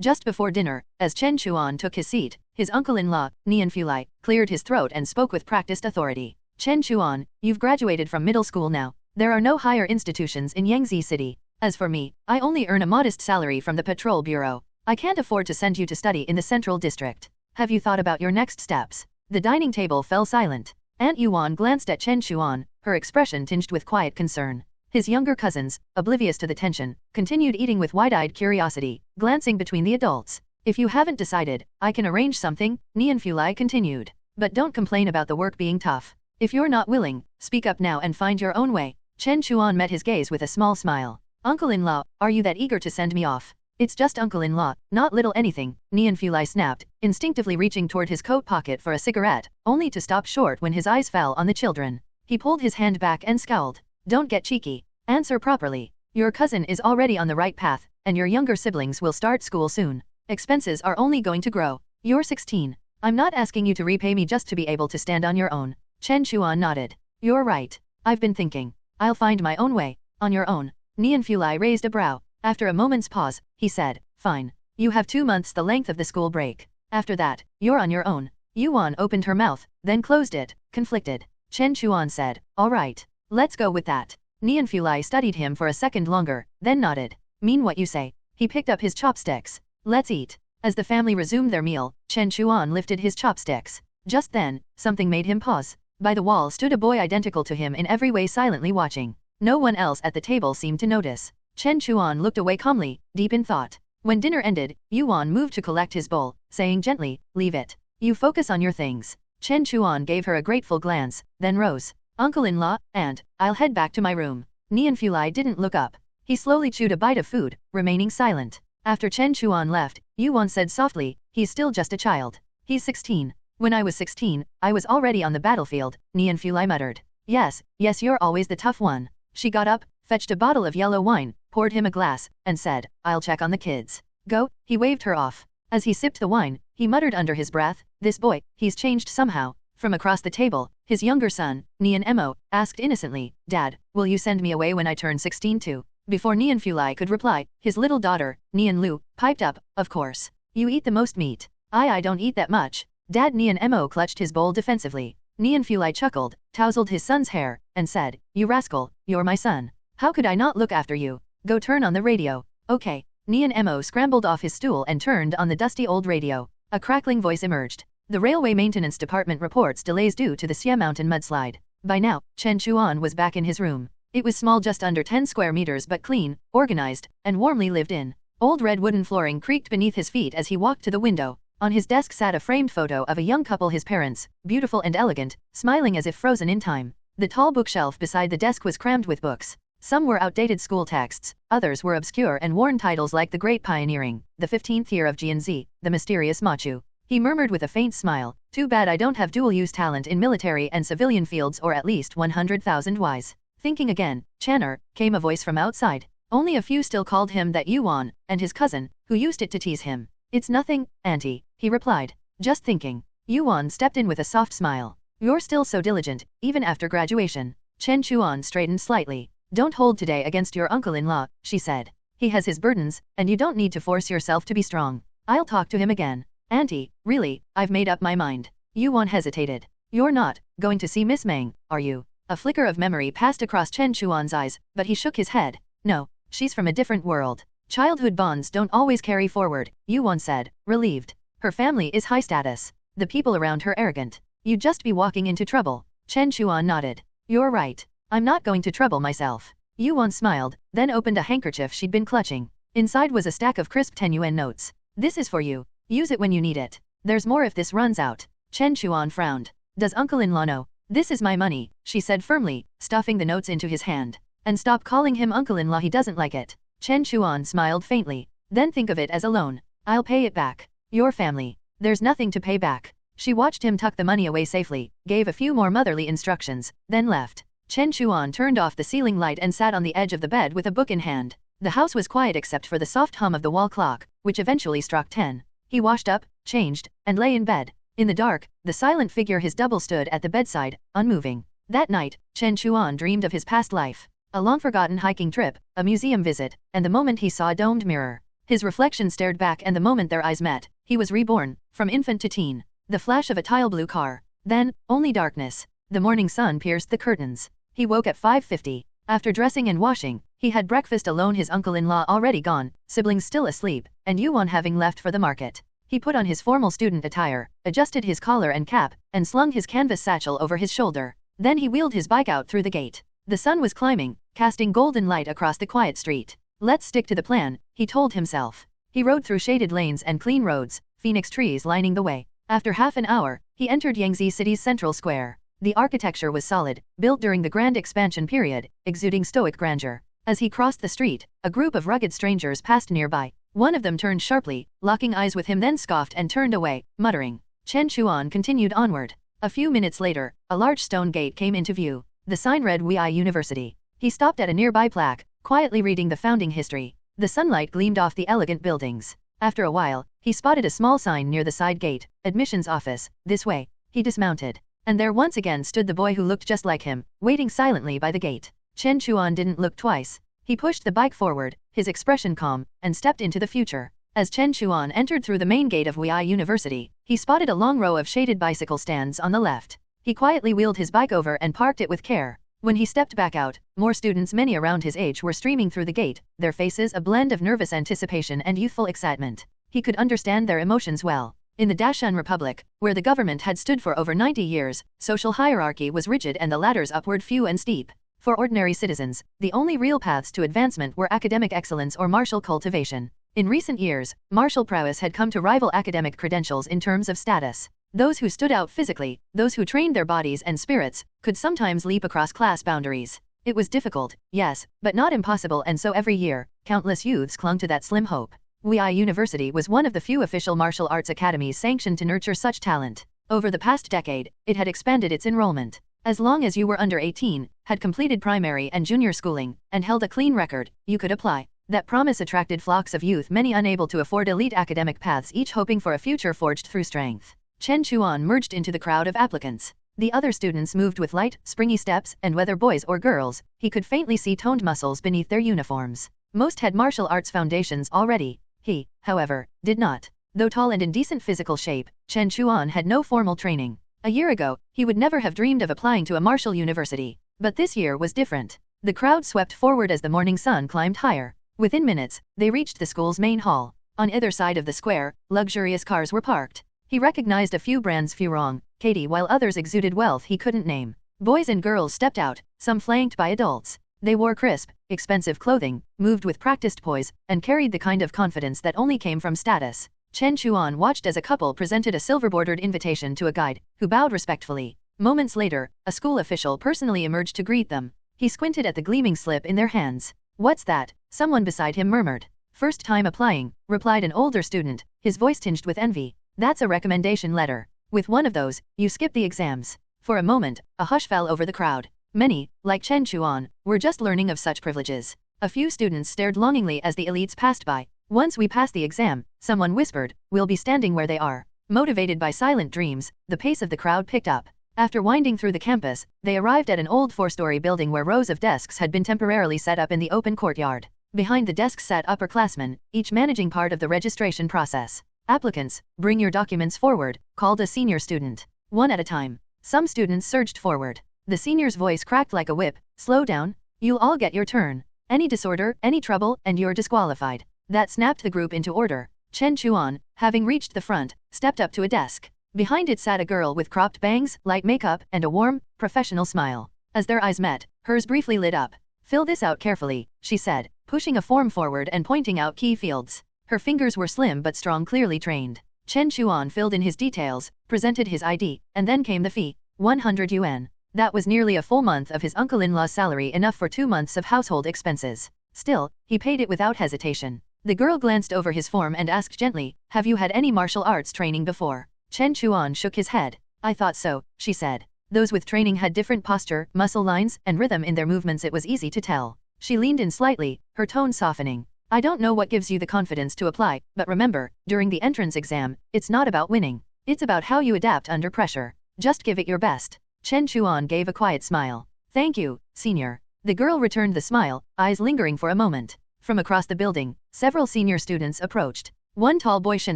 Just before dinner, as Chen Chuan took his seat, his uncle-in-law, Nian Fulai, cleared his throat and spoke with practiced authority. Chen Chuan, you've graduated from middle school now. There are no higher institutions in Yangtze City. As for me, I only earn a modest salary from the patrol bureau. I can't afford to send you to study in the central district. Have you thought about your next steps? The dining table fell silent. Aunt Yuan glanced at Chen Chuan, her expression tinged with quiet concern. His younger cousins, oblivious to the tension, continued eating with wide-eyed curiosity, glancing between the adults. If you haven't decided, I can arrange something, Nian Fulai continued. But don't complain about the work being tough. If you're not willing, speak up now and find your own way. Chen Chuan met his gaze with a small smile. Uncle-in-law, are you that eager to send me off? It's just uncle-in-law, not little anything, Nian Fulai snapped, instinctively reaching toward his coat pocket for a cigarette, only to stop short when his eyes fell on the children. He pulled his hand back and scowled. Don't get cheeky. Answer properly. Your cousin is already on the right path, and your younger siblings will start school soon. Expenses are only going to grow. You're 16. I'm not asking you to repay me just to be able to stand on your own. Chen Chuan nodded. You're right. I've been thinking. I'll find my own way. On your own. Nian Fulai raised a brow. After a moment's pause, he said, fine. You have 2 months the length of the school break. After that, you're on your own. Yuan opened her mouth, then closed it, conflicted. Chen Chuan said, all right. Let's go with that. Nian Fulai studied him for a second longer, then nodded. Mean what you say. He picked up his chopsticks. Let's eat. As the family resumed their meal, Chen Chuan lifted his chopsticks. Just then, something made him pause. By the wall stood a boy identical to him in every way, silently watching. No one else at the table seemed to notice. Chen Chuan looked away calmly, deep in thought. When dinner ended, Yuan moved to collect his bowl, saying gently, leave it. You focus on your things. Chen Chuan gave her a grateful glance, then rose. Uncle-in-law, and I'll head back to my room. Nian Fulai didn't look up. He slowly chewed a bite of food, remaining silent. After Chen Chuan left, Yuan said softly, he's still just a child. He's 16. When I was 16, I was already on the battlefield, Nian Fulai muttered. Yes, you're always the tough one. She got up, fetched a bottle of yellow wine, poured him a glass, and said, I'll check on the kids. Go, he waved her off. As he sipped the wine, he muttered under his breath, this boy, he's changed somehow. From across the table, his younger son, Nian Emo, asked innocently, Dad, will you send me away when I turn 16 too? Before Nian Fulai could reply, his little daughter, Nian Lu, piped up, of course. You eat the most meat. I don't eat that much. Dad. Nian Emo clutched his bowl defensively. Nian Fulai chuckled, tousled his son's hair, and said, you rascal, you're my son. How could I not look after you? Go turn on the radio. Okay. Nian Emo scrambled off his stool and turned on the dusty old radio. A crackling voice emerged. The Railway Maintenance Department reports delays due to the Xia Mountain mudslide. By now, Chen Chuan was back in his room. It was small, just under 10 square meters, but clean, organized, and warmly lived in. Old red wooden flooring creaked beneath his feet as he walked to the window. On his desk sat a framed photo of a young couple, his parents, beautiful and elegant, smiling as if frozen in time. The tall bookshelf beside the desk was crammed with books. Some were outdated school texts, others were obscure and worn titles like The Great Pioneering, The 15th Year of Jianzi, The Mysterious Machu. He murmured with a faint smile, too bad I don't have dual-use talent in military and civilian fields, or at least 100,000 Ys. Thinking again, Channer, came a voice from outside. Only a few still called him that. Yuan, and his cousin, who used it to tease him. It's nothing, auntie, he replied. Just thinking. Yuan stepped in with a soft smile. You're still so diligent, even after graduation. Chen Chuan straightened slightly. Don't hold today against your uncle-in-law, she said. He has his burdens, and you don't need to force yourself to be strong. I'll talk to him again. Auntie, really, I've made up my mind. Yuan hesitated. You're not going to see Miss Meng, are you? A flicker of memory passed across Chen Chuan's eyes, but he shook his head. No, she's from a different world. Childhood bonds don't always carry forward, Yuan said, relieved. Her family is high status. The people around her arrogant. You'd just be walking into trouble. Chen Chuan nodded. You're right. I'm not going to trouble myself. Yuan smiled, then opened a handkerchief she'd been clutching. Inside was a stack of crisp 10 yuan notes. This is for you. Use it when you need it. There's more if this runs out. Chen Chuan frowned. Does uncle-in-law know? This is my money, she said firmly, stuffing the notes into his hand. And stop calling him uncle-in-law, he doesn't like it. Chen Chuan smiled faintly. Then think of it as a loan. I'll pay it back. Your family. There's nothing to pay back. She watched him tuck the money away safely, gave a few more motherly instructions, then left. Chen Chuan turned off the ceiling light and sat on the edge of the bed with a book in hand. The house was quiet except for the soft hum of the wall clock, which eventually struck 10. He washed up, changed, and lay in bed. In the dark, the silent figure his double stood at the bedside, unmoving. That night, Chen Chuan dreamed of his past life. A long-forgotten hiking trip, a museum visit, and the moment he saw a domed mirror. His reflection stared back, and the moment their eyes met, he was reborn, from infant to teen. The flash of a tile blue car. Then, only darkness. The morning sun pierced the curtains. He woke at 5:50. After dressing and washing, he had breakfast alone, his uncle-in-law already gone, siblings still asleep, and Yuan having left for the market. He put on his formal student attire, adjusted his collar and cap, and slung his canvas satchel over his shoulder. Then he wheeled his bike out through the gate. The sun was climbing, casting golden light across the quiet street. Let's stick to the plan, he told himself. He rode through shaded lanes and clean roads, phoenix trees lining the way. After half an hour, he entered Yangtze City's central square. The architecture was solid, built during the Grand Expansion period, exuding stoic grandeur. As he crossed the street, a group of rugged strangers passed nearby. One of them turned sharply, locking eyes with him, then scoffed and turned away, muttering. Chen Chuan continued onward. A few minutes later, a large stone gate came into view. The sign read Wei University. He stopped at a nearby plaque, quietly reading the founding history. The sunlight gleamed off the elegant buildings. After a while, he spotted a small sign near the side gate, Admissions Office, this way. He dismounted. And there once again stood the boy who looked just like him, waiting silently by the gate. Chen Chuan didn't look twice. He pushed the bike forward, his expression calm, and stepped into the future. As Chen Chuan entered through the main gate of Wei University, he spotted a long row of shaded bicycle stands on the left. He quietly wheeled his bike over and parked it with care. When he stepped back out, more students, many around his age, were streaming through the gate, their faces a blend of nervous anticipation and youthful excitement. He could understand their emotions well. In the Dashan Republic, where the government had stood for over 90 years, social hierarchy was rigid and the ladders upward few and steep. For ordinary citizens, the only real paths to advancement were academic excellence or martial cultivation. In recent years, martial prowess had come to rival academic credentials in terms of status. Those who stood out physically, those who trained their bodies and spirits, could sometimes leap across class boundaries. It was difficult, yes, but not impossible, and so every year, countless youths clung to that slim hope. Wei University was one of the few official martial arts academies sanctioned to nurture such talent. Over the past decade, it had expanded its enrollment. As long as you were under 18, had completed primary and junior schooling, and held a clean record, you could apply. That promise attracted flocks of youth, many unable to afford elite academic paths, each hoping for a future forged through strength. Chen Chuan merged into the crowd of applicants. The other students moved with light, springy steps, and whether boys or girls, he could faintly see toned muscles beneath their uniforms. Most had martial arts foundations already. He, however, did not. Though tall and in decent physical shape, Chen Chuan had no formal training. A year ago, he would never have dreamed of applying to a martial university. But this year was different. The crowd swept forward as the morning sun climbed higher. Within minutes, they reached the school's main hall. On either side of the square, luxurious cars were parked. He recognized a few brands, Furong, Katie, while others exuded wealth he couldn't name. Boys and girls stepped out, some flanked by adults. They wore crisp, expensive clothing, moved with practiced poise, and carried the kind of confidence that only came from status. Chen Chuan watched as a couple presented a silver-bordered invitation to a guide, who bowed respectfully. Moments later, a school official personally emerged to greet them. He squinted at the gleaming slip in their hands. "What's that?" someone beside him murmured. "First time applying," replied an older student, his voice tinged with envy. "That's a recommendation letter. With one of those, you skip the exams." For a moment, a hush fell over the crowd. Many, like Chen Chuan, were just learning of such privileges. A few students stared longingly as the elites passed by. "Once we pass the exam," someone whispered, "we'll be standing where they are." Motivated by silent dreams, the pace of the crowd picked up. After winding through the campus, they arrived at an old four-story building where rows of desks had been temporarily set up in the open courtyard. Behind the desks sat upperclassmen, each managing part of the registration process. "Applicants, bring your documents forward," called a senior student. One at a time. Some students surged forward. The senior's voice cracked like a whip. "Slow down. You'll all get your turn. Any disorder, any trouble, and you're disqualified." That snapped the group into order. Chen Chuan, having reached the front, stepped up to a desk. Behind it sat a girl with cropped bangs, light makeup, and a warm, professional smile. As their eyes met, hers briefly lit up. "Fill this out carefully," she said, pushing a form forward and pointing out key fields. Her fingers were slim but strong, clearly trained. Chen Chuan filled in his details, presented his ID, and then came the fee. 100 yuan. That was nearly a full month of his uncle-in-law's salary, enough for 2 months of household expenses. Still, he paid it without hesitation. The girl glanced over his form and asked gently, "Have you had any martial arts training before?" Chen Chuan shook his head. "I thought so," she said. Those with training had different posture, muscle lines, and rhythm in their movements. It was easy to tell. She leaned in slightly, her tone softening. "I don't know what gives you the confidence to apply, but remember, during the entrance exam, it's not about winning. It's about how you adapt under pressure. Just give it your best." Chen Chuan gave a quiet smile. "Thank you, senior." The girl returned the smile, eyes lingering for a moment. From across the building, several senior students approached. One tall boy Shen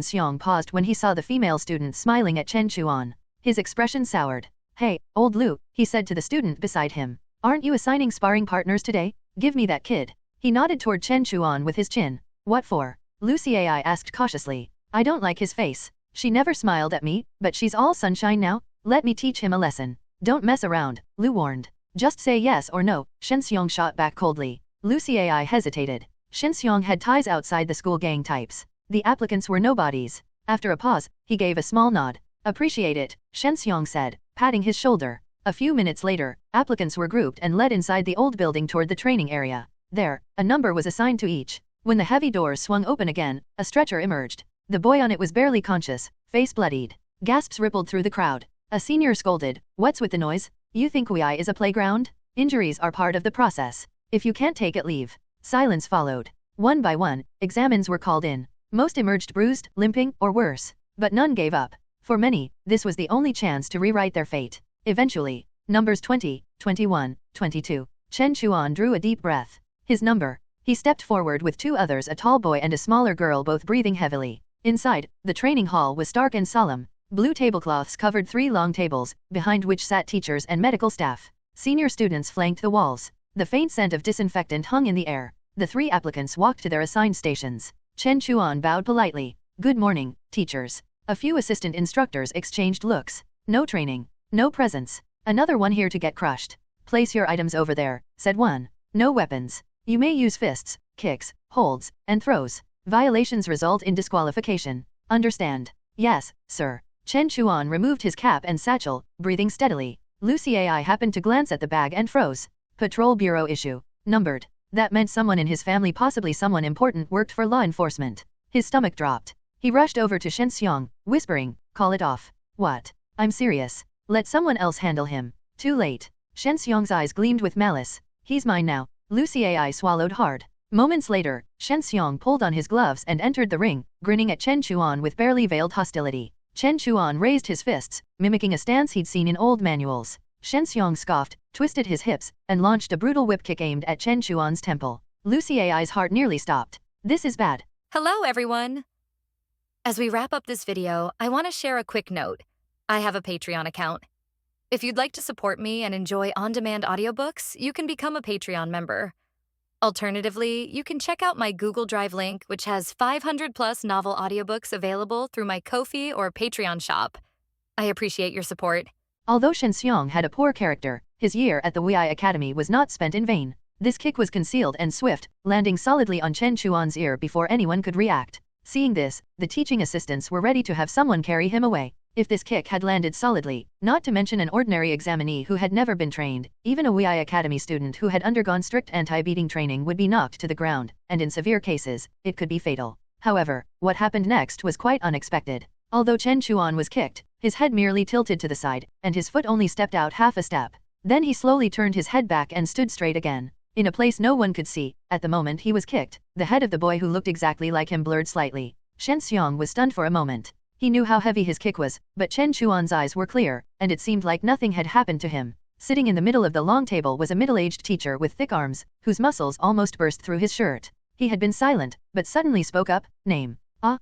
Xiong paused when he saw the female student smiling at Chen Chuan. His expression soured. "Hey, old Lu," he said to the student beside him. "Aren't you assigning sparring partners today? Give me that kid." He nodded toward Chen Chuan with his chin. "What for?" Lu Cai asked cautiously. "I don't like his face. She never smiled at me, but she's all sunshine now. Let me teach him a lesson." "Don't mess around," Lu warned. "Just say yes or no," Shen Xiong shot back coldly. Lu Cai hesitated. Shen Xiong had ties outside the school gang types. The applicants were nobodies. After a pause, he gave a small nod. "Appreciate it," Shen Xiong said, patting his shoulder. A few minutes later, applicants were grouped and led inside the old building toward the training area. There, a number was assigned to each. When the heavy doors swung open again, a stretcher emerged. The boy on it was barely conscious, face bloodied. Gasps rippled through the crowd. A senior scolded, "What's with the noise? You think WI is a playground? Injuries are part of the process. If you can't take it, leave." Silence followed. One by one, examines were called in. Most emerged bruised, limping, or worse. But none gave up. For many, this was the only chance to rewrite their fate. Eventually, numbers 20, 21, 22. Chen Chuan drew a deep breath. His number. He stepped forward with two others, a tall boy and a smaller girl, both breathing heavily. Inside, the training hall was stark and solemn. Blue tablecloths covered 3 long tables, behind which sat teachers and medical staff. Senior students flanked the walls. The faint scent of disinfectant hung in the air. The 3 applicants walked to their assigned stations. Chen Chuan bowed politely. "Good morning, teachers." A few assistant instructors exchanged looks. "No training. No presents. Another one here to get crushed." "Place your items over there," said one. "No weapons. You may use fists, kicks, holds, and throws. Violations result in disqualification. Understand?" "Yes, sir." Chen Chuan removed his cap and satchel, breathing steadily. Lu Cai happened to glance at the bag and froze. Patrol Bureau issue. Numbered. That meant someone in his family, possibly someone important, worked for law enforcement. His stomach dropped. He rushed over to Shen Xiong, whispering, "Call it off." "What?" "I'm serious. Let someone else handle him." "Too late." Shen Xiong's eyes gleamed with malice. "He's mine now." Lu Cai swallowed hard. Moments later, Shen Xiong pulled on his gloves and entered the ring, grinning at Chen Chuan with barely veiled hostility. Chen Chuan raised his fists, mimicking a stance he'd seen in old manuals. Shen Xiong scoffed, twisted his hips, and launched a brutal whip kick aimed at Chen Chuan's temple. Lu Cai's heart nearly stopped. "This is bad." Hello, everyone. As we wrap up this video, I want to share a quick note. I have a Patreon account. If you'd like to support me and enjoy on-demand audiobooks, you can become a Patreon member. Alternatively, you can check out my Google Drive link, which has 500+ novel audiobooks available through my Ko-fi or Patreon shop. I appreciate your support. Although Shen Xiong had a poor character, his year at the WI Academy was not spent in vain. This kick was concealed and swift, landing solidly on Chen Chuan's ear before anyone could react. Seeing this, the teaching assistants were ready to have someone carry him away. If this kick had landed solidly, not to mention an ordinary examinee who had never been trained, even a WI Academy student who had undergone strict anti-beating training would be knocked to the ground, and in severe cases, it could be fatal. However, what happened next was quite unexpected. Although Chen Chuan was kicked, his head merely tilted to the side, and his foot only stepped out half a step. Then he slowly turned his head back and stood straight again. In a place no one could see, at the moment he was kicked, the head of the boy who looked exactly like him blurred slightly. Shen Xiong was stunned for a moment. He knew how heavy his kick was, but Chen Chuan's eyes were clear, and it seemed like nothing had happened to him. Sitting in the middle of the long table was a middle-aged teacher with thick arms, whose muscles almost burst through his shirt. He had been silent, but suddenly spoke up, "Name." "Oh."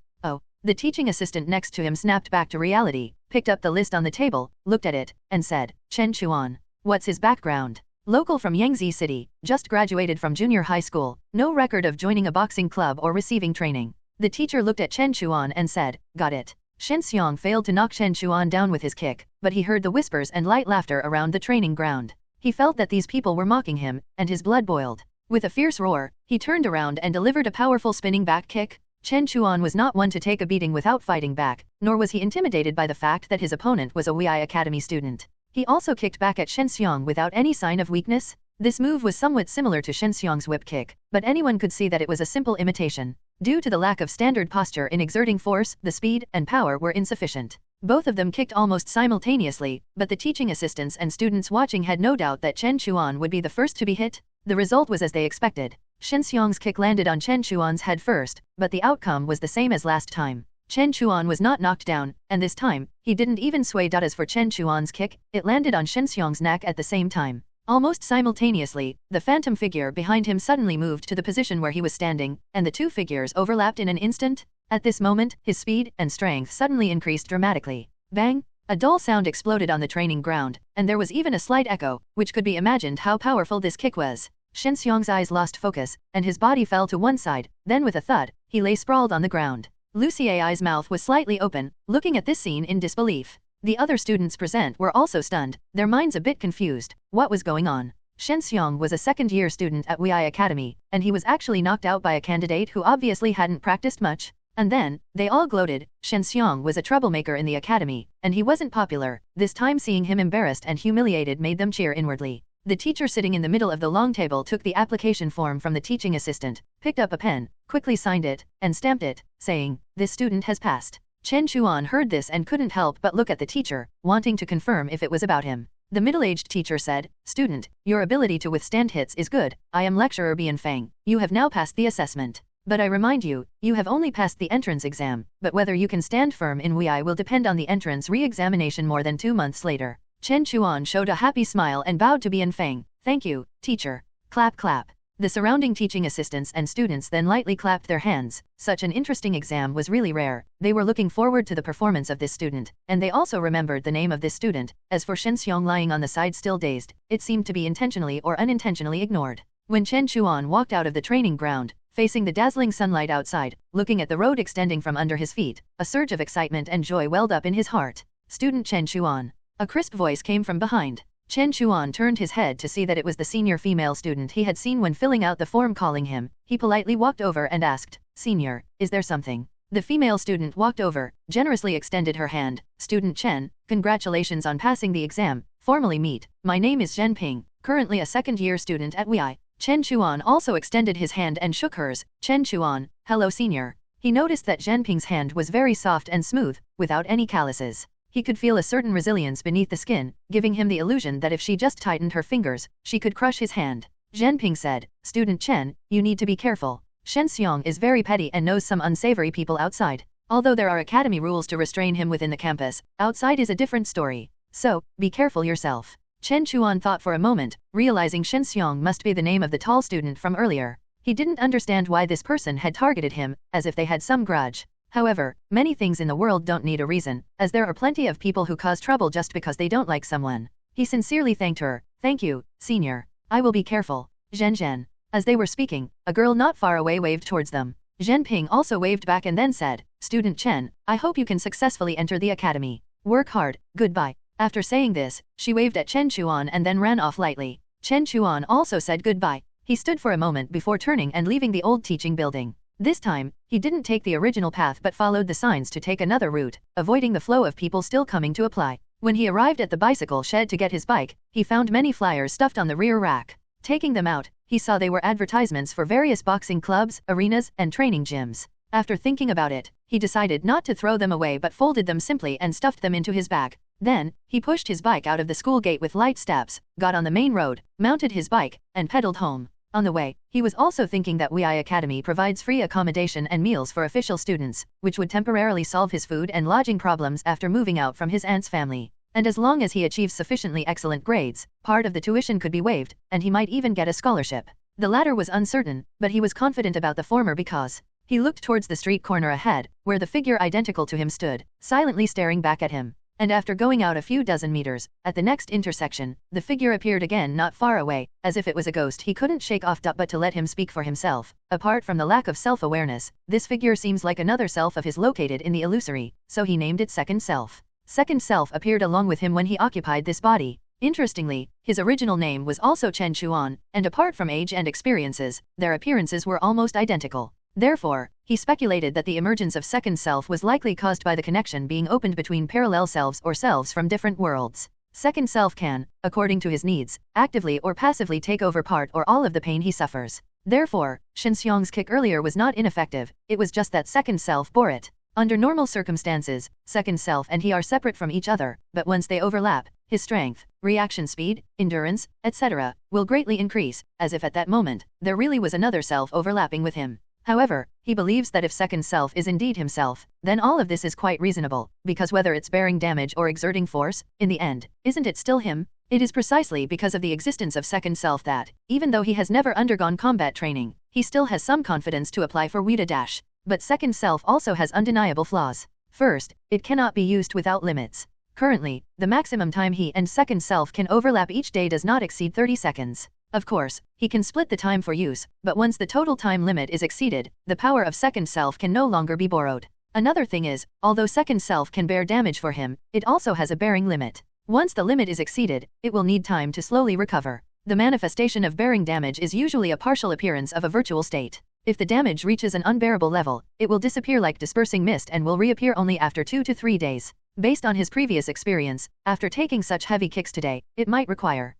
The teaching assistant next to him snapped back to reality, picked up the list on the table, looked at it, and said, "Chen Chuan. What's his background?" "Local from Yangtze City, just graduated from junior high school, no record of joining a boxing club or receiving training." The teacher looked at Chen Chuan and said, "Got it." Shen Xiong failed to knock Chen Chuan down with his kick, but he heard the whispers and light laughter around the training ground. He felt that these people were mocking him, and his blood boiled. With a fierce roar, he turned around and delivered a powerful spinning back kick. Chen Chuan was not one to take a beating without fighting back, nor was he intimidated by the fact that his opponent was a WI Academy student. He also kicked back at Shen Xiong without any sign of weakness. This move was somewhat similar to Shen Xiong's whip kick, but anyone could see that it was a simple imitation. Due to the lack of standard posture in exerting force, the speed and power were insufficient. Both of them kicked almost simultaneously, but the teaching assistants and students watching had no doubt that Chen Chuan would be the first to be hit. The result was as they expected. Shen Xiong's kick landed on Chen Chuan's head first, but the outcome was the same as last time. Chen Chuan was not knocked down, and this time, he didn't even sway. As for Chen Chuan's kick, it landed on Shen Xiong's neck at the same time. Almost simultaneously, the phantom figure behind him suddenly moved to the position where he was standing, and the two figures overlapped in an instant. At this moment, his speed and strength suddenly increased dramatically. Bang! A dull sound exploded on the training ground, and there was even a slight echo, which could be imagined how powerful this kick was. Shen Xiong's eyes lost focus, and his body fell to one side, then with a thud, he lay sprawled on the ground. Lucy Ai's mouth was slightly open, looking at this scene in disbelief. The other students present were also stunned, their minds a bit confused. What was going on? Shen Xiong was a second-year student at Wei Academy, and he was actually knocked out by a candidate who obviously hadn't practiced much. And then, they all gloated. Shen Xiong was a troublemaker in the academy, and he wasn't popular. This time seeing him embarrassed and humiliated made them cheer inwardly. The teacher sitting in the middle of the long table took the application form from the teaching assistant, picked up a pen, quickly signed it, and stamped it, saying, "This student has passed." Chen Chuan heard this and couldn't help but look at the teacher, wanting to confirm if it was about him. The middle-aged teacher said, "Student, your ability to withstand hits is good. I am lecturer Bian Feng. You have now passed the assessment. But I remind you, you have only passed the entrance exam, but whether you can stand firm in Wei will depend on the entrance re-examination more than 2 months later." Chen Chuan showed a happy smile and bowed to Bian Feng. "Thank you, teacher." Clap clap. The surrounding teaching assistants and students then lightly clapped their hands. Such an interesting exam was really rare. They were looking forward to the performance of this student, and they also remembered the name of this student. As for Shen Xiong lying on the side still dazed, it seemed to be intentionally or unintentionally ignored. When Chen Chuan walked out of the training ground, facing the dazzling sunlight outside, looking at the road extending from under his feet, a surge of excitement and joy welled up in his heart. "Student Chen Chuan." A crisp voice came from behind. Chen Chuan turned his head to see that it was the senior female student he had seen when filling out the form calling him. He politely walked over and asked, "Senior, is there something?" The female student walked over, generously extended her hand. "Student Chen, congratulations on passing the exam. Formally meet. My name is Zhen Ping, currently a second-year student at Wei." Chen Chuan also extended his hand and shook hers. "Chen Chuan, hello senior." He noticed that Zhen Ping's hand was very soft and smooth, without any calluses. He could feel a certain resilience beneath the skin, giving him the illusion that if she just tightened her fingers, she could crush his hand. Zhen Ping said, "Student Chen, you need to be careful. Shen Xiong is very petty and knows some unsavory people outside. Although there are academy rules to restrain him within the campus, outside is a different story. So, be careful yourself." Chen Chuan thought for a moment, realizing Shen Xiong must be the name of the tall student from earlier. He didn't understand why this person had targeted him, as if they had some grudge. However, many things in the world don't need a reason, as there are plenty of people who cause trouble just because they don't like someone. He sincerely thanked her. "Thank you, senior. I will be careful." Zhen Zhen. As they were speaking, a girl not far away waved towards them. Zhen Ping also waved back and then said, "Student Chen, I hope you can successfully enter the academy. Work hard, goodbye." After saying this, she waved at Chen Chuan and then ran off lightly. Chen Chuan also said goodbye. He stood for a moment before turning and leaving the old teaching building. This time, he didn't take the original path but followed the signs to take another route, avoiding the flow of people still coming to apply. When he arrived at the bicycle shed to get his bike, he found many flyers stuffed on the rear rack. Taking them out, he saw they were advertisements for various boxing clubs, arenas, and training gyms. After thinking about it, he decided not to throw them away but folded them simply and stuffed them into his bag. Then, he pushed his bike out of the school gate with light steps, got on the main road, mounted his bike, and pedaled home. On the way, he was also thinking that Wei Academy provides free accommodation and meals for official students, which would temporarily solve his food and lodging problems after moving out from his aunt's family. And as long as he achieves sufficiently excellent grades, part of the tuition could be waived, and he might even get a scholarship. The latter was uncertain, but he was confident about the former because he looked towards the street corner ahead, where the figure identical to him stood, silently staring back at him. And after going out a few dozen meters, at the next intersection, the figure appeared again not far away, as if it was a ghost he couldn't shake off but to let him speak for himself. Apart from the lack of self-awareness, this figure seems like another self of his located in the illusory, so he named it Second Self. Second Self appeared along with him when he occupied this body. Interestingly, his original name was also Chen Chuan, and apart from age and experiences, their appearances were almost identical. Therefore, he speculated that the emergence of Second Self was likely caused by the connection being opened between parallel selves or selves from different worlds. Second Self can, according to his needs, actively or passively take over part or all of the pain he suffers. Therefore, Shen Xiong's kick earlier was not ineffective, it was just that Second Self bore it. Under normal circumstances, Second Self and he are separate from each other, but once they overlap, his strength, reaction speed, endurance, etc., will greatly increase, as if at that moment, there really was another self overlapping with him. However, he believes that if Second Self is indeed himself, then all of this is quite reasonable, because whether it's bearing damage or exerting force, in the end, isn't it still him? It is precisely because of the existence of second self that, even though he has never undergone combat training, he still has some confidence to apply for Dash. But second self also has undeniable flaws. First, it cannot be used without limits. Currently, the maximum time he and second self can overlap each day does not exceed 30 seconds. Of course, he can split the time for use, but once the total time limit is exceeded, the power of second self can no longer be borrowed. Another thing is, although second self can bear damage for him, it also has a bearing limit. Once the limit is exceeded, it will need time to slowly recover. The manifestation of bearing damage is usually a partial appearance of a virtual state. If the damage reaches an unbearable level, it will disappear like dispersing mist and will reappear only after 2 to 3 days. Based on his previous experience, after taking such heavy kicks today, it might require.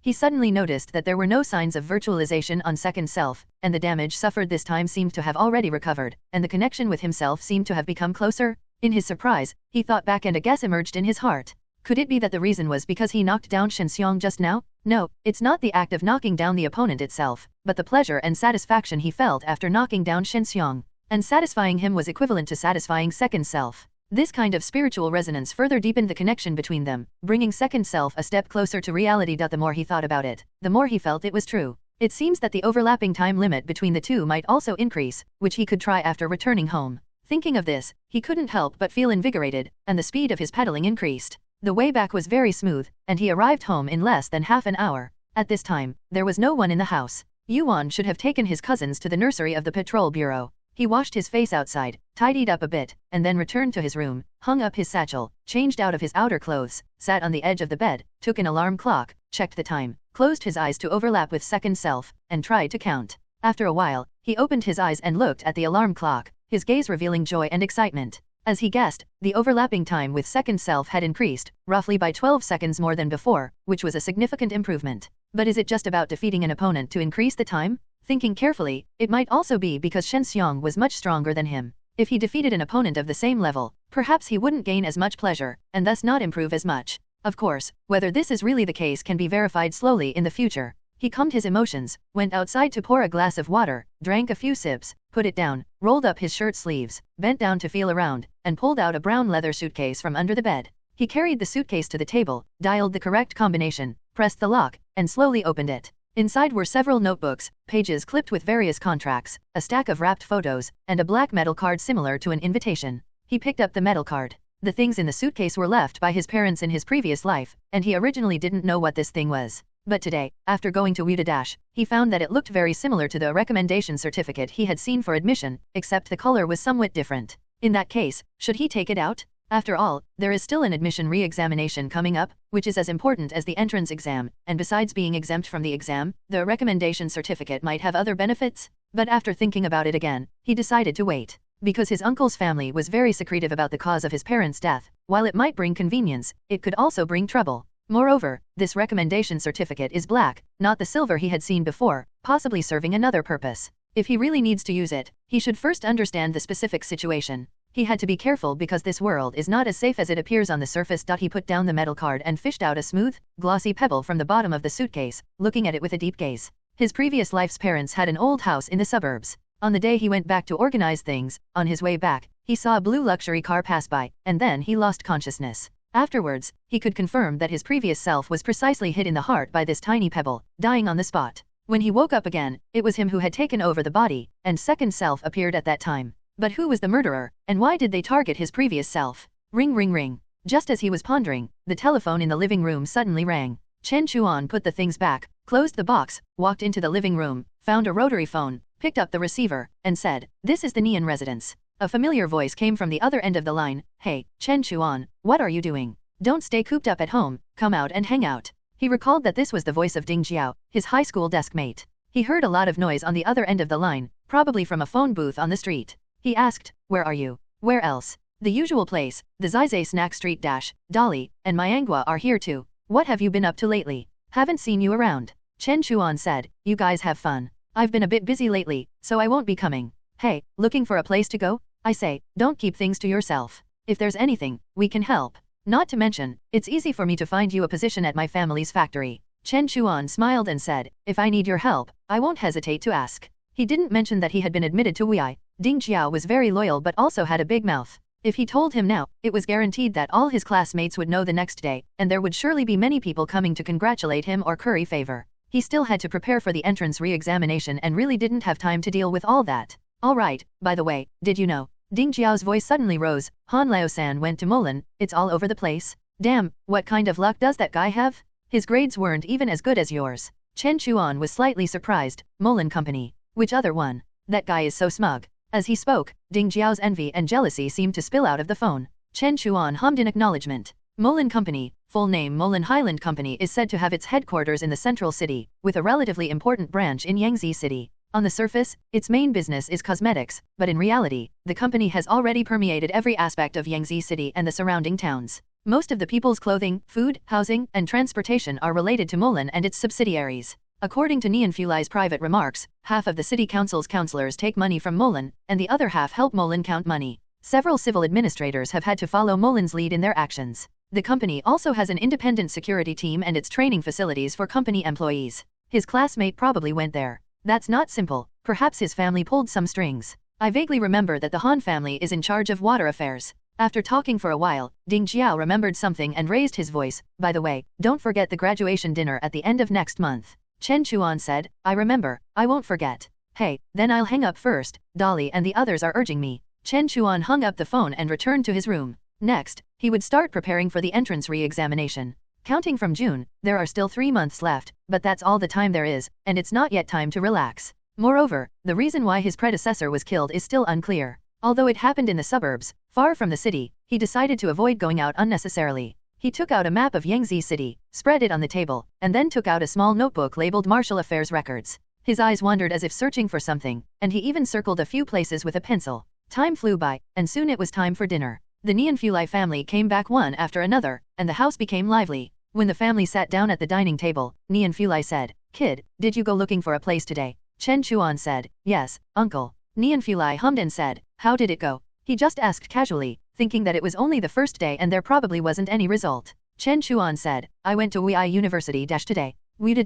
He suddenly noticed that there were no signs of virtualization on second self, and the damage suffered this time seemed to have already recovered, and the connection with himself seemed to have become closer. In his surprise, he thought back and a guess emerged in his heart. Could it be that the reason was because he knocked down Shen Xiong just now? No, it's not the act of knocking down the opponent itself, but the pleasure and satisfaction he felt after knocking down Shen Xiong. And satisfying him was equivalent to satisfying second self. This kind of spiritual resonance further deepened the connection between them, bringing second self a step closer to reality. The more he thought about it, the more he felt it was true. It seems that the overlapping time limit between the two might also increase, which he could try after returning home. Thinking of this, he couldn't help but feel invigorated, and the speed of his pedaling increased. The way back was very smooth, and he arrived home in less than half an hour. At this time, there was no one in the house. Yuan should have taken his cousins to the nursery of the patrol bureau. He washed his face outside, tidied up a bit, and then returned to his room, hung up his satchel, changed out of his outer clothes, sat on the edge of the bed, took an alarm clock, checked the time, closed his eyes to overlap with second self, and tried to count. After a while, he opened his eyes and looked at the alarm clock, his gaze revealing joy and excitement. As he guessed, the overlapping time with second self had increased, roughly by 12 seconds more than before, which was a significant improvement. But is it just about defeating an opponent to increase the time? Thinking carefully, it might also be because Shen Xiong was much stronger than him. If he defeated an opponent of the same level, perhaps he wouldn't gain as much pleasure, and thus not improve as much. Of course, whether this is really the case can be verified slowly in the future. He calmed his emotions, went outside to pour a glass of water, drank a few sips, put it down, rolled up his shirt sleeves, bent down to feel around, and pulled out a brown leather suitcase from under the bed. He carried the suitcase to the table, dialed the correct combination, pressed the lock, and slowly opened it. Inside were several notebooks, pages clipped with various contracts, a stack of wrapped photos, and a black metal card similar to an invitation. He picked up the metal card. The things in the suitcase were left by his parents in his previous life, and he originally didn't know what this thing was. But today, after going to Dash, he found that it looked very similar to the recommendation certificate he had seen for admission, except the color was somewhat different. In that case, should he take it out? After all, there is still an admission re-examination coming up, which is as important as the entrance exam, and besides being exempt from the exam, the recommendation certificate might have other benefits. But after thinking about it again, he decided to wait. Because his uncle's family was very secretive about the cause of his parents' death, while it might bring convenience, it could also bring trouble. Moreover, this recommendation certificate is black, not the silver he had seen before, possibly serving another purpose. If he really needs to use it, he should first understand the specific situation. He had to be careful because this world is not as safe as it appears on the surface. He put down the metal card and fished out a smooth, glossy pebble from the bottom of the suitcase, looking at it with a deep gaze. His previous life's parents had an old house in the suburbs. On the day he went back to organize things, on his way back, he saw a blue luxury car pass by, and then he lost consciousness. Afterwards, he could confirm that his previous self was precisely hit in the heart by this tiny pebble, dying on the spot. When he woke up again, it was him who had taken over the body, and second self appeared at that time. But who was the murderer, and why did they target his previous self? Ring ring ring. Just as he was pondering, the telephone in the living room suddenly rang. Chen Chuan put the things back, closed the box, walked into the living room, found a rotary phone, picked up the receiver, and said, "This is the Nian residence." A familiar voice came from the other end of the line. "Hey, Chen Chuan, what are you doing? Don't stay cooped up at home, come out and hang out." He recalled that this was the voice of Ding Jiao, his high school desk mate. He heard a lot of noise on the other end of the line, probably from a phone booth on the street. He asked, "Where are you?" "Where else? The usual place, the Zizai Snack Street Dash, Dolly, and Myangua are here too. What have you been up to lately? Haven't seen you around." Chen Chuan said, "You guys have fun. I've been a bit busy lately, so I won't be coming." "Hey, looking for a place to go? I say, don't keep things to yourself. If there's anything, we can help. Not to mention, it's easy for me to find you a position at my family's factory." Chen Chuan smiled and said, "If I need your help, I won't hesitate to ask." He didn't mention that he had been admitted to Wei. Ding Jiao was very loyal but also had a big mouth. If he told him now, it was guaranteed that all his classmates would know the next day, and there would surely be many people coming to congratulate him or curry favor. He still had to prepare for the entrance re-examination and really didn't have time to deal with all that. Alright, by the way, did you know? Ding Jiao's voice suddenly rose. Han Lao-san went to Molan, it's all over the place. Damn, what kind of luck does that guy have? His grades weren't even as good as yours. Chen Chuan was slightly surprised. Molan Company. Which other one? That guy is so smug. As he spoke, Ding Jiao's envy and jealousy seemed to spill out of the phone. Chen Chuan hummed in acknowledgement. Molan Company, full name Molan Highland Company, is said to have its headquarters in the central city, with a relatively important branch in Yangtze City. On the surface, its main business is cosmetics, but in reality, the company has already permeated every aspect of Yangtze City and the surrounding towns. Most of the people's clothing, food, housing, and transportation are related to Molan and its subsidiaries. According to Nian Fulai's private remarks, half of the city council's councillors take money from Molan, and the other half help Molan count money. Several civil administrators have had to follow Molan's lead in their actions. The company also has an independent security team and its training facilities for company employees. His classmate probably went there. That's not simple. Perhaps his family pulled some strings. I vaguely remember that the Han family is in charge of water affairs. After talking for a while, Ding Jiao remembered something and raised his voice. By the way, don't forget the graduation dinner at the end of next month. Chen Chuan said, I remember, I won't forget. Hey, then I'll hang up first, Dolly and the others are urging me. Chen Chuan hung up the phone and returned to his room. Next, he would start preparing for the entrance re-examination. Counting from June, there are still 3 months left, but that's all the time there is, and it's not yet time to relax. Moreover, the reason why his predecessor was killed is still unclear. Although it happened in the suburbs, far from the city, he decided to avoid going out unnecessarily. He took out a map of Yangtze City, spread it on the table, and then took out a small notebook labeled Martial Affairs Records. His eyes wandered as if searching for something, and he even circled a few places with a pencil. Time flew by, and soon it was time for dinner. The Nian Fulai family came back one after another, and the house became lively. When the family sat down at the dining table, Nian Fulai said, Kid, did you go looking for a place today? Chen Chuan said, Yes, uncle. Nian Fulai hummed and said, How did it go? He just asked casually, thinking that it was only the first day and there probably wasn't any result. Chen Chuan said, I went to Wei University today. Wida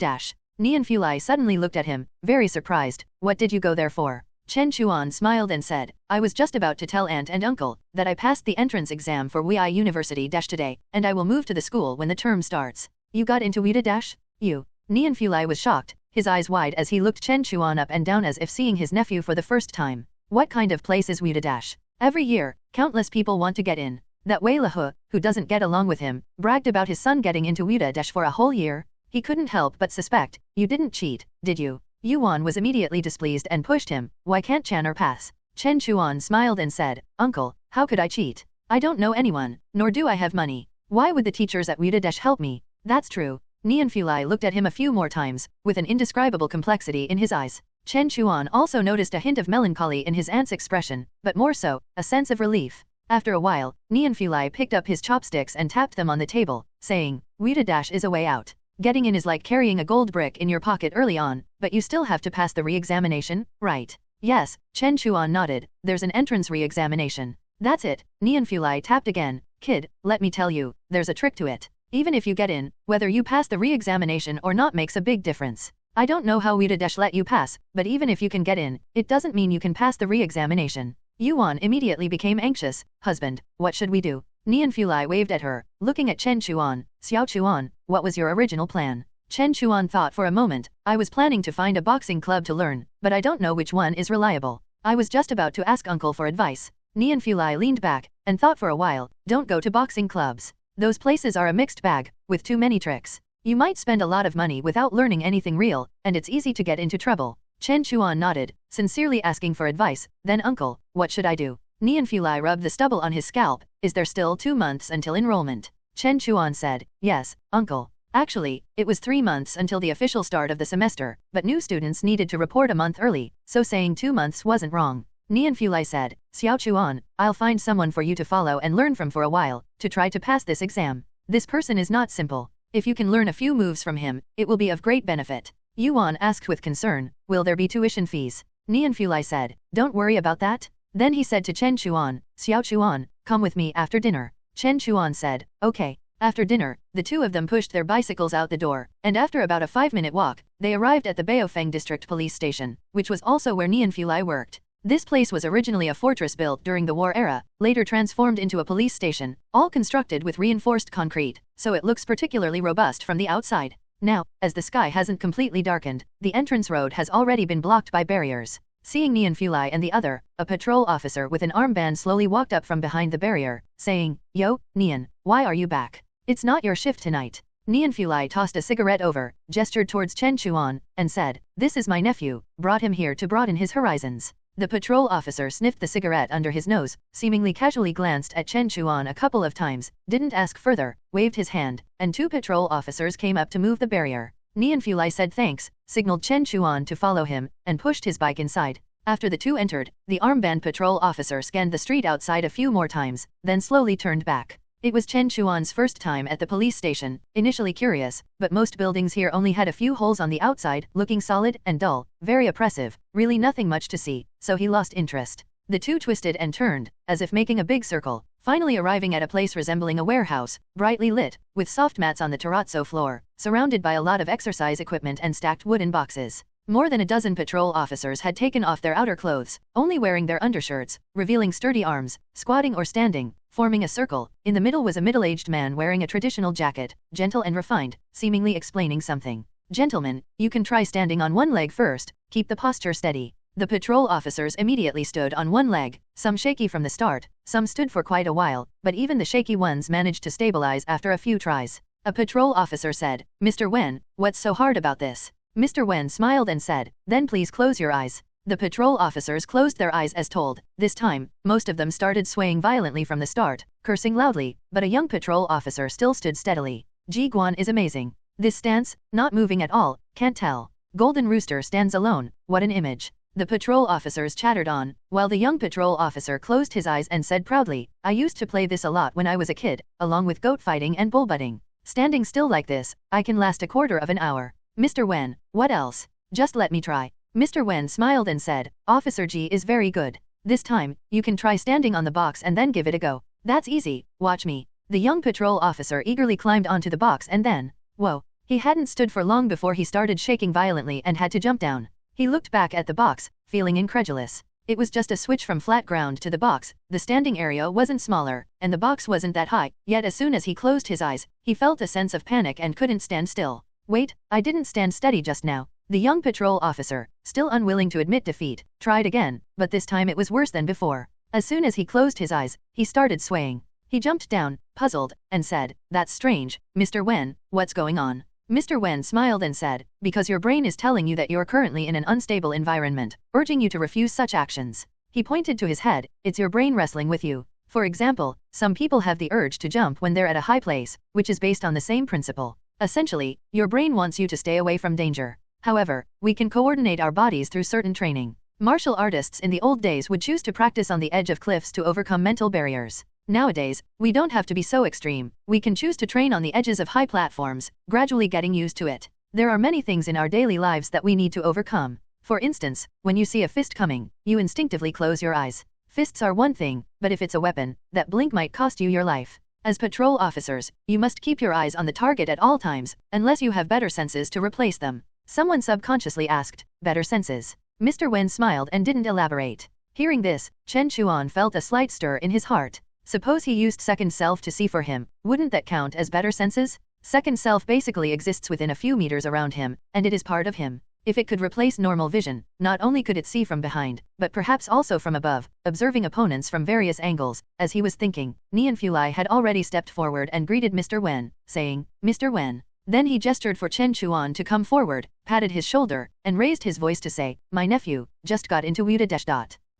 Nian Fulai suddenly looked at him, very surprised. What did you go there for? Chen Chuan smiled and said, I was just about to tell aunt and uncle that I passed the entrance exam for Wei University today, and I will move to the school when the term starts. You got into Wida You? Nian Fulai was shocked, his eyes wide as he looked Chen Chuan up and down as if seeing his nephew for the first time. What kind of place is Wida Every year, countless people want to get in. That Wei Lehe, who doesn't get along with him, bragged about his son getting into Wida for a whole year. He couldn't help but suspect, you didn't cheat, did you? Yuan was immediately displeased and pushed him, why can't Chan'er pass? Chen Chuan smiled and said, Uncle, how could I cheat? I don't know anyone, nor do I have money. Why would the teachers at Wida help me? That's true. Nian Fulai looked at him a few more times, with an indescribable complexity in his eyes. Chen Chuan also noticed a hint of melancholy in his aunt's expression, but more so, a sense of relief. After a while, Nian Fulai picked up his chopsticks and tapped them on the table, saying, Wida is a way out. Getting in is like carrying a gold brick in your pocket early on, but you still have to pass the re-examination, right? Yes, Chen Chuan nodded, there's an entrance re-examination. That's it, Nian Fulai tapped again, Kid, let me tell you, there's a trick to it. Even if you get in, whether you pass the re-examination or not makes a big difference. I don't know how Wida let you pass, but even if you can get in, it doesn't mean you can pass the re-examination. Yuan immediately became anxious, husband, what should we do? Nian Fulai waved at her, looking at Chen Chuan, Xiao Chuan, what was your original plan? Chen Chuan thought for a moment, I was planning to find a boxing club to learn, but I don't know which one is reliable. I was just about to ask uncle for advice. Nian Fulai leaned back, and thought for a while, don't go to boxing clubs. Those places are a mixed bag, with too many tricks. You might spend a lot of money without learning anything real, and it's easy to get into trouble. Chen Chuan nodded, sincerely asking for advice, then uncle, what should I do? Nian Fulai rubbed the stubble on his scalp, is there still 2 months until enrollment? Chen Chuan said, yes, uncle. Actually, it was 3 months until the official start of the semester, but new students needed to report a month early, so saying 2 months wasn't wrong. Nian Fulai said, Xiao Chuan, I'll find someone for you to follow and learn from for a while, to try to pass this exam. This person is not simple. If you can learn a few moves from him, it will be of great benefit. Yuan asked with concern, will there be tuition fees? Nian Fulai said, don't worry about that. Then he said to Chen Chuan, Xiao Chuan, come with me after dinner. Chen Chuan said, okay. After dinner, the two of them pushed their bicycles out the door, and after about a 5-minute walk, they arrived at the Baofeng District Police Station, which was also where Nian Fulai worked. This place was originally a fortress built during the war era, later transformed into a police station, all constructed with reinforced concrete, so it looks particularly robust from the outside. Now, as the sky hasn't completely darkened, the entrance road has already been blocked by barriers. Seeing Nian Fulai and the other, a patrol officer with an armband slowly walked up from behind the barrier, saying, "Yo, Nian, why are you back? It's not your shift tonight." Nian Fulai tossed a cigarette over, gestured towards Chen Chuan, and said, "This is my nephew, brought him here to broaden his horizons." The patrol officer sniffed the cigarette under his nose, seemingly casually glanced at Chen Chuan a couple of times, didn't ask further, waved his hand, and two patrol officers came up to move the barrier. Nian Fulai said thanks, signaled Chen Chuan to follow him, and pushed his bike inside. After the two entered, the armband patrol officer scanned the street outside a few more times, then slowly turned back. It was Chen Chuan's first time at the police station, initially curious, but most buildings here only had a few holes on the outside, looking solid and dull, very oppressive, really nothing much to see, so he lost interest. The two twisted and turned, as if making a big circle, finally arriving at a place resembling a warehouse, brightly lit, with soft mats on the terrazzo floor, surrounded by a lot of exercise equipment and stacked wooden boxes. More than a dozen patrol officers had taken off their outer clothes, only wearing their undershirts, revealing sturdy arms, squatting or standing, forming a circle. In the middle was a middle-aged man wearing a traditional jacket, gentle and refined, seemingly explaining something. "Gentlemen, you can try standing on one leg first, keep the posture steady." The patrol officers immediately stood on one leg, some shaky from the start, some stood for quite a while, but even the shaky ones managed to stabilize after a few tries. A patrol officer said, "Mr. Wen, what's so hard about this?" Mr. Wen smiled and said, "Then please close your eyes." The patrol officers closed their eyes as told. This time, most of them started swaying violently from the start, cursing loudly, but a young patrol officer still stood steadily. "Ji Guan is amazing. This stance, not moving at all, can't tell. Golden Rooster stands alone, what an image." The patrol officers chattered on, while the young patrol officer closed his eyes and said proudly, "I used to play this a lot when I was a kid, along with goat fighting and bullbutting. Standing still like this, I can last a quarter of an hour. Mr. Wen, what else? Just let me try." Mr. Wen smiled and said, "Officer Ji is very good. This time, you can try standing on the box and then give it a go." "That's easy, watch me." The young patrol officer eagerly climbed onto the box and then, whoa, he hadn't stood for long before he started shaking violently and had to jump down. He looked back at the box, feeling incredulous. It was just a switch from flat ground to the box, the standing area wasn't smaller, and the box wasn't that high, yet as soon as he closed his eyes, he felt a sense of panic and couldn't stand still. "Wait, I didn't stand steady just now." The young patrol officer, still unwilling to admit defeat, tried again, but this time it was worse than before. As soon as he closed his eyes, he started swaying. He jumped down, puzzled, and said, "That's strange, Mr. Wen, what's going on?" Mr. Wen smiled and said, "Because your brain is telling you that you're currently in an unstable environment, urging you to refuse such actions." He pointed to his head, "It's your brain wrestling with you. For example, some people have the urge to jump when they're at a high place, which is based on the same principle. Essentially, your brain wants you to stay away from danger. However, we can coordinate our bodies through certain training. Martial artists in the old days would choose to practice on the edge of cliffs to overcome mental barriers. Nowadays, we don't have to be so extreme. We can choose to train on the edges of high platforms, gradually getting used to it. There are many things in our daily lives that we need to overcome. For instance, when you see a fist coming, you instinctively close your eyes. Fists are one thing, but if it's a weapon, that blink might cost you your life. As patrol officers, you must keep your eyes on the target at all times, unless you have better senses to replace them." Someone subconsciously asked, "Better senses?" Mr. Wen smiled and didn't elaborate. Hearing this, Chen Chuan felt a slight stir in his heart. Suppose he used second self to see for him, wouldn't that count as better senses? Second self basically exists within a few meters around him, and it is part of him. If it could replace normal vision, not only could it see from behind, but perhaps also from above, observing opponents from various angles. As he was thinking, Nian Fulai had already stepped forward and greeted Mr. Wen, saying, "Mr. Wen." Then he gestured for Chen Chuan to come forward, patted his shoulder, and raised his voice to say, "My nephew, just got into Wuda-Dash.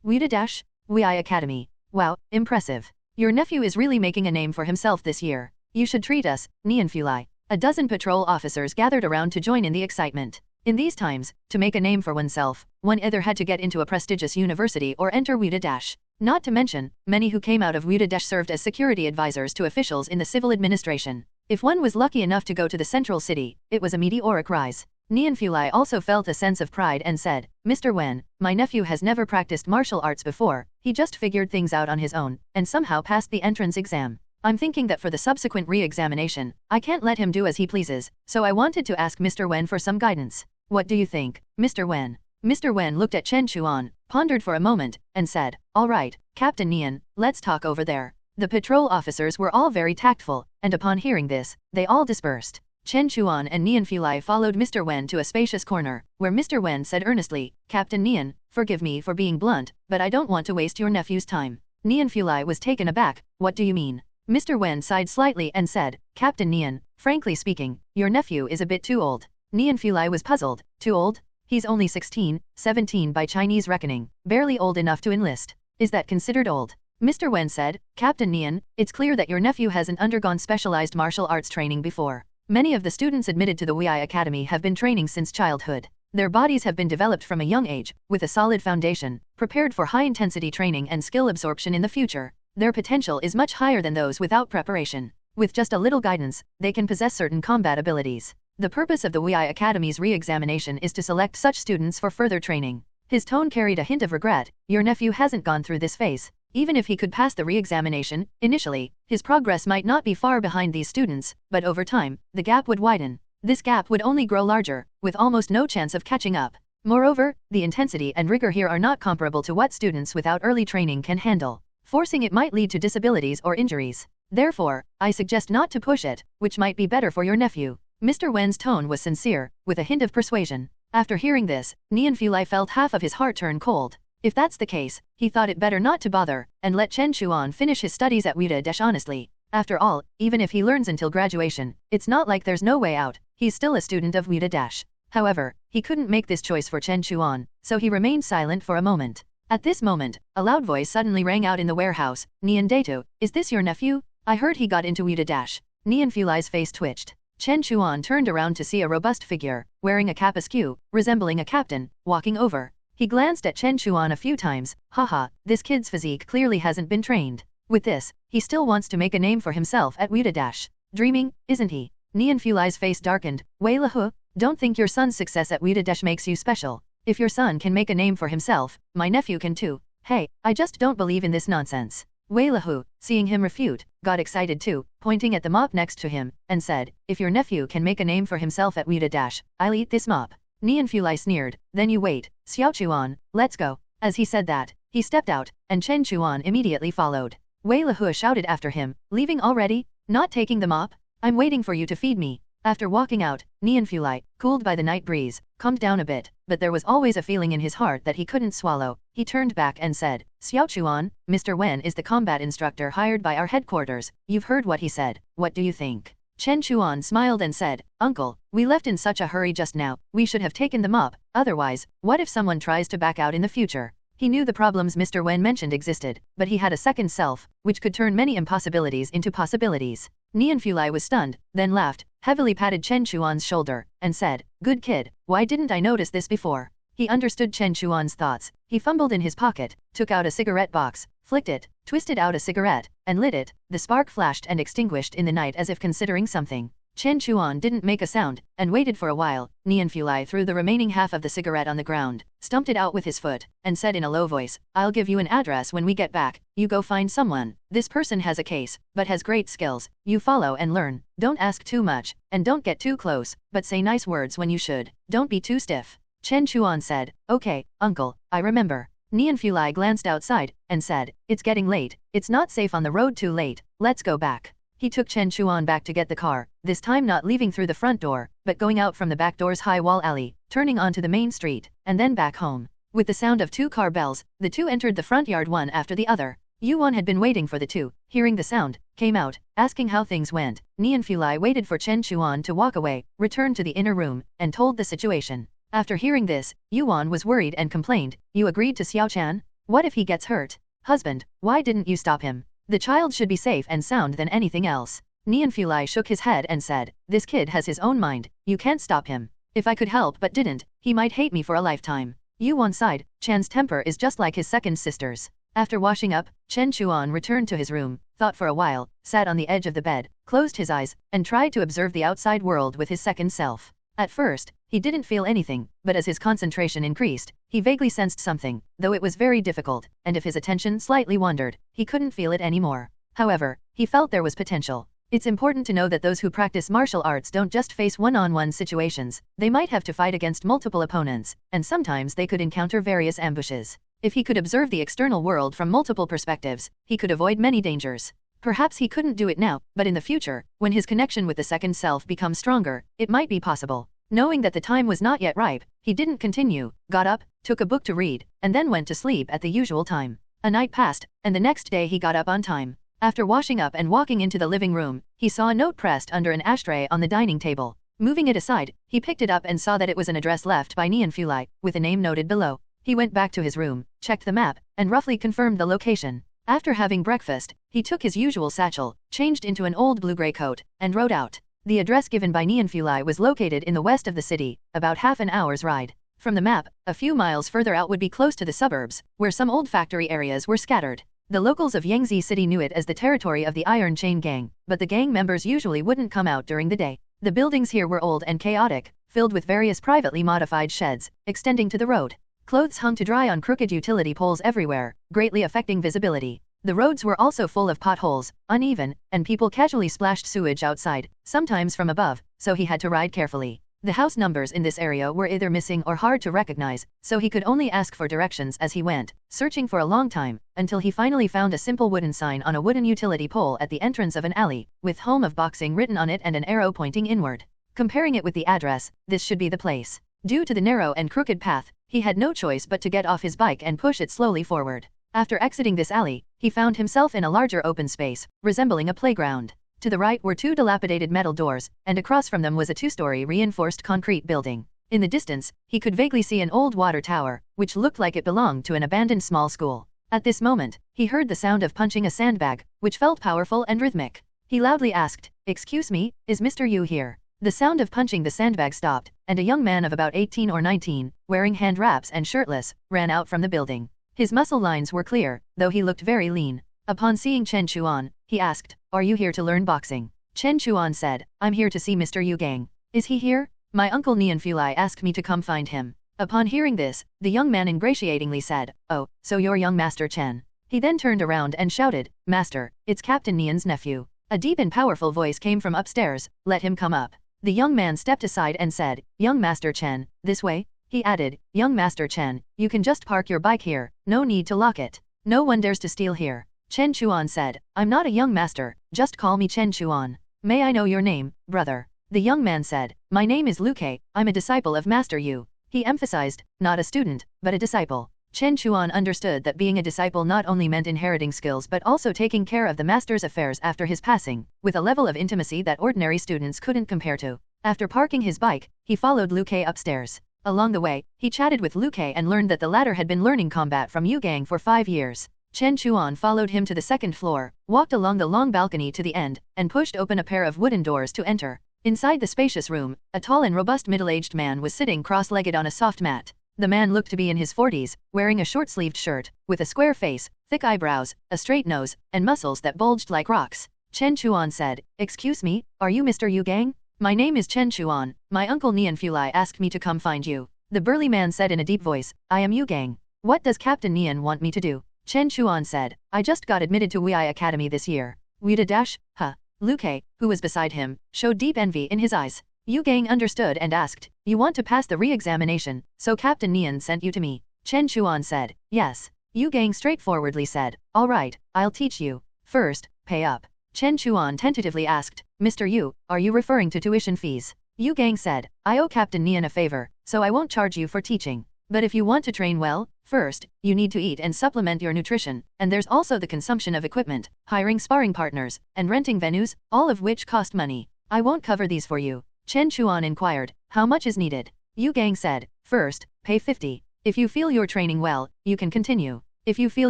Wuda-Dash? Wui Academy. Wow, impressive. Your nephew is really making a name for himself this year. You should treat us, Nian Fulai." A dozen patrol officers gathered around to join in the excitement. In these times, to make a name for oneself, one either had to get into a prestigious university or enter Wuda-Dash. Not to mention, many who came out of Wuda-Dash served as security advisors to officials in the civil administration. If one was lucky enough to go to the central city, it was a meteoric rise. Nian Fulai also felt a sense of pride and said, "Mr. Wen, my nephew has never practiced martial arts before, he just figured things out on his own, and somehow passed the entrance exam. I'm thinking that for the subsequent re-examination, I can't let him do as he pleases, so I wanted to ask Mr. Wen for some guidance. What do you think, Mr. Wen?" Mr. Wen looked at Chen Chuan, pondered for a moment, and said, "All right, Captain Nian, let's talk over there." The patrol officers were all very tactful, and upon hearing this, they all dispersed. Chen Chuan and Nian Fulai followed Mr. Wen to a spacious corner, where Mr. Wen said earnestly, "Captain Nian, forgive me for being blunt, but I don't want to waste your nephew's time." Nian Fulai was taken aback. "What do you mean?" Mr. Wen sighed slightly and said, "Captain Nian, frankly speaking, your nephew is a bit too old." Nian Fulai was puzzled. "Too old? He's only 16, 17 by Chinese reckoning, barely old enough to enlist. Is that considered old?" Mr. Wen said, "Captain Nian, it's clear that your nephew hasn't undergone specialized martial arts training before. Many of the students admitted to the Wei Academy have been training since childhood. Their bodies have been developed from a young age, with a solid foundation, prepared for high-intensity training and skill absorption in the future. Their potential is much higher than those without preparation. With just a little guidance, they can possess certain combat abilities. The purpose of the Wei Academy's re-examination is to select such students for further training." His tone carried a hint of regret. "Your nephew hasn't gone through this phase. Even if he could pass the re-examination, initially, his progress might not be far behind these students, but over time, the gap would widen. This gap would only grow larger, with almost no chance of catching up. Moreover, the intensity and rigor here are not comparable to what students without early training can handle. Forcing it might lead to disabilities or injuries. Therefore, I suggest not to push it, which might be better for your nephew." Mr. Wen's tone was sincere, with a hint of persuasion. After hearing this, Nian Fulai felt half of his heart turn cold. If that's the case, he thought it better not to bother, and let Chen Chuan finish his studies at Wida honestly. After all, even if he learns until graduation, it's not like there's no way out. He's still a student of Wida. However, he couldn't make this choice for Chen Chuan, so he remained silent for a moment. At this moment, a loud voice suddenly rang out in the warehouse. "Nian Dato, is this your nephew? I heard he got into Wida." Nian Fulai's face twitched. Chen Chuan turned around to see a robust figure, wearing a cap askew, resembling a captain, walking over. He glanced at Chen Chuan a few times. "Haha, this kid's physique clearly hasn't been trained. With this, he still wants to make a name for himself at Wida. Dreaming, isn't he?" Nian Fulai's face darkened. "Wei Lahu, don't think your son's success at Wida makes you special. If your son can make a name for himself, my nephew can too. Hey, I just don't believe in this nonsense." Wei Lahu, seeing him refute, got excited too, pointing at the mop next to him, and said, "If your nephew can make a name for himself at Wida, I'll eat this mop." Nian Fulai sneered. "Then you wait, Xiao Chuan, let's go." As he said that, he stepped out, and Chen Chuan immediately followed. Wei Lahu shouted after him, "Leaving already? Not taking the mop? I'm waiting for you to feed me." After walking out, Nian Fulai, cooled by the night breeze, calmed down a bit, but there was always a feeling in his heart that he couldn't swallow. He turned back and said, "Xiao Chuan, Mr. Wen is the combat instructor hired by our headquarters. You've heard what he said. What do you think?" Chen Chuan smiled and said, "Uncle, we left in such a hurry just now, we should have taken them up. Otherwise, what if someone tries to back out in the future?" He knew the problems Mr. Wen mentioned existed, but he had a second self, which could turn many impossibilities into possibilities. Nian Fulai was stunned, then laughed, heavily patted Chen Chuan's shoulder, and said, "Good kid, why didn't I notice this before?" He understood Chen Chuan's thoughts. He fumbled in his pocket, took out a cigarette box, flicked it, twisted out a cigarette, and lit it. The spark flashed and extinguished in the night as if considering something. Chen Chuan didn't make a sound, and waited for a while. Nian Fulai threw the remaining half of the cigarette on the ground, stumped it out with his foot, and said in a low voice, "I'll give you an address when we get back. You go find someone. This person has a case, but has great skills. You follow and learn. Don't ask too much, and don't get too close, but say nice words when you should. Don't be too stiff." Chen Chuan said, "Okay, uncle, I remember." Nian Fulai glanced outside, and said, "It's getting late. It's not safe on the road too late. Let's go back." He took Chen Chuan back to get the car, this time not leaving through the front door, but going out from the back door's high wall alley, turning onto the main street, and then back home. With the sound of 2 car bells, the two entered the front yard one after the other. Yuan had been waiting for the two, hearing the sound, came out, asking how things went. Nian Fulai waited for Chen Chuan to walk away, returned to the inner room, and told the situation. After hearing this, Yuan was worried and complained, "You agreed to Xiao Chan? What if he gets hurt? Husband, why didn't you stop him? The child should be safe and sound than anything else." Nian Fulai shook his head and said, "This kid has his own mind, you can't stop him. If I could help but didn't, he might hate me for a lifetime." Yuan sighed, Chan's temper is just like his second sister's. After washing up, Chen Chuan returned to his room, thought for a while, sat on the edge of the bed, closed his eyes, and tried to observe the outside world with his second self. At first, he didn't feel anything, but as his concentration increased, he vaguely sensed something, though it was very difficult, and if his attention slightly wandered, he couldn't feel it anymore. However, he felt there was potential. It's important to know that those who practice martial arts don't just face one-on-one situations, they might have to fight against multiple opponents, and sometimes they could encounter various ambushes. If he could observe the external world from multiple perspectives, he could avoid many dangers. Perhaps he couldn't do it now, but in the future, when his connection with the second self becomes stronger, it might be possible. Knowing that the time was not yet ripe, he didn't continue, got up, took a book to read, and then went to sleep at the usual time. A night passed, and the next day he got up on time. After washing up and walking into the living room, he saw a note pressed under an ashtray on the dining table. Moving it aside, he picked it up and saw that it was an address left by Neon Fulai, with a name noted below. He went back to his room, checked the map, and roughly confirmed the location. After having breakfast, he took his usual satchel, changed into an old blue-gray coat, and rode out. The address given by Neon Fulai was located in the west of the city, about half an hour's ride. From the map, a few miles further out would be close to the suburbs, where some old factory areas were scattered. The locals of Yangtze City knew it as the territory of the Iron Chain Gang, but the gang members usually wouldn't come out during the day. The buildings here were old and chaotic, filled with various privately modified sheds, extending to the road. Clothes hung to dry on crooked utility poles everywhere, greatly affecting visibility. The roads were also full of potholes, uneven, and people casually splashed sewage outside, sometimes from above, so he had to ride carefully. The house numbers in this area were either missing or hard to recognize, so he could only ask for directions as he went, searching for a long time, until he finally found a simple wooden sign on a wooden utility pole at the entrance of an alley, with Home of Boxing written on it and an arrow pointing inward. Comparing it with the address, this should be the place. Due to the narrow and crooked path, he had no choice but to get off his bike and push it slowly forward. After exiting this alley, he found himself in a larger open space, resembling a playground. To the right were two dilapidated metal doors, and across from them was a two-story reinforced concrete building. In the distance, he could vaguely see an old water tower, which looked like it belonged to an abandoned small school. At this moment, he heard the sound of punching a sandbag, which felt powerful and rhythmic. He loudly asked, "Excuse me, is Mr. Yu here?" The sound of punching the sandbag stopped, and a young man of about 18 or 19, wearing hand wraps and shirtless, ran out from the building. His muscle lines were clear, though he looked very lean. Upon seeing Chen Chuan, he asked, "Are you here to learn boxing?" Chen Chuan said, "I'm here to see Mr. Yu Gang." "Is he here?" "My uncle Neon Fulai asked me to come find him." Upon hearing this, the young man ingratiatingly said, "Oh, so you're young Master Chen." He then turned around and shouted, "Master, it's Captain Neon's nephew." A deep and powerful voice came from upstairs, "Let him come up." The young man stepped aside and said, "Young Master Chen, this way?" He added, "Young Master Chen, you can just park your bike here, no need to lock it. No one dares to steal here." Chen Chuan said, "I'm not a young master, just call me Chen Chuan. May I know your name, brother?" The young man said, "My name is Luke, I'm a disciple of Master Yu." He emphasized, not a student, but a disciple. Chen Chuan understood that being a disciple not only meant inheriting skills but also taking care of the master's affairs after his passing, with a level of intimacy that ordinary students couldn't compare to. After parking his bike, he followed Luke upstairs. Along the way, he chatted with Luke and learned that the latter had been learning combat from Yu Gang for 5 years. Chen Chuan followed him to the second floor, walked along the long balcony to the end, and pushed open a pair of wooden doors to enter. Inside the spacious room, a tall and robust middle-aged man was sitting cross-legged on a soft mat. The man looked to be in his 40s, wearing a short-sleeved shirt, with a square face, thick eyebrows, a straight nose, and muscles that bulged like rocks. Chen Chuan said, "Excuse me, are you Mr. Yu Gang?" "My name is Chen Chuan, my uncle Neon Fulai asked me to come find you." The burly man said in a deep voice, "I am Yu Gang. What does Captain Neon want me to do?" Chen Chuan said, "I just got admitted to Wei Academy this year." "Wida dash, huh?" Luke, who was beside him, showed deep envy in his eyes. Yu Gang understood and asked, "You want to pass the re-examination, so Captain Neon sent you to me?" Chen Chuan said, "Yes." Yu Gang straightforwardly said, "All right, I'll teach you. First, pay up." Chen Chuan tentatively asked, "Mr. Yu, are you referring to tuition fees?" Yu Gang said, "I owe Captain Neon a favor, so I won't charge you for teaching. But if you want to train well, first, you need to eat and supplement your nutrition, and there's also the consumption of equipment, hiring sparring partners, and renting venues, all of which cost money. I won't cover these for you." Chen Chuan inquired, "How much is needed?" Yu Gang said, "First, pay 50. If you feel you're training well, you can continue. If you feel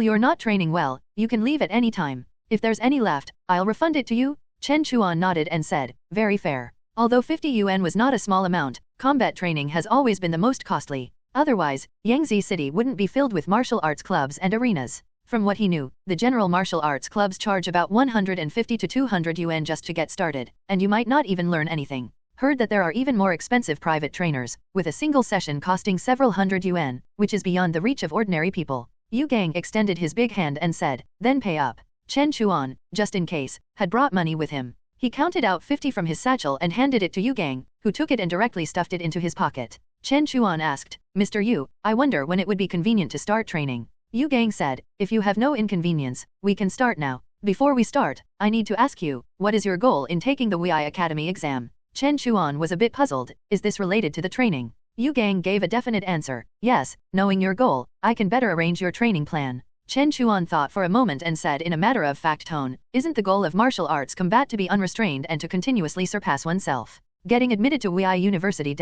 you're not training well, you can leave at any time. If there's any left, I'll refund it to you." Chen Chuan nodded and said, "Very fair." Although 50 yuan was not a small amount, combat training has always been the most costly. Otherwise, Yangtze City wouldn't be filled with martial arts clubs and arenas. From what he knew, the general martial arts clubs charge about 150 to 200 yuan just to get started, and you might not even learn anything. Heard that there are even more expensive private trainers, with a single session costing several hundred yuan, which is beyond the reach of ordinary people. Yu Gang extended his big hand and said, "Then pay up." Chen Chuan, just in case, had brought money with him. He counted out 50 from his satchel and handed it to Yu Gang, who took it and directly stuffed it into his pocket. Chen Chuan asked, "Mr. Yu, I wonder when it would be convenient to start training." Yu Gang said, if you have no inconvenience, we can start now. Before we start, I need to ask you, what is your goal in taking the Wei Academy exam? Chen Chuan was a bit puzzled, is this related to the training? Yu Gang gave a definite answer, yes, knowing your goal, I can better arrange your training plan. Chen Chuan thought for a moment and said in a matter-of-fact tone, isn't the goal of martial arts combat to be unrestrained and to continuously surpass oneself? Getting admitted to Wei University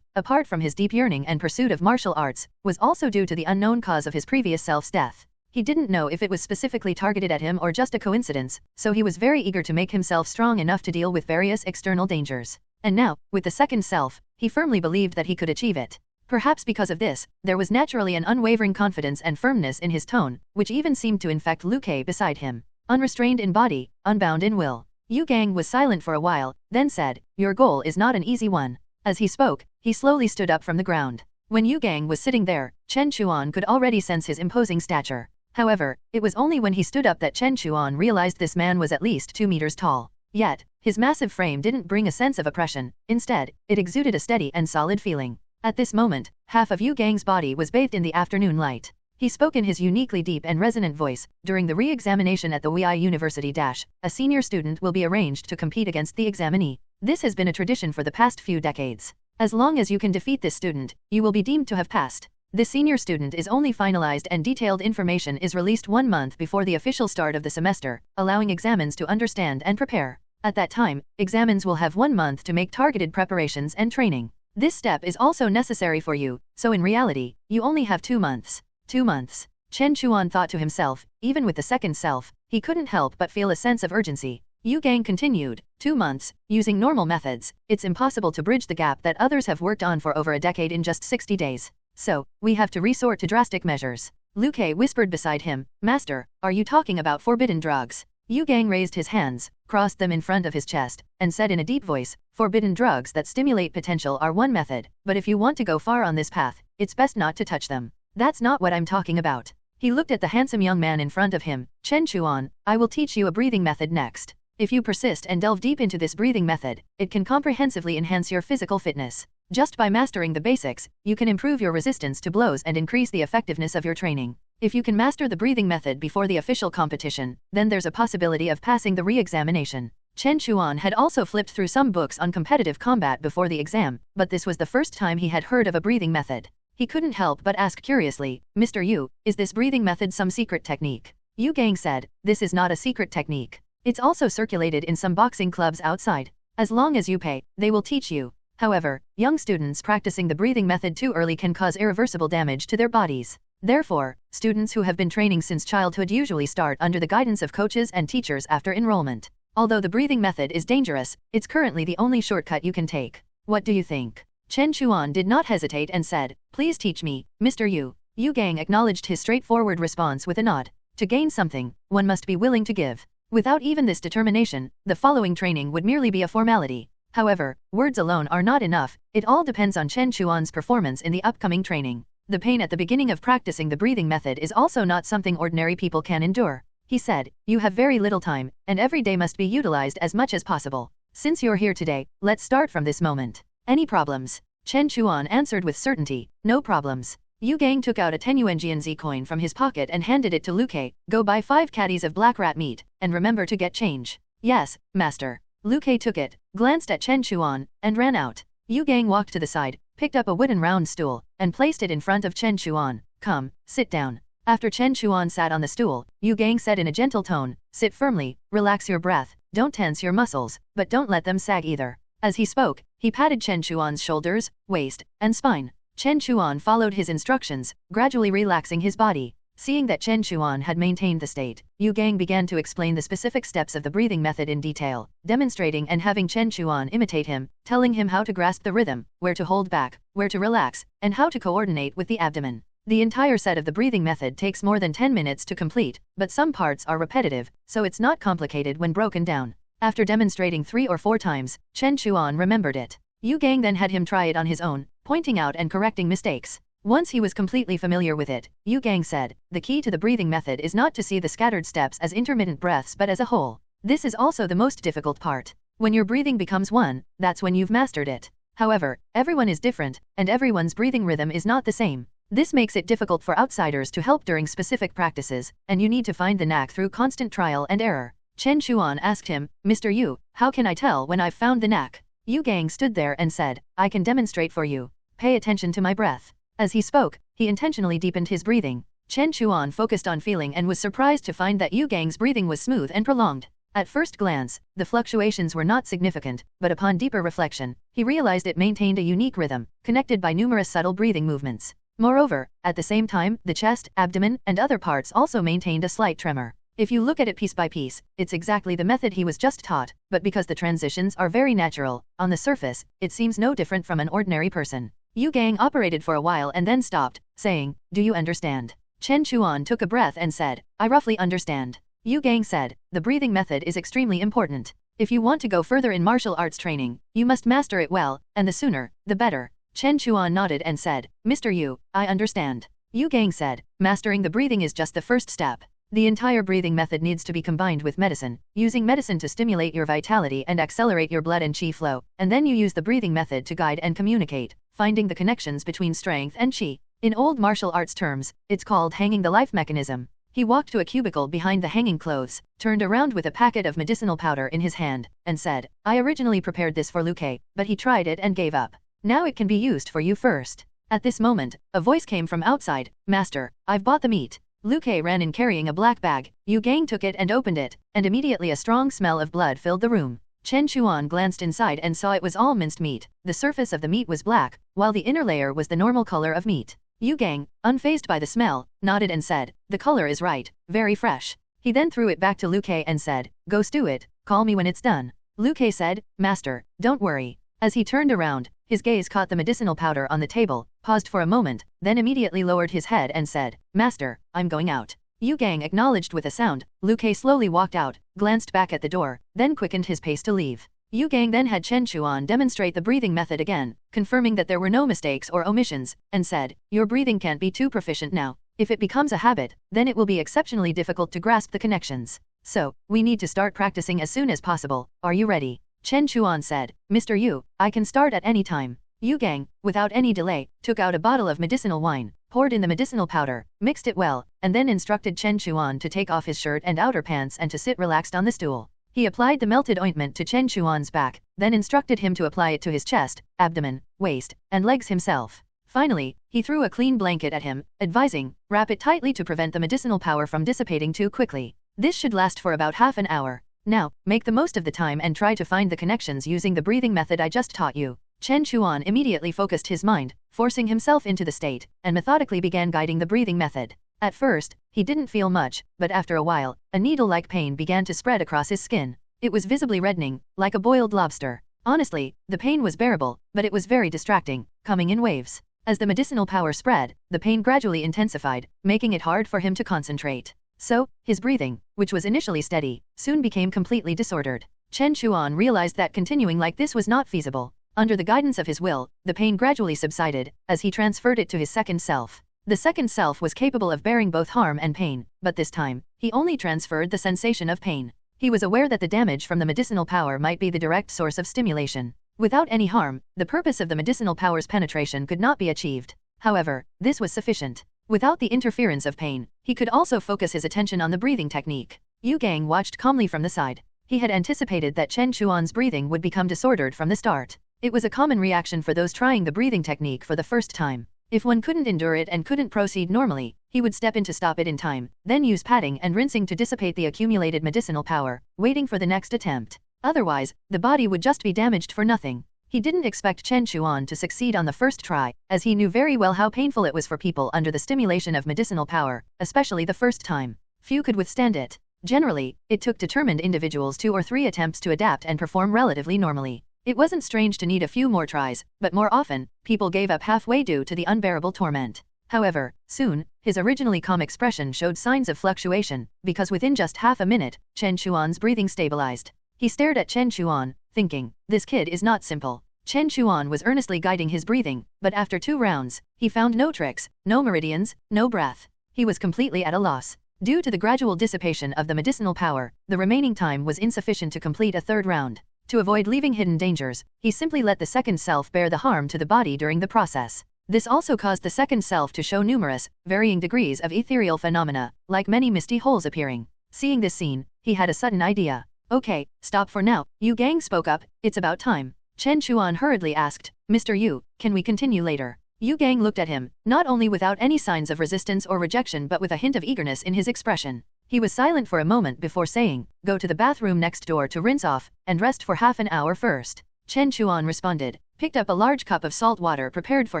apart from his deep yearning and pursuit of martial arts, was also due to the unknown cause of his previous self's death. He didn't know if it was specifically targeted at him or just a coincidence, so he was very eager to make himself strong enough to deal with various external dangers. And now, with the second self, he firmly believed that he could achieve it. Perhaps because of this, there was naturally an unwavering confidence and firmness in his tone, which even seemed to infect Liu Ke beside him. Unrestrained in body, unbound in will. Yu Gang was silent for a while, then said, your goal is not an easy one. As he spoke, he slowly stood up from the ground. When Yu Gang was sitting there, Chen Chuan could already sense his imposing stature. However, it was only when he stood up that Chen Chuan realized this man was at least 2 meters tall. Yet, his massive frame didn't bring a sense of oppression, instead, it exuded a steady and solid feeling. At this moment, half of Yu Gang's body was bathed in the afternoon light. He spoke in his uniquely deep and resonant voice, during the re-examination at the Wei University a senior student will be arranged to compete against the examinee. This has been a tradition for the past few decades. As long as you can defeat this student, you will be deemed to have passed. The senior student is only finalized and detailed information is released 1 month before the official start of the semester, allowing examines to understand and prepare. At that time, examines will have 1 month to make targeted preparations and training. This step is also necessary for you, so in reality, you only have 2 months. 2 months. Chen Chuan thought to himself, even with the second self, he couldn't help but feel a sense of urgency. Yu Gang continued, 2 months, using normal methods, it's impossible to bridge the gap that others have worked on for over a decade in just 60 days. So, we have to resort to drastic measures. Liu Ke whispered beside him, Master, are you talking about forbidden drugs? Yu Gang raised his hands, crossed them in front of his chest, and said in a deep voice, forbidden drugs that stimulate potential are one method, but if you want to go far on this path, it's best not to touch them. That's not what I'm talking about. He looked at the handsome young man in front of him, Chen Chuan, I will teach you a breathing method next. If you persist and delve deep into this breathing method, it can comprehensively enhance your physical fitness. Just by mastering the basics, you can improve your resistance to blows and increase the effectiveness of your training. If you can master the breathing method before the official competition, then there's a possibility of passing the re-examination. Chen Chuan had also flipped through some books on competitive combat before the exam, but this was the first time he had heard of a breathing method. He couldn't help but ask curiously, Mr. Yu, is this breathing method some secret technique? Yu Gang said, this is not a secret technique. It's also circulated in some boxing clubs outside. As long as you pay, they will teach you. However, young students practicing the breathing method too early can cause irreversible damage to their bodies. Therefore, students who have been training since childhood usually start under the guidance of coaches and teachers after enrollment. Although the breathing method is dangerous, it's currently the only shortcut you can take. What do you think? Chen Chuan did not hesitate and said, please teach me, Mr. Yu. Yu Gang acknowledged his straightforward response with a nod. To gain something, one must be willing to give. Without even this determination, the following training would merely be a formality. However, words alone are not enough, it all depends on Chen Chuan's performance in the upcoming training. The pain at the beginning of practicing the breathing method is also not something ordinary people can endure. He said, you have very little time, and every day must be utilized as much as possible. Since you're here today, let's start from this moment. Any problems? Chen Chuan answered with certainty, no problems. Yu Gang took out a 10 yuan Jianzi coin from his pocket and handed it to Liu Ke, go buy 5 caddies of black rat meat, and remember to get change. Yes, master. Liu Ke took it, glanced at Chen Chuan, and ran out. Yu Gang walked to the side, picked up a wooden round stool, and placed it in front of Chen Chuan. Come, sit down. After Chen Chuan sat on the stool, Yu Gang said in a gentle tone, sit firmly, relax your breath, don't tense your muscles, but don't let them sag either. As he spoke, he patted Chen Chuan's shoulders, waist, and spine. Chen Chuan followed his instructions, gradually relaxing his body. Seeing that Chen Chuan had maintained the state, Yu Gang began to explain the specific steps of the breathing method in detail, demonstrating and having Chen Chuan imitate him, telling him how to grasp the rhythm, where to hold back, where to relax, and how to coordinate with the abdomen. The entire set of the breathing method takes more than 10 minutes to complete, but some parts are repetitive, so it's not complicated when broken down. After demonstrating 3 or 4 times, Chen Chuan remembered it. Yu Gang then had him try it on his own, pointing out and correcting mistakes. Once he was completely familiar with it, Yu Gang said, the key to the breathing method is not to see the scattered steps as intermittent breaths but as a whole. This is also the most difficult part. When your breathing becomes one, that's when you've mastered it. However, everyone is different, and everyone's breathing rhythm is not the same. This makes it difficult for outsiders to help during specific practices, and you need to find the knack through constant trial and error. Chen Chuan asked him, Mr. Yu, how can I tell when I've found the knack? Yu Gang stood there and said, I can demonstrate for you. Pay attention to my breath. As he spoke, he intentionally deepened his breathing. Chen Chuan focused on feeling and was surprised to find that Yu Gang's breathing was smooth and prolonged. At first glance, the fluctuations were not significant, but upon deeper reflection, he realized it maintained a unique rhythm, connected by numerous subtle breathing movements. Moreover, at the same time, the chest, abdomen, and other parts also maintained a slight tremor. If you look at it piece by piece, it's exactly the method he was just taught, but because the transitions are very natural, on the surface, it seems no different from an ordinary person. Yu Gang operated for a while and then stopped, saying, Do you understand? Chen Chuan took a breath and said, I roughly understand. Yu Gang said, the breathing method is extremely important. If you want to go further in martial arts training, you must master it well, and the sooner, the better. Chen Chuan nodded and said, Mr. Yu, I understand. Yu Gang said, mastering the breathing is just the first step. The entire breathing method needs to be combined with medicine, using medicine to stimulate your vitality and accelerate your blood and qi flow, and then you use the breathing method to guide and communicate, finding the connections between strength and qi. In old martial arts terms, it's called hanging the life mechanism. He walked to a cubicle behind the hanging clothes, turned around with a packet of medicinal powder in his hand, and said, I originally prepared this for Luque, but he tried it and gave up. Now it can be used for you first. At this moment, a voice came from outside, Master, I've bought the meat. Luque ran in carrying a black bag. Yu Gang took it and opened it, and immediately a strong smell of blood filled the room. Chen Chuan glanced inside and saw it was all minced meat. The surface of the meat was black, while the inner layer was the normal color of meat. Yu Gang, unfazed by the smell, nodded and said, the color is right, very fresh. He then threw it back to Luque and said, go stew it, call me when it's done. Luque said, Master, don't worry. As he turned around, his gaze caught the medicinal powder on the table, paused for a moment, then immediately lowered his head and said, Master, I'm going out. Yu Gang acknowledged with a sound. Luque slowly walked out, glanced back at the door, then quickened his pace to leave. Yu Gang then had Chen Chuan demonstrate the breathing method again, confirming that there were no mistakes or omissions, and said, your breathing can't be too proficient now. If it becomes a habit, then it will be exceptionally difficult to grasp the connections. So, we need to start practicing as soon as possible. Are you ready? Chen Chuan said, Mr. Yu, I can start at any time. Yu Gang, without any delay, took out a bottle of medicinal wine, poured in the medicinal powder, mixed it well, and then instructed Chen Chuan to take off his shirt and outer pants and to sit relaxed on the stool. He applied the melted ointment to Chen Chuan's back, then instructed him to apply it to his chest, abdomen, waist, and legs himself. Finally, he threw a clean blanket at him, advising, wrap it tightly to prevent the medicinal power from dissipating too quickly. This should last for about half an hour. Now, make the most of the time and try to find the connections using the breathing method I just taught you. Chen Chuan immediately focused his mind, forcing himself into the state, and methodically began guiding the breathing method. At first, he didn't feel much, but after a while, a needle-like pain began to spread across his skin. It was visibly reddening, like a boiled lobster. Honestly, the pain was bearable, but it was very distracting, coming in waves. As the medicinal power spread, the pain gradually intensified, making it hard for him to concentrate. So, his breathing, which was initially steady, soon became completely disordered. Chen Chuan realized that continuing like this was not feasible. Under the guidance of his will, the pain gradually subsided, as he transferred it to his second self. The second self was capable of bearing both harm and pain, but this time, he only transferred the sensation of pain. He was aware that the damage from the medicinal power might be the direct source of stimulation. Without any harm, the purpose of the medicinal power's penetration could not be achieved. However, this was sufficient. Without the interference of pain, he could also focus his attention on the breathing technique. Yu Gang watched calmly from the side. He had anticipated that Chen Chuan's breathing would become disordered from the start. It was a common reaction for those trying the breathing technique for the first time. If one couldn't endure it and couldn't proceed normally, he would step in to stop it in time, then use patting and rinsing to dissipate the accumulated medicinal power, waiting for the next attempt. Otherwise, the body would just be damaged for nothing. He didn't expect Chen Chuan to succeed on the first try, as he knew very well how painful it was for people under the stimulation of medicinal power, especially the first time. Few could withstand it. Generally, it took determined individuals 2 or 3 attempts to adapt and perform relatively normally. It wasn't strange to need a few more tries, but more often, people gave up halfway due to the unbearable torment. However, soon, his originally calm expression showed signs of fluctuation, because within just half a minute, Chen Chuan's breathing stabilized. He stared at Chen Chuan, thinking, this kid is not simple. Chen Chuan was earnestly guiding his breathing, but after 2 rounds, he found no tricks, no meridians, no breath. He was completely at a loss. Due to the gradual dissipation of the medicinal power, the remaining time was insufficient to complete a 3rd round. To avoid leaving hidden dangers, he simply let the second self bear the harm to the body during the process. This also caused the second self to show numerous, varying degrees of ethereal phenomena, like many misty holes appearing. Seeing this scene, he had a sudden idea. Okay, stop for now, Yu Gang spoke up, it's about time. Chen Chuan hurriedly asked, Mr. Yu, can we continue later? Yu Gang looked at him, not only without any signs of resistance or rejection but with a hint of eagerness in his expression. He was silent for a moment before saying, go to the bathroom next door to rinse off, and rest for half an hour first. Chen Chuan responded, picked up a large cup of salt water prepared for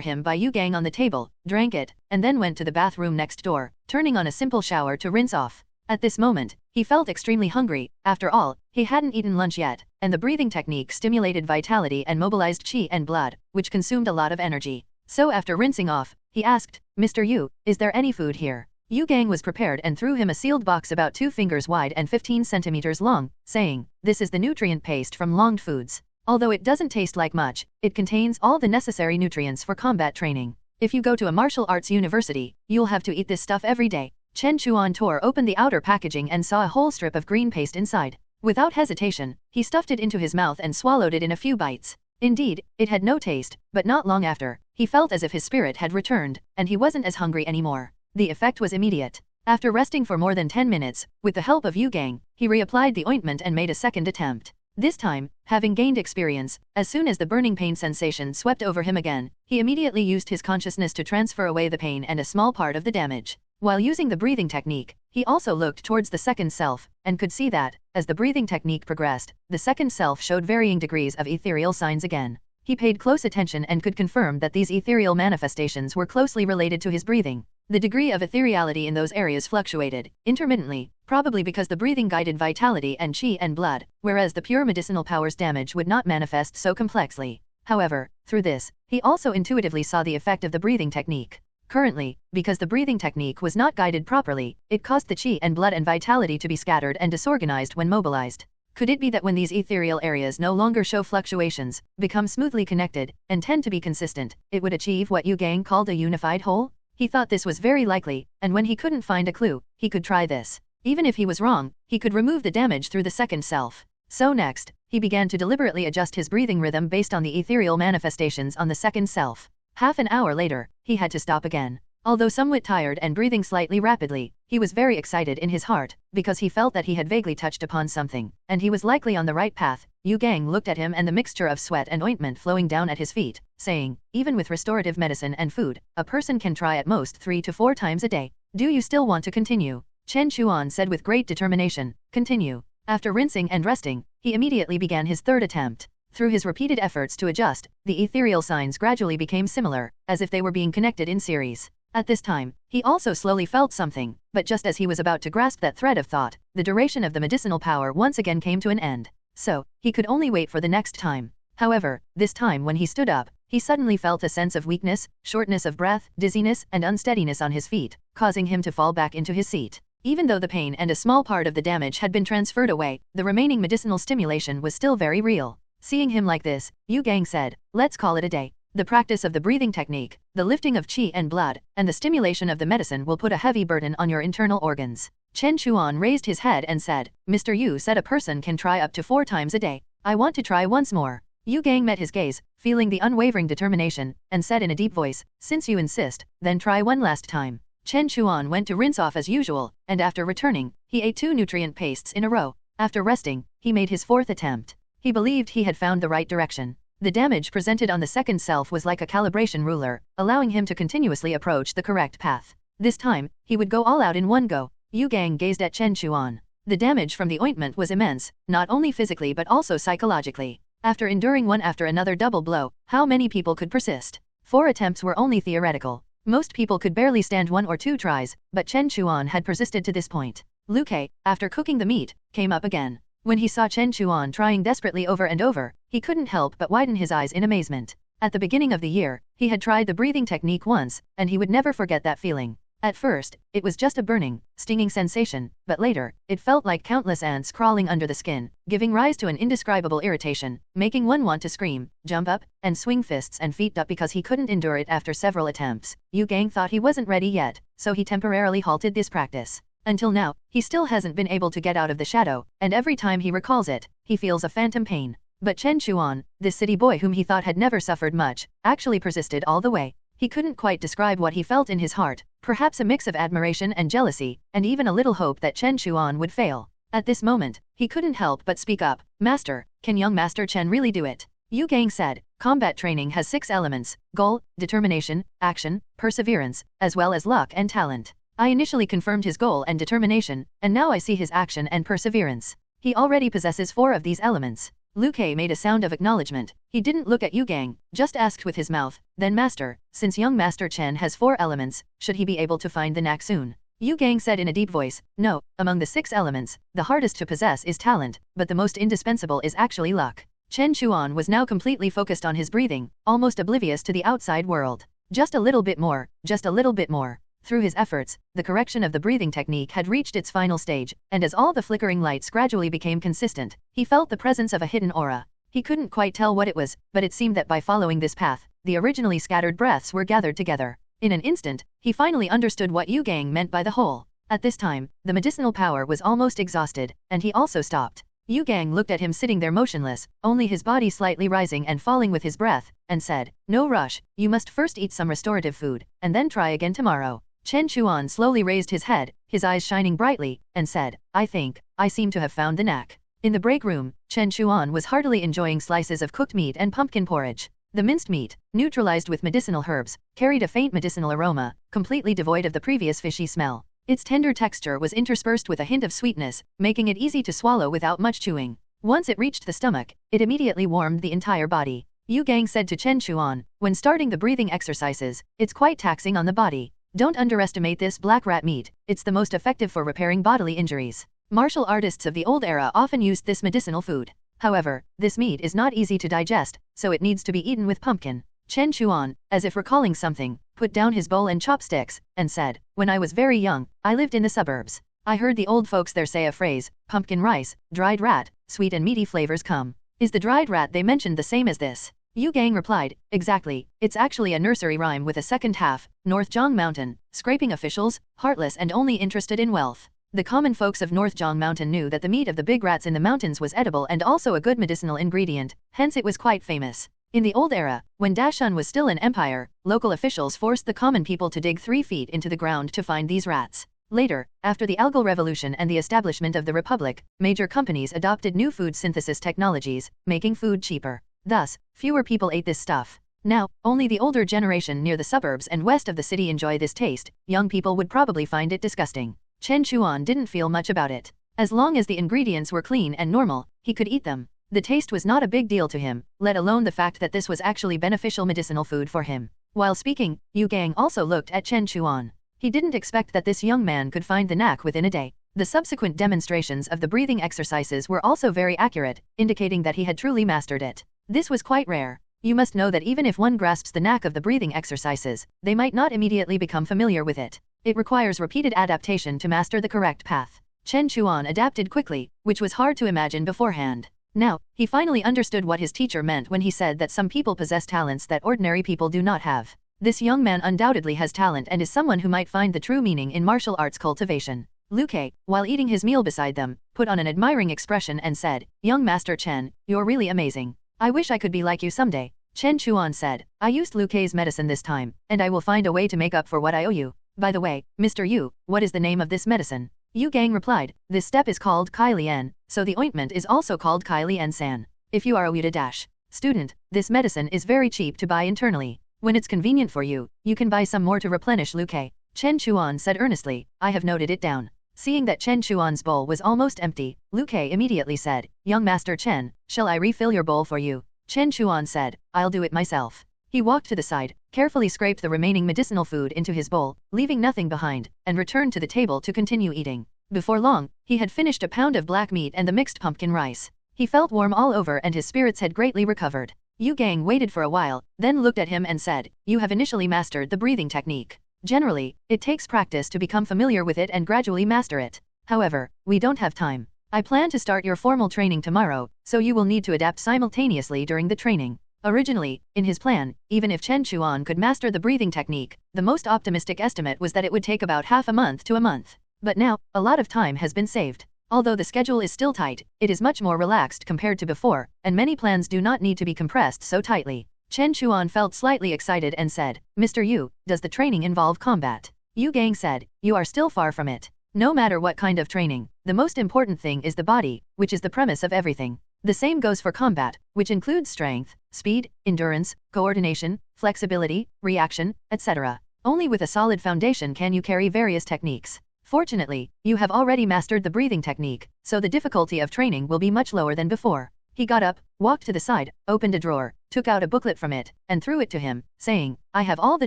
him by Yu Gang on the table, drank it, and then went to the bathroom next door, turning on a simple shower to rinse off. At this moment, he felt extremely hungry. After all, he hadn't eaten lunch yet, and the breathing technique stimulated vitality and mobilized qi and blood, which consumed a lot of energy. So after rinsing off, he asked, Mr. Yu, is there any food here? Yu Gang was prepared and threw him a sealed box about 2 fingers wide and 15 centimeters long, saying, this is the nutrient paste from Longed Foods. Although it doesn't taste like much, it contains all the necessary nutrients for combat training. If you go to a martial arts university, you'll have to eat this stuff every day. Chen Chuan tore open the outer packaging and saw a whole strip of green paste inside. Without hesitation, he stuffed it into his mouth and swallowed it in a few bites. Indeed, it had no taste, but not long after, he felt as if his spirit had returned, and he wasn't as hungry anymore. The effect was immediate. After resting for more than 10 minutes, with the help of Yu Gang, he reapplied the ointment and made a second attempt. This time, having gained experience, as soon as the burning pain sensation swept over him again, he immediately used his consciousness to transfer away the pain and a small part of the damage. While using the breathing technique, he also looked towards the second self, and could see that, as the breathing technique progressed, the second self showed varying degrees of ethereal signs again. He paid close attention and could confirm that these ethereal manifestations were closely related to his breathing. The degree of ethereality in those areas fluctuated, intermittently, probably because the breathing guided vitality and qi and blood, whereas the pure medicinal powers damage would not manifest so complexly. However, through this, he also intuitively saw the effect of the breathing technique. Currently, because the breathing technique was not guided properly, it caused the qi and blood and vitality to be scattered and disorganized when mobilized. Could it be that when these ethereal areas no longer show fluctuations, become smoothly connected, and tend to be consistent, it would achieve what Yu Gang called a unified whole? He thought this was very likely, and when he couldn't find a clue, he could try this. Even if he was wrong, he could remove the damage through the second self. So next, he began to deliberately adjust his breathing rhythm based on the ethereal manifestations on the second self. Half an hour later, he had to stop again. Although somewhat tired and breathing slightly rapidly, he was very excited in his heart, because he felt that he had vaguely touched upon something, and he was likely on the right path. Yu Gang looked at him and the mixture of sweat and ointment flowing down at his feet, saying, even with restorative medicine and food, a person can try at most 3 to 4 times a day. Do you still want to continue? Chen Chuan said with great determination, continue. After rinsing and resting, he immediately began his third attempt. Through his repeated efforts to adjust, the ethereal signs gradually became similar, as if they were being connected in series. At this time, he also slowly felt something, but just as he was about to grasp that thread of thought, the duration of the medicinal power once again came to an end. So, he could only wait for the next time. However, this time when he stood up, he suddenly felt a sense of weakness, shortness of breath, dizziness, and unsteadiness on his feet, causing him to fall back into his seat. Even though the pain and a small part of the damage had been transferred away, the remaining medicinal stimulation was still very real. Seeing him like this, Yu Gang said, let's call it a day. The practice of the breathing technique, the lifting of qi and blood, and the stimulation of the medicine will put a heavy burden on your internal organs. Chen Chuan raised his head and said, Mr. Yu said a person can try up to 4 times a day. I want to try once more. Yu Gang met his gaze, feeling the unwavering determination, and said in a deep voice, since you insist, then try one last time. Chen Chuan went to rinse off as usual, and after returning, he ate 2 nutrient pastes in a row. After resting, he made his 4th attempt. He believed he had found the right direction. The damage presented on the second self was like a calibration ruler, allowing him to continuously approach the correct path. This time, he would go all out in one go. Yu Gang gazed at Chen Chuan. The damage from the ointment was immense, not only physically but also psychologically. After enduring one after another double blow, how many people could persist? 4 attempts were only theoretical. Most people could barely stand 1 or 2 tries, but Chen Chuan had persisted to this point. Lu Kei, after cooking the meat, came up again. When he saw Chen Chuan trying desperately over and over, he couldn't help but widen his eyes in amazement. At the beginning of the year, he had tried the breathing technique once, and he would never forget that feeling. At first, it was just a burning, stinging sensation, but later, it felt like countless ants crawling under the skin, giving rise to an indescribable irritation, making one want to scream, jump up, and swing fists and feet up because he couldn't endure it after several attempts. Yu Gang thought he wasn't ready yet, so he temporarily halted this practice. Until now, he still hasn't been able to get out of the shadow, and every time he recalls it, he feels a phantom pain. But Chen Chuan, this city boy whom he thought had never suffered much, actually persisted all the way. He couldn't quite describe what he felt in his heart, perhaps a mix of admiration and jealousy, and even a little hope that Chen Chuan would fail. At this moment, he couldn't help but speak up. Master, can young Master Chen really do it? Yu Gang said, combat training has 6 elements: goal, determination, action, perseverance, as well as luck and talent. I initially confirmed his goal and determination, and now I see his action and perseverance. He already possesses 4 of these elements. Liu Kai made a sound of acknowledgement. He didn't look at Yu Gang, just asked with his mouth, then Master, since young Master Chen has 4 elements, should he be able to find the knack soon? Yu Gang said in a deep voice, no, among the 6 elements, the hardest to possess is talent, but the most indispensable is actually luck. Chen Chuan was now completely focused on his breathing, almost oblivious to the outside world. Just a little bit more, just a little bit more. Through his efforts, the correction of the breathing technique had reached its final stage, and as all the flickering lights gradually became consistent, he felt the presence of a hidden aura. He couldn't quite tell what it was, but it seemed that by following this path, the originally scattered breaths were gathered together. In an instant, he finally understood what Yu Gang meant by the whole. At this time, the medicinal power was almost exhausted, and he also stopped. Yu Gang looked at him sitting there motionless, only his body slightly rising and falling with his breath, and said, no rush, you must first eat some restorative food, and then try again tomorrow. Chen Chuan slowly raised his head, his eyes shining brightly, and said, I seem to have found the knack. In the break room, Chen Chuan was heartily enjoying slices of cooked meat and pumpkin porridge. The minced meat, neutralized with medicinal herbs, carried a faint medicinal aroma, completely devoid of the previous fishy smell. Its tender texture was interspersed with a hint of sweetness, making it easy to swallow without much chewing. Once it reached the stomach, it immediately warmed the entire body. Yu Gang said to Chen Chuan, when starting the breathing exercises, it's quite taxing on the body. Don't underestimate this black rat meat, it's the most effective for repairing bodily injuries. Martial artists of the old era often used this medicinal food. However, this meat is not easy to digest, so it needs to be eaten with pumpkin. Chen Chuan, as if recalling something, put down his bowl and chopsticks, and said, when I was very young, I lived in the suburbs. I heard the old folks there say a phrase, pumpkin rice, dried rat, sweet and meaty flavors come. Is the dried rat they mentioned the same as this? Yu Gang replied, exactly, it's actually a nursery rhyme with a second half, North Zhang Mountain, scraping officials, heartless and only interested in wealth. The common folks of North Zhang Mountain knew that the meat of the big rats in the mountains was edible and also a good medicinal ingredient, hence it was quite famous. In the old era, when Dashun was still an empire, local officials forced the common people to dig 3 feet into the ground to find these rats. Later, after the algal revolution and the establishment of the republic, major companies adopted new food synthesis technologies, making food cheaper. Thus, fewer people ate this stuff. Now, only the older generation near the suburbs and west of the city enjoy this taste. Young people would probably find it disgusting. Chen Chuan didn't feel much about it. As long as the ingredients were clean and normal, he could eat them. The taste was not a big deal to him, let alone the fact that this was actually beneficial medicinal food for him. While speaking, Yu Gang also looked at Chen Chuan. He didn't expect that this young man could find the knack within a day. The subsequent demonstrations of the breathing exercises were also very accurate, indicating that he had truly mastered it. This was quite rare. You must know that even if one grasps the knack of the breathing exercises, they might not immediately become familiar with it. It requires repeated adaptation to master the correct path. Chen Chuan adapted quickly, which was hard to imagine beforehand. Now, he finally understood what his teacher meant when he said that some people possess talents that ordinary people do not have. This young man undoubtedly has talent and is someone who might find the true meaning in martial arts cultivation. Liu Kai, while eating his meal beside them, put on an admiring expression and said, young Master Chen, you're really amazing. I wish I could be like you someday. Chen Chuan said, I used Liu Kai's medicine this time, and I will find a way to make up for what I owe you. By the way, Mr. Yu, what is the name of this medicine? Yu Gang replied, this step is called Kai Lian, so the ointment is also called Kai Lian San. If you are a Wuda student, this medicine is very cheap to buy internally. When it's convenient for you, you can buy some more to replenish Liu Kai. Chen Chuan said earnestly, I have noted it down. Seeing that Chen Chuan's bowl was almost empty, Liu Kai immediately said, young Master Chen, shall I refill your bowl for you? Chen Chuan said, I'll do it myself. He walked to the side, carefully scraped the remaining medicinal food into his bowl, leaving nothing behind, and returned to the table to continue eating. Before long, he had finished a pound of black meat and the mixed pumpkin rice. He felt warm all over and his spirits had greatly recovered. Yu Gang waited for a while, then looked at him and said, you have initially mastered the breathing technique. Generally, it takes practice to become familiar with it and gradually master it. However, we don't have time. I plan to start your formal training tomorrow, so you will need to adapt simultaneously during the training. Originally, in his plan, even if Chen Chuan could master the breathing technique, the most optimistic estimate was that it would take about half a month to a month. But now, a lot of time has been saved. Although the schedule is still tight, it is much more relaxed compared to before, and many plans do not need to be compressed so tightly. Chen Chuan felt slightly excited and said, Mr. Yu, does the training involve combat? Yu Gang said, you are still far from it. No matter what kind of training, the most important thing is the body, which is the premise of everything. The same goes for combat, which includes strength, speed, endurance, coordination, flexibility, reaction, etc. Only with a solid foundation can you carry various techniques. Fortunately, you have already mastered the breathing technique, so the difficulty of training will be much lower than before. He got up, walked to the side, opened a drawer, took out a booklet from it, and threw it to him, saying, I have all the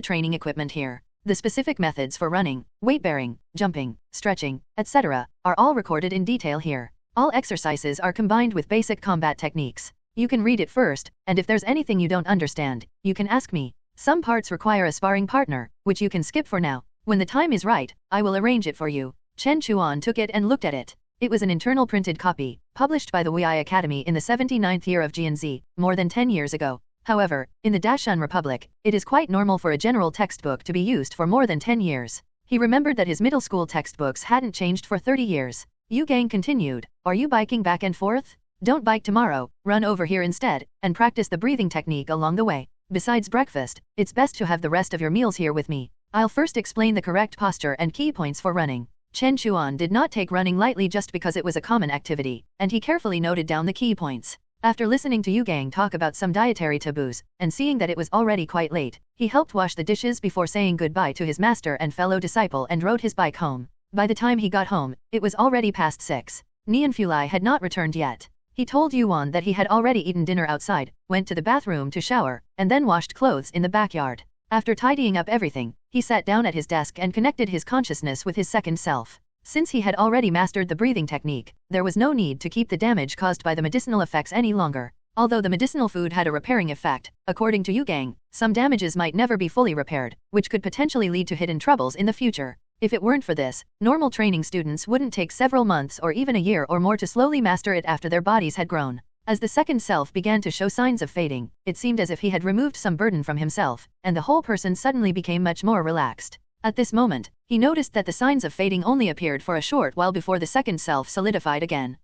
training equipment here. The specific methods for running, weight-bearing, jumping, stretching, etc. are all recorded in detail here. All exercises are combined with basic combat techniques. You can read it first, and if there's anything you don't understand, you can ask me. Some parts require a sparring partner, which you can skip for now. When the time is right, I will arrange it for you. Chen Chuan took it and looked at it. It was an internal printed copy, published by the Wei Academy in the 79th year of GNZ, more than 10 years ago. However, in the Dashan Republic, it is quite normal for a general textbook to be used for more than 10 years. He remembered that his middle school textbooks hadn't changed for 30 years. Yu Gang continued, are you biking back and forth? Don't bike tomorrow, run over here instead, and practice the breathing technique along the way. Besides breakfast, it's best to have the rest of your meals here with me. I'll first explain the correct posture and key points for running. Chen Chuan did not take running lightly just because it was a common activity, and he carefully noted down the key points. After listening to Yu Gang talk about some dietary taboos, and seeing that it was already quite late, he helped wash the dishes before saying goodbye to his master and fellow disciple and rode his bike home. By the time he got home, it was already past 6. Nianfulai had not returned yet. He told Yuan that he had already eaten dinner outside, went to the bathroom to shower, and then washed clothes in the backyard. After tidying up everything, he sat down at his desk and connected his consciousness with his second self. Since he had already mastered the breathing technique, there was no need to keep the damage caused by the medicinal effects any longer. Although the medicinal food had a repairing effect, according to Yu Gang, some damages might never be fully repaired, which could potentially lead to hidden troubles in the future. If it weren't for this, normal training students wouldn't take several months or even a year or more to slowly master it after their bodies had grown. As the second self began to show signs of fading, it seemed as if he had removed some burden from himself, and the whole person suddenly became much more relaxed. At this moment, he noticed that the signs of fading only appeared for a short while before the second self solidified again.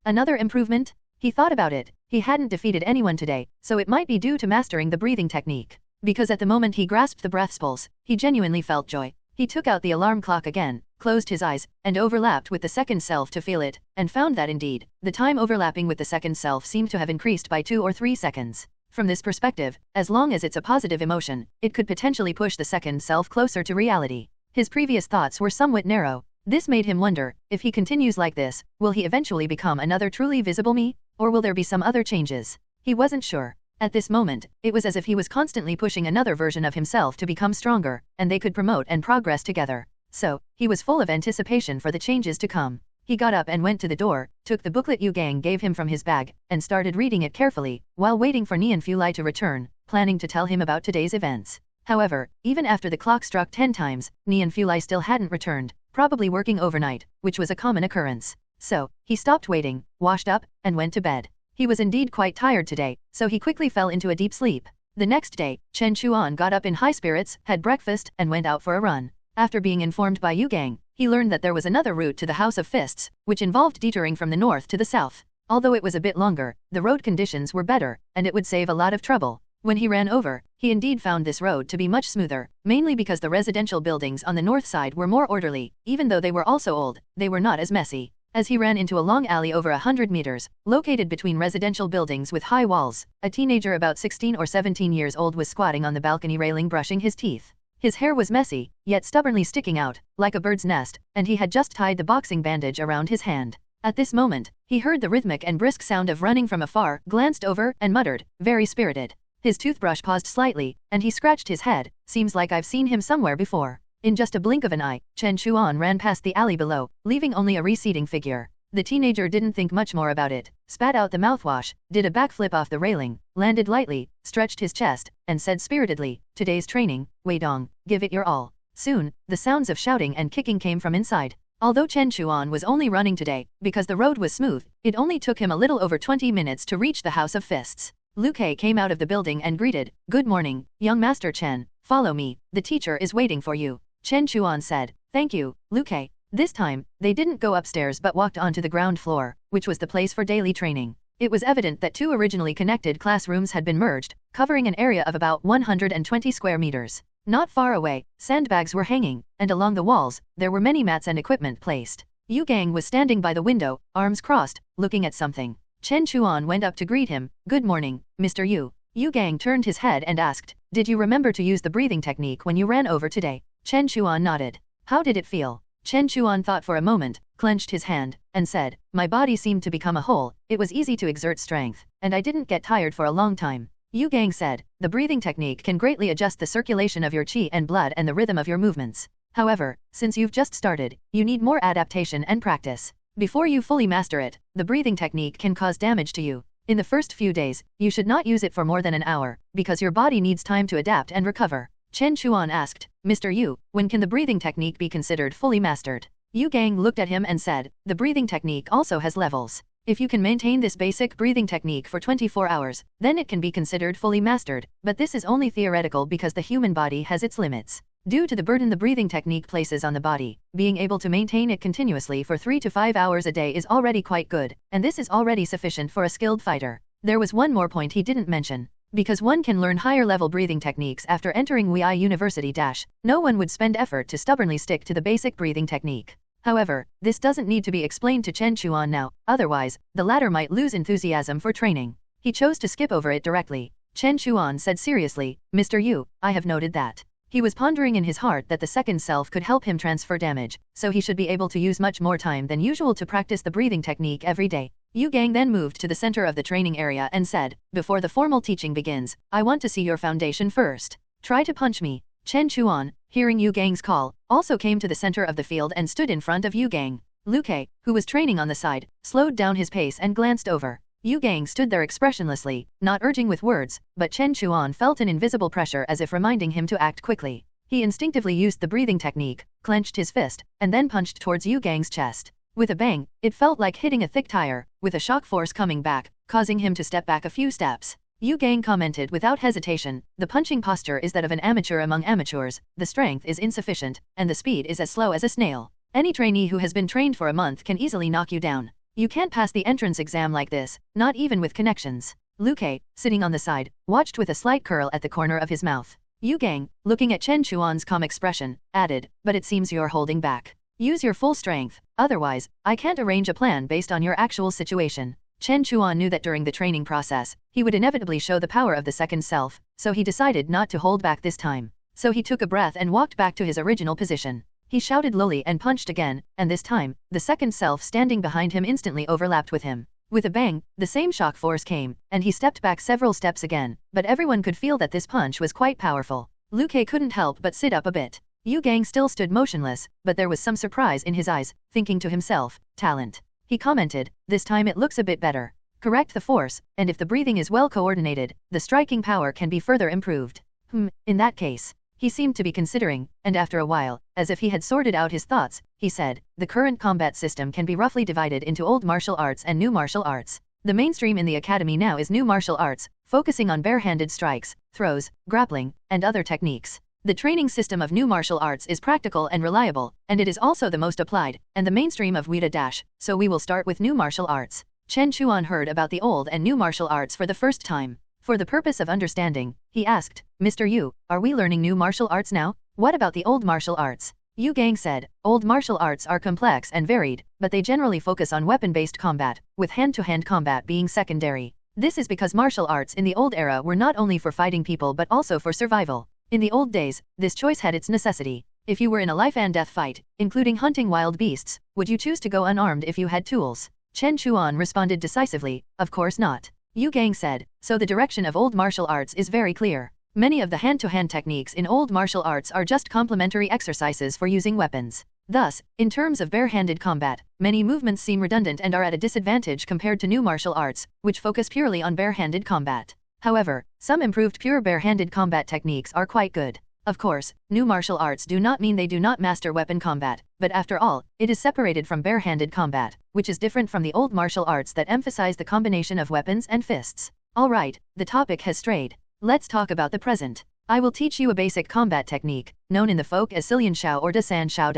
Another improvement? He thought about it. He hadn't defeated anyone today, so it might be due to mastering the breathing technique. Because at the moment he grasped the breath's pulse, he genuinely felt joy. He took out the alarm clock again, closed his eyes, and overlapped with the second self to feel it, and found that indeed, the time overlapping with the second self seemed to have increased by 2 or 3 seconds. From this perspective, as long as it's a positive emotion, it could potentially push the second self closer to reality. His previous thoughts were somewhat narrow. This made him wonder, if he continues like this, will he eventually become another truly visible me, or will there be some other changes? He wasn't sure. At this moment, it was as if he was constantly pushing another version of himself to become stronger, and they could promote and progress together. So, he was full of anticipation for the changes to come. He got up and went to the door, took the booklet Yu Gang gave him from his bag, and started reading it carefully, while waiting for Nianfulai to return, planning to tell him about today's events. However, even after the clock struck 10 times, Nianfulai still hadn't returned, probably working overnight, which was a common occurrence. So, he stopped waiting, washed up, and went to bed. He was indeed quite tired today, so he quickly fell into a deep sleep. The next day, Chen Chuan got up in high spirits, had breakfast, and went out for a run. After being informed by Yu Gang, he learned that there was another route to the House of Fists, which involved detouring from the north to the south. Although it was a bit longer, the road conditions were better, and it would save a lot of trouble. When he ran over, he indeed found this road to be much smoother, mainly because the residential buildings on the north side were more orderly. Even though they were also old, they were not as messy. As he ran into a long alley over 100 meters, located between residential buildings with high walls, a teenager about 16 or 17 years old was squatting on the balcony railing brushing his teeth. His hair was messy, yet stubbornly sticking out, like a bird's nest, and he had just tied the boxing bandage around his hand. At this moment, he heard the rhythmic and brisk sound of running from afar, glanced over, and muttered, very spirited. His toothbrush paused slightly, and he scratched his head, seems like I've seen him somewhere before. In just a blink of an eye, Chen Chuan ran past the alley below, leaving only a receding figure. The teenager didn't think much more about it, spat out the mouthwash, did a backflip off the railing, landed lightly, stretched his chest, and said spiritedly, today's training, Wei Dong, give it your all. Soon, the sounds of shouting and kicking came from inside. Although Chen Chuan was only running today, because the road was smooth, it only took him a little over 20 minutes to reach the House of Fists. Lu Kai came out of the building and greeted, good morning, young Master Chen, follow me, the teacher is waiting for you. Chen Chuan said, thank you, Lu Kai. This time, they didn't go upstairs but walked onto the ground floor, which was the place for daily training. It was evident that two originally connected classrooms had been merged, covering an area of about 120 square meters. Not far away, sandbags were hanging, and along the walls, there were many mats and equipment placed. Yu Gang was standing by the window, arms crossed, looking at something. Chen Chuan went up to greet him. "Good morning, Mr. Yu." Yu Gang turned his head and asked, "Did you remember to use the breathing technique when you ran over today?" Chen Chuan nodded. "How did it feel?" Chen Chuan thought for a moment, clenched his hand, and said, "My body seemed to become a whole, it was easy to exert strength, and I didn't get tired for a long time." Yu Gang said, "The breathing technique can greatly adjust the circulation of your qi and blood and the rhythm of your movements. However, since you've just started, you need more adaptation and practice. Before you fully master it, the breathing technique can cause damage to you. In the first few days, you should not use it for more than an hour, because your body needs time to adapt and recover." Chen Chuan asked, "Mr. Yu, when can the breathing technique be considered fully mastered?" Yu Gang looked at him and said, "The breathing technique also has levels. If you can maintain this basic breathing technique for 24 hours, then it can be considered fully mastered, but this is only theoretical because the human body has its limits. Due to the burden the breathing technique places on the body, being able to maintain it continuously for 3 to 5 hours a day is already quite good, and this is already sufficient for a skilled fighter." There was one more point he didn't mention. Because one can learn higher-level breathing techniques after entering Wei University - no one would spend effort to stubbornly stick to the basic breathing technique. However, this doesn't need to be explained to Chen Chuan now, otherwise, the latter might lose enthusiasm for training. He chose to skip over it directly. Chen Chuan said seriously, "Mr. Yu, I have noted that." He was pondering in his heart that the second self could help him transfer damage, so he should be able to use much more time than usual to practice the breathing technique every day. Yu Gang then moved to the center of the training area and said, "Before the formal teaching begins, I want to see your foundation first. Try to punch me." Chen Chuan, hearing Yu Gang's call, also came to the center of the field and stood in front of Yu Gang. Lu Ke, who was training on the side, slowed down his pace and glanced over. Yu Gang stood there expressionlessly, not urging with words, but Chen Chuan felt an invisible pressure as if reminding him to act quickly. He instinctively used the breathing technique, clenched his fist, and then punched towards Yu Gang's chest. With a bang, it felt like hitting a thick tire, with a shock force coming back, causing him to step back a few steps. Yu Gang commented without hesitation, "The punching posture is that of an amateur among amateurs, the strength is insufficient, and the speed is as slow as a snail. Any trainee who has been trained for a month can easily knock you down. You can't pass the entrance exam like this, not even with connections." Lu Ke, sitting on the side, watched with a slight curl at the corner of his mouth. Yu Gang, looking at Chen Chuan's calm expression, added, "But it seems you're holding back. Use your full strength, otherwise, I can't arrange a plan based on your actual situation." Chen Chuan knew that during the training process, he would inevitably show the power of the second self, so he decided not to hold back this time. So he took a breath and walked back to his original position. He shouted lowly and punched again, and this time, the second self standing behind him instantly overlapped with him. With a bang, the same shock force came, and he stepped back several steps again, but everyone could feel that this punch was quite powerful. Lu Ke couldn't help but sit up a bit. Yu Gang still stood motionless, but there was some surprise in his eyes, thinking to himself, "Talent." He commented, "This time it looks a bit better. Correct the force, and if the breathing is well coordinated, the striking power can be further improved." In that case. He seemed to be considering, and after a while, as if he had sorted out his thoughts, he said, "The current combat system can be roughly divided into old martial arts and new martial arts. The mainstream in the academy now is new martial arts, focusing on bare-handed strikes, throws, grappling, and other techniques. The training system of new martial arts is practical and reliable, and it is also the most applied, and the mainstream of Wida - so we will start with new martial arts." Chen Chuan heard about the old and new martial arts for the first time. For the purpose of understanding, he asked, "Mr. Yu, are we learning new martial arts now? What about the old martial arts?" Yu Gang said, "Old martial arts are complex and varied, but they generally focus on weapon-based combat, with hand-to-hand combat being secondary. This is because martial arts in the old era were not only for fighting people but also for survival. In the old days, this choice had its necessity. If you were in a life-and-death fight, including hunting wild beasts, would you choose to go unarmed if you had tools?" Chen Chuan responded decisively, "Of course not." Yu Gang said, "So the direction of old martial arts is very clear. Many of the hand-to-hand techniques in old martial arts are just complementary exercises for using weapons. Thus, in terms of bare-handed combat, many movements seem redundant and are at a disadvantage compared to new martial arts, which focus purely on bare-handed combat. However, some improved pure bare-handed combat techniques are quite good. Of course, new martial arts do not mean they do not master weapon combat, but after all, it is separated from bare-handed combat, which is different from the old martial arts that emphasize the combination of weapons and fists. Alright, the topic has strayed. Let's talk about the present. I will teach you a basic combat technique, known in the folk as Silian Shao or Dasan Shao.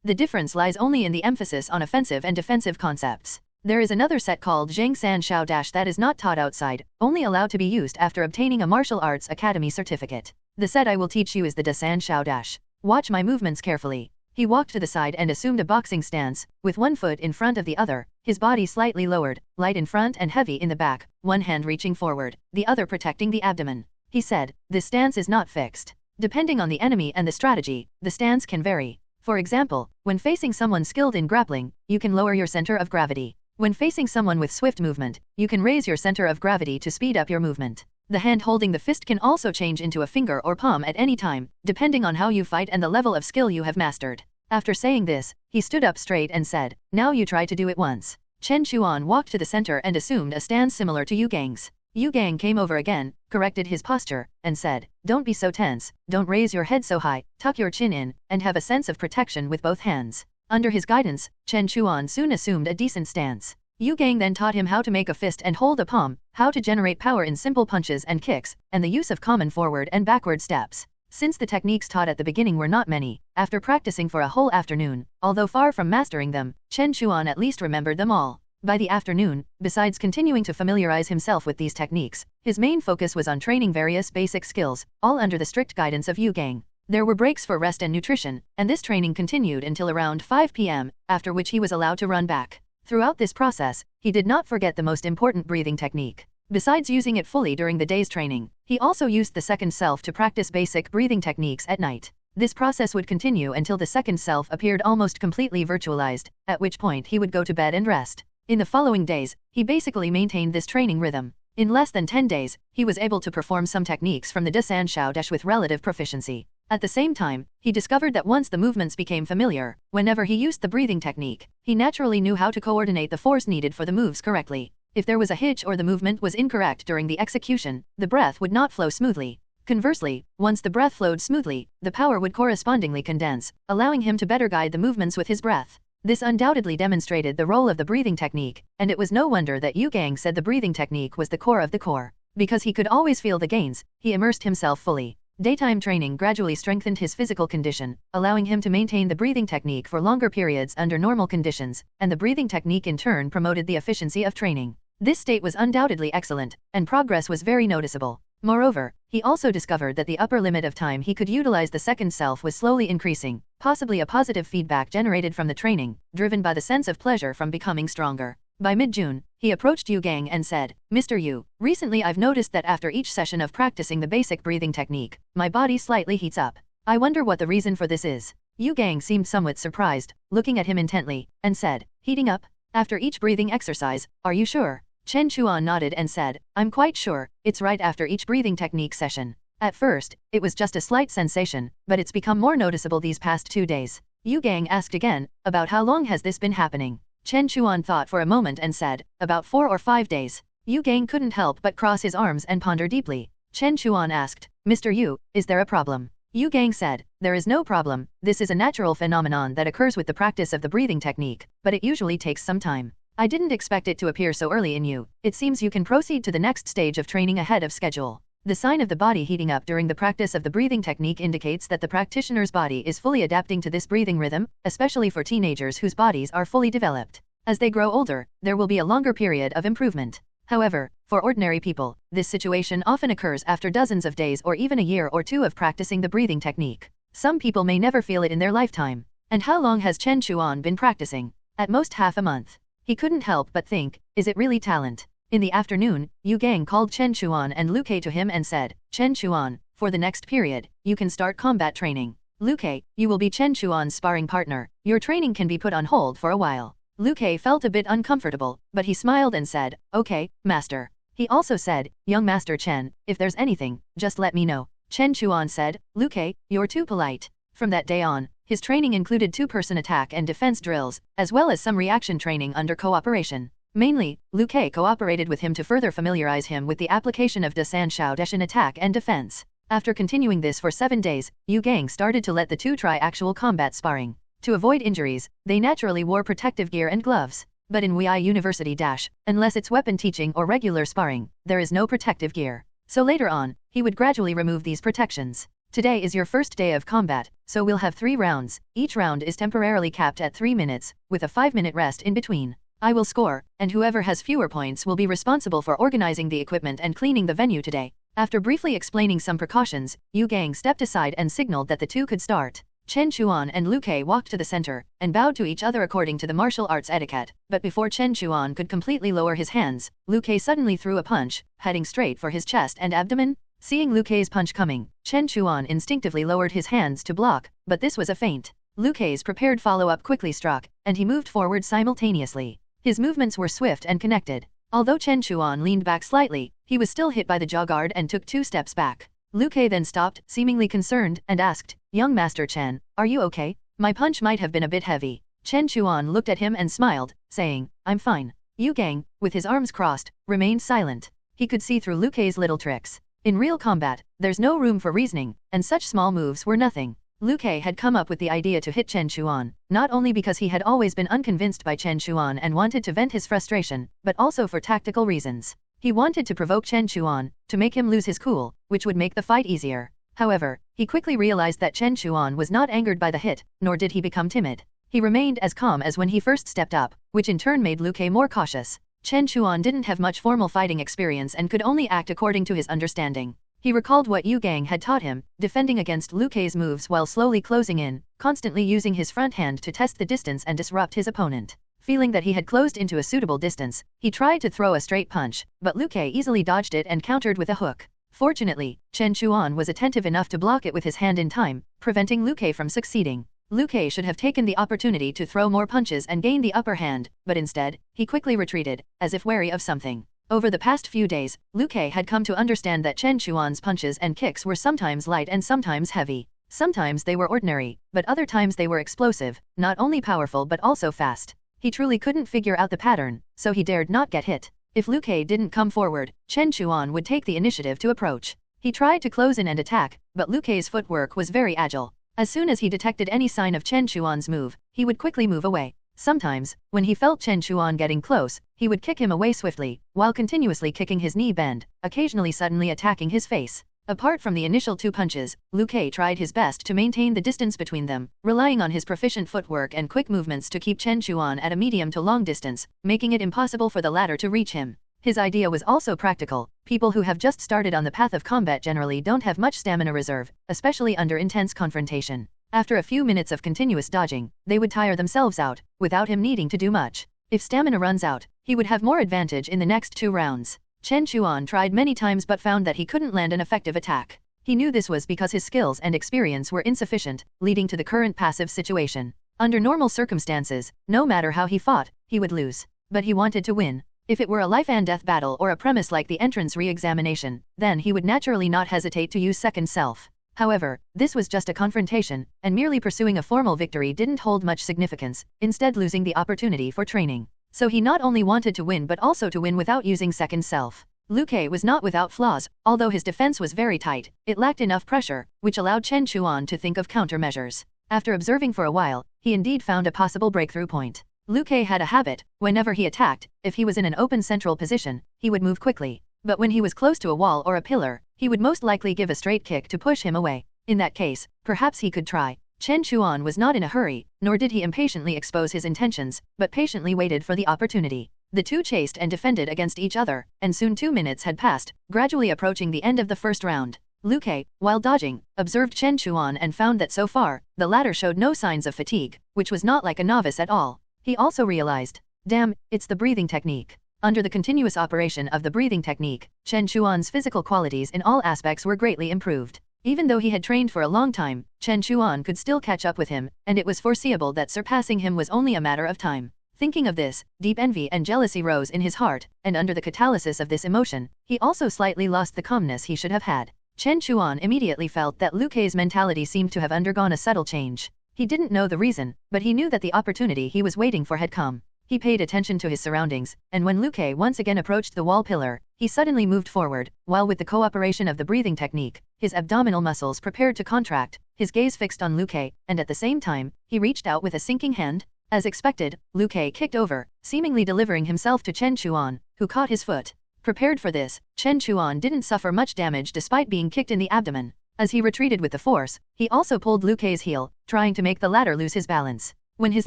The difference lies only in the emphasis on offensive and defensive concepts. There is another set called Zhang San Shao Dash that is not taught outside, only allowed to be used after obtaining a martial arts academy certificate. The set I will teach you is the Dasan Shao Dash. Watch my movements carefully. He walked to the side and assumed a boxing stance, with one foot in front of the other, his body slightly lowered, light in front and heavy in the back, one hand reaching forward, the other protecting the abdomen. He said, "This stance is not fixed. Depending on the enemy and the strategy, the stance can vary. For example, when facing someone skilled in grappling, you can lower your center of gravity. When facing someone with swift movement, you can raise your center of gravity to speed up your movement. The hand holding the fist can also change into a finger or palm at any time, depending on how you fight and the level of skill you have mastered." After saying this, he stood up straight and said, "Now you try to do it once." Chen Chuan walked to the center and assumed a stance similar to Yu Gang's. Yu Gang came over again, corrected his posture, and said, "Don't be so tense, don't raise your head so high, tuck your chin in, and have a sense of protection with both hands." Under his guidance, Chen Chuan soon assumed a decent stance. Yu Gang then taught him how to make a fist and hold a palm, how to generate power in simple punches and kicks, and the use of common forward and backward steps. Since the techniques taught at the beginning were not many, after practicing for a whole afternoon, although far from mastering them, Chen Chuan at least remembered them all. By the afternoon, besides continuing to familiarize himself with these techniques, his main focus was on training various basic skills, all under the strict guidance of Yu Gang. There were breaks for rest and nutrition, and this training continued until around 5 p.m., after which he was allowed to run back. Throughout this process, he did not forget the most important breathing technique. Besides using it fully during the day's training, he also used the second self to practice basic breathing techniques at night. This process would continue until the second self appeared almost completely virtualized, at which point he would go to bed and rest. In the following days, he basically maintained this training rhythm. In less than 10 days, he was able to perform some techniques from the Dasan Shao Dash with relative proficiency. At the same time, he discovered that once the movements became familiar, whenever he used the breathing technique, he naturally knew how to coordinate the force needed for the moves correctly. If there was a hitch or the movement was incorrect during the execution, the breath would not flow smoothly. Conversely, once the breath flowed smoothly, the power would correspondingly condense, allowing him to better guide the movements with his breath. This undoubtedly demonstrated the role of the breathing technique, and it was no wonder that Yu Gang said the breathing technique was the core of the core. Because he could always feel the gains, he immersed himself fully. Daytime training gradually strengthened his physical condition, allowing him to maintain the breathing technique for longer periods under normal conditions, and the breathing technique in turn promoted the efficiency of training. This state was undoubtedly excellent, and progress was very noticeable. Moreover, he also discovered that the upper limit of time he could utilize the second self was slowly increasing, possibly a positive feedback generated from the training, driven by the sense of pleasure from becoming stronger. By mid-June, he approached Yu Gang and said, "Mr. Yu, recently I've noticed that after each session of practicing the basic breathing technique, my body slightly heats up. I wonder what the reason for this is." Yu Gang seemed somewhat surprised, looking at him intently, and said, "Heating up? After each breathing exercise, are you sure?" Chen Chuan nodded and said, "I'm quite sure, it's right after each breathing technique session. At first, it was just a slight sensation, but it's become more noticeable these past 2 days." Yu Gang asked again, "About how long has this been happening?" Chen Chuan thought for a moment and said, "About 4 or 5 days." Yu Gang couldn't help but cross his arms and ponder deeply. Chen Chuan asked, "Mr. Yu, is there a problem?" Yu Gang said, "There is no problem, this is a natural phenomenon that occurs with the practice of the breathing technique, but it usually takes some time. I didn't expect it to appear so early in you. It seems you can proceed to the next stage of training ahead of schedule." The sign of the body heating up during the practice of the breathing technique indicates that the practitioner's body is fully adapting to this breathing rhythm, especially for teenagers whose bodies are fully developed. As they grow older, there will be a longer period of improvement. However, for ordinary people, this situation often occurs after dozens of days or even a year or 2 of practicing the breathing technique. Some people may never feel it in their lifetime. And how long has Chen Chuan been practicing? At most half a month. He couldn't help but think, is it really talent? In the afternoon, Yu Gang called Chen Chuan and Lu Ke to him and said, "Chen Chuan, for the next period, you can start combat training. Lu Ke, you will be Chen Chuan's sparring partner. Your training can be put on hold for a while." Lu Ke felt a bit uncomfortable, but he smiled and said, "Okay, master." He also said, "Young Master Chen, if there's anything, just let me know." Chen Chuan said, "Lu Ke, you're too polite." From that day on, his training included 2-person attack and defense drills, as well as some reaction training under cooperation. Mainly, Lu Ke cooperated with him to further familiarize him with the application of Dasan Shao Dash in attack and defense. After continuing this for 7 days, Yu Gang started to let the two try actual combat sparring. To avoid injuries, they naturally wore protective gear and gloves. But in Wei University Dash, unless it's weapon teaching or regular sparring, there is no protective gear. So later on, he would gradually remove these protections. Today is your first day of combat, so we'll have 3 rounds. Each round is temporarily capped at 3 minutes, with a 5-minute rest in between. I will score, and whoever has fewer points will be responsible for organizing the equipment and cleaning the venue today. After briefly explaining some precautions, Yu Gang stepped aside and signaled that the two could start. Chen Chuan and Lu Kei walked to the center and bowed to each other according to the martial arts etiquette, but before Chen Chuan could completely lower his hands, Lu Kei suddenly threw a punch, heading straight for his chest and abdomen. Seeing Lu Kei's punch coming, Chen Chuan instinctively lowered his hands to block, but this was a feint. Lu Kei's prepared follow-up quickly struck, and he moved forward simultaneously. His movements were swift and connected. Although Chen Chuan leaned back slightly, he was still hit by the jaw guard and took 2 steps back. Lu Kei then stopped, seemingly concerned, and asked, "Young Master Chen, are you okay? My punch might have been a bit heavy." Chen Chuan looked at him and smiled, saying, "I'm fine." Yu Gang, with his arms crossed, remained silent. He could see through Lu Kei's little tricks. In real combat, there's no room for reasoning, and such small moves were nothing. Lu Kei had come up with the idea to hit Chen Chuan, not only because he had always been unconvinced by Chen Chuan and wanted to vent his frustration, but also for tactical reasons. He wanted to provoke Chen Chuan, to make him lose his cool, which would make the fight easier. However, he quickly realized that Chen Chuan was not angered by the hit, nor did he become timid. He remained as calm as when he first stepped up, which in turn made Lu Kei more cautious. Chen Chuan didn't have much formal fighting experience and could only act according to his understanding. He recalled what Yu Gang had taught him, defending against Lu Kei's moves while slowly closing in, constantly using his front hand to test the distance and disrupt his opponent. Feeling that he had closed into a suitable distance, he tried to throw a straight punch, but Lu Kei easily dodged it and countered with a hook. Fortunately, Chen Chuan was attentive enough to block it with his hand in time, preventing Lu Kei from succeeding. Lu Kei should have taken the opportunity to throw more punches and gain the upper hand, but instead, he quickly retreated, as if wary of something. Over the past few days, Lu Kei had come to understand that Chen Chuan's punches and kicks were sometimes light and sometimes heavy. Sometimes they were ordinary, but other times they were explosive, not only powerful but also fast. He truly couldn't figure out the pattern, so he dared not get hit. If Lu Kei didn't come forward, Chen Chuan would take the initiative to approach. He tried to close in and attack, but Lu Kei's footwork was very agile. As soon as he detected any sign of Chen Chuan's move, he would quickly move away. Sometimes, when he felt Chen Chuan getting close, he would kick him away swiftly, while continuously kicking his knee bend, occasionally suddenly attacking his face. Apart from the initial 2 punches, Lu Kei tried his best to maintain the distance between them, relying on his proficient footwork and quick movements to keep Chen Chuan at a medium to long distance, making it impossible for the latter to reach him. His idea was also practical. People who have just started on the path of combat generally don't have much stamina reserve, especially under intense confrontation. After a few minutes of continuous dodging, they would tire themselves out, without him needing to do much. If stamina runs out, he would have more advantage in the next 2 rounds. Chen Chuan tried many times but found that he couldn't land an effective attack. He knew this was because his skills and experience were insufficient, leading to the current passive situation. Under normal circumstances, no matter how he fought, he would lose. But he wanted to win. If it were a life-and-death battle or a premise like the entrance re-examination, then he would naturally not hesitate to use second self. However, this was just a confrontation, and merely pursuing a formal victory didn't hold much significance, instead losing the opportunity for training. So he not only wanted to win but also to win without using second self. Lu Kei was not without flaws. Although his defense was very tight, it lacked enough pressure, which allowed Chen Chuan to think of countermeasures. After observing for a while, he indeed found a possible breakthrough point. Lu Kei had a habit: whenever he attacked, if he was in an open central position, he would move quickly. But when he was close to a wall or a pillar, he would most likely give a straight kick to push him away. In that case, perhaps he could try. Chen Chuan was not in a hurry, nor did he impatiently expose his intentions, but patiently waited for the opportunity. The two chased and defended against each other, and soon 2 minutes had passed, gradually approaching the end of the first round. Lu Kei, while dodging, observed Chen Chuan and found that so far, the latter showed no signs of fatigue, which was not like a novice at all. He also realized, damn, it's the breathing technique. Under the continuous operation of the breathing technique, Chen Chuan's physical qualities in all aspects were greatly improved. Even though he had trained for a long time, Chen Chuan could still catch up with him, and it was foreseeable that surpassing him was only a matter of time. Thinking of this, deep envy and jealousy rose in his heart, and under the catalysis of this emotion, he also slightly lost the calmness he should have had. Chen Chuan immediately felt that Lu Kei's mentality seemed to have undergone a subtle change. He didn't know the reason, but he knew that the opportunity he was waiting for had come. He paid attention to his surroundings, and when Lu Kei once again approached the wall pillar, he suddenly moved forward, while with the cooperation of the breathing technique, his abdominal muscles prepared to contract, his gaze fixed on Lu Kei, and at the same time, he reached out with a sinking hand. As expected, Lu Kei kicked over, seemingly delivering himself to Chen Chuan, who caught his foot. Prepared for this, Chen Chuan didn't suffer much damage despite being kicked in the abdomen. As he retreated with the force, he also pulled Lu Kei's heel, trying to make the latter lose his balance. When his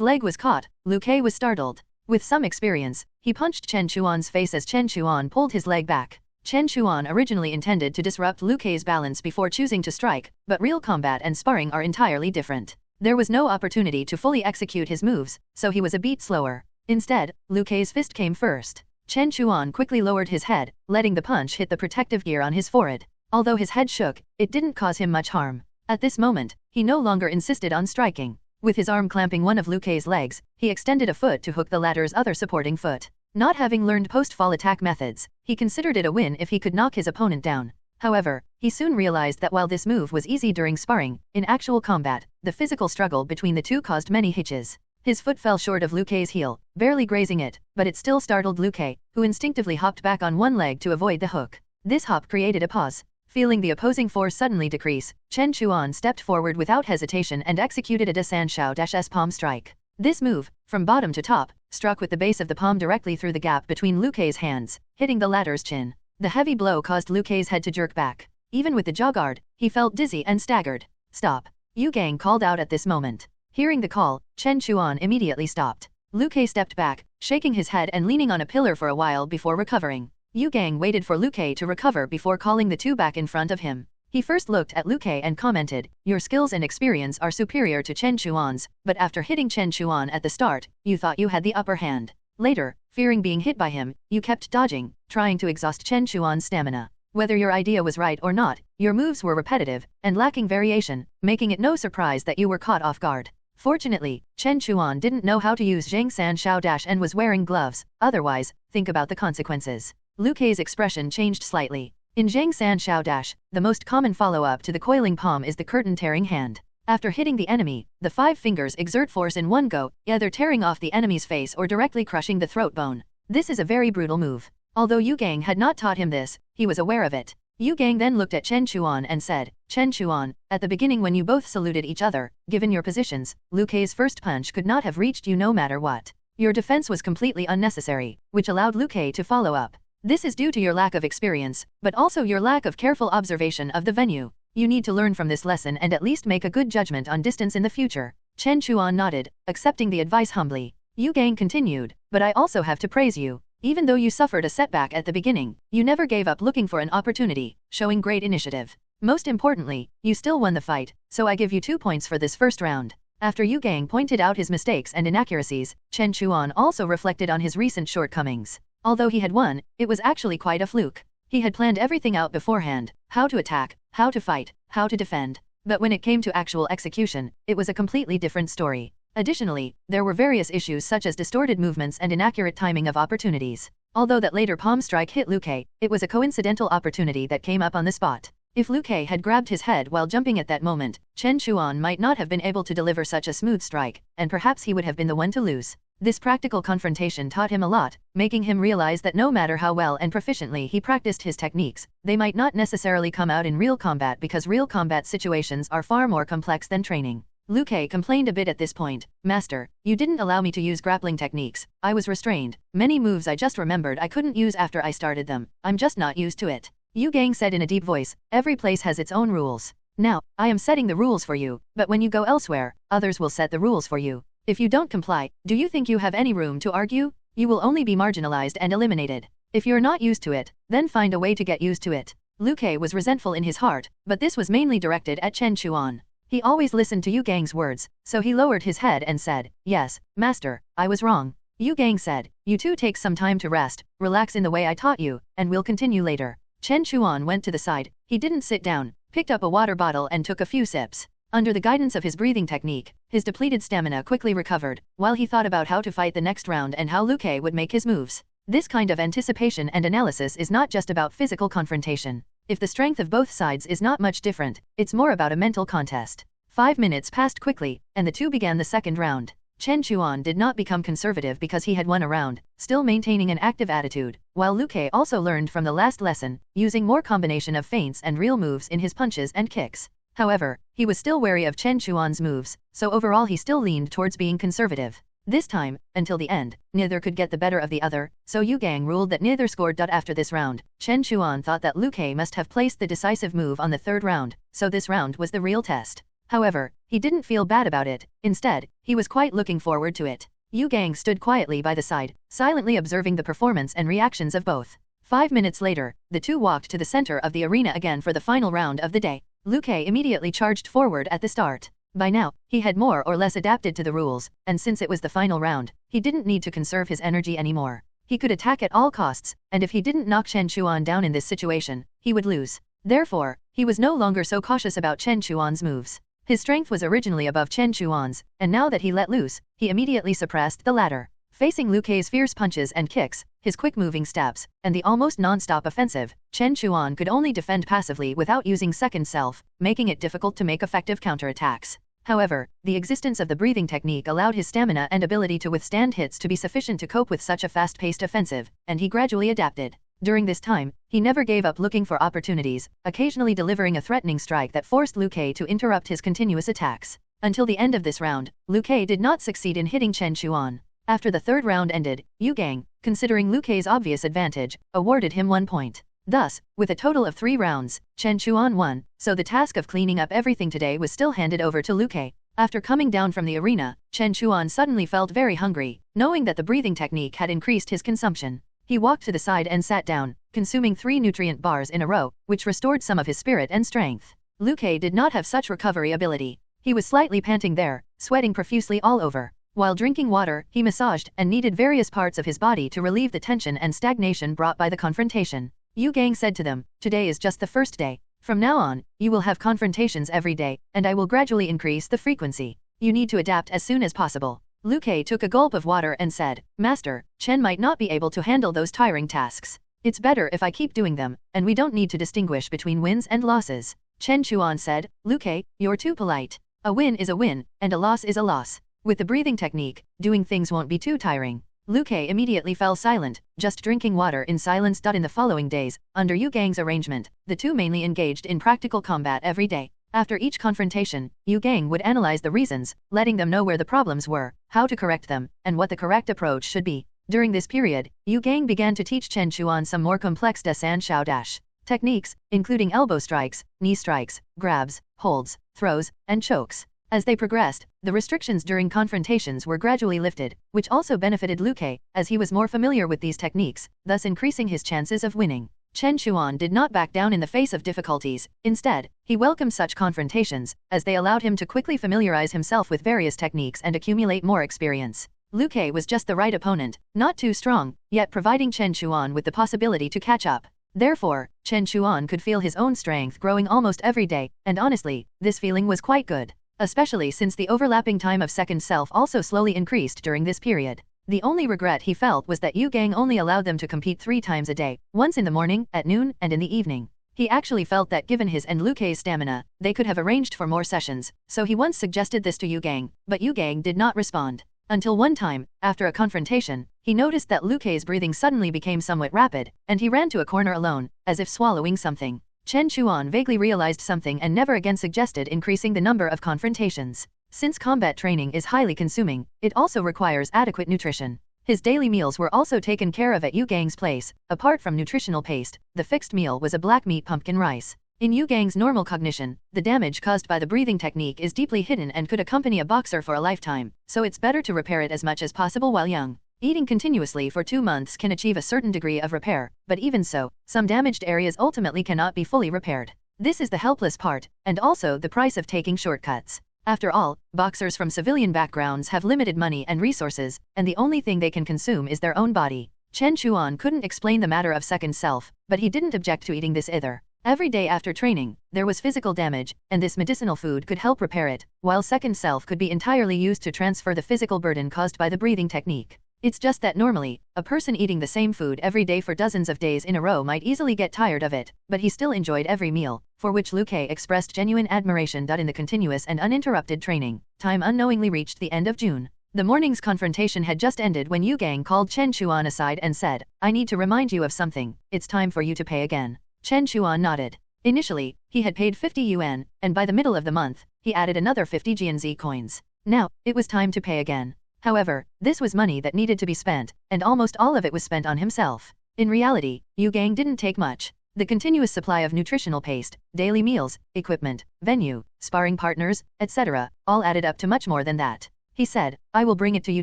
leg was caught, Lu Kei was startled. With some experience, he punched Chen Chuan's face as Chen Chuan pulled his leg back. Chen Chuan originally intended to disrupt Liu Kei's balance before choosing to strike, but real combat and sparring are entirely different. There was no opportunity to fully execute his moves, so he was a beat slower. Instead, Liu Kei's fist came first. Chen Chuan quickly lowered his head, letting the punch hit the protective gear on his forehead. Although his head shook, it didn't cause him much harm. At this moment, he no longer insisted on striking. With his arm clamping one of Liu Kei's legs, he extended a foot to hook the latter's other supporting foot. Not having learned post-fall attack methods, he considered it a win if he could knock his opponent down. However, he soon realized that while this move was easy during sparring, in actual combat, the physical struggle between the two caused many hitches. His foot fell short of Liu Kei's heel, barely grazing it, but it still startled Liu Kei, who instinctively hopped back on one leg to avoid the hook. This hop created a pause. Feeling the opposing force suddenly decrease, Chen Chuan stepped forward without hesitation and executed a Dasan-Shao-S palm strike. This move, from bottom to top, struck with the base of the palm directly through the gap between Liu Kei's hands, hitting the latter's chin. The heavy blow caused Liu Kei's head to jerk back. Even with the jaw guard, he felt dizzy and staggered. "Stop!" Yu Gang called out at this moment. Hearing the call, Chen Chuan immediately stopped. Liu Kei stepped back, shaking his head and leaning on a pillar for a while before recovering. Yu Gang waited for Liu Kei to recover before calling the two back in front of him. He first looked at Liu Kei and commented, "Your skills and experience are superior to Chen Chuan's, but after hitting Chen Chuan at the start, you thought you had the upper hand. Later, fearing being hit by him, you kept dodging, trying to exhaust Chen Chuan's stamina. Whether your idea was right or not, your moves were repetitive and lacking variation, making it no surprise that you were caught off guard." Fortunately, Chen Chuan didn't know how to use Zhang San Shao Dash and was wearing gloves, otherwise, think about the consequences. Liu Kei's expression changed slightly. In Zhang San Shao Dash, the most common follow-up to the coiling palm is the curtain-tearing hand. After hitting the enemy, the 5 fingers exert force in one go, either tearing off the enemy's face or directly crushing the throat bone. This is a very brutal move. Although Yu Gang had not taught him this, he was aware of it. Yu Gang then looked at Chen Chuan and said, "Chen Chuan, at the beginning when you both saluted each other, given your positions, Liu Kei's first punch could not have reached you no matter what. Your defense was completely unnecessary, which allowed Liu Kei to follow up. This is due to your lack of experience, but also your lack of careful observation of the venue. You need to learn from this lesson and at least make a good judgment on distance in the future." Chen Chuan nodded, accepting the advice humbly. Yu Gang continued, "But I also have to praise you. Even though you suffered a setback at the beginning, you never gave up looking for an opportunity, showing great initiative. Most importantly, you still won the fight, so I give you 2 points for this first round." After Yu Gang pointed out his mistakes and inaccuracies, Chen Chuan also reflected on his recent shortcomings. Although he had won, it was actually quite a fluke. He had planned everything out beforehand, how to attack, how to fight, how to defend. But when it came to actual execution, it was a completely different story. Additionally, there were various issues such as distorted movements and inaccurate timing of opportunities. Although that later palm strike hit Liu Kei, it was a coincidental opportunity that came up on the spot. If Liu Kei had grabbed his head while jumping at that moment, Chen Chuan might not have been able to deliver such a smooth strike, and perhaps he would have been the one to lose. This practical confrontation taught him a lot, making him realize that no matter how well and proficiently he practiced his techniques, they might not necessarily come out in real combat because real combat situations are far more complex than training. Liu Kei complained a bit at this point, "Master, you didn't allow me to use grappling techniques. I was restrained. Many moves I just remembered I couldn't use after I started them. I'm just not used to it." Yu Gang said in a deep voice, "Every place has its own rules. Now, I am setting the rules for you, but when you go elsewhere, others will set the rules for you. If you don't comply, do you think you have any room to argue? You will only be marginalized and eliminated. If you're not used to it, then find a way to get used to it." Liu Kei was resentful in his heart, but this was mainly directed at Chen Chuan. He always listened to Yu Gang's words, so he lowered his head and said, "Yes, master, I was wrong." Yu Gang said, "You two take some time to rest, relax in the way I taught you, and we'll continue later." Chen Chuan went to the side. He didn't sit down, picked up a water bottle and took a few sips. Under the guidance of his breathing technique, his depleted stamina quickly recovered, while he thought about how to fight the next round and how Liu Kei would make his moves. This kind of anticipation and analysis is not just about physical confrontation. If the strength of both sides is not much different, it's more about a mental contest. 5 minutes passed quickly, and the two began the second round. Chen Chuan did not become conservative because he had won a round, still maintaining an active attitude, while Liu Kei also learned from the last lesson, using more combination of feints and real moves in his punches and kicks. However, he was still wary of Chen Chuan's moves, so overall he still leaned towards being conservative. This time, until the end, neither could get the better of the other, so Yu Gang ruled that neither scored. After this round, Chen Chuan thought that Liu Kei must have placed the decisive move on the third round, so this round was the real test. However, he didn't feel bad about it. Instead, he was quite looking forward to it. Yu Gang stood quietly by the side, silently observing the performance and reactions of both. 5 minutes later, the two walked to the center of the arena again for the final round of the day. Liu Kei immediately charged forward at the start. By now, he had more or less adapted to the rules, and since it was the final round, he didn't need to conserve his energy anymore. He could attack at all costs, and if he didn't knock Chen Chuan down in this situation, he would lose. Therefore, he was no longer so cautious about Chen Chuan's moves. His strength was originally above Chen Chuan's, and now that he let loose, he immediately suppressed the latter. Facing Liu Kei's fierce punches and kicks, his quick-moving stabs, and the almost non-stop offensive, Chen Chuan could only defend passively without using second self, making it difficult to make effective counterattacks. However, the existence of the breathing technique allowed his stamina and ability to withstand hits to be sufficient to cope with such a fast-paced offensive, and he gradually adapted. During this time, he never gave up looking for opportunities, occasionally delivering a threatening strike that forced Liu Kei to interrupt his continuous attacks. Until the end of this round, Liu Kei did not succeed in hitting Chen Chuan. After the third round ended, Yu Gang, considering Liu Kei's obvious advantage, awarded him 1 point. Thus, with a total of 3 rounds, Chen Chuan won, so the task of cleaning up everything today was still handed over to Liu Kei. After coming down from the arena, Chen Chuan suddenly felt very hungry, knowing that the breathing technique had increased his consumption. He walked to the side and sat down, consuming 3 nutrient bars in a row, which restored some of his spirit and strength. Liu Kei did not have such recovery ability. He was slightly panting there, sweating profusely all over. While drinking water, he massaged and kneaded various parts of his body to relieve the tension and stagnation brought by the confrontation. Yu Gang said to them, "Today is just the first day. From now on, you will have confrontations every day, and I will gradually increase the frequency. You need to adapt as soon as possible." Liu Kei took a gulp of water and said, "Master, Chen might not be able to handle those tiring tasks. It's better if I keep doing them, and we don't need to distinguish between wins and losses." Chen Chuan said, "Liu Kei, you're too polite. A win is a win, and a loss is a loss. With the breathing technique, doing things won't be too tiring." Liu Kei immediately fell silent, just drinking water in silence. In the following days, under Yu Gang's arrangement, the two mainly engaged in practical combat every day. After each confrontation, Yu Gang would analyze the reasons, letting them know where the problems were, how to correct them, and what the correct approach should be. During this period, Yu Gang began to teach Chen Chuan some more complex Dasan Shao Dash techniques, including elbow strikes, knee strikes, grabs, holds, throws, and chokes. As they progressed, the restrictions during confrontations were gradually lifted, which also benefited Liu Kei, as he was more familiar with these techniques, thus increasing his chances of winning. Chen Chuan did not back down in the face of difficulties. Instead, he welcomed such confrontations, as they allowed him to quickly familiarize himself with various techniques and accumulate more experience. Liu Kei was just the right opponent, not too strong, yet providing Chen Chuan with the possibility to catch up. Therefore, Chen Chuan could feel his own strength growing almost every day, and honestly, this feeling was quite good. Especially since the overlapping time of second self also slowly increased during this period. The only regret he felt was that Yu Gang only allowed them to compete 3 times a day, once in the morning, at noon, and in the evening. He actually felt that given his and Liu Kei's stamina, they could have arranged for more sessions, so he once suggested this to Yu Gang, but Yu Gang did not respond. Until one time, after a confrontation, he noticed that Liu Kei's breathing suddenly became somewhat rapid, and he ran to a corner alone, as if swallowing something. Chen Chuan vaguely realized something and never again suggested increasing the number of confrontations. Since combat training is highly consuming, it also requires adequate nutrition. His daily meals were also taken care of at Yu Gang's place. Apart from nutritional paste, the fixed meal was a black meat pumpkin rice. In Yu Gang's normal cognition, the damage caused by the breathing technique is deeply hidden and could accompany a boxer for a lifetime, so it's better to repair it as much as possible while young. Eating continuously for 2 months can achieve a certain degree of repair, but even so, some damaged areas ultimately cannot be fully repaired. This is the helpless part, and also the price of taking shortcuts. After all, boxers from civilian backgrounds have limited money and resources, and the only thing they can consume is their own body. Chen Chuan couldn't explain the matter of second self, but he didn't object to eating this either. Every day after training, there was physical damage, and this medicinal food could help repair it, while second self could be entirely used to transfer the physical burden caused by the breathing technique. It's just that normally, a person eating the same food every day for dozens of days in a row might easily get tired of it, but he still enjoyed every meal, for which Liu Kei expressed genuine admiration. In the continuous and uninterrupted training, time unknowingly reached the end of June. The morning's confrontation had just ended when Yu Gang called Chen Chuan aside and said, "I need to remind you of something, it's time for you to pay again." Chen Chuan nodded. Initially, he had paid 50 yuan, and by the middle of the month, he added another 50 GNZ coins. Now, it was time to pay again. However, this was money that needed to be spent, and almost all of it was spent on himself. In reality, Yu Gang didn't take much. The continuous supply of nutritional paste, daily meals, equipment, venue, sparring partners, etc., all added up to much more than that. He said, "I will bring it to you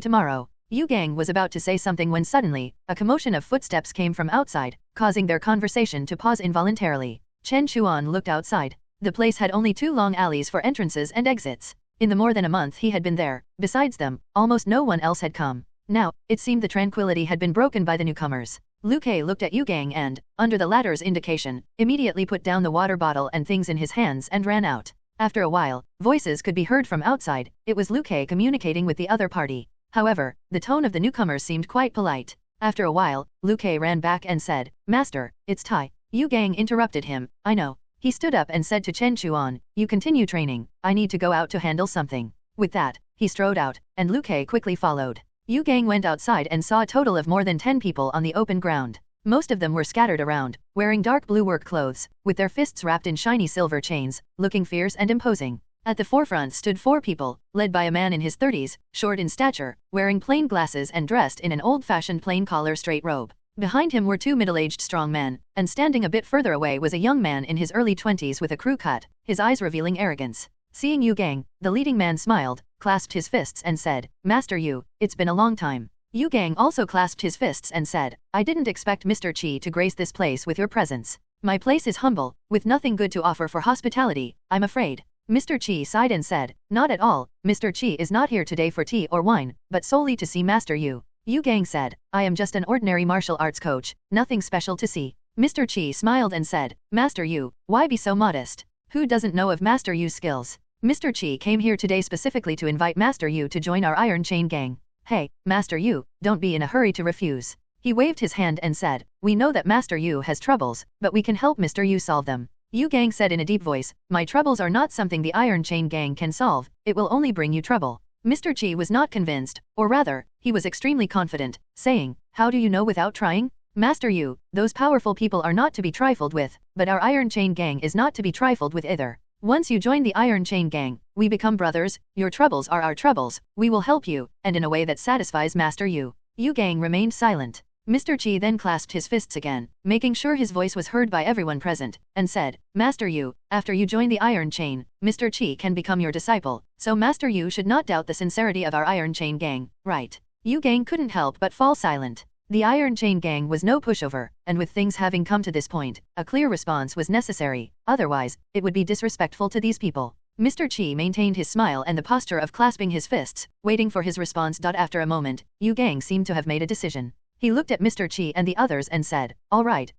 tomorrow." Yu Gang was about to say something when suddenly, a commotion of footsteps came from outside, causing their conversation to pause involuntarily. Chen Chuan looked outside. The place had only 2 long alleys for entrances and exits. In the more than a month he had been there, besides them, almost no one else had come. Now, it seemed the tranquility had been broken by the newcomers. Liu Kei looked at Yu Gang and, under the latter's indication, immediately put down the water bottle and things in his hands and ran out. After a while, voices could be heard from outside. It was Liu Kei communicating with the other party. However, the tone of the newcomers seemed quite polite. After a while, Liu Kei ran back and said, "Master, it's Tai." Yu Gang interrupted him, "I know." He stood up and said to Chen Chuan, "You continue training, I need to go out to handle something." With that, he strode out, and Liu Kei quickly followed. Yu Gang went outside and saw a total of more than 10 people on the open ground. Most of them were scattered around, wearing dark blue work clothes, with their fists wrapped in shiny silver chains, looking fierce and imposing. At the forefront stood 4 people, led by a man in his 30s, short in stature, wearing plain glasses and dressed in an old-fashioned plain collar straight robe. Behind him were 2 middle-aged strong men, and standing a bit further away was a young man in his early 20s with a crew cut, his eyes revealing arrogance. Seeing Yu Gang, the leading man smiled, clasped his fists and said, "Master Yu, it's been a long time." Yu Gang also clasped his fists and said, "I didn't expect Mr. Qi to grace this place with your presence. My place is humble, with nothing good to offer for hospitality, I'm afraid." Mr. Qi sighed and said, "Not at all, Mr. Qi is not here today for tea or wine, but solely to see Master Yu." Yu Gang said, "I am just an ordinary martial arts coach, nothing special to see." Mr. Qi smiled and said, "Master Yu, why be so modest? Who doesn't know of Master Yu's skills? Mr. Qi came here today specifically to invite Master Yu to join our Iron Chain gang. Hey, Master Yu, don't be in a hurry to refuse." He waved his hand and said, "We know that Master Yu has troubles, but we can help Mr. Yu solve them." Yu Gang said in a deep voice, "My troubles are not something the Iron Chain gang can solve, it will only bring you trouble." Mr. Qi was not convinced, or rather, he was extremely confident, saying, "How do you know without trying? Master Yu, those powerful people are not to be trifled with, but our Iron Chain gang is not to be trifled with either. Once you join the Iron Chain gang, we become brothers, your troubles are our troubles, we will help you, and in a way that satisfies Master Yu." Yu Gang remained silent. Mr. Qi then clasped his fists again, making sure his voice was heard by everyone present, and said, "Master Yu, after you join the Iron Chain, Mr. Qi can become your disciple, so Master Yu should not doubt the sincerity of our Iron Chain gang, right?" Yu Gang couldn't help but fall silent. The Iron Chain gang was no pushover, and with things having come to this point, a clear response was necessary, otherwise, it would be disrespectful to these people. Mr. Qi maintained his smile and the posture of clasping his fists, waiting for his response. After a moment, Yu Gang seemed to have made a decision. He looked at Mr. Qi and the others and said, "All right,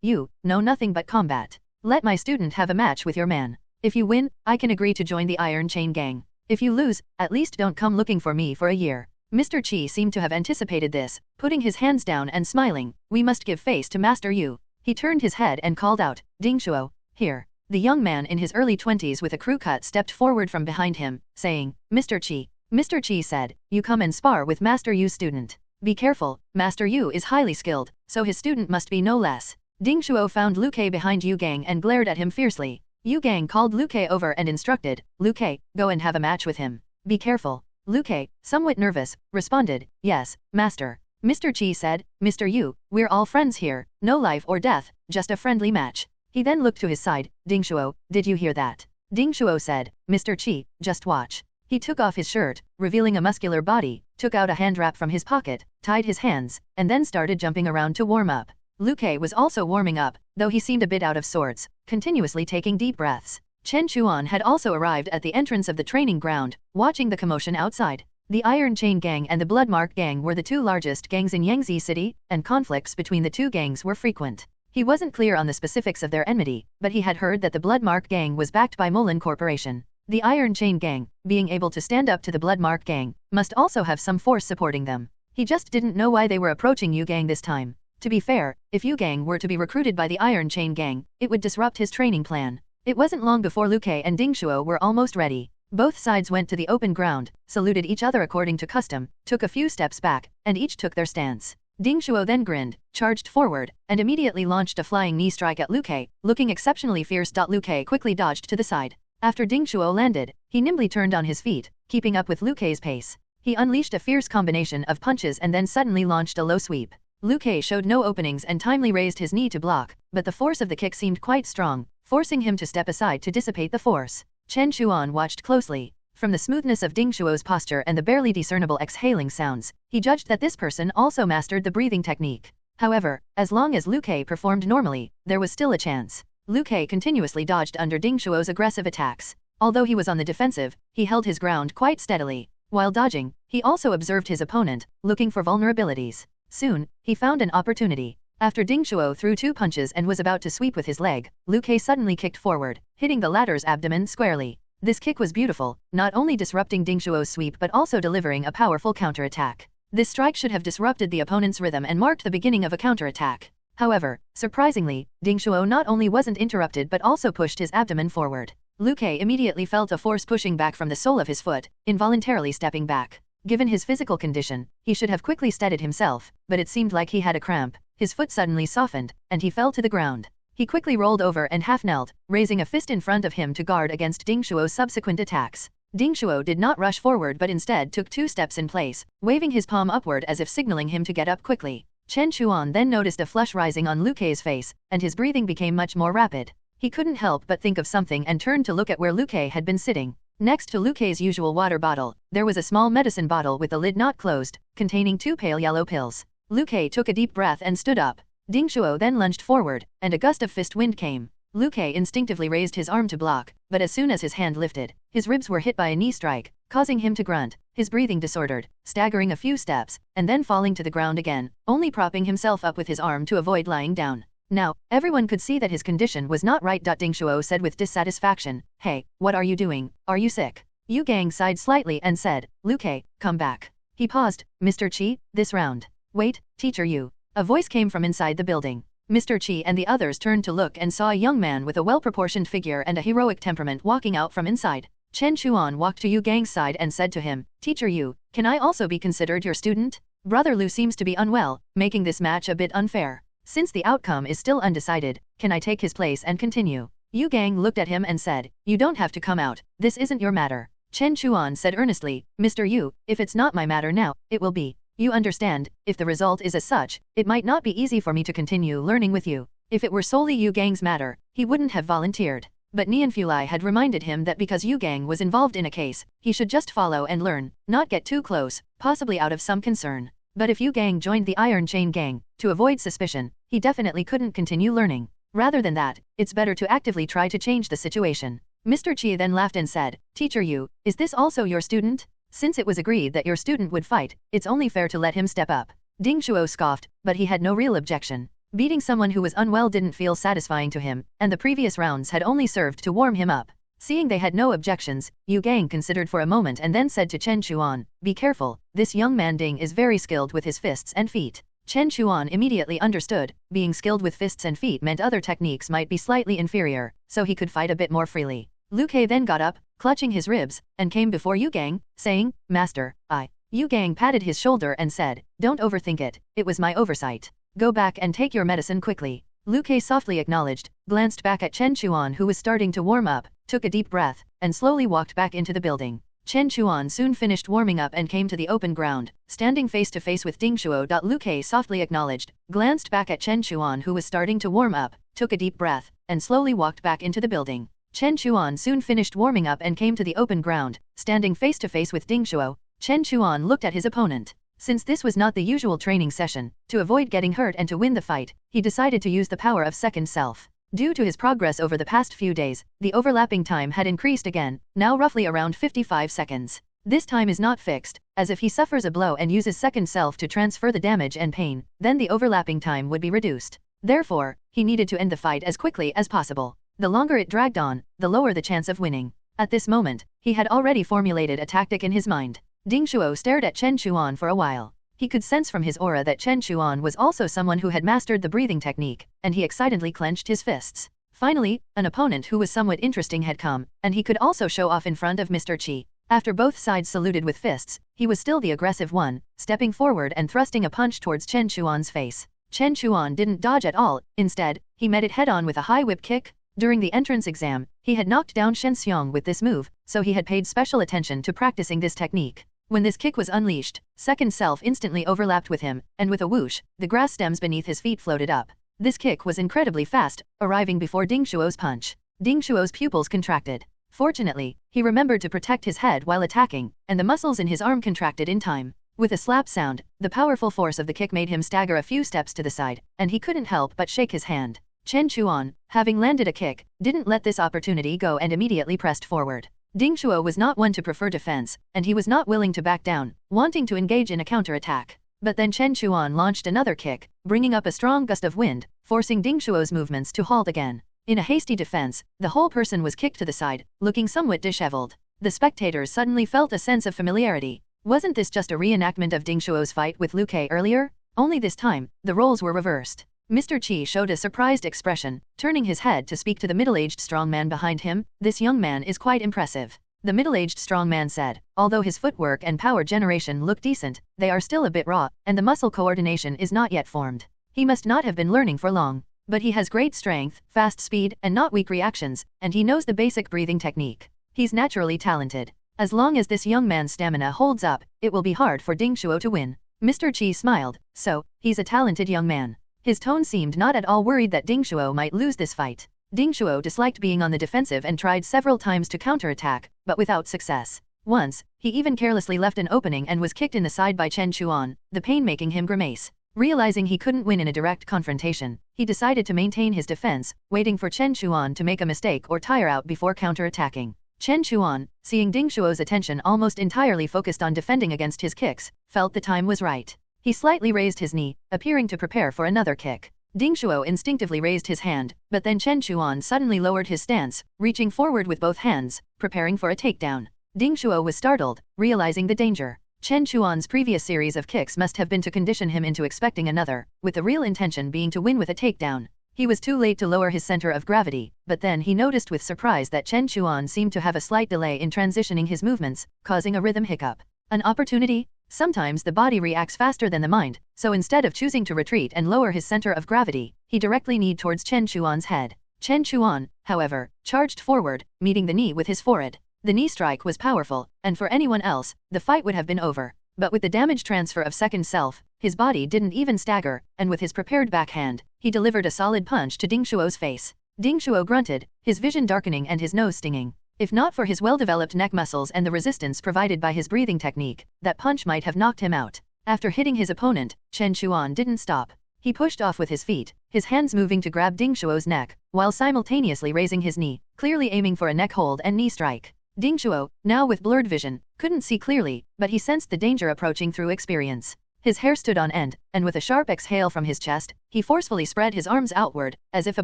you, know nothing but combat. Let my student have a match with your man. If you win, I can agree to join the Iron Chain gang. If you lose, at least don't come looking for me for a year." Mr. Qi seemed to have anticipated this, putting his hands down and smiling, "We must give face to Master Yu." He turned his head and called out, "Ding Shuo, here." The young man in his early 20s with a crew cut stepped forward from behind him, saying, "Mr. Qi." Mr. Qi said, "You come and spar with Master Yu's student. Be careful, Master Yu is highly skilled, so his student must be no less." Ding Shuo found Liu Kei behind Yu Gang and glared at him fiercely. Yu Gang called Liu Kei over and instructed, "Liu Kei, go and have a match with him. Be careful." Liu Kei, somewhat nervous, responded, "Yes, Master." Mr. Qi said, "Mr. Yu, we're all friends here, no life or death, just a friendly match." He then looked to his side, "Ding Shuo, did you hear that?" Ding Shuo said, "Mr. Qi, just watch." He took off his shirt, revealing a muscular body, took out a hand wrap from his pocket, tied his hands, and then started jumping around to warm up. Liu Kei was also warming up, though he seemed a bit out of sorts, continuously taking deep breaths. Chen Chuan had also arrived at the entrance of the training ground, watching the commotion outside. The Iron Chain Gang and the Bloodmark Gang were the 2 largest gangs in Yangtze City, and conflicts between the 2 gangs were frequent. He wasn't clear on the specifics of their enmity, but he had heard that the Bloodmark Gang was backed by Molan Corporation. The Iron Chain Gang, being able to stand up to the Bloodmark Gang, must also have some force supporting them. He just didn't know why they were approaching Yu Gang this time. To be fair, if Yu Gang were to be recruited by the Iron Chain Gang, it would disrupt his training plan. It wasn't long before Liu Kei and Ding Shuo were almost ready. Both sides went to the open ground, saluted each other according to custom, took a few steps back, and each took their stance. Ding Shuo then grinned, charged forward, and immediately launched a flying knee strike at Liu Kei, looking exceptionally fierce. Liu Kei quickly dodged to the side. After Ding Shuo landed, he nimbly turned on his feet, keeping up with Liu Kei's pace. He unleashed a fierce combination of punches and then suddenly launched a low sweep. Liu Kei showed no openings and timely raised his knee to block, but the force of the kick seemed quite strong, forcing him to step aside to dissipate the force. Chen Chuan watched closely. From the smoothness of Ding Shuo's posture and the barely discernible exhaling sounds, he judged that this person also mastered the breathing technique. However, as long as Lu Ke performed normally, there was still a chance. Lu Ke continuously dodged under Ding Shuo's aggressive attacks. Although he was on the defensive, he held his ground quite steadily. While dodging, he also observed his opponent, looking for vulnerabilities. Soon, he found an opportunity. After Ding Shuo threw 2 punches and was about to sweep with his leg, Lu Ke suddenly kicked forward, hitting the latter's abdomen squarely. This kick was beautiful, not only disrupting Ding Shuo's sweep but also delivering a powerful counterattack. This strike should have disrupted the opponent's rhythm and marked the beginning of a counterattack. However, surprisingly, Ding Shuo not only wasn't interrupted but also pushed his abdomen forward. Lu Ke immediately felt a force pushing back from the sole of his foot, involuntarily stepping back. Given his physical condition, he should have quickly steadied himself, but it seemed like he had a cramp. His foot suddenly softened, and he fell to the ground. He quickly rolled over and half-knelt, raising a fist in front of him to guard against Ding Shuo's subsequent attacks. Ding Shuo did not rush forward but instead took 2 steps in place, waving his palm upward as if signaling him to get up quickly. Chen Chuan then noticed a flush rising on Lu Ke's face, and his breathing became much more rapid. He couldn't help but think of something and turned to look at where Lu Ke had been sitting. Next to Lu Ke's usual water bottle, there was a small medicine bottle with the lid not closed, containing 2 pale yellow pills. Lu Ke took a deep breath and stood up. Ding Shuo then lunged forward, and a gust of fist wind came. Lu Ke instinctively raised his arm to block, but as soon as his hand lifted, his ribs were hit by a knee strike, causing him to grunt, his breathing disordered, staggering a few steps, and then falling to the ground again, only propping himself up with his arm to avoid lying down. Now, everyone could see that his condition was not right. Ding Shuo said with dissatisfaction, "Hey, what are you doing? Are you sick?" Yu Gang sighed slightly and said, "Lu Ke, come back." He paused, "Mr. Qi, this round." "Wait, teacher Yu." A voice came from inside the building. Mr. Qi and the others turned to look and saw a young man with a well-proportioned figure and a heroic temperament walking out from inside. Chen Chuan walked to Yu Gang's side and said to him, "Teacher Yu, can I also be considered your student? Brother Lu seems to be unwell, making this match a bit unfair. Since the outcome is still undecided, can I take his place and continue?" Yu Gang looked at him and said, "You don't have to come out, this isn't your matter." Chen Chuan said earnestly, "Mr. Yu, if it's not my matter now, it will be. You understand, if the result is as such, it might not be easy for me to continue learning with you." If it were solely Yu Gang's matter, he wouldn't have volunteered. But Nian Fulai had reminded him that because Yu Gang was involved in a case, he should just follow and learn, not get too close, possibly out of some concern. But if Yu Gang joined the Iron Chain Gang, to avoid suspicion, he definitely couldn't continue learning. Rather than that, it's better to actively try to change the situation. Mr. Qi then laughed and said, "Teacher Yu, is this also your student? Since it was agreed that your student would fight, it's only fair to let him step up." Ding Shuo scoffed, but he had no real objection. Beating someone who was unwell didn't feel satisfying to him, and the previous rounds had only served to warm him up. Seeing they had no objections, Yu Gang considered for a moment and then said to Chen Chuan, "Be careful, this young man Ding is very skilled with his fists and feet." Chen Chuan immediately understood, being skilled with fists and feet meant other techniques might be slightly inferior, so he could fight a bit more freely. Lu Ke then got up, clutching his ribs, and came before Yu Gang, saying, "Master, I." Yu Gang patted his shoulder and said, "Don't overthink it, it was my oversight. Go back and take your medicine quickly." Lu Ke softly acknowledged, glanced back at Chen Chuan who was starting to warm up, took a deep breath, and slowly walked back into the building. Chen Chuan soon finished warming up and came to the open ground, standing face to face with Ding Shuo. Lu Ke softly acknowledged, glanced back at Chen Chuan who was starting to warm up, took a deep breath, and slowly walked back into the building. Chen Chuan soon finished warming up and came to the open ground, standing face to face with Ding Shuo. Chen Chuan looked at his opponent. Since this was not the usual training session, to avoid getting hurt and to win the fight, he decided to use the power of second self. Due to his progress over the past few days, the overlapping time had increased again, now roughly around 55 seconds. This time is not fixed, as if he suffers a blow and uses second self to transfer the damage and pain, then the overlapping time would be reduced. Therefore, he needed to end the fight as quickly as possible. The longer it dragged on, the lower the chance of winning. At this moment, he had already formulated a tactic in his mind. Ding Shuo stared at Chen Chuan for a while. He could sense from his aura that Chen Chuan was also someone who had mastered the breathing technique, and he excitedly clenched his fists. Finally, an opponent who was somewhat interesting had come, and he could also show off in front of Mr. Qi. After both sides saluted with fists, he was still the aggressive one, stepping forward and thrusting a punch towards Chen Chuan's face. Chen Chuan didn't dodge at all, instead, he met it head-on with a high whip kick. During the entrance exam, he had knocked down Shen Xiong with this move, so he had paid special attention to practicing this technique. When this kick was unleashed, second self instantly overlapped with him, and with a whoosh, the grass stems beneath his feet floated up. This kick was incredibly fast, arriving before Ding Shuo's punch. Ding Shuo's pupils contracted. Fortunately, he remembered to protect his head while attacking, and the muscles in his arm contracted in time. With a slap sound, the powerful force of the kick made him stagger a few steps to the side, and he couldn't help but shake his hand. Chen Chuan, having landed a kick, didn't let this opportunity go and immediately pressed forward. Ding Shuo was not one to prefer defense, and he was not willing to back down, wanting to engage in a counterattack. But then Chen Chuan launched another kick, bringing up a strong gust of wind, forcing Ding Shuo's movements to halt again. In a hasty defense, the whole person was kicked to the side, looking somewhat disheveled. The spectators suddenly felt a sense of familiarity. Wasn't this just a reenactment of Ding Shuo's fight with Lu Kei earlier? Only this time, the roles were reversed. Mr. Qi showed a surprised expression, turning his head to speak to the middle-aged strong man behind him. This young man is quite impressive. The middle-aged strong man said, although his footwork and power generation look decent, they are still a bit raw, and the muscle coordination is not yet formed. He must not have been learning for long. But he has great strength, fast speed, and not weak reactions, and he knows the basic breathing technique. He's naturally talented. As long as this young man's stamina holds up, it will be hard for Ding Shuo to win. Mr. Qi smiled. So, he's a talented young man. His tone seemed not at all worried that Ding Shuo might lose this fight. Ding Shuo disliked being on the defensive and tried several times to counterattack, but without success. Once, he even carelessly left an opening and was kicked in the side by Chen Chuan, the pain making him grimace. Realizing he couldn't win in a direct confrontation, he decided to maintain his defense, waiting for Chen Chuan to make a mistake or tire out before counterattacking. Chen Chuan, seeing Ding Shuo's attention almost entirely focused on defending against his kicks, felt the time was right. He slightly raised his knee, appearing to prepare for another kick. Ding Shuo instinctively raised his hand, but then Chen Chuan suddenly lowered his stance, reaching forward with both hands, preparing for a takedown. Ding Shuo was startled, realizing the danger. Chen Chuan's previous series of kicks must have been to condition him into expecting another, with the real intention being to win with a takedown. He was too late to lower his center of gravity, but then he noticed with surprise that Chen Chuan seemed to have a slight delay in transitioning his movements, causing a rhythm hiccup. An opportunity? Sometimes the body reacts faster than the mind, so instead of choosing to retreat and lower his center of gravity, he directly kneed towards Chen Chuan's head. Chen Chuan, however, charged forward, meeting the knee with his forehead. The knee strike was powerful, and for anyone else, the fight would have been over. But with the damage transfer of second self, his body didn't even stagger, and with his prepared backhand, he delivered a solid punch to Ding Shuo's face. Ding Shuo grunted, his vision darkening and his nose stinging. If not for his well-developed neck muscles and the resistance provided by his breathing technique, that punch might have knocked him out. After hitting his opponent, Chen Chuan didn't stop. He pushed off with his feet, his hands moving to grab Ding Shuo's neck, while simultaneously raising his knee, clearly aiming for a neck hold and knee strike. Ding Shuo, now with blurred vision, couldn't see clearly, but he sensed the danger approaching through experience. His hair stood on end, and with a sharp exhale from his chest, he forcefully spread his arms outward, as if a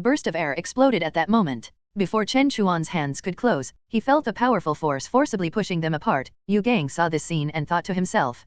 burst of air exploded at that moment. Before Chen Chuan's hands could close, he felt a powerful force forcibly pushing them apart. Yu Gang saw this scene and thought to himself,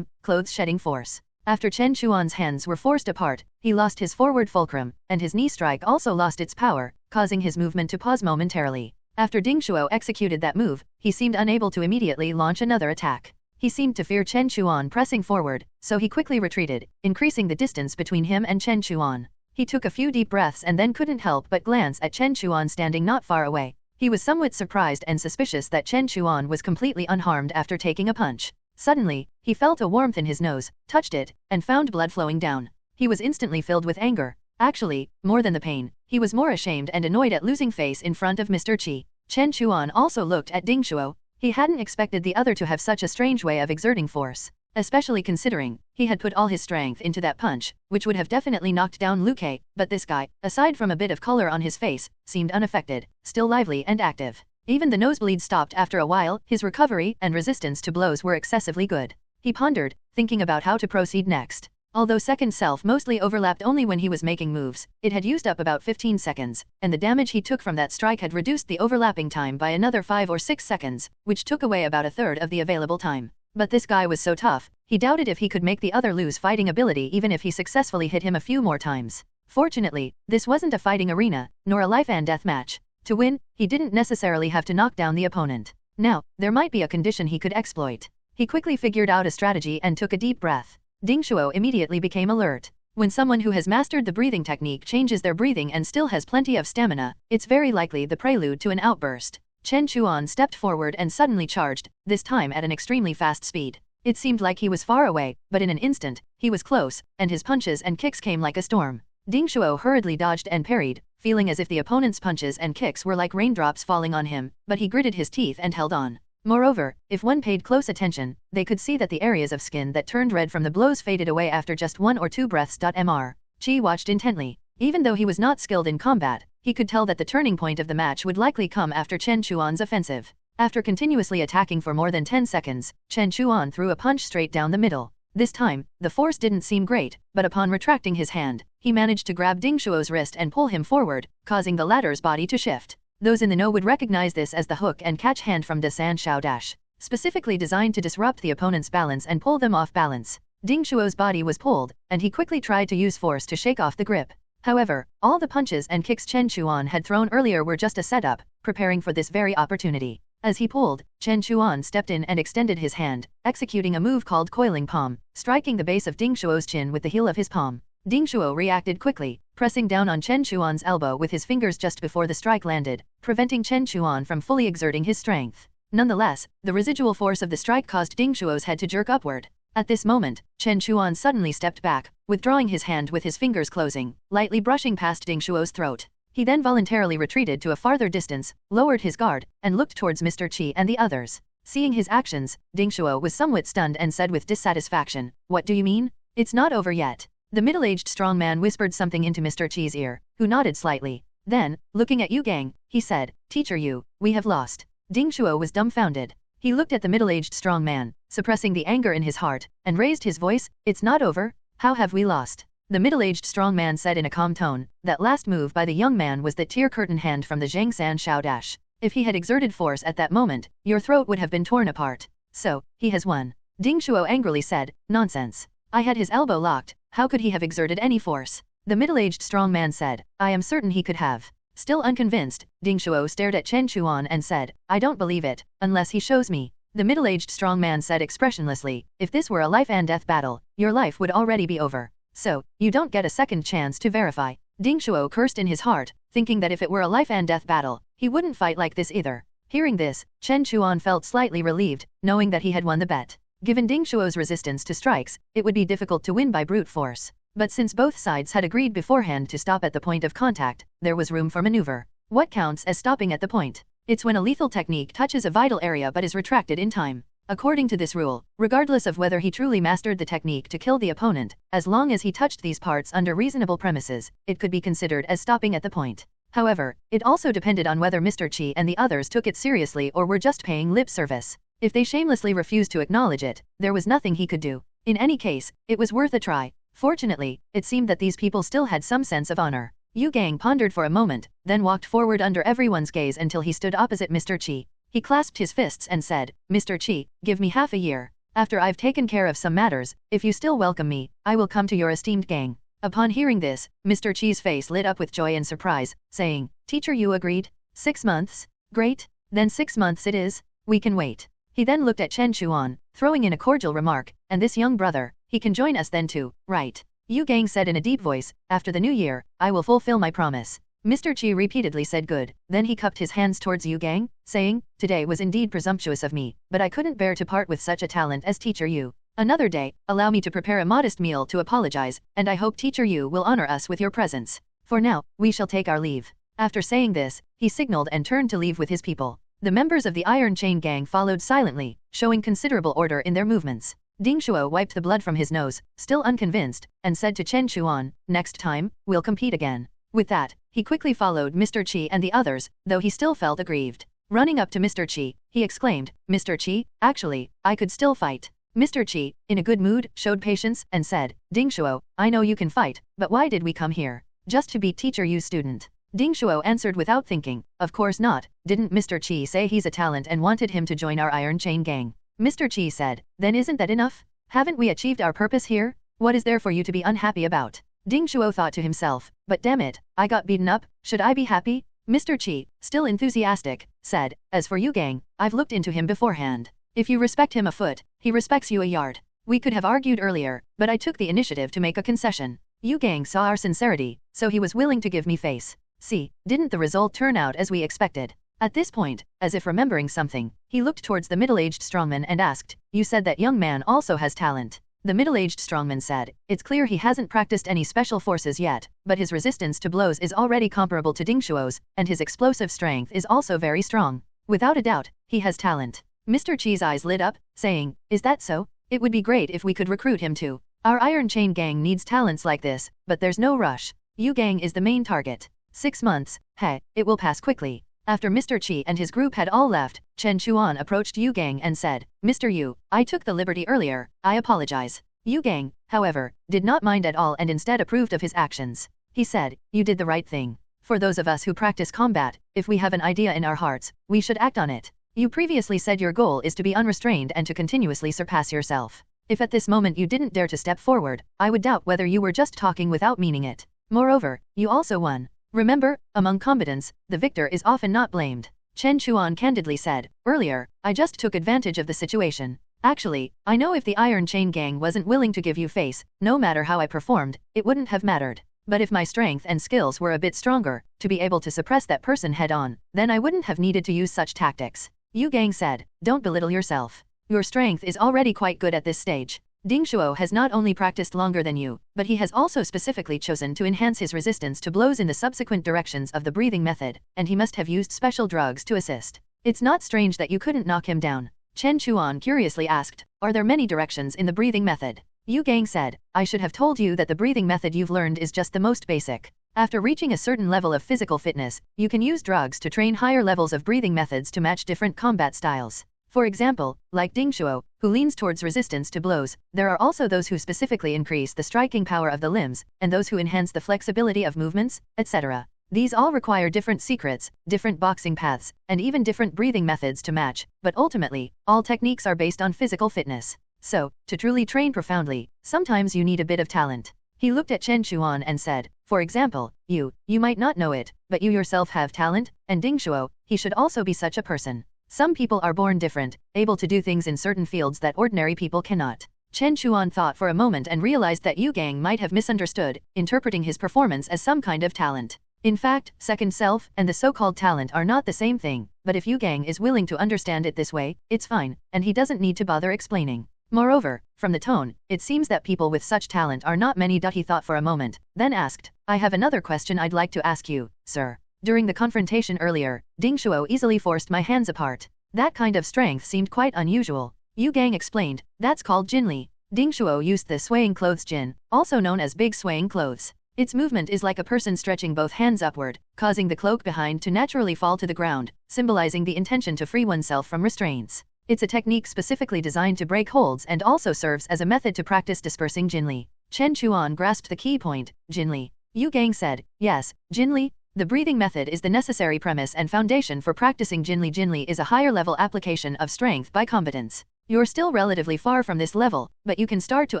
clothes-shedding force. After Chen Chuan's hands were forced apart, he lost his forward fulcrum, and his knee strike also lost its power, causing his movement to pause momentarily. After Ding Shuo executed that move, he seemed unable to immediately launch another attack. He seemed to fear Chen Chuan pressing forward, so he quickly retreated, increasing the distance between him and Chen Chuan. He took a few deep breaths and then couldn't help but glance at Chen Chuan standing not far away. He was somewhat surprised and suspicious that Chen Chuan was completely unharmed after taking a punch. Suddenly, he felt a warmth in his nose, touched it, and found blood flowing down. He was instantly filled with anger. Actually, more than the pain, he was more ashamed and annoyed at losing face in front of Mr. Qi. Chen Chuan also looked at Ding Shuo. He hadn't expected the other to have such a strange way of exerting force, especially considering he had put all his strength into that punch, which would have definitely knocked down Lu Kei, but this guy, aside from a bit of color on his face, seemed unaffected, still lively and active. Even the nosebleed stopped after a while. His recovery and resistance to blows were excessively good. He pondered, thinking about how to proceed next. Although second self mostly overlapped only when he was making moves, it had used up about 15 seconds, and the damage he took from that strike had reduced the overlapping time by another 5 or 6 seconds, which took away about a third of the available time. But this guy was so tough, he doubted if he could make the other lose fighting ability even if he successfully hit him a few more times. Fortunately, this wasn't a fighting arena, nor a life and death match. To win, he didn't necessarily have to knock down the opponent. Now, there might be a condition he could exploit. He quickly figured out a strategy and took a deep breath. Ding Shuo immediately became alert. When someone who has mastered the breathing technique changes their breathing and still has plenty of stamina, it's very likely the prelude to an outburst. Chen Chuan stepped forward and suddenly charged, this time at an extremely fast speed. It seemed like he was far away, but in an instant, he was close, and his punches and kicks came like a storm. Ding Shuo hurriedly dodged and parried, feeling as if the opponent's punches and kicks were like raindrops falling on him, but he gritted his teeth and held on. Moreover, if one paid close attention, they could see that the areas of skin that turned red from the blows faded away after just 1 or 2 breaths. Mr. Chi watched intently. Even though he was not skilled in combat, he could tell that the turning point of the match would likely come after Chen Chuan's offensive. After continuously attacking for more than 10 seconds, Chen Chuan threw a punch straight down the middle. This time, the force didn't seem great, but upon retracting his hand, he managed to grab Ding Shuo's wrist and pull him forward, causing the latter's body to shift. Those in the know would recognize this as the hook and catch hand from Dasan Shao Dash, specifically designed to disrupt the opponent's balance and pull them off balance. Ding Shuo's body was pulled, and he quickly tried to use force to shake off the grip. However, all the punches and kicks Chen Chuan had thrown earlier were just a setup, preparing for this very opportunity. As he pulled, Chen Chuan stepped in and extended his hand, executing a move called coiling palm, striking the base of Ding Shuo's chin with the heel of his palm. Ding Shuo reacted quickly, pressing down on Chen Chuan's elbow with his fingers just before the strike landed, preventing Chen Chuan from fully exerting his strength. Nonetheless, the residual force of the strike caused Ding Shuo's head to jerk upward. At this moment, Chen Chuan suddenly stepped back, withdrawing his hand with his fingers closing, lightly brushing past Ding Shuo's throat. He then voluntarily retreated to a farther distance, lowered his guard, and looked towards Mr. Chi and the others. Seeing his actions, Ding Shuo was somewhat stunned and said with dissatisfaction, "What do you mean? It's not over yet." The middle-aged strong man whispered something into Mr. Chi's ear, who nodded slightly. Then, looking at Yu Gang, he said, "Teacher Yu, we have lost." Ding Shuo was dumbfounded. He looked at the middle-aged strong man, suppressing the anger in his heart, and raised his voice, "It's not over? How have we lost?" The middle-aged strong man said in a calm tone, that last move by the young man was that tear curtain hand from the Zhangsan Shao Dash. If he had exerted force at that moment, your throat would have been torn apart. So, he has won. Ding Shuo angrily said, "Nonsense. I had his elbow locked, how could he have exerted any force?" The middle-aged strong man said, "I am certain he could have." Still unconvinced, Ding Shuo stared at Chen Chuan and said, "I don't believe it, unless he shows me." The middle-aged strong man said expressionlessly, "If this were a life and death battle, your life would already be over. So, you don't get a second chance to verify." Ding Shuo cursed in his heart, thinking that if it were a life and death battle, he wouldn't fight like this either. Hearing this, Chen Chuan felt slightly relieved, knowing that he had won the bet. Given Ding Shuo's resistance to strikes, it would be difficult to win by brute force. But since both sides had agreed beforehand to stop at the point of contact, there was room for maneuver. What counts as stopping at the point? It's when a lethal technique touches a vital area but is retracted in time. According to this rule, regardless of whether he truly mastered the technique to kill the opponent, as long as he touched these parts under reasonable premises, it could be considered as stopping at the point. However, it also depended on whether Mr. Chi and the others took it seriously or were just paying lip service. If they shamelessly refused to acknowledge it, there was nothing he could do. In any case, it was worth a try. Fortunately, it seemed that these people still had some sense of honor. Yu Gang pondered for a moment, then walked forward under everyone's gaze until he stood opposite Mr. Chi. He clasped his fists and said, "Mr. Chi, give me half a year. After I've taken care of some matters, if you still welcome me, I will come to your esteemed gang." Upon hearing this, Mr. Chi's face lit up with joy and surprise, saying, "Teacher, you agreed? 6 months? Great, then 6 months it is. We can wait." He then looked at Chen Chuan, throwing in a cordial remark, "And this young brother, he can join us then too, right?" Yu Gang said in a deep voice, "After the new year, I will fulfill my promise." Mr. Chi repeatedly said good, then he cupped his hands towards Yu Gang, saying, "Today was indeed presumptuous of me, but I couldn't bear to part with such a talent as Teacher Yu. Another day, allow me to prepare a modest meal to apologize, and I hope Teacher Yu will honor us with your presence. For now, we shall take our leave." After saying this, he signaled and turned to leave with his people. The members of the Iron Chain Gang followed silently, showing considerable order in their movements. Ding Shuo wiped the blood from his nose, still unconvinced, and said to Chen Chuan, "Next time, we'll compete again." With that, he quickly followed Mr. Chi and the others, though he still felt aggrieved. Running up to Mr. Chi, he exclaimed, "Mr. Chi, actually, I could still fight." Mr. Chi, in a good mood, showed patience, and said, "Ding Shuo, I know you can fight, but why did we come here? Just to beat Teacher Yu's student?" Ding Shuo answered without thinking, "Of course not, didn't Mr. Chi say he's a talent and wanted him to join our Iron Chain Gang?" Mr. Chi said, "Then isn't that enough? Haven't we achieved our purpose here? What is there for you to be unhappy about?" Ding Shuo thought to himself, "But damn it, I got beaten up, should I be happy?" Mr. Chi, still enthusiastic, said, "As for Yu Gang, I've looked into him beforehand. If you respect him a foot, he respects you a yard. We could have argued earlier, but I took the initiative to make a concession. Yu Gang saw our sincerity, so he was willing to give me face. See, didn't the result turn out as we expected?" At this point, as if remembering something, he looked towards the middle-aged strongman and asked, "You said that young man also has talent. The middle-aged strongman said, it's clear he hasn't practiced any special forces yet, but his resistance to blows is already comparable to Dingshuo's, and his explosive strength is also very strong. Without a doubt, he has talent. Mr. Chi's eyes lit up, saying, is that so? It would be great if we could recruit him too. Our Iron Chain gang needs talents like this, but there's no rush. Yu gang is the main target. 6 months, hey, it will pass quickly. After Mr. Chi and his group had all left, Chen Chuan approached Yu gang and said, Mr. Yu, I took the liberty earlier, I apologize. Yu gang, however, did not mind at all and instead approved of his actions. He said, you did the right thing. For those of us who practice combat, if we have an idea in our hearts, we should act on it. You previously said your goal is to be unrestrained and to continuously surpass yourself. If at this moment you didn't dare to step forward, I would doubt whether you were just talking without meaning it. Moreover, you also won. Remember, among combatants, the victor is often not blamed. Chen Chuan candidly said, earlier, I just took advantage of the situation. Actually, I know if the Iron Chain gang wasn't willing to give you face, no matter how I performed, it wouldn't have mattered. But if my strength and skills were a bit stronger, to be able to suppress that person head-on, then I wouldn't have needed to use such tactics. Yu gang said, don't belittle yourself. Your strength is already quite good at this stage. Dingshuo has not only practiced longer than you, but he has also specifically chosen to enhance his resistance to blows in the subsequent directions of the breathing method, and he must have used special drugs to assist. It's not strange that you couldn't knock him down. Chen Chuan curiously asked, are there many directions in the breathing method? Yu gang said, I should have told you that the breathing method you've learned is just the most basic. After reaching a certain level of physical fitness, you can use drugs to train higher levels of breathing methods to match different combat styles. For example, like Dingshuo, who leans towards resistance to blows, there are also those who specifically increase the striking power of the limbs, and those who enhance the flexibility of movements, etc. These all require different secrets, different boxing paths, and even different breathing methods to match, but ultimately, all techniques are based on physical fitness. So, to truly train profoundly, sometimes you need a bit of talent. He looked at Chen Chuan and said, for example, you might not know it, but you yourself have talent, and Dingshuo, he should also be such a person. Some people are born different, able to do things in certain fields that ordinary people cannot. Chen Chuan thought for a moment and realized that Yu gang might have misunderstood, interpreting his performance as some kind of talent. In fact, second self and the so-called talent are not the same thing, but if Yu gang is willing to understand it this way, it's fine, and he doesn't need to bother explaining. Moreover, from the tone, it seems that people with such talent are not many. He thought for a moment, then asked, I have another question I'd like to ask you, sir. During the confrontation earlier, Dingshuo easily forced my hands apart. That kind of strength seemed quite unusual. Yu gang explained, that's called Jinli. Dingshuo used the swaying clothes Jin, also known as big swaying clothes. Its movement is like a person stretching both hands upward, causing the cloak behind to naturally fall to the ground, symbolizing the intention to free oneself from restraints. It's a technique specifically designed to break holds and also serves as a method to practice dispersing Jinli. Chen Chuan grasped the key point, Jinli. Yu gang said, yes, Jinli. The breathing method is the necessary premise and foundation for practicing Jinli. Jinli is a higher level application of strength by combatants. You're still relatively far from this level, but you can start to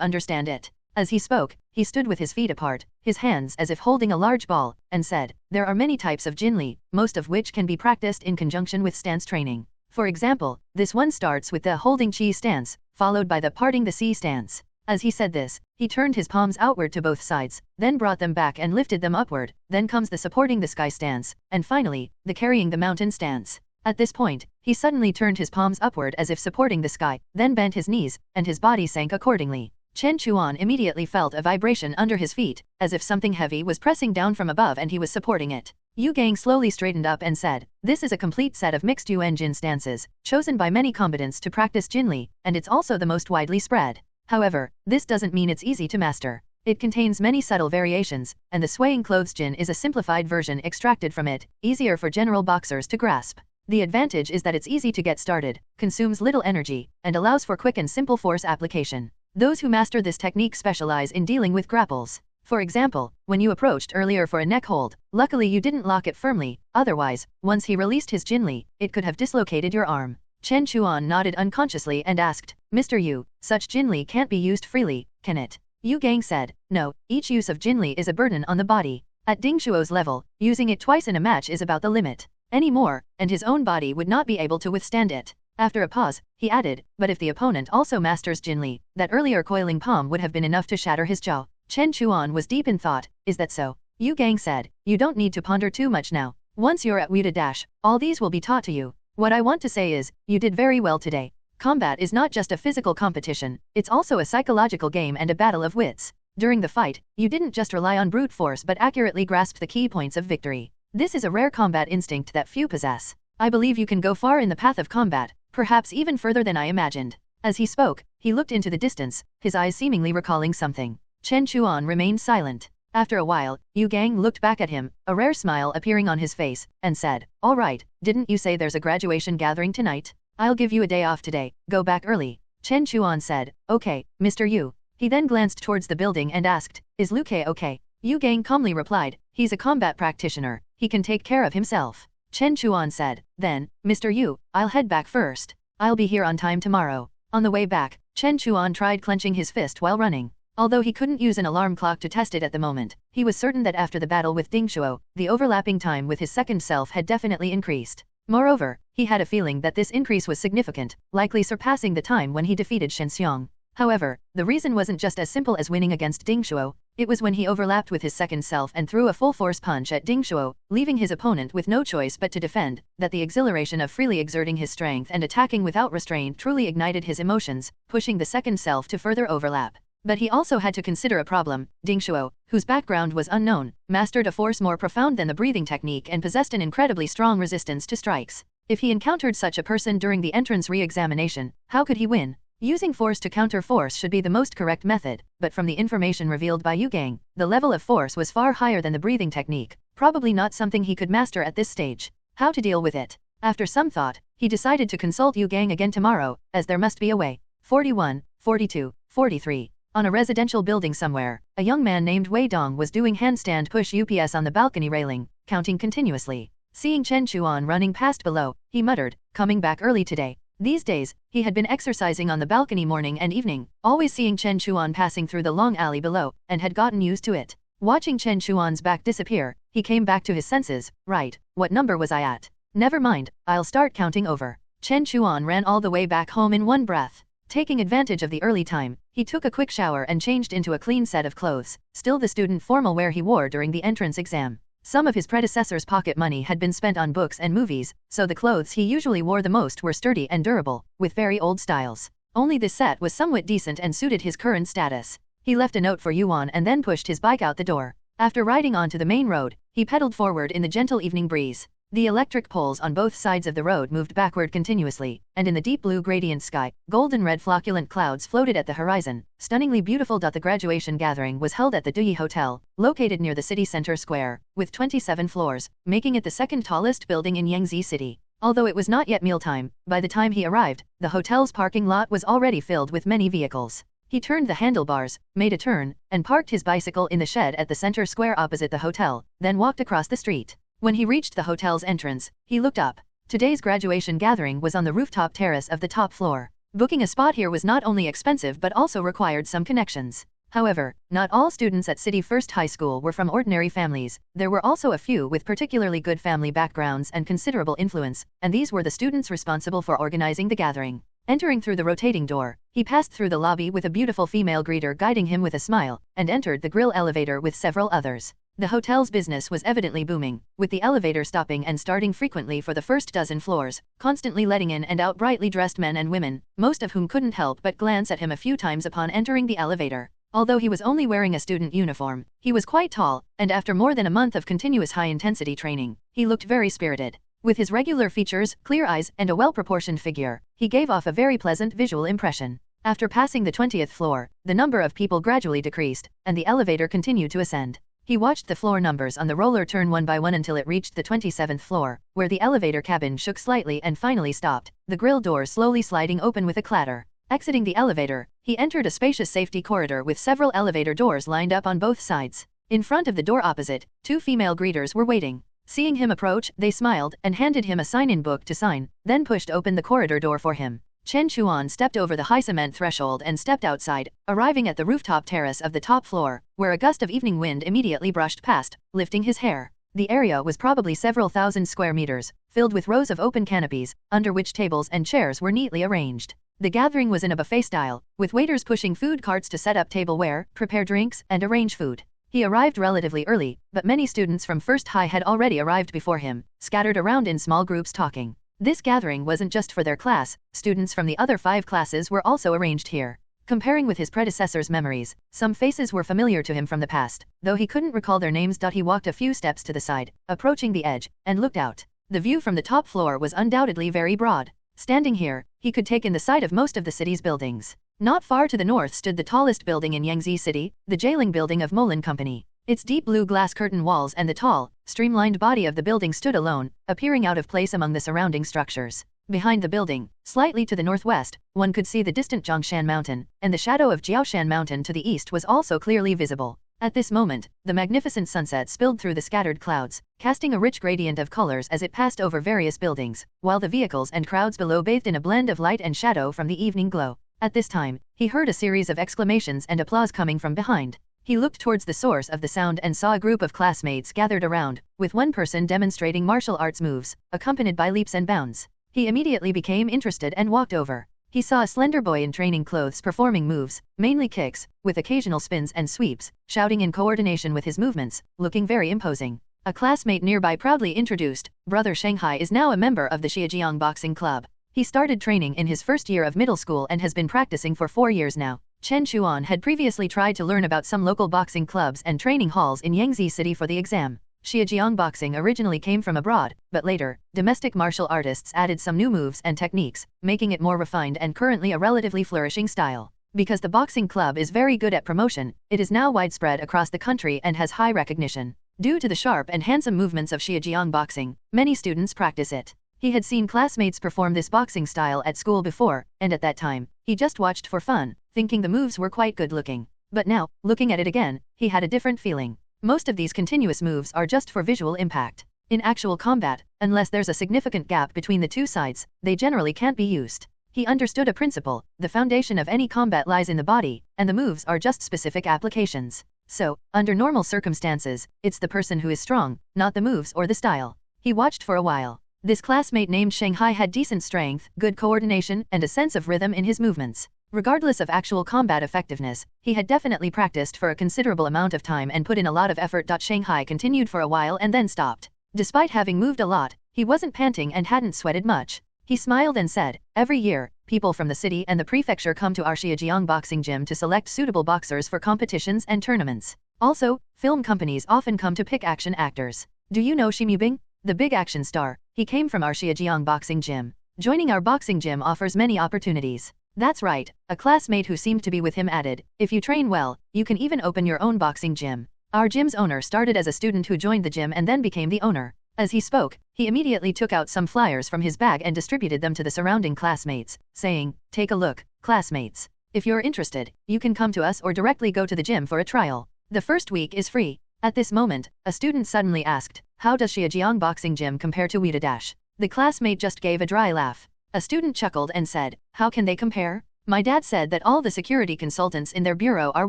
understand it. As he spoke, he stood with his feet apart, his hands as if holding a large ball, and said, there are many types of Jinli, most of which can be practiced in conjunction with stance training. For example, this one starts with the holding chi stance, followed by the parting the sea stance. As he said this, he turned his palms outward to both sides, then brought them back and lifted them upward, then comes the supporting the sky stance, and finally, the carrying the mountain stance. At this point, he suddenly turned his palms upward as if supporting the sky, then bent his knees, and his body sank accordingly. Chen Chuan immediately felt a vibration under his feet, as if something heavy was pressing down from above and he was supporting it. Yu gang slowly straightened up and said, this is a complete set of mixed Yuan Jin stances, chosen by many combatants to practice Jinli, and it's also the most widely spread. However, this doesn't mean it's easy to master. It contains many subtle variations, and the swaying clothes Jin is a simplified version extracted from it, easier for general boxers to grasp. The advantage is that it's easy to get started, consumes little energy, and allows for quick and simple force application. Those who master this technique specialize in dealing with grapples. For example, when you approached earlier for a neck hold, luckily you didn't lock it firmly, otherwise, once he released his Jinli, it could have dislocated your arm. Chen Chuan nodded unconsciously and asked, Mr. Yu, such Jinli can't be used freely, can it? Yu gang said, no, each use of Jinli is a burden on the body. At Dingshuo's level, using it twice in a match is about the limit. Any more, and his own body would not be able to withstand it. After a pause, he added, but if the opponent also masters Jinli, that earlier coiling palm would have been enough to shatter his jaw. Chen Chuan was deep in thought, is that so? Yu gang said, you don't need to ponder too much now. Once you're at Wuda Dash, all these will be taught to you. What I want to say is, you did very well today. Combat is not just a physical competition, it's also a psychological game and a battle of wits. During the fight, you didn't just rely on brute force but accurately grasped the key points of victory. This is a rare combat instinct that few possess. I believe you can go far in the path of combat, perhaps even further than I imagined. As he spoke, he looked into the distance, his eyes seemingly recalling something. Chen Chuan remained silent. After a while, Yu Gang looked back at him, a rare smile appearing on his face, and said, "All right, didn't you say there's a graduation gathering tonight? I'll give you a day off today, go back early." Chen Chuan said, "Okay, Mr. Yu." He then glanced towards the building and asked, "Is Liu Ke okay?" Yu Gang calmly replied, "He's a combat practitioner, he can take care of himself." Chen Chuan said, "Then, Mr. Yu, I'll head back first. I'll be here on time tomorrow." On the way back, Chen Chuan tried clenching his fist while running. Although he couldn't use an alarm clock to test it at the moment, he was certain that after the battle with Ding Shuo, the overlapping time with his second self had definitely increased. Moreover, he had a feeling that this increase was significant, likely surpassing the time when he defeated Shen Xiong. However, the reason wasn't just as simple as winning against Ding Shuo, it was when he overlapped with his second self and threw a full-force punch at Ding Shuo, leaving his opponent with no choice but to defend, that the exhilaration of freely exerting his strength and attacking without restraint truly ignited his emotions, pushing the second self to further overlap. But he also had to consider a problem. Ding Shuo, whose background was unknown, mastered a force more profound than the breathing technique and possessed an incredibly strong resistance to strikes. If he encountered such a person during the entrance re-examination, how could he win? Using force to counter force should be the most correct method, but from the information revealed by Yu Gang, the level of force was far higher than the breathing technique, probably not something he could master at this stage. How to deal with it? After some thought, he decided to consult Yu Gang again tomorrow, as there must be a way. 41, 42, 43. On a residential building somewhere, a young man named Wei Dong was doing handstand push-ups on the balcony railing, counting continuously. Seeing Chen Chuan running past below, he muttered, "Coming back early today." These days, he had been exercising on the balcony morning and evening, always seeing Chen Chuan passing through the long alley below, and had gotten used to it. Watching Chen Chuan's back disappear, he came back to his senses. Right, what number was I at? Never mind, I'll start counting over. Chen Chuan ran all the way back home in one breath. Taking advantage of the early time, he took a quick shower and changed into a clean set of clothes, still the student formal wear he wore during the entrance exam. Some of his predecessor's pocket money had been spent on books and movies, so the clothes he usually wore the most were sturdy and durable, with very old styles. Only this set was somewhat decent and suited his current status. He left a note for Yuan and then pushed his bike out the door. After riding onto the main road, he pedaled forward in the gentle evening breeze. The electric poles on both sides of the road moved backward continuously, and in the deep blue gradient sky, golden-red flocculent clouds floated at the horizon. Stunningly beautiful. The graduation gathering was held at the Duyi Hotel, located near the city center square, with 27 floors, making it the second tallest building in Yangtze City. Although it was not yet mealtime, by the time he arrived, the hotel's parking lot was already filled with many vehicles. He turned the handlebars, made a turn, and parked his bicycle in the shed at the center square opposite the hotel, then walked across the street. When he reached the hotel's entrance, he looked up. Today's graduation gathering was on the rooftop terrace of the top floor. Booking a spot here was not only expensive but also required some connections. However, not all students at City First High School were from ordinary families. There were also a few with particularly good family backgrounds and considerable influence, and these were the students responsible for organizing the gathering. Entering through the rotating door, he passed through the lobby with a beautiful female greeter guiding him with a smile, and entered the grill elevator with several others. The hotel's business was evidently booming, with the elevator stopping and starting frequently for the first dozen floors, constantly letting in and out brightly dressed men and women, most of whom couldn't help but glance at him a few times upon entering the elevator. Although he was only wearing a student uniform, he was quite tall, and after more than a month of continuous high-intensity training, he looked very spirited. With his regular features, clear eyes, and a well-proportioned figure, he gave off a very pleasant visual impression. After passing the 20th floor, the number of people gradually decreased, and the elevator continued to ascend. He watched the floor numbers on the roller turn one by one until it reached the 27th floor, where the elevator cabin shook slightly and finally stopped, the grill doors slowly sliding open with a clatter. Exiting the elevator, he entered a spacious safety corridor with several elevator doors lined up on both sides. In front of the door opposite, two female greeters were waiting. Seeing him approach, they smiled and handed him a sign-in book to sign, then pushed open the corridor door for him. Chen Chuan stepped over the high cement threshold and stepped outside, arriving at the rooftop terrace of the top floor, where a gust of evening wind immediately brushed past, lifting his hair. The area was probably several thousand square meters, filled with rows of open canopies, under which tables and chairs were neatly arranged. The gathering was in a buffet style, with waiters pushing food carts to set up tableware, prepare drinks, and arrange food. He arrived relatively early, but many students from First High had already arrived before him, scattered around in small groups talking. This gathering wasn't just for their class, students from the other 5 classes were also arranged here. Comparing with his predecessor's memories, some faces were familiar to him from the past, though he couldn't recall their names. He walked a few steps to the side, approaching the edge, and looked out. The view from the top floor was undoubtedly very broad. Standing here, he could take in the sight of most of the city's buildings. Not far to the north stood the tallest building in Yangtze City, the jailing building of Molin Company. Its deep blue glass curtain walls and the tall, streamlined body of the building stood alone, appearing out of place among the surrounding structures. Behind the building, slightly to the northwest, one could see the distant Zhongshan Mountain, and the shadow of Jiaoshan Mountain to the east was also clearly visible. At this moment, the magnificent sunset spilled through the scattered clouds, casting a rich gradient of colors as it passed over various buildings, while the vehicles and crowds below bathed in a blend of light and shadow from the evening glow. At this time, he heard a series of exclamations and applause coming from behind. He looked towards the source of the sound and saw a group of classmates gathered around, with one person demonstrating martial arts moves, accompanied by leaps and bounds. He immediately became interested and walked over. He saw a slender boy in training clothes performing moves, mainly kicks, with occasional spins and sweeps, shouting in coordination with his movements, looking very imposing. A classmate nearby proudly introduced, Brother Shanghai is now a member of the Xiajiang Boxing Club. He started training in his first year of middle school and has been practicing for 4 years now. Chen Chuan had previously tried to learn about some local boxing clubs and training halls in Yangtze City for the exam. Xiajiang boxing originally came from abroad, but later, domestic martial artists added some new moves and techniques, making it more refined and currently a relatively flourishing style. Because the boxing club is very good at promotion, it is now widespread across the country and has high recognition. Due to the sharp and handsome movements of Xiajiang boxing, many students practice it. He had seen classmates perform this boxing style at school before, and at that time, he just watched for fun, thinking the moves were quite good looking. But now, looking at it again, he had a different feeling. Most of these continuous moves are just for visual impact. In actual combat, unless there's a significant gap between the two sides, they generally can't be used. He understood a principle: the foundation of any combat lies in the body, and the moves are just specific applications. So, under normal circumstances, it's the person who is strong, not the moves or the style. He watched for a while. This classmate named Shanghai had decent strength, good coordination, and a sense of rhythm in his movements. Regardless of actual combat effectiveness, he had definitely practiced for a considerable amount of time and put in a lot of effort. Shanghai continued for a while and then stopped. Despite having moved a lot, he wasn't panting and hadn't sweated much. He smiled and said, "Every year, people from the city and the prefecture come to our Xiajiang boxing gym to select suitable boxers for competitions and tournaments. Also, film companies often come to pick action actors. Do you know Shi Mubing, the big action star? He came from our Xiajiang boxing gym. Joining our boxing gym offers many opportunities." "That's right," a classmate who seemed to be with him added. "If you train well, you can even open your own boxing gym. Our gym's owner started as a student who joined the gym and then became the owner." As he spoke, he immediately took out some flyers from his bag and distributed them to the surrounding classmates, saying, "Take a look, classmates. If you're interested, you can come to us or directly go to the gym for a trial. The first week is free." At this moment, a student suddenly asked, "How does Xiajiang boxing gym compare to Wida Dash?" The classmate just gave a dry laugh. A student chuckled and said, "How can they compare? My dad said that all the security consultants in their bureau are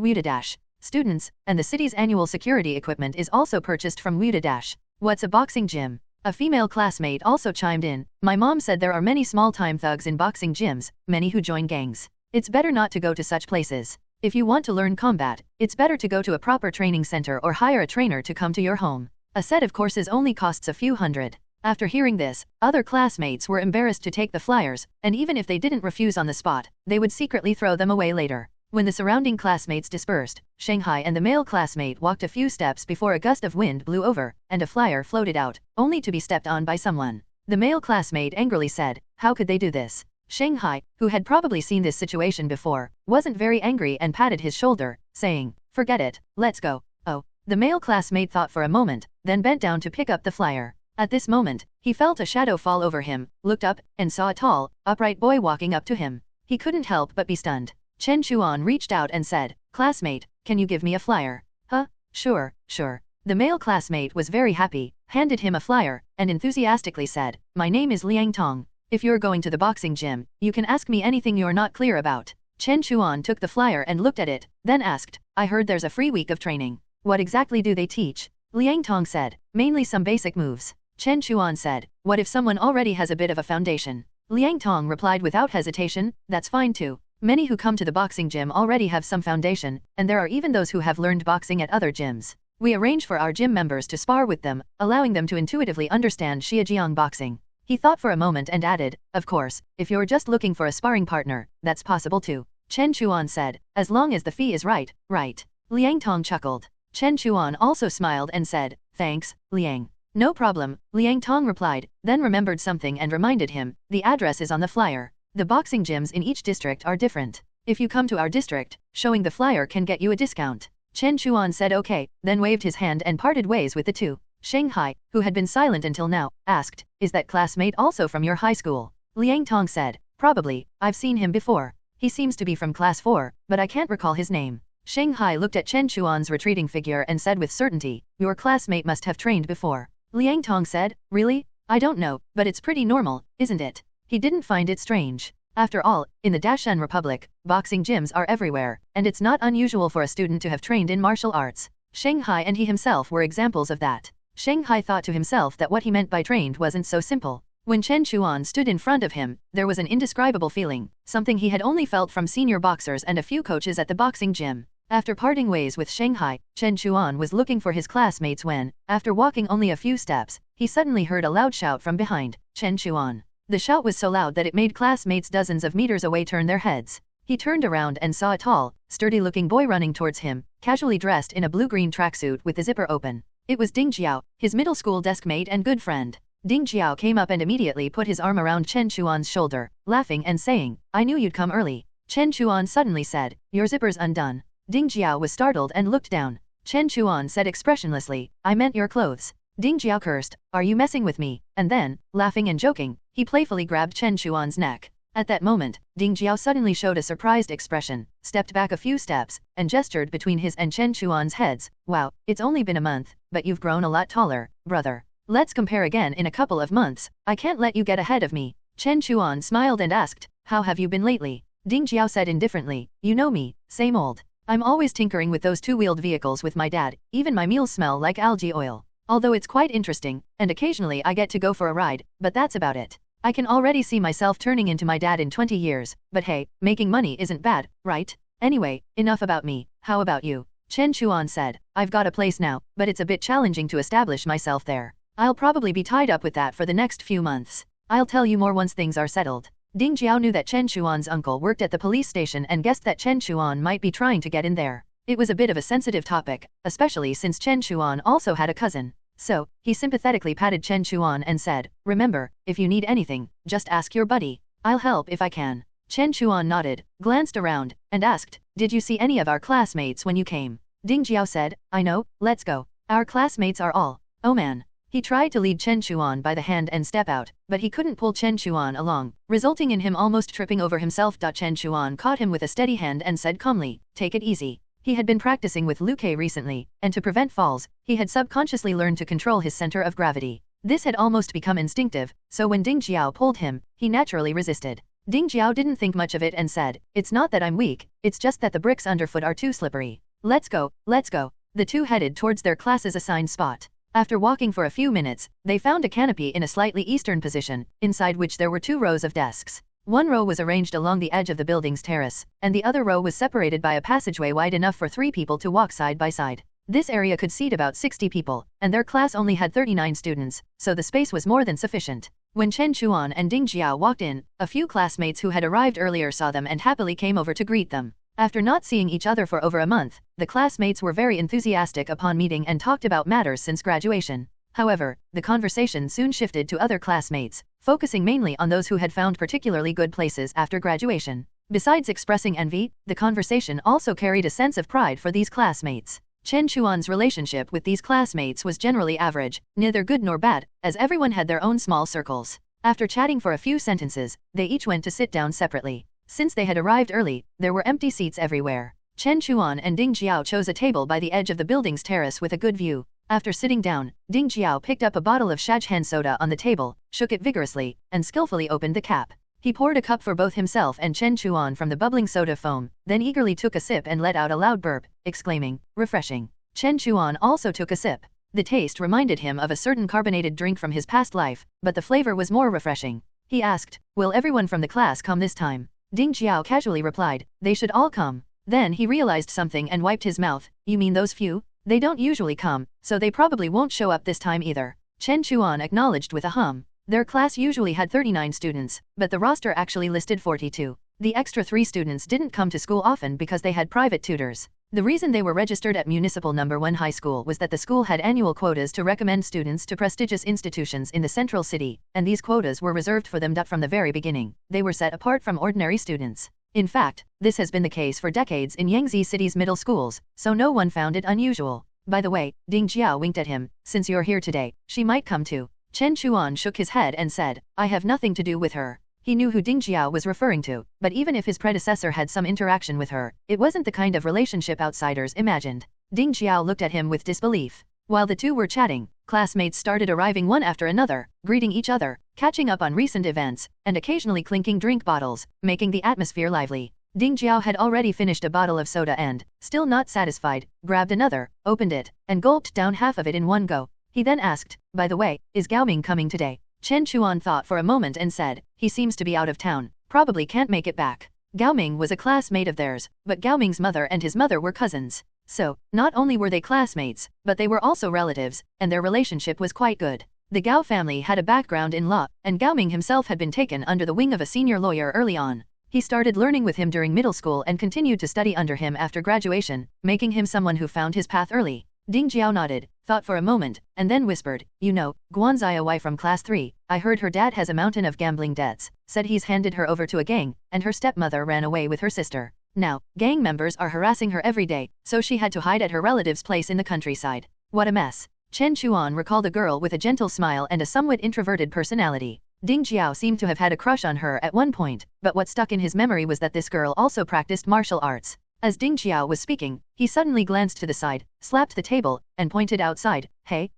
Wida Dash students, and the city's annual security equipment is also purchased from Wida Dash. What's a boxing gym?" A female classmate also chimed in, "My mom said there are many small-time thugs in boxing gyms, many who join gangs. It's better not to go to such places. If you want to learn combat, it's better to go to a proper training center or hire a trainer to come to your home. A set of courses only costs a few hundred." After hearing this, other classmates were embarrassed to take the flyers, and even if they didn't refuse on the spot, they would secretly throw them away later. When the surrounding classmates dispersed, Shanghai and the male classmate walked a few steps before a gust of wind blew over, and a flyer floated out, only to be stepped on by someone. The male classmate angrily said, "How could they do this?" Shanghai, who had probably seen this situation before, wasn't very angry and patted his shoulder, saying, "Forget it, let's go." "Oh." The male classmate thought for a moment, then bent down to pick up the flyer. At this moment, he felt a shadow fall over him, looked up, and saw a tall, upright boy walking up to him. He couldn't help but be stunned. Chen Chuan reached out and said, "Classmate, can you give me a flyer?" "Huh? Sure, sure." The male classmate was very happy, handed him a flyer, and enthusiastically said, "My name is Liang Tong. If you're going to the boxing gym, you can ask me anything you're not clear about." Chen Chuan took the flyer and looked at it, then asked, "I heard there's a free week of training. What exactly do they teach?" Liang Tong said, "Mainly some basic moves." Chen Chuan said, "What if someone already has a bit of a foundation?" Liang Tong replied without hesitation, "That's fine too. Many who come to the boxing gym already have some foundation, and there are even those who have learned boxing at other gyms. We arrange for our gym members to spar with them, allowing them to intuitively understand Xiajiang boxing. He thought for a moment and added, of course, if you're just looking for a sparring partner, that's possible too. Chen Chuan said, as long as the fee is right, right. Liang Tong chuckled. Chen Chuan also smiled and said, thanks, Liang. No problem, Liang Tong replied, then remembered something and reminded him, the address is on the flyer. The boxing gyms in each district are different. If you come to our district, showing the flyer can get you a discount. Chen Chuan said okay, then waved his hand and parted ways with the two. Shanghai, who had been silent until now, asked, is that classmate also from your high school? Liang Tong said, probably, I've seen him before. He seems to be from class 4, but I can't recall his name. Shanghai looked at Chen Chuan's retreating figure and said with certainty, your classmate must have trained before. Liang Tong said, really? I don't know, but it's pretty normal, isn't it? He didn't find it strange. After all, in the Dashan Republic, boxing gyms are everywhere, and it's not unusual for a student to have trained in martial arts. Shanghai and he himself were examples of that. Shanghai thought to himself that what he meant by trained wasn't so simple. When Chen Chuan stood in front of him, there was an indescribable feeling, something he had only felt from senior boxers and a few coaches at the boxing gym. After parting ways with Shanghai, Chen Chuan was looking for his classmates when, after walking only a few steps, he suddenly heard a loud shout from behind Chen Chuan. The shout was so loud that it made classmates dozens of meters away turn their heads. He turned around and saw a tall, sturdy-looking boy running towards him, casually dressed in a blue-green tracksuit with the zipper open. It was Ding Jiao, his middle school desk mate and good friend. Ding Jiao came up and immediately put his arm around Chen Chuan's shoulder, laughing and saying, I knew you'd come early. Chen Chuan suddenly said, your zipper's undone. Ding Jiao was startled and looked down. Chen Chuan said expressionlessly, I meant your clothes. Ding Jiao cursed, are you messing with me? And then, laughing and joking, he playfully grabbed Chen Chuan's neck. At that moment, Ding Jiao suddenly showed a surprised expression, stepped back a few steps, and gestured between his and Chen Chuan's heads. Wow, it's only been a month, but you've grown a lot taller, brother. Let's compare again in a couple of months. I can't let you get ahead of me. Chen Chuan smiled and asked, how have you been lately? Ding Jiao said indifferently, you know me, same old. I'm always tinkering with those two-wheeled vehicles with my dad, even my meals smell like algae oil. Although it's quite interesting, and occasionally I get to go for a ride, but that's about it. I can already see myself turning into my dad in 20 years, but hey, making money isn't bad, right? Anyway, enough about me, how about you? Chen Chuan said, I've got a place now, but it's a bit challenging to establish myself there. I'll probably be tied up with that for the next few months. I'll tell you more once things are settled. Ding Jiao knew that Chen Chuan's uncle worked at the police station and guessed that Chen Chuan might be trying to get in there. It was a bit of a sensitive topic, especially since Chen Chuan also had a cousin. So, he sympathetically patted Chen Chuan and said, remember, if you need anything, just ask your buddy. I'll help if I can. Chen Chuan nodded, glanced around, and asked, did you see any of our classmates when you came? Ding Jiao said, I know, let's go. Our classmates are all. Oh man. He tried to lead Chen Chuan by the hand and step out, but he couldn't pull Chen Chuan along, resulting in him almost tripping over himself. Chen Chuan caught him with a steady hand and said calmly, take it easy. He had been practicing with Liu Kei recently, and to prevent falls, he had subconsciously learned to control his center of gravity. This had almost become instinctive, so when Ding Jiao pulled him, he naturally resisted. Ding Jiao didn't think much of it and said, it's not that I'm weak, it's just that the bricks underfoot are too slippery. Let's go, let's go. The two headed towards their class's assigned spot. After walking for a few minutes, they found a canopy in a slightly eastern position, inside which there were 2 rows of desks. One row was arranged along the edge of the building's terrace, and the other row was separated by a passageway wide enough for 3 people to walk side by side. This area could seat about 60 people, and their class only had 39 students, so the space was more than sufficient. When Chen Chuan and Ding Jiao walked in, a few classmates who had arrived earlier saw them and happily came over to greet them. After not seeing each other for over a month, the classmates were very enthusiastic upon meeting and talked about matters since graduation. However, the conversation soon shifted to other classmates, focusing mainly on those who had found particularly good places after graduation. Besides expressing envy, the conversation also carried a sense of pride for these classmates. Chen Chuan's relationship with these classmates was generally average, neither good nor bad, as everyone had their own small circles. After chatting for a few sentences, they each went to sit down separately. Since they had arrived early, there were empty seats everywhere. Chen Chuan and Ding Jiao chose a table by the edge of the building's terrace with a good view. After sitting down, Ding Jiao picked up a bottle of Shajhen soda on the table, shook it vigorously, and skillfully opened the cap. He poured a cup for both himself and Chen Chuan from the bubbling soda foam, then eagerly took a sip and let out a loud burp, exclaiming, refreshing. Chen Chuan also took a sip. The taste reminded him of a certain carbonated drink from his past life, but the flavor was more refreshing. He asked, will everyone from the class come this time? Ding Jiao casually replied, they should all come. Then he realized something and wiped his mouth, you mean those few? They don't usually come, so they probably won't show up this time either. Chen Chuan acknowledged with a hum. Their class usually had 39 students, but the roster actually listed 42. The extra 3 students didn't come to school often because they had private tutors. The reason they were registered at Municipal No. 1 High School was that the school had annual quotas to recommend students to prestigious institutions in the central city, and these quotas were reserved for them. From the very beginning, they were set apart from ordinary students. In fact, this has been the case for decades in Yangtze City's middle schools, so no one found it unusual. By the way, Ding Jiao winked at him. Since you're here today, she might come too. Chen Chuan shook his head and said, I have nothing to do with her. He knew who Ding Jiao was referring to, but even if his predecessor had some interaction with her, it wasn't the kind of relationship outsiders imagined. Ding Jiao looked at him with disbelief. While the two were chatting, classmates started arriving one after another, greeting each other, catching up on recent events, and occasionally clinking drink bottles, making the atmosphere lively. Ding Jiao had already finished a bottle of soda and, still not satisfied, grabbed another, opened it, and gulped down half of it in one go. He then asked, by the way, is Gaoming coming today? Chen Chuan thought for a moment and said, he seems to be out of town, probably can't make it back. Gaoming was a classmate of theirs, but Gaoming's mother and his mother were cousins. So, not only were they classmates, but they were also relatives, and their relationship was quite good. The Gao family had a background in law, and Gaoming himself had been taken under the wing of a senior lawyer early on. He started learning with him during middle school and continued to study under him after graduation, making him someone who found his path early. Ding Jiao nodded, thought for a moment, and then whispered, you know, Guanzai Wei from class 3, I heard her dad has a mountain of gambling debts, said he's handed her over to a gang, and her stepmother ran away with her sister. Now, gang members are harassing her every day, so she had to hide at her relative's place in the countryside. What a mess. Chen Chuan recalled a girl with a gentle smile and a somewhat introverted personality. Ding Jiao seemed to have had a crush on her at one point, but what stuck in his memory was that this girl also practiced martial arts. As Ding Jiao was speaking, he suddenly glanced to the side, slapped the table, and pointed outside. Hey,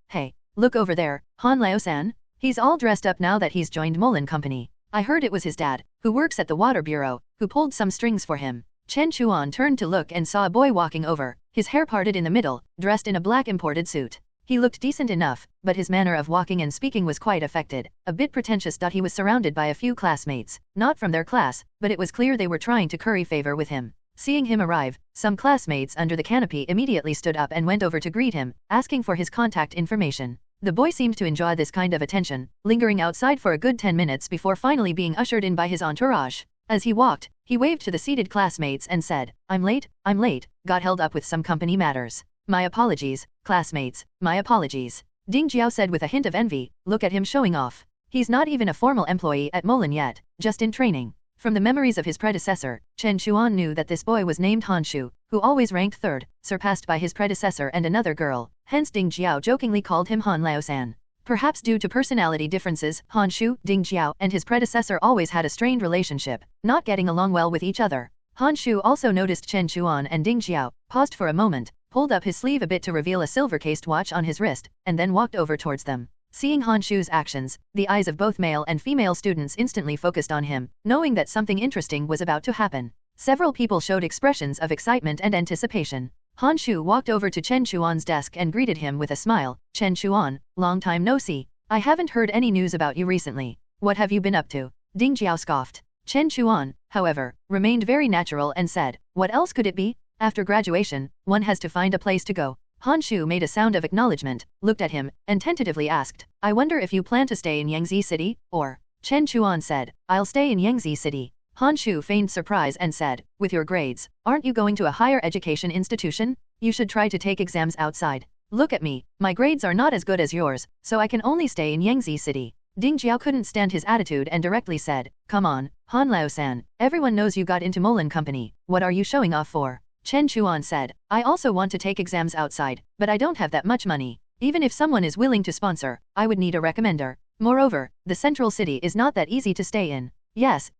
look over there, Han Lao-san. He's all dressed up now that he's joined Mullen Company. I heard it was his dad, who works at the water bureau, who pulled some strings for him. Chen Chuan turned to look and saw a boy walking over, his hair parted in the middle, dressed in a black imported suit. He looked decent enough, but his manner of walking and speaking was quite affected, a bit pretentious. He was surrounded by a few classmates, not from their class, but it was clear they were trying to curry favor with him. Seeing him arrive, some classmates under the canopy immediately stood up and went over to greet him, asking for his contact information. The boy seemed to enjoy this kind of attention, lingering outside for a good 10 minutes before finally being ushered in by his entourage. As he walked, he waved to the seated classmates and said, I'm late, got held up with some company matters. My apologies, classmates, my apologies. Ding Jiao said with a hint of envy, look at him showing off. He's not even a formal employee at Mullen yet, just in training. From the memories of his predecessor, Chen Chuan knew that this boy was named Han Shu, who always ranked third, surpassed by his predecessor and another girl, hence Ding Jiao jokingly called him Han Lao-san. Perhaps due to personality differences, Han Shu, Ding Jiao, and his predecessor always had a strained relationship, not getting along well with each other. Han Shu also noticed Chen Chuan and Ding Jiao, paused for a moment, pulled up his sleeve a bit to reveal a silver-cased watch on his wrist, and then walked over towards them. Seeing Han Shu's actions, the eyes of both male and female students instantly focused on him, knowing that something interesting was about to happen. Several people showed expressions of excitement and anticipation. Han Shu walked over to Chen Chuan's desk and greeted him with a smile. Chen Chuan, long time no see. I haven't heard any news about you recently. What have you been up to? Ding Jiao scoffed. Chen Chuan, however, remained very natural and said, what else could it be? After graduation, one has to find a place to go. Han Shu made a sound of acknowledgement, looked at him, and tentatively asked, I wonder if you plan to stay in Yangtze City, or? Chen Chuan said, I'll stay in Yangtze City. Han Shu feigned surprise and said, with your grades, aren't you going to a higher education institution? You should try to take exams outside. Look at me, my grades are not as good as yours, so I can only stay in Yangtze City. Ding Jiao couldn't stand his attitude and directly said, come on, Han Lao-san, everyone knows you got into Mullen Company, what are you showing off for? Chen Chuan said, I also want to take exams outside, but I don't have that much money. Even if someone is willing to sponsor, I would need a recommender. Moreover, the central city is not that easy to stay in. Yes,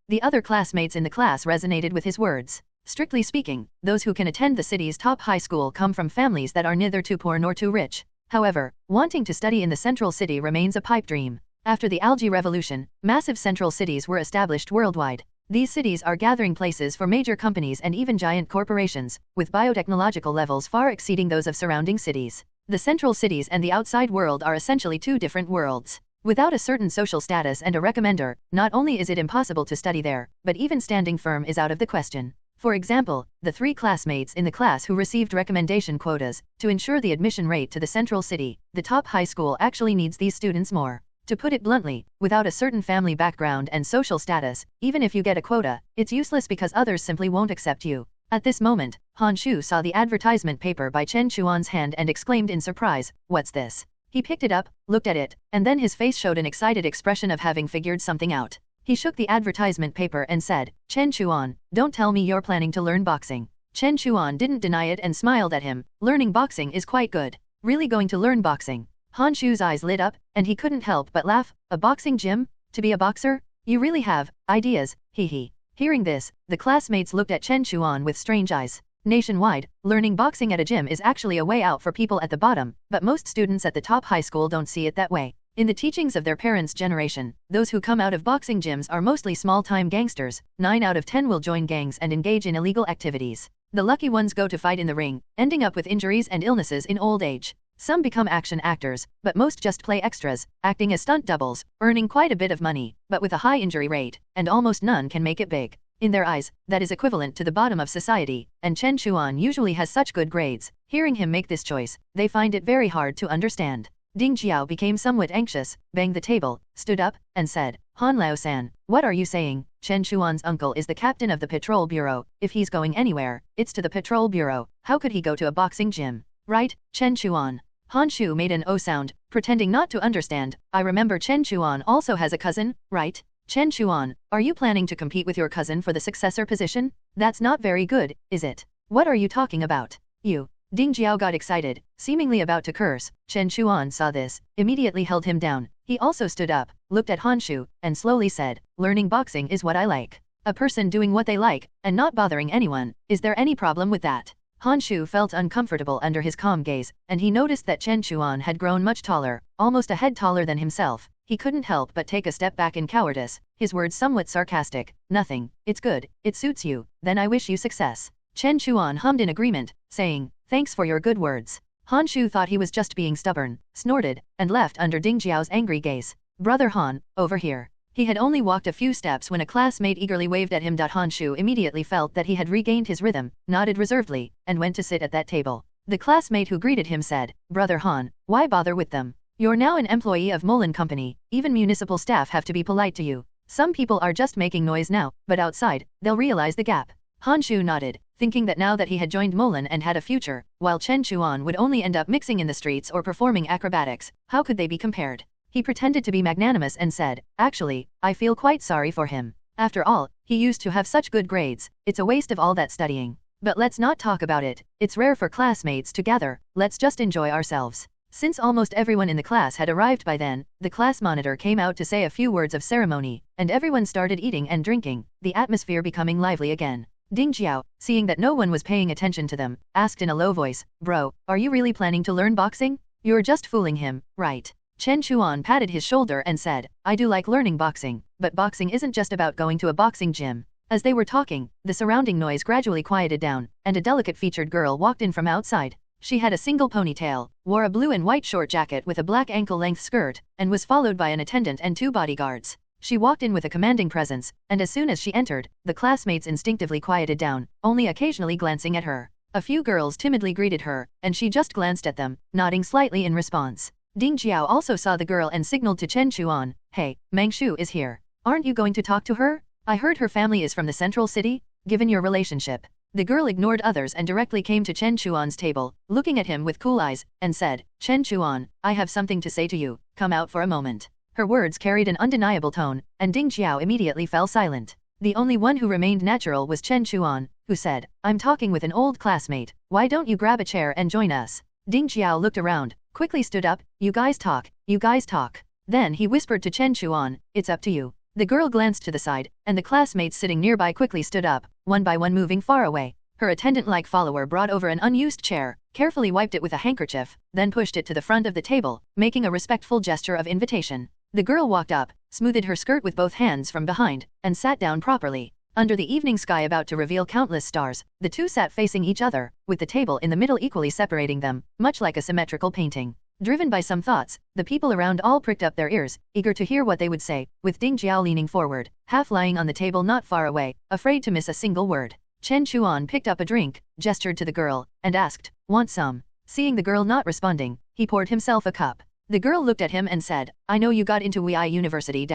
the other classmates in the class resonated with his words. Strictly speaking, those who can attend the city's top high school come from families that are neither too poor nor too rich. However, wanting to study in the central city remains a pipe dream. After the Algae Revolution, massive central cities were established worldwide. These cities are gathering places for major companies and even giant corporations, with biotechnological levels far exceeding those of surrounding cities. The central cities and the outside world are essentially two different worlds. Without a certain social status and a recommender, not only is it impossible to study there, but even standing firm is out of the question. For example, the 3 classmates in the class who received recommendation quotas, to ensure the admission rate to the central city, the top high school actually needs these students more. To put it bluntly, without a certain family background and social status, even if you get a quota, it's useless because others simply won't accept you. At this moment, Han Shu saw the advertisement paper by Chen Chuan's hand and exclaimed in surprise, "What's this?" He picked it up, looked at it, and then his face showed an excited expression of having figured something out. He shook the advertisement paper and said, "Chen Chuan, don't tell me you're planning to learn boxing." Chen Chuan didn't deny it and smiled at him. "Learning boxing is quite good. Really going to learn boxing?" Han Shu's eyes lit up, and he couldn't help but laugh. "A boxing gym? To be a boxer? You really have ideas, hee hee." Hearing this, the classmates looked at Chen Chuan with strange eyes. Nationwide, learning boxing at a gym is actually a way out for people at the bottom, but most students at the top high school don't see it that way. In the teachings of their parents' generation, those who come out of boxing gyms are mostly small-time gangsters. 9 out of 10 will join gangs and engage in illegal activities. The lucky ones go to fight in the ring, ending up with injuries and illnesses in old age. Some become action actors, but most just play extras, acting as stunt doubles, earning quite a bit of money, but with a high injury rate, and almost none can make it big. In their eyes, that is equivalent to the bottom of society, and Chen Chuan usually has such good grades. Hearing him make this choice, they find it very hard to understand. Ding Jiao became somewhat anxious, banged the table, stood up, and said, "Han Lao-san, what are you saying? Chen Chuan's uncle is the captain of the patrol bureau. If he's going anywhere, it's to the patrol bureau. How could he go to a boxing gym? Right, Chen Chuan?" Han Shu made an O sound, pretending not to understand. "I remember Chen Chuan also has a cousin, right? Chen Chuan, are you planning to compete with your cousin for the successor position? That's not very good, is it? What are you talking about? You?" Ding Jiao got excited, seemingly about to curse. Chen Chuan saw this, immediately held him down. He also stood up, looked at Han Shu, and slowly said, "Learning boxing is what I like. A person doing what they like, and not bothering anyone. Is there any problem with that?" Han Shu felt uncomfortable under his calm gaze, and he noticed that Chen Chuan had grown much taller, almost a head taller than himself. He couldn't help but take a step back in cowardice, his words somewhat sarcastic. "Nothing, it's good, it suits you, then I wish you success." Chen Chuan hummed in agreement, saying, "Thanks for your good words." Han Shu thought he was just being stubborn, snorted, and left under Ding Jiao's angry gaze. "Brother Han, over here." He had only walked a few steps when a classmate eagerly waved at him. Han Shu immediately felt that he had regained his rhythm, nodded reservedly, and went to sit at that table. The classmate who greeted him said, "Brother Han, why bother with them? You're now an employee of Molan Company, even municipal staff have to be polite to you. Some people are just making noise now, but outside, they'll realize the gap." Han Shu nodded, thinking that now that he had joined Molan and had a future, while Chen Chuan would only end up mixing in the streets or performing acrobatics, how could they be compared? He pretended to be magnanimous and said, "Actually, I feel quite sorry for him. After all, he used to have such good grades, it's a waste of all that studying. But let's not talk about it, it's rare for classmates to gather, let's just enjoy ourselves." Since almost everyone in the class had arrived by then, the class monitor came out to say a few words of ceremony, and everyone started eating and drinking, the atmosphere becoming lively again. Ding Jiao, seeing that no one was paying attention to them, asked in a low voice, "Bro, are you really planning to learn boxing? You're just fooling him, right?" Chen Chuan patted his shoulder and said, "I do like learning boxing, but boxing isn't just about going to a boxing gym." As they were talking, the surrounding noise gradually quieted down, and a delicate-featured girl walked in from outside. She had a single ponytail, wore a blue and white short jacket with a black ankle-length skirt, and was followed by an attendant and 2 bodyguards. She walked in with a commanding presence, and as soon as she entered, the classmates instinctively quieted down, only occasionally glancing at her. A few girls timidly greeted her, and she just glanced at them, nodding slightly in response. Ding Jiao also saw the girl and signaled to Chen Chuan, "Hey, Meng Shu is here. Aren't you going to talk to her? I heard her family is from the central city, given your relationship." The girl ignored others and directly came to Chen Chuan's table, looking at him with cool eyes, and said, "Chen Chuan, I have something to say to you, come out for a moment." Her words carried an undeniable tone, and Ding Jiao immediately fell silent. The only one who remained natural was Chen Chuan, who said, "I'm talking with an old classmate, why don't you grab a chair and join us?" Ding Jiao looked around, quickly stood up, "You guys talk, you guys talk." Then he whispered to Chen Chuan, "It's up to you." The girl glanced to the side, and the classmates sitting nearby quickly stood up, one by one moving far away. Her attendant-like follower brought over an unused chair, carefully wiped it with a handkerchief, then pushed it to the front of the table, making a respectful gesture of invitation. The girl walked up, smoothed her skirt with both hands from behind, and sat down properly. Under the evening sky about to reveal countless stars, the two sat facing each other, with the table in the middle equally separating them, much like a symmetrical painting. Driven by some thoughts, the people around all pricked up their ears, eager to hear what they would say, with Ding Jiao leaning forward, half lying on the table not far away, afraid to miss a single word. Chen Chuan picked up a drink, gestured to the girl, and asked, "Want some?" Seeing the girl not responding, he poured himself a cup. The girl looked at him and said, I know you got into Wei University ..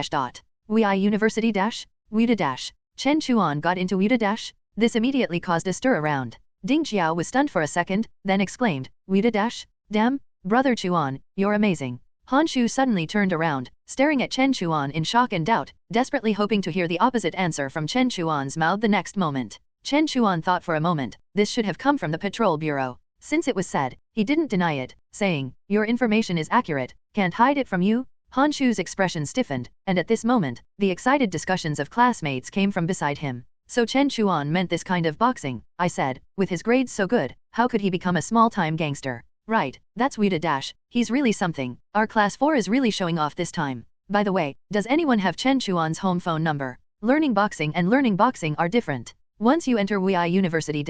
Wei University .. Wei Chen Chuan got into Wei .. This immediately caused a stir around. Ding Jiao was stunned for a second, then exclaimed, Wei .. Damn, brother Chuan, you're amazing. Han Shu suddenly turned around, staring at Chen Chuan in shock and doubt, desperately hoping to hear the opposite answer from Chen Chuan's mouth the next moment. Chen Chuan thought for a moment, this should have come from the patrol bureau. Since it was said, he didn't deny it, saying, your information is accurate, can't hide it from you. Han Shu's expression stiffened, and at this moment, the excited discussions of classmates came from beside him. So Chen Chuan meant this kind of boxing, I said, with his grades so good, how could he become a small-time gangster? Right, that's Wei .. He's really something. Our class 4 is really showing off this time. By the way, does anyone have Chen Chuan's home phone number? Learning boxing and learning boxing are different. Once you enter Wei University ..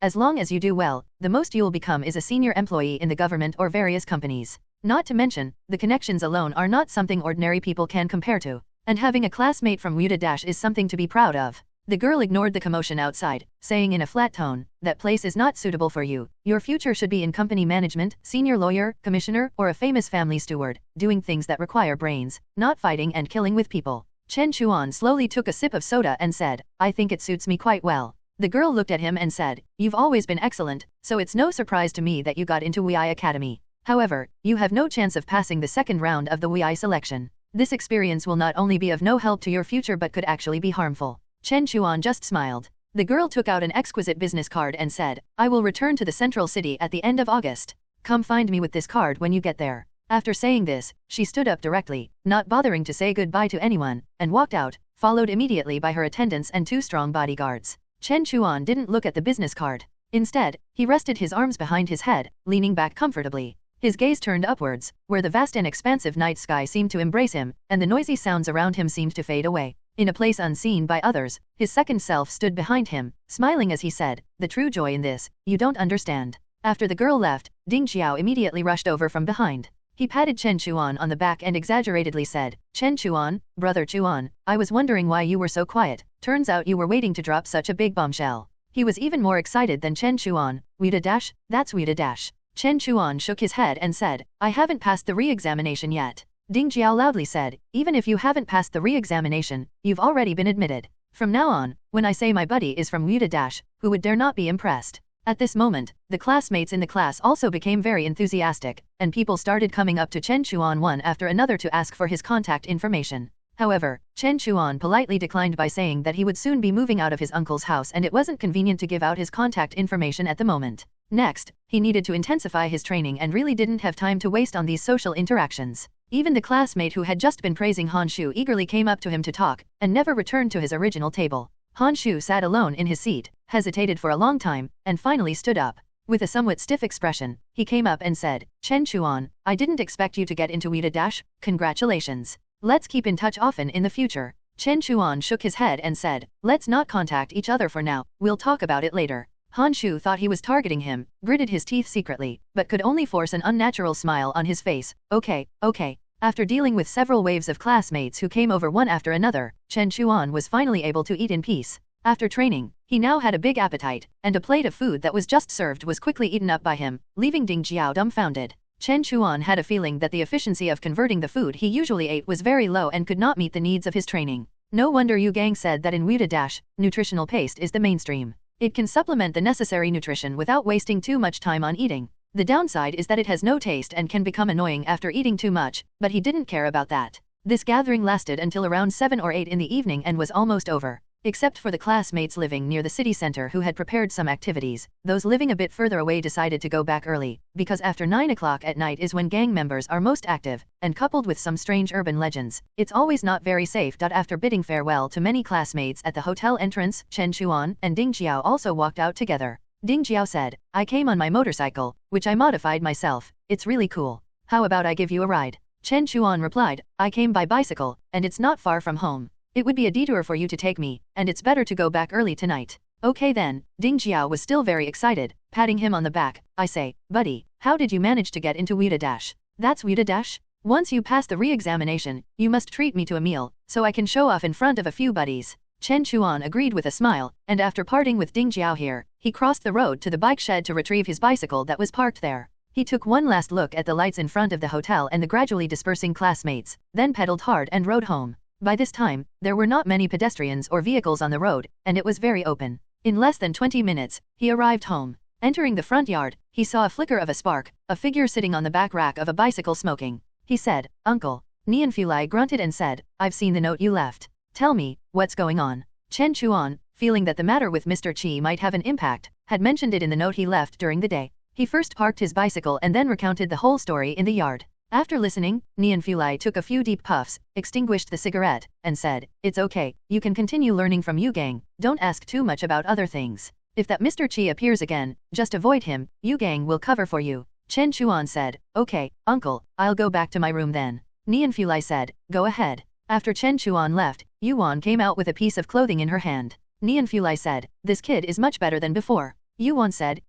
As long as you do well, the most you'll become is a senior employee in the government or various companies. Not to mention, the connections alone are not something ordinary people can compare to. And having a classmate from Wei .. is something to be proud of. The girl ignored the commotion outside, saying in a flat tone, that place is not suitable for you. Your future should be in company management, senior lawyer, commissioner, or a famous family steward, doing things that require brains, not fighting and killing with people. Chen Chuan slowly took a sip of soda and said, I think it suits me quite well. The girl looked at him and said, you've always been excellent, so it's no surprise to me that you got into Wei Academy. However, you have no chance of passing the second round of the Wei selection. This experience will not only be of no help to your future but could actually be harmful. Chen Chuan just smiled. The girl took out an exquisite business card and said, I will return to the central city at the end of August. Come find me with this card when you get there. After saying this, she stood up directly, not bothering to say goodbye to anyone, and walked out, followed immediately by her attendants and 2 strong bodyguards. Chen Chuan didn't look at the business card. Instead, he rested his arms behind his head, leaning back comfortably. His gaze turned upwards, where the vast and expansive night sky seemed to embrace him, and the noisy sounds around him seemed to fade away. In a place unseen by others, his second self stood behind him, smiling as he said, the true joy in this, you don't understand. After the girl left, Ding Xiao immediately rushed over from behind. He patted Chen Chuan on the back and exaggeratedly said, Chen Chuan, brother Chuan, I was wondering why you were so quiet, turns out you were waiting to drop such a big bombshell. He was even more excited than Chen Chuan, Wei .. That's Wei .. Chen Chuan shook his head and said, I haven't passed the re-examination yet. Ding Jiao loudly said, even if you haven't passed the re-examination, you've already been admitted. From now on, when I say my buddy is from Wei .. Who would dare not be impressed? At this moment, the classmates in the class also became very enthusiastic, and people started coming up to Chen Chuan one after another to ask for his contact information. However, Chen Chuan politely declined by saying that he would soon be moving out of his uncle's house and it wasn't convenient to give out his contact information at the moment. Next, he needed to intensify his training and really didn't have time to waste on these social interactions. Even the classmate who had just been praising Han Shu eagerly came up to him to talk, and never returned to his original table. Han Shu sat alone in his seat, hesitated for a long time, and finally stood up. With a somewhat stiff expression, he came up and said, Chen Chuan, I didn't expect you to get into Wei .. Congratulations. Let's keep in touch often in the future. Chen Chuan shook his head and said, let's not contact each other for now, we'll talk about it later. Han Shu thought he was targeting him, gritted his teeth secretly, but could only force an unnatural smile on his face. Okay. After dealing with several waves of classmates who came over one after another, Chen Chuan was finally able to eat in peace. After training, he now had a big appetite, and a plate of food that was just served was quickly eaten up by him, leaving Ding Jiao dumbfounded. Chen Chuan had a feeling that the efficiency of converting the food he usually ate was very low and could not meet the needs of his training. No wonder Yu Gang said that in Wei .. nutritional paste is the mainstream. It can supplement the necessary nutrition without wasting too much time on eating. The downside is that it has no taste and can become annoying after eating too much, but he didn't care about that. This gathering lasted until around 7 or 8 in the evening and was almost over. Except for the classmates living near the city center who had prepared some activities, those living a bit further away decided to go back early, because after 9 o'clock at night is when gang members are most active, and coupled with some strange urban legends, it's always not very safe. After bidding farewell to many classmates at the hotel entrance, Chen Chuan and Ding Jiao also walked out together. Ding Jiao said, I came on my motorcycle, which I modified myself, it's really cool. How about I give you a ride? Chen Chuan replied, I came by bicycle, and it's not far from home. It would be a detour for you to take me, and it's better to go back early tonight. Okay then, Ding Jiao was still very excited, patting him on the back. I say, buddy, how did you manage to get into Wei .. That's Wei .. Once you pass the re-examination, you must treat me to a meal, so I can show off in front of a few buddies. Chen Chuan agreed with a smile, and after parting with Ding Jiao here, he crossed the road to the bike shed to retrieve his bicycle that was parked there. He took one last look at the lights in front of the hotel and the gradually dispersing classmates, then pedaled hard and rode home. By this time, there were not many pedestrians or vehicles on the road, and it was very open. In less than 20 minutes, he arrived home. Entering the front yard, he saw a flicker of a spark, a figure sitting on the back rack of a bicycle smoking. He said, "Uncle." Nianfulai grunted and said, "I've seen the note you left. Tell me, what's going on?" Chen Chuan, feeling that the matter with Mr. Qi might have an impact, had mentioned it in the note he left during the day. He first parked his bicycle and then recounted the whole story in the yard. After listening, Nianfulai took a few deep puffs, extinguished the cigarette, and said, "It's okay, you can continue learning from Yu Gang, don't ask too much about other things. If that Mr. Qi appears again, just avoid him, Yu Gang will cover for you." Chen Chuan said, "Okay, uncle, I'll go back to my room then." Nianfulai said, "Go ahead." After Chen Chuan left, Yuan came out with a piece of clothing in her hand. Nianfulai said, "This kid is much better than before." Yuan said,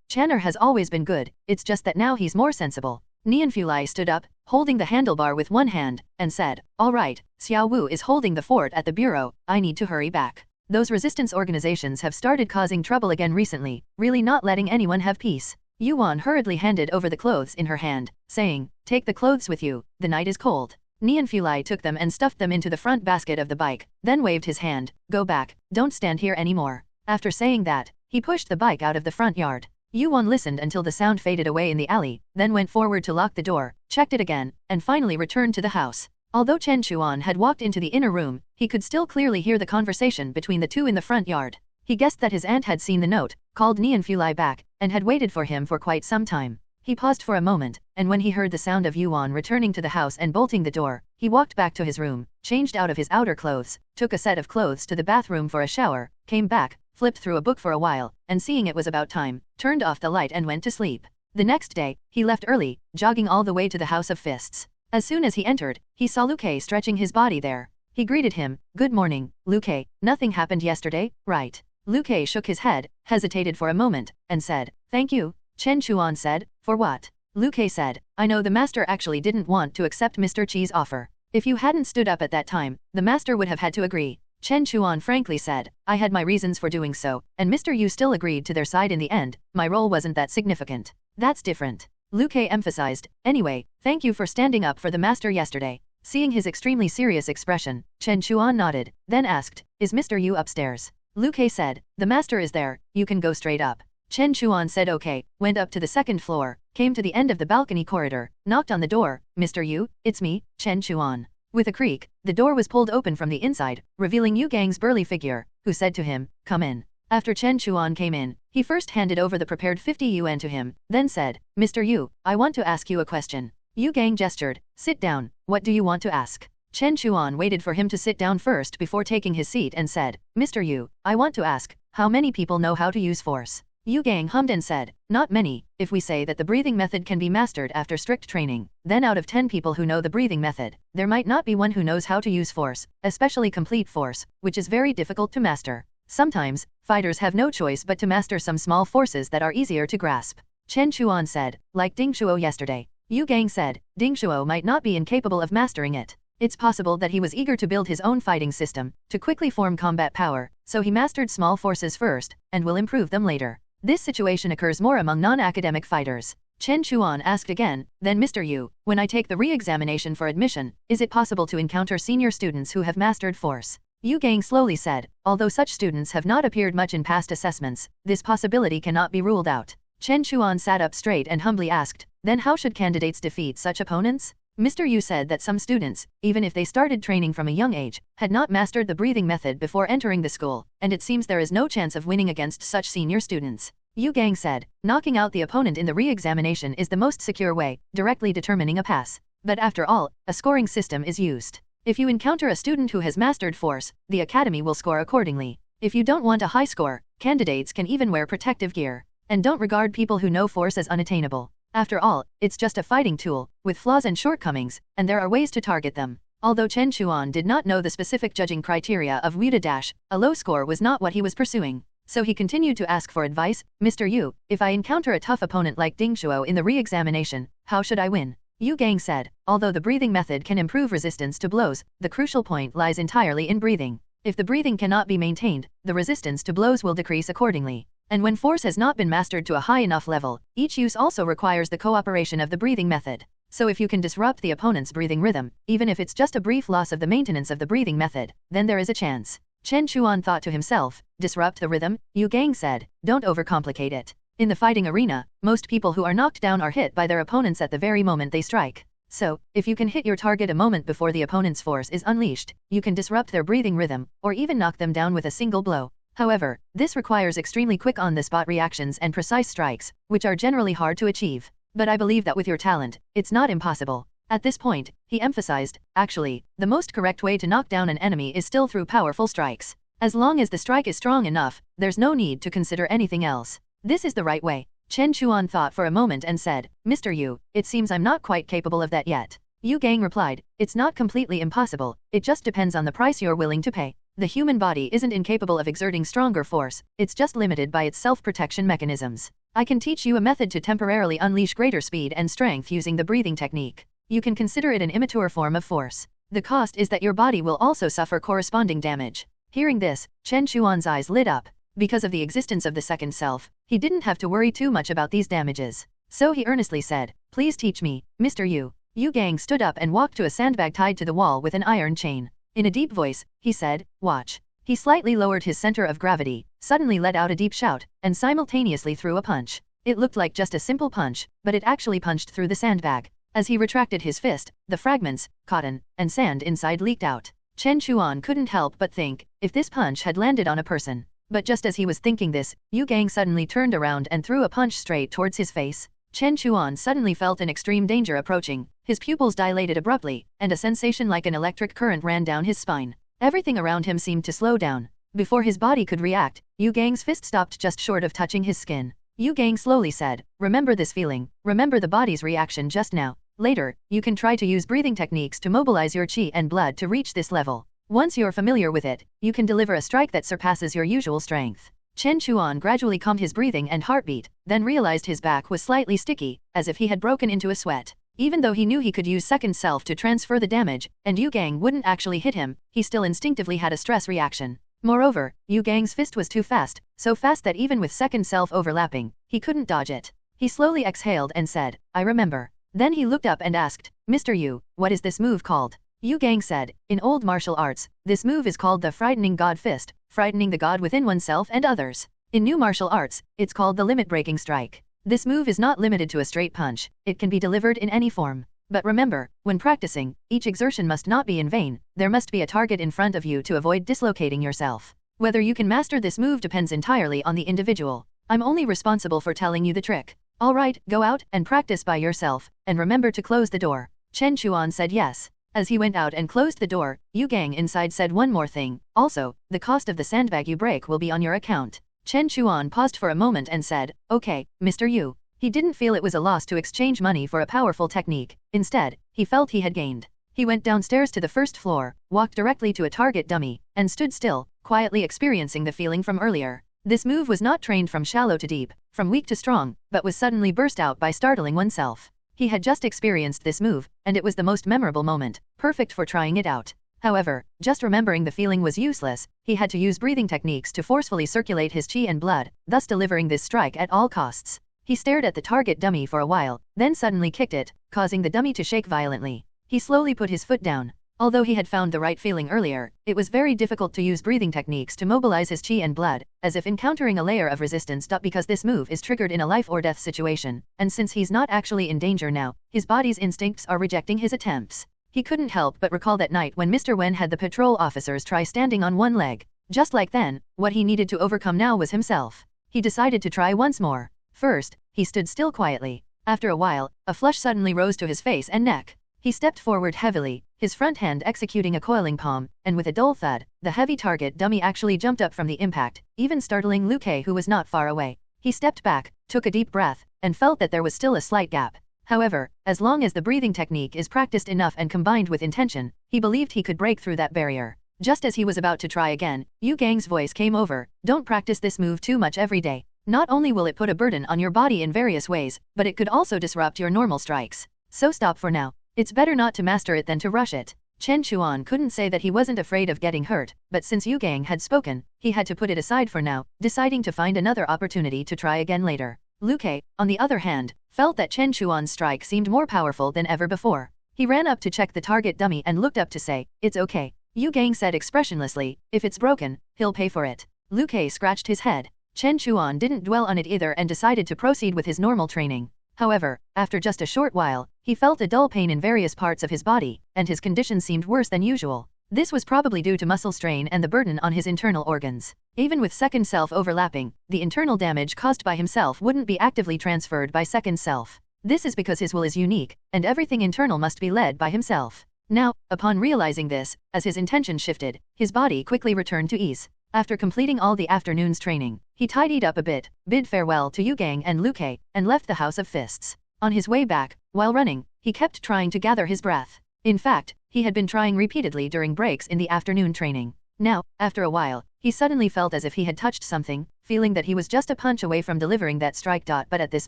Channer has always been good, it's just that now he's more sensible." Nianfulai stood up, holding the handlebar with one hand, and said, "All right, Xiao Wu is holding the fort at the bureau, I need to hurry back. Those resistance organizations have started causing trouble again recently, really not letting anyone have peace." Yuan hurriedly handed over the clothes in her hand, saying, "Take the clothes with you, the night is cold." Nianfulai took them and stuffed them into the front basket of the bike, then waved his hand, "Go back, don't stand here anymore." After saying that, he pushed the bike out of the front yard. Yuan listened until the sound faded away in the alley, then went forward to lock the door, checked it again, and finally returned to the house. Although Chen Chuan had walked into the inner room, he could still clearly hear the conversation between the two in the front yard. He guessed that his aunt had seen the note, called Nianfulai back, and had waited for him for quite some time. He paused for a moment, and when he heard the sound of Yuan returning to the house and bolting the door, he walked back to his room, changed out of his outer clothes, took a set of clothes to the bathroom for a shower, came back, flipped through a book for a while, and seeing it was about time, turned off the light and went to sleep. The next day, he left early, jogging all the way to the House of Fists. As soon as he entered, he saw Lu Kei stretching his body there. He greeted him, "Good morning, Lu Kei, nothing happened yesterday, right?" Lu Kei shook his head, hesitated for a moment, and said, "Thank you." Chen Chuan said, "For what?" Lu Kei said, "I know the master actually didn't want to accept Mr. Qi's offer. If you hadn't stood up at that time, the master would have had to agree." Chen Chuan frankly said, "I had my reasons for doing so, and Mr. Yu still agreed to their side in the end, my role wasn't that significant." "That's different." Lu Kei emphasized, "Anyway, thank you for standing up for the master yesterday." Seeing his extremely serious expression, Chen Chuan nodded, then asked, "Is Mr. Yu upstairs?" Lu Kei said, "The master is there, you can go straight up." Chen Chuan said okay, went up to the second floor, came to the end of the balcony corridor, knocked on the door, "Mr. Yu, it's me, Chen Chuan." With a creak, the door was pulled open from the inside, revealing Yu Gang's burly figure, who said to him, "Come in." After Chen Chuan came in, he first handed over the prepared 50 yuan to him, then said, "Mr. Yu, I want to ask you a question." Yu Gang gestured, "Sit down, what do you want to ask?" Chen Chuan waited for him to sit down first before taking his seat and said, "Mr. Yu, I want to ask, how many people know how to use force?" Yu Gang hummed and said, "Not many. If we say that the breathing method can be mastered after strict training, then out of 10 people who know the breathing method, there might not be one who knows how to use force, especially complete force, which is very difficult to master. Sometimes, fighters have no choice but to master some small forces that are easier to grasp." Chen Chuan said, "Like Ding Shuo yesterday." Yu Gang said, "Ding Shuo might not be incapable of mastering it. It's possible that he was eager to build his own fighting system, to quickly form combat power, so he mastered small forces first, and will improve them later. This situation occurs more among non-academic fighters." Chen Chuan asked again, "Then Mr. Yu, when I take the re-examination for admission, is it possible to encounter senior students who have mastered force?" Yu Gang slowly said, "Although such students have not appeared much in past assessments, this possibility cannot be ruled out." Chen Chuan sat up straight and humbly asked, "Then how should candidates defeat such opponents?" Mr. Yu said that some students, even if they started training from a young age, had not mastered the breathing method before entering the school, and it seems there is no chance of winning against such senior students. Yu Gang said, "Knocking out the opponent in the re-examination is the most secure way, directly determining a pass. But after all, a scoring system is used. If you encounter a student who has mastered force, the academy will score accordingly. If you don't want a high score, candidates can even wear protective gear. And don't regard people who know force as unattainable. After all, it's just a fighting tool, with flaws and shortcomings, and there are ways to target them." Although Chen Chuan did not know the specific judging criteria of Wuda Dash, a low score was not what he was pursuing. So he continued to ask for advice, "Mr. Yu, if I encounter a tough opponent like Ding Shuo in the re-examination, how should I win?" Yu Gang said, "Although the breathing method can improve resistance to blows, the crucial point lies entirely in breathing. If the breathing cannot be maintained, the resistance to blows will decrease accordingly. And when force has not been mastered to a high enough level, each use also requires the cooperation of the breathing method. So if you can disrupt the opponent's breathing rhythm, even if it's just a brief loss of the maintenance of the breathing method, then there is a chance. Chen Chuan thought to himself, disrupt the rhythm? Yu Gang said, don't overcomplicate it. In the fighting arena, most people who are knocked down are hit by their opponents at the very moment they strike. So, if you can hit your target a moment before the opponent's force is unleashed, you can disrupt their breathing rhythm, or even knock them down with a single blow. However, this requires extremely quick on-the-spot reactions and precise strikes, which are generally hard to achieve. But I believe that with your talent, it's not impossible. At this point, he emphasized, actually, the most correct way to knock down an enemy is still through powerful strikes. As long as the strike is strong enough, there's no need to consider anything else. This is the right way. Chen Chuan thought for a moment and said, Mr. Yu, it seems I'm not quite capable of that yet. Yu Gang replied, it's not completely impossible, it just depends on the price you're willing to pay. The human body isn't incapable of exerting stronger force, it's just limited by its self-protection mechanisms. I can teach you a method to temporarily unleash greater speed and strength using the breathing technique. You can consider it an immature form of force. The cost is that your body will also suffer corresponding damage. Hearing this, Chen Chuan's eyes lit up. Because of the existence of the second self, he didn't have to worry too much about these damages. So he earnestly said, please teach me, Mr. Yu. Yu Gang stood up and walked to a sandbag tied to the wall with an iron chain. In a deep voice, he said, watch. He slightly lowered his center of gravity, suddenly let out a deep shout, and simultaneously threw a punch. It looked like just a simple punch, but it actually punched through the sandbag. As he retracted his fist, the fragments, cotton, and sand inside leaked out. Chen Chuan couldn't help but think, if this punch had landed on a person. But just as he was thinking this, Yu Gang suddenly turned around and threw a punch straight towards his face. Chen Chuan suddenly felt an extreme danger approaching. His pupils dilated abruptly, and a sensation like an electric current ran down his spine. Everything around him seemed to slow down. Before his body could react, Yu Gang's fist stopped just short of touching his skin. Yu Gang slowly said, remember this feeling, remember the body's reaction just now. Later, you can try to use breathing techniques to mobilize your qi and blood to reach this level. Once you're familiar with it, you can deliver a strike that surpasses your usual strength. Chen Chuan gradually calmed his breathing and heartbeat, then realized his back was slightly sticky, as if he had broken into a sweat. Even though he knew he could use second self to transfer the damage, and Yu Gang wouldn't actually hit him, he still instinctively had a stress reaction. Moreover, Yu Gang's fist was too fast, so fast that even with second self overlapping, he couldn't dodge it. He slowly exhaled and said, I remember. Then he looked up and asked, Mr. Yu, what is this move called? Yu Gang said, in old martial arts, this move is called the frightening god fist, frightening the god within oneself and others. In new martial arts, it's called the limit-breaking strike. This move is not limited to a straight punch, it can be delivered in any form. But remember, when practicing, each exertion must not be in vain, there must be a target in front of you to avoid dislocating yourself. Whether you can master this move depends entirely on the individual. I'm only responsible for telling you the trick. Alright, go out and practice by yourself, and remember to close the door. Chen Chuan said yes. As he went out and closed the door, Yu Gang inside said one more thing, also, the cost of the sandbag you break will be on your account. Chen Chuan paused for a moment and said, okay, Mr. Yu. He didn't feel it was a loss to exchange money for a powerful technique, instead, he felt he had gained. He went downstairs to the first floor, walked directly to a target dummy, and stood still, quietly experiencing the feeling from earlier. This move was not trained from shallow to deep, from weak to strong, but was suddenly burst out by startling oneself. He had just experienced this move, and it was the most memorable moment, perfect for trying it out. However, just remembering the feeling was useless, he had to use breathing techniques to forcefully circulate his qi and blood, thus delivering this strike at all costs. He stared at the target dummy for a while, then suddenly kicked it, causing the dummy to shake violently. He slowly put his foot down. Although he had found the right feeling earlier, it was very difficult to use breathing techniques to mobilize his qi and blood, as if encountering a layer of resistance. Because this move is triggered in a life or death situation, and since he's not actually in danger now, his body's instincts are rejecting his attempts. He couldn't help but recall that night when Mr. Wen had the patrol officers try standing on one leg. Just like then, what he needed to overcome now was himself. He decided to try once more. First, he stood still quietly. After a while, a flush suddenly rose to his face and neck. He stepped forward heavily, his front hand executing a coiling palm, and with a dull thud, the heavy target dummy actually jumped up from the impact, even startling Liu Kei, who was not far away. He stepped back, took a deep breath, and felt that there was still a slight gap. However, as long as the breathing technique is practiced enough and combined with intention, he believed he could break through that barrier. Just as he was about to try again, Yu Gang's voice came over, don't practice this move too much every day. Not only will it put a burden on your body in various ways, but it could also disrupt your normal strikes. So stop for now. It's better not to master it than to rush it. Chen Chuan couldn't say that he wasn't afraid of getting hurt, but since Yu Gang had spoken, he had to put it aside for now, deciding to find another opportunity to try again later. Lu Kai, on the other hand, felt that Chen Chuan's strike seemed more powerful than ever before. He ran up to check the target dummy and looked up to say, "It's okay." Yu Gang said expressionlessly, "If it's broken, he'll pay for it." Lu Kai scratched his head. Chen Chuan didn't dwell on it either and decided to proceed with his normal training. However, after just a short while, he felt a dull pain in various parts of his body, and his condition seemed worse than usual. This was probably due to muscle strain and the burden on his internal organs. Even with second self overlapping, the internal damage caused by himself wouldn't be actively transferred by second self. This is because his will is unique, and everything internal must be led by himself. Now, upon realizing this, as his intention shifted, his body quickly returned to ease. After completing all the afternoon's training, he tidied up a bit, bid farewell to Yu Gang and Lu Kai, and left the House of Fists. On his way back, while running, he kept trying to gather his breath. In fact, he had been trying repeatedly during breaks in the afternoon training. Now, after a while, he suddenly felt as if he had touched something, feeling that he was just a punch away from delivering that strike. But at this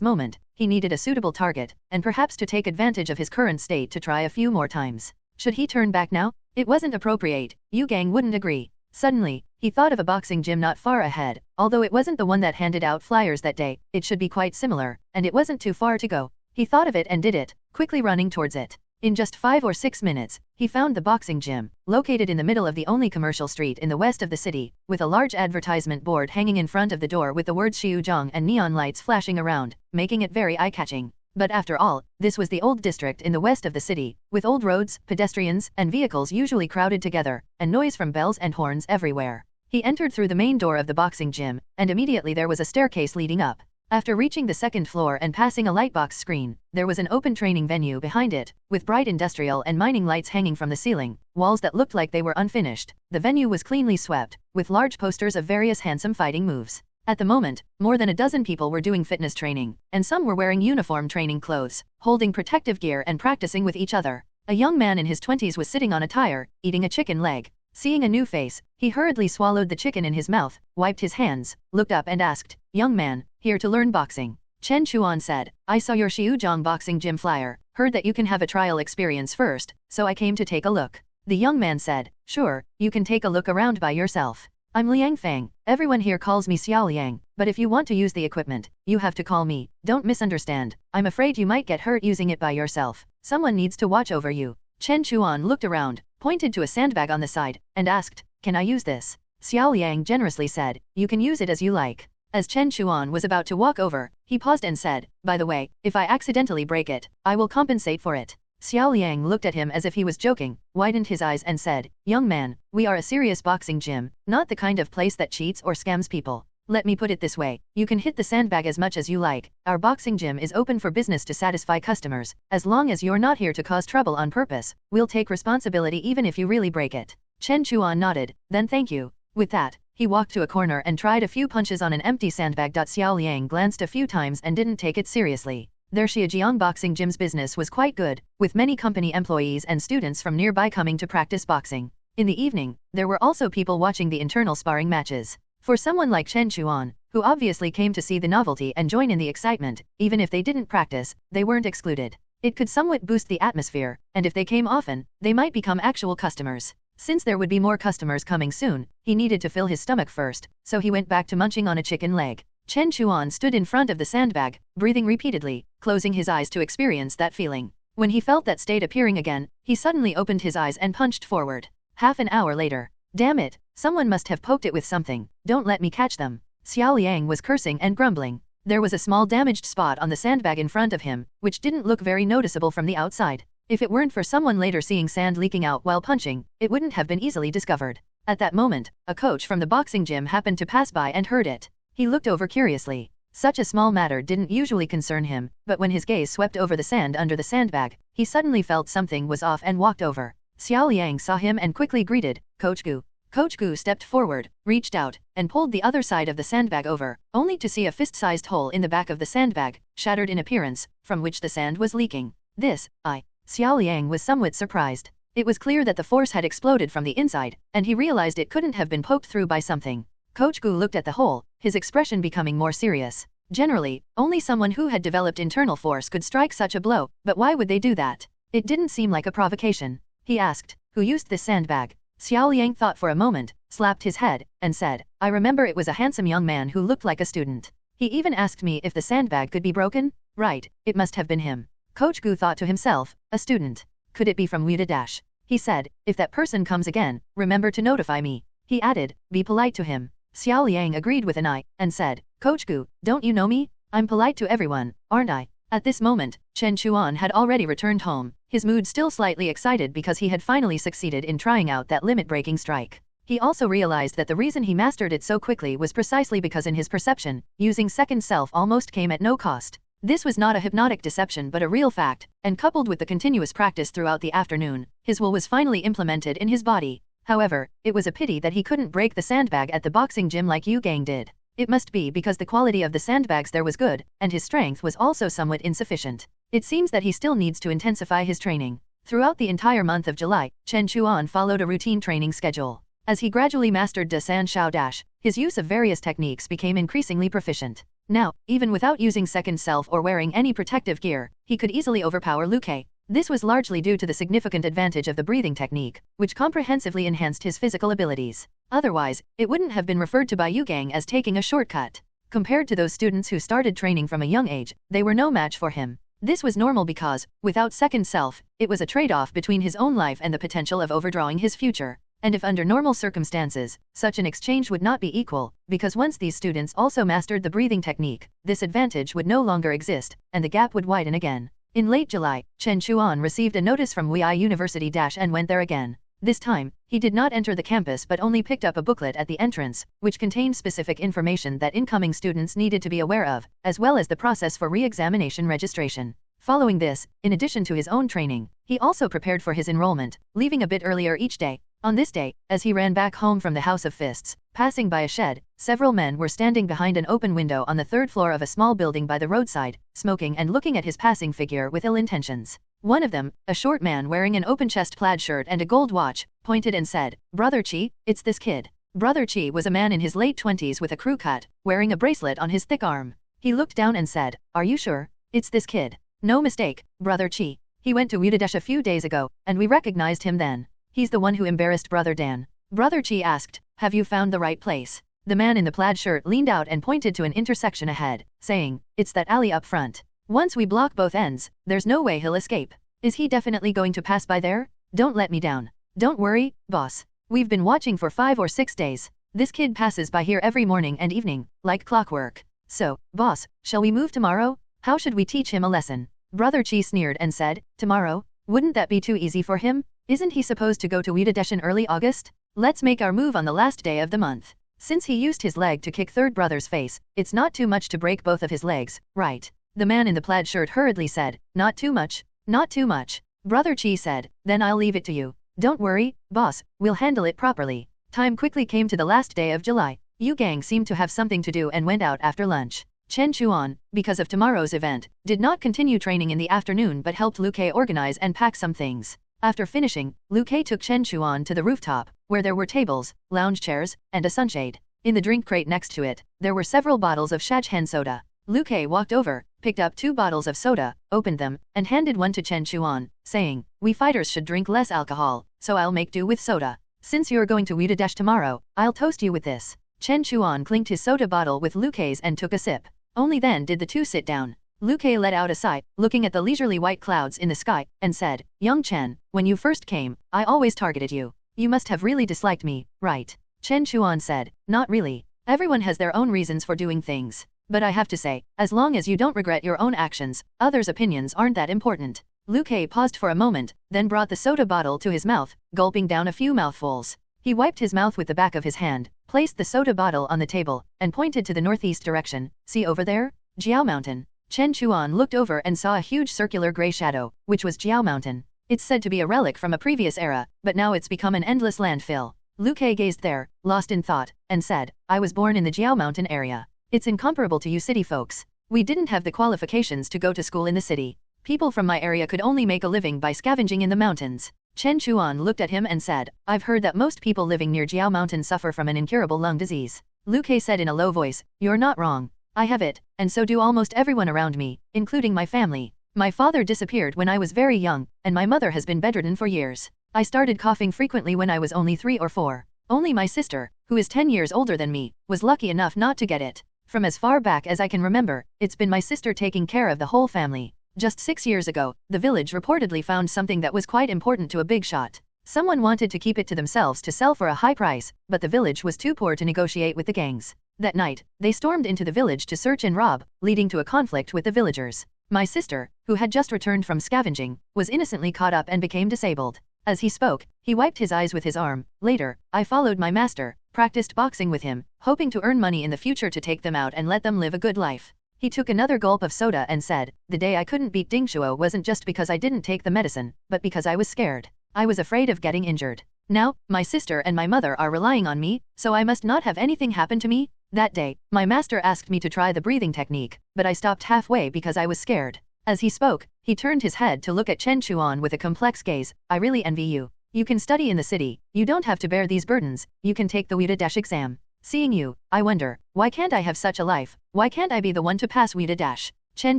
moment, he needed a suitable target, and perhaps to take advantage of his current state to try a few more times. Should he turn back now? It wasn't appropriate. Yu Gang wouldn't agree. Suddenly, he thought of a boxing gym not far ahead. Although it wasn't the one that handed out flyers that day, it should be quite similar, and it wasn't too far to go. He thought of it and did it, quickly running towards it. In just 5 or 6 minutes, he found the boxing gym, located in the middle of the only commercial street in the west of the city, with a large advertisement board hanging in front of the door with the words Xiuzhang and neon lights flashing around, making it very eye-catching. But after all, this was the old district in the west of the city, with old roads, pedestrians, and vehicles usually crowded together, and noise from bells and horns everywhere. He entered through the main door of the boxing gym, and immediately there was a staircase leading up. After reaching the second floor and passing a lightbox screen, there was an open training venue behind it, with bright industrial and mining lights hanging from the ceiling, walls that looked like they were unfinished. The venue was cleanly swept, with large posters of various handsome fighting moves. At the moment, more than a dozen people were doing fitness training, and some were wearing uniform training clothes, holding protective gear and practicing with each other. A young man in his 20s was sitting on a tire, eating a chicken leg. Seeing a new face, he hurriedly swallowed the chicken in his mouth, wiped his hands, looked up and asked, "Young man, here to learn boxing?" Chen Chuan said, "I saw your Xiuzhang boxing gym flyer, heard that you can have a trial experience first, so I came to take a look." The young man said, "Sure, you can take a look around by yourself. I'm Liang Fang, everyone here calls me Xiao Liang, but if you want to use the equipment, you have to call me. Don't misunderstand, I'm afraid you might get hurt using it by yourself. Someone needs to watch over you." Chen Chuan looked around, pointed to a sandbag on the side, and asked, "Can I use this?" Xiao Liang generously said, "You can use it as you like." As Chen Chuan was about to walk over, he paused and said, "By the way, if I accidentally break it, I will compensate for it." Xiao Liang looked at him as if he was joking, widened his eyes and said, "Young man, we are a serious boxing gym, not the kind of place that cheats or scams people. Let me put it this way, you can hit the sandbag as much as you like. Our boxing gym is open for business to satisfy customers. As long as you're not here to cause trouble on purpose, we'll take responsibility even if you really break it." Chen Chuan nodded, "Then thank you." With that, he walked to a corner and tried a few punches on an empty sandbag. Xiao Liang glanced a few times and didn't take it seriously. Their Xiajiang boxing gym's business was quite good, with many company employees and students from nearby coming to practice boxing. In the evening, there were also people watching the internal sparring matches. For someone like Chen Chuan, who obviously came to see the novelty and join in the excitement, even if they didn't practice, they weren't excluded. It could somewhat boost the atmosphere, and if they came often, they might become actual customers. Since there would be more customers coming soon, he needed to fill his stomach first, so he went back to munching on a chicken leg. Chen Chuan stood in front of the sandbag, breathing repeatedly, closing his eyes to experience that feeling. When he felt that state appearing again, he suddenly opened his eyes and punched forward. Half an hour later. "Damn it, someone must have poked it with something, don't let me catch them." Xiao Liang was cursing and grumbling. There was a small damaged spot on the sandbag in front of him, which didn't look very noticeable from the outside. If it weren't for someone later seeing sand leaking out while punching, it wouldn't have been easily discovered. At that moment, a coach from the boxing gym happened to pass by and heard it. He looked over curiously. Such a small matter didn't usually concern him, but when his gaze swept over the sand under the sandbag, he suddenly felt something was off and walked over. Xiao Liang saw him and quickly greeted, "Coach Gu." Coach Gu stepped forward, reached out, and pulled the other side of the sandbag over, only to see a fist-sized hole in the back of the sandbag, shattered in appearance, from which the sand was leaking. Xiao Liang was somewhat surprised. It was clear that the force had exploded from the inside, and he realized it couldn't have been poked through by something. Coach Gu looked at the hole, his expression becoming more serious. Generally, only someone who had developed internal force could strike such a blow, but why would they do that? It didn't seem like a provocation. He asked, who used this sandbag? Xiao Liang thought for a moment, slapped his head, and said, I remember it was a handsome young man who looked like a student. He even asked me if the sandbag could be broken? Right, it must have been him. Coach Gu thought to himself, a student. Could it be from Wida Dash? He said, if that person comes again, remember to notify me. He added, be polite to him. Xiao Liang agreed with an eye, and said, Coach Gu, don't you know me? I'm polite to everyone, aren't I? At this moment, Chen Chuan had already returned home, his mood still slightly excited because he had finally succeeded in trying out that limit-breaking strike. He also realized that the reason he mastered it so quickly was precisely because in his perception, using second self almost came at no cost. This was not a hypnotic deception but a real fact, and coupled with the continuous practice throughout the afternoon, his will was finally implemented in his body. However, it was a pity that he couldn't break the sandbag at the boxing gym like Yu Gang did. It must be because the quality of the sandbags there was good, and his strength was also somewhat insufficient. It seems that he still needs to intensify his training. Throughout the entire month of July, Chen Chuan followed a routine training schedule. As he gradually mastered De San Shao Dash, his use of various techniques became increasingly proficient. Now, even without using second self or wearing any protective gear, he could easily overpower Lu Ke. This was largely due to the significant advantage of the breathing technique, which comprehensively enhanced his physical abilities. Otherwise, it wouldn't have been referred to by Yu Gang as taking a shortcut. Compared to those students who started training from a young age, they were no match for him. This was normal because, without second self, it was a trade-off between his own life and the potential of overdrawing his future. And if under normal circumstances, such an exchange would not be equal, because once these students also mastered the breathing technique, this advantage would no longer exist, and the gap would widen again. In late July, Chen Chuan received a notice from Wei University and went there again. This time, he did not enter the campus but only picked up a booklet at the entrance, which contained specific information that incoming students needed to be aware of, as well as the process for re-examination registration. Following this, in addition to his own training, he also prepared for his enrollment, leaving a bit earlier each day. On this day, as he ran back home from the House of Fists, passing by a shed, several men were standing behind an open window on the third floor of a small building by the roadside, smoking and looking at his passing figure with ill intentions. One of them, a short man wearing an open-chest plaid shirt and a gold watch, pointed and said, Brother Chi, it's this kid. Brother Chi was a man in his late 20s with a crew cut, wearing a bracelet on his thick arm. He looked down and said, Are you sure? It's this kid. No mistake, Brother Chi. He went to Widadesh a few days ago, and we recognized him then. He's the one who embarrassed Brother Dan. Brother Chi asked, Have you found the right place? The man in the plaid shirt leaned out and pointed to an intersection ahead, saying, It's that alley up front. Once we block both ends, there's no way he'll escape. Is he definitely going to pass by there? Don't let me down. Don't worry, boss. We've been watching for 5 or 6 days. This kid passes by here every morning and evening, like clockwork. So, boss, shall we move tomorrow? How should we teach him a lesson? Brother Chi sneered and said, Tomorrow? Wouldn't that be too easy for him? Isn't he supposed to go to Widadesh in early August? Let's make our move on the last day of the month. Since he used his leg to kick third brother's face, it's not too much to break both of his legs, right? The man in the plaid shirt hurriedly said, Not too much. Not too much. Brother Chi said, Then I'll leave it to you. Don't worry, boss, we'll handle it properly. Time quickly came to the last day of July. Yu Gang seemed to have something to do and went out after lunch. Chen Chuan, because of tomorrow's event, did not continue training in the afternoon but helped Lu Ke organize and pack some things. After finishing, Lu Ke took Chen Chuan to the rooftop, where there were tables, lounge chairs, and a sunshade. In the drink crate next to it, there were several bottles of Shajhen soda. Lu Ke walked over, picked up 2 bottles of soda, opened them, and handed one to Chen Chuan, saying, We fighters should drink less alcohol, so I'll make do with soda. Since you're going to Widadesh tomorrow, I'll toast you with this. Chen Chuan clinked his soda bottle with Lu Ke's and took a sip. Only then did the two sit down. Lu Ke let out a sigh, looking at the leisurely white clouds in the sky, and said, Young Chen, when you first came, I always targeted you. You must have really disliked me, right? Chen Chuan said, Not really. Everyone has their own reasons for doing things. But I have to say, as long as you don't regret your own actions, others' opinions aren't that important. Lu Ke paused for a moment, then brought the soda bottle to his mouth, gulping down a few mouthfuls. He wiped his mouth with the back of his hand, placed the soda bottle on the table, and pointed to the northeast direction. See over there? Jiao Mountain. Chen Chuan looked over and saw a huge circular grey shadow, which was Jiao Mountain. It's said to be a relic from a previous era, but now it's become an endless landfill. Lu Ke gazed there, lost in thought, and said, I was born in the Jiao Mountain area. It's incomparable to you city folks. We didn't have the qualifications to go to school in the city. People from my area could only make a living by scavenging in the mountains. Chen Chuan looked at him and said, I've heard that most people living near Jiao Mountain suffer from an incurable lung disease. Lu Ke said in a low voice, You're not wrong. I have it, and so do almost everyone around me, including my family. My father disappeared when I was very young, and my mother has been bedridden for years. I started coughing frequently when I was only 3 or 4. Only my sister, who is 10 years older than me, was lucky enough not to get it. From as far back as I can remember, it's been my sister taking care of the whole family. Just 6 years ago, the village reportedly found something that was quite important to a big shot. Someone wanted to keep it to themselves to sell for a high price, but the village was too poor to negotiate with the gangs. That night, they stormed into the village to search and rob, leading to a conflict with the villagers. My sister, who had just returned from scavenging, was innocently caught up and became disabled. As he spoke, he wiped his eyes with his arm. Later, I followed my master, practiced boxing with him, hoping to earn money in the future to take them out and let them live a good life. He took another gulp of soda and said, "The day I couldn't beat Dingshuo wasn't just because I didn't take the medicine, but because I was scared. I was afraid of getting injured. Now, my sister and my mother are relying on me, so I must not have anything happen to me." That day, my master asked me to try the breathing technique, but I stopped halfway because I was scared. As he spoke, he turned his head to look at Chen Chuan with a complex gaze. "I really envy you. You can study in the city, you don't have to bear these burdens, you can take the Wida exam. Seeing you, I wonder, why can't I have such a life? Why can't I be the one to pass Wida? Chen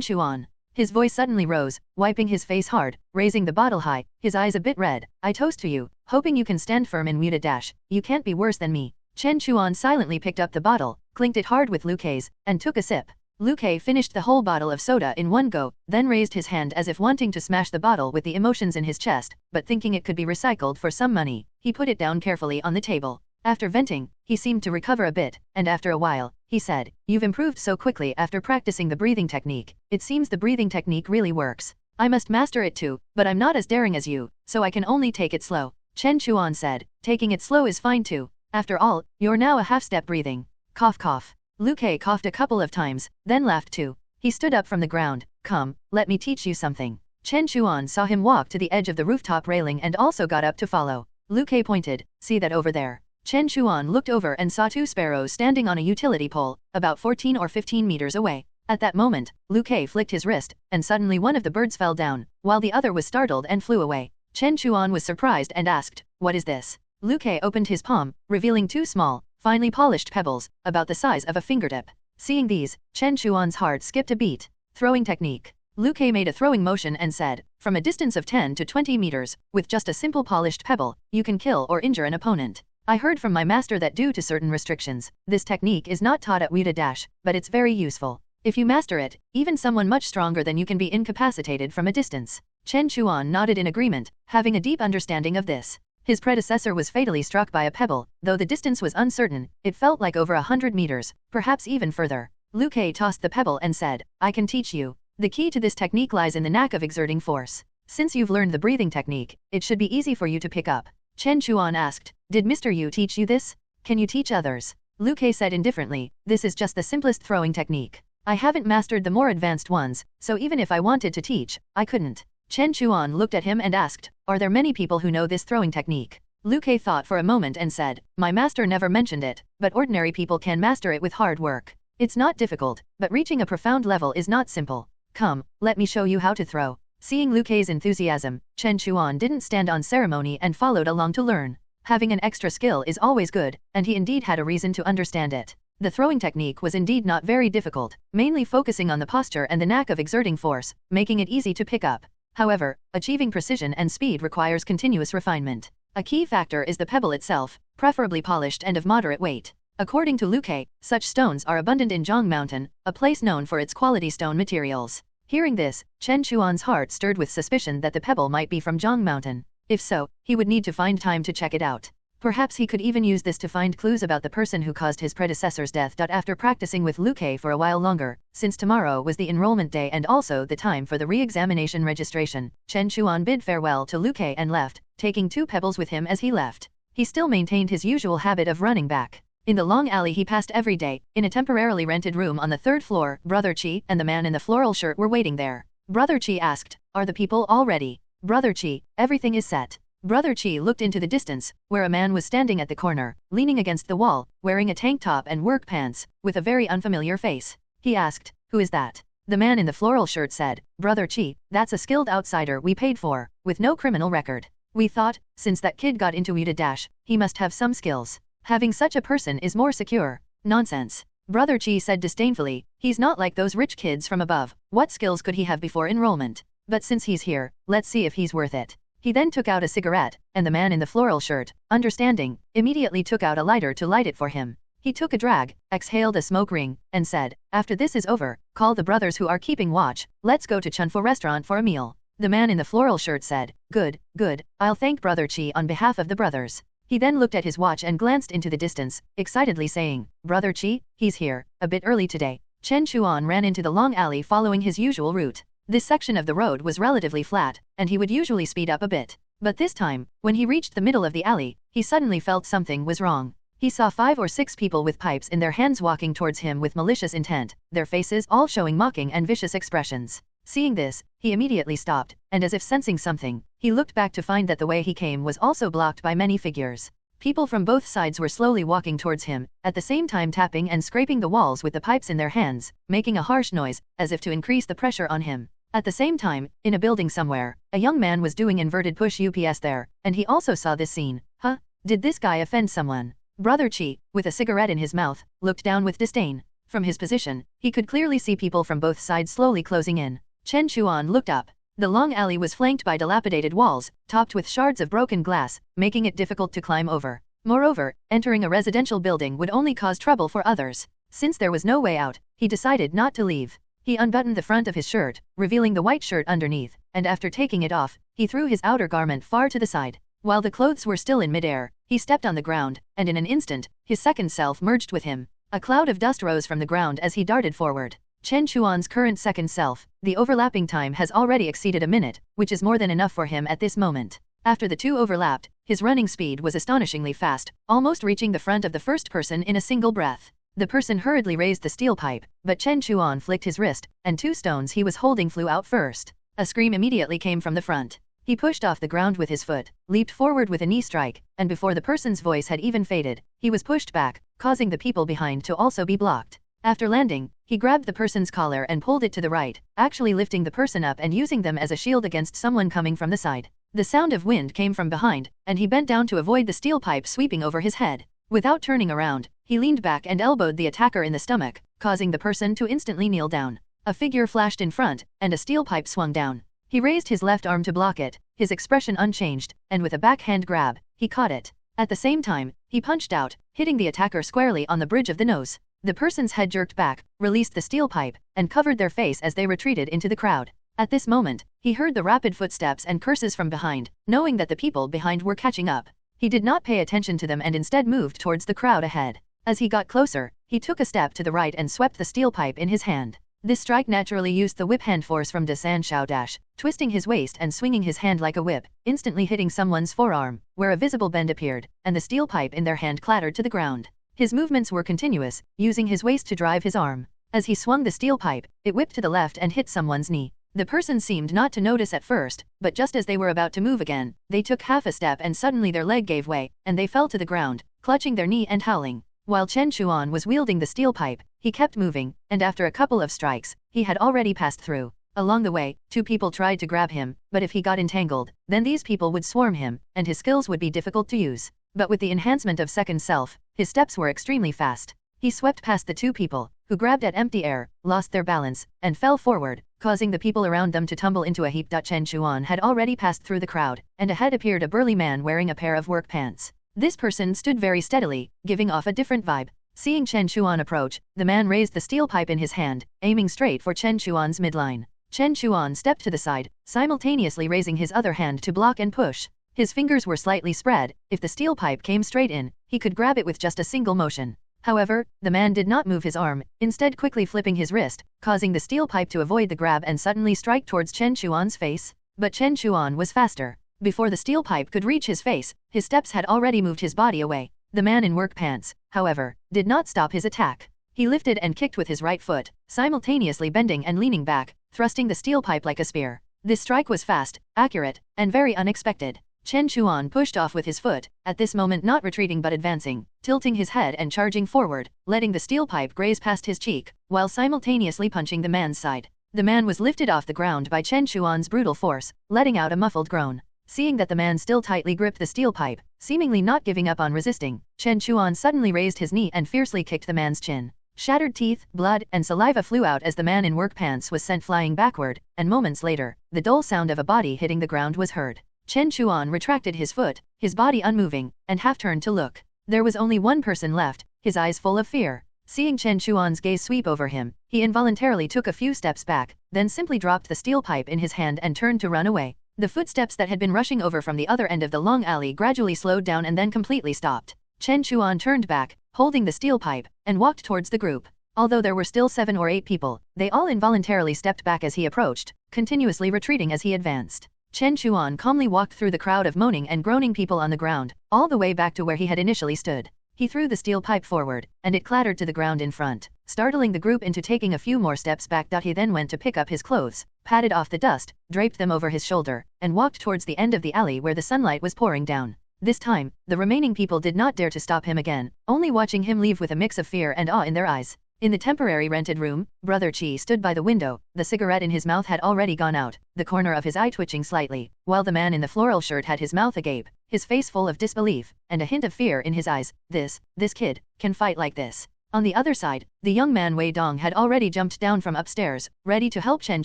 Chuan." His voice suddenly rose, wiping his face hard, raising the bottle high, his eyes a bit red. "I toast to you, hoping you can stand firm in Wida. You can't be worse than me." Chen Chuan silently picked up the bottle, clinked it hard with Luke's, and took a sip. Luke finished the whole bottle of soda in one go, then raised his hand as if wanting to smash the bottle with the emotions in his chest, but thinking it could be recycled for some money, he put it down carefully on the table. After venting, he seemed to recover a bit, and after a while, he said, "You've improved so quickly after practicing the breathing technique. It seems the breathing technique really works. I must master it too, but I'm not as daring as you, so I can only take it slow." Chen Chuan said, "Taking it slow is fine too. After all, you're now a half-step breathing." Cough cough. Luke coughed a couple of times, then laughed too. He stood up from the ground. "Come, let me teach you something." Chen Chuan saw him walk to the edge of the rooftop railing and also got up to follow. Luke pointed, "See that over there?" Chen Chuan looked over and saw 2 sparrows standing on a utility pole, about 14 or 15 meters away. At that moment, Luke flicked his wrist, and suddenly one of the birds fell down, while the other was startled and flew away. Chen Chuan was surprised and asked, "What is this?" Luke opened his palm, revealing 2 small, finely polished pebbles, about the size of a fingertip. Seeing these, Chen Chuan's heart skipped a beat. Throwing technique. Luke made a throwing motion and said, "From a distance of 10 to 20 meters, with just a simple polished pebble, you can kill or injure an opponent. I heard from my master that due to certain restrictions, this technique is not taught at Wida, but it's very useful. If you master it, even someone much stronger than you can be incapacitated from a distance." Chen Chuan nodded in agreement, having a deep understanding of this. His predecessor was fatally struck by a pebble, though the distance was uncertain, it felt like over 100 meters, perhaps even further. Luke tossed the pebble and said, "I can teach you. The key to this technique lies in the knack of exerting force. Since you've learned the breathing technique, it should be easy for you to pick up." Chen Chuan asked, "Did Mr. Yu teach you this? Can you teach others?" Luke said indifferently, "This is just the simplest throwing technique. I haven't mastered the more advanced ones, so even if I wanted to teach, I couldn't." Chen Chuan looked at him and asked, "Are there many people who know this throwing technique?" Luke thought for a moment and said, "My master never mentioned it, but ordinary people can master it with hard work. It's not difficult, but reaching a profound level is not simple. Come, let me show you how to throw." Seeing Luke's enthusiasm, Chen Chuan didn't stand on ceremony and followed along to learn. Having an extra skill is always good, and he indeed had a reason to understand it. The throwing technique was indeed not very difficult, mainly focusing on the posture and the knack of exerting force, making it easy to pick up. However, achieving precision and speed requires continuous refinement. A key factor is the pebble itself, preferably polished and of moderate weight. According to Luke, such stones are abundant in Zhang Mountain, a place known for its quality stone materials. Hearing this, Chen Chuan's heart stirred with suspicion that the pebble might be from Zhang Mountain. If so, he would need to find time to check it out. Perhaps he could even use this to find clues about the person who caused his predecessor's death. After practicing with Luke for a while longer, since tomorrow was the enrollment day and also the time for the re-examination registration, Chen Chuan bid farewell to Luke and left, taking 2 pebbles with him as he left. He still maintained his usual habit of running back. In the long alley he passed every day, in a temporarily rented room on the 3rd floor, Brother Chi and the man in the floral shirt were waiting there. Brother Chi asked, "Are the people all ready?" "Brother Chi, everything is set." Brother Chi looked into the distance, where a man was standing at the corner, leaning against the wall, wearing a tank top and work pants, with a very unfamiliar face. He asked, "Who is that?" The man in the floral shirt said, "Brother Chi, that's a skilled outsider we paid for, with no criminal record. We thought, since that kid got into Wida, he must have some skills. Having such a person is more secure." "Nonsense." Brother Chi said disdainfully, "He's not like those rich kids from above, what skills could he have before enrollment? But since he's here, let's see if he's worth it." He then took out a cigarette, and the man in the floral shirt, understanding, immediately took out a lighter to light it for him. He took a drag, exhaled a smoke ring, and said, "After this is over, call the brothers who are keeping watch, let's go to Chunfo restaurant for a meal." The man in the floral shirt said, "Good, good, I'll thank Brother Chi on behalf of the brothers." He then looked at his watch and glanced into the distance, excitedly saying, "Brother Chi, he's here, a bit early today." Chen Chuan ran into the long alley following his usual route. This section of the road was relatively flat, and he would usually speed up a bit. But this time, when he reached the middle of the alley, he suddenly felt something was wrong. He saw 5 or 6 people with pipes in their hands walking towards him with malicious intent, their faces all showing mocking and vicious expressions. Seeing this, he immediately stopped, and as if sensing something, he looked back to find that the way he came was also blocked by many figures. People from both sides were slowly walking towards him, at the same time tapping and scraping the walls with the pipes in their hands, making a harsh noise, as if to increase the pressure on him. At the same time, in a building somewhere, a young man was doing inverted push ups there, and he also saw this scene. Huh? Did this guy offend someone? Brother Chi, with a cigarette in his mouth, looked down with disdain. From his position, he could clearly see people from both sides slowly closing in. Chen Chuan looked up. The long alley was flanked by dilapidated walls, topped with shards of broken glass, making it difficult to climb over. Moreover, entering a residential building would only cause trouble for others. Since there was no way out, he decided not to leave. He unbuttoned the front of his shirt, revealing the white shirt underneath, and after taking it off, he threw his outer garment far to the side. While the clothes were still in midair, he stepped on the ground, and in an instant, his second self merged with him. A cloud of dust rose from the ground as he darted forward. Chen Chuan's current second self, the overlapping time has already exceeded a minute, which is more than enough for him at this moment. After the two overlapped, his running speed was astonishingly fast, almost reaching the front of the first person in a single breath. The person hurriedly raised the steel pipe, but Chen Chuan flicked his wrist, and 2 stones he was holding flew out first. A scream immediately came from the front. He pushed off the ground with his foot, leaped forward with a knee strike, and before the person's voice had even faded, he was pushed back, causing the people behind to also be blocked. After landing, he grabbed the person's collar and pulled it to the right, actually lifting the person up and using them as a shield against someone coming from the side. The sound of wind came from behind, and he bent down to avoid the steel pipe sweeping over his head. Without turning around, he leaned back and elbowed the attacker in the stomach, causing the person to instantly kneel down. A figure flashed in front, and a steel pipe swung down. He raised his left arm to block it, his expression unchanged, and with a backhand grab, he caught it. At the same time, he punched out, hitting the attacker squarely on the bridge of the nose. The person's head jerked back, released the steel pipe, and covered their face as they retreated into the crowd. At this moment, he heard the rapid footsteps and curses from behind, knowing that the people behind were catching up. He did not pay attention to them and instead moved towards the crowd ahead. As he got closer, he took a step to the right and swept the steel pipe in his hand. This strike naturally used the whip hand force from Dasan Shao Dash, twisting his waist and swinging his hand like a whip, instantly hitting someone's forearm, where a visible bend appeared, and the steel pipe in their hand clattered to the ground. His movements were continuous, using his waist to drive his arm. As he swung the steel pipe, it whipped to the left and hit someone's knee. The person seemed not to notice at first, but just as they were about to move again, they took half a step and suddenly their leg gave way, and they fell to the ground, clutching their knee and howling. While Chen Chuan was wielding the steel pipe, he kept moving, and after a couple of strikes, he had already passed through. Along the way, 2 people tried to grab him, but if he got entangled, then these people would swarm him, and his skills would be difficult to use. But with the enhancement of second self, his steps were extremely fast. He swept past the 2 people, who grabbed at empty air, lost their balance, and fell forward, causing the people around them to tumble into a heap. Chen Chuan had already passed through the crowd, and ahead appeared a burly man wearing a pair of work pants. This person stood very steadily, giving off a different vibe. Seeing Chen Chuan approach, the man raised the steel pipe in his hand, aiming straight for Chen Chuan's midline. Chen Chuan stepped to the side, simultaneously raising his other hand to block and push. His fingers were slightly spread. If the steel pipe came straight in, he could grab it with just a single motion. However, the man did not move his arm, instead quickly flipping his wrist, causing the steel pipe to avoid the grab and suddenly strike towards Chen Chuan's face. But Chen Chuan was faster. Before the steel pipe could reach his face, his steps had already moved his body away. The man in work pants, however, did not stop his attack. He lifted and kicked with his right foot, simultaneously bending and leaning back, thrusting the steel pipe like a spear. This strike was fast, accurate, and very unexpected. Chen Chuan pushed off with his foot, at this moment not retreating but advancing, tilting his head and charging forward, letting the steel pipe graze past his cheek, while simultaneously punching the man's side. The man was lifted off the ground by Chen Chuan's brutal force, letting out a muffled groan. Seeing that the man still tightly gripped the steel pipe, seemingly not giving up on resisting, Chen Chuan suddenly raised his knee and fiercely kicked the man's chin. Shattered teeth, blood, and saliva flew out as the man in work pants was sent flying backward, and moments later, the dull sound of a body hitting the ground was heard. Chen Chuan retracted his foot, his body unmoving, and half turned to look. There was only one person left, his eyes full of fear. Seeing Chen Chuan's gaze sweep over him, he involuntarily took a few steps back, then simply dropped the steel pipe in his hand and turned to run away. The footsteps that had been rushing over from the other end of the long alley gradually slowed down and then completely stopped. Chen Chuan turned back, holding the steel pipe, and walked towards the group. Although there were still 7 or 8 people, they all involuntarily stepped back as he approached, continuously retreating as he advanced. Chen Chuan calmly walked through the crowd of moaning and groaning people on the ground, all the way back to where he had initially stood. He threw the steel pipe forward, and it clattered to the ground in front, startling the group into taking a few more steps back. He then went to pick up his clothes, patted off the dust, draped them over his shoulder, and walked towards the end of the alley where the sunlight was pouring down. This time, the remaining people did not dare to stop him again, only watching him leave with a mix of fear and awe in their eyes. In the temporary rented room, Brother Qi stood by the window, the cigarette in his mouth had already gone out, the corner of his eye twitching slightly, while the man in the floral shirt had his mouth agape, his face full of disbelief, and a hint of fear in his eyes. This kid, can fight like this. On the other side, the young man Wei Dong had already jumped down from upstairs, ready to help Chen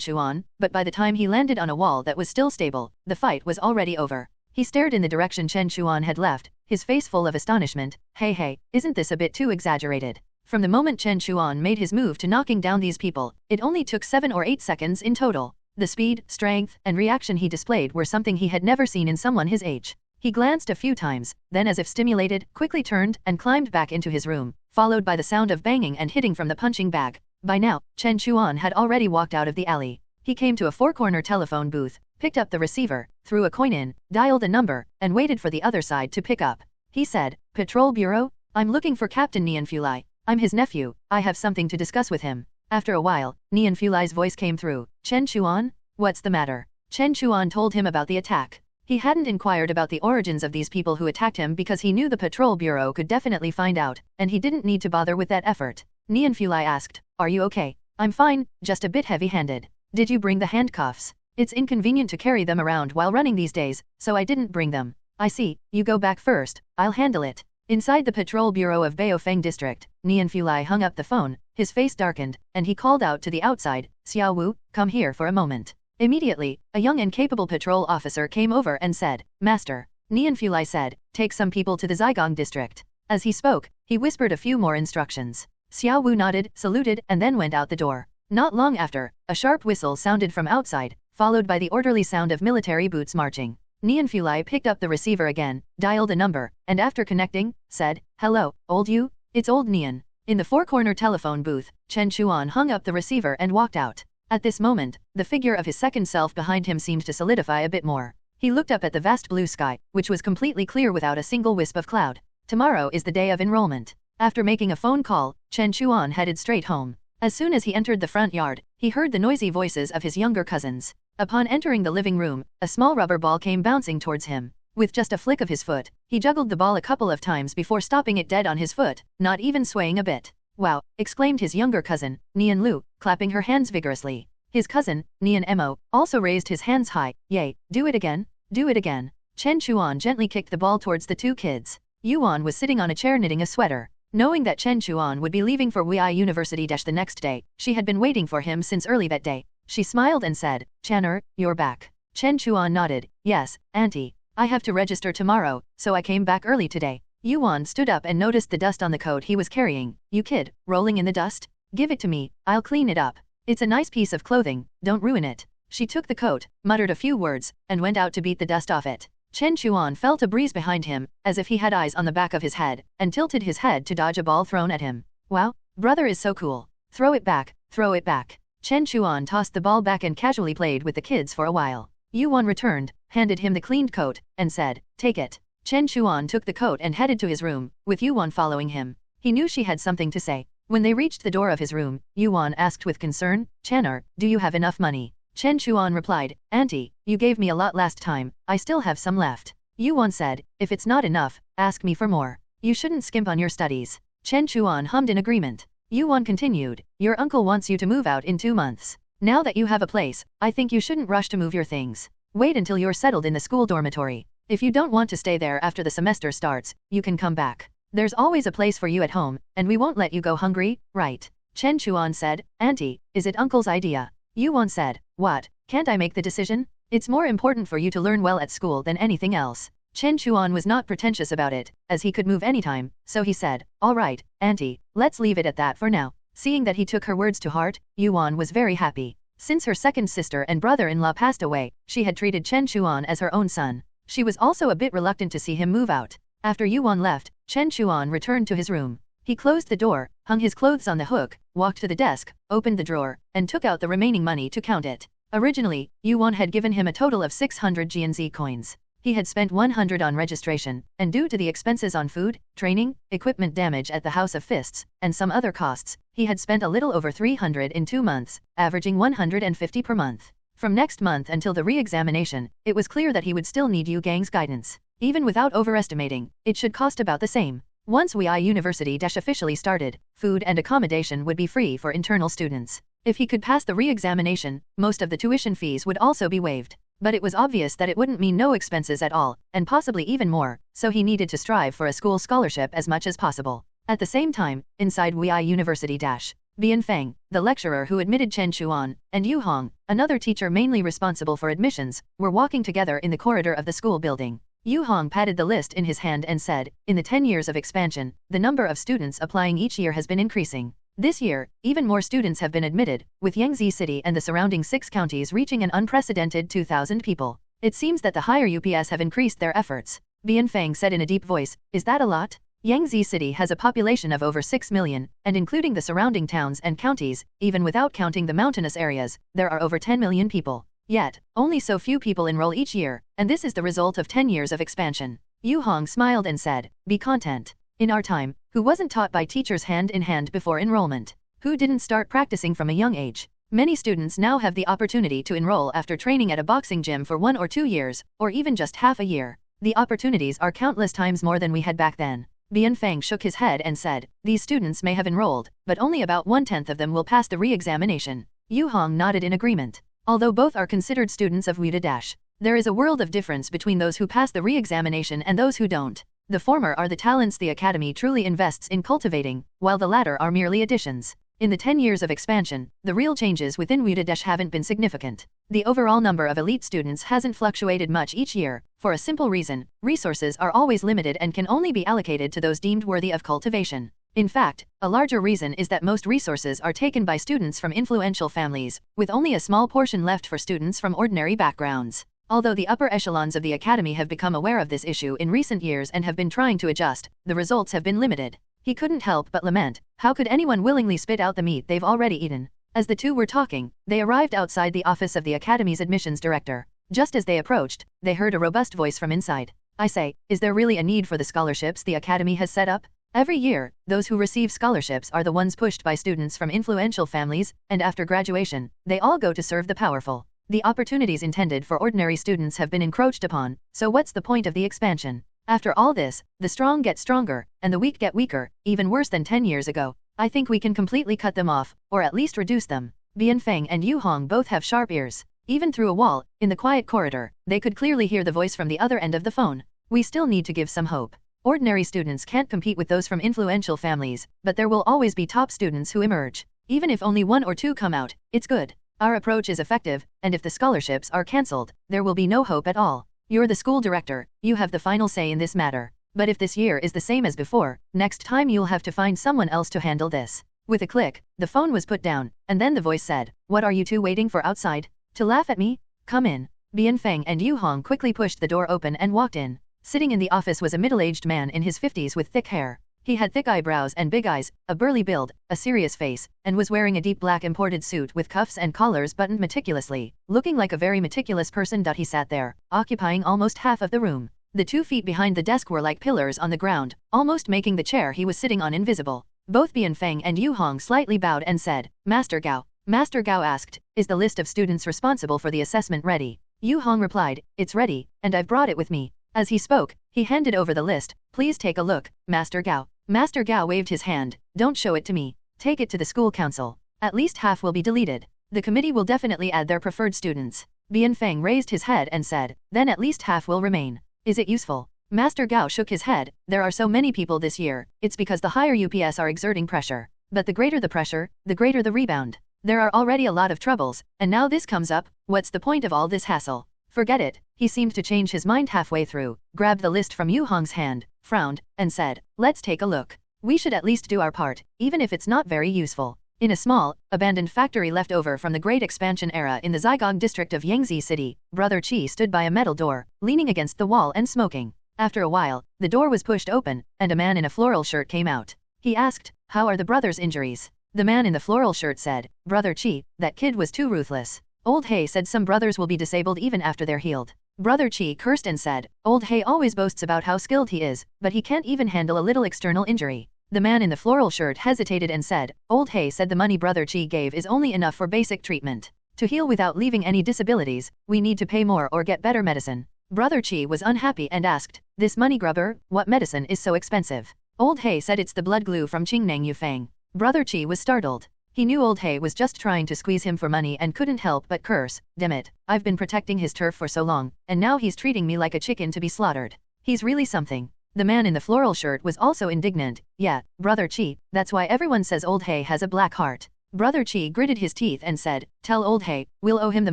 Chuan, but by the time he landed on a wall that was still stable, the fight was already over. He stared in the direction Chen Chuan had left, his face full of astonishment. Hey, isn't this a bit too exaggerated? From the moment Chen Chuan made his move to knocking down these people, it only took 7 or 8 seconds in total. The speed, strength, and reaction he displayed were something he had never seen in someone his age. He glanced a few times, then as if stimulated, quickly turned and climbed back into his room, followed by the sound of banging and hitting from the punching bag. By now, Chen Chuan had already walked out of the alley. He came to a 4-corner telephone booth, picked up the receiver, threw a coin in, dialed a number, and waited for the other side to pick up. He said, "Patrol Bureau? I'm looking for Captain Nian Fulai. I'm his nephew, I have something to discuss with him." After a while, Nian Fulai's voice came through. "Chen Chuan? What's the matter?" Chen Chuan told him about the attack. He hadn't inquired about the origins of these people who attacked him because he knew the patrol bureau could definitely find out, and he didn't need to bother with that effort. Nian Fulai asked, "Are you okay?" "I'm fine, just a bit heavy-handed." "Did you bring the handcuffs?" "It's inconvenient to carry them around while running these days, so I didn't bring them." "I see, you go back first, I'll handle it." Inside the patrol bureau of Baofeng district, Nian Fulai hung up the phone, his face darkened, and he called out to the outside, "Xiao Wu, come here for a moment." Immediately, a young and capable patrol officer came over and said, "Master." Nian Fulai said, "Take some people to the Zigong district." As he spoke, he whispered a few more instructions. Xiao Wu nodded, saluted, and then went out the door. Not long after, a sharp whistle sounded from outside, followed by the orderly sound of military boots marching. Nian Fulai picked up the receiver again, dialed a number, and after connecting, said, "Hello, old you? It's old Nian." In the 4-corner telephone booth, Chen Chuan hung up the receiver and walked out. At this moment, the figure of his second self behind him seemed to solidify a bit more. He looked up at the vast blue sky, which was completely clear without a single wisp of cloud. Tomorrow is the day of enrollment. After making a phone call, Chen Chuan headed straight home. As soon as he entered the front yard, he heard the noisy voices of his younger cousins. Upon entering the living room, a small rubber ball came bouncing towards him. With just a flick of his foot, he juggled the ball a couple of times before stopping it dead on his foot, not even swaying a bit. "Wow!" exclaimed his younger cousin, Nian Lu, clapping her hands vigorously. His cousin, Nian Mo, also raised his hands high. "Yay, do it again, do it again." Chen Chuan gently kicked the ball towards the 2 kids. Yuan was sitting on a chair knitting a sweater. Knowing that Chen Chuan would be leaving for Wei University the next day, she had been waiting for him since early that day. She smiled and said, "Chan'er, you're back." Chen Chuan nodded. "Yes, auntie. I have to register tomorrow, so I came back early today." Yuan stood up and noticed the dust on the coat he was carrying. "You kid, rolling in the dust? Give it to me, I'll clean it up. It's a nice piece of clothing, don't ruin it." She took the coat, muttered a few words, and went out to beat the dust off it. Chen Chuan felt a breeze behind him, as if he had eyes on the back of his head, and tilted his head to dodge a ball thrown at him. "Wow, brother is so cool. Throw it back, throw it back." Chen Chuan tossed the ball back and casually played with the kids for a while. Yuan returned, handed him the cleaned coat, and said, "Take it." Chen Chuan took the coat and headed to his room, with Yuan following him. He knew she had something to say. When they reached the door of his room, Yuan asked with concern, "Chan'er, do you have enough money?" Chen Chuan replied, "Auntie, you gave me a lot last time, I still have some left." Yuan said, "If it's not enough, ask me for more. You shouldn't skimp on your studies." Chen Chuan hummed in agreement. Yuan continued, "Your uncle wants you to move out in 2 months. Now that you have a place, I think you shouldn't rush to move your things. Wait until you're settled in the school dormitory. If you don't want to stay there after the semester starts, you can come back. There's always a place for you at home, and we won't let you go hungry, right?" Chen Chuan said, "Auntie, is it uncle's idea?" Yuan said, "What, can't I make the decision? It's more important for you to learn well at school than anything else. Chen Chuan was not pretentious about it, as he could move anytime, so he said, all right, auntie, let's leave it at that for now. Seeing that he took her words to heart, Yuan was very happy. Since her second sister and brother-in-law passed away, she had treated Chen Chuan as her own son. She was also a bit reluctant to see him move out. After Yuan left, Chen Chuan returned to his room. He closed the door, hung his clothes on the hook, walked to the desk, opened the drawer, and took out the remaining money to count it. Originally, Yuan had given him a total of 600 GNZ coins. He had spent 100 on registration, and due to the expenses on food, training, equipment damage at the House of Fists, and some other costs, he had spent a little over 300 in 2 months, averaging 150 per month. From next month until the re-examination, it was clear that he would still need Yu Gang's guidance. Even without overestimating, it should cost about the same. Once Wei University officially started, food and accommodation would be free for internal students. If he could pass the re-examination, most of the tuition fees would also be waived. But it was obvious that it wouldn't mean no expenses at all, and possibly even more, so he needed to strive for a school scholarship as much as possible. At the same time, inside Wei University Bian Feng, the lecturer who admitted Chen Chuan, and Yu Hong, another teacher mainly responsible for admissions, were walking together in the corridor of the school building. Yu Hong patted the list in his hand and said, in the 10 years of expansion, the number of students applying each year has been increasing. This year, even more students have been admitted, with Yangtze City and the surrounding 6 counties reaching an unprecedented 2,000 people. It seems that the higher UPS have increased their efforts. Bian Feng said in a deep voice, is that a lot? Yangtze City has a population of over 6 million, and including the surrounding towns and counties, even without counting the mountainous areas, there are over 10 million people. Yet, only so few people enroll each year, and this is the result of 10 years of expansion. Yu Hong smiled and said, be content. In our time, who wasn't taught by teachers hand in hand before enrollment? Who didn't start practicing from a young age? Many students now have the opportunity to enroll after training at a boxing gym for 1 or 2 years, or even just half a year. The opportunities are countless times more than we had back then. Bian Feng shook his head and said, these students may have enrolled, but only about 1/10 of them will pass the re-examination. Yu Hong nodded in agreement. Although both are considered students of Wuda, there is a world of difference between those who pass the re-examination and those who don't. The former are the talents the Academy truly invests in cultivating, while the latter are merely additions. In the 10 years of expansion, the real changes within Wuda haven't been significant. The overall number of elite students hasn't fluctuated much each year, for a simple reason: resources are always limited and can only be allocated to those deemed worthy of cultivation. In fact, a larger reason is that most resources are taken by students from influential families, with only a small portion left for students from ordinary backgrounds. Although the upper echelons of the Academy have become aware of this issue in recent years and have been trying to adjust, the results have been limited. He couldn't help but lament, how could anyone willingly spit out the meat they've already eaten? As the two were talking, they arrived outside the office of the Academy's admissions director. Just as they approached, they heard a robust voice from inside. I say, is there really a need for the scholarships the Academy has set up? Every year, those who receive scholarships are the ones pushed by students from influential families, and after graduation, they all go to serve the powerful. The opportunities intended for ordinary students have been encroached upon, so what's the point of the expansion? After all this, the strong get stronger, and the weak get weaker, even worse than 10 years ago. I think we can completely cut them off, or at least reduce them. Bian Feng and Yu Hong both have sharp ears. Even through a wall, in the quiet corridor, they could clearly hear the voice from the other end of the phone. We still need to give some hope. Ordinary students can't compete with those from influential families, but there will always be top students who emerge. Even if only 1 or 2 come out, it's good. Our approach is effective, and if the scholarships are cancelled, there will be no hope at all. You're the school director, you have the final say in this matter. But if this year is the same as before, next time you'll have to find someone else to handle this. With a click, the phone was put down, and then the voice said, what are you two waiting for outside? To laugh at me? Come in. Bian Feng and Yu Hong quickly pushed the door open and walked in. Sitting in the office was a middle-aged man in his 50s with thick hair. He had thick eyebrows and big eyes, a burly build, a serious face, and was wearing a deep black imported suit with cuffs and collars buttoned meticulously, looking like a very meticulous person. He sat there, occupying almost half of the room. The 2 feet behind the desk were like pillars on the ground, almost making the chair he was sitting on invisible. Both Bian Feng and Yu Hong slightly bowed and said, Master Gao. Master Gao asked, is the list of students responsible for the assessment ready? Yu Hong replied, it's ready, and I've brought it with me. As he spoke, he handed over the list. Please take a look, Master Gao. Master Gao waved his hand. Don't show it to me. Take it to the school council. At least half will be deleted. The committee will definitely add their preferred students. Bian Feng raised his head and said, then at least half will remain. Is it useful? Master Gao shook his head. There are so many people this year, it's because the higher UPS are exerting pressure. But the greater the pressure, the greater the rebound. There are already a lot of troubles, and now this comes up. What's the point of all this hassle? Forget it. He seemed to change his mind halfway through, grabbed the list from Yu Hong's hand, frowned, and said, let's take a look. We should at least do our part, even if it's not very useful. In a small, abandoned factory left over from the Great Expansion era in the Zigong district of Yangtze City, Brother Qi stood by a metal door, leaning against the wall and smoking. After a while, the door was pushed open, and a man in a floral shirt came out. He asked, how are the brothers' injuries? The man in the floral shirt said, Brother Qi, that kid was too ruthless. Old He said some brothers will be disabled even after they're healed. Brother Qi cursed and said, Old He always boasts about how skilled he is, but he can't even handle a little external injury. The man in the floral shirt hesitated and said, Old He said the money Brother Qi gave is only enough for basic treatment. To heal without leaving any disabilities, we need to pay more or get better medicine. Brother Qi was unhappy and asked, this money grubber, what medicine is so expensive? Old He said it's the blood glue from Qingnang Yufeng. Brother Qi was startled. He knew Old He was just trying to squeeze him for money and couldn't help but curse, damn it, I've been protecting his turf for so long, and now he's treating me like a chicken to be slaughtered. He's really something. The man in the floral shirt was also indignant, yeah, Brother Qi, that's why everyone says Old He has a black heart. Brother Qi gritted his teeth and said, tell Old He, we'll owe him the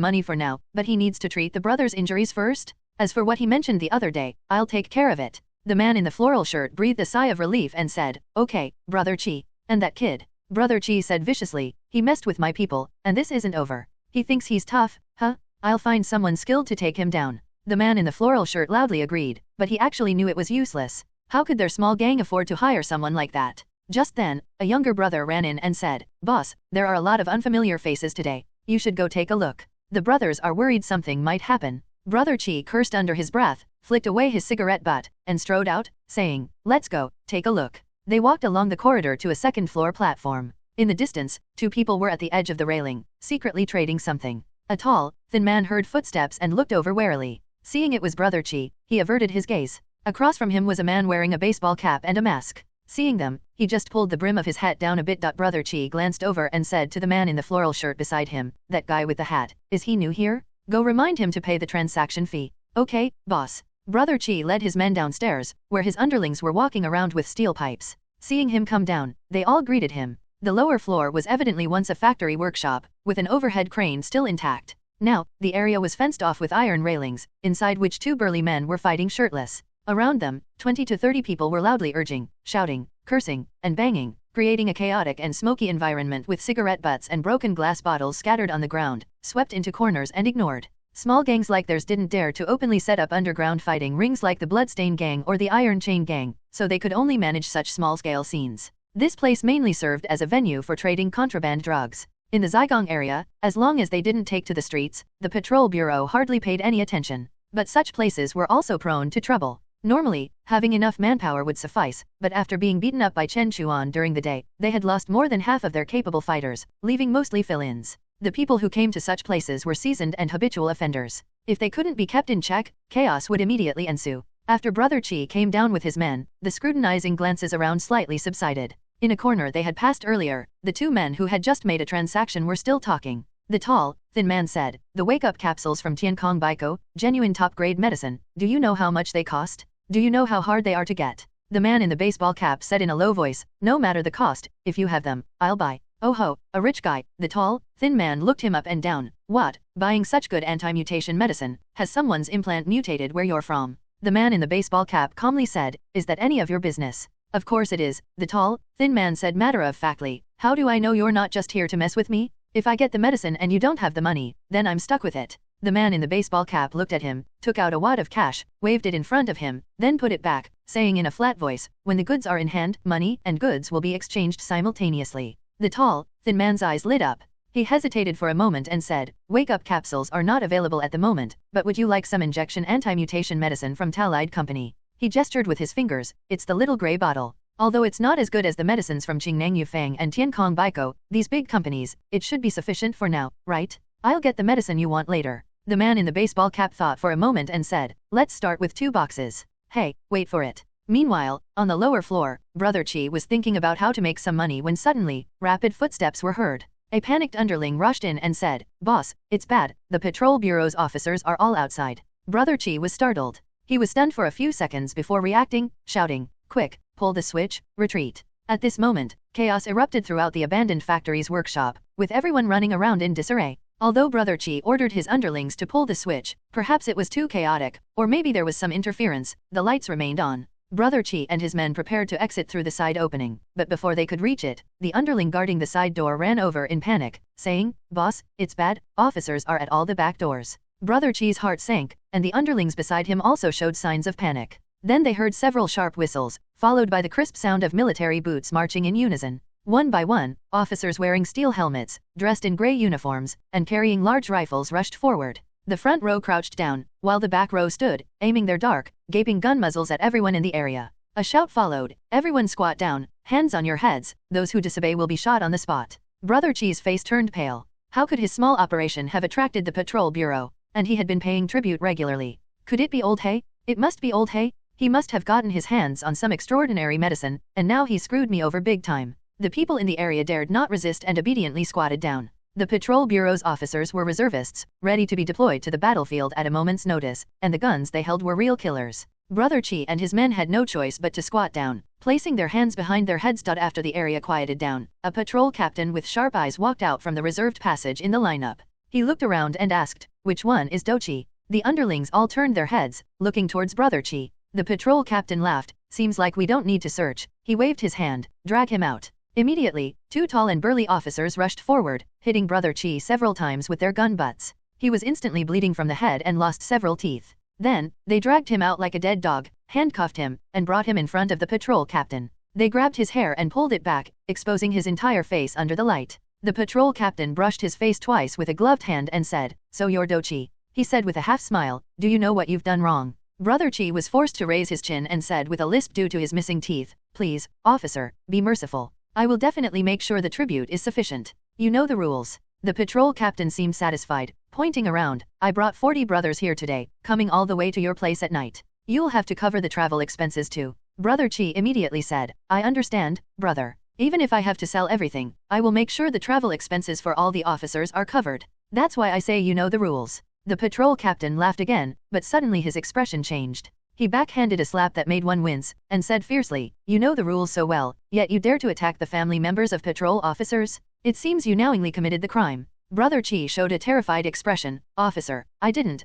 money for now, but he needs to treat the brothers' injuries first? As for what he mentioned the other day, I'll take care of it. The man in the floral shirt breathed a sigh of relief and said, okay, Brother Qi. And that kid? Brother Qi said viciously, he messed with my people, and this isn't over. He thinks he's tough, huh? I'll find someone skilled to take him down. The man in the floral shirt loudly agreed, but he actually knew it was useless. How could their small gang afford to hire someone like that? Just then, a younger brother ran in and said, Boss, there are a lot of unfamiliar faces today. You should go take a look. The brothers are worried something might happen. Brother Qi cursed under his breath, flicked away his cigarette butt, and strode out, saying, let's go, take a look. They walked along the corridor to a second-floor platform. In the distance, two people were at the edge of the railing, secretly trading something. A tall, thin man heard footsteps and looked over warily. Seeing it was Brother Qi, he averted his gaze. Across from him was a man wearing a baseball cap and a mask. Seeing them, he just pulled the brim of his hat down a bit. Brother Qi glanced over and said to the man in the floral shirt beside him, that guy with the hat, is he new here? Go remind him to pay the transaction fee. Okay, boss. Brother Qi led his men downstairs, where his underlings were walking around with steel pipes. Seeing him come down, they all greeted him. The lower floor was evidently once a factory workshop, with an overhead crane still intact. Now, the area was fenced off with iron railings, inside which two burly men were fighting shirtless. Around them, 20 to 30 people were loudly urging, shouting, cursing, and banging, creating a chaotic and smoky environment with cigarette butts and broken glass bottles scattered on the ground, swept into corners and ignored. Small gangs like theirs didn't dare to openly set up underground fighting rings like the Bloodstain Gang or the Iron Chain Gang, so they could only manage such small-scale scenes. This place mainly served as a venue for trading contraband drugs. In the Zigong area, as long as they didn't take to the streets, the patrol bureau hardly paid any attention. But such places were also prone to trouble. Normally, having enough manpower would suffice, but after being beaten up by Chen Chuan during the day, they had lost more than half of their capable fighters, leaving mostly fill-ins. The people who came to such places were seasoned and habitual offenders. If they couldn't be kept in check, chaos would immediately ensue. After Brother Qi came down with his men, the scrutinizing glances around slightly subsided. In a corner they had passed earlier, the two men who had just made a transaction were still talking. The tall, thin man said, the wake-up capsules from Tiankong Baiko, genuine top-grade medicine, do you know how much they cost? Do you know how hard they are to get? The man in the baseball cap said in a low voice, no matter the cost, if you have them, I'll buy. Oh ho, a rich guy. The tall, thin man looked him up and down. What? Buying such good anti-mutation medicine? Has someone's implant mutated where you're from? The man in the baseball cap calmly said, is that any of your business? Of course it is, the tall, thin man said matter-of-factly. How do I know you're not just here to mess with me? If I get the medicine and you don't have the money, then I'm stuck with it. The man in the baseball cap looked at him, took out a wad of cash, waved it in front of him, then put it back, saying in a flat voice, when the goods are in hand, money and goods will be exchanged simultaneously. The tall, thin man's eyes lit up. He hesitated for a moment and said, wake-up capsules are not available at the moment, but would you like some injection anti-mutation medicine from Talide Company? He gestured with his fingers, it's the little gray bottle. Although it's not as good as the medicines from Qingnang Yufeng and Tiankong Baiko, these big companies, it should be sufficient for now, right? I'll get the medicine you want later. The man in the baseball cap thought for a moment and said, let's start with 2 boxes. Hey, wait for it. Meanwhile, on the lower floor, Brother Qi was thinking about how to make some money when suddenly, rapid footsteps were heard. A panicked underling rushed in and said, boss, it's bad, the patrol bureau's officers are all outside. Brother Qi was startled. He was stunned for a few seconds before reacting, shouting, quick, pull the switch, retreat. At this moment, chaos erupted throughout the abandoned factory's workshop, with everyone running around in disarray. Although Brother Chi ordered his underlings to pull the switch, perhaps it was too chaotic, or maybe there was some interference, the lights remained on. Brother Chi and his men prepared to exit through the side opening, but before they could reach it, the underling guarding the side door ran over in panic, saying, "Boss, it's bad, officers are at all the back doors." Brother Chi's heart sank, and the underlings beside him also showed signs of panic. Then they heard several sharp whistles, followed by the crisp sound of military boots marching in unison. One by one, officers wearing steel helmets, dressed in gray uniforms, and carrying large rifles rushed forward. The front row crouched down, while the back row stood, aiming their dark, gaping gun muzzles at everyone in the area. A shout followed, "Everyone squat down, hands on your heads, those who disobey will be shot on the spot." Brother Chi's face turned pale. How could his small operation have attracted the patrol bureau? And he had been paying tribute regularly. Could it be Old Hay? It must be Old Hay. He must have gotten his hands on some extraordinary medicine, and now he screwed me over big time. The people in the area dared not resist and obediently squatted down. The Patrol Bureau's officers were reservists, ready to be deployed to the battlefield at a moment's notice, and the guns they held were real killers. Brother Chi and his men had no choice but to squat down, placing their hands behind their heads. After the area quieted down, a patrol captain with sharp eyes walked out from the reserved passage in the lineup. He looked around and asked, "Which one is Dochi?" The underlings all turned their heads, looking towards Brother Chi. The patrol captain laughed, "Seems like we don't need to search." He waved his hand, "Drag him out." Immediately, two tall and burly officers rushed forward, hitting Brother Chi several times with their gun butts. He was instantly bleeding from the head and lost several teeth. Then, they dragged him out like a dead dog, handcuffed him, and brought him in front of the patrol captain. They grabbed his hair and pulled it back, exposing his entire face under the light. The patrol captain brushed his face twice with a gloved hand and said, "So you're Dochi?" He said with a half smile, "Do you know what you've done wrong?" Brother Chi was forced to raise his chin and said with a lisp due to his missing teeth, "Please, officer, be merciful. I will definitely make sure the tribute is sufficient. You know the rules." The patrol captain seemed satisfied, pointing around, "I brought 40 brothers here today, coming all the way to your place at night. You'll have to cover the travel expenses too." Brother Chi immediately said, "I understand, brother. Even if I have to sell everything, I will make sure the travel expenses for all the officers are covered. That's why I say you know the rules." The patrol captain laughed again, but suddenly his expression changed. He backhanded a slap that made one wince, and said fiercely, "You know the rules so well, yet you dare to attack the family members of patrol officers? It seems you knowingly committed the crime." Brother Chi showed a terrified expression, "Officer, I didn't."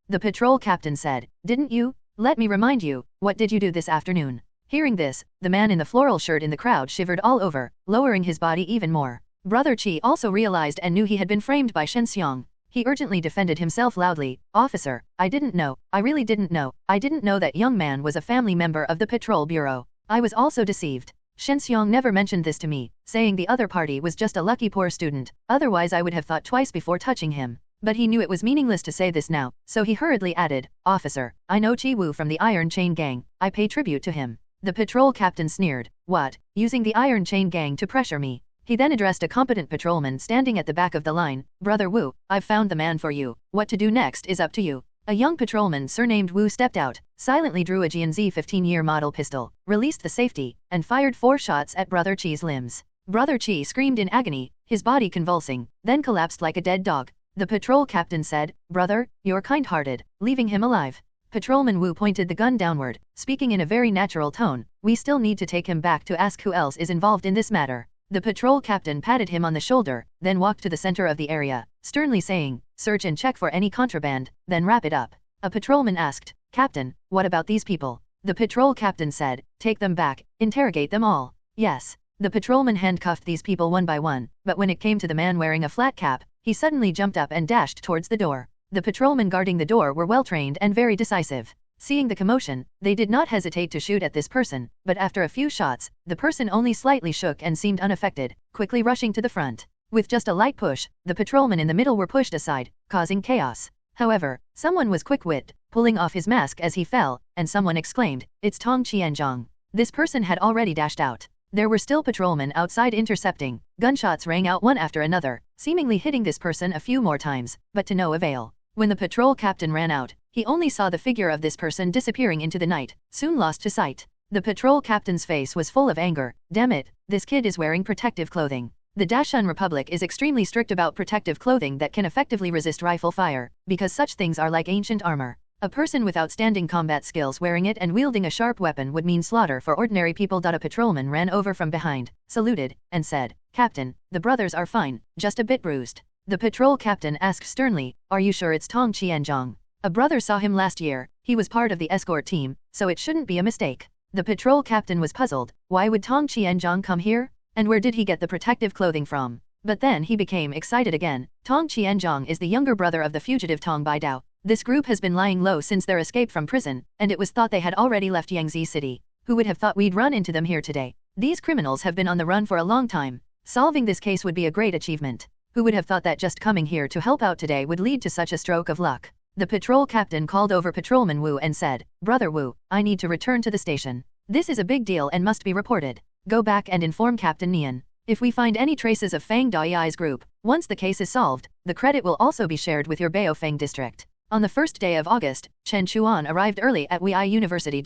The patrol captain said, "Didn't you? Let me remind you, what did you do this afternoon?" Hearing this, the man in the floral shirt in the crowd shivered all over, lowering his body even more. Brother Chi also realized and knew he had been framed by Shen Xiong. He urgently defended himself loudly, "Officer, I didn't know, I really didn't know. I didn't know that young man was a family member of the patrol bureau. I was also deceived. Shen Xiong never mentioned this to me, saying the other party was just a lucky poor student, otherwise I would have thought twice before touching him." But he knew it was meaningless to say this now, so he hurriedly added, "Officer, I know Chi Wu from the Iron Chain Gang, I pay tribute to him." The patrol captain sneered, "What, using the Iron Chain Gang to pressure me?" He then addressed a competent patrolman standing at the back of the line, "Brother Wu, I've found the man for you. What to do next is up to you." A young patrolman surnamed Wu stepped out, silently drew a GNZ 15-year model pistol, released the safety, and fired 4 shots at Brother Chi's limbs. Brother Chi screamed in agony, his body convulsing, then collapsed like a dead dog. The patrol captain said, "Brother, you're kind-hearted, leaving him alive." Patrolman Wu pointed the gun downward, speaking in a very natural tone, "We still need to take him back to ask who else is involved in this matter." The patrol captain patted him on the shoulder, then walked to the center of the area, sternly saying, "Search and check for any contraband, then wrap it up." A patrolman asked, "Captain, what about these people?" The patrol captain said, "Take them back, interrogate them all." "Yes." The patrolman handcuffed these people one by one, but when it came to the man wearing a flat cap, he suddenly jumped up and dashed towards the door. The patrolmen guarding the door were well-trained and very decisive. Seeing the commotion, they did not hesitate to shoot at this person, but after a few shots, the person only slightly shook and seemed unaffected, quickly rushing to the front. With just a light push, the patrolmen in the middle were pushed aside, causing chaos. However, someone was quick-witted, pulling off his mask as he fell, and someone exclaimed, "It's Tong Qianzhong." This person had already dashed out. There were still patrolmen outside intercepting. Gunshots rang out one after another, seemingly hitting this person a few more times, but to no avail. When the patrol captain ran out, he only saw the figure of this person disappearing into the night, soon lost to sight. The patrol captain's face was full of anger. "Damn it, this kid is wearing protective clothing." The Dachshund Republic is extremely strict about protective clothing that can effectively resist rifle fire, because such things are like ancient armor. A person with outstanding combat skills wearing it and wielding a sharp weapon would mean slaughter for ordinary people. A patrolman ran over from behind, saluted, and said, "Captain, the brothers are fine, just a bit bruised." The patrol captain asked sternly, "Are you sure it's Tong Qianzhong? A brother saw him last year, he was part of the escort team, so it shouldn't be a mistake." The patrol captain was puzzled. Why would Tong Qianzhong come here? And where did he get the protective clothing from? But then he became excited again. Tong Qianzhong is the younger brother of the fugitive Tong Baidao. This group has been lying low since their escape from prison, and it was thought they had already left Yangtze City. Who would have thought we'd run into them here today? These criminals have been on the run for a long time. Solving this case would be a great achievement. Who would have thought that just coming here to help out today would lead to such a stroke of luck? The patrol captain called over Patrolman Wu and said, "Brother Wu, I need to return to the station. This is a big deal and must be reported. Go back and inform Captain Nian. If we find any traces of Fang Daoyai's group, once the case is solved, the credit will also be shared with your Baofeng district." On the first day of August, Chen Chuan arrived early at Wei University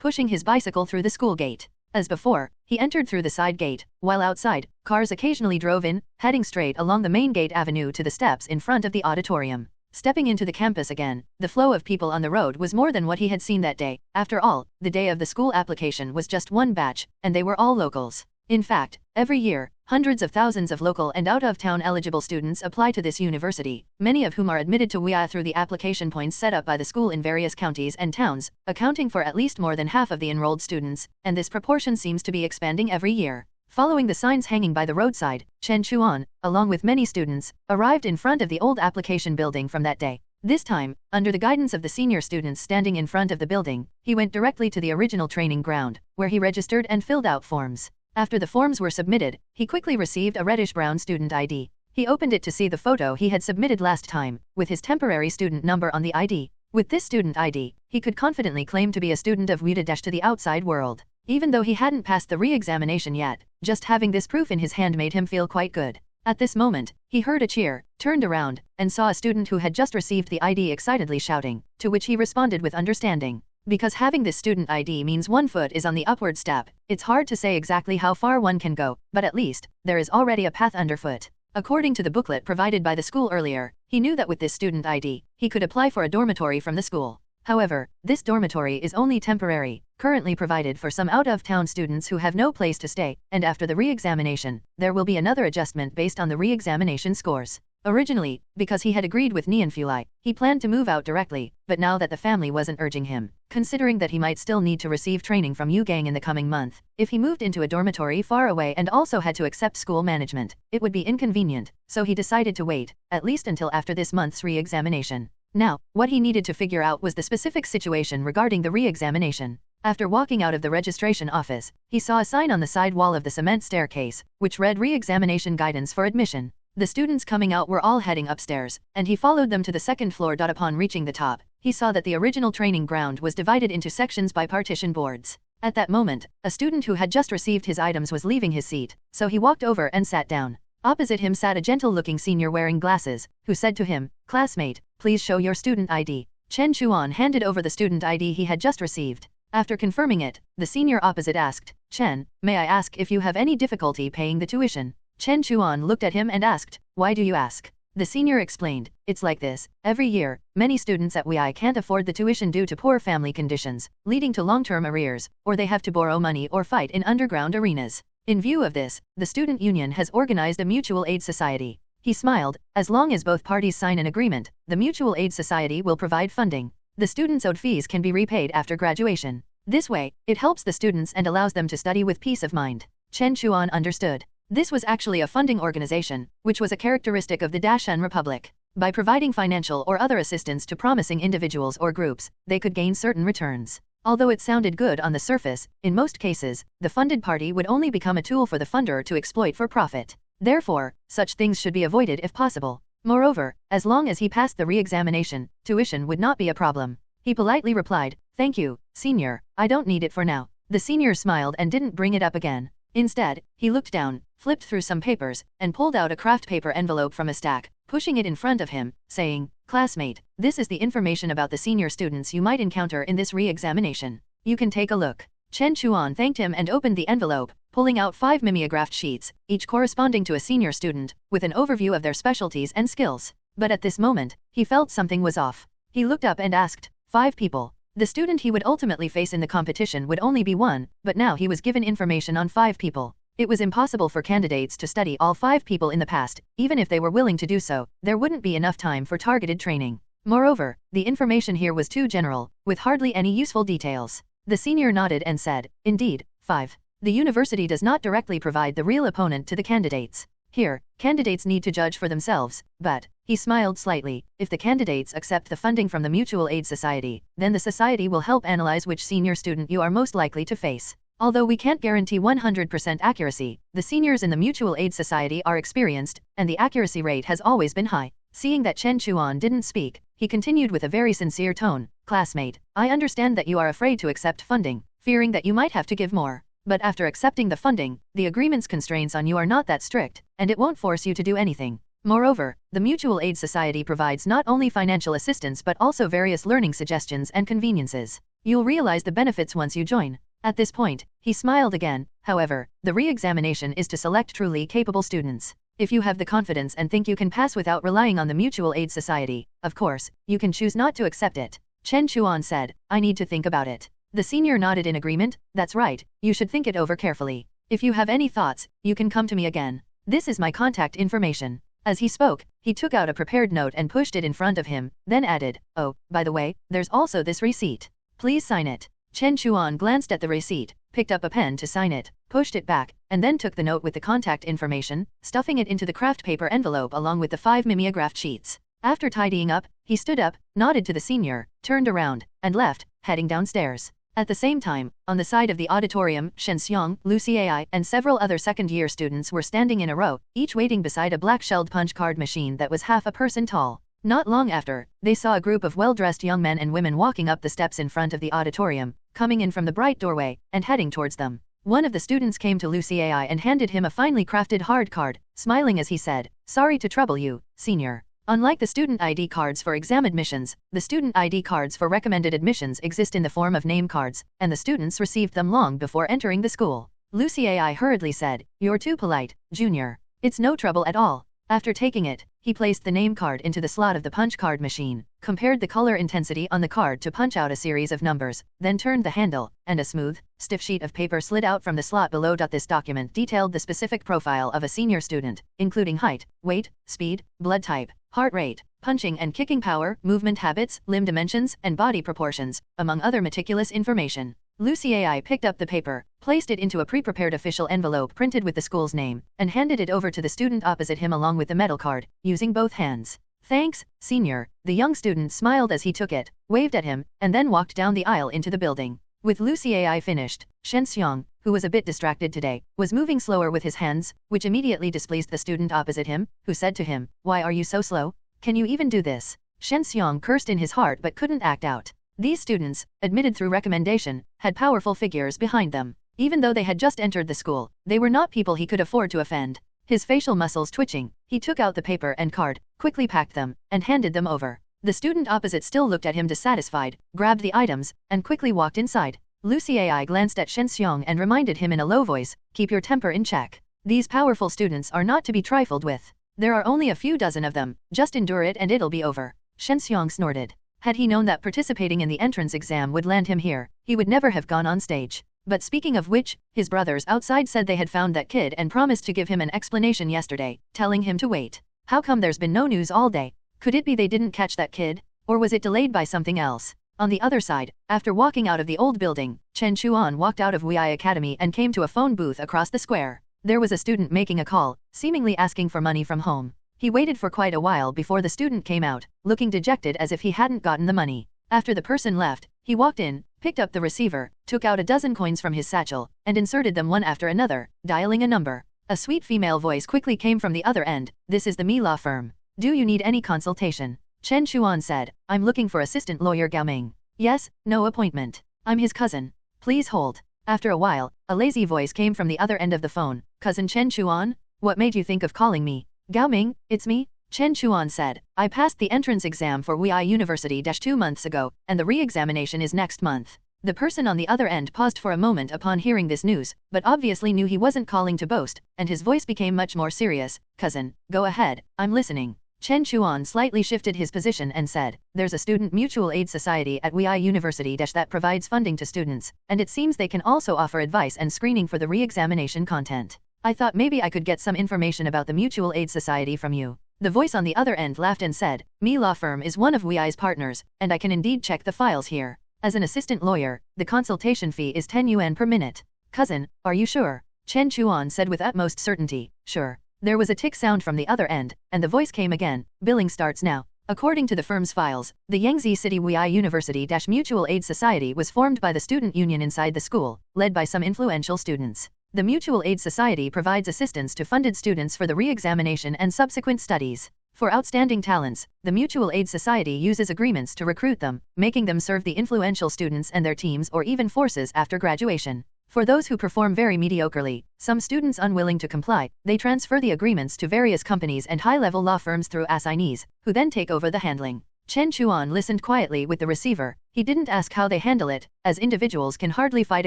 pushing his bicycle through the school gate. As before, he entered through the side gate, while outside, cars occasionally drove in, heading straight along the main gate avenue to the steps in front of the auditorium. Stepping into the campus again, the flow of people on the road was more than what he had seen that day. After all, the day of the school application was just one batch, and they were all locals. In fact, every year, hundreds of thousands of local and out-of-town eligible students apply to this university, many of whom are admitted to WIA through the application points set up by the school in various counties and towns, accounting for at least more than half of the enrolled students, and this proportion seems to be expanding every year. Following the signs hanging by the roadside, Chen Chuan, along with many students, arrived in front of the old application building from that day. This time, under the guidance of the senior students standing in front of the building, he went directly to the original training ground, where he registered and filled out forms. After the forms were submitted, he quickly received a reddish-brown student ID. He opened it to see the photo he had submitted last time, with his temporary student number on the ID. With this student ID, he could confidently claim to be a student of WIA to the outside world. Even though he hadn't passed the re-examination yet, just having this proof in his hand made him feel quite good. At this moment, he heard a cheer, turned around, and saw a student who had just received the ID excitedly shouting, to which he responded with understanding. Because having this student ID means one foot is on the upward step, it's hard to say exactly how far one can go, but at least, there is already a path underfoot. According to the booklet provided by the school earlier, he knew that with this student ID, he could apply for a dormitory from the school. However, this dormitory is only temporary, currently provided for some out-of-town students who have no place to stay, and after the re-examination, there will be another adjustment based on the re-examination scores. Originally, because he had agreed with Nian Fulai, he planned to move out directly, but now that the family wasn't urging him, considering that he might still need to receive training from Yu Gang in the coming month, if he moved into a dormitory far away and also had to accept school management, it would be inconvenient, so he decided to wait, at least until after this month's re-examination. Now, what he needed to figure out was the specific situation regarding the re-examination. After walking out of the registration office, he saw a sign on the side wall of the cement staircase, which read Re-examination Guidance for Admission. The students coming out were all heading upstairs, and he followed them to the second floor. Upon reaching the top, he saw that the original training ground was divided into sections by partition boards. At that moment, a student who had just received his items was leaving his seat, so he walked over and sat down. Opposite him sat a gentle-looking senior wearing glasses, who said to him, "Classmate, please show your student ID." Chen Chuan handed over the student ID he had just received. After confirming it, the senior opposite asked, "Chen, may I ask if you have any difficulty paying the tuition?" Chen Chuan looked at him and asked, "Why do you ask?" The senior explained, "It's like this, every year, many students at WI can't afford the tuition due to poor family conditions, leading to long-term arrears, or they have to borrow money or fight in underground arenas. In view of this, the student union has organized a mutual aid society." He smiled, "As long as both parties sign an agreement, the mutual aid society will provide funding. The students' owed fees can be repaid after graduation. This way, it helps the students and allows them to study with peace of mind." Chen Chuan understood. This was actually a funding organization, which was a characteristic of the Dashan Republic. By providing financial or other assistance to promising individuals or groups, they could gain certain returns. Although it sounded good on the surface, in most cases, the funded party would only become a tool for the funder to exploit for profit. Therefore, such things should be avoided if possible. Moreover, as long as he passed the re-examination, tuition would not be a problem. He politely replied, "Thank you, senior, I don't need it for now." The senior smiled and didn't bring it up again. Instead, he looked down, flipped through some papers, and pulled out a craft paper envelope from a stack, pushing it in front of him, saying, "Classmate, this is the information about the senior students you might encounter in this re-examination. You can take a look." Chen Chuan thanked him and opened the envelope, pulling out 5 mimeographed sheets, each corresponding to a senior student, with an overview of their specialties and skills. But at this moment, he felt something was off. He looked up and asked, 5 people. The student he would ultimately face in the competition would only be one, but now he was given information on 5 people. It was impossible for candidates to study all 5 people in the past. Even if they were willing to do so, there wouldn't be enough time for targeted training. Moreover, the information here was too general, with hardly any useful details. The senior nodded and said, indeed, 5. The university does not directly provide the real opponent to the candidates. Here, candidates need to judge for themselves, but, he smiled slightly, if the candidates accept the funding from the Mutual Aid Society, then the society will help analyze which senior student you are most likely to face. Although we can't guarantee 100% accuracy, the seniors in the Mutual Aid Society are experienced, and the accuracy rate has always been high. Seeing that Chen Chuan didn't speak, he continued with a very sincere tone, classmate, I understand that you are afraid to accept funding, fearing that you might have to give more. But after accepting the funding, the agreement's constraints on you are not that strict, and it won't force you to do anything. Moreover, the Mutual Aid Society provides not only financial assistance but also various learning suggestions and conveniences. You'll realize the benefits once you join. At this point, he smiled again. However, the re-examination is to select truly capable students. If you have the confidence and think you can pass without relying on the Mutual Aid Society, of course, you can choose not to accept it. Chen Chuan said, I need to think about it. The senior nodded in agreement. That's right, you should think it over carefully. If you have any thoughts, you can come to me again. This is my contact information. As he spoke, he took out a prepared note and pushed it in front of him, then added, oh, by the way, there's also this receipt. Please sign it. Chen Chuan glanced at the receipt, picked up a pen to sign it, pushed it back, and then took the note with the contact information, stuffing it into the craft paper envelope along with the 5 mimeographed sheets. After tidying up, he stood up, nodded to the senior, turned around, and left, heading downstairs. At the same time, on the side of the auditorium, Shen Xiong, Lu Cai, and several other second-year students were standing in a row, each waiting beside a black-shelled punch card machine that was half a person tall. Not long after, they saw a group of well-dressed young men and women walking up the steps in front of the auditorium, coming in from the bright doorway, and heading towards them. One of the students came to Lu Cai and handed him a finely crafted hard card, smiling as he said, sorry to trouble you, senior. Unlike the student ID cards for exam admissions, the student ID cards for recommended admissions exist in the form of name cards, and the students received them long before entering the school. Lu Cai hurriedly said, you're too polite, junior. It's no trouble at all. After taking it, he placed the name card into the slot of the punch card machine, compared the color intensity on the card to punch out a series of numbers, then turned the handle, and a smooth, stiff sheet of paper slid out from the slot below. This document detailed the specific profile of a senior student, including height, weight, speed, blood type, heart rate, punching and kicking power, movement habits, limb dimensions, and body proportions, among other meticulous information. Lu Cai picked up the paper, placed it into a pre-prepared official envelope printed with the school's name, and handed it over to the student opposite him along with the metal card, using both hands. Thanks, senior. The young student smiled as he took it, waved at him, and then walked down the aisle into the building. With Lu Cai finished, Shen Xiong, who was a bit distracted today, was moving slower with his hands, which immediately displeased the student opposite him, who said to him, why are you so slow? Can you even do this? Shen Xiong cursed in his heart but couldn't act out. These students, admitted through recommendation, had powerful figures behind them. Even though they had just entered the school, they were not people he could afford to offend. His facial muscles twitching, he took out the paper and card, quickly packed them, and handed them over. The student opposite still looked at him dissatisfied, grabbed the items, and quickly walked inside. Lu Cai glanced at Shen Xiong and reminded him in a low voice, keep your temper in check. These powerful students are not to be trifled with. There are only a few dozen of them, just endure it and it'll be over. Shen Xiong snorted. Had he known that participating in the entrance exam would land him here, he would never have gone on stage. But speaking of which, his brothers outside said they had found that kid and promised to give him an explanation yesterday, telling him to wait. How come there's been no news all day? Could it be they didn't catch that kid? Or was it delayed by something else? On the other side, after walking out of the old building, Chen Chuan walked out of Wei Academy and came to a phone booth across the square. There was a student making a call, seemingly asking for money from home. He waited for quite a while before the student came out, looking dejected as if he hadn't gotten the money. After the person left, he walked in, picked up the receiver, took out a dozen coins from his satchel, and inserted them one after another, dialing a number. A sweet female voice quickly came from the other end. This is the Mi Law firm. Do you need any consultation? Chen Chuan said, I'm looking for assistant lawyer Gao Ming. Yes, no appointment. I'm his cousin. Please hold. After a while, a lazy voice came from the other end of the phone. Cousin Chen Chuan? What made you think of calling me? Gao Ming, it's me. Chen Chuan said, I passed the entrance exam for Wei University 2 months ago, and the re-examination is next month. The person on the other end paused for a moment upon hearing this news, but obviously knew he wasn't calling to boast, and his voice became much more serious. Cousin, go ahead, I'm listening. Chen Chuan slightly shifted his position and said, "There's a student mutual aid society at WEI University that provides funding to students, and it seems they can also offer advice and screening for the re-examination content. I thought maybe I could get some information about the mutual aid society from you." The voice on the other end laughed and said, "Me law firm is one of WEI's partners, and I can indeed check the files here. As an assistant lawyer, the consultation fee is 10 yuan per minute." "Cousin, are you sure?" Chen Chuan said with utmost certainty, "Sure." There was a tick sound from the other end, and the voice came again, "Billing starts now." According to the firm's files, the Yangtze City WEI University Mutual Aid Society was formed by the student union inside the school, led by some influential students. The Mutual Aid Society provides assistance to funded students for the re-examination and subsequent studies. For outstanding talents, the Mutual Aid Society uses agreements to recruit them, making them serve the influential students and their teams or even forces after graduation. For those who perform very mediocrely, some students unwilling to comply, they transfer the agreements to various companies and high-level law firms through assignees, who then take over the handling. Chen Chuan listened quietly with the receiver. He didn't ask how they handle it, as individuals can hardly fight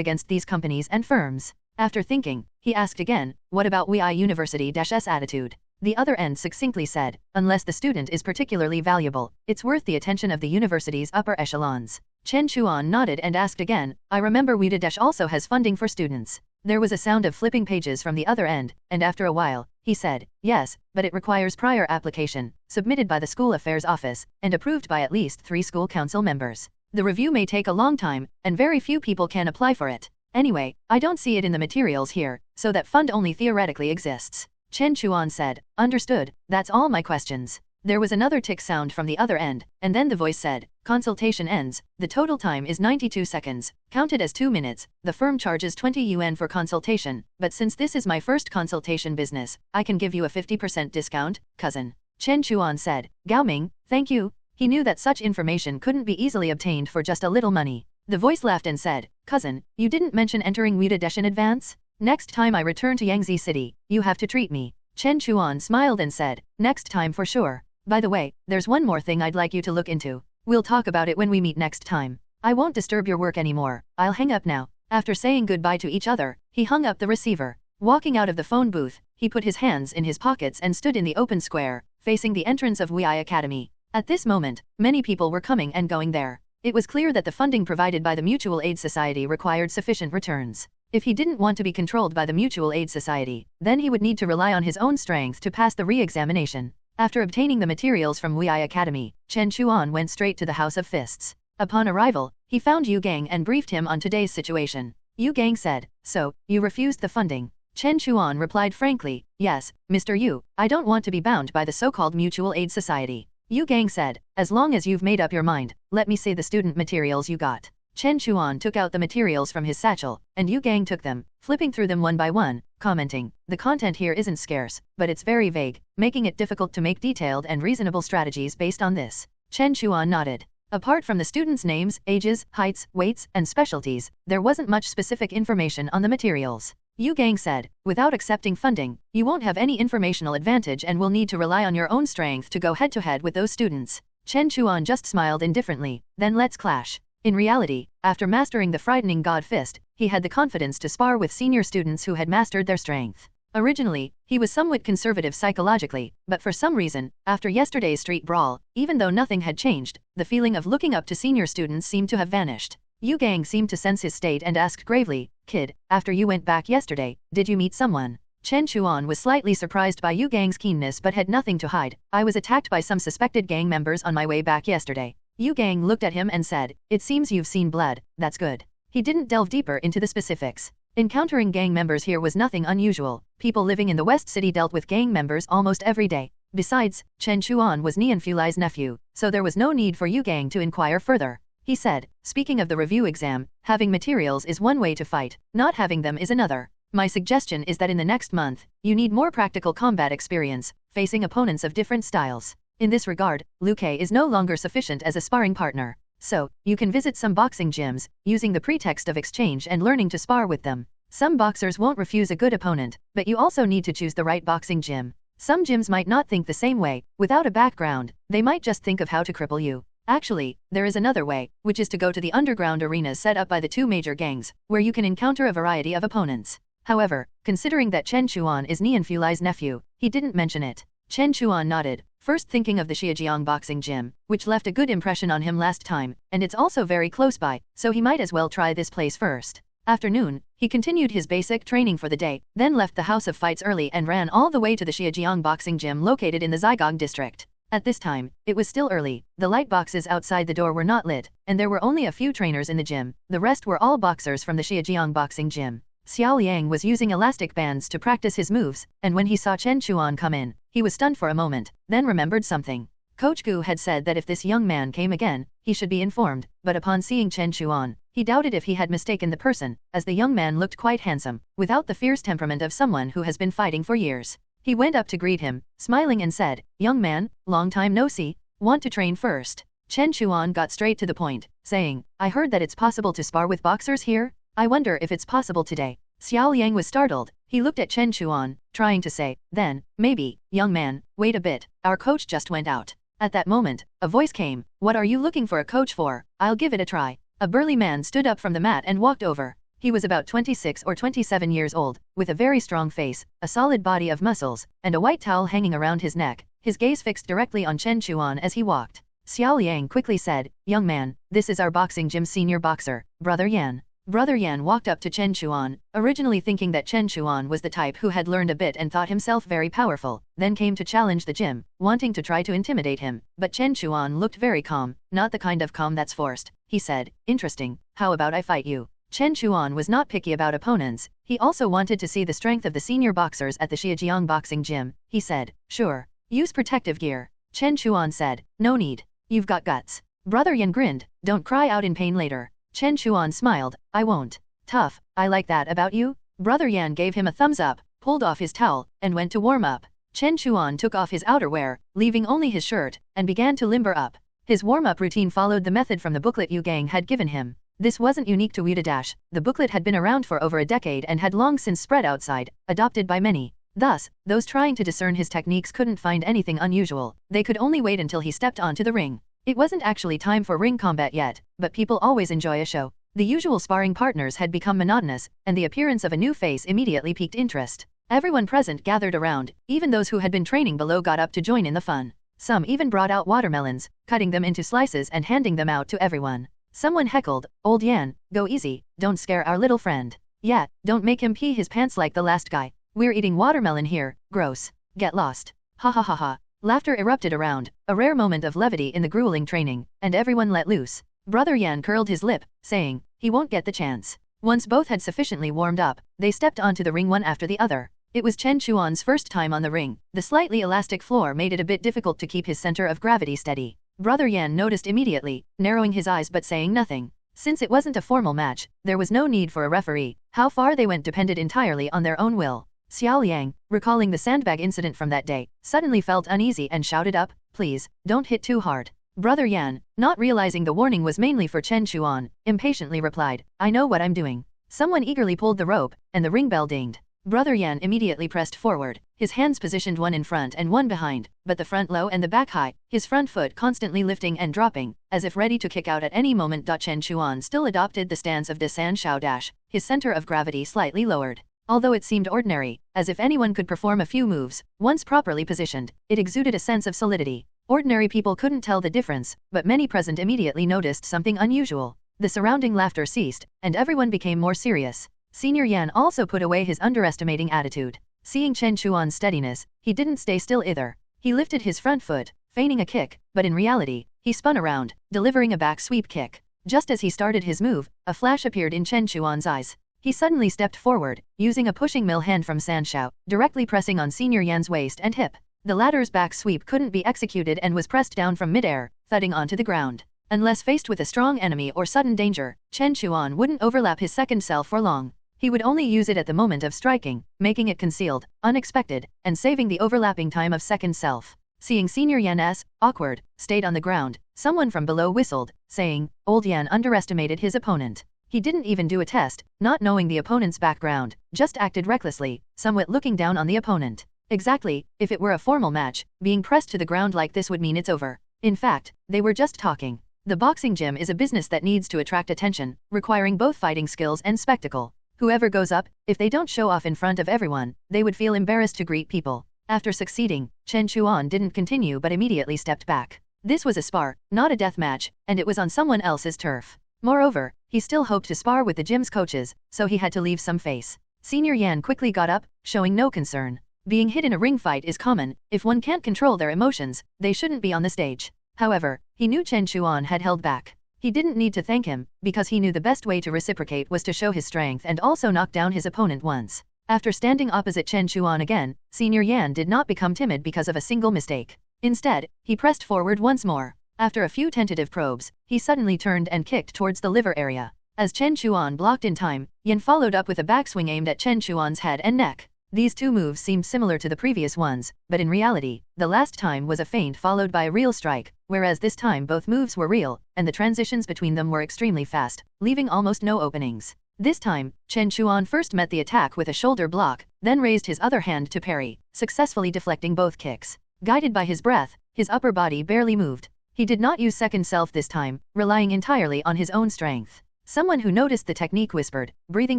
against these companies and firms. After thinking, he asked again, "What about WEI University-S attitude?" The other end succinctly said, "Unless the student is particularly valuable, it's worth the attention of the university's upper echelons." Chen Chuan nodded and asked again, "I remember WEI also has funding for students." There was a sound of flipping pages from the other end, and after a while, he said, "Yes, but it requires prior application, submitted by the school affairs office, and approved by at least 3 school council members. The review may take a long time, and very few people can apply for it. Anyway, I don't see it in the materials here, so that fund only theoretically exists." Chen Chuan said, "Understood, that's all my questions." There was another tick sound from the other end, and then the voice said, "Consultation ends. The total time is 92 seconds, counted as 2 minutes. The firm charges 20 yuan for consultation, but since this is my first consultation business, I can give you a 50% discount, cousin." Chen Chuan said, "Gao Ming, thank you." He knew that such information couldn't be easily obtained for just a little money. The voice laughed and said, "Cousin, you didn't mention entering WEI in advance? Next time I return to Yangtze City, you have to treat me." Chen Chuan smiled and said, "Next time for sure. By the way, there's one more thing I'd like you to look into. We'll talk about it when we meet next time. I won't disturb your work anymore. I'll hang up now." After saying goodbye to each other, he hung up the receiver. Walking out of the phone booth, he put his hands in his pockets and stood in the open square, facing the entrance of WEI Academy. At this moment, many people were coming and going there. It was clear that the funding provided by the Mutual Aid Society required sufficient returns. If he didn't want to be controlled by the Mutual Aid Society, then he would need to rely on his own strength to pass the re-examination. After obtaining the materials from WEI Academy, Chen Chuan went straight to the House of Fists. Upon arrival, he found Yu Gang and briefed him on today's situation. Yu Gang said, "So, you refused the funding?" Chen Chuan replied frankly, "Yes, Mr. Yu, I don't want to be bound by the so-called Mutual Aid Society." Yu Gang said, "As long as you've made up your mind, let me see the student materials you got." Chen Chuan took out the materials from his satchel, and Yu Gang took them, flipping through them one by one, commenting, "The content here isn't scarce, but it's very vague, making it difficult to make detailed and reasonable strategies based on this." Chen Chuan nodded. Apart from the students' names, ages, heights, weights, and specialties, there wasn't much specific information on the materials. Yu Gang said, "Without accepting funding, you won't have any informational advantage and will need to rely on your own strength to go head-to-head with those students." Chen Chuan just smiled indifferently, "Then let's clash." In reality, after mastering the frightening God Fist, he had the confidence to spar with senior students who had mastered their strength. Originally, he was somewhat conservative psychologically, but for some reason, after yesterday's street brawl, even though nothing had changed, the feeling of looking up to senior students seemed to have vanished. Yu Gang seemed to sense his state and asked gravely, "Kid, after you went back yesterday, did you meet someone?" Chen Chuan was slightly surprised by Yu Gang's keenness but had nothing to hide. "I was attacked by some suspected gang members on my way back yesterday." Yu Gang looked at him and said, "It seems you've seen blood, that's good." He didn't delve deeper into the specifics. Encountering gang members here was nothing unusual. People living in the West City dealt with gang members almost every day. Besides, Chen Chuan was Nian Fulai's nephew, so there was no need for Yu Gang to inquire further. He said, "Speaking of the review exam, having materials is one way to fight, not having them is another. My suggestion is that in the next month, you need more practical combat experience, facing opponents of different styles. In this regard, Liu Kei is no longer sufficient as a sparring partner. So, you can visit some boxing gyms, using the pretext of exchange and learning to spar with them. Some boxers won't refuse a good opponent, but you also need to choose the right boxing gym. Some gyms might not think the same way. Without a background, they might just think of how to cripple you. Actually, there is another way, which is to go to the underground arenas set up by the 2 major gangs, where you can encounter a variety of opponents." However, considering that Chen Chuan is Nian Fulai's nephew, he didn't mention it. Chen Chuan nodded. first thinking of the Xiajiang boxing gym, which left a good impression on him last time, and it's also very close by, so he might as well try this place first. Afternoon, he continued his basic training for the day, then left the House of Fights early and ran all the way to the Xiajiang boxing gym located in the Zigong district. At this time, it was still early, the light boxes outside the door were not lit, and there were only a few trainers in the gym, the rest were all boxers from the Xiajiang boxing gym. Xiao Liang was using elastic bands to practice his moves, and when he saw Chen Chuan come in, he was stunned for a moment, then remembered something. Coach Gu had said that if this young man came again, he should be informed, but upon seeing Chen Chuan, he doubted if he had mistaken the person, as the young man looked quite handsome, without the fierce temperament of someone who has been fighting for years. He went up to greet him, smiling and said, "Young man, long time no see, want to train first?" Chen Chuan got straight to the point, saying, "I heard that it's possible to spar with boxers here? I wonder if it's possible today." Xiao Liang was startled. He looked at Chen Chuan, trying to say, "Then, maybe, young man, wait a bit, our coach just went out." At that moment, a voice came, "What are you looking for a coach for? I'll give it a try." A burly man stood up from the mat and walked over. He was about 26 or 27 years old, with a very strong face, a solid body of muscles, and a white towel hanging around his neck, his gaze fixed directly on Chen Chuan as he walked. Xiao Liang quickly said, "Young man, this is our boxing gym senior boxer, Brother Yan." Brother Yan walked up to Chen Chuan, originally thinking that Chen Chuan was the type who had learned a bit and thought himself very powerful, then came to challenge the gym, wanting to try to intimidate him, but Chen Chuan looked very calm, not the kind of calm that's forced. He said, "Interesting, how about I fight you?" Chen Chuan was not picky about opponents, he also wanted to see the strength of the senior boxers at the Xiajiang boxing gym. He said, "Sure, use protective gear." Chen Chuan said, "No need. You've got guts." Brother Yan grinned, "Don't cry out in pain later." Chen Chuan smiled, "I won't." "Tough, I like that about you." Brother Yan gave him a thumbs up, pulled off his towel, and went to warm up. Chen Chuan took off his outerwear, leaving only his shirt, and began to limber up. His warm-up routine followed the method from the booklet Yu Gang had given him. This wasn't unique to Dash. The booklet had been around for over a decade and had long since spread outside, adopted by many. Thus, those trying to discern his techniques couldn't find anything unusual. They could only wait until he stepped onto the ring. It wasn't actually time for ring combat yet, but people always enjoy a show. The usual sparring partners had become monotonous, and the appearance of a new face immediately piqued interest. Everyone present gathered around, even those who had been training below got up to join in the fun. Some even brought out watermelons, cutting them into slices and handing them out to everyone. Someone heckled, "Old Yan, go easy, don't scare our little friend. Yeah, don't make him pee his pants like the last guy. We're eating watermelon here, gross. Get lost." Ha ha ha ha. Laughter erupted around, a rare moment of levity in the grueling training, and everyone let loose. Brother Yan curled his lip, saying, "He won't get the chance." Once both had sufficiently warmed up, they stepped onto the ring one after the other. It was Chen Chuan's first time on the ring. The slightly elastic floor made it a bit difficult to keep his center of gravity steady. Brother Yan noticed immediately, narrowing his eyes but saying nothing. Since it wasn't a formal match, there was no need for a referee. How far they went depended entirely on their own will. Xiao Liang, recalling the sandbag incident from that day, suddenly felt uneasy and shouted up, "Please, don't hit too hard." Brother Yan, not realizing the warning was mainly for Chen Chuan, impatiently replied, "I know what I'm doing." Someone eagerly pulled the rope, and the ring bell dinged. Brother Yan immediately pressed forward, his hands positioned one in front and one behind, but the front low and the back high, his front foot constantly lifting and dropping, as if ready to kick out at any moment. Chen Chuan still adopted the stance of Desan Shao Dash, his center of gravity slightly lowered. Although it seemed ordinary, as if anyone could perform a few moves, once properly positioned, it exuded a sense of solidity. Ordinary people couldn't tell the difference, but many present immediately noticed something unusual. The surrounding laughter ceased, and everyone became more serious. Senior Yan also put away his underestimating attitude. Seeing Chen Chuan's steadiness, he didn't stay still either. He lifted his front foot, feigning a kick, but in reality, he spun around, delivering a back sweep kick. Just as he started his move, a flash appeared in Chen Chuan's eyes. He suddenly stepped forward, using a pushing mill hand from Sanshao, directly pressing on Senior Yan's waist and hip. The latter's back sweep couldn't be executed and was pressed down from midair, thudding onto the ground. Unless faced with a strong enemy or sudden danger, Chen Chuan wouldn't overlap his second self for long. He would only use it at the moment of striking, making it concealed, unexpected, and saving the overlapping time of second self. Seeing Senior Yan's awkward state on the ground, someone from below whistled, saying, "Old Yan underestimated his opponent." He didn't even do a test, not knowing the opponent's background, just acted recklessly, somewhat looking down on the opponent. Exactly, if it were a formal match, being pressed to the ground like this would mean it's over. In fact, they were just talking. The boxing gym is a business that needs to attract attention, requiring both fighting skills and spectacle. Whoever goes up, if they don't show off in front of everyone, they would feel embarrassed to greet people. After succeeding, Chen Chuan didn't continue but immediately stepped back. This was a spar, not a death match, and it was on someone else's turf. Moreover, he still hoped to spar with the gym's coaches, so he had to leave some face. Senior Yan quickly got up, showing no concern. Being hit in a ring fight is common. If one can't control their emotions, they shouldn't be on the stage. However, he knew Chen Chuan had held back. He didn't need to thank him, because he knew the best way to reciprocate was to show his strength and also knock down his opponent once. After standing opposite Chen Chuan again, Senior Yan did not become timid because of a single mistake. Instead, he pressed forward once more. After a few tentative probes, he suddenly turned and kicked towards the liver area. As Chen Chuan blocked in time, Yan followed up with a backswing aimed at Chen Chuan's head and neck. These two moves seemed similar to the previous ones, but in reality, the last time was a feint followed by a real strike, whereas this time both moves were real, and the transitions between them were extremely fast, leaving almost no openings. This time, Chen Chuan first met the attack with a shoulder block, then raised his other hand to parry, successfully deflecting both kicks. Guided by his breath, his upper body barely moved. He did not use second self this time, relying entirely on his own strength. Someone who noticed the technique whispered, "Breathing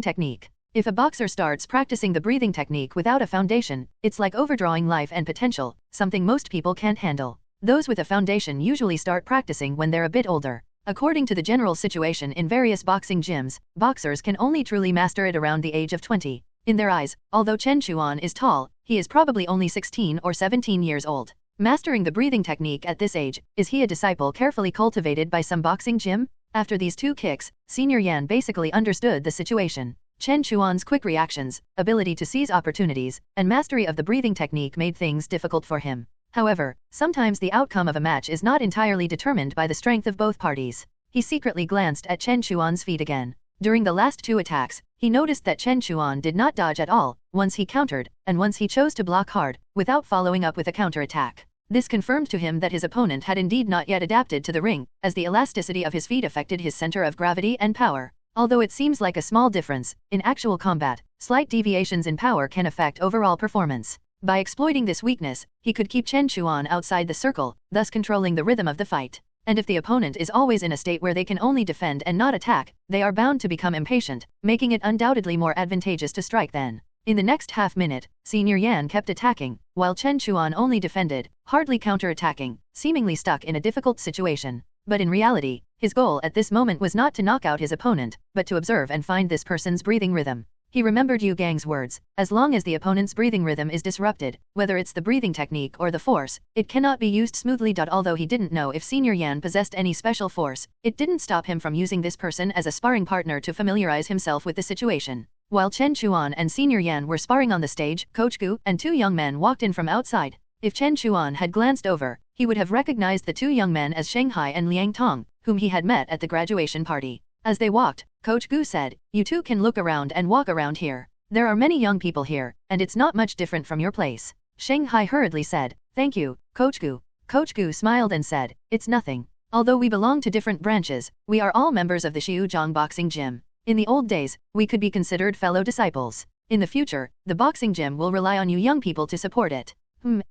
technique." If a boxer starts practicing the breathing technique without a foundation, it's like overdrawing life and potential, something most people can't handle. Those with a foundation usually start practicing when they're a bit older. According to the general situation in various boxing gyms, boxers can only truly master it around the age of 20. In their eyes, although Chen Chuan is tall, he is probably only 16 or 17 years old. Mastering the breathing technique at this age, is he a disciple carefully cultivated by some boxing gym? After these two kicks, Senior Yan basically understood the situation. Chen Chuan's quick reactions, ability to seize opportunities, and mastery of the breathing technique made things difficult for him. However, sometimes the outcome of a match is not entirely determined by the strength of both parties. He secretly glanced at Chen Chuan's feet again. During the last two attacks, he noticed that Chen Chuan did not dodge at all. Once he countered, and once he chose to block hard, without following up with a counterattack. This confirmed to him that his opponent had indeed not yet adapted to the ring, as the elasticity of his feet affected his center of gravity and power. Although it seems like a small difference, in actual combat, slight deviations in power can affect overall performance. By exploiting this weakness, he could keep Chen Chuan outside the circle, thus controlling the rhythm of the fight. And if the opponent is always in a state where they can only defend and not attack, they are bound to become impatient, making it undoubtedly more advantageous to strike then. In the next half-minute, Senior Yan kept attacking, while Chen Chuan only defended, hardly counter-attacking, seemingly stuck in a difficult situation. But in reality, his goal at this moment was not to knock out his opponent, but to observe and find this person's breathing rhythm. He remembered Yu Gang's words, as long as the opponent's breathing rhythm is disrupted, whether it's the breathing technique or the force, it cannot be used smoothly. Although he didn't know if Senior Yan possessed any special force, it didn't stop him from using this person as a sparring partner to familiarize himself with the situation. While Chen Chuan and Senior Yan were sparring on the stage, Coach Gu and two young men walked in from outside. If Chen Chuan had glanced over, he would have recognized the two young men as Shanghai and Liang Tong, whom he had met at the graduation party. As they walked, Coach Gu said, "You two can look around and walk around here. There are many young people here, and it's not much different from your place." Shanghai hurriedly said, "Thank you, Coach Gu." Coach Gu smiled and said, "It's nothing. Although we belong to different branches, we are all members of the Xiuzhang Boxing Gym. In the old days, we could be considered fellow disciples. In the future, the boxing gym will rely on you young people to support it."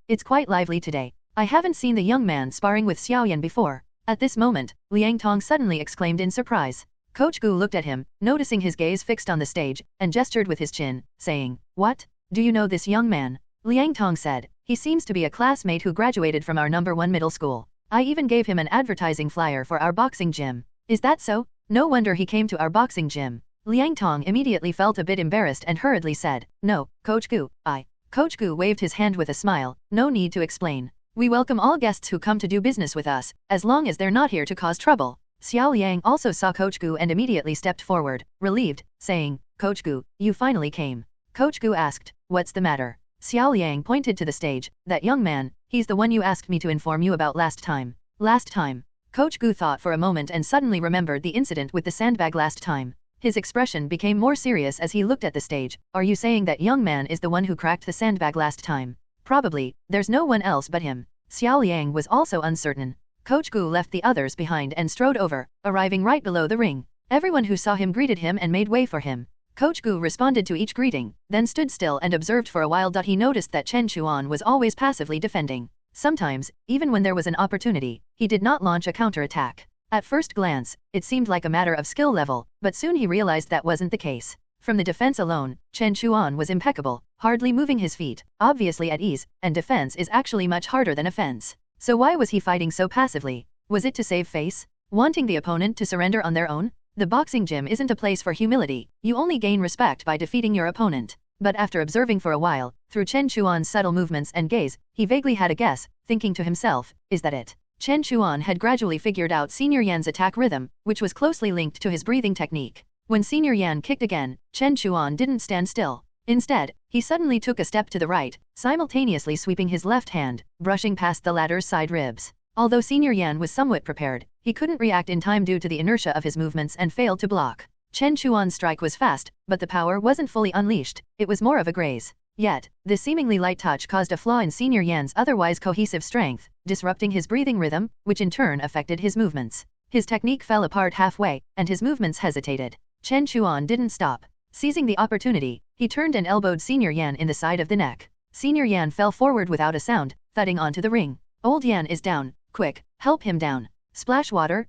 It's quite lively today. I haven't seen the young man sparring with Xiaoyan before." At this moment, Liang Tong suddenly exclaimed in surprise. Coach Gu looked at him, noticing his gaze fixed on the stage, and gestured with his chin, saying, "What? Do you know this young man?" Liang Tong said, "He seems to be a classmate who graduated from our #1 middle school. I even gave him an advertising flyer for our boxing gym." "Is that so? No wonder he came to our boxing gym." Liang Tong immediately felt a bit embarrassed and hurriedly said, "No, Coach Gu, Coach Gu waved his hand with a smile, "No need to explain. We welcome all guests who come to do business with us, as long as they're not here to cause trouble." Xiao Yang also saw Coach Gu and immediately stepped forward, relieved, saying, "Coach Gu, you finally came." Coach Gu asked, "What's the matter?" Xiao Yang pointed to the stage, "That young man, he's the one you asked me to inform you about last time." Last time. Coach Gu thought for a moment and suddenly remembered the incident with the sandbag last time. His expression became more serious as he looked at the stage. "Are you saying that young man is the one who cracked the sandbag last time?" "Probably, there's no one else but him." Xiao Yang was also uncertain. Coach Gu left the others behind and strode over, arriving right below the ring. Everyone who saw him greeted him and made way for him. Coach Gu responded to each greeting, then stood still and observed for a while. He noticed that Chen Chuan was always passively defending. Sometimes, even when there was an opportunity, he did not launch a counterattack. At first glance, it seemed like a matter of skill level, but soon he realized that wasn't the case. From the defense alone, Chen Chuan was impeccable, hardly moving his feet, obviously at ease, and defense is actually much harder than offense. So why was he fighting so passively? Was it to save face? Wanting the opponent to surrender on their own? The boxing gym isn't a place for humility, you only gain respect by defeating your opponent. But after observing for a while, through Chen Chuan's subtle movements and gaze, he vaguely had a guess, thinking to himself, is that it? Chen Chuan had gradually figured out Senior Yan's attack rhythm, which was closely linked to his breathing technique. When Senior Yan kicked again, Chen Chuan didn't stand still. Instead, he suddenly took a step to the right, simultaneously sweeping his left hand, brushing past the latter's side ribs. Although Senior Yan was somewhat prepared, he couldn't react in time due to the inertia of his movements and failed to block. Chen Chuan's strike was fast, but the power wasn't fully unleashed, it was more of a graze. Yet, this seemingly light touch caused a flaw in Senior Yan's otherwise cohesive strength, disrupting his breathing rhythm, which in turn affected his movements. His technique fell apart halfway, and his movements hesitated. Chen Chuan didn't stop. Seizing the opportunity, he turned and elbowed Senior Yan in the side of the neck. Senior Yan fell forward without a sound, thudding onto the ring. Old Yan is down, quick, help him down. Splash water,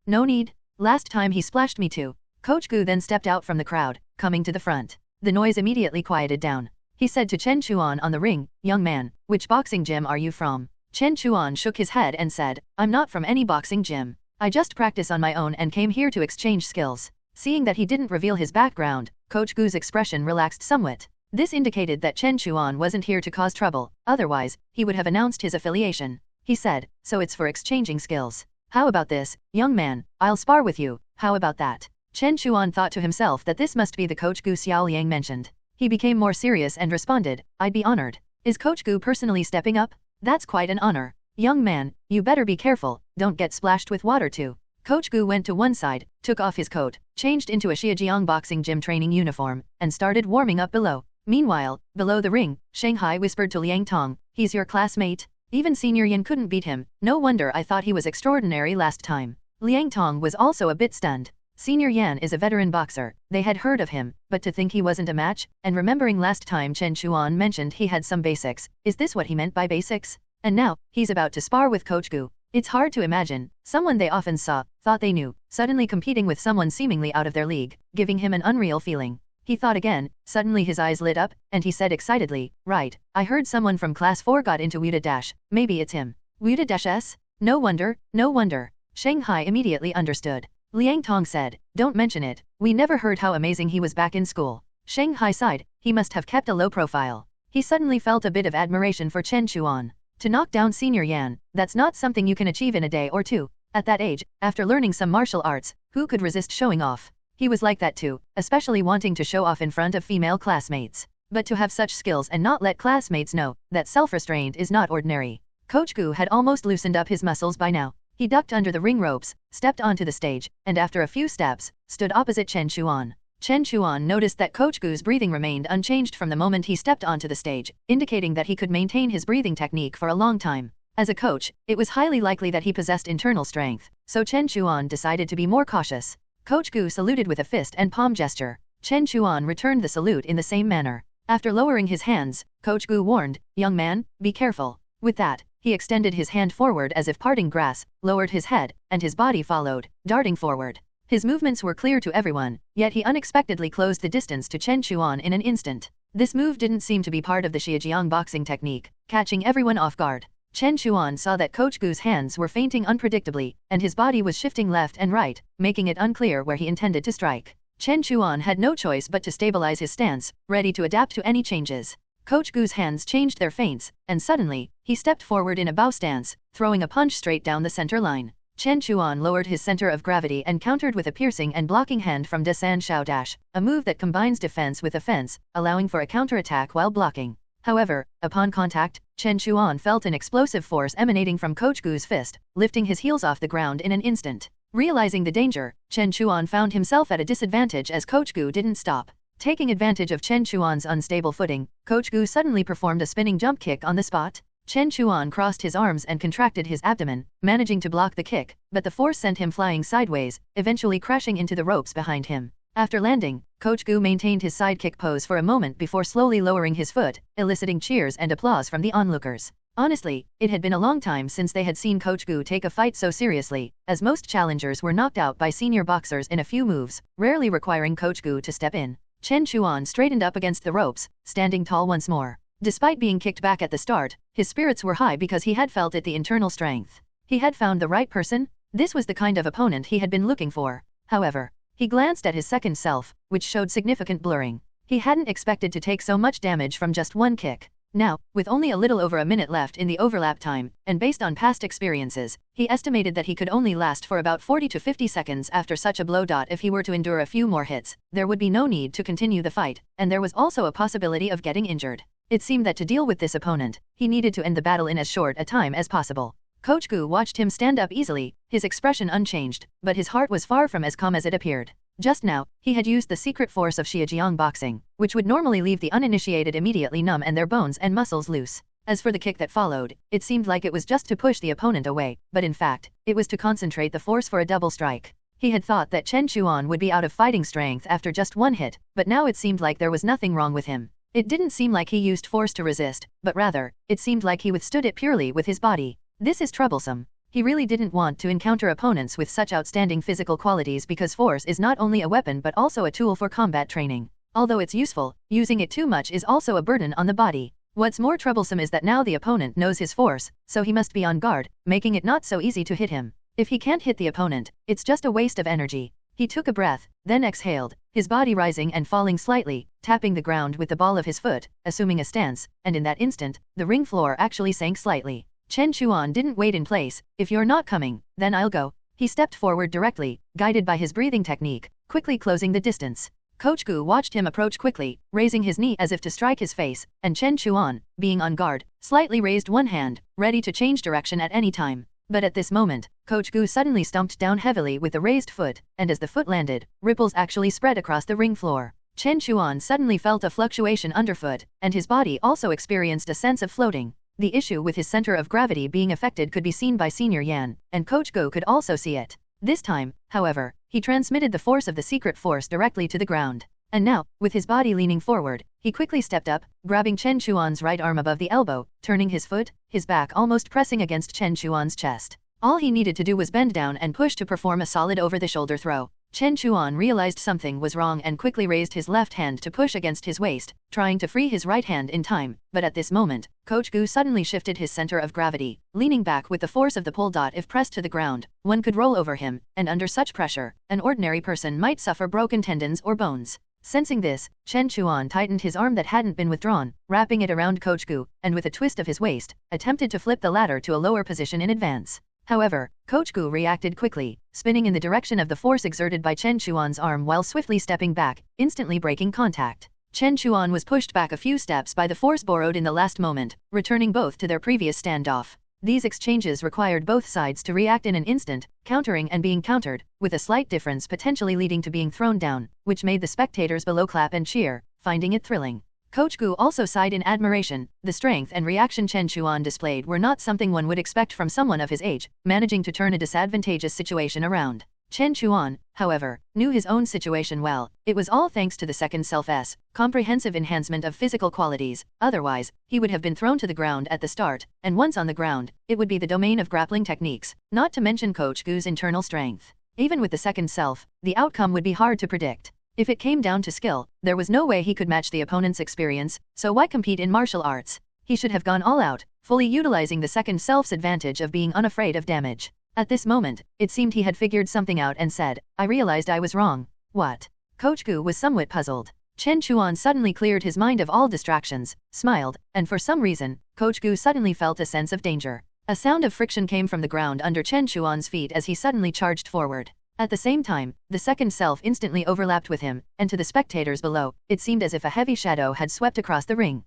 no need. Last time he splashed me too. Coach Gu then stepped out from the crowd, coming to the front. The noise immediately quieted down. He said to Chen Chuan on the ring, young man, which boxing gym are you from? Chen Chuan shook his head and said, I'm not from any boxing gym. I just practice on my own and came here to exchange skills. Seeing that he didn't reveal his background, Coach Gu's expression relaxed somewhat. This indicated that Chen Chuan wasn't here to cause trouble, otherwise, he would have announced his affiliation. He said, so it's for exchanging skills. How about this, young man, I'll spar with you, how about that? Chen Chuan thought to himself that this must be the Coach Gu Xiao Liang mentioned. He became more serious and responded, I'd be honored. Is Coach Gu personally stepping up? That's quite an honor. Young man, you better be careful, don't get splashed with water too. Coach Gu went to one side, took off his coat, changed into a Xiajiang boxing gym training uniform, and started warming up below. Meanwhile, below the ring, Shanghai whispered to Liang Tong, he's your classmate? Even Senior Yan couldn't beat him, no wonder I thought he was extraordinary last time. Liang Tong was also a bit stunned. Senior Yan is a veteran boxer, they had heard of him, but to think he wasn't a match, and remembering last time Chen Chuan mentioned he had some basics, is this what he meant by basics? And now, he's about to spar with Coach Gu. It's hard to imagine, someone they often saw, thought they knew, suddenly competing with someone seemingly out of their league, giving him an unreal feeling. He thought again, suddenly his eyes lit up, and he said excitedly, right, I heard someone from class 4 got into Wuda Dash, maybe it's him. Wuda Dash S? No wonder, no wonder. Shanghai immediately understood. Liang Tong said, don't mention it, we never heard how amazing he was back in school. Shanghai sighed, he must have kept a low profile. He suddenly felt a bit of admiration for Chen Chuan. To knock down Senior Yan, that's not something you can achieve in a day or two. At that age, after learning some martial arts, who could resist showing off? He was like that too, especially wanting to show off in front of female classmates. But to have such skills and not let classmates know that self-restraint is not ordinary. Coach Gu had almost loosened up his muscles by now. He ducked under the ring ropes, stepped onto the stage, and after a few steps, stood opposite Chen Chuan. Chen Chuan noticed that Coach Gu's breathing remained unchanged from the moment he stepped onto the stage, indicating that he could maintain his breathing technique for a long time. As a coach, it was highly likely that he possessed internal strength, so Chen Chuan decided to be more cautious. Coach Gu saluted with a fist and palm gesture. Chen Chuan returned the salute in the same manner. After lowering his hands, Coach Gu warned, young man, be careful. With that, he extended his hand forward as if parting grass, lowered his head, and his body followed, darting forward. His movements were clear to everyone, yet he unexpectedly closed the distance to Chen Chuan in an instant. This move didn't seem to be part of the Xiajiang boxing technique, catching everyone off guard. Chen Chuan saw that Coach Gu's hands were feinting unpredictably, and his body was shifting left and right, making it unclear where he intended to strike. Chen Chuan had no choice but to stabilize his stance, ready to adapt to any changes. Coach Gu's hands changed their feints, and suddenly, he stepped forward in a bow stance, throwing a punch straight down the center line. Chen Chuan lowered his center of gravity and countered with a piercing and blocking hand from Desan Shao Dash, a move that combines defense with offense, allowing for a counterattack while blocking. However, upon contact, Chen Chuan felt an explosive force emanating from Coach Gu's fist, lifting his heels off the ground in an instant. Realizing the danger, Chen Chuan found himself at a disadvantage as Coach Gu didn't stop. Taking advantage of Chen Chuan's unstable footing, Coach Gu suddenly performed a spinning jump kick on the spot. Chen Chuan crossed his arms and contracted his abdomen, managing to block the kick, but the force sent him flying sideways, eventually crashing into the ropes behind him. After landing, Coach Gu maintained his sidekick pose for a moment before slowly lowering his foot, eliciting cheers and applause from the onlookers. Honestly, it had been a long time since they had seen Coach Gu take a fight so seriously, as most challengers were knocked out by senior boxers in a few moves, rarely requiring Coach Gu to step in. Chen Chuan straightened up against the ropes, standing tall once more. Despite being kicked back at the start, his spirits were high because he had felt the internal strength. He had found the right person. This was the kind of opponent he had been looking for. However, he glanced at his second self, which showed significant blurring. He hadn't expected to take so much damage from just one kick. Now, with only a little over a minute left in the overlap time, and based on past experiences, he estimated that he could only last for about 40 to 50 seconds after such a blow. If he were to endure a few more hits, there would be no need to continue the fight, and there was also a possibility of getting injured. It seemed that to deal with this opponent, he needed to end the battle in as short a time as possible. Coach Gu watched him stand up easily, his expression unchanged, but his heart was far from as calm as it appeared. Just now, he had used the secret force of Xiajiang boxing, which would normally leave the uninitiated immediately numb and their bones and muscles loose. As for the kick that followed, it seemed like it was just to push the opponent away, but in fact, it was to concentrate the force for a double strike. He had thought that Chen Chuan would be out of fighting strength after just one hit, but now it seemed like there was nothing wrong with him. It didn't seem like he used force to resist, but rather, it seemed like he withstood it purely with his body. This is troublesome. He really didn't want to encounter opponents with such outstanding physical qualities because force is not only a weapon but also a tool for combat training. Although it's useful, using it too much is also a burden on the body. What's more troublesome is that now the opponent knows his force, so he must be on guard, making it not so easy to hit him. If he can't hit the opponent, it's just a waste of energy. He took a breath, then exhaled, his body rising and falling slightly, tapping the ground with the ball of his foot, assuming a stance, and in that instant, the ring floor actually sank slightly. Chen Chuan didn't wait in place. If you're not coming, then I'll go. He stepped forward directly, guided by his breathing technique, quickly closing the distance. Coach Gu watched him approach quickly, raising his knee as if to strike his face, and Chen Chuan, being on guard, slightly raised one hand, ready to change direction at any time. But at this moment, Coach Gu suddenly stumped down heavily with the raised foot, and as the foot landed, ripples actually spread across the ring floor. Chen Chuan suddenly felt a fluctuation underfoot, and his body also experienced a sense of floating. The issue with his center of gravity being affected could be seen by Senior Yan, and Coach Gu could also see it. This time, however, he transmitted the force of the secret force directly to the ground. And now, with his body leaning forward, he quickly stepped up, grabbing Chen Chuan's right arm above the elbow, turning his foot, his back almost pressing against Chen Chuan's chest. All he needed to do was bend down and push to perform a solid over-the-shoulder throw. Chen Chuan realized something was wrong and quickly raised his left hand to push against his waist, trying to free his right hand in time, but at this moment, Coach Gu suddenly shifted his center of gravity, leaning back with the force of the pull. If pressed to the ground, one could roll over him, and under such pressure, an ordinary person might suffer broken tendons or bones. Sensing this, Chen Chuan tightened his arm that hadn't been withdrawn, wrapping it around Coach Gu, and with a twist of his waist, attempted to flip the latter to a lower position in advance. However, Coach Gu reacted quickly, spinning in the direction of the force exerted by Chen Chuan's arm while swiftly stepping back, instantly breaking contact. Chen Chuan was pushed back a few steps by the force borrowed in the last moment, returning both to their previous standoff. These exchanges required both sides to react in an instant, countering and being countered, with a slight difference potentially leading to being thrown down, which made the spectators below clap and cheer, finding it thrilling. Coach Gu also sighed in admiration. The strength and reaction Chen Chuan displayed were not something one would expect from someone of his age, managing to turn a disadvantageous situation around. Chen Chuan, however, knew his own situation well. It was all thanks to the second self's comprehensive enhancement of physical qualities. Otherwise, he would have been thrown to the ground at the start, and once on the ground, it would be the domain of grappling techniques, not to mention Coach Gu's internal strength. Even with the second self, the outcome would be hard to predict. If it came down to skill, there was no way he could match the opponent's experience, so why compete in martial arts? He should have gone all out, fully utilizing the second self's advantage of being unafraid of damage. At this moment, it seemed he had figured something out and said, I realized I was wrong. What? Coach Gu was somewhat puzzled. Chen Chuan suddenly cleared his mind of all distractions, smiled, and for some reason, Coach Gu suddenly felt a sense of danger. A sound of friction came from the ground under Chen Chuan's feet as he suddenly charged forward. At the same time, the second self instantly overlapped with him, and to the spectators below, it seemed as if a heavy shadow had swept across the ring.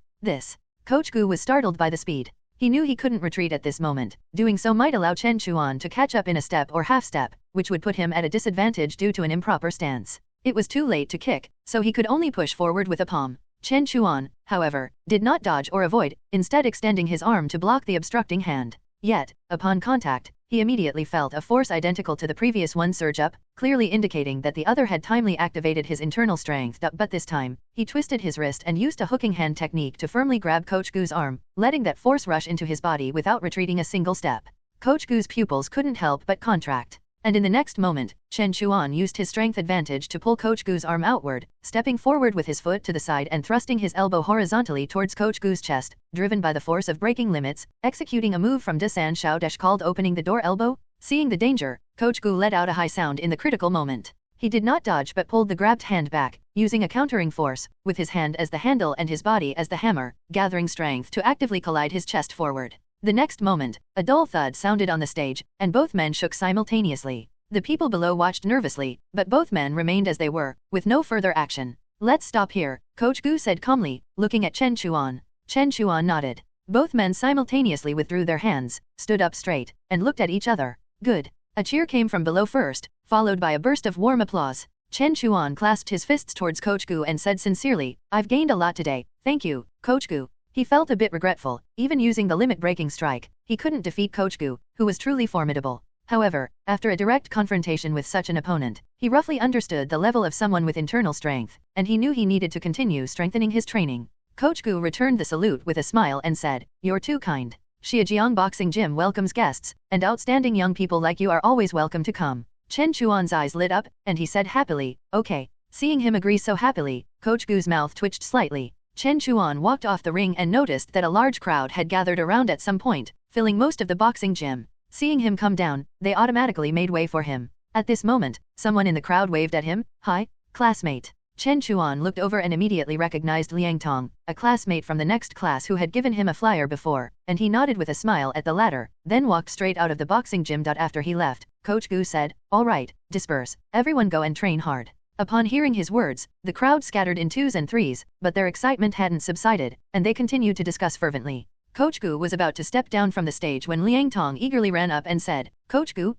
Coach Gu was startled by the speed. He knew he couldn't retreat at this moment. Doing so might allow Chen Chuan to catch up in a step or half step, which would put him at a disadvantage due to an improper stance. It was too late to kick, so he could only push forward with a palm. Chen Chuan, however, did not dodge or avoid, instead extending his arm to block the obstructing hand. Yet, upon contact, he immediately felt a force identical to the previous one surge up, clearly indicating that the other had timely activated his internal strength. But this time, he twisted his wrist and used a hooking hand technique to firmly grab Coach Gu's arm, letting that force rush into his body without retreating a single step. Coach Gu's pupils couldn't help but contract. And in the next moment, Chen Chuan used his strength advantage to pull Coach Gu's arm outward, stepping forward with his foot to the side and thrusting his elbow horizontally towards Coach Gu's chest, driven by the force of breaking limits, executing a move from Dasan Xiao called opening the door elbow. Seeing the danger, Coach Gu let out a high sound in the critical moment. He did not dodge but pulled the grabbed hand back, using a countering force, with his hand as the handle and his body as the hammer, gathering strength to actively collide his chest forward. The next moment, a dull thud sounded on the stage, and both men shook simultaneously. The people below watched nervously, but both men remained as they were, with no further action. "Let's stop here," Coach Gu said calmly, looking at Chen Chuan. Chen Chuan nodded. Both men simultaneously withdrew their hands, stood up straight, and looked at each other. "Good." A cheer came from below first, followed by a burst of warm applause. Chen Chuan clasped his fists towards Coach Gu and said sincerely, "I've gained a lot today, thank you, Coach Gu." He felt a bit regretful, even using the limit-breaking strike, he couldn't defeat Coach Gu, who was truly formidable. However, after a direct confrontation with such an opponent, he roughly understood the level of someone with internal strength, and he knew he needed to continue strengthening his training. Coach Gu returned the salute with a smile and said, "You're too kind. Shijiang Boxing Gym welcomes guests, and outstanding young people like you are always welcome to come." Chen Chuan's eyes lit up, and he said happily, "Okay." Seeing him agree so happily, Coach Gu's mouth twitched slightly. Chen Chuan walked off the ring and noticed that a large crowd had gathered around at some point, filling most of the boxing gym. Seeing him come down, they automatically made way for him. At this moment, someone in the crowd waved at him, "Hi, classmate." Chen Chuan looked over and immediately recognized Liang Tong, a classmate from the next class who had given him a flyer before, and he nodded with a smile at the latter, then walked straight out of the boxing gym. After he left, Coach Gu said, "All right, disperse, everyone go and train hard." Upon hearing his words, the crowd scattered in twos and threes, but their excitement hadn't subsided, and they continued to discuss fervently. Coach Gu was about to step down from the stage when Liang Tong eagerly ran up and said, Coach Gu,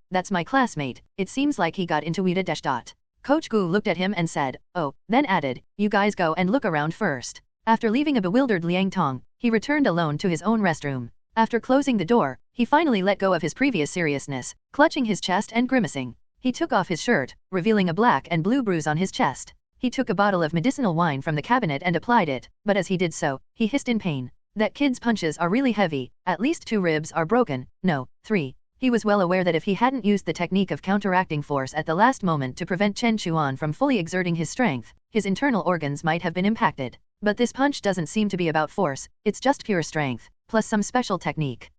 that's my classmate, it seems like he got into Wida. Coach Gu looked at him and said, "Oh," then added, "You guys go and look around first." After leaving a bewildered Liang Tong, he returned alone to his own restroom. After closing the door, he finally let go of his previous seriousness, clutching his chest and grimacing. He took off his shirt, revealing a black and blue bruise on his chest. He took a bottle of medicinal wine from the cabinet and applied it, but as he did so, he hissed in pain. That kid's punches are really heavy, at least 2 ribs are broken, no, 3. He was well aware that if he hadn't used the technique of counteracting force at the last moment to prevent Chen Chuan from fully exerting his strength, his internal organs might have been impacted. But this punch doesn't seem to be about force, it's just pure strength, plus some special technique.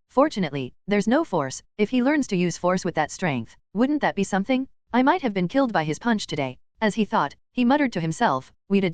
Fortunately, there's no force. If he learns to use force with that strength, wouldn't that be something? I might have been killed by his punch today. As he thought, he muttered to himself, Wida,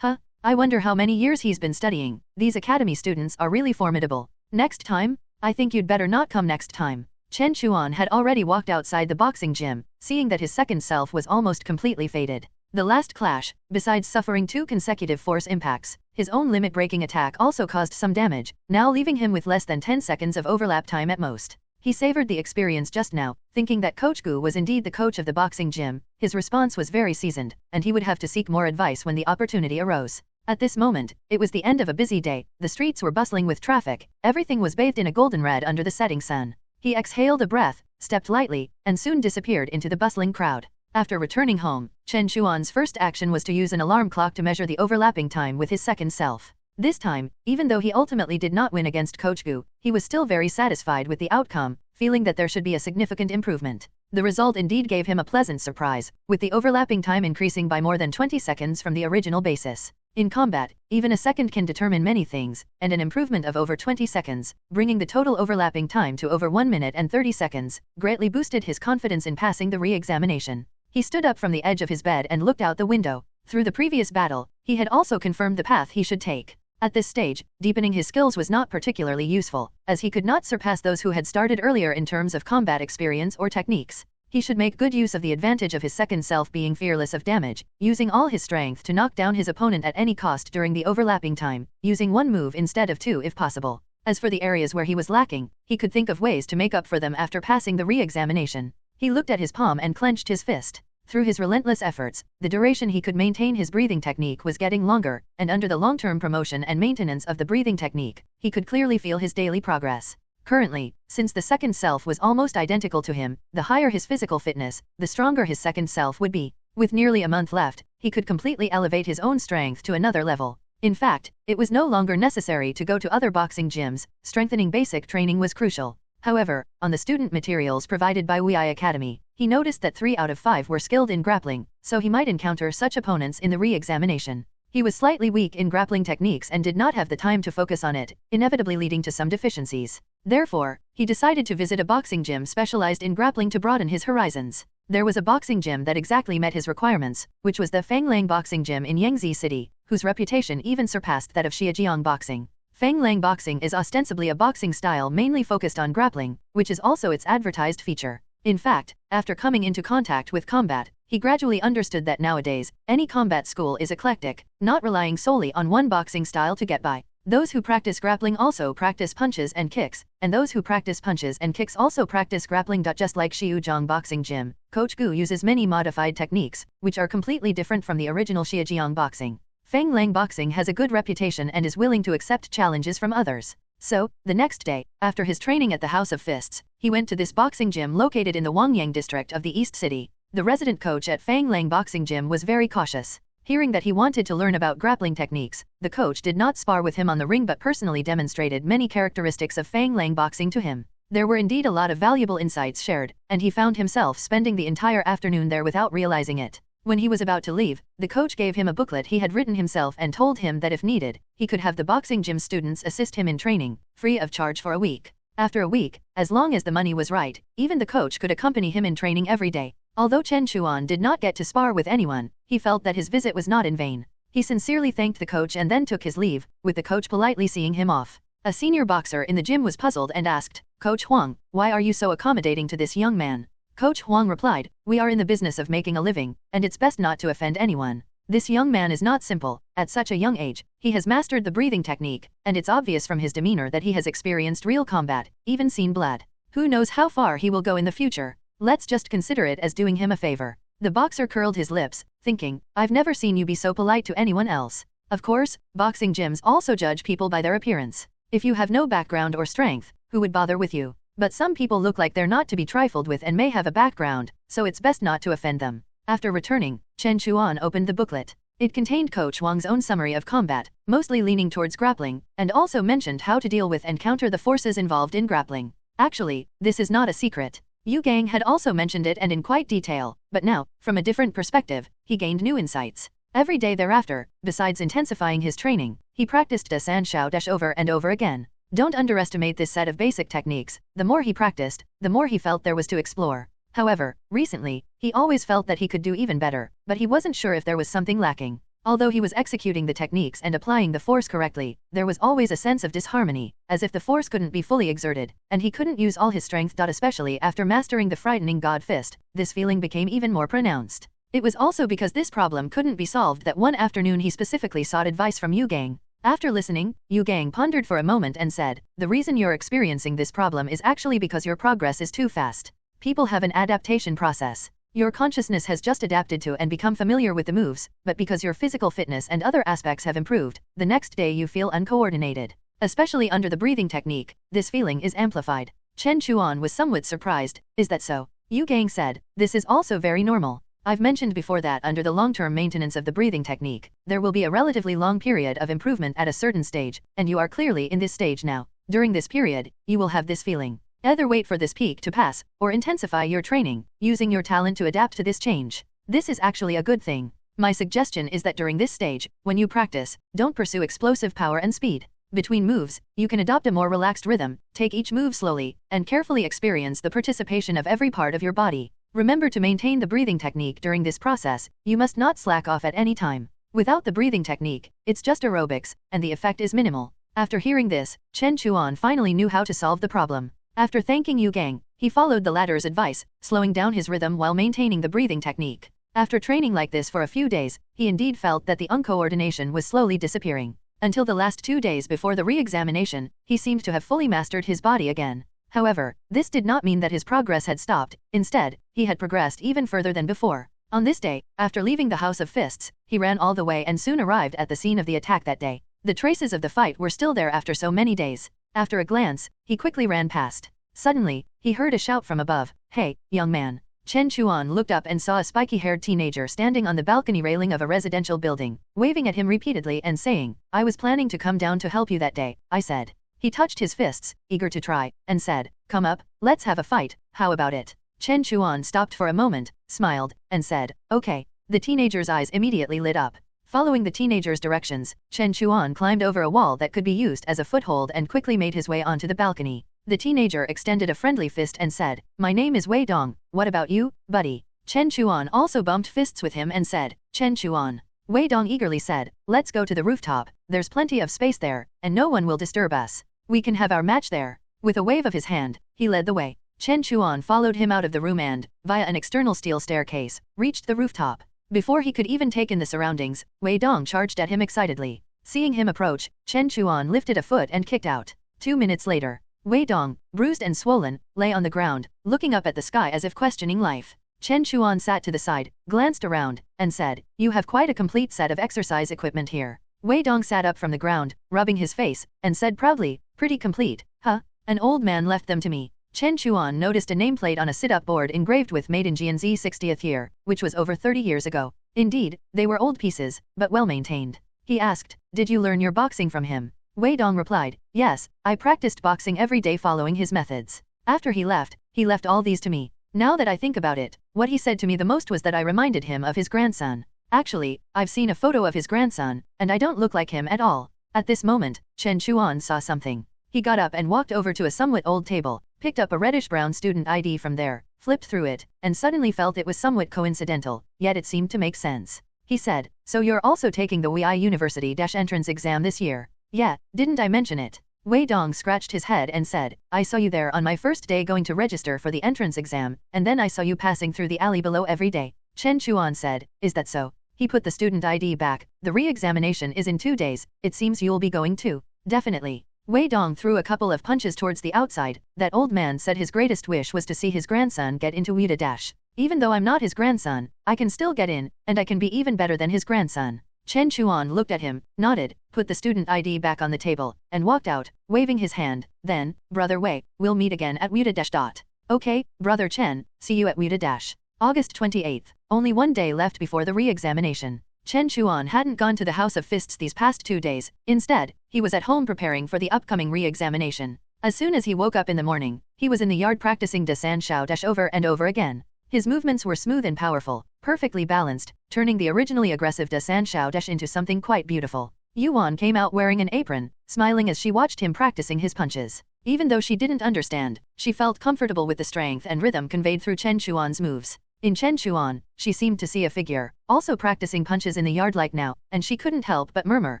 I wonder how many years he's been studying. These academy students are really formidable. Next time? I think you'd better not come next time. Chen Chuan had already walked outside the boxing gym, seeing that his second self was almost completely faded. The last clash, besides suffering 2 consecutive force impacts, his own limit-breaking attack also caused some damage, now leaving him with less than 10 seconds of overlap time at most. He savored the experience just now, thinking that Coach Gu was indeed the coach of the boxing gym. His response was very seasoned, and he would have to seek more advice when the opportunity arose. At this moment, it was the end of a busy day, the streets were bustling with traffic, everything was bathed in a golden red under the setting sun. He exhaled a breath, stepped lightly, and soon disappeared into the bustling crowd. After returning home, Chen Chuan's first action was to use an alarm clock to measure the overlapping time with his second self. This time, even though he ultimately did not win against Coach Gu, he was still very satisfied with the outcome, feeling that there should be a significant improvement. The result indeed gave him a pleasant surprise, with the overlapping time increasing by more than 20 seconds from the original basis. In combat, even a second can determine many things, and an improvement of over 20 seconds, bringing the total overlapping time to over 1 minute and 30 seconds, greatly boosted his confidence in passing the re-examination. He stood up from the edge of his bed and looked out the window. Through the previous battle, he had also confirmed the path he should take. At this stage, deepening his skills was not particularly useful, as he could not surpass those who had started earlier in terms of combat experience or techniques. He should make good use of the advantage of his second self being fearless of damage, using all his strength to knock down his opponent at any cost during the overlapping time, using 1 move instead of 2 if possible. As for the areas where he was lacking, he could think of ways to make up for them after passing the re-examination. He looked at his palm and clenched his fist. Through his relentless efforts, the duration he could maintain his breathing technique was getting longer, and under the long-term promotion and maintenance of the breathing technique, he could clearly feel his daily progress. Currently, since the second self was almost identical to him, the higher his physical fitness, the stronger his second self would be. With nearly a month left, he could completely elevate his own strength to another level. In fact, it was no longer necessary to go to other boxing gyms, strengthening basic training was crucial. However, on the student materials provided by WEI Academy, he noticed that 3 out of 5 were skilled in grappling, so he might encounter such opponents in the re-examination. He was slightly weak in grappling techniques and did not have the time to focus on it, inevitably leading to some deficiencies. Therefore, he decided to visit a boxing gym specialized in grappling to broaden his horizons. There was a boxing gym that exactly met his requirements, which was the Fanglang Boxing Gym in Yangtze City, whose reputation even surpassed that of Shijiang Boxing. Fanglang Boxing is ostensibly a boxing style mainly focused on grappling, which is also its advertised feature. In fact, after coming into contact with combat, he gradually understood that nowadays, any combat school is eclectic, not relying solely on one boxing style to get by. Those who practice grappling also practice punches and kicks, and those who practice punches and kicks also practice grappling. Just like Shijiang Boxing Gym, Coach Gu uses many modified techniques, which are completely different from the original Shijiang Boxing. Fanglang Boxing has a good reputation and is willing to accept challenges from others. So, the next day, after his training at the House of Fists, he went to this boxing gym located in the Wangyang district of the East City. The resident coach at Fanglang Boxing Gym was very cautious. Hearing that he wanted to learn about grappling techniques, the coach did not spar with him on the ring but personally demonstrated many characteristics of Fanglang boxing to him. There were indeed a lot of valuable insights shared, and he found himself spending the entire afternoon there without realizing it. When he was about to leave, the coach gave him a booklet he had written himself and told him that if needed, he could have the boxing gym students assist him in training, free of charge for a week. After a week, as long as the money was right, even the coach could accompany him in training every day. Although Chen Chuan did not get to spar with anyone, he felt that his visit was not in vain. He sincerely thanked the coach and then took his leave, with the coach politely seeing him off. A senior boxer in the gym was puzzled and asked, "Coach Huang, why are you so accommodating to this young man?" Coach Huang replied, "We are in the business of making a living, and it's best not to offend anyone. This young man is not simple. At such a young age, he has mastered the breathing technique, and it's obvious from his demeanor that he has experienced real combat, even seen blood. Who knows how far he will go in the future? Let's just consider it as doing him a favor." The boxer curled his lips, thinking, "I've never seen you be so polite to anyone else." Of course, boxing gyms also judge people by their appearance. If you have no background or strength, who would bother with you? But some people look like they're not to be trifled with and may have a background, so it's best not to offend them. After returning, Chen Chuan opened the booklet. It contained Coach Wang's own summary of combat, mostly leaning towards grappling, and also mentioned how to deal with and counter the forces involved in grappling. Actually, this is not a secret. Yu Gang had also mentioned it and in quite detail, but now, from a different perspective, he gained new insights. Every day thereafter, besides intensifying his training, he practiced Da San Shao Dash over and over again. Don't underestimate this set of basic techniques. The more he practiced, the more he felt there was to explore. However, recently, he always felt that he could do even better, but he wasn't sure if there was something lacking. Although he was executing the techniques and applying the force correctly, there was always a sense of disharmony, as if the force couldn't be fully exerted, and he couldn't use all his strength. Especially after mastering the frightening God Fist, this feeling became even more pronounced. It was also because this problem couldn't be solved that one afternoon he specifically sought advice from Yu Gang. After listening, Yu Gang pondered for a moment and said, "The reason you're experiencing this problem is actually because your progress is too fast. People have an adaptation process. Your consciousness has just adapted to and become familiar with the moves, but because your physical fitness and other aspects have improved, the next day you feel uncoordinated. Especially under the breathing technique, this feeling is amplified." Chen Chuan was somewhat surprised. "Is that so?" Yu Gang said, "This is also very normal. I've mentioned before that under the long-term maintenance of the breathing technique, there will be a relatively long period of improvement at a certain stage, and you are clearly in this stage now. During this period, you will have this feeling. Either wait for this peak to pass, or intensify your training, using your talent to adapt to this change. This is actually a good thing. My suggestion is that during this stage, when you practice, don't pursue explosive power and speed. Between moves, you can adopt a more relaxed rhythm, take each move slowly, and carefully experience the participation of every part of your body. Remember to maintain the breathing technique during this process. You must not slack off at any time. Without the breathing technique, it's just aerobics, and the effect is minimal." After hearing this, Chen Chuan finally knew how to solve the problem. After thanking Yu Gang, he followed the latter's advice, slowing down his rhythm while maintaining the breathing technique. After training like this for a few days, he indeed felt that the uncoordination was slowly disappearing. Until the last 2 days before the re-examination, he seemed to have fully mastered his body again. However, this did not mean that his progress had stopped. Instead, he had progressed even further than before. On this day, after leaving the House of Fists, he ran all the way and soon arrived at the scene of the attack that day. The traces of the fight were still there after so many days. After a glance, he quickly ran past. Suddenly, he heard a shout from above, "Hey, young man." Chen Chuan looked up and saw a spiky-haired teenager standing on the balcony railing of a residential building, waving at him repeatedly and saying, "I was planning to come down to help you that day," I said. He touched his fists, eager to try, and said, "Come up, let's have a fight, how about it?" Chen Chuan stopped for a moment, smiled, and said, "Okay." The teenager's eyes immediately lit up. Following the teenager's directions, Chen Chuan climbed over a wall that could be used as a foothold and quickly made his way onto the balcony. The teenager extended a friendly fist and said, "My name is Wei Dong, what about you, buddy?" Chen Chuan also bumped fists with him and said, "Chen Chuan." Wei Dong eagerly said, "Let's go to the rooftop, there's plenty of space there, and no one will disturb us. We can have our match there." With a wave of his hand, he led the way. Chen Chuan followed him out of the room and, via an external steel staircase, reached the rooftop. Before he could even take in the surroundings, Wei Dong charged at him excitedly. Seeing him approach, Chen Chuan lifted a foot and kicked out. 2 minutes later, Wei Dong, bruised and swollen, lay on the ground, looking up at the sky as if questioning life. Chen Chuan sat to the side, glanced around, and said, "You have quite a complete set of exercise equipment here." Wei Dong sat up from the ground, rubbing his face, and said proudly, "Pretty complete, huh? An old man left them to me." Chen Chuan noticed a nameplate on a sit-up board engraved with Made in GNZ 60th year, which was over 30 years ago. Indeed, they were old pieces, but well-maintained. He asked, "Did you learn your boxing from him?" Wei Dong replied, "Yes, I practiced boxing every day following his methods. After he left all these to me. Now that I think about it, what he said to me the most was that I reminded him of his grandson. Actually, I've seen a photo of his grandson, and I don't look like him at all." At this moment, Chen Chuan saw something. He got up and walked over to a somewhat old table, picked up a reddish-brown student ID from there, flipped through it, and suddenly felt it was somewhat coincidental, yet it seemed to make sense. He said, "So you're also taking the WEI University entrance exam this year?" "Yeah, didn't I mention it?" Wei Dong scratched his head and said, "I saw you there on my first day going to register for the entrance exam, and then I saw you passing through the alley below every day." Chen Chuan said, "Is that so?" He put the student ID back. "The re-examination is in 2 days, it seems you'll be going too." "Definitely." Wei Dong threw a couple of punches towards the outside. That old man said his greatest wish was to see his grandson get into WEI. "Even though I'm not his grandson, I can still get in, and I can be even better than his grandson." Chen Chuan looked at him, nodded, put the student ID back on the table, and walked out, waving his hand. Then, "Brother Wei, we'll meet again at WEI. "Okay, Brother Chen, see you at WEI." August 28th, only 1 day left before the re-examination. Chen Chuan hadn't gone to the House of Fists these past 2 days. Instead, he was at home preparing for the upcoming re-examination. As soon as he woke up in the morning, he was in the yard practicing de san shao dash over and over again. His movements were smooth and powerful, perfectly balanced, turning the originally aggressive de san shao dash into something quite beautiful. Yuan came out wearing an apron, smiling as she watched him practicing his punches. Even though she didn't understand, she felt comfortable with the strength and rhythm conveyed through Chen Chuan's moves. In Chen Chuan, she seemed to see a figure, also practicing punches in the yard like now, and she couldn't help but murmur,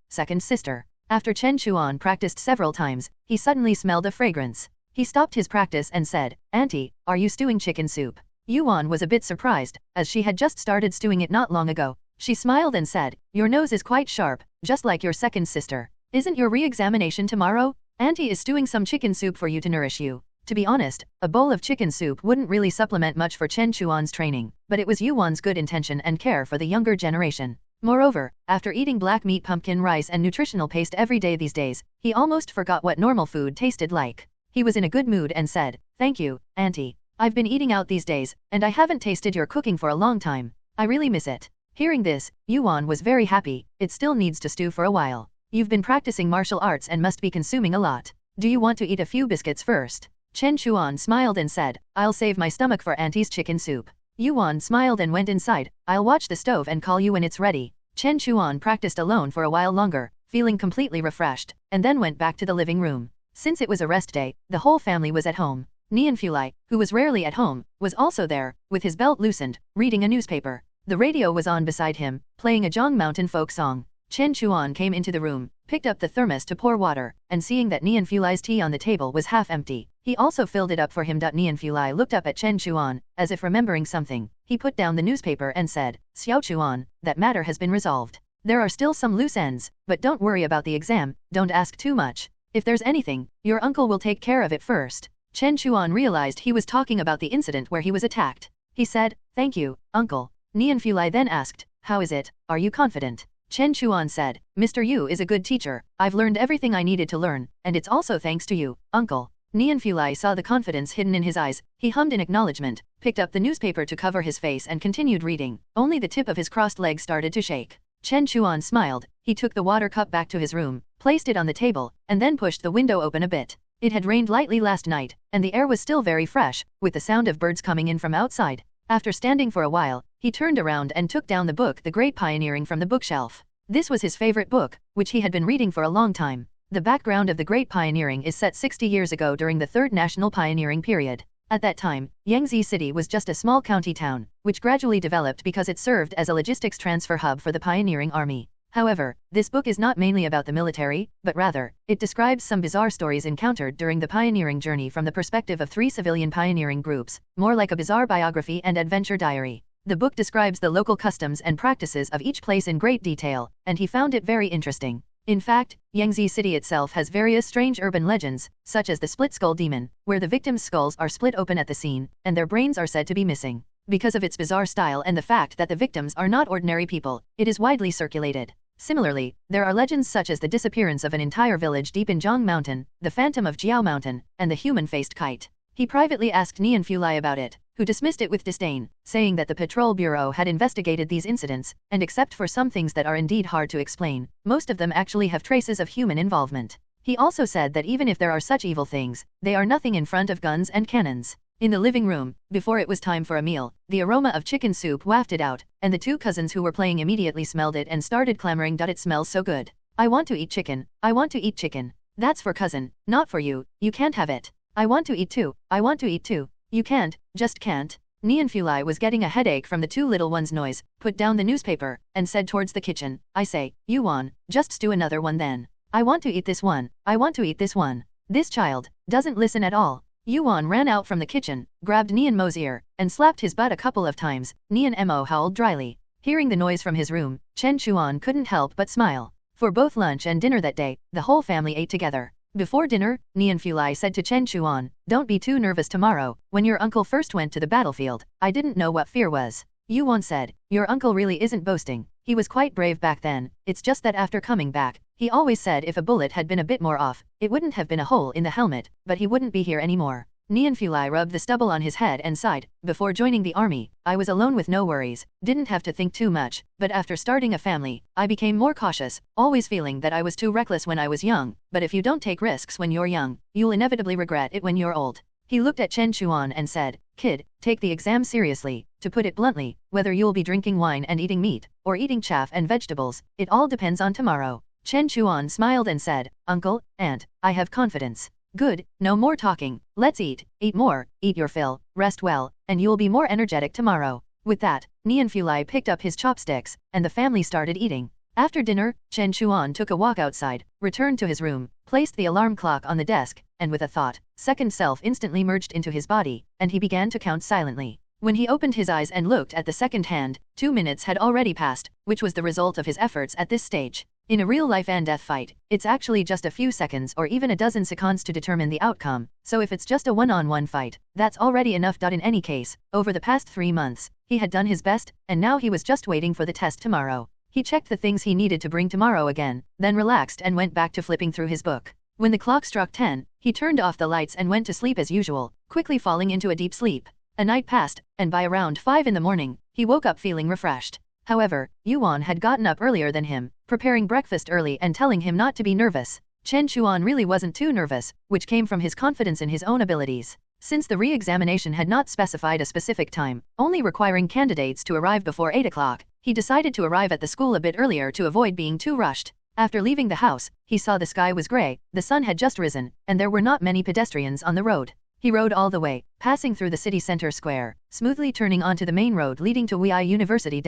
"Second sister." After Chen Chuan practiced several times, he suddenly smelled a fragrance. He stopped his practice and said, "Auntie, are you stewing chicken soup?" Yuan was a bit surprised, as she had just started stewing it not long ago. She smiled and said, "Your nose is quite sharp, just like your second sister. Isn't your re-examination tomorrow? Auntie is stewing some chicken soup for you to nourish you." To be honest, a bowl of chicken soup wouldn't really supplement much for Chen Chuan's training, but it was Yuan's good intention and care for the younger generation. Moreover, after eating black meat, pumpkin rice and nutritional paste every day these days, he almost forgot what normal food tasted like. He was in a good mood and said, "Thank you, Auntie. I've been eating out these days, and I haven't tasted your cooking for a long time. I really miss it." Hearing this, Yuan was very happy. "It still needs to stew for a while. You've been practicing martial arts and must be consuming a lot. Do you want to eat a few biscuits first?" Chen Chuan smiled and said, "I'll save my stomach for Auntie's chicken soup." Yuan smiled and went inside. "I'll watch the stove and call you when it's ready." Chen Chuan practiced alone for a while longer, feeling completely refreshed, and then went back to the living room. Since it was a rest day, the whole family was at home. Nianfulai, who was rarely at home, was also there, with his belt loosened, reading a newspaper. The radio was on beside him, playing a Zhang Mountain folk song. Chen Chuan came into the room, picked up the thermos to pour water, and seeing that Nianfulai's tea on the table was half empty, he also filled it up for him. Nianfulai looked up at Chen Chuan, as if remembering something. He put down the newspaper and said, "Xiao Chuan, that matter has been resolved. There are still some loose ends, but don't worry about the exam, don't ask too much. If there's anything, your uncle will take care of it first." Chen Chuan realized he was talking about the incident where he was attacked. He said, "Thank you, uncle." Nianfulai then asked, "How is it, are you confident?" Chen Chuan said, Mr. Yu is a good teacher, I've learned everything I needed to learn, and it's also thanks to you, uncle. Nian Fulai saw the confidence hidden in his eyes, he hummed in acknowledgement, picked up the newspaper to cover his face and continued reading. Only the tip of his crossed leg started to shake. Chen Chuan smiled, he took the water cup back to his room, placed it on the table, and then pushed the window open a bit. It had rained lightly last night, and the air was still very fresh, with the sound of birds coming in from outside. After standing for a while, he turned around and took down the book The Great Pioneering from the bookshelf. This was his favorite book, which he had been reading for a long time. The background of The Great Pioneering is set 60 years ago during the Third National Pioneering period. At that time, Yangtze City was just a small county town, which gradually developed because it served as a logistics transfer hub for the pioneering army. However, this book is not mainly about the military, but rather, it describes some bizarre stories encountered during the pioneering journey from the perspective of 3 civilian pioneering groups, more like a bizarre biography and adventure diary. The book describes the local customs and practices of each place in great detail, and he found it very interesting. In fact, Yangtze City itself has various strange urban legends, such as the split skull demon, where the victims' skulls are split open at the scene, and their brains are said to be missing. Because of its bizarre style and the fact that the victims are not ordinary people, it is widely circulated. Similarly, there are legends such as the disappearance of an entire village deep in Zhang Mountain, the phantom of Jiao Mountain, and the human-faced kite. He privately asked Nian Fulai about it, who dismissed it with disdain, saying that the Patrol Bureau had investigated these incidents, and except for some things that are indeed hard to explain, most of them actually have traces of human involvement. He also said that even if there are such evil things, they are nothing in front of guns and cannons. In the living room, before it was time for a meal, the aroma of chicken soup wafted out, and the 2 cousins who were playing immediately smelled it and started clamoring, "It smells so good. I want to eat chicken, I want to eat chicken." "That's for cousin, not for you, you can't have it." "I want to eat too, I want to eat too." "You can't, just can't." Nian Fulai was getting a headache from the 2 little ones' noise, put down the newspaper, and said towards the kitchen, "I say, Yuan, just stew another one then. I want to eat this one, I want to eat this one." This child doesn't listen at all. Yuan ran out from the kitchen, grabbed Nian Mo's ear, and slapped his butt a couple of times. Nian Mo howled dryly. Hearing the noise from his room, Chen Chuan couldn't help but smile. For both lunch and dinner that day, the whole family ate together. Before dinner, Nian Fulai said to Chen Chuan, "Don't be too nervous tomorrow. When your uncle first went to the battlefield, I didn't know what fear was." Yuan said, "Your uncle really isn't boasting. He was quite brave back then, it's just that after coming back, he always said if a bullet had been a bit more off, it wouldn't have been a hole in the helmet, but he wouldn't be here anymore." Nian Fulai rubbed the stubble on his head and sighed. "Before joining the army, I was alone with no worries, didn't have to think too much, but after starting a family, I became more cautious, always feeling that I was too reckless when I was young, but if you don't take risks when you're young, you'll inevitably regret it when you're old." He looked at Chen Chuan and said, "Kid, take the exam seriously. To put it bluntly, whether you'll be drinking wine and eating meat, or eating chaff and vegetables, it all depends on tomorrow." Chen Chuan smiled and said, "Uncle, Aunt, I have confidence." "Good, no more talking, let's eat more, eat your fill, rest well, and you'll be more energetic tomorrow." With that, Nian Fulai picked up his chopsticks, and the family started eating. After dinner, Chen Chuan took a walk outside, returned to his room, placed the alarm clock on the desk, and with a thought, second self instantly merged into his body, and he began to count silently. When he opened his eyes and looked at the second hand, 2 minutes had already passed, which was the result of his efforts at this stage. In a real life and death fight, it's actually just a few seconds or even a dozen seconds to determine the outcome, so if it's just a one-on-one fight, that's already enough. In any case, over the past 3 months, he had done his best, and now he was just waiting for the test tomorrow. He checked the things he needed to bring tomorrow again, then relaxed and went back to flipping through his book. When the clock struck 10, he turned off the lights and went to sleep as usual, quickly falling into a deep sleep. A night passed, and by around 5 in the morning, he woke up feeling refreshed. However, Yuan had gotten up earlier than him, preparing breakfast early and telling him not to be nervous. Chen Chuan really wasn't too nervous, which came from his confidence in his own abilities. Since the re-examination had not specified a specific time, only requiring candidates to arrive before 8 o'clock, he decided to arrive at the school a bit earlier to avoid being too rushed. After leaving the house, he saw the sky was gray, the sun had just risen, and there were not many pedestrians on the road. He rode all the way, passing through the city center square, smoothly turning onto the main road leading to Wei University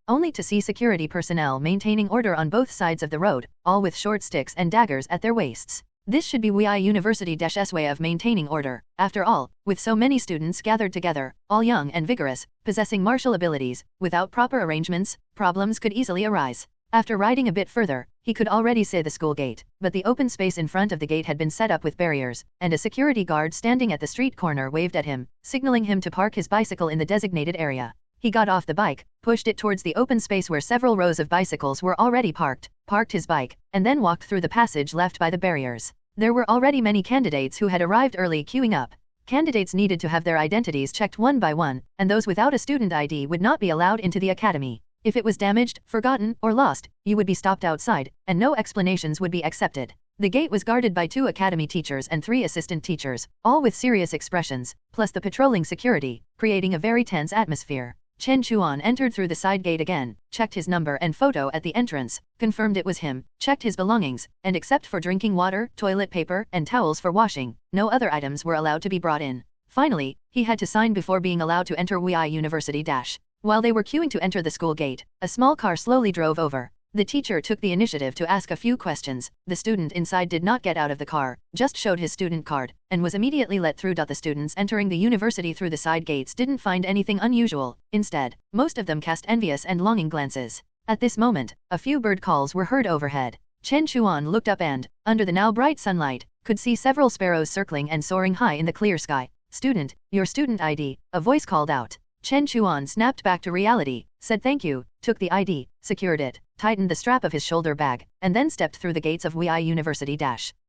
only to see security personnel maintaining order on both sides of the road, all with short sticks and daggers at their waists. This should be Wei University's way of maintaining order. After all, with so many students gathered together, all young and vigorous, possessing martial abilities, without proper arrangements, problems could easily arise. After riding a bit further, he could already see the school gate, but the open space in front of the gate had been set up with barriers, and a security guard standing at the street corner waved at him, signaling him to park his bicycle in the designated area. He got off the bike, pushed it towards the open space where several rows of bicycles were already parked his bike, and then walked through the passage left by the barriers. There were already many candidates who had arrived early queuing up. Candidates needed to have their identities checked one by one, and those without a student ID would not be allowed into the academy. If it was damaged, forgotten, or lost, you would be stopped outside, and no explanations would be accepted. The gate was guarded by 2 academy teachers and 3 assistant teachers, all with serious expressions, plus the patrolling security, creating a very tense atmosphere. Chen Chuan entered through the side gate again, checked his number and photo at the entrance, confirmed it was him, checked his belongings, and except for drinking water, toilet paper, and towels for washing, no other items were allowed to be brought in. Finally, he had to sign before being allowed to enter Wei University. While they were queuing to enter the school gate, a small car slowly drove over. The teacher took the initiative to ask a few questions. The student inside did not get out of the car, just showed his student card, and was immediately let through. The students entering the university through the side gates didn't find anything unusual. Instead, most of them cast envious and longing glances. At this moment, a few bird calls were heard overhead. Chen Chuan looked up and, under the now bright sunlight, could see several sparrows circling and soaring high in the clear sky. "Student, your student ID," a voice called out. Chen Chuan snapped back to reality, said thank you, took the ID, secured it, tightened the strap of his shoulder bag, and then stepped through the gates of Wei University.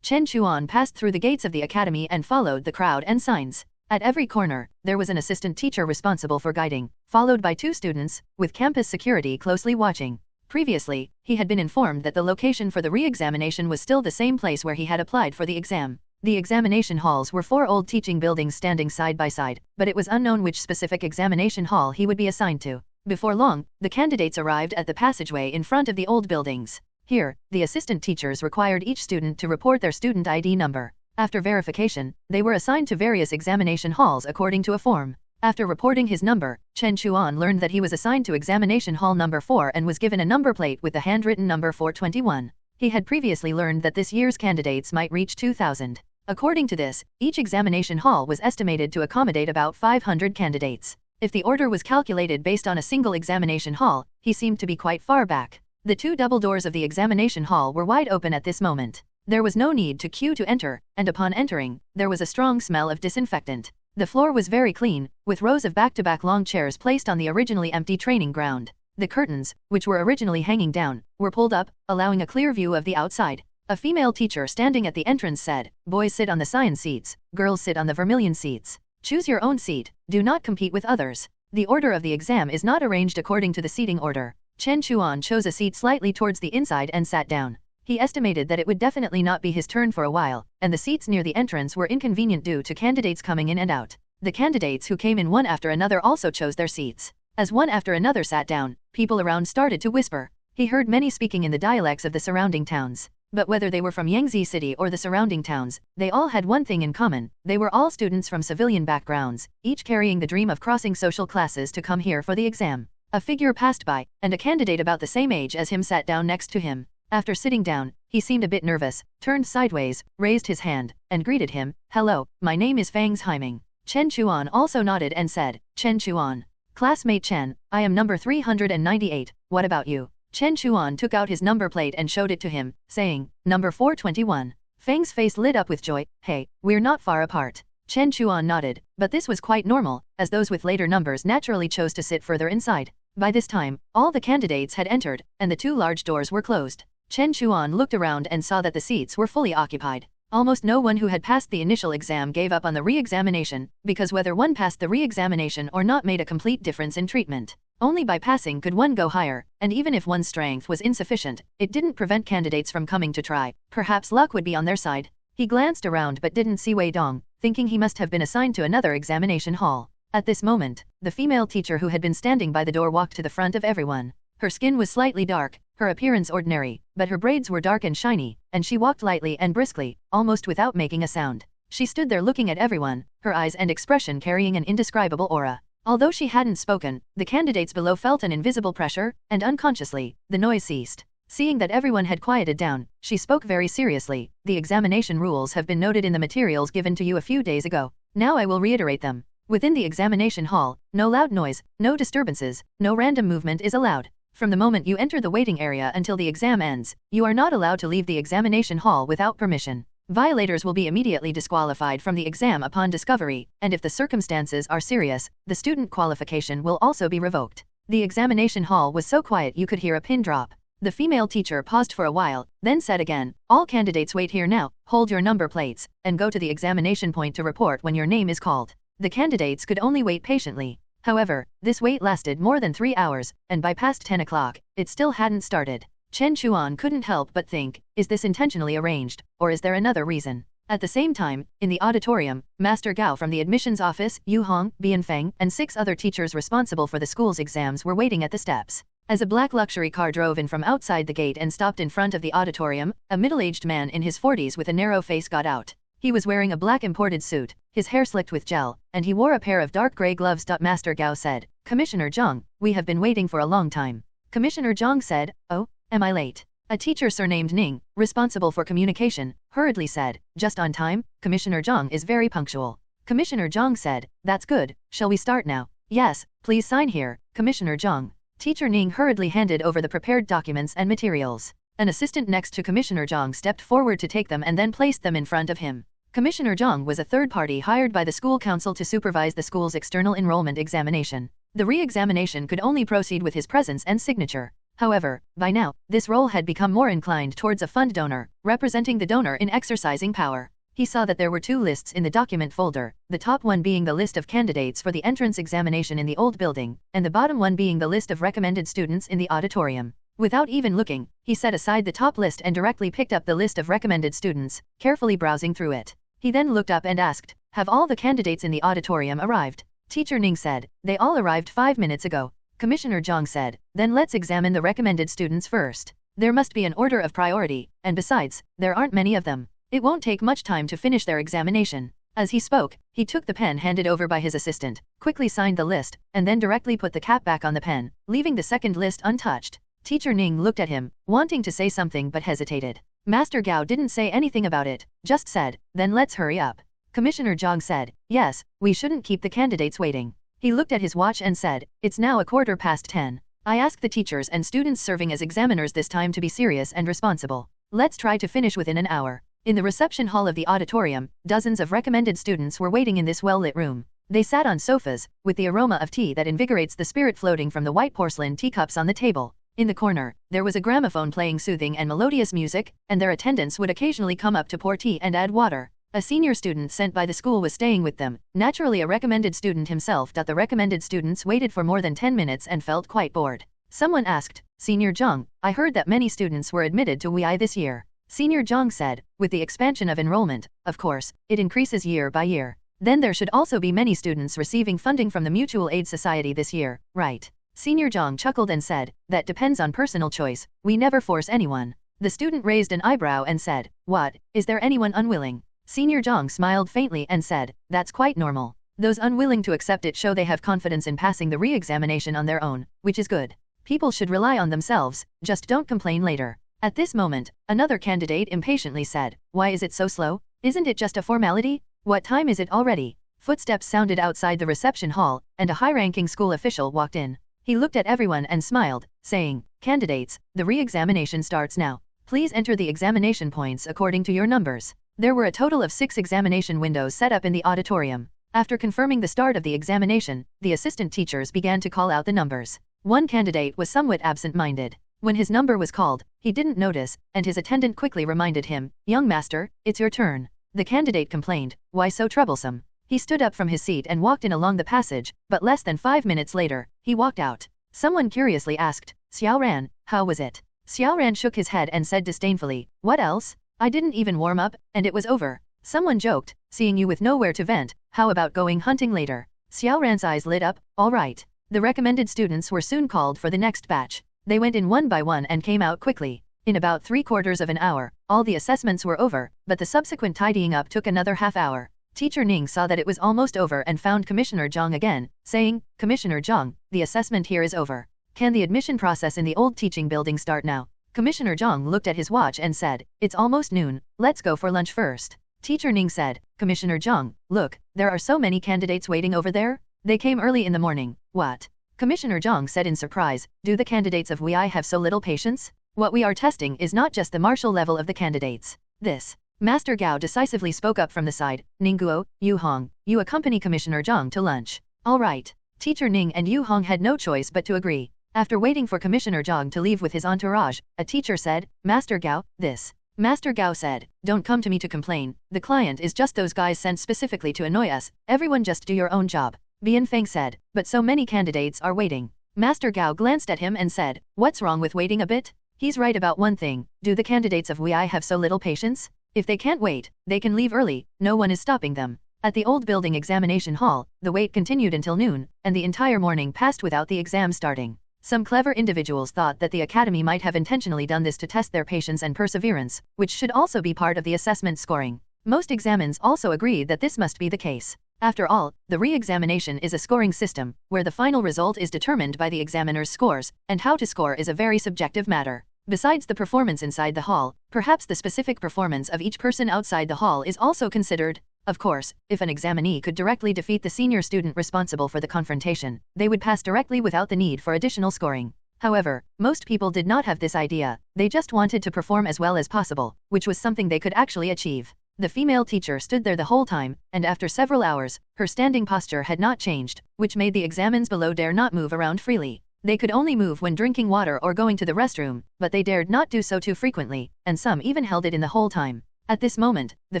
Chen Chuan passed through the gates of the academy and followed the crowd and signs. At every corner, there was an assistant teacher responsible for guiding, followed by 2 students, with campus security closely watching. Previously, he had been informed that the location for the re-examination was still the same place where he had applied for the exam. The examination halls were 4 old teaching buildings standing side by side, but it was unknown which specific examination hall he would be assigned to. Before long, the candidates arrived at the passageway in front of the old buildings. Here, the assistant teachers required each student to report their student ID number. After verification, they were assigned to various examination halls according to a form. After reporting his number, Chen Chuan learned that he was assigned to examination hall number 4 and was given a number plate with the handwritten number 421. He had previously learned that this year's candidates might reach 2,000. According to this, each examination hall was estimated to accommodate about 500 candidates. If the order was calculated based on a single examination hall, he seemed to be quite far back. The 2 double doors of the examination hall were wide open at this moment. There was no need to queue to enter, and upon entering, there was a strong smell of disinfectant. The floor was very clean, with rows of back-to-back long chairs placed on the originally empty training ground. The curtains, which were originally hanging down, were pulled up, allowing a clear view of the outside. A female teacher standing at the entrance said, "Boys sit on the cyan seats, girls sit on the vermilion seats. Choose your own seat, do not compete with others. The order of the exam is not arranged according to the seating order." Chen Chuan chose a seat slightly towards the inside and sat down. He estimated that it would definitely not be his turn for a while, and the seats near the entrance were inconvenient due to candidates coming in and out. The candidates who came in one after another also chose their seats. As one after another sat down, people around started to whisper. He heard many speaking in the dialects of the surrounding towns. But whether they were from Yangtze City or the surrounding towns, they all had one thing in common. They were all students from civilian backgrounds, each carrying the dream of crossing social classes to come here for the exam. A figure passed by, and a candidate about the same age as him sat down next to him. After sitting down, he seemed a bit nervous, turned sideways, raised his hand, and greeted him. "Hello, my name is Fang's Haiming." Chen Chuan also nodded and said, "Chen Chuan. Classmate Chen, I am number 398, what about you?" Chen Chuan took out his number plate and showed it to him, saying, "Number 421. Fang's face lit up with joy. "Hey, we're not far apart." Chen Chuan nodded, but this was quite normal, as those with later numbers naturally chose to sit further inside. By this time, all the candidates had entered, and the 2 large doors were closed. Chen Chuan looked around and saw that the seats were fully occupied. Almost no one who had passed the initial exam gave up on the re-examination, because whether one passed the re-examination or not made a complete difference in treatment. Only by passing could one go higher, and even if one's strength was insufficient, it didn't prevent candidates from coming to try. Perhaps luck would be on their side. He glanced around but didn't see Wei Dong, thinking he must have been assigned to another examination hall. At this moment, the female teacher who had been standing by the door walked to the front of everyone. Her skin was slightly dark, her appearance ordinary, but her braids were dark and shiny, and she walked lightly and briskly, almost without making a sound. She stood there looking at everyone, her eyes and expression carrying an indescribable aura. Although she hadn't spoken, the candidates below felt an invisible pressure, and unconsciously, the noise ceased. Seeing that everyone had quieted down, she spoke very seriously. "The examination rules have been noted in the materials given to you a few days ago. Now I will reiterate them. Within the examination hall, no loud noise, no disturbances, no random movement is allowed. From the moment you enter the waiting area until the exam ends, you are not allowed to leave the examination hall without permission. Violators will be immediately disqualified from the exam upon discovery, and if the circumstances are serious, the student qualification will also be revoked. The examination hall was so quiet you could hear a pin drop. The female teacher paused for a while, then said again, "All candidates wait here now, hold your number plates, and go to the examination point to report when your name is called." The candidates could only wait patiently. However, this wait lasted more than 3 hours, and by past 10 o'clock, it still hadn't started. Chen Chuan couldn't help but think, is this intentionally arranged, or is there another reason? At the same time, in the auditorium, Master Gao from the admissions office, Yu Hong, Bianfeng, and 6 other teachers responsible for the school's exams were waiting at the steps. As a black luxury car drove in from outside the gate and stopped in front of the auditorium, a middle-aged man in his 40s with a narrow face got out. He was wearing a black imported suit, his hair slicked with gel, and he wore a pair of dark gray gloves. Master Gao said, "Commissioner Zhang, we have been waiting for a long time." Commissioner Zhang said, "Oh, am I late?" A teacher surnamed Ning, responsible for communication, hurriedly said, "Just on time, Commissioner Zhang is very punctual." Commissioner Zhang said, "That's good, shall we start now?" "Yes, please sign here, Commissioner Zhang." Teacher Ning hurriedly handed over the prepared documents and materials. An assistant next to Commissioner Zhang stepped forward to take them and then placed them in front of him. Commissioner Zhang was a third party hired by the school council to supervise the school's external enrollment examination. The re-examination could only proceed with his presence and signature. However, by now, this role had become more inclined towards a fund donor, representing the donor in exercising power. He saw that there were 2 lists in the document folder, the top one being the list of candidates for the entrance examination in the old building, and the bottom one being the list of recommended students in the auditorium. Without even looking, he set aside the top list and directly picked up the list of recommended students, carefully browsing through it. He then looked up and asked, "Have all the candidates in the auditorium arrived?" Teacher Ning said, "They all arrived 5 minutes ago." Commissioner Zhang said, "Then let's examine the recommended students first. There must be an order of priority, and besides, there aren't many of them. It won't take much time to finish their examination." As he spoke, he took the pen handed over by his assistant, quickly signed the list, and then directly put the cap back on the pen, leaving the second list untouched. Teacher Ning looked at him, wanting to say something but hesitated. Master Gao didn't say anything about it, just said, "Then let's hurry up." Commissioner Zhang said, "Yes, we shouldn't keep the candidates waiting." He looked at his watch and said, "It's now 10:15. I ask the teachers and students serving as examiners this time to be serious and responsible. Let's try to finish within an hour." In the reception hall of the auditorium, dozens of recommended students were waiting in this well-lit room. They sat on sofas, with the aroma of tea that invigorates the spirit floating from the white porcelain teacups on the table. In the corner, there was a gramophone playing soothing and melodious music, and their attendants would occasionally come up to pour tea and add water. A senior student sent by the school was staying with them, naturally a recommended student himself. The recommended students waited for more than 10 minutes and felt quite bored. Someone asked, "Senior Zhang, I heard that many students were admitted to WEI this year." Senior Zhang said, "With the expansion of enrollment, of course, it increases year by year. Then there should also be many students receiving funding from the Mutual Aid Society this year, right?" Senior Zhang chuckled and said, "That depends on personal choice, we never force anyone." The student raised an eyebrow and said, "What, is there anyone unwilling?" Senior Zhang smiled faintly and said, "That's quite normal. Those unwilling to accept it show they have confidence in passing the re-examination on their own, which is good. People should rely on themselves, just don't complain later." At this moment, another candidate impatiently said, "Why is it so slow? Isn't it just a formality? What time is it already?" Footsteps sounded outside the reception hall, and a high-ranking school official walked in. He looked at everyone and smiled, saying, "Candidates, the re-examination starts now. Please enter the examination points according to your numbers." There were a total of 6 examination windows set up in the auditorium. After confirming the start of the examination, the assistant teachers began to call out the numbers. One candidate was somewhat absent-minded. When his number was called, he didn't notice, and his attendant quickly reminded him, "Young master, it's your turn." The candidate complained, "Why so troublesome?" He stood up from his seat and walked in along the passage, but less than 5 minutes later, he walked out. Someone curiously asked, "Xiao Ran, how was it?" Xiao Ran shook his head and said disdainfully, "What else? I didn't even warm up, and it was over." Someone joked, "Seeing you with nowhere to vent, how about going hunting later?" Xiao Ran's eyes lit up, "All right." The recommended students were soon called for the next batch. They went in one by one and came out quickly. In about 3/4 of an hour, all the assessments were over, but the subsequent tidying up took another half hour. Teacher Ning saw that it was almost over and found Commissioner Zhang again, saying, "Commissioner Zhang, the assessment here is over. Can the admission process in the old teaching building start now?" Commissioner Zhang looked at his watch and said, "It's almost noon, let's go for lunch first." Teacher Ning said, "Commissioner Zhang, look, there are so many candidates waiting over there. They came early in the morning." "What?" Commissioner Zhang said in surprise, "Do the candidates of WEI have so little patience? What we are testing is not just the martial level of the candidates. This Master Gao decisively spoke up from the side. Ningguo, Yu Hong, you accompany Commissioner Zhang to lunch. All right. Teacher Ning and Yu Hong had no choice but to agree. After waiting for Commissioner Zhang to leave with his entourage, a teacher said, Master Gao, this. Master Gao said, don't come to me to complain, the client is just those guys sent specifically to annoy us, everyone just do your own job. Bian Feng said, but so many candidates are waiting. Master Gao glanced at him and said, what's wrong with waiting a bit? He's right about one thing, do the candidates of WEI have so little patience? If they can't wait, they can leave early, no one is stopping them. At the old building examination hall, the wait continued until noon, and the entire morning passed without the exam starting. Some clever individuals thought that the academy might have intentionally done this to test their patience and perseverance, which should also be part of the assessment scoring. Most examines also agreed that this must be the case. After all, the re-examination is a scoring system, where the final result is determined by the examiner's scores, and how to score is a very subjective matter. Besides the performance inside the hall, perhaps the specific performance of each person outside the hall is also considered. Of course, if an examinee could directly defeat the senior student responsible for the confrontation, they would pass directly without the need for additional scoring. However, most people did not have this idea, they just wanted to perform as well as possible, which was something they could actually achieve. The female teacher stood there the whole time, and after several hours, her standing posture had not changed, which made the examines below dare not move around freely. They could only move when drinking water or going to the restroom, but they dared not do so too frequently, and some even held it in the whole time. At this moment, the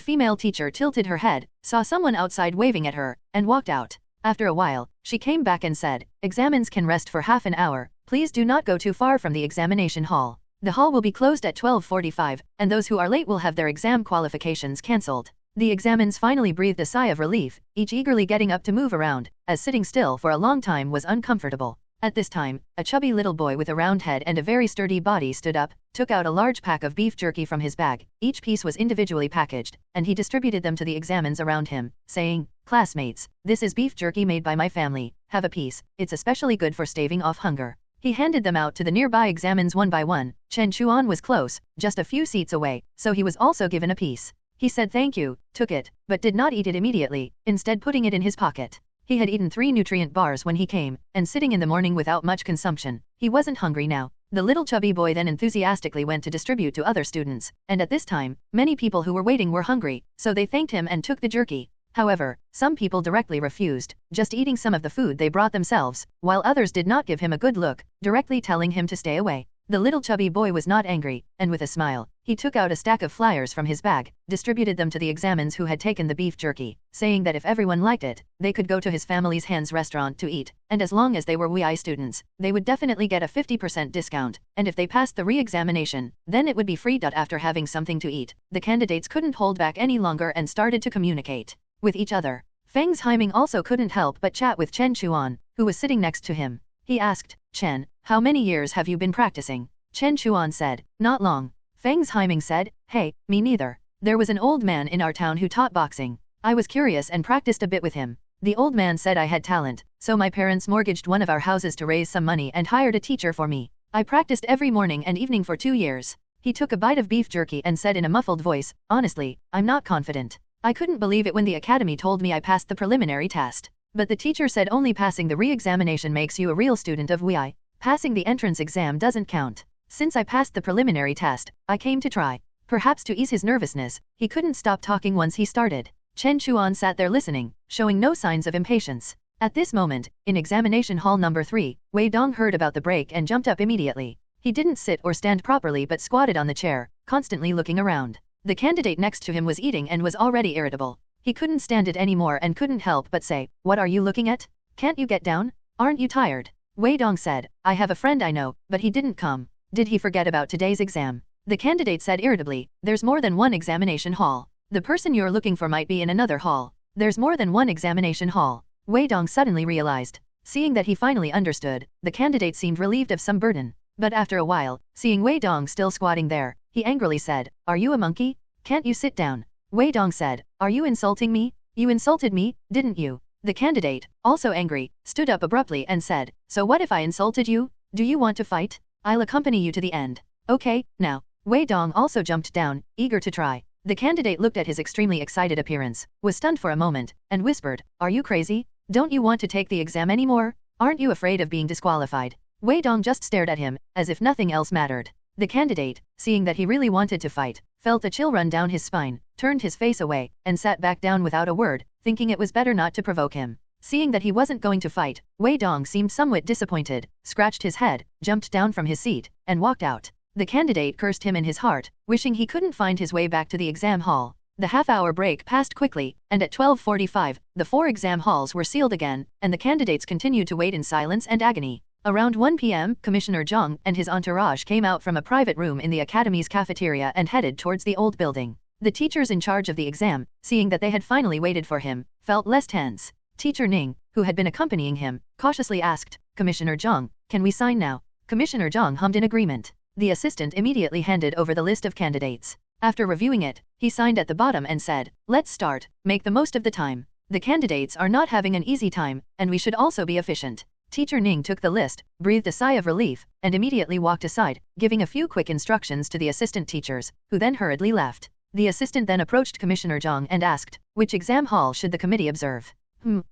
female teacher tilted her head, saw someone outside waving at her, and walked out. After a while, she came back and said, examines can rest for half an hour, please do not go too far from the examination hall. The hall will be closed at 12:45, and those who are late will have their exam qualifications cancelled. The examines finally breathed a sigh of relief, each eagerly getting up to move around, as sitting still for a long time was uncomfortable. At this time, a chubby little boy with a round head and a very sturdy body stood up, took out a large pack of beef jerky from his bag, each piece was individually packaged, and he distributed them to the examines around him, saying, classmates, this is beef jerky made by my family, have a piece, it's especially good for staving off hunger. He handed them out to the nearby examines one by one. Chen Chuan was close, just a few seats away, so he was also given a piece. He said thank you, took it, but did not eat it immediately, instead putting it in his pocket. He had eaten 3 nutrient bars when he came, and sitting in the morning without much consumption. He wasn't hungry now. The little chubby boy then enthusiastically went to distribute to other students, and at this time, many people who were waiting were hungry, so they thanked him and took the jerky. However, some people directly refused, just eating some of the food they brought themselves, while others did not give him a good look, directly telling him to stay away. The little chubby boy was not angry, and with a smile, he took out a stack of flyers from his bag, distributed them to the examines who had taken the beef jerky, saying that if everyone liked it, they could go to his family's Han's restaurant to eat, and as long as they were WEI students, they would definitely get a 50% discount, and if they passed the re-examination, then it would be free. After having something to eat, the candidates couldn't hold back any longer and started to communicate with each other. Feng Haiming also couldn't help but chat with Chen Chuan, who was sitting next to him. He asked, Chen, how many years have you been practicing? Chen Chuan said, not long. Feng Haiming said, hey, me neither. There was an old man in our town who taught boxing. I was curious and practiced a bit with him. The old man said I had talent, so my parents mortgaged one of our houses to raise some money and hired a teacher for me. I practiced every morning and evening for 2 years. He took a bite of beef jerky and said in a muffled voice, honestly, I'm not confident. I couldn't believe it when the academy told me I passed the preliminary test. But the teacher said only passing the re-examination makes you a real student of WEI. Passing the entrance exam doesn't count. Since I passed the preliminary test, I came to try. Perhaps to ease his nervousness, he couldn't stop talking once he started. Chen Chuan sat there listening, showing no signs of impatience. At this moment, in examination hall number 3, Wei Dong heard about the break and jumped up immediately. He didn't sit or stand properly but squatted on the chair, constantly looking around. The candidate next to him was eating and was already irritable. He couldn't stand it anymore and couldn't help but say, what are you looking at? Can't you get down? Aren't you tired? Wei Dong said, I have a friend I know, but he didn't come. Did he forget about today's exam? The candidate said irritably, there's more than one examination hall. The person you're looking for might be in another hall. There's more than one examination hall. Wei Dong suddenly realized. Seeing that he finally understood, the candidate seemed relieved of some burden. But after a while, seeing Wei Dong still squatting there, he angrily said, are you a monkey? Can't you sit down? Wei Dong said, are you insulting me? You insulted me, didn't you? The candidate, also angry, stood up abruptly and said, so what if I insulted you? Do you want to fight? I'll accompany you to the end. Okay, now. Wei Dong also jumped down, eager to try. The candidate looked at his extremely excited appearance, was stunned for a moment, and whispered, are you crazy? Don't you want to take the exam anymore? Aren't you afraid of being disqualified? Wei Dong just stared at him, as if nothing else mattered. The candidate, seeing that he really wanted to fight, felt a chill run down his spine, turned his face away, and sat back down without a word, thinking it was better not to provoke him. Seeing that he wasn't going to fight, Wei Dong seemed somewhat disappointed, scratched his head, jumped down from his seat, and walked out. The candidate cursed him in his heart, wishing he couldn't find his way back to the exam hall. The half-hour break passed quickly, and at 12:45, the 4 exam halls were sealed again, and the candidates continued to wait in silence and agony. Around 1 p.m., Commissioner Zhang and his entourage came out from a private room in the academy's cafeteria and headed towards the old building. The teachers in charge of the exam, seeing that they had finally waited for him, felt less tense. Teacher Ning, who had been accompanying him, cautiously asked, "Commissioner Zhang, can we sign now?" Commissioner Zhang hummed in agreement. The assistant immediately handed over the list of candidates. After reviewing it, he signed at the bottom and said, "Let's start, make the most of the time. The candidates are not having an easy time, and we should also be efficient." Teacher Ning took the list, breathed a sigh of relief, and immediately walked aside, giving a few quick instructions to the assistant teachers, who then hurriedly left. The assistant then approached Commissioner Zhang and asked, "Which exam hall should the committee observe?"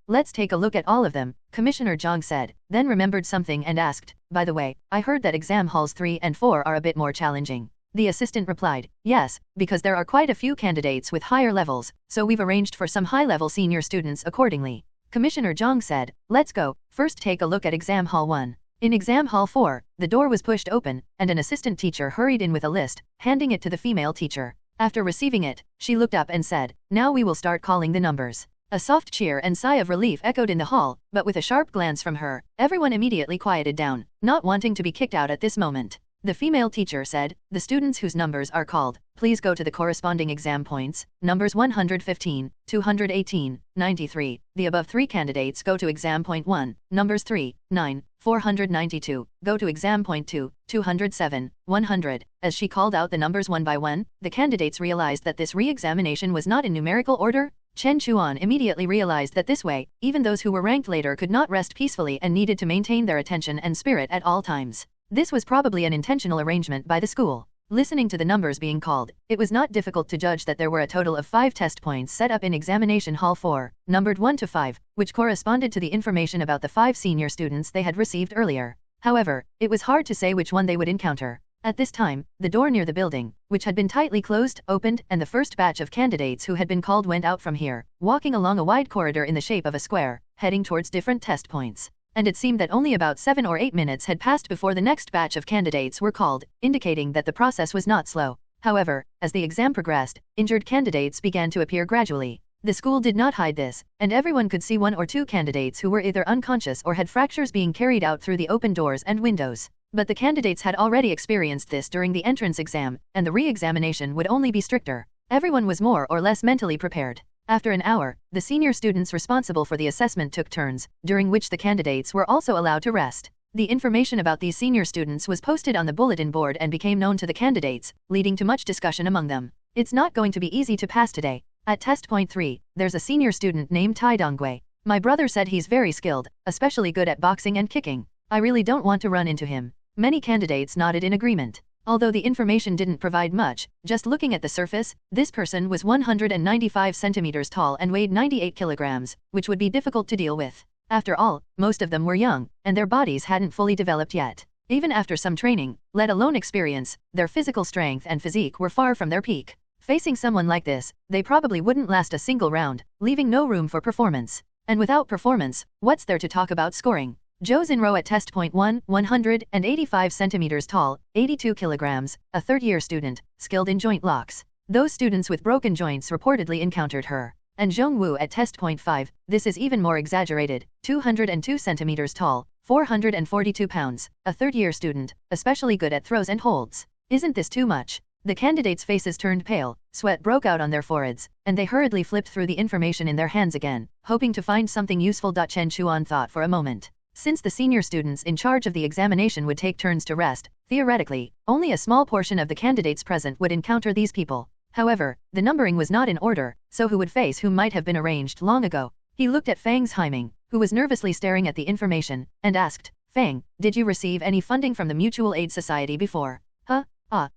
Let's take a look at all of them," Commissioner Zhang said, then remembered something and asked, "By the way, I heard that exam halls 3 and 4 are a bit more challenging." The assistant replied, "Yes, because there are quite a few candidates with higher levels, so we've arranged for some high-level senior students accordingly." Commissioner Zhang said, "Let's go, first take a look at exam hall 1. In exam hall 4, the door was pushed open, and an assistant teacher hurried in with a list, handing it to the female teacher. After receiving it, she looked up and said, "Now we will start calling the numbers." A soft cheer and sigh of relief echoed in the hall, but with a sharp glance from her, everyone immediately quieted down, not wanting to be kicked out at this moment. The female teacher said, "The students whose numbers are called, please go to the corresponding exam points, numbers 115, 218, 93. The above 3 candidates go to exam point 1, numbers 3, 9, 492, go to exam point 2, 207, 100. As she called out the numbers one by one, the candidates realized that this re-examination was not in numerical order. Chen Chuan immediately realized that this way, even those who were ranked later could not rest peacefully and needed to maintain their attention and spirit at all times. This was probably an intentional arrangement by the school. Listening to the numbers being called, it was not difficult to judge that there were a total of 5 test points set up in Examination Hall 4, numbered 1 to 5, which corresponded to the information about the 5 senior students they had received earlier. However, it was hard to say which one they would encounter. At this time, the door near the building, which had been tightly closed, opened, and the first batch of candidates who had been called went out from here, walking along a wide corridor in the shape of a square, heading towards different test points. And it seemed that only about 7 or 8 minutes had passed before the next batch of candidates were called, indicating that the process was not slow. However, as the exam progressed, injured candidates began to appear gradually. The school did not hide this, and everyone could see 1 or 2 candidates who were either unconscious or had fractures being carried out through the open doors and windows. But the candidates had already experienced this during the entrance exam, and the re-examination would only be stricter. Everyone was more or less mentally prepared. After an hour, the senior students responsible for the assessment took turns, during which the candidates were also allowed to rest. The information about these senior students was posted on the bulletin board and became known to the candidates, leading to much discussion among them. "It's not going to be easy to pass today. At test point 3, there's a senior student named Tai Dongwei. My brother said he's very skilled, especially good at boxing and kicking. I really don't want to run into him." Many candidates nodded in agreement. Although the information didn't provide much, just looking at the surface, this person was 195 centimeters tall and weighed 98 kilograms, which would be difficult to deal with. After all, most of them were young, and their bodies hadn't fully developed yet. Even after some training, let alone experience, their physical strength and physique were far from their peak. Facing someone like this, they probably wouldn't last a single round, leaving no room for performance. And without performance, what's there to talk about scoring? Zhou Xinruo at test point 1, 185 centimeters tall, 82 kilograms, a third-year student, skilled in joint locks. Those students with broken joints reportedly encountered her. And Zhong Wu at test point 5, this is even more exaggerated, 202 centimeters tall, 442 pounds, a third-year student, especially good at throws and holds. Isn't this too much? The candidates' faces turned pale, sweat broke out on their foreheads, and they hurriedly flipped through the information in their hands again, hoping to find something useful. Chen Chuan thought for a moment. Since the senior students in charge of the examination would take turns to rest, theoretically, only a small portion of the candidates present would encounter these people. However, the numbering was not in order, so who would face whom might have been arranged long ago. He looked at Fang's Haiming, who was nervously staring at the information, and asked, "Fang, did you receive any funding from the Mutual Aid Society before?"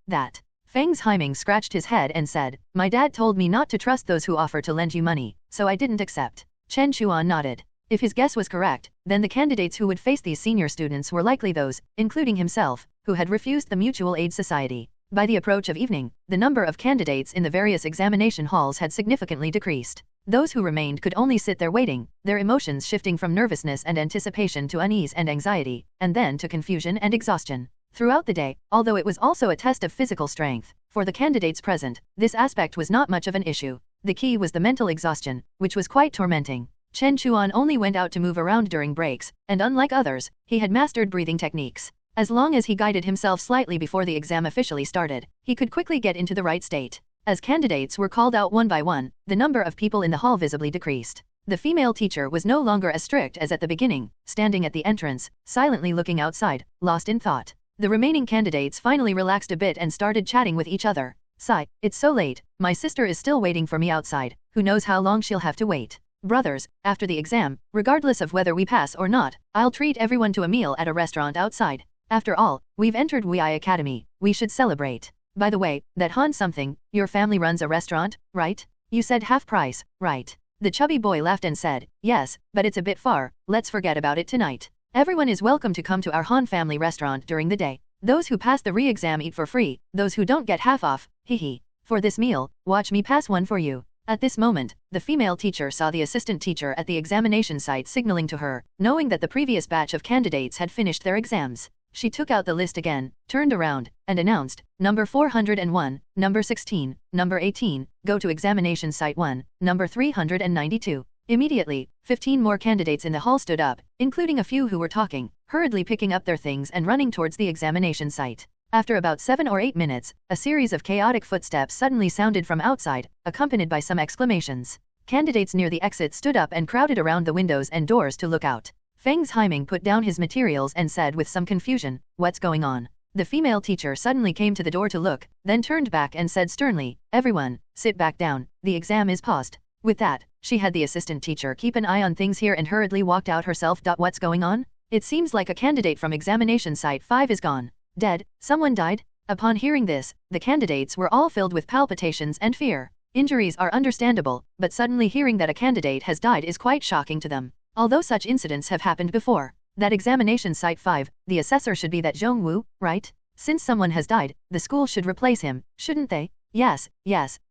That. Fang's Haiming scratched his head and said, "My dad told me not to trust those who offer to lend you money, so I didn't accept." Chen Chuan nodded. If his guess was correct, then the candidates who would face these senior students were likely those, including himself, who had refused the Mutual Aid Society. By the approach of evening, the number of candidates in the various examination halls had significantly decreased. Those who remained could only sit there waiting, their emotions shifting from nervousness and anticipation to unease and anxiety, and then to confusion and exhaustion. Throughout the day, although it was also a test of physical strength, for the candidates present, this aspect was not much of an issue. The key was the mental exhaustion, which was quite tormenting. Chen Chuan only went out to move around during breaks, and unlike others, he had mastered breathing techniques. As long as he guided himself slightly before the exam officially started, he could quickly get into the right state. As candidates were called out one by one, the number of people in the hall visibly decreased. The female teacher was no longer as strict as at the beginning, standing at the entrance, silently looking outside, lost in thought. The remaining candidates finally relaxed a bit and started chatting with each other. Sigh, it's so late, my sister is still waiting for me outside, who knows how long she'll have to wait. Brothers, after the exam, regardless of whether we pass or not, I'll treat everyone to a meal at a restaurant outside. After all, we've entered Wei Academy, we should celebrate. By the way, that Han something, your family runs a restaurant, right? You said half price, right? The chubby boy laughed and said, yes, but it's a bit far, let's forget about it tonight. Everyone is welcome to come to our Han family restaurant during the day. Those who pass the re-exam eat for free, those who don't get half off, hee. For this meal, watch me pass one for you. At this moment, the female teacher saw the assistant teacher at the examination site signaling to her, knowing that the previous batch of candidates had finished their exams. She took out the list again, turned around, and announced, number 401, number 16, number 18, go to examination site 1, number 392. Immediately, 15 more candidates in the hall stood up, including a few who were talking, hurriedly picking up their things and running towards the examination site. After about 7 or 8 minutes, a series of chaotic footsteps suddenly sounded from outside, accompanied by some exclamations. Candidates near the exit stood up and crowded around the windows and doors to look out. Feng Haiming put down his materials and said with some confusion, what's going on? The female teacher suddenly came to the door to look, then turned back and said sternly, everyone, sit back down, the exam is paused. With that, she had the assistant teacher keep an eye on things here and hurriedly walked out herself. What's going on? It seems like a candidate from examination site 5 is gone. Dead? Someone died? Upon hearing this, the candidates were all filled with palpitations and fear. Injuries are understandable, but suddenly hearing that a candidate has died is quite shocking to them. Although such incidents have happened before. That examination site 5, the assessor should be that Zhongwu, right? Since someone has died, the school should replace him, shouldn't they? Yes,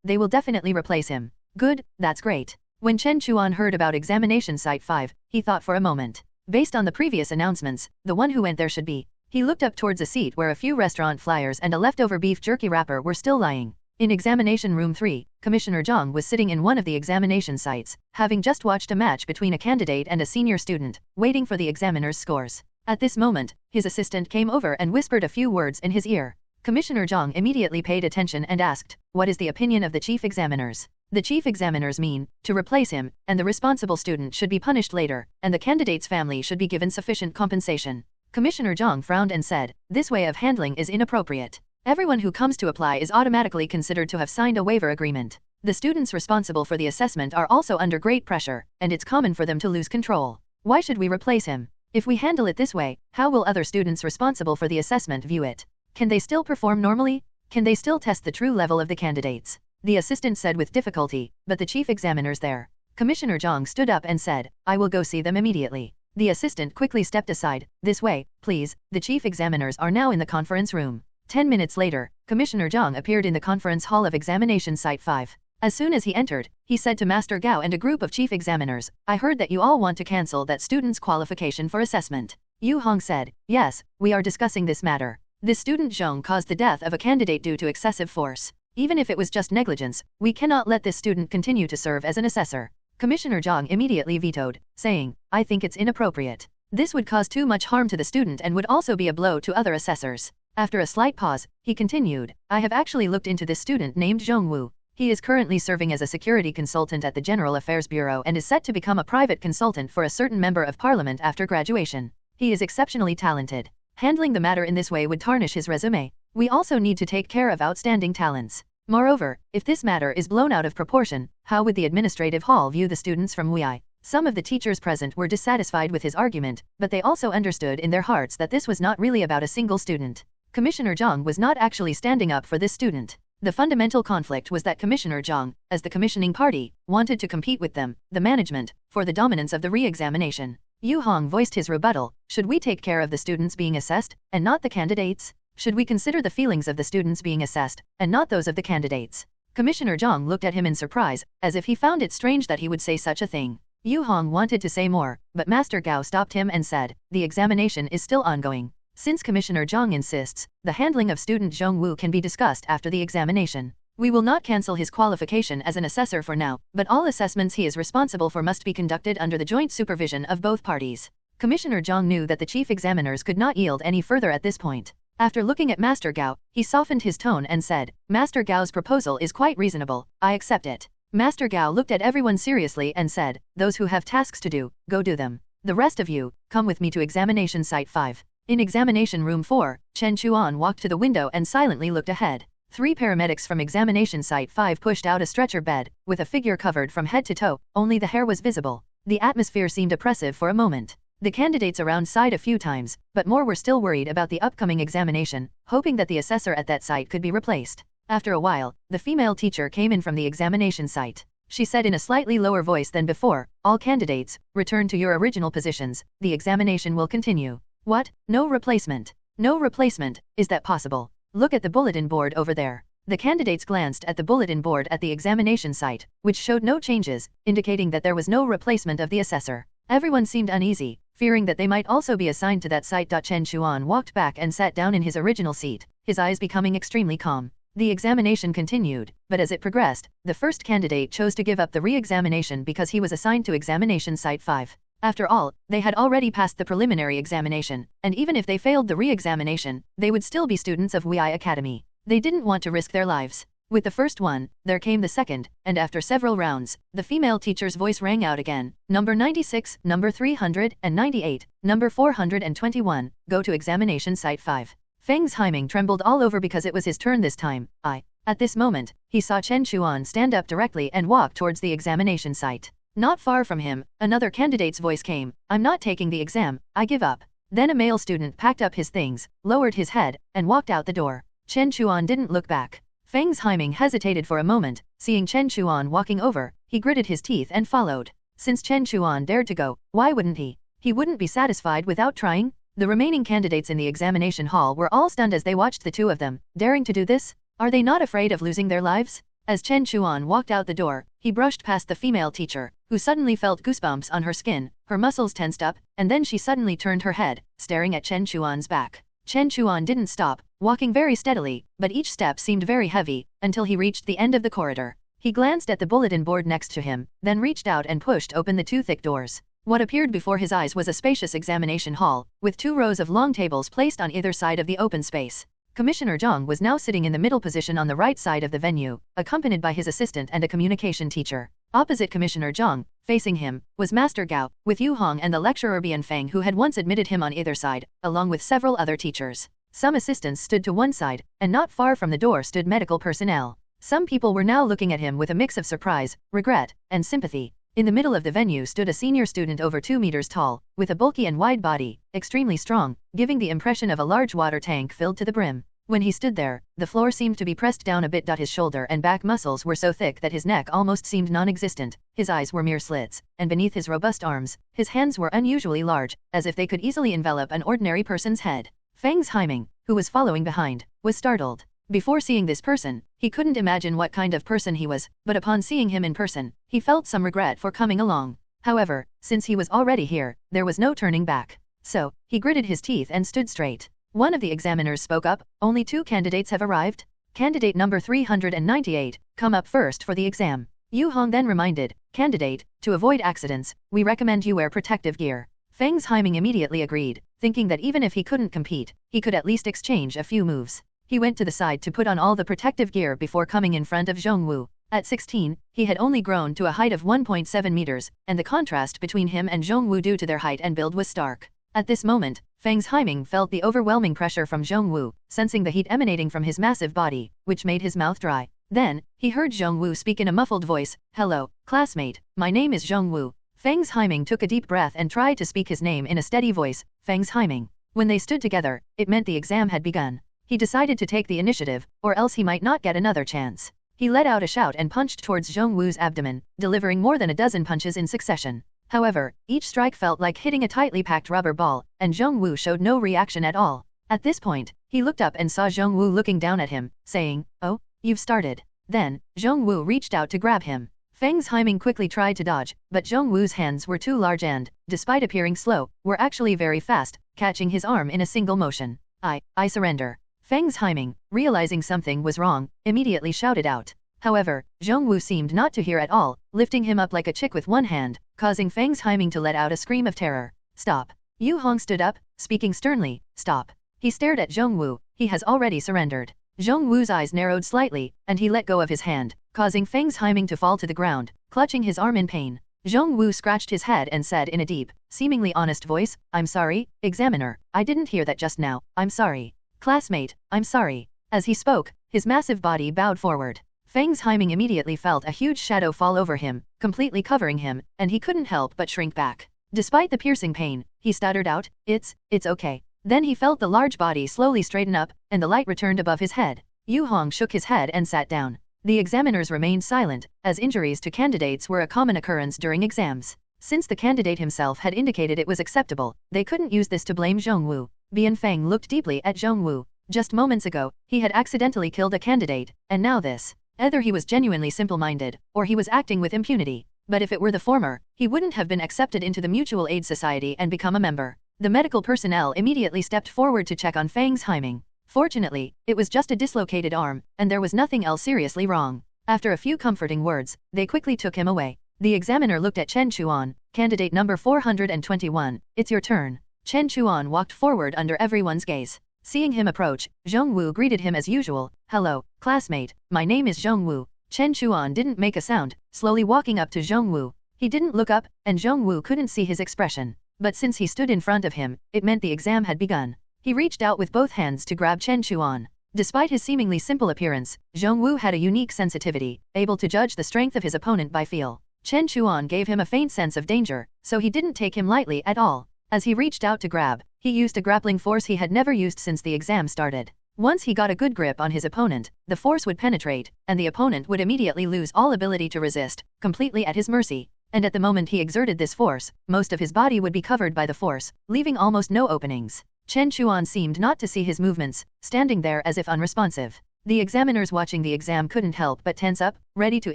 they will definitely replace him. Good, that's great. When Chen Chuan heard about examination site 5, he thought for a moment. Based on the previous announcements, the one who went there should be. He looked up towards a seat where a few restaurant flyers and a leftover beef jerky wrapper were still lying. In examination room 3, Commissioner Zhang was sitting in one of the examination sites, having just watched a match between a candidate and a senior student, waiting for the examiner's scores. At this moment, his assistant came over and whispered a few words in his ear. Commissioner Zhang immediately paid attention and asked, what is the opinion of the chief examiners? The chief examiners mean, to replace him, and the responsible student should be punished later, and the candidate's family should be given sufficient compensation. Commissioner Zhang frowned and said, this way of handling is inappropriate. Everyone who comes to apply is automatically considered to have signed a waiver agreement. The students responsible for the assessment are also under great pressure, and it's common for them to lose control. Why should we replace him? If we handle it this way, how will other students responsible for the assessment view it? Can they still perform normally? Can they still test the true level of the candidates? The assistant said with difficulty, but the chief examiner's there. Commissioner Zhang stood up and said, I will go see them immediately. The assistant quickly stepped aside, this way, please, the chief examiners are now in the conference room. 10 minutes later, Commissioner Zhang appeared in the conference hall of examination site 5. As soon as he entered, he said to Master Gao and a group of chief examiners, I heard that you all want to cancel that student's qualification for assessment. Yu Hong said, yes, we are discussing this matter. This student Zhong caused the death of a candidate due to excessive force. Even if it was just negligence, we cannot let this student continue to serve as an assessor. Commissioner Zhang immediately vetoed, saying, I think it's inappropriate. This would cause too much harm to the student and would also be a blow to other assessors. After a slight pause, he continued, I have actually looked into this student named Zhongwu. He is currently serving as a security consultant at the General Affairs Bureau and is set to become a private consultant for a certain member of parliament after graduation. He is exceptionally talented. Handling the matter in this way would tarnish his resume. We also need to take care of outstanding talents. Moreover, if this matter is blown out of proportion, how would the administrative hall view the students from Wei? Some of the teachers present were dissatisfied with his argument, but they also understood in their hearts that this was not really about a single student. Commissioner Zhang was not actually standing up for this student. The fundamental conflict was that Commissioner Zhang, as the commissioning party, wanted to compete with them, the management, for the dominance of the re-examination. Yu Hong voiced his rebuttal, should we take care of the students being assessed, and not the candidates? Should we consider the feelings of the students being assessed, and not those of the candidates? Commissioner Zhang looked at him in surprise, as if he found it strange that he would say such a thing. Yu Hong wanted to say more, but Master Gao stopped him and said, the examination is still ongoing. Since Commissioner Zhang insists, the handling of student Zhong Wu can be discussed after the examination. We will not cancel his qualification as an assessor for now, but all assessments he is responsible for must be conducted under the joint supervision of both parties. Commissioner Zhang knew that the chief examiners could not yield any further at this point. After looking at Master Gao, he softened his tone and said, Master Gao's proposal is quite reasonable, I accept it. Master Gao looked at everyone seriously and said, those who have tasks to do, go do them. The rest of you, come with me to examination site 5. In examination room 4, Chen Chuan walked to the window and silently looked ahead. 3 paramedics from examination site 5 pushed out a stretcher bed, with a figure covered from head to toe, only the hair was visible. The atmosphere seemed oppressive for a moment. The candidates around sighed a few times, but more were still worried about the upcoming examination, hoping that the assessor at that site could be replaced. After a while, the female teacher came in from the examination site. She said in a slightly lower voice than before, all candidates, return to your original positions, the examination will continue. What? No replacement? No replacement, is that possible? Look at the bulletin board over there. The candidates glanced at the bulletin board at the examination site, which showed no changes, indicating that there was no replacement of the assessor. Everyone seemed uneasy, fearing that they might also be assigned to that site. Chen Chuan walked back and sat down in his original seat, his eyes becoming extremely calm. The examination continued, but as it progressed, the first candidate chose to give up the re-examination because he was assigned to examination site 5. After all, they had already passed the preliminary examination, and even if they failed the re-examination, they would still be students of Wei Academy. They didn't want to risk their lives. With the first one, there came the second, and after several rounds, the female teacher's voice rang out again. Number 96, number 398, number 421, go to examination site 5. Feng Haiming trembled all over because it was his turn this time. At this moment, he saw Chen Chuan stand up directly and walk towards the examination site. Not far from him, another candidate's voice came, I'm not taking the exam, I give up. Then a male student packed up his things, lowered his head, and walked out the door. Chen Chuan didn't look back. Feng Haiming hesitated for a moment, seeing Chen Chuan walking over, he gritted his teeth and followed. Since Chen Chuan dared to go, why wouldn't he? He wouldn't be satisfied without trying? The remaining candidates in the examination hall were all stunned as they watched the two of them, daring to do this? Are they not afraid of losing their lives? As Chen Chuan walked out the door, he brushed past the female teacher, who suddenly felt goosebumps on her skin, her muscles tensed up, and then she suddenly turned her head, staring at Chen Chuan's back. Chen Chuan didn't stop, walking very steadily, but each step seemed very heavy, until he reached the end of the corridor. He glanced at the bulletin board next to him, then reached out and pushed open the 2 thick doors. What appeared before his eyes was a spacious examination hall, with 2 rows of long tables placed on either side of the open space. Commissioner Zhang was now sitting in the middle position on the right side of the venue, accompanied by his assistant and a communication teacher. Opposite Commissioner Zhang, facing him, was Master Gao, with Yu Hong and the lecturer Bian Feng who had once admitted him on either side, along with several other teachers. Some assistants stood to one side, and not far from the door stood medical personnel. Some people were now looking at him with a mix of surprise, regret, and sympathy. In the middle of the venue stood a senior student over 2 meters tall, with a bulky and wide body, extremely strong, giving the impression of a large water tank filled to the brim. When he stood there, the floor seemed to be pressed down a bit. His shoulder and back muscles were so thick that his neck almost seemed non-existent, his eyes were mere slits, and beneath his robust arms, his hands were unusually large, as if they could easily envelop an ordinary person's head. Feng Haiming, who was following behind, was startled. Before seeing this person, he couldn't imagine what kind of person he was, but upon seeing him in person, he felt some regret for coming along. However, since he was already here, there was no turning back. So, he gritted his teeth and stood straight. One of the examiners spoke up, only 2 candidates have arrived. Candidate number 398, come up first for the exam. Yu Hong then reminded, candidate, to avoid accidents, we recommend you wear protective gear. Feng Haiming immediately agreed, thinking that even if he couldn't compete, he could at least exchange a few moves. He went to the side to put on all the protective gear before coming in front of Zhong Wu. At 16, he had only grown to a height of 1.7 meters, and the contrast between him and Zhong Wu due to their height and build was stark. At this moment, Feng Haiming felt the overwhelming pressure from Zhong Wu, sensing the heat emanating from his massive body, which made his mouth dry. Then, he heard Zhong Wu speak in a muffled voice, hello, classmate, my name is Zhong Wu. Feng Haiming took a deep breath and tried to speak his name in a steady voice, Feng Haiming. When they stood together, it meant the exam had begun. He decided to take the initiative, or else he might not get another chance. He let out a shout and punched towards Zhong Wu's abdomen, delivering more than a dozen punches in succession. However, each strike felt like hitting a tightly packed rubber ball, and Zhong Wu showed no reaction at all. At this point, he looked up and saw Zhong Wu looking down at him, saying, "Oh, you've started." Then, Zhong Wu reached out to grab him. Feng Haiming quickly tried to dodge, but Zhong Wu's hands were too large and, despite appearing slow, were actually very fast, catching his arm in a single motion. I surrender." Feng Haiming, realizing something was wrong, immediately shouted out. However, Zhong Wu seemed not to hear at all, lifting him up like a chick with one hand, causing Feng Haiming to let out a scream of terror. "Stop." Yu Hong stood up, speaking sternly, "Stop." He stared at Zhong Wu. He has already surrendered. Zhong Wu's eyes narrowed slightly, and he let go of his hand, causing Feng Haiming to fall to the ground, clutching his arm in pain. Zhong Wu scratched his head and said in a deep, seemingly honest voice, "I'm sorry, examiner, I didn't hear that just now, I'm sorry. Classmate, I'm sorry." As he spoke, his massive body bowed forward. Feng Haiming immediately felt a huge shadow fall over him, completely covering him, and he couldn't help but shrink back. Despite the piercing pain, he stuttered out, It's okay." Then he felt the large body slowly straighten up, and the light returned above his head. Yu Hong shook his head and sat down. The examiners remained silent, as injuries to candidates were a common occurrence during exams. Since the candidate himself had indicated it was acceptable, they couldn't use this to blame Zhong Wu. Bian Feng looked deeply at Zhong Wu. Just moments ago, he had accidentally killed a candidate, and now this. Either he was genuinely simple-minded, or he was acting with impunity. But if it were the former, he wouldn't have been accepted into the Mutual Aid Society and become a member. The medical personnel immediately stepped forward to check on Feng Haiming. Fortunately, it was just a dislocated arm, and there was nothing else seriously wrong. After a few comforting words, they quickly took him away. The examiner looked at Chen Chuan, candidate number 421, "It's your turn." Chen Chuan walked forward under everyone's gaze. Seeing him approach, Zhong Wu greeted him as usual, "Hello, classmate, my name is Zhong Wu." Chen Chuan didn't make a sound, slowly walking up to Zhong Wu. He didn't look up, and Zhong Wu couldn't see his expression. But since he stood in front of him, it meant the exam had begun. He reached out with both hands to grab Chen Chuan. Despite his seemingly simple appearance, Zhong Wu had a unique sensitivity, able to judge the strength of his opponent by feel. Chen Chuan gave him a faint sense of danger, so he didn't take him lightly at all. As he reached out to grab, he used a grappling force he had never used since the exam started. Once he got a good grip on his opponent, the force would penetrate, and the opponent would immediately lose all ability to resist, completely at his mercy. And at the moment he exerted this force, most of his body would be covered by the force, leaving almost no openings. Chen Chuan seemed not to see his movements, standing there as if unresponsive. The examiners watching the exam couldn't help but tense up, ready to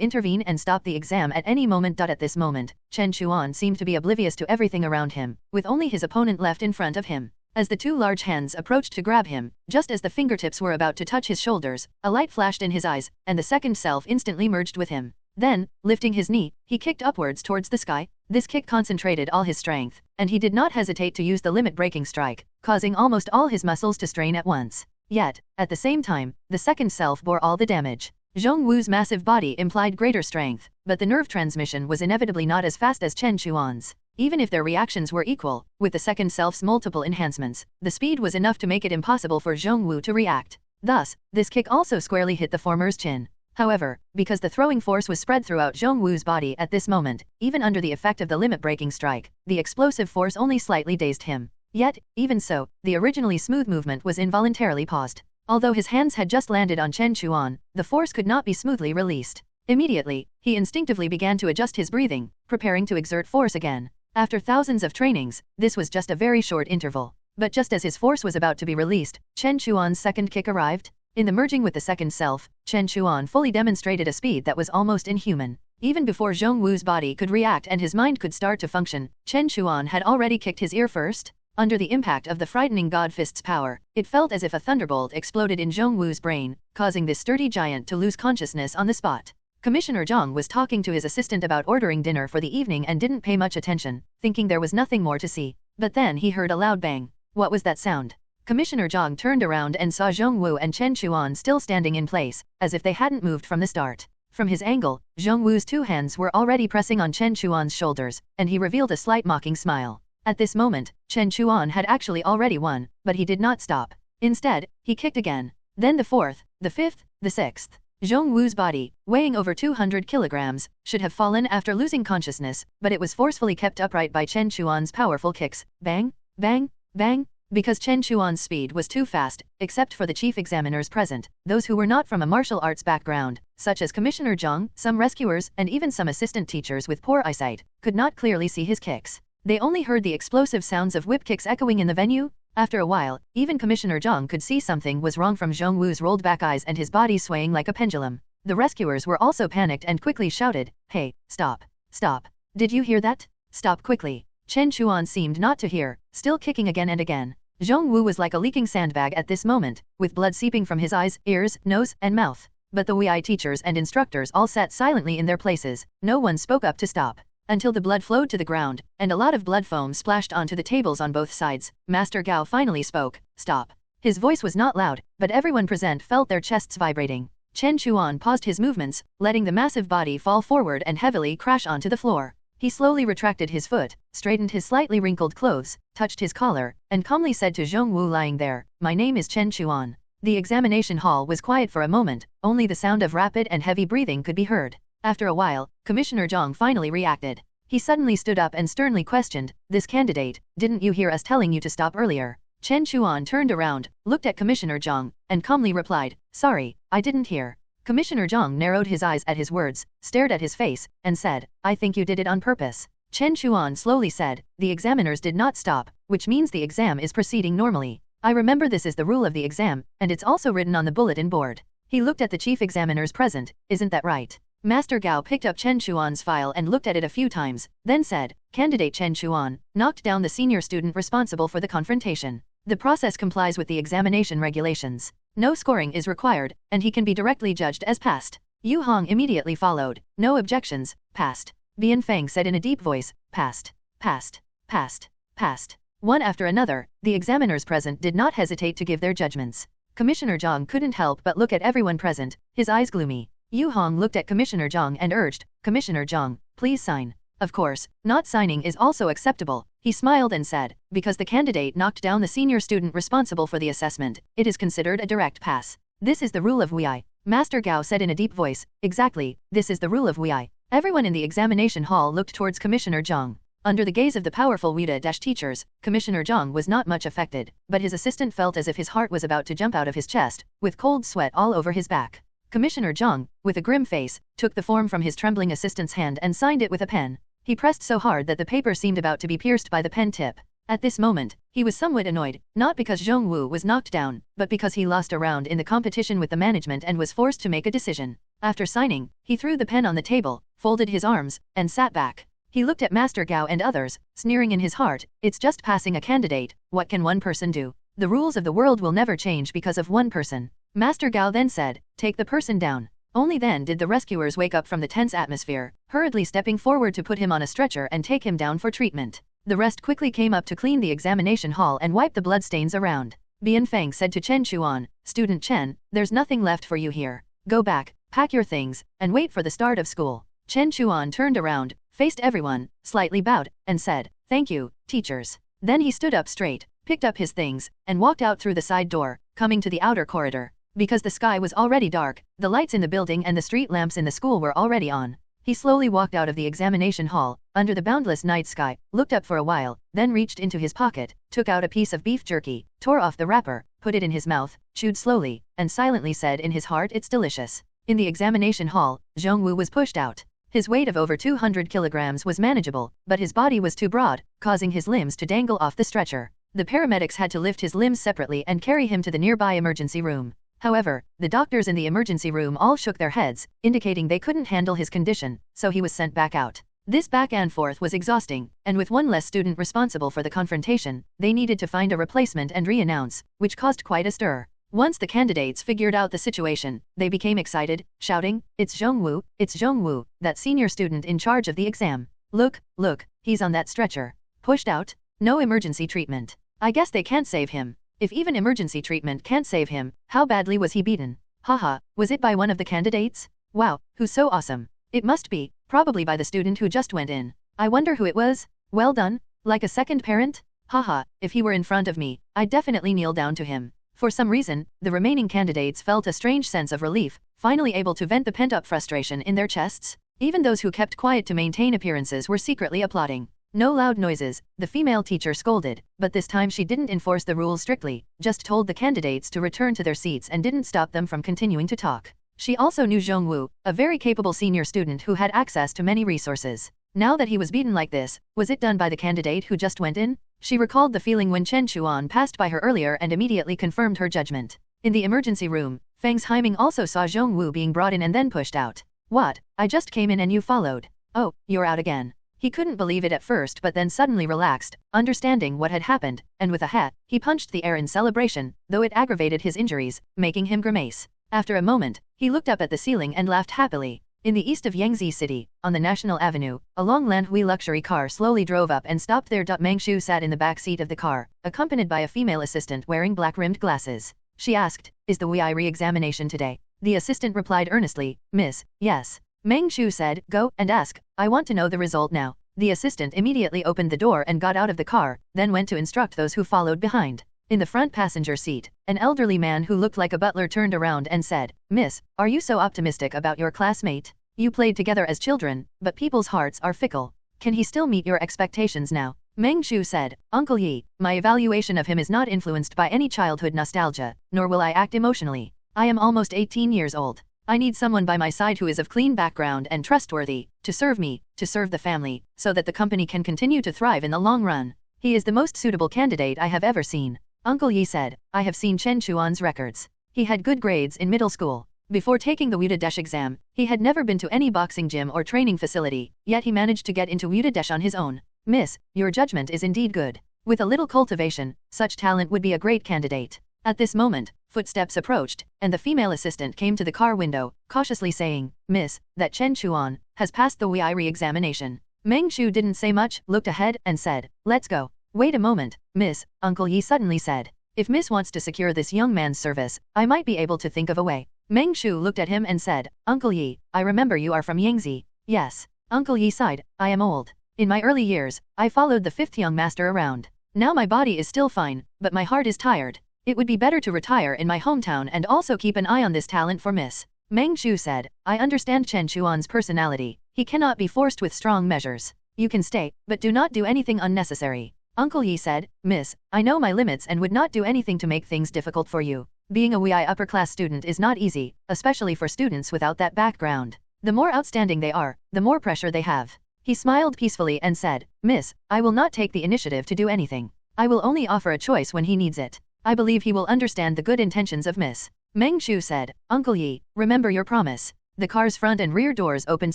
intervene and stop the exam at any moment. At this moment, Chen Chuan seemed to be oblivious to everything around him, with only his opponent left in front of him. As the two large hands approached to grab him, just as the fingertips were about to touch his shoulders, a light flashed in his eyes, and the second self instantly merged with him. Then, lifting his knee, he kicked upwards towards the sky. This kick concentrated all his strength, and he did not hesitate to use the limit-breaking strike, causing almost all his muscles to strain at once. Yet, at the same time, the second self bore all the damage. Zhong Wu's massive body implied greater strength, but the nerve transmission was inevitably not as fast as Chen Chuan's. Even if their reactions were equal, with the second self's multiple enhancements, the speed was enough to make it impossible for Zhong Wu to react. Thus, this kick also squarely hit the former's chin. However, because the throwing force was spread throughout Zhong Wu's body at this moment, even under the effect of the limit-breaking strike, the explosive force only slightly dazed him. Yet, even so, the originally smooth movement was involuntarily paused. Although his hands had just landed on Chen Chuan, the force could not be smoothly released. Immediately, he instinctively began to adjust his breathing, preparing to exert force again. After thousands of trainings, this was just a very short interval. But just as his force was about to be released, Chen Chuan's second kick arrived. In the merging with the second self, Chen Chuan fully demonstrated a speed that was almost inhuman. Even before Zhong Wu's body could react and his mind could start to function, Chen Chuan had already kicked his ear first. Under the impact of the frightening God Fist's power, it felt as if a thunderbolt exploded in Zhong Wu's brain, causing this sturdy giant to lose consciousness on the spot. Commissioner Zhang was talking to his assistant about ordering dinner for the evening and didn't pay much attention, thinking there was nothing more to see. But then he heard a loud bang. What was that sound? Commissioner Zhang turned around and saw Zhong Wu and Chen Chuan still standing in place, as if they hadn't moved from the start. From his angle, Zhong Wu's two hands were already pressing on Chen Chuan's shoulders, and he revealed a slight mocking smile. At this moment, Chen Chuan had actually already won, but he did not stop. Instead, he kicked again. Then the fourth, the fifth, the sixth. Zhong Wu's body, weighing over 200 kilograms, should have fallen after losing consciousness, but it was forcefully kept upright by Chen Chuan's powerful kicks. Bang, bang, bang. Because Chen Chuan's speed was too fast, except for the chief examiners present, those who were not from a martial arts background, such as Commissioner Zhang, some rescuers, and even some assistant teachers with poor eyesight, could not clearly see his kicks. They only heard the explosive sounds of whip kicks echoing in the venue. After a while, even Commissioner Zhang could see something was wrong from Zhong Wu's rolled back eyes and his body swaying like a pendulum. The rescuers were also panicked and quickly shouted, "Hey, stop! Stop! Did you hear that? Stop quickly!" Chen Chuan seemed not to hear, still kicking again and again. Zhong Wu was like a leaking sandbag at this moment, with blood seeping from his eyes, ears, nose, and mouth. But the Wei teachers and instructors all sat silently in their places. No one spoke up to stop. Until the blood flowed to the ground, and a lot of blood foam splashed onto the tables on both sides, Master Gao finally spoke, "Stop." His voice was not loud, but everyone present felt their chests vibrating. Chen Chuan paused his movements, letting the massive body fall forward and heavily crash onto the floor. He slowly retracted his foot, straightened his slightly wrinkled clothes, touched his collar, and calmly said to Zhong Wu lying there, "My name is Chen Chuan." The examination hall was quiet for a moment, only the sound of rapid and heavy breathing could be heard. After a while, Commissioner Zhang finally reacted. He suddenly stood up and sternly questioned, "This candidate, didn't you hear us telling you to stop earlier?" Chen Chuan turned around, looked at Commissioner Zhang, and calmly replied, "Sorry, I didn't hear." Commissioner Zhang narrowed his eyes at his words, stared at his face, and said, "I think you did it on purpose." Chen Chuan slowly said, "The examiners did not stop, which means the exam is proceeding normally. I remember this is the rule of the exam, and it's also written on the bulletin board." He looked at the chief examiners present, "Isn't that right?" Master Gao picked up Chen Chuan's file and looked at it a few times, then said, "Candidate Chen Chuan knocked down the senior student responsible for the confrontation. The process complies with the examination regulations. No scoring is required, and he can be directly judged as passed." Yu Hong immediately followed, "No objections, passed." Bian Feng said in a deep voice, "Passed, passed, passed, passed." One after another, the examiners present did not hesitate to give their judgments. Commissioner Zhang couldn't help but look at everyone present, his eyes gloomy. Yu Hong looked at Commissioner Zhang and urged, "Commissioner Zhang, please sign." "Of course, not signing is also acceptable." He smiled and said, "Because the candidate knocked down the senior student responsible for the assessment, it is considered a direct pass. This is the rule of Wei." Master Gao said in a deep voice, "Exactly, this is the rule of Wei." Everyone in the examination hall looked towards Commissioner Zhang. Under the gaze of the powerful Wei-teachers, Commissioner Zhang was not much affected, but his assistant felt as if his heart was about to jump out of his chest, with cold sweat all over his back. Commissioner Zhang, with a grim face, took the form from his trembling assistant's hand and signed it with a pen. He pressed so hard that the paper seemed about to be pierced by the pen tip. At this moment, he was somewhat annoyed, not because Zhong Wu was knocked down, but because he lost a round in the competition with the management and was forced to make a decision. After signing, he threw the pen on the table, folded his arms, and sat back. He looked at Master Gao and others, sneering in his heart, "It's just passing a candidate, what can one person do? The rules of the world will never change because of one person." Master Gao then said, "Take the person down." Only then did the rescuers wake up from the tense atmosphere, hurriedly stepping forward to put him on a stretcher and take him down for treatment. The rest quickly came up to clean the examination hall and wipe the bloodstains around. Bian Feng said to Chen Chuan, "Student Chen, there's nothing left for you here. Go back, pack your things, and wait for the start of school." Chen Chuan turned around, faced everyone, slightly bowed, and said, "Thank you, teachers." Then he stood up straight, picked up his things, and walked out through the side door, coming to the outer corridor. Because the sky was already dark, the lights in the building and the street lamps in the school were already on. He slowly walked out of the examination hall, under the boundless night sky, looked up for a while, then reached into his pocket, took out a piece of beef jerky, tore off the wrapper, put it in his mouth, chewed slowly, and silently said in his heart, "It's delicious." In the examination hall, Zhong Wu was pushed out. His weight of over 200 kilograms was manageable, but his body was too broad, causing his limbs to dangle off the stretcher. The paramedics had to lift his limbs separately and carry him to the nearby emergency room. However, the doctors in the emergency room all shook their heads, indicating they couldn't handle his condition, so he was sent back out. This back and forth was exhausting, and with one less student responsible for the confrontation, they needed to find a replacement and re-announce, which caused quite a stir. Once the candidates figured out the situation, they became excited, shouting, "It's Zhong Wu, it's Zhong Wu, that senior student in charge of the exam. Look, look, he's on that stretcher. Pushed out? No emergency treatment. I guess they can't save him. If even emergency treatment can't save him, how badly was he beaten? Haha, was it by one of the candidates? Wow, who's so awesome? It must be, probably by the student who just went in. I wonder who it was? Well done, like a second parent? Haha, if he were in front of me, I'd definitely kneel down to him." For some reason, the remaining candidates felt a strange sense of relief, finally able to vent the pent-up frustration in their chests. Even those who kept quiet to maintain appearances were secretly applauding. "No loud noises," the female teacher scolded, but this time she didn't enforce the rules strictly, just told the candidates to return to their seats and didn't stop them from continuing to talk. She also knew Zhong Wu, a very capable senior student who had access to many resources. Now that he was beaten like this, was it done by the candidate who just went in? She recalled the feeling when Chen Chuan passed by her earlier and immediately confirmed her judgment. In the emergency room, Feng's Haiming also saw Zhong Wu being brought in and then pushed out. What? I just came in and you followed. Oh, you're out again. He couldn't believe it at first but then suddenly relaxed, understanding what had happened, and with a hat, he punched the air in celebration, though it aggravated his injuries, making him grimace. After a moment, he looked up at the ceiling and laughed happily. In the east of Yangtze City, on the National Avenue, a long Landhui luxury car slowly drove up and stopped there. Meng Shu sat in the back seat of the car, accompanied by a female assistant wearing black-rimmed glasses. She asked, "Is the WEI re-examination today?" The assistant replied earnestly, "Miss, yes." Meng Shu said, "Go and ask, I want to know the result now." The assistant immediately opened the door and got out of the car, then went to instruct those who followed behind. In the front passenger seat, an elderly man who looked like a butler turned around and said, "Miss, are you so optimistic about your classmate? You played together as children, but people's hearts are fickle. Can he still meet your expectations now?" Meng Shu said, "Uncle Yi, my evaluation of him is not influenced by any childhood nostalgia, nor will I act emotionally. I am almost 18 years old. I need someone by my side who is of clean background and trustworthy, to serve me, to serve the family, so that the company can continue to thrive in the long run. He is the most suitable candidate I have ever seen." Uncle Yi said, "I have seen Chen Chuan's records. He had good grades in middle school. Before taking the Wuda Desh exam, he had never been to any boxing gym or training facility, yet he managed to get into Wuda Desh on his own. Miss, your judgment is indeed good. With a little cultivation, such talent would be a great candidate." At this moment, footsteps approached, and the female assistant came to the car window, cautiously saying, "Miss, that Chen Chuan has passed the WEI re-examination." Meng Shu didn't say much, looked ahead, and said, "Let's go." "Wait a moment, Miss," Uncle Yi suddenly said. "If Miss wants to secure this young man's service, I might be able to think of a way." Meng Shu looked at him and said, "Uncle Yi, I remember you are from Yangtze." "Yes." Uncle Yi sighed, "I am old. In my early years, I followed the fifth young master around. Now my body is still fine, but my heart is tired. It would be better to retire in my hometown and also keep an eye on this talent for Miss." Meng Shu said, "I understand Chen Chuan's personality. He cannot be forced with strong measures. You can stay, but do not do anything unnecessary." Uncle Yi said, "Miss, I know my limits and would not do anything to make things difficult for you. Being a WEI upper-class student is not easy, especially for students without that background. The more outstanding they are, the more pressure they have." He smiled peacefully and said, "Miss, I will not take the initiative to do anything. I will only offer a choice when he needs it. I believe he will understand the good intentions of Miss." Meng Shu said, "Uncle Yi, remember your promise." The car's front and rear doors opened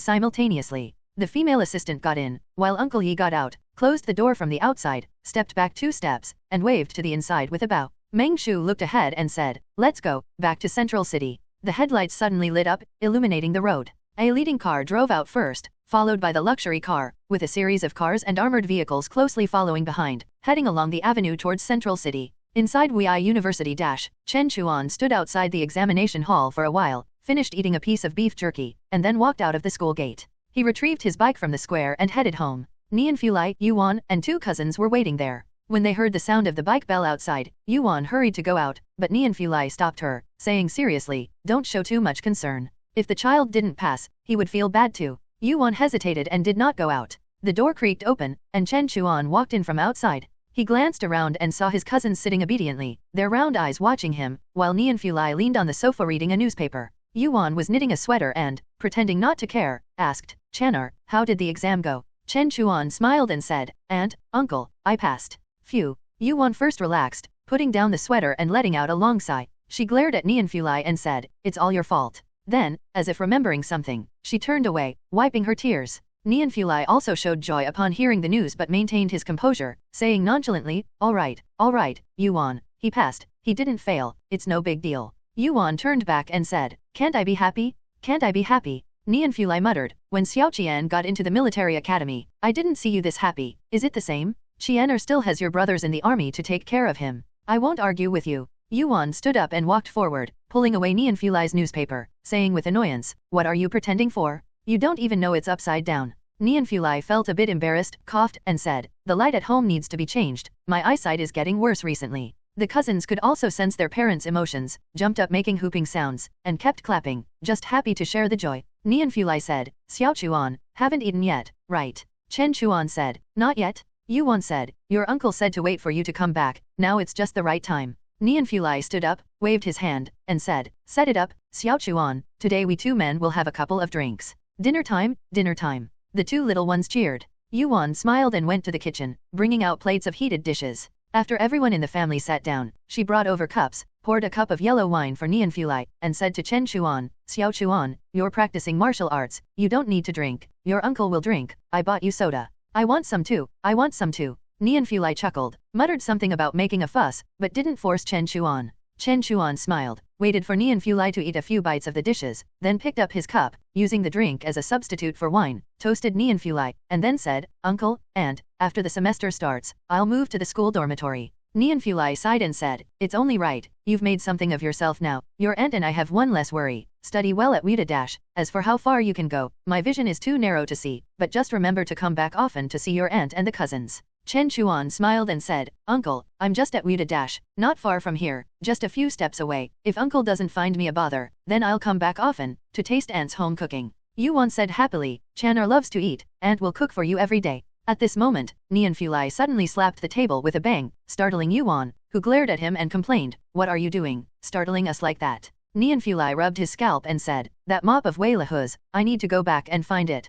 simultaneously. The female assistant got in, while Uncle Yi got out, closed the door from the outside, stepped back 2 steps, and waved to the inside with a bow. Meng Shu looked ahead and said, "Let's go, back to Central City." The headlights suddenly lit up, illuminating the road. A leading car drove out first, followed by the luxury car, with a series of cars and armored vehicles closely following behind, heading along the avenue towards Central City. Inside WEI University Chen Chuan stood outside the examination hall for a while, finished eating a piece of beef jerky, and then walked out of the school gate. He retrieved his bike from the square and headed home. Nian Fulai, Yuan, and 2 cousins were waiting there. When they heard the sound of the bike bell outside, Yuan hurried to go out, but Nian Fulai stopped her, saying seriously, "Don't show too much concern. If the child didn't pass, he would feel bad too." Yuan hesitated and did not go out. The door creaked open, and Chen Chuan walked in from outside. He glanced around and saw his cousins sitting obediently, their round eyes watching him, while Nian Fulai leaned on the sofa reading a newspaper. Yuan was knitting a sweater and, pretending not to care, asked, "Chaner, how did the exam go?" Chen Chuan smiled and said, "Aunt, uncle, I passed." Phew. Yuan first relaxed, putting down the sweater and letting out a long sigh. She glared at Nian Fulai and said, "It's all your fault." Then, as if remembering something, she turned away, wiping her tears. Nian Fulai also showed joy upon hearing the news but maintained his composure, saying nonchalantly, all right, Yuan, he passed, he didn't fail, it's no big deal." Yuan turned back and said, "Can't I be happy? Can't I be happy?" Nian Fulai muttered, "When Xiao Qian got into the military academy, I didn't see you this happy, is it the same? Qian still has your brothers in the army to take care of him. I won't argue with you." Yuan stood up and walked forward, pulling away Nian Fulai's newspaper, saying with annoyance, "What are you pretending for? You don't even know it's upside down." Nian Fulai felt a bit embarrassed, coughed, and said, "The light at home needs to be changed, my eyesight is getting worse recently." The cousins could also sense their parents' emotions, jumped up making whooping sounds, and kept clapping, just happy to share the joy. Nian Fulai said, "Xiao Chuan, haven't eaten yet, right?" Chen Chuan said, "Not yet." Yuan said, "Your uncle said to wait for you to come back, now it's just the right time." Nian Fulai stood up, waved his hand, and said, "Set it up, Xiao Chuan, today we 2 men will have a couple of drinks. Dinner time, dinner time." The 2 little ones cheered. Yuan smiled and went to the kitchen, bringing out plates of heated dishes. After everyone in the family sat down, she brought over cups, poured a cup of yellow wine for Nianfulai, and said to Chen Chuan, Xiao Chuan, you're practicing martial arts, you don't need to drink, your uncle will drink, I bought you soda. I want some too, I want some too. Nianfulai chuckled, muttered something about making a fuss, but didn't force Chen Chuan. Chen Chuan smiled, waited for Nianfulai to eat a few bites of the dishes, then picked up his cup, using the drink as a substitute for wine, toasted Nianfulai, and then said, Uncle, Aunt, after the semester starts, I'll move to the school dormitory. Nianfulai sighed and said, it's only right, you've made something of yourself now, your aunt and I have one less worry, study well at Wida. As for how far you can go, my vision is too narrow to see, but just remember to come back often to see your aunt and the cousins. Chen Chuan smiled and said, Uncle, I'm just at Wida, not far from here, just a few steps away, if Uncle doesn't find me a bother, then I'll come back often, to taste Aunt's home cooking. Yuan said happily, Chanar loves to eat, Aunt will cook for you every day. At this moment, Nianfulai suddenly slapped the table with a bang, startling Yuan, who glared at him and complained, what are you doing, startling us like that? Nianfulai rubbed his scalp and said, that mop of Wei Lahuz, I need to go back and find it.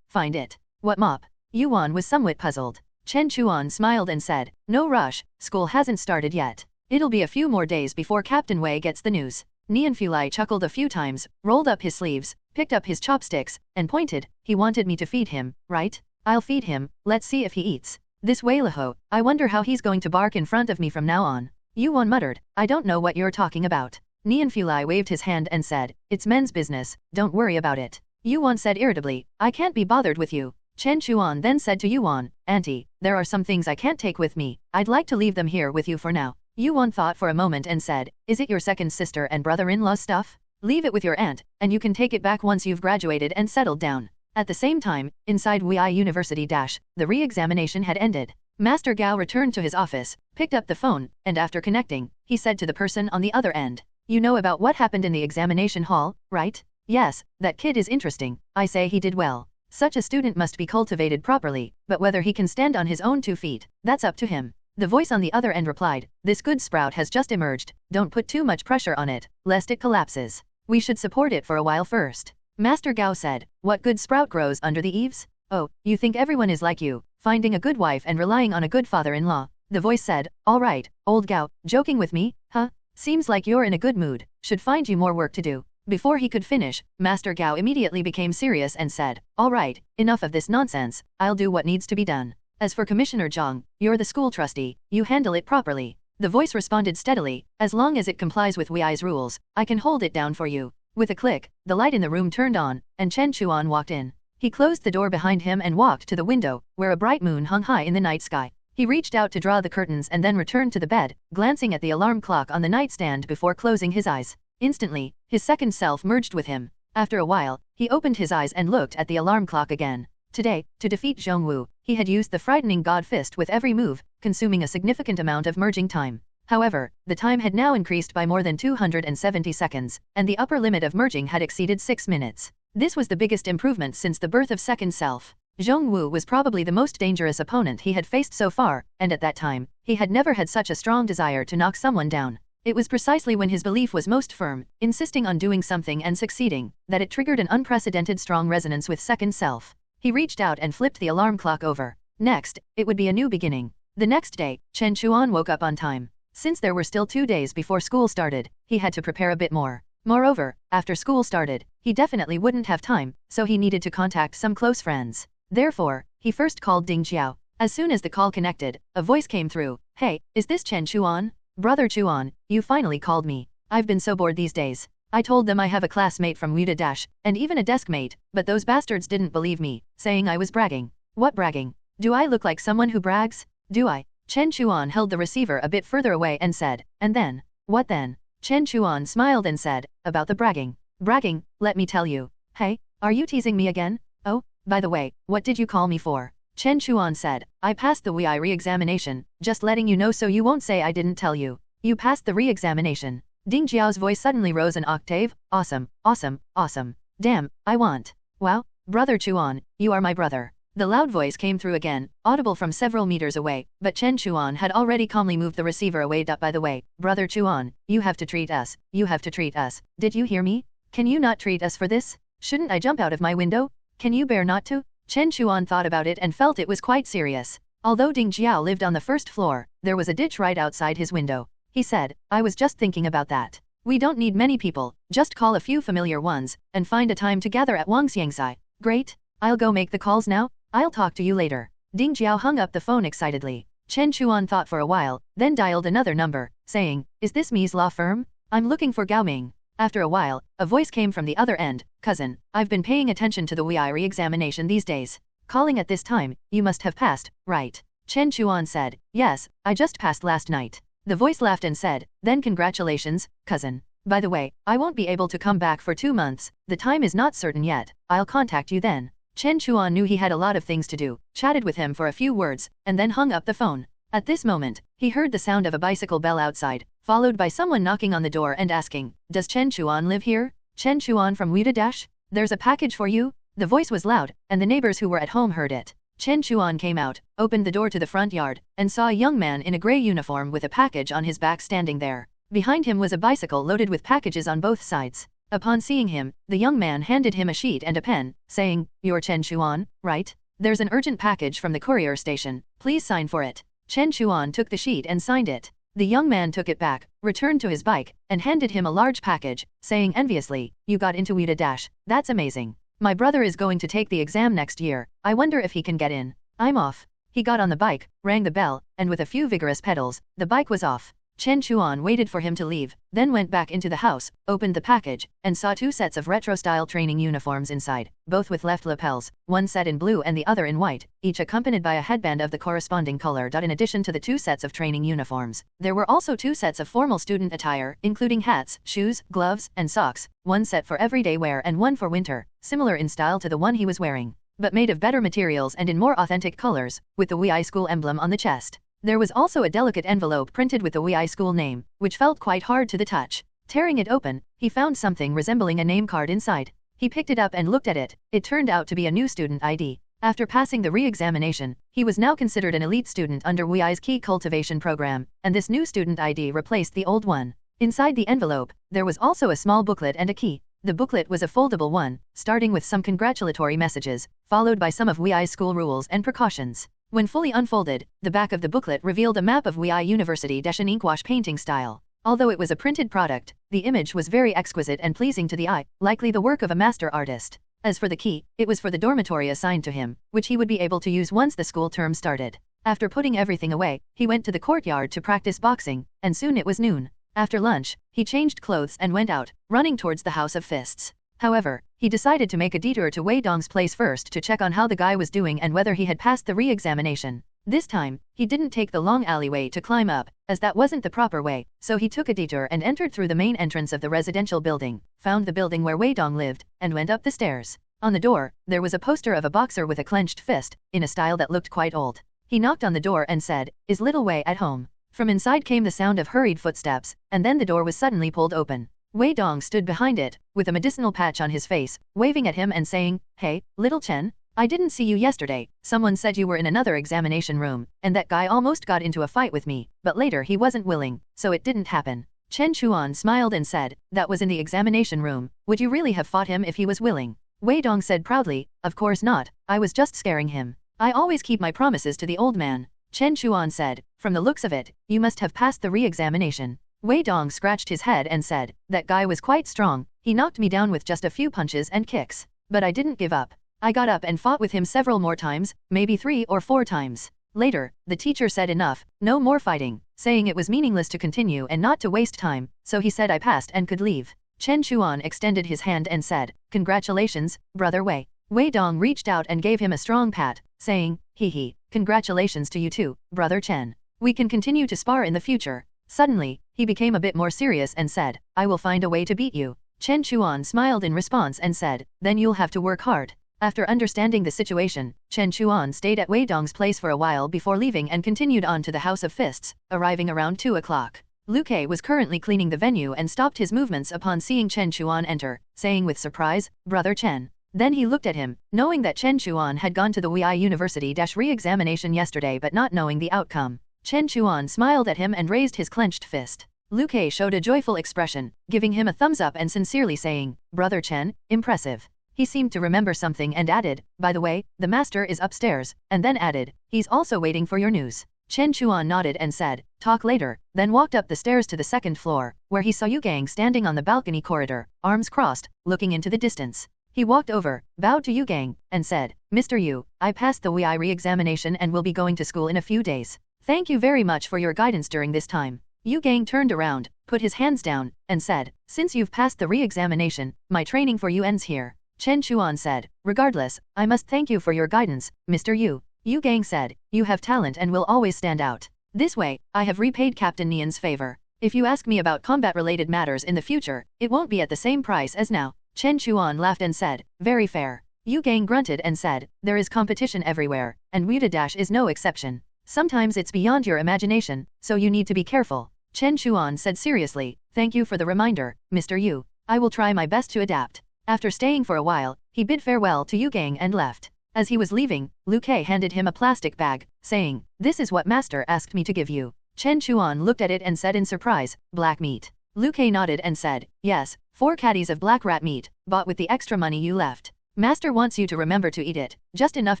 Find it? What mop? Yuan was somewhat puzzled. Chen Chuan smiled and said, no rush, school hasn't started yet. It'll be a few more days before Captain Wei gets the news. Nianfulai chuckled a few times, rolled up his sleeves, picked up his chopsticks, and pointed, he wanted me to feed him, right? I'll feed him, let's see if he eats. This Wei Laho, I wonder how he's going to bark in front of me from now on. Yuan muttered, I don't know what you're talking about. Nianfulai waved his hand and said, it's men's business, don't worry about it. Yuan said irritably, I can't be bothered with you. Chen Chuan then said to Yuan, Auntie, there are some things I can't take with me, I'd like to leave them here with you for now. Yuan thought for a moment and said, is it your second sister and brother-in-law's stuff? Leave it with your aunt, and you can take it back once you've graduated and settled down. At the same time, inside Wei University the re-examination had ended. Master Gao returned to his office, picked up the phone, and after connecting, he said to the person on the other end, you know about what happened in the examination hall, right? Yes, that kid is interesting, I say he did well. Such a student must be cultivated properly, but whether he can stand on his own 2 feet, that's up to him. The voice on the other end replied, this good sprout has just emerged, don't put too much pressure on it, lest it collapses. We should support it for a while first. Master Gao said, what good sprout grows under the eaves? Oh, you think everyone is like you, finding a good wife and relying on a good father-in-law. The voice said, all right, old Gao, joking with me, huh? Seems like you're in a good mood, should find you more work to do. Before he could finish, Master Gao immediately became serious and said, all right, enough of this nonsense, I'll do what needs to be done. As for Commissioner Zhang, you're the school trustee, you handle it properly. The voice responded steadily, as long as it complies with Wei's rules, I can hold it down for you. With a click, the light in the room turned on, and Chen Chuan walked in. He closed the door behind him and walked to the window, where a bright moon hung high in the night sky. He reached out to draw the curtains and then returned to the bed, glancing at the alarm clock on the nightstand before closing his eyes. Instantly, his second self merged with him. After a while, he opened his eyes and looked at the alarm clock again. Today, to defeat Zhongwu, he had used the frightening God Fist with every move, consuming a significant amount of merging time. However, the time had now increased by more than 270 seconds, and the upper limit of merging had exceeded 6 minutes. This was the biggest improvement since the birth of second self. Zhongwu was probably the most dangerous opponent he had faced so far, and at that time, he had never had such a strong desire to knock someone down. It was precisely when his belief was most firm, insisting on doing something and succeeding, that it triggered an unprecedented strong resonance with second self. He reached out and flipped the alarm clock over. Next, it would be a new beginning. The next day, Chen Chuan woke up on time. Since there were still 2 days before school started, he had to prepare a bit more. Moreover, after school started, he definitely wouldn't have time, so he needed to contact some close friends. Therefore, he first called Ding Jiao. As soon as the call connected, a voice came through. Hey, is this Chen Chuan? Brother Chuan, you finally called me. I've been so bored these days. I told them I have a classmate from Wida and even a desk mate, but those bastards didn't believe me, saying I was bragging. What bragging? Do I look like someone who brags? Do I? Chen Chuan held the receiver a bit further away and said, and then? What then? Chen Chuan smiled and said, about the bragging. Bragging, let me tell you. Hey, are you teasing me again? Oh, by the way, what did you call me for? Chen Chuan said, I passed the Wei re-examination, just letting you know so you won't say I didn't tell you. You passed the re-examination. Ding Jiao's voice suddenly rose an octave. Awesome, awesome, awesome. Damn, I want. Wow, Brother Chuan, you are my brother. The loud voice came through again, audible from several meters away, but Chen Chuan had already calmly moved the receiver away. By the way, Brother Chuan, you have to treat us, you have to treat us. Did you hear me? Can you not treat us for this? Shouldn't I jump out of my window? Can you bear not to? Chen Chuan thought about it and felt it was quite serious. Although Ding Jiao lived on the first floor, there was a ditch right outside his window. He said, I was just thinking about that. We don't need many people, just call a few familiar ones, and find a time to gather at Wangxiangsai. Great. I'll go make the calls now. I'll talk to you later. Ding Jiao hung up the phone excitedly. Chen Chuan thought for a while, then dialed another number, saying, Is this Mi's law firm? I'm looking for Gao Ming. After a while, a voice came from the other end. Cousin, I've been paying attention to the WEI re-examination these days. Calling at this time, you must have passed, right? Chen Chuan said, Yes, I just passed last night. The voice laughed and said, Then congratulations, cousin. By the way, I won't be able to come back for 2 months, the time is not certain yet, I'll contact you then. Chen Chuan knew he had a lot of things to do, chatted with him for a few words, and then hung up the phone. At this moment, he heard the sound of a bicycle bell outside, followed by someone knocking on the door and asking, Does Chen Chuan live here? Chen Chuan from Wida Dash? There's a package for you? The voice was loud, and the neighbors who were at home heard it. Chen Chuan came out, opened the door to the front yard, and saw a young man in a grey uniform with a package on his back standing there. Behind him was a bicycle loaded with packages on both sides. Upon seeing him, the young man handed him a sheet and a pen, saying, You're Chen Chuan, right? There's an urgent package from the courier station, please sign for it. Chen Chuan took the sheet and signed it. The young man took it back, returned to his bike, and handed him a large package, saying enviously, You got into Wida Dash, that's amazing. My brother is going to take the exam next year, I wonder if he can get in. I'm off. He got on the bike, rang the bell, and with a few vigorous pedals, the bike was off. Chen Chuan waited for him to leave, then went back into the house, opened the package, and saw 2 sets of retro-style training uniforms inside, both with left lapels, one set in blue and the other in white, each accompanied by a headband of the corresponding color. In addition to the 2 sets of training uniforms, there were also 2 sets of formal student attire, including hats, shoes, gloves, and socks, one set for everyday wear and one for winter, similar in style to the one he was wearing, but made of better materials and in more authentic colors, with the WEI school emblem on the chest. There was also a delicate envelope printed with the WEI school name, which felt quite hard to the touch. Tearing it open, he found something resembling a name card inside. He picked it up and looked at it. It turned out to be a new student ID. After passing the re-examination, he was now considered an elite student under WEI's key cultivation program, and this new student ID replaced the old one. Inside the envelope, there was also a small booklet and a key. The booklet was a foldable one, starting with some congratulatory messages, followed by some of WEI's school rules and precautions. When fully unfolded, the back of the booklet revealed a map of WEI University in inkwash painting style. Although it was a printed product, the image was very exquisite and pleasing to the eye, likely the work of a master artist. As for the key, it was for the dormitory assigned to him, which he would be able to use once the school term started. After putting everything away, he went to the courtyard to practice boxing, and soon it was noon. After lunch, he changed clothes and went out, running towards the House of Fists. However, he decided to make a detour to Wei Dong's place first to check on how the guy was doing and whether he had passed the re-examination. This time, he didn't take the long alleyway to climb up, as that wasn't the proper way, so he took a detour and entered through the main entrance of the residential building, found the building where Wei Dong lived, and went up the stairs. On the door, there was a poster of a boxer with a clenched fist, in a style that looked quite old. He knocked on the door and said, Is little Wei at home? From inside came the sound of hurried footsteps, and then the door was suddenly pulled open. Wei Dong stood behind it, with a medicinal patch on his face, waving at him and saying, Hey, little Chen, I didn't see you yesterday, someone said you were in another examination room, and that guy almost got into a fight with me, but later he wasn't willing, so it didn't happen. Chen Chuan smiled and said, That was in the examination room, would you really have fought him if he was willing? Wei Dong said proudly, Of course not, I was just scaring him. I always keep my promises to the old man. Chen Chuan said, From the looks of it, you must have passed the re-examination. Wei Dong scratched his head and said, That guy was quite strong, he knocked me down with just a few punches and kicks. But I didn't give up. I got up and fought with him several more times, maybe 3 or 4 times. Later, the teacher said enough, no more fighting, saying it was meaningless to continue and not to waste time, so he said I passed and could leave. Chen Chuan extended his hand and said, Congratulations, brother Wei. Wei Dong reached out and gave him a strong pat, saying, Hee, congratulations to you too, brother Chen. We can continue to spar in the future. Suddenly, he became a bit more serious and said, I will find a way to beat you. Chen Chuan smiled in response and said, Then you'll have to work hard. After understanding the situation, Chen Chuan stayed at Wei Dong's place for a while before leaving and continued on to the House of Fists, arriving around 2 o'clock. Lu Ke was currently cleaning the venue and stopped his movements upon seeing Chen Chuan enter, saying with surprise, Brother Chen. Then he looked at him, knowing that Chen Chuan had gone to the WEI University re-examination yesterday but not knowing the outcome. Chen Chuan smiled at him and raised his clenched fist. Lu Ke showed a joyful expression, giving him a thumbs up and sincerely saying, Brother Chen, impressive. He seemed to remember something and added, by the way, the master is upstairs, and then added, he's also waiting for your news. Chen Chuan nodded and said, talk later, then walked up the stairs to the second floor, where he saw Yu Gang standing on the balcony corridor, arms crossed, looking into the distance. He walked over, bowed to Yu Gang, and said, Mr. Yu, I passed the WI re-examination and will be going to school in a few days. Thank you very much for your guidance during this time. Yu Gang turned around, put his hands down, and said, since you've passed the re-examination, my training for you ends here. Chen Chuan said, regardless, I must thank you for your guidance, Mr. Yu. Yu Gang said, you have talent and will always stand out. This way, I have repaid Captain Nian's favor. If you ask me about combat-related matters in the future, it won't be at the same price as now. Chen Chuan laughed and said, very fair. Yu Gang grunted and said, there is competition everywhere, and Weeda is no exception. Sometimes it's beyond your imagination, so you need to be careful. Chen Chuan said seriously, thank you for the reminder, Mr. Yu. I will try my best to adapt. After staying for a while, he bid farewell to Yu Gang and left. As he was leaving, Lu Kei handed him a plastic bag, saying, this is what master asked me to give you. Chen Chuan looked at it and said in surprise, black meat. Lu Kei nodded and said, yes, 4 caddies of black rat meat, bought with the extra money you left. Master wants you to remember to eat it, just enough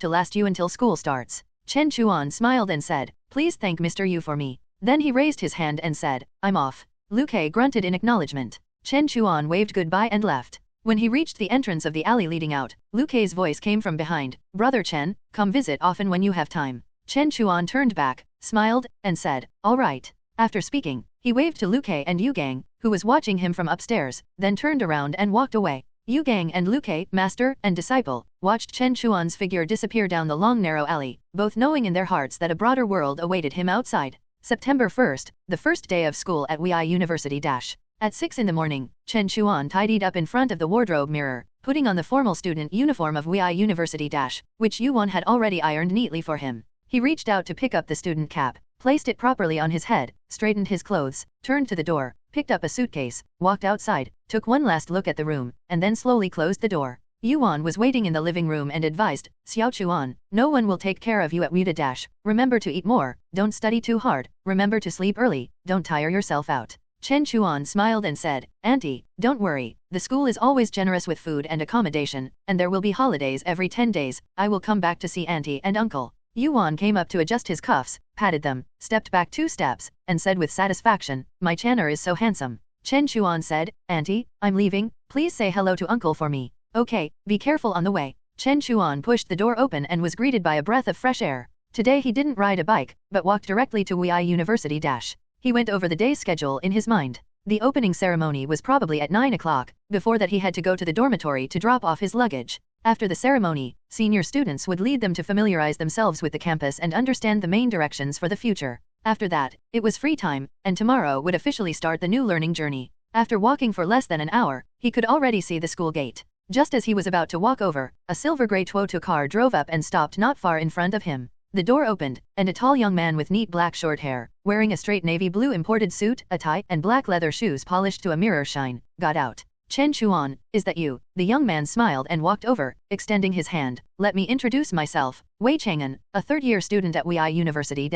to last you until school starts. Chen Chuan smiled and said, please thank Mr. Yu for me. Then he raised his hand and said, I'm off. Lu Kei grunted in acknowledgement. Chen Chuan waved goodbye and left. When he reached the entrance of the alley leading out, Lu Kei's voice came from behind, Brother Chen, come visit often when you have time. Chen Chuan turned back, smiled, and said, all right. After speaking, he waved to Lu Kei and Yu Gang, who was watching him from upstairs, then turned around and walked away. Yu Gang and Lu Kei, master and disciple, watched Chen Chuan's figure disappear down the long narrow alley, both knowing in their hearts that a broader world awaited him outside. September 1st, the first day of school at WI University. At 6 in the morning, Chen Chuan tidied up in front of the wardrobe mirror, putting on the formal student uniform of WI University, which Yuan had already ironed neatly for him. He reached out to pick up the student cap, placed it properly on his head, straightened his clothes, turned to the door, picked up a suitcase, walked outside, took one last look at the room, and then slowly closed the door. Yuan was waiting in the living room and advised, Xiao Chuan, no one will take care of you at WITA. Remember to eat more, don't study too hard, remember to sleep early, don't tire yourself out. Chen Chuan smiled and said, Auntie, don't worry, the school is always generous with food and accommodation, and there will be holidays every 10 days, I will come back to see Auntie and Uncle. Yuan came up to adjust his cuffs, patted them, stepped back 2 steps, and said with satisfaction, my Channer is so handsome. Chen Chuan said, Auntie, I'm leaving, please say hello to Uncle for me. Okay, be careful on the way. Chen Chuan pushed the door open and was greeted by a breath of fresh air. Today he didn't ride a bike, but walked directly to WI University. He went over the day's schedule in his mind. The opening ceremony was probably at 9 o'clock, before that he had to go to the dormitory to drop off his luggage. After the ceremony, senior students would lead them to familiarize themselves with the campus and understand the main directions for the future. After that, it was free time, and tomorrow would officially start the new learning journey. After walking for less than an hour, he could already see the school gate. Just as he was about to walk over, a silver-gray Tuotu car drove up and stopped not far in front of him. The door opened, and a tall young man with neat black short hair, wearing a straight navy blue imported suit, a tie, and black leather shoes polished to a mirror shine, got out. Chen Chuan, is that you? The young man smiled and walked over, extending his hand. Let me introduce myself, Wei Chang'an, a third-year student at WI University.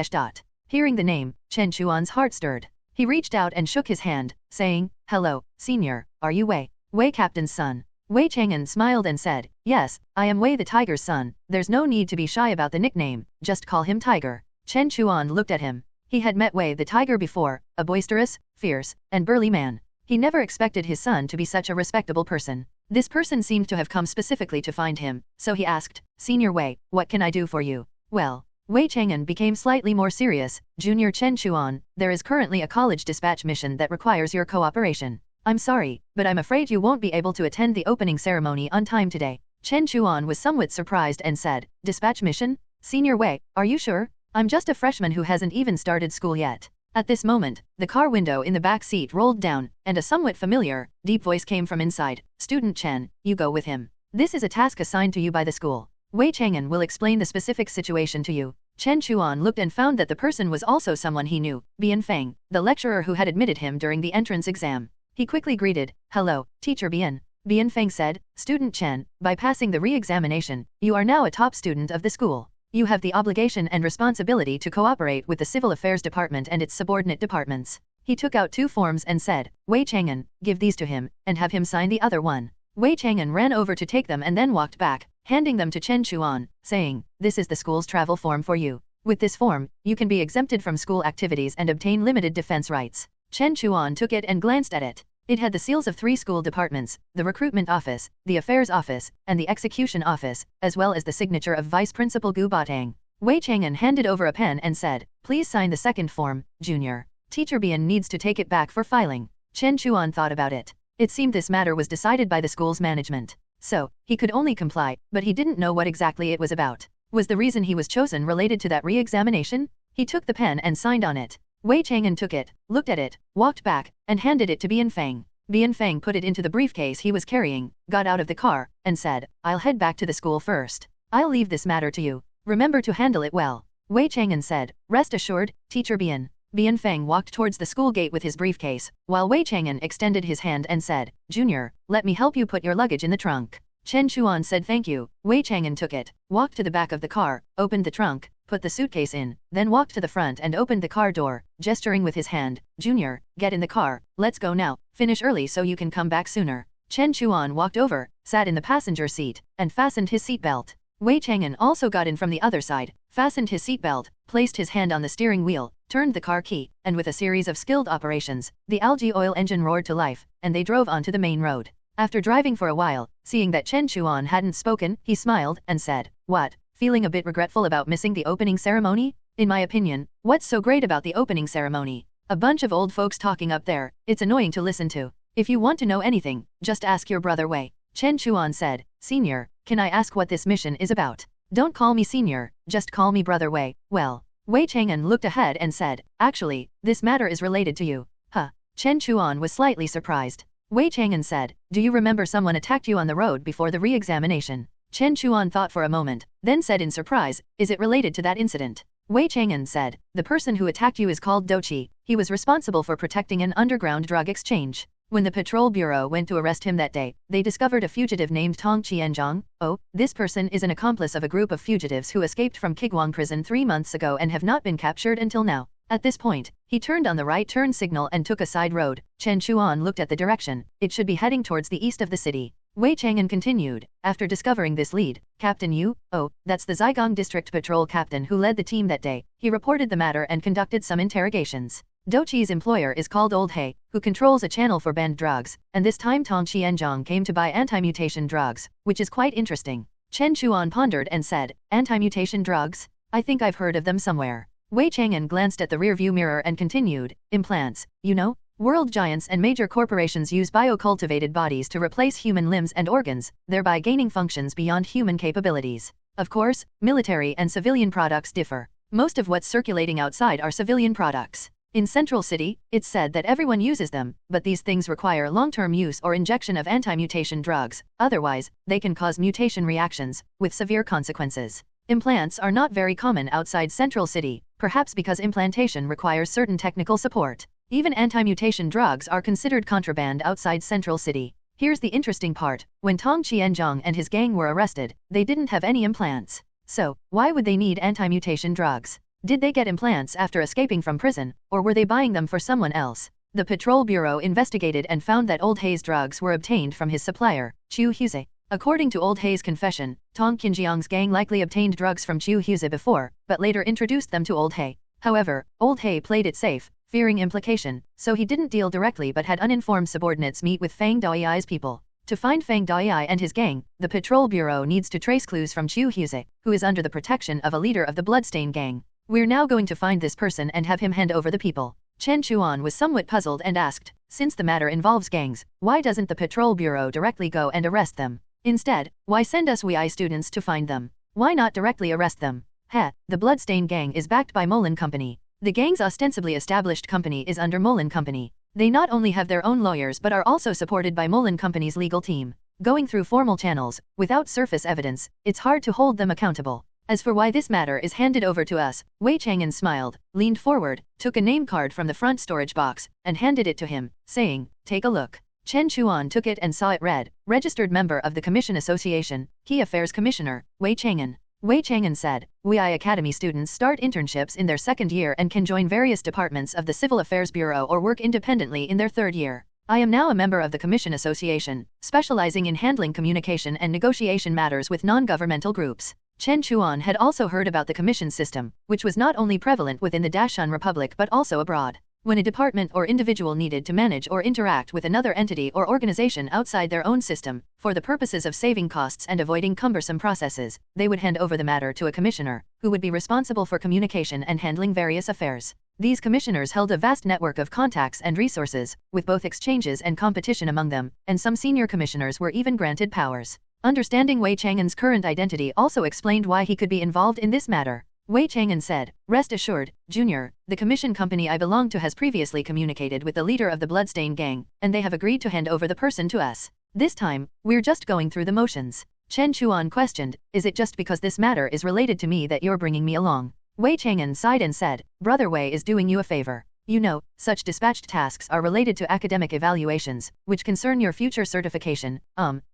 Hearing the name, Chen Chuan's heart stirred. He reached out and shook his hand, saying, hello, senior, are you Wei? Wei Captain's son. Wei Chang'an smiled and said, yes, I am Wei the Tiger's son, there's no need to be shy about the nickname, just call him Tiger. Chen Chuan looked at him. He had met Wei the Tiger before, a boisterous, fierce, and burly man. He never expected his son to be such a respectable person. This person seemed to have come specifically to find him, so he asked, Senior Wei, what can I do for you? Well, Wei Chang'an became slightly more serious, Junior Chen Chuan, there is currently a college dispatch mission that requires your cooperation. I'm sorry, but I'm afraid you won't be able to attend the opening ceremony on time today. Chen Chuan was somewhat surprised and said, dispatch mission? Senior Wei, are you sure? I'm just a freshman who hasn't even started school yet. At this moment, the car window in the back seat rolled down, and a somewhat familiar, deep voice came from inside. Student Chen, you go with him. This is a task assigned to you by the school. Wei Chang'an will explain the specific situation to you. Chen Chuan looked and found that the person was also someone he knew, Bian Feng, the lecturer who had admitted him during the entrance exam. He quickly greeted, hello, Teacher Bian. Bian Feng said, Student Chen, by passing the re-examination, you are now a top student of the school. You have the obligation and responsibility to cooperate with the Civil Affairs Department and its subordinate departments. He took out 2 forms and said, Wei Chang'an, give these to him, and have him sign the other one. Wei Chang'an ran over to take them and then walked back, handing them to Chen Chuan, saying, "This is the school's travel form for you. With this form, you can be exempted from school activities and obtain limited defense rights." Chen Chuan took it and glanced at it. It had the seals of 3 school departments, the recruitment office, the affairs office, and the execution office, as well as the signature of Vice Principal Gu Batang. Wei Chang'an handed over a pen and said, "Please sign the second form, Junior. Teacher Bian needs to take it back for filing." Chen Chuan thought about it. It seemed this matter was decided by the school's management. So, he could only comply, but he didn't know what exactly it was about. Was the reason he was chosen related to that re-examination? He took the pen and signed on it. Wei Chang'an took it, looked at it, walked back, and handed it to Bian Feng. Bian Feng put it into the briefcase he was carrying, got out of the car, and said, "I'll head back to the school first. I'll leave this matter to you. Remember to handle it well." Wei Chang'an said, "Rest assured, Teacher Bian." Bian Feng walked towards the school gate with his briefcase, while Wei Chang'an extended his hand and said, "Junior, let me help you put your luggage in the trunk." Chen Chuan said thank you. Wei Chang'an took it, walked to the back of the car, opened the trunk, put the suitcase in, then walked to the front and opened the car door, gesturing with his hand, "Junior, get in the car, let's go now, finish early so you can come back sooner." Chen Chuan walked over, sat in the passenger seat, and fastened his seatbelt. Wei Chang'an also got in from the other side, fastened his seatbelt, placed his hand on the steering wheel, turned the car key, and with a series of skilled operations, the algae oil engine roared to life, and they drove onto the main road. After driving for a while, seeing that Chen Chuan hadn't spoken, he smiled and said, "What, feeling a bit regretful about missing the opening ceremony? In my opinion, what's so great about the opening ceremony? A bunch of old folks talking up there, it's annoying to listen to. If you want to know anything, just ask your brother Wei." Chen Chuan said, "Senior, can I ask what this mission is about?" "Don't call me senior, just call me brother Wei." "Well." Wei Chang'an looked ahead and said, "Actually, this matter is related to you." "Huh?" Chen Chuan was slightly surprised. Wei Chang'an said, "Do you remember someone attacked you on the road before the re-examination?" Chen Chuan thought for a moment, then said in surprise, "Is it related to that incident?" Wei Chang'an said, "The person who attacked you is called Dochi. He was responsible for protecting an underground drug exchange. When the patrol bureau went to arrest him that day, they discovered a fugitive named Tong Qianzhang. Oh, this person is an accomplice of a group of fugitives who escaped from Kigwang prison 3 months ago and have not been captured until now." At this point, he turned on the right turn signal and took a side road. Chen Chuan looked at the direction. It should be heading towards the east of the city. Wei Chang'an continued, "After discovering this lead, Captain Yu, oh, that's the Zigong District Patrol captain who led the team that day, he reported the matter and conducted some interrogations. Dochi's employer is called Old He, who controls a channel for banned drugs, and this time Tong Qianzhang came to buy anti-mutation drugs, which is quite interesting." Chen Chuan pondered and said, "Anti-mutation drugs? I think I've heard of them somewhere." Wei Chang'an glanced at the rearview mirror and continued, "Implants, you know? World giants and major corporations use biocultivated bodies to replace human limbs and organs, thereby gaining functions beyond human capabilities. Of course, military and civilian products differ. Most of what's circulating outside are civilian products. In Central City, it's said that everyone uses them, but these things require long-term use or injection of anti-mutation drugs, otherwise, they can cause mutation reactions, with severe consequences. Implants are not very common outside Central City, perhaps because implantation requires certain technical support. Even anti-mutation drugs are considered contraband outside Central City. Here's the interesting part, when Tong Qianzhang and his gang were arrested, they didn't have any implants. So, why would they need anti-mutation drugs? Did they get implants after escaping from prison, or were they buying them for someone else?" The Patrol Bureau investigated and found that Old He's drugs were obtained from his supplier, Chu Huze. According to Old He's confession, Tong Qinjiang's gang likely obtained drugs from Chu Huze before, but later introduced them to Old He. However, Old He played it safe, fearing implication, so he didn't deal directly but had uninformed subordinates meet with Fang Daoi's people. To find Fang Daoi and his gang, the Patrol Bureau needs to trace clues from Chu Huze, who is under the protection of a leader of the Bloodstain gang. We're now going to find this person and have him hand over the people. Chen Chuan was somewhat puzzled and asked, since the matter involves gangs, why doesn't the Patrol Bureau directly go and arrest them? Instead, why send us WEI students to find them? Why not directly arrest them? The Bloodstain gang is backed by Molin Company. The gang's ostensibly established company is under Molin Company. They not only have their own lawyers but are also supported by Molin Company's legal team. Going through formal channels, without surface evidence, it's hard to hold them accountable. As for why this matter is handed over to us, Wei Chang'an smiled, leaned forward, took a name card from the front storage box, and handed it to him, saying, "Take a look." Chen Chuan took it and saw it read, "Registered Member of the Commission Association, Key Affairs Commissioner, Wei Chang'an." Wei Chang'an said, WEI Academy students start internships in their 2nd year and can join various departments of the Civil Affairs Bureau or work independently in their 3rd year. I am now a member of the Commission Association, specializing in handling communication and negotiation matters with non-governmental groups. Chen Chuan had also heard about the commission system, which was not only prevalent within the Dashan Republic but also abroad. When a department or individual needed to manage or interact with another entity or organization outside their own system, for the purposes of saving costs and avoiding cumbersome processes, they would hand over the matter to a commissioner, who would be responsible for communication and handling various affairs. These commissioners held a vast network of contacts and resources, with both exchanges and competition among them, and some senior commissioners were even granted powers. Understanding Wei Chang'an's current identity also explained why he could be involved in this matter. Wei Chang'an said, "Rest assured, Junior, the commission company I belong to has previously communicated with the leader of the Bloodstain gang, and they have agreed to hand over the person to us. This time, we're just going through the motions." Chen Chuan questioned, "Is it just because this matter is related to me that you're bringing me along?" Wei Chang'an sighed and said, "Brother Wei is doing you a favor. You know, such dispatched tasks are related to academic evaluations, which concern your future certification,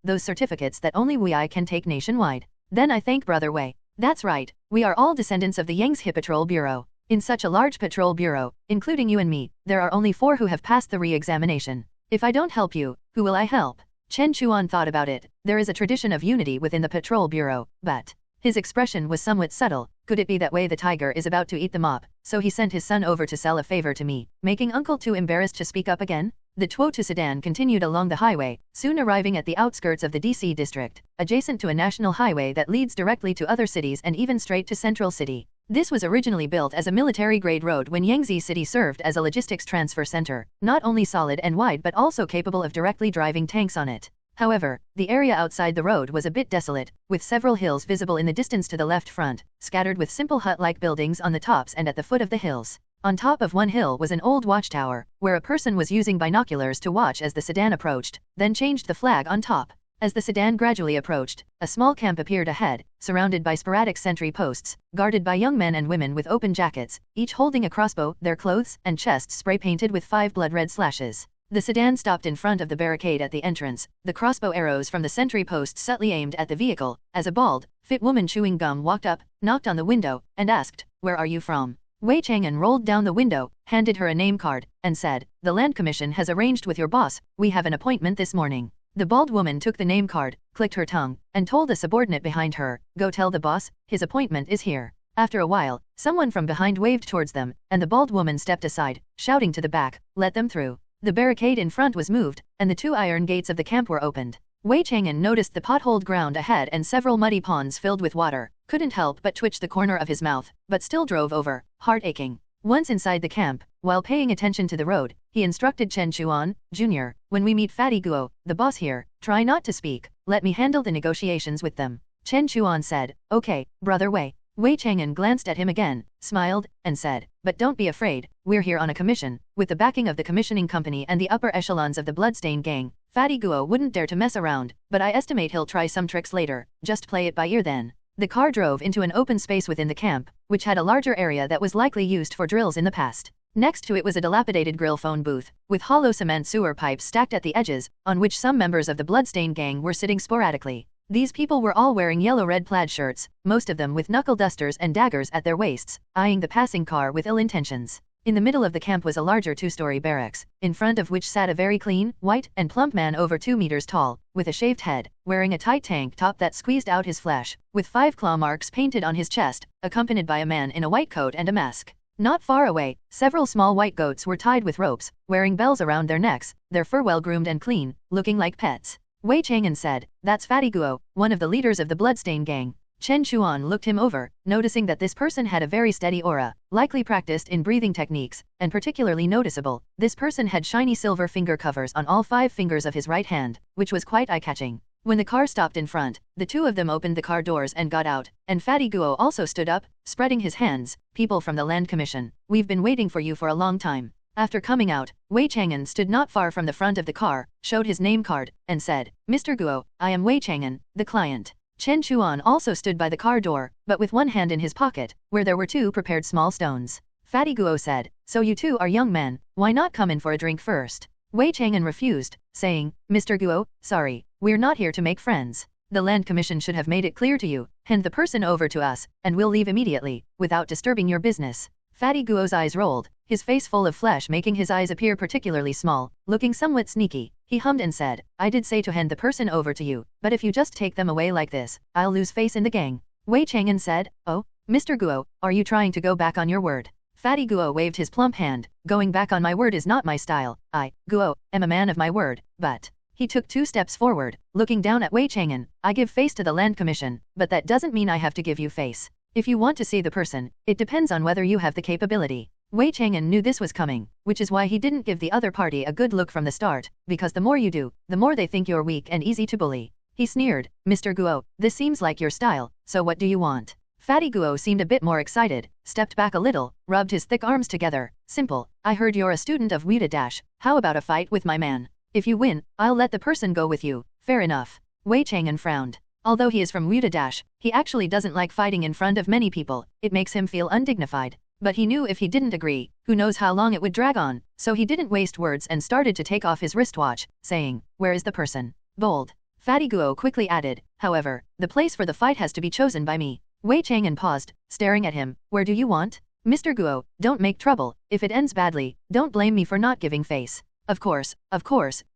those certificates that only I can take nationwide. Then I thank Brother Wei." "That's right, we are all descendants of the Yangtze Patrol Bureau. In such a large patrol bureau, including you and me, there are only 4 who have passed the re-examination. If I don't help you, who will I help?" Chen Chuan thought about it. There is a tradition of unity within the patrol bureau, but his expression was somewhat subtle. Could it be that Wei the tiger is about to eat them up, so he sent his son over to sell a favor to me, making Uncle too embarrassed to speak up again? The Tuo to sedan continued along the highway, soon arriving at the outskirts of the DC district, adjacent to a national highway that leads directly to other cities and even straight to Central City. This was originally built as a military-grade road when Yangtze City served as a logistics transfer center, not only solid and wide but also capable of directly driving tanks on it. However, the area outside the road was a bit desolate, with several hills visible in the distance to the left front, scattered with simple hut-like buildings on the tops and at the foot of the hills. On top of one hill was an old watchtower, where a person was using binoculars to watch as the sedan approached, then changed the flag on top. As the sedan gradually approached, a small camp appeared ahead, surrounded by sporadic sentry posts, guarded by young men and women with open jackets, each holding a crossbow, their clothes and chests spray-painted with 5 blood-red slashes. The sedan stopped in front of the barricade at the entrance, the crossbow arrows from the sentry post subtly aimed at the vehicle, as a bald, fit woman chewing gum walked up, knocked on the window, and asked, "Where are you from?" Wei Chang'an rolled down the window, handed her a name card, and said, "The Land Commission has arranged with your boss, we have an appointment this morning." The bald woman took the name card, clicked her tongue, and told a subordinate behind her, "Go tell the boss, his appointment is here." After a while, someone from behind waved towards them, and the bald woman stepped aside, shouting to the back, "Let them through." The barricade in front was moved, and the 2 iron gates of the camp were opened. Wei Chang'an noticed the potholed ground ahead and several muddy ponds filled with water, couldn't help but twitch the corner of his mouth, but still drove over, heart aching. Once inside the camp, while paying attention to the road, he instructed Chen Chuan, "Junior, when we meet Fatty Guo, the boss here, try not to speak, let me handle the negotiations with them." Chen Chuan said, "Okay, Brother Wei." Wei Chang'an glanced at him again, smiled, and said, "But don't be afraid, we're here on a commission, with the backing of the commissioning company and the upper echelons of the Bloodstain gang. Fatty Guo wouldn't dare to mess around, but I estimate he'll try some tricks later, just play it by ear then." The car drove into an open space within the camp, which had a larger area that was likely used for drills in the past. Next to it was a dilapidated grill phone booth, with hollow cement sewer pipes stacked at the edges, on which some members of the Bloodstain gang were sitting sporadically. These people were all wearing yellow-red plaid shirts, most of them with knuckle dusters and daggers at their waists, eyeing the passing car with ill intentions. In the middle of the camp was a larger 2-story barracks, in front of which sat a very clean, white, and plump man over 2 meters tall, with a shaved head, wearing a tight tank top that squeezed out his flesh, with 5 claw marks painted on his chest, accompanied by a man in a white coat and a mask. Not far away, several small white goats were tied with ropes, wearing bells around their necks, their fur well groomed and clean, looking like pets. Wei Chang'an said, "That's Fatty Guo, one of the leaders of the Bloodstain gang." Chen Chuan looked him over, noticing that this person had a very steady aura, likely practiced in breathing techniques, and particularly noticeable, this person had shiny silver finger covers on all 5 fingers of his right hand, which was quite eye-catching. When the car stopped in front, the 2 of them opened the car doors and got out, and Fatty Guo also stood up, spreading his hands. "People from the Land Commission, we've been waiting for you for a long time." After coming out, Wei Chang'an stood not far from the front of the car, showed his name card, and said, "Mr. Guo, I am Wei Chang'an, the client." Chen Chuan also stood by the car door, but with one hand in his pocket, where there were 2 prepared small stones. Fatty Guo said, "So you 2 are young men, why not come in for a drink first?" Wei Chang'an refused, saying, "Mr. Guo, sorry, we're not here to make friends. The Land Commission should have made it clear to you, hand the person over to us, and we'll leave immediately, without disturbing your business." Fatty Guo's eyes rolled, his face full of flesh making his eyes appear particularly small, looking somewhat sneaky. He hummed and said, I did say to hand the person over to you, but if you just take them away like this, I'll lose face in the gang. Wei Chang'an said, oh, Mr. Guo, are you trying to go back on your word? Fatty Guo waved his plump hand, going back on my word is not my style. I, Guo, am a man of my word, but... He took 2 steps forward, looking down at Wei Chang'an. I give face to the land commission, but that doesn't mean I have to give you face. If you want to see the person, it depends on whether you have the capability. Wei Chang'an knew this was coming, which is why he didn't give the other party a good look from the start, because the more you do, the more they think you're weak and easy to bully. He sneered, Mr. Guo, this seems like your style, so what do you want? Fatty Guo seemed a bit more excited, stepped back a little, rubbed his thick arms together. Simple, I heard you're a student of Dash. How about a fight with my man? If you win, I'll let the person go with you. Fair enough. Wei Chang'an frowned. Although he is from Dash, he actually doesn't like fighting in front of many people, it makes him feel undignified. But he knew if he didn't agree, who knows how long it would drag on, so he didn't waste words and started to take off his wristwatch, saying, where is the person? Bold. Fatty Guo quickly added, however, the place for the fight has to be chosen by me. Wei Chang'an paused, staring at him, where do you want? Mr. Guo, don't make trouble, if it ends badly, don't blame me for not giving face. Of course,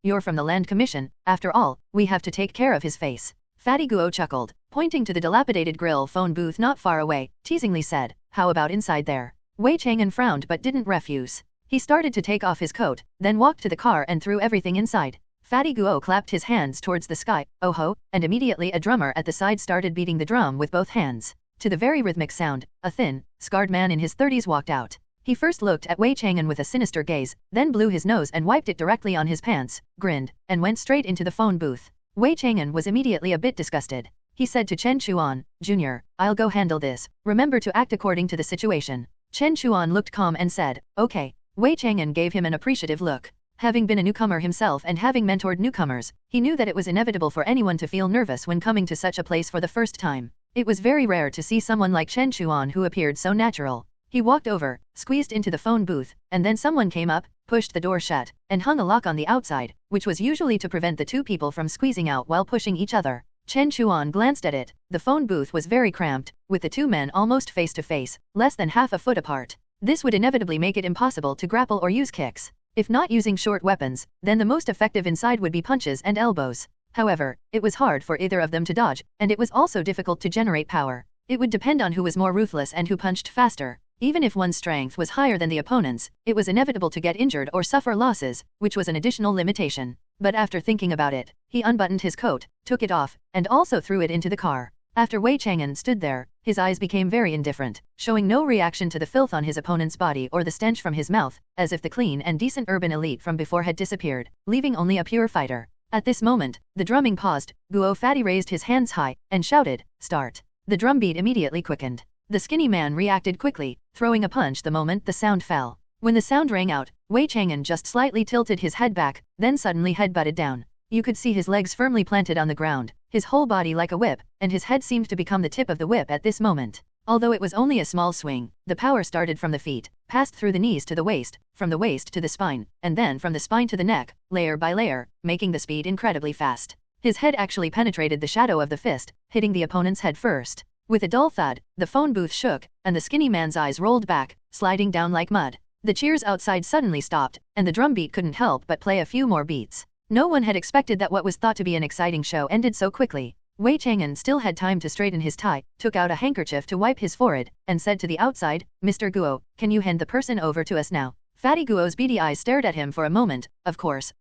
you're from the Land Commission, after all, we have to take care of his face. Fatty Guo chuckled, pointing to the dilapidated grill phone booth not far away, teasingly said, how about inside there? Wei Chang'an frowned but didn't refuse. He started to take off his coat, then walked to the car and threw everything inside. Fatty Guo clapped his hands towards the sky, oh ho, and immediately a drummer at the side started beating the drum with both hands. To the very rhythmic sound, a thin, scarred man in his 30s walked out. He first looked at Wei Chang'an with a sinister gaze, then blew his nose and wiped it directly on his pants, grinned, and went straight into the phone booth. Wei Chang'an was immediately a bit disgusted. He said to Chen Chuan, Jr., I'll go handle this, remember to act according to the situation. Chen Chuan looked calm and said, okay. Wei Chang'an gave him an appreciative look. Having been a newcomer himself and having mentored newcomers, he knew that it was inevitable for anyone to feel nervous when coming to such a place for the first time. It was very rare to see someone like Chen Chuan who appeared so natural. He walked over, squeezed into the phone booth, and then someone came up, pushed the door shut, and hung a lock on the outside, which was usually to prevent the 2 people from squeezing out while pushing each other. Chen Chuan glanced at it. The phone booth was very cramped, with the 2 men almost face to face, less than half a foot apart. This would inevitably make it impossible to grapple or use kicks. If not using short weapons, then the most effective inside would be punches and elbows. However, it was hard for either of them to dodge, and it was also difficult to generate power. It would depend on who was more ruthless and who punched faster. Even if one's strength was higher than the opponent's, it was inevitable to get injured or suffer losses, which was an additional limitation. But after thinking about it, he unbuttoned his coat, took it off, and also threw it into the car. After Wei Chang'an stood there, his eyes became very indifferent, showing no reaction to the filth on his opponent's body or the stench from his mouth, as if the clean and decent urban elite from before had disappeared, leaving only a pure fighter. At this moment, the drumming paused. Guo Fatty raised his hands high, and shouted, start. The drum beat immediately quickened. The skinny man reacted quickly, throwing a punch the moment the sound fell. When the sound rang out, Wei Chang'an just slightly tilted his head back, then suddenly head-butted down. You could see his legs firmly planted on the ground, his whole body like a whip, and his head seemed to become the tip of the whip at this moment. Although it was only a small swing, the power started from the feet, passed through the knees to the waist, from the waist to the spine, and then from the spine to the neck, layer by layer, making the speed incredibly fast. His head actually penetrated the shadow of the fist, hitting the opponent's head first. With a dull thud, the phone booth shook, and the skinny man's eyes rolled back, sliding down like mud. The cheers outside suddenly stopped, and the drum beat couldn't help but play a few more beats. No one had expected that what was thought to be an exciting show ended so quickly. Wei Chang'an still had time to straighten his tie, took out a handkerchief to wipe his forehead, and said to the outside, Mr. Guo, can you hand the person over to us now? Fatty Guo's beady eyes stared at him for a moment. Of course.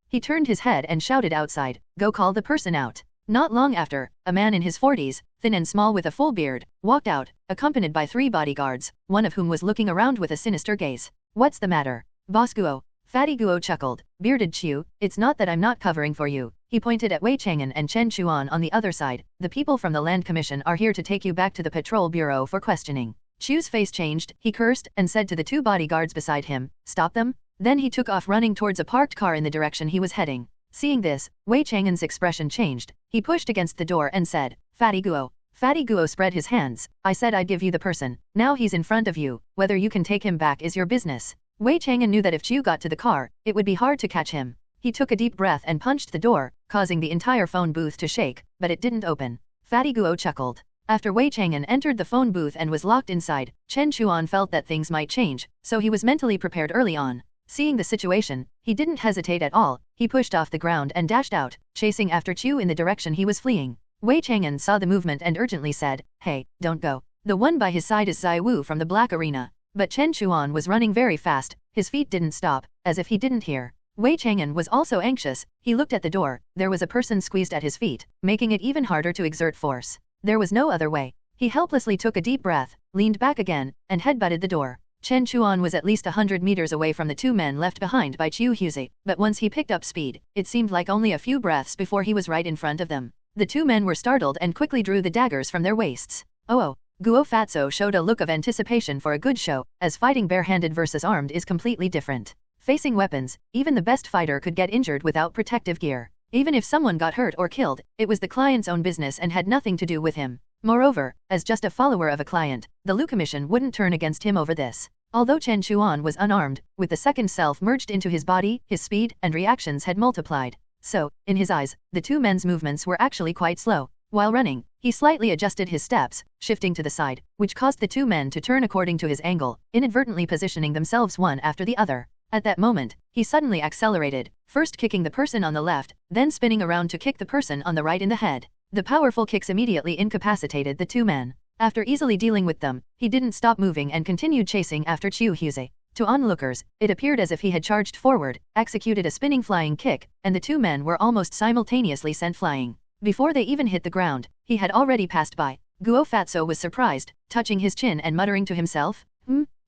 He turned his head and shouted outside, go call the person out. Not long after, a man in his 40s, thin and small with a full beard, walked out, accompanied by 3 bodyguards, one of whom was looking around with a sinister gaze. What's the matter? Boss Guo. Fatty Guo chuckled. Bearded Chiu, it's not that I'm not covering for you. He pointed at Wei Chang'an and Chen Chuan on the other side. The people from the Land Commission are here to take you back to the patrol bureau for questioning. Chiu's face changed, he cursed, and said to the 2 bodyguards beside him, stop them? Then he took off running towards a parked car in the direction he was heading. Seeing this, Wei Chang'an's expression changed. He pushed against the door and said, Fatty Guo. Fatty Guo spread his hands. I said I'd give you the person. Now he's in front of you. Whether you can take him back is your business. Wei Chang'an knew that if Chiu got to the car, it would be hard to catch him. He took a deep breath and punched the door, causing the entire phone booth to shake, but it didn't open. Fatty Guo chuckled. After Wei Chang'an entered the phone booth and was locked inside, Chen Chuan felt that things might change, so he was mentally prepared early on. Seeing the situation, he didn't hesitate at all. He pushed off the ground and dashed out, chasing after Chu in the direction he was fleeing. Wei Chang'an saw the movement and urgently said, "Hey, don't go." The one by his side is Zai Wu from the Black Arena. But Chen Chuan was running very fast, his feet didn't stop, as if he didn't hear. Wei Chang'an was also anxious. He looked at the door. There was a person squeezed at his feet, making it even harder to exert force. There was no other way. He helplessly took a deep breath, leaned back again, and headbutted the door. Chen Chuan was at least 100 meters away from the two men left behind by Chiu Huzi, but once he picked up speed, it seemed like only a few breaths before he was right in front of them. The two men were startled and quickly drew the daggers from their waists. Oh! Guo Fatso showed a look of anticipation for a good show, as fighting barehanded versus armed is completely different. Facing weapons, even the best fighter could get injured without protective gear. Even if someone got hurt or killed, it was the client's own business and had nothing to do with him. Moreover, as just a follower of a client, the Lu Commission wouldn't turn against him over this. Although Chen Chuan was unarmed, with the second self merged into his body, his speed and reactions had multiplied. So, in his eyes, the two men's movements were actually quite slow. While running, he slightly adjusted his steps, shifting to the side, which caused the two men to turn according to his angle, inadvertently positioning themselves one after the other. At that moment, he suddenly accelerated, first kicking the person on the left, then spinning around to kick the person on the right in the head. The powerful kicks immediately incapacitated the two men. After easily dealing with them, he didn't stop moving and continued chasing after Chiu Huzi. To onlookers, it appeared as if he had charged forward, executed a spinning flying kick, and the two men were almost simultaneously sent flying. Before they even hit the ground, he had already passed by. Guo Fatso was surprised, touching his chin and muttering to himself,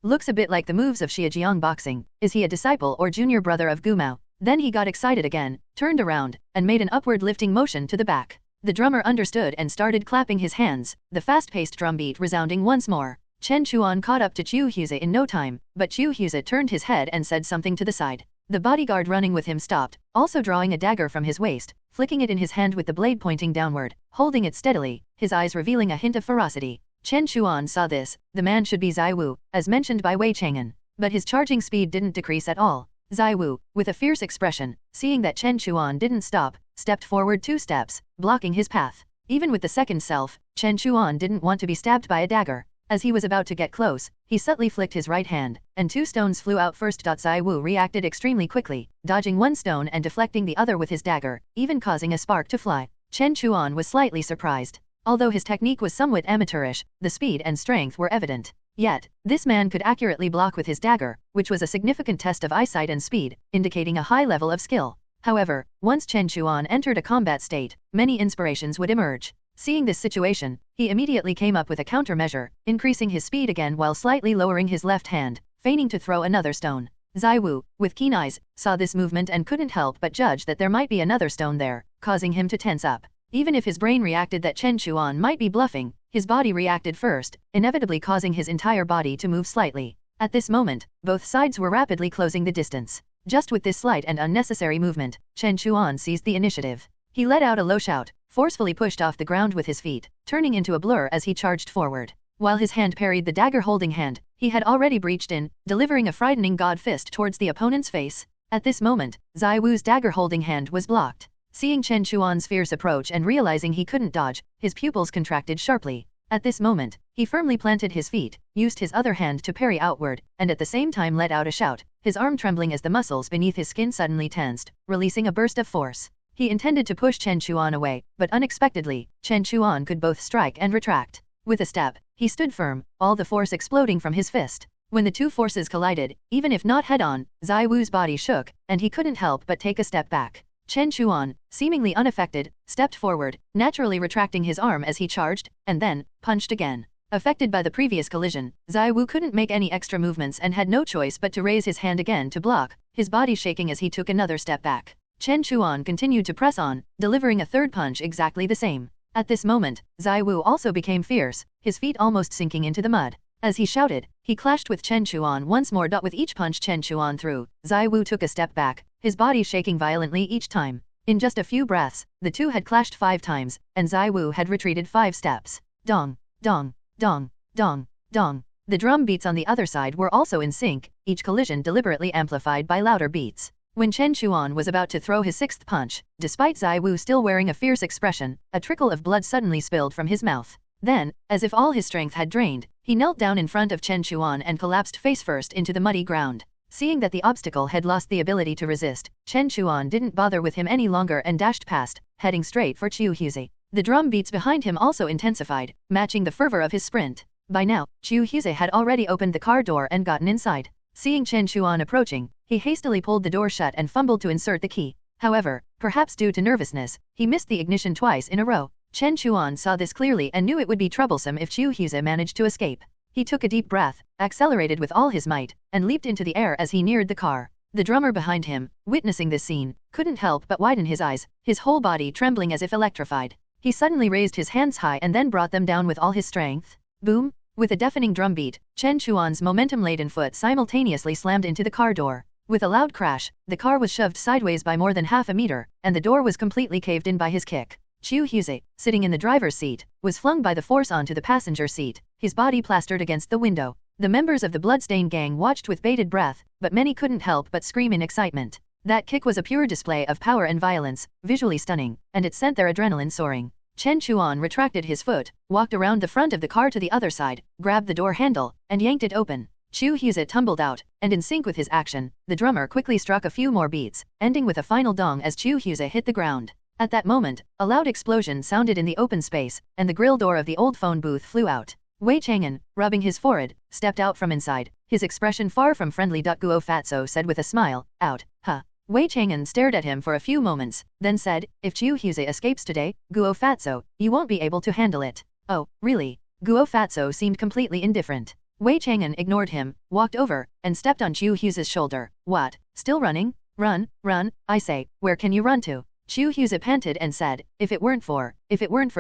looks a bit like the moves of Xiajiang boxing. Is he a disciple or junior brother of Gu Mao? Then he got excited again, turned around, and made an upward lifting motion to the back. The drummer understood and started clapping his hands, the fast-paced drum beat resounding once more. Chen Chuan caught up to Chiu Huzi in no time, but Chiu Huzi turned his head and said something to the side. The bodyguard running with him stopped, also drawing a dagger from his waist, flicking it in his hand with the blade pointing downward, holding it steadily, his eyes revealing a hint of ferocity. Chen Chuan saw this. The man should be Zai Wu, as mentioned by Wei Chang'an. But his charging speed didn't decrease at all. Zai Wu, with a fierce expression, seeing that Chen Chuan didn't stop, stepped forward 2 steps, blocking his path. Even with the second self, Chen Chuan didn't want to be stabbed by a dagger. As he was about to get close, he subtly flicked his right hand, and 2 stones flew out first. Zai Wu reacted extremely quickly, dodging one stone and deflecting the other with his dagger, even causing a spark to fly. Chen Chuan was slightly surprised. Although his technique was somewhat amateurish, the speed and strength were evident. Yet, this man could accurately block with his dagger, which was a significant test of eyesight and speed, indicating a high level of skill. However, once Chen Chuan entered a combat state, many inspirations would emerge. Seeing this situation, he immediately came up with a countermeasure, increasing his speed again while slightly lowering his left hand, feigning to throw another stone. Zai Wu, with keen eyes, saw this movement and couldn't help but judge that there might be another stone there, causing him to tense up. Even if his brain reacted that Chen Chuan might be bluffing, his body reacted first, inevitably causing his entire body to move slightly. At this moment, both sides were rapidly closing the distance. Just with this slight and unnecessary movement, Chen Chuan seized the initiative. He let out a low shout, forcefully pushed off the ground with his feet, turning into a blur as he charged forward. While his hand parried the dagger-holding hand, he had already breached in, delivering a frightening god fist towards the opponent's face. At this moment, Zai Wu's dagger-holding hand was blocked. Seeing Chen Chuan's fierce approach and realizing he couldn't dodge, his pupils contracted sharply. At this moment, he firmly planted his feet, used his other hand to parry outward, and at the same time let out a shout, his arm trembling as the muscles beneath his skin suddenly tensed, releasing a burst of force. He intended to push Chen Chuan away, but unexpectedly, Chen Chuan could both strike and retract. With a step, he stood firm, all the force exploding from his fist. When the two forces collided, even if not head-on, Zai Wu's body shook, and he couldn't help but take a step back. Chen Chuan, seemingly unaffected, stepped forward, naturally retracting his arm as he charged, and then, punched again. Affected by the previous collision, Zai Wu couldn't make any extra movements and had no choice but to raise his hand again to block, his body shaking as he took another step back. Chen Chuan continued to press on, delivering a third punch exactly the same. At this moment, Zai Wu also became fierce, his feet almost sinking into the mud. As he shouted, he clashed with Chen Chuan once more. With each punch Chen Chuan threw, Zai Wu took a step back, his body shaking violently each time. In just a few breaths, the two had clashed 5 times, and Zai Wu had retreated 5 steps. Dong, dong, dong, dong, dong. The drum beats on the other side were also in sync, each collision deliberately amplified by louder beats. When Chen Chuan was about to throw his 6th punch, despite Zai Wu still wearing a fierce expression, a trickle of blood suddenly spilled from his mouth. Then, as if all his strength had drained, he knelt down in front of Chen Chuan and collapsed face first into the muddy ground. Seeing that the obstacle had lost the ability to resist, Chen Chuan didn't bother with him any longer and dashed past, heading straight for Chiu Huzi. The drum beats behind him also intensified, matching the fervor of his sprint. By now, Chiu Huzi had already opened the car door and gotten inside. Seeing Chen Chuan approaching, he hastily pulled the door shut and fumbled to insert the key. However, perhaps due to nervousness, he missed the ignition twice in a row. Chen Chuan saw this clearly and knew it would be troublesome if Chiu Huzi managed to escape. He took a deep breath, accelerated with all his might, and leaped into the air as he neared the car. The drummer behind him, witnessing this scene, couldn't help but widen his eyes, his whole body trembling as if electrified. He suddenly raised his hands high and then brought them down with all his strength. Boom! With a deafening drum beat, Chen Chuan's momentum-laden foot simultaneously slammed into the car door. With a loud crash, the car was shoved sideways by more than half a meter, and the door was completely caved in by his kick. Chiu Huzi, sitting in the driver's seat, was flung by the force onto the passenger seat, his body plastered against the window. The members of the bloodstained gang watched with bated breath, but many couldn't help but scream in excitement. That kick was a pure display of power and violence, visually stunning, and it sent their adrenaline soaring. Chen Chuan retracted his foot, walked around the front of the car to the other side, grabbed the door handle, and yanked it open. Chiu Huzi tumbled out, and in sync with his action, the drummer quickly struck a few more beats, ending with a final dong as Chiu Huzi hit the ground. At that moment, a loud explosion sounded in the open space, and the grill door of the old phone booth flew out. Wei Chang'an, rubbing his forehead, stepped out from inside, his expression far from friendly. Guo Fatso said with a smile, "Out, huh?" Wei Chang'an stared at him for a few moments, then said, "If Chiu Huzi escapes today, Guo Fatso, you won't be able to handle it." "Oh, really?" Guo Fatso seemed completely indifferent. Wei Chang'an ignored him, walked over, and stepped on Chiu Huzi's shoulder. "What? Still running? Run, run, I say, where can you run to?" Chiu Huzi panted and said, if it weren't for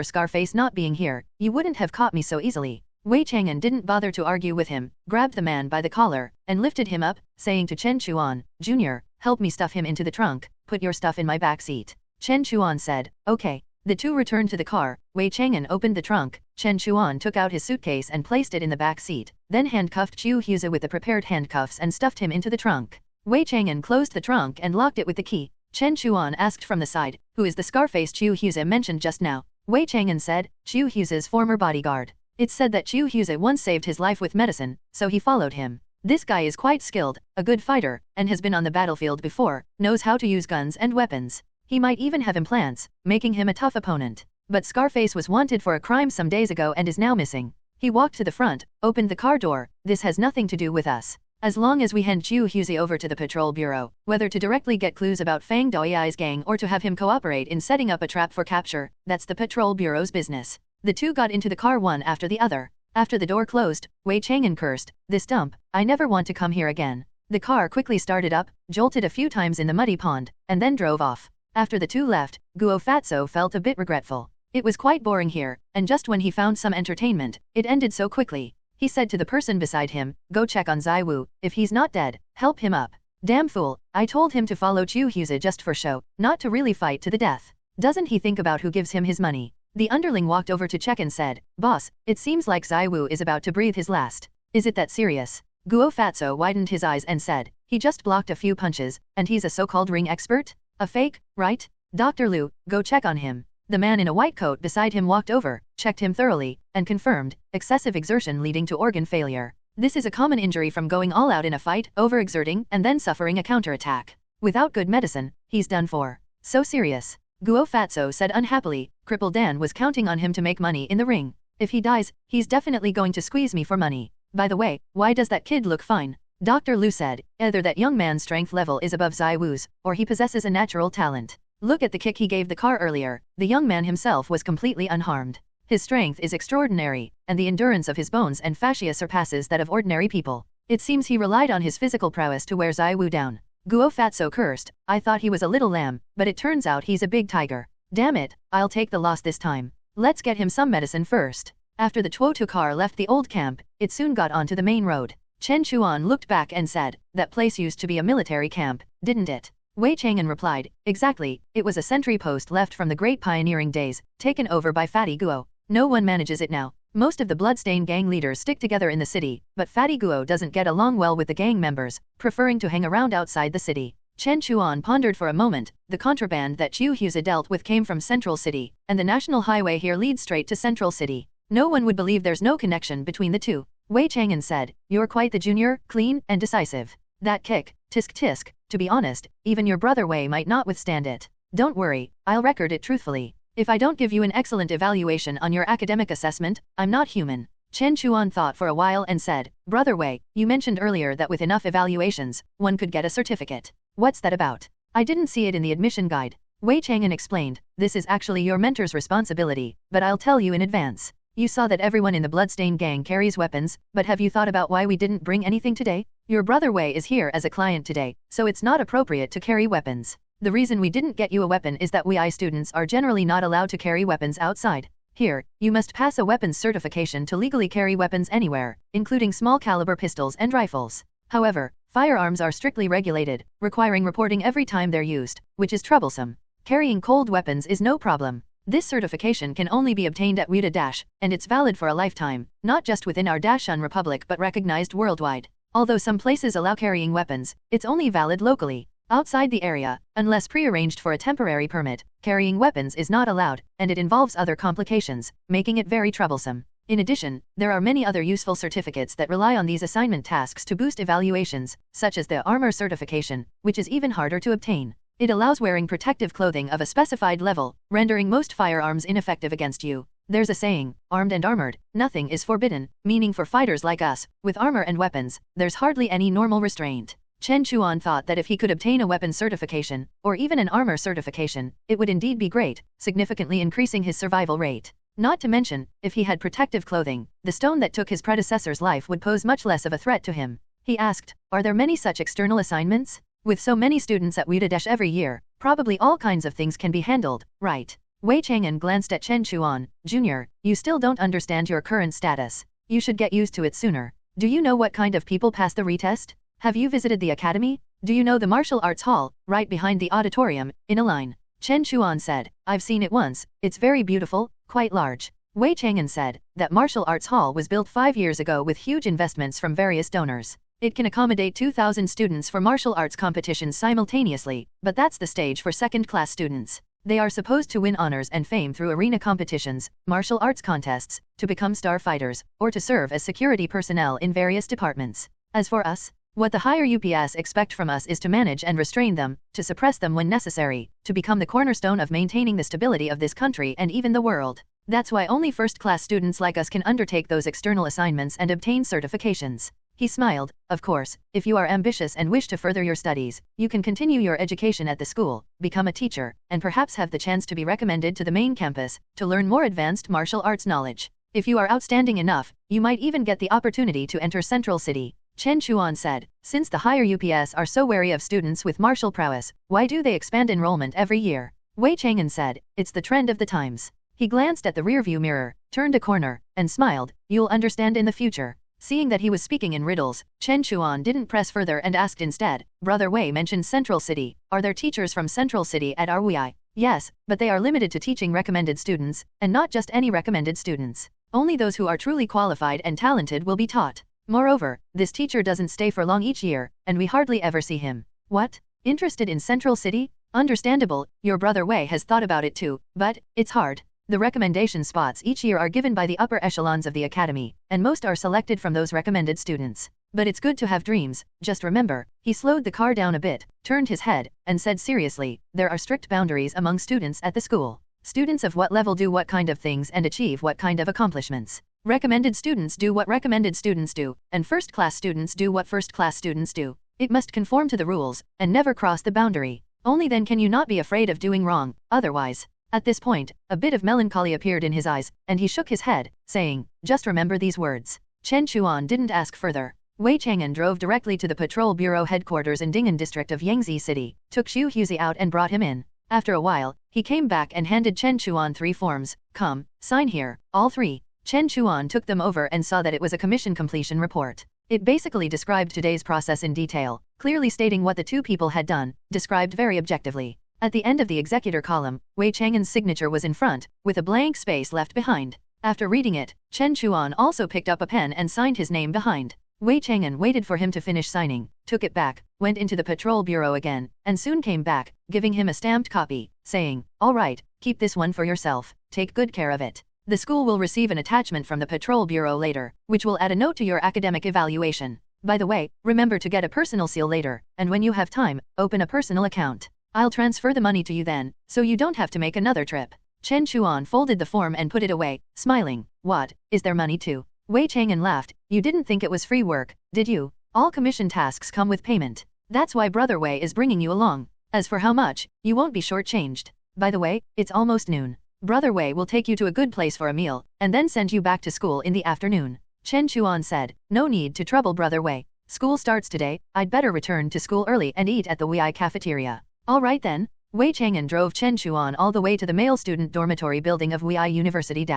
Scarface not being here, you wouldn't have caught me so easily." Wei Chang'an didn't bother to argue with him, grabbed the man by the collar, and lifted him up, saying to Chen Chuan, "Junior, help me stuff him into the trunk, put your stuff in my back seat." Chen Chuan said, "Okay." The two returned to the car. Wei Chang'an opened the trunk, Chen Chuan took out his suitcase and placed it in the back seat, then handcuffed Chiu Huzi with the prepared handcuffs and stuffed him into the trunk. Wei Chang'an closed the trunk and locked it with the key. Chen Chuan asked from the side, "Who is the Scarface Chiu Huzi mentioned just now?" Wei Chang'an said, "Chiu Huzi's former bodyguard. It's said that Chiu Huzi once saved his life with medicine, so he followed him. This guy is quite skilled, a good fighter, and has been on the battlefield before, knows how to use guns and weapons. He might even have implants, making him a tough opponent. But Scarface was wanted for a crime some days ago and is now missing." He walked to the front, opened the car door. "This has nothing to do with us. As long as we hand Chiu Huzi over to the patrol bureau, whether to directly get clues about Fang Daoyai's gang or to have him cooperate in setting up a trap for capture, that's the patrol bureau's business." The two got into the car one after the other. After the door closed, Wei Chang'an cursed, "This dump, I never want to come here again." The car quickly started up, jolted a few times in the muddy pond, and then drove off. After the two left, Guo Fatso felt a bit regretful. It was quite boring here, and just when he found some entertainment, it ended so quickly. He said to the person beside him, "Go check on Zai Wu, if he's not dead, help him up." "Damn fool, I told him to follow Chiu Huzi just for show, not to really fight to the death. Doesn't he think about who gives him his money?" The underling walked over to check and said, "Boss, it seems like Zai Wu is about to breathe his last. Is it that serious?" Guo Fatso widened his eyes and said, "He just blocked a few punches, and he's a so-called ring expert? A fake, right? Dr. Liu, go check on him." The man in a white coat beside him walked over, checked him thoroughly, and confirmed, excessive exertion leading to organ failure. This is a common injury from going all out in a fight, overexerting, and then suffering a counterattack. Without good medicine, he's done for. So serious. Guo Fatso said unhappily, Cripple Dan was counting on him to make money in the ring. If he dies, he's definitely going to squeeze me for money. By the way, why does that kid look fine? Dr. Liu said, either that young man's strength level is above Zai Wu's, or he possesses a natural talent. Look at the kick he gave the car earlier. The young man himself was completely unharmed. His strength is extraordinary, and the endurance of his bones and fascia surpasses that of ordinary people. It seems he relied on his physical prowess to wear Zai Wu down. Guo Fatso cursed, "I thought he was a little lamb, but it turns out he's a big tiger. Damn it, I'll take the loss this time. Let's get him some medicine first." After the Tuotu car left the old camp, it soon got onto the main road. Chen Chuan looked back and said, "That place used to be a military camp, didn't it?" Wei Chang'an replied, "Exactly, it was a sentry post left from the great pioneering days, taken over by Fatty Guo. No one manages it now. Most of the bloodstained gang leaders stick together in the city, but Fatty Guo doesn't get along well with the gang members, preferring to hang around outside the city." Chen Chuan pondered for a moment. The contraband that Chiu Huzi dealt with came from Central City, and the national highway here leads straight to Central City. No one would believe there's no connection between the two. Wei Chang'an said, you're quite the junior, clean, and decisive. That kick, tisk tisk, to be honest, even your brother Wei might not withstand it. Don't worry, I'll record it truthfully. If I don't give you an excellent evaluation on your academic assessment, I'm not human. Chen Chuan thought for a while and said, Brother Wei, you mentioned earlier that with enough evaluations, one could get a certificate. What's that about? I didn't see it in the admission guide. Wei Chang'an explained, this is actually your mentor's responsibility, but I'll tell you in advance. You saw that everyone in the Bloodstained gang carries weapons, but have you thought about why we didn't bring anything today? Your brother Wei is here as a client today, so it's not appropriate to carry weapons. The reason we didn't get you a weapon is that I students are generally not allowed to carry weapons outside. Here, you must pass a weapons certification to legally carry weapons anywhere, including small caliber pistols and rifles. However, firearms are strictly regulated, requiring reporting every time they're used, which is troublesome. Carrying cold weapons is no problem. This certification can only be obtained at Wida-, and it's valid for a lifetime, not just within our Dashan Republic but recognized worldwide. Although some places allow carrying weapons, it's only valid locally. Outside the area, unless pre-arranged for a temporary permit, carrying weapons is not allowed, and it involves other complications, making it very troublesome. In addition, there are many other useful certificates that rely on these assignment tasks to boost evaluations, such as the armor certification, which is even harder to obtain. It allows wearing protective clothing of a specified level, rendering most firearms ineffective against you. There's a saying, armed and armored, nothing is forbidden, meaning for fighters like us, with armor and weapons, there's hardly any normal restraint. Chen Chuan thought that if he could obtain a weapon certification, or even an armor certification, it would indeed be great, significantly increasing his survival rate. Not to mention, if he had protective clothing, the stone that took his predecessor's life would pose much less of a threat to him. He asked, are there many such external assignments? With so many students at Wida- every year, probably all kinds of things can be handled, right? Wei Chang'an glanced at Chen Chuan, Jr., you still don't understand your current status. You should get used to it sooner. Do you know what kind of people pass the retest? Have you visited the academy? Do you know the martial arts hall, right behind the auditorium, in a line? Chen Chuan said, I've seen it once, it's very beautiful, quite large. Wei Chang'an said, that martial arts hall was built 5 years ago with huge investments from various donors. It can accommodate 2,000 students for martial arts competitions simultaneously, but that's the stage for second-class students. They are supposed to win honors and fame through arena competitions, martial arts contests, to become star fighters, or to serve as security personnel in various departments. As for us, what the higher UPS expect from us is to manage and restrain them, to suppress them when necessary, to become the cornerstone of maintaining the stability of this country and even the world. That's why only first-class students like us can undertake those external assignments and obtain certifications. He smiled, of course, if you are ambitious and wish to further your studies, you can continue your education at the school, become a teacher, and perhaps have the chance to be recommended to the main campus, to learn more advanced martial arts knowledge. If you are outstanding enough, you might even get the opportunity to enter Central City. Chen Chuan said, since the higher UPS are so wary of students with martial prowess, why do they expand enrollment every year? Wei Chang'an said, it's the trend of the times. He glanced at the rearview mirror, turned a corner, and smiled, you'll understand in the future. Seeing that he was speaking in riddles, Chen Chuan didn't press further and asked instead, Brother Wei mentioned Central City, are there teachers from Central City at RWI? Yes, but they are limited to teaching recommended students, and not just any recommended students. Only those who are truly qualified and talented will be taught. Moreover, this teacher doesn't stay for long each year, and we hardly ever see him. What? Interested in Central City? Understandable, your brother Wei has thought about it too, but it's hard. The recommendation spots each year are given by the upper echelons of the academy, and most are selected from those recommended students. But it's good to have dreams, just remember, he slowed the car down a bit, turned his head, and said seriously, there are strict boundaries among students at the school. Students of what level do what kind of things and achieve what kind of accomplishments. Recommended students do what recommended students do, and first-class students do what first-class students do. It must conform to the rules, and never cross the boundary. Only then can you not be afraid of doing wrong, otherwise. At this point, a bit of melancholy appeared in his eyes, and he shook his head, saying, just remember these words. Chen Chuan didn't ask further. Wei Chang'an drove directly to the patrol bureau headquarters in Ding'an district of Yangtze City, took Xu Huzi out and brought him in. After a while, he came back and handed Chen Chuan 3 forms, come, sign here, all 3. Chen Chuan took them over and saw that it was a commission completion report. It basically described today's process in detail, clearly stating what the 2 people had done, described very objectively. At the end of the executor column, Wei Chang'an's signature was in front, with a blank space left behind. After reading it, Chen Chuan also picked up a pen and signed his name behind. Wei Chang'an waited for him to finish signing, took it back, went into the patrol bureau again, and soon came back, giving him a stamped copy, saying, all right, keep this one for yourself, take good care of it. The school will receive an attachment from the Patrol Bureau later, which will add a note to your academic evaluation. By the way, remember to get a personal seal later, and when you have time, open a personal account. I'll transfer the money to you then, so you don't have to make another trip. Chen Chuan folded the form and put it away, smiling. What, is there money too? Wei Chang'an laughed. You didn't think it was free work, did you? All commission tasks come with payment. That's why Brother Wei is bringing you along. As for how much, you won't be shortchanged. By the way, it's almost noon. Brother Wei will take you to a good place for a meal, and then send you back to school in the afternoon. Chen Chuan said, no need to trouble Brother Wei. School starts today, I'd better return to school early and eat at the Wei cafeteria. Alright then. Wei Chang'an drove Chen Chuan all the way to the male student dormitory building of Wei University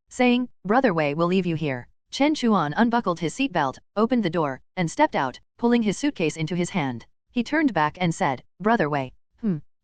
saying, Brother Wei will leave you here. Chen Chuan unbuckled his seatbelt, opened the door, and stepped out, pulling his suitcase into his hand. He turned back and said, Brother Wei.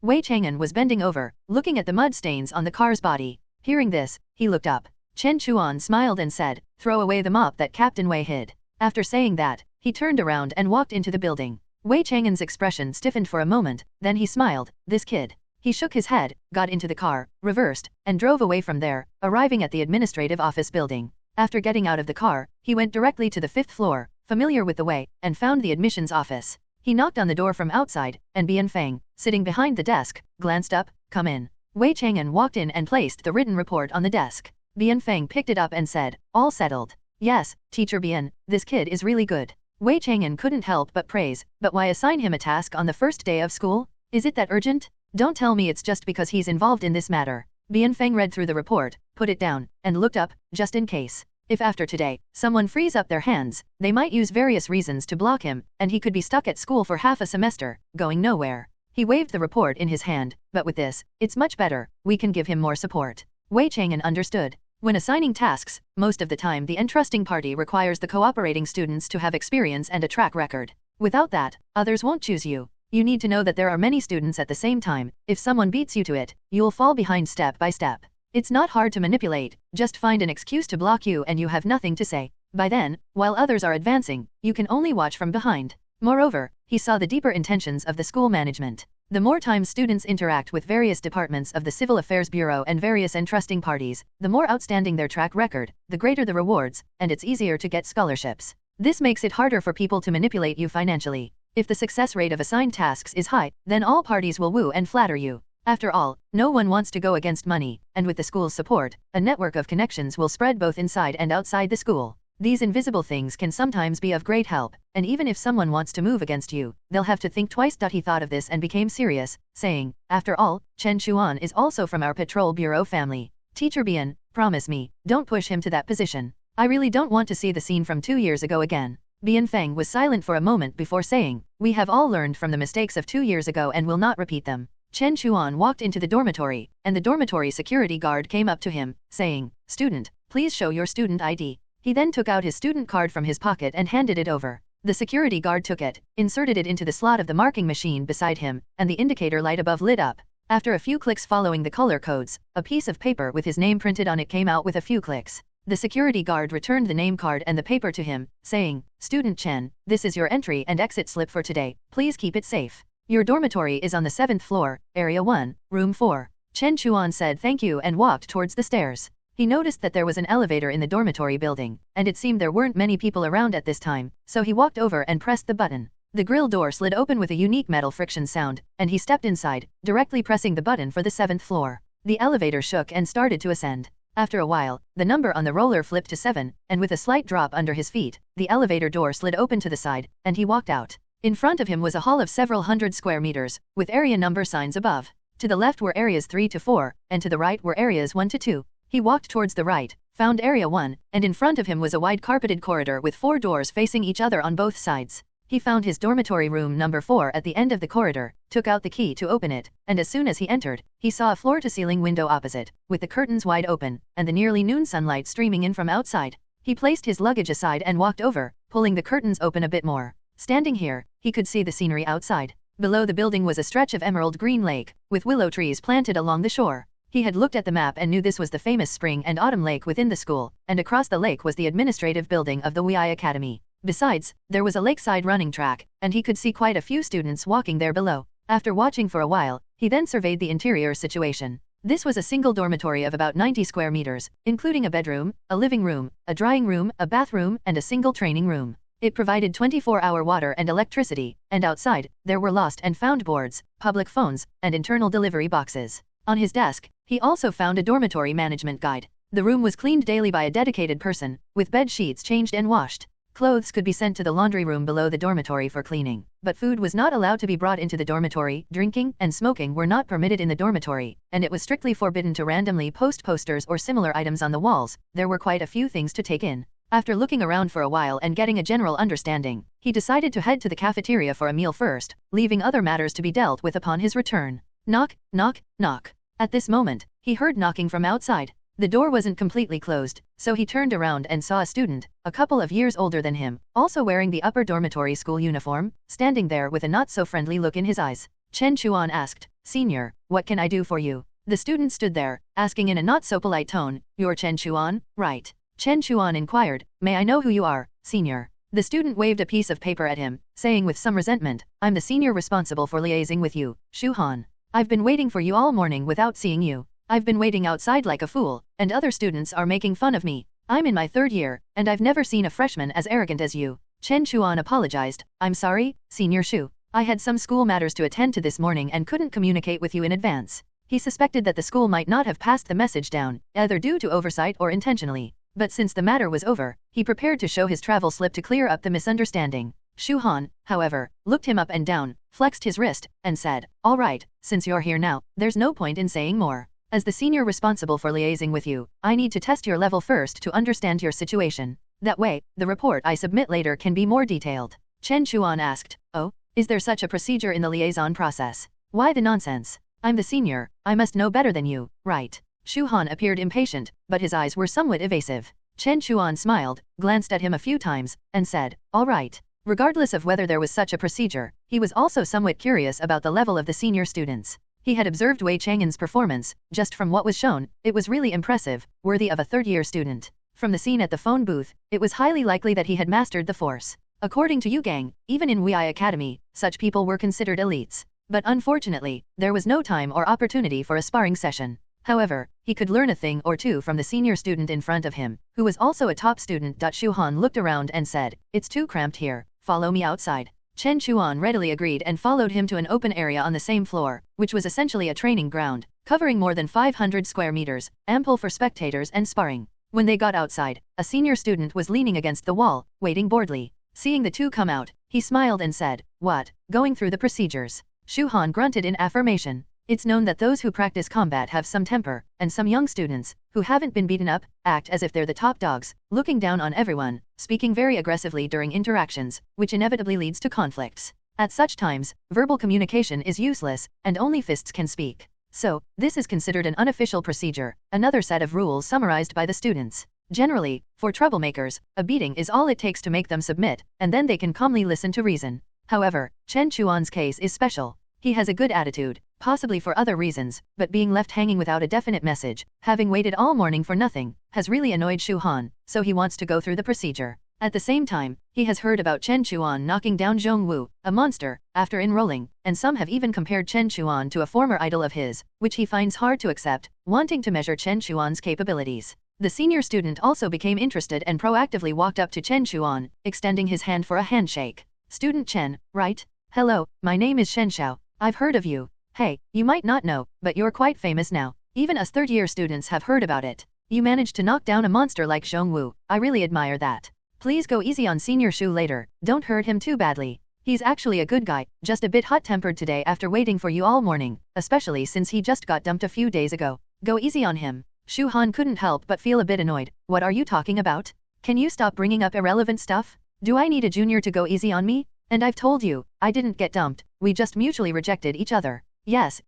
Wei Chang'an was bending over, looking at the mud stains on the car's body. Hearing this, he looked up. Chen Chuan smiled and said, throw away the mop that Captain Wei hid. After saying that, he turned around and walked into the building. Wei Chang'an's expression stiffened for a moment, then he smiled, this kid. He shook his head, got into the car, reversed, and drove away from there, arriving at the administrative office building. After getting out of the car, he went directly to the 5th floor, familiar with the way, and found the admissions office. He knocked on the door from outside, and Bian Feng, sitting behind the desk, glanced up, come in. Wei Chang'an walked in and placed the written report on the desk. Bian Feng picked it up and said, all settled. Yes, Teacher Bian, this kid is really good. Wei Chang'an couldn't help but praise, but why assign him a task on the first day of school? Is it that urgent? Don't tell me it's just because he's involved in this matter. Bian Feng read through the report, put it down, and looked up, just in case. If after today, someone frees up their hands, they might use various reasons to block him, and he could be stuck at school for half a semester, going nowhere. He waved the report in his hand, but with this, it's much better, we can give him more support. Wei Chang'an understood. When assigning tasks, most of the time the entrusting party requires the cooperating students to have experience and a track record. Without that, others won't choose you. You need to know that there are many students at the same time. If someone beats you to it, you'll fall behind step by step. It's not hard to manipulate, just find an excuse to block you and you have nothing to say. By then, while others are advancing, you can only watch from behind. Moreover, he saw the deeper intentions of the school management. The more time students interact with various departments of the Civil Affairs Bureau and various entrusting parties, the more outstanding their track record, the greater the rewards, and it's easier to get scholarships. This makes it harder for people to manipulate you financially. If the success rate of assigned tasks is high, then all parties will woo and flatter you. After all, no one wants to go against money, and with the school's support, a network of connections will spread both inside and outside the school. These invisible things can sometimes be of great help, and even if someone wants to move against you, they'll have to think twice. He thought of this and became serious, saying, after all, Chen Chuan is also from our Patrol Bureau family. Teacher Bian, promise me, don't push him to that position. I really don't want to see the scene from 2 years ago again. Bian Feng was silent for a moment before saying, we have all learned from the mistakes of 2 years ago and will not repeat them. Chen Chuan walked into the dormitory, and the dormitory security guard came up to him, saying, student, please show your student ID. He then took out his student card from his pocket and handed it over. The security guard took it, inserted it into the slot of the marking machine beside him, and the indicator light above lit up. After a few clicks following the color codes, a piece of paper with his name printed on it came out with a few clicks. The security guard returned the name card and the paper to him, saying, Student Chen, this is your entry and exit slip for today, please keep it safe. Your dormitory is on the 7th floor, Area 1, Room 4. Chen Chuan said thank you and walked towards the stairs. He noticed that there was an elevator in the dormitory building, and it seemed there weren't many people around at this time, so he walked over and pressed the button. The grill door slid open with a unique metal friction sound, and he stepped inside, directly pressing the button for the 7th floor. The elevator shook and started to ascend. After a while, the number on the roller flipped to 7, and with a slight drop under his feet, the elevator door slid open to the side, and he walked out. In front of him was a hall of several hundred square meters, with area number signs above. To the left were areas 3 to 4, and to the right were areas 1 to 2. He walked towards the right, found area 1, and in front of him was a wide carpeted corridor with 4 doors facing each other on both sides. He found his dormitory room number 4 at the end of the corridor, took out the key to open it, and as soon as he entered, he saw a floor-to-ceiling window opposite, with the curtains wide open, and the nearly noon sunlight streaming in from outside. He placed his luggage aside and walked over, pulling the curtains open a bit more. Standing here, he could see the scenery outside. Below the building was a stretch of emerald green lake, with willow trees planted along the shore. He had looked at the map and knew this was the famous spring and autumn lake within the school, and across the lake was the administrative building of the Wei Academy. Besides, there was a lakeside running track, and he could see quite a few students walking there below. After watching for a while, he then surveyed the interior situation. This was a single dormitory of about 90 square meters, including a bedroom, a living room, a drying room, a bathroom, and a single training room. It provided 24-hour water and electricity, and outside, there were lost and found boards, public phones, and internal delivery boxes. On his desk, he also found a dormitory management guide. The room was cleaned daily by a dedicated person, with bed sheets changed and washed. Clothes could be sent to the laundry room below the dormitory for cleaning, but food was not allowed to be brought into the dormitory. Drinking and smoking were not permitted in the dormitory, and it was strictly forbidden to randomly post posters or similar items on the walls. There were quite a few things to take in. After looking around for a while and getting a general understanding, he decided to head to the cafeteria for a meal first, leaving other matters to be dealt with upon his return. Knock, knock, knock. At this moment, he heard knocking from outside. The door wasn't completely closed, so he turned around and saw a student, a couple of years older than him, also wearing the upper dormitory school uniform, standing there with a not-so-friendly look in his eyes. Chen Chuan asked, "Senior, what can I do for you?" The student stood there, asking in a not-so-polite tone, "You're Chen Chuan, right?" Chen Chuan inquired, "May I know who you are, senior?" The student waved a piece of paper at him, saying with some resentment, "I'm the senior responsible for liaising with you, Shu Han. I've been waiting for you all morning without seeing you. I've been waiting outside like a fool, and other students are making fun of me. I'm in my 3rd year, and I've never seen a freshman as arrogant as you." Chen Chuan apologized, "I'm sorry, Senior Shu. I had some school matters to attend to this morning and couldn't communicate with you in advance." He suspected that the school might not have passed the message down, either due to oversight or intentionally. But since the matter was over, he prepared to show his travel slip to clear up the misunderstanding. Shu Han, however, looked him up and down, flexed his wrist, and said, "All right, since you're here now, there's no point in saying more. As the senior responsible for liaising with you, I need to test your level first to understand your situation. That way, the report I submit later can be more detailed." Chen Chuan asked, "Oh, is there such a procedure in the liaison process? Why the nonsense? I'm the senior, I must know better than you, right?" Shu Han appeared impatient, but his eyes were somewhat evasive. Chen Chuan smiled, glanced at him a few times, and said, "All right." Regardless of whether there was such a procedure, he was also somewhat curious about the level of the senior students. He had observed Wei Chang'an's performance. Just from what was shown, it was really impressive, worthy of a 3rd-year student. From the scene at the phone booth, it was highly likely that he had mastered the force. According to Yu Gang, even in Wei Academy, such people were considered elites. But unfortunately, there was no time or opportunity for a sparring session. However, he could learn a thing or two from the senior student in front of him, who was also a top student. Shu Han looked around and said, "It's too cramped here, follow me outside." Chen Chuan readily agreed and followed him to an open area on the same floor, which was essentially a training ground, covering more than 500 square meters, ample for spectators and sparring. When they got outside, a senior student was leaning against the wall, waiting boredly. Seeing the two come out, he smiled and said, "What, going through the procedures?" Shu Han grunted in affirmation. It's known that those who practice combat have some temper, and some young students, who haven't been beaten up, act as if they're the top dogs, looking down on everyone, speaking very aggressively during interactions, which inevitably leads to conflicts. At such times, verbal communication is useless, and only fists can speak. So, this is considered an unofficial procedure, another set of rules summarized by the students. Generally, for troublemakers, a beating is all it takes to make them submit, and then they can calmly listen to reason. However, Chen Chuan's case is special. He has a good attitude, possibly for other reasons, but being left hanging without a definite message, having waited all morning for nothing, has really annoyed Shu Han, so he wants to go through the procedure. At the same time, he has heard about Chen Chuan knocking down Zhong Wu, a monster, after enrolling, and some have even compared Chen Chuan to a former idol of his, which he finds hard to accept, wanting to measure Chen Chuan's capabilities. The senior student also became interested and proactively walked up to Chen Chuan, extending his hand for a handshake. "Student Chen, right? Hello, my name is Shen Xiao. I've heard of you. Hey, you might not know, but you're quite famous now. Even us 3rd-year students have heard about it. You managed to knock down a monster like Zhong Wu. I really admire that. Please go easy on Senior Shu later, don't hurt him too badly. He's actually a good guy, just a bit hot-tempered today after waiting for you all morning, especially since he just got dumped a few days ago. Go easy on him." Shu Han couldn't help but feel a bit annoyed. "What are you talking about? Can you stop bringing up irrelevant stuff? Do I need a junior to go easy on me? And I've told you, I didn't get dumped, we just mutually rejected each other." Yes,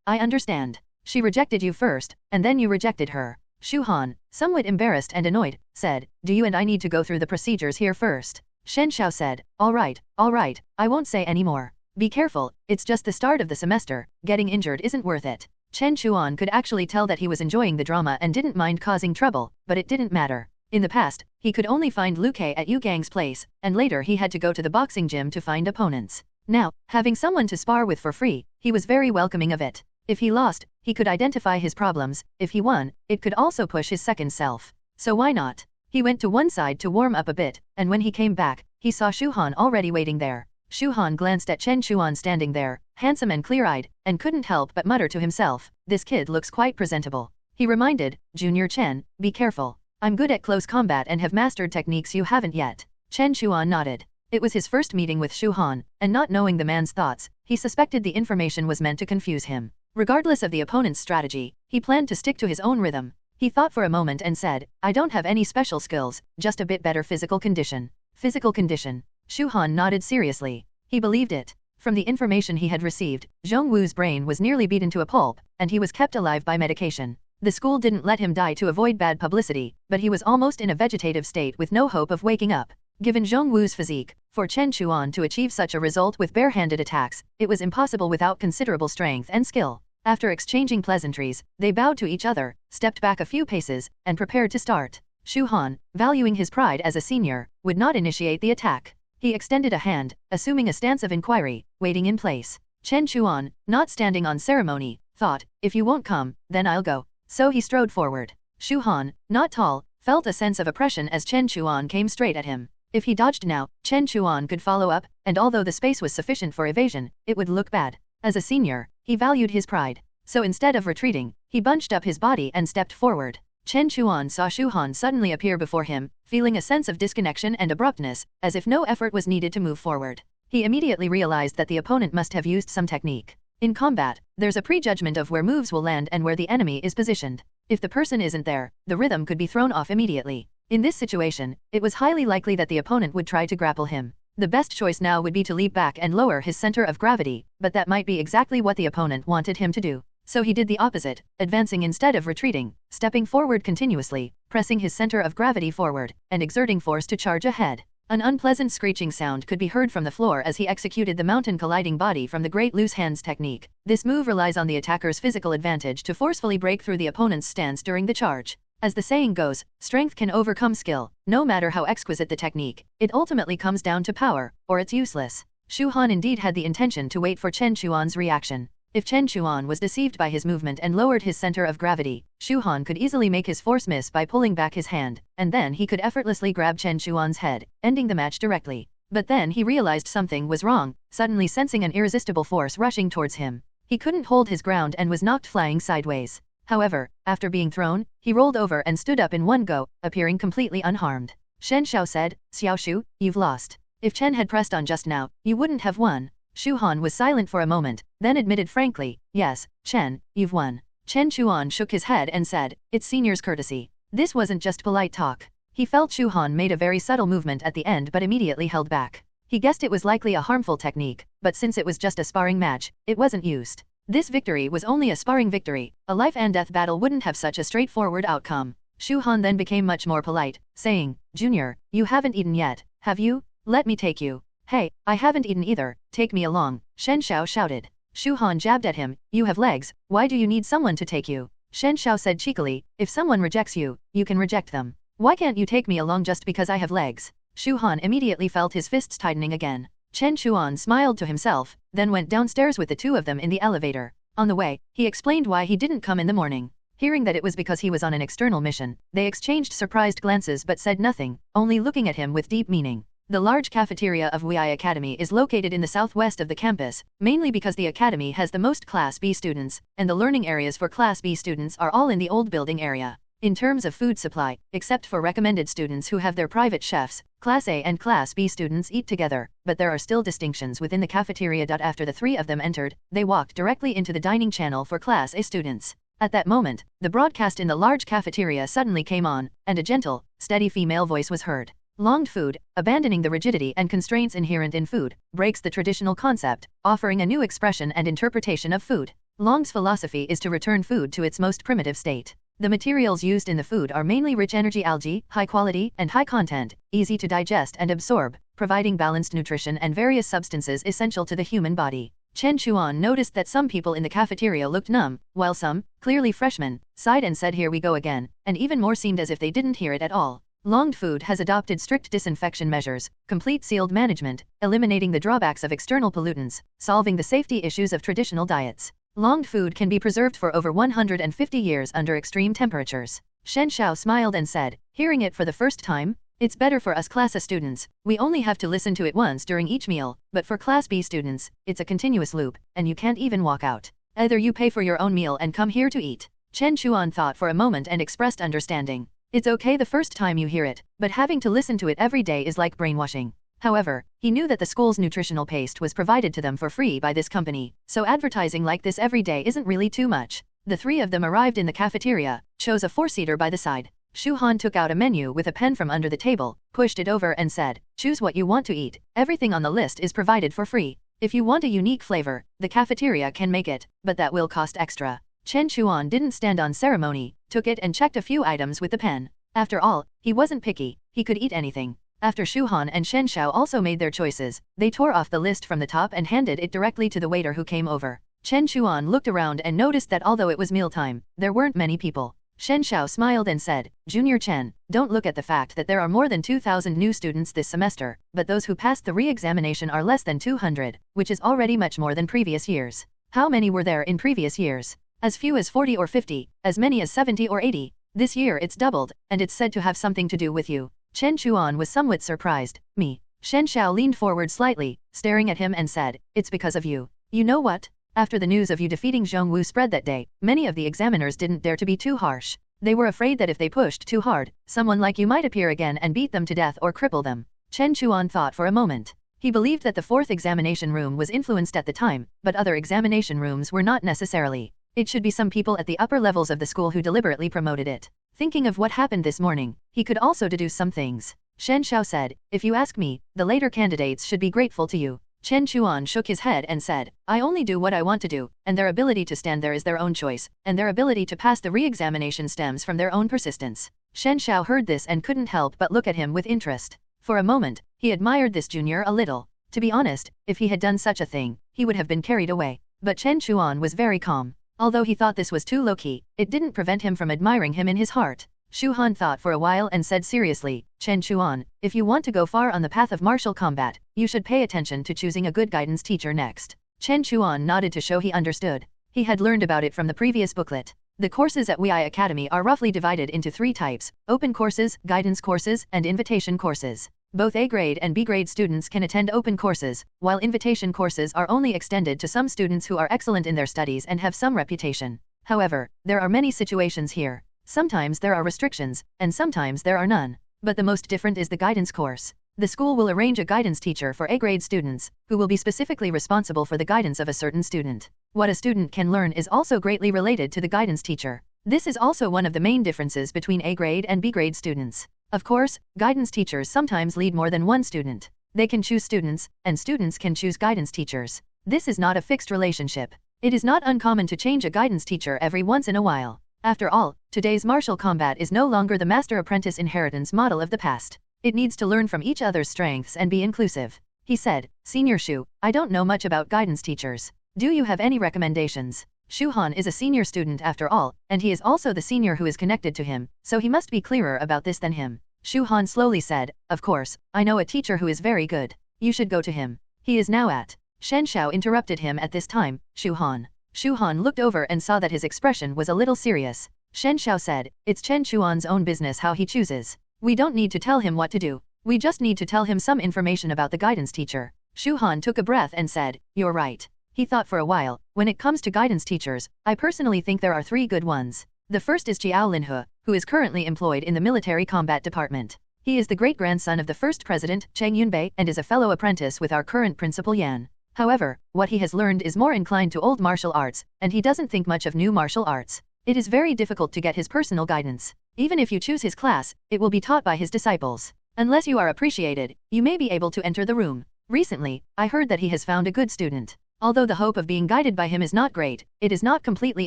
I understand. She rejected you first, and then you rejected her." Shu Han, somewhat embarrassed and annoyed, said, "Do you and I need to go through the procedures here first?" Shen Xiao said, all right, I won't say any more. Be careful, it's just the start of the semester, getting injured isn't worth it." Chen Chuan could actually tell that he was enjoying the drama and didn't mind causing trouble, but it didn't matter. In the past, he could only find Lu Kei at Yu Gang's place, and later he had to go to the boxing gym to find opponents. Now, having someone to spar with for free, he was very welcoming of it. If he lost, he could identify his problems. If he won, it could also push his second self. So why not? He went to one side to warm up a bit, and when he came back, he saw Shu Han already waiting there. Shu Han glanced at Chen Chuan standing there, handsome and clear-eyed, and couldn't help but mutter to himself, this kid looks quite presentable. He reminded, Junior Chen, be careful. I'm good at close combat and have mastered techniques you haven't yet. Chen Chuan nodded. It was his first meeting with Shu Han, and not knowing the man's thoughts, he suspected the information was meant to confuse him. Regardless of the opponent's strategy, he planned to stick to his own rhythm. He thought for a moment and said, I don't have any special skills, just a bit better physical condition. Physical condition. Shu Han nodded seriously. He believed it. From the information he had received, Zhongwu's brain was nearly beaten to a pulp, and he was kept alive by medication. The school didn't let him die to avoid bad publicity, but he was almost in a vegetative state with no hope of waking up. Given Zhongwu's physique, for Chen Chuan to achieve such a result with bare-handed attacks, it was impossible without considerable strength and skill. After exchanging pleasantries, they bowed to each other, stepped back a few paces, and prepared to start. Shu Han, valuing his pride as a senior, would not initiate the attack. He extended a hand, assuming a stance of inquiry, waiting in place. Chen Chuan, not standing on ceremony, thought, if you won't come, then I'll go. So he strode forward. Shu Han, not tall, felt a sense of oppression as Chen Chuan came straight at him. If he dodged now, Chen Chuan could follow up, and although the space was sufficient for evasion, it would look bad. As a senior, he valued his pride. So instead of retreating, he bunched up his body and stepped forward. Chen Chuan saw Shu Han suddenly appear before him, feeling a sense of disconnection and abruptness, as if no effort was needed to move forward. He immediately realized that the opponent must have used some technique. In combat, there's a prejudgment of where moves will land and where the enemy is positioned. If the person isn't there, the rhythm could be thrown off immediately. In this situation, it was highly likely that the opponent would try to grapple him. The best choice now would be to leap back and lower his center of gravity, but that might be exactly what the opponent wanted him to do. So he did the opposite, advancing instead of retreating, stepping forward continuously, pressing his center of gravity forward, and exerting force to charge ahead. An unpleasant screeching sound could be heard from the floor as he executed the mountain colliding body from the great loose hands technique. This move relies on the attacker's physical advantage to forcefully break through the opponent's stance during the charge. As the saying goes, strength can overcome skill. No matter how exquisite the technique, it ultimately comes down to power, or it's useless. Shu Han indeed had the intention to wait for Chen Chuan's reaction. If Chen Chuan was deceived by his movement and lowered his center of gravity, Shu Han could easily make his force miss by pulling back his hand, and then he could effortlessly grab Chen Chuan's head, ending the match directly. But then he realized something was wrong, suddenly sensing an irresistible force rushing towards him. He couldn't hold his ground and was knocked flying sideways. However, after being thrown, he rolled over and stood up in one go, appearing completely unharmed. Shen Xiao said, Xiaoshu, you've lost. If Chen had pressed on just now, you wouldn't have won. Shu Han was silent for a moment, then admitted frankly, yes, Chen, you've won. Chen Chuan shook his head and said, it's senior's courtesy. This wasn't just polite talk. He felt Shu Han made a very subtle movement at the end but immediately held back. He guessed it was likely a harmful technique, but since it was just a sparring match, it wasn't used. This victory was only a sparring victory. A life and death battle wouldn't have such a straightforward outcome. Shu Han then became much more polite, saying, Junior, you haven't eaten yet, have you? Let me take you. Hey, I haven't eaten either, take me along, Shen Xiao shouted. Shu Han jabbed at him, you have legs, why do you need someone to take you? Shen Xiao said cheekily, if someone rejects you, you can reject them. Why can't you take me along just because I have legs? Shu Han immediately felt his fists tightening again. Chen Chuan smiled to himself, then went downstairs with the two of them in the elevator. On the way, he explained why he didn't come in the morning. Hearing that it was because he was on an external mission, they exchanged surprised glances but said nothing, only looking at him with deep meaning. The large cafeteria of Wei Academy is located in the southwest of the campus, mainly because the academy has the most Class B students, and the learning areas for Class B students are all in the old building area. In terms of food supply, except for recommended students who have their private chefs, Class A and Class B students eat together, but there are still distinctions within the cafeteria. After the three of them entered, they walked directly into the dining channel for Class A students. At that moment, the broadcast in the large cafeteria suddenly came on, and a gentle, steady female voice was heard. Longed food, abandoning the rigidity and constraints inherent in food, breaks the traditional concept, offering a new expression and interpretation of food. Long's philosophy is to return food to its most primitive state. The materials used in the food are mainly rich energy algae, high quality and high content, easy to digest and absorb, providing balanced nutrition and various substances essential to the human body. Chen Chuan noticed that some people in the cafeteria looked numb, while some, clearly freshmen, sighed and said here we go again, and even more seemed as if they didn't hear it at all. Longed food has adopted strict disinfection measures, complete sealed management, eliminating the drawbacks of external pollutants, solving the safety issues of traditional diets. Longed food can be preserved for over 150 years under extreme temperatures. Shen Xiao smiled and said, hearing it for the first time, it's better for us Class A students, we only have to listen to it once during each meal, but for Class B students, it's a continuous loop, and you can't even walk out. Either you pay for your own meal and come here to eat. Chen Chuan thought for a moment and expressed understanding. It's okay the first time you hear it, but having to listen to it every day is like brainwashing. However, he knew that the school's nutritional paste was provided to them for free by this company, so advertising like this every day isn't really too much. The three of them arrived in the cafeteria, chose a four-seater by the side. Shu Han took out a menu with a pen from under the table, pushed it over and said, choose what you want to eat, everything on the list is provided for free. If you want a unique flavor, the cafeteria can make it, but that will cost extra. Chen Chuan didn't stand on ceremony, took it and checked a few items with the pen. After all, he wasn't picky, he could eat anything. After Shu Han and Shen Xiao also made their choices, they tore off the list from the top and handed it directly to the waiter who came over. Chen Chuan looked around and noticed that although it was mealtime, there weren't many people. Shen Xiao smiled and said, Junior Chen, don't look at the fact that there are more than 2,000 new students this semester, but those who passed the re-examination are less than 200, which is already much more than previous years. How many were there in previous years? As few as 40 or 50, as many as 70 or 80. This year it's doubled, and it's said to have something to do with you. Chen Chuan was somewhat surprised. Me. Shen Xiao leaned forward slightly, staring at him and said, it's because of you. You know what? After the news of you defeating Zhong Wu spread that day, many of the examiners didn't dare to be too harsh. They were afraid that if they pushed too hard, someone like you might appear again and beat them to death or cripple them. Chen Chuan thought for a moment. He believed that the fourth examination room was influenced at the time, but other examination rooms were not necessarily. It should be some people at the upper levels of the school who deliberately promoted it. Thinking of what happened this morning, he could also deduce some things. Shen Xiao said, if you ask me, the later candidates should be grateful to you. Chen Chuan shook his head and said, I only do what I want to do, and their ability to stand there is their own choice, and their ability to pass the re-examination stems from their own persistence. Shen Xiao heard this and couldn't help but look at him with interest. For a moment, he admired this junior a little. To be honest, if he had done such a thing, he would have been carried away. But Chen Chuan was very calm. Although he thought this was too low-key, it didn't prevent him from admiring him in his heart. Shu Han thought for a while and said seriously, Chen Chuan, if you want to go far on the path of martial combat, you should pay attention to choosing a good guidance teacher next. Chen Chuan nodded to show he understood. He had learned about it from the previous booklet. The courses at Wei Academy are roughly divided into three types: open courses, guidance courses, and invitation courses. Both A-grade and B-grade students can attend open courses, while invitation courses are only extended to some students who are excellent in their studies and have some reputation. However, there are many situations here. Sometimes there are restrictions, and sometimes there are none. But the most different is the guidance course. The school will arrange a guidance teacher for A-grade students, who will be specifically responsible for the guidance of a certain student. What a student can learn is also greatly related to the guidance teacher. This is also one of the main differences between A-grade and B-grade students. Of course, guidance teachers sometimes lead more than one student. They can choose students, and students can choose guidance teachers. This is not a fixed relationship. It is not uncommon to change a guidance teacher every once in a while. After all, today's martial combat is no longer the master-apprentice inheritance model of the past. It needs to learn from each other's strengths and be inclusive. He said, Senior Shu, I don't know much about guidance teachers. Do you have any recommendations? Shu Han is a senior student after all, and he is also the senior who is connected to him, so he must be clearer about this than him. Shu Han slowly said, of course, I know a teacher who is very good. You should go to him. He is now at. Shen Xiao interrupted him at this time, Shu Han. Shu Han looked over and saw that his expression was a little serious. Shen Xiao said, it's Chen Chuan's own business how he chooses. We don't need to tell him what to do. We just need to tell him some information about the guidance teacher. Shu Han took a breath and said, you're right. He thought for a while, when it comes to guidance teachers, I personally think there are three good ones. The first is Jiao Linhe, who is currently employed in the military combat department. He is the great-grandson of the first president, Cheng Yunbei, and is a fellow apprentice with our current principal Yan. However, what he has learned is more inclined to old martial arts, and he doesn't think much of new martial arts. It is very difficult to get his personal guidance. Even if you choose his class, it will be taught by his disciples. Unless you are appreciated, you may be able to enter the room. Recently, I heard that he has found a good student. Although the hope of being guided by him is not great, it is not completely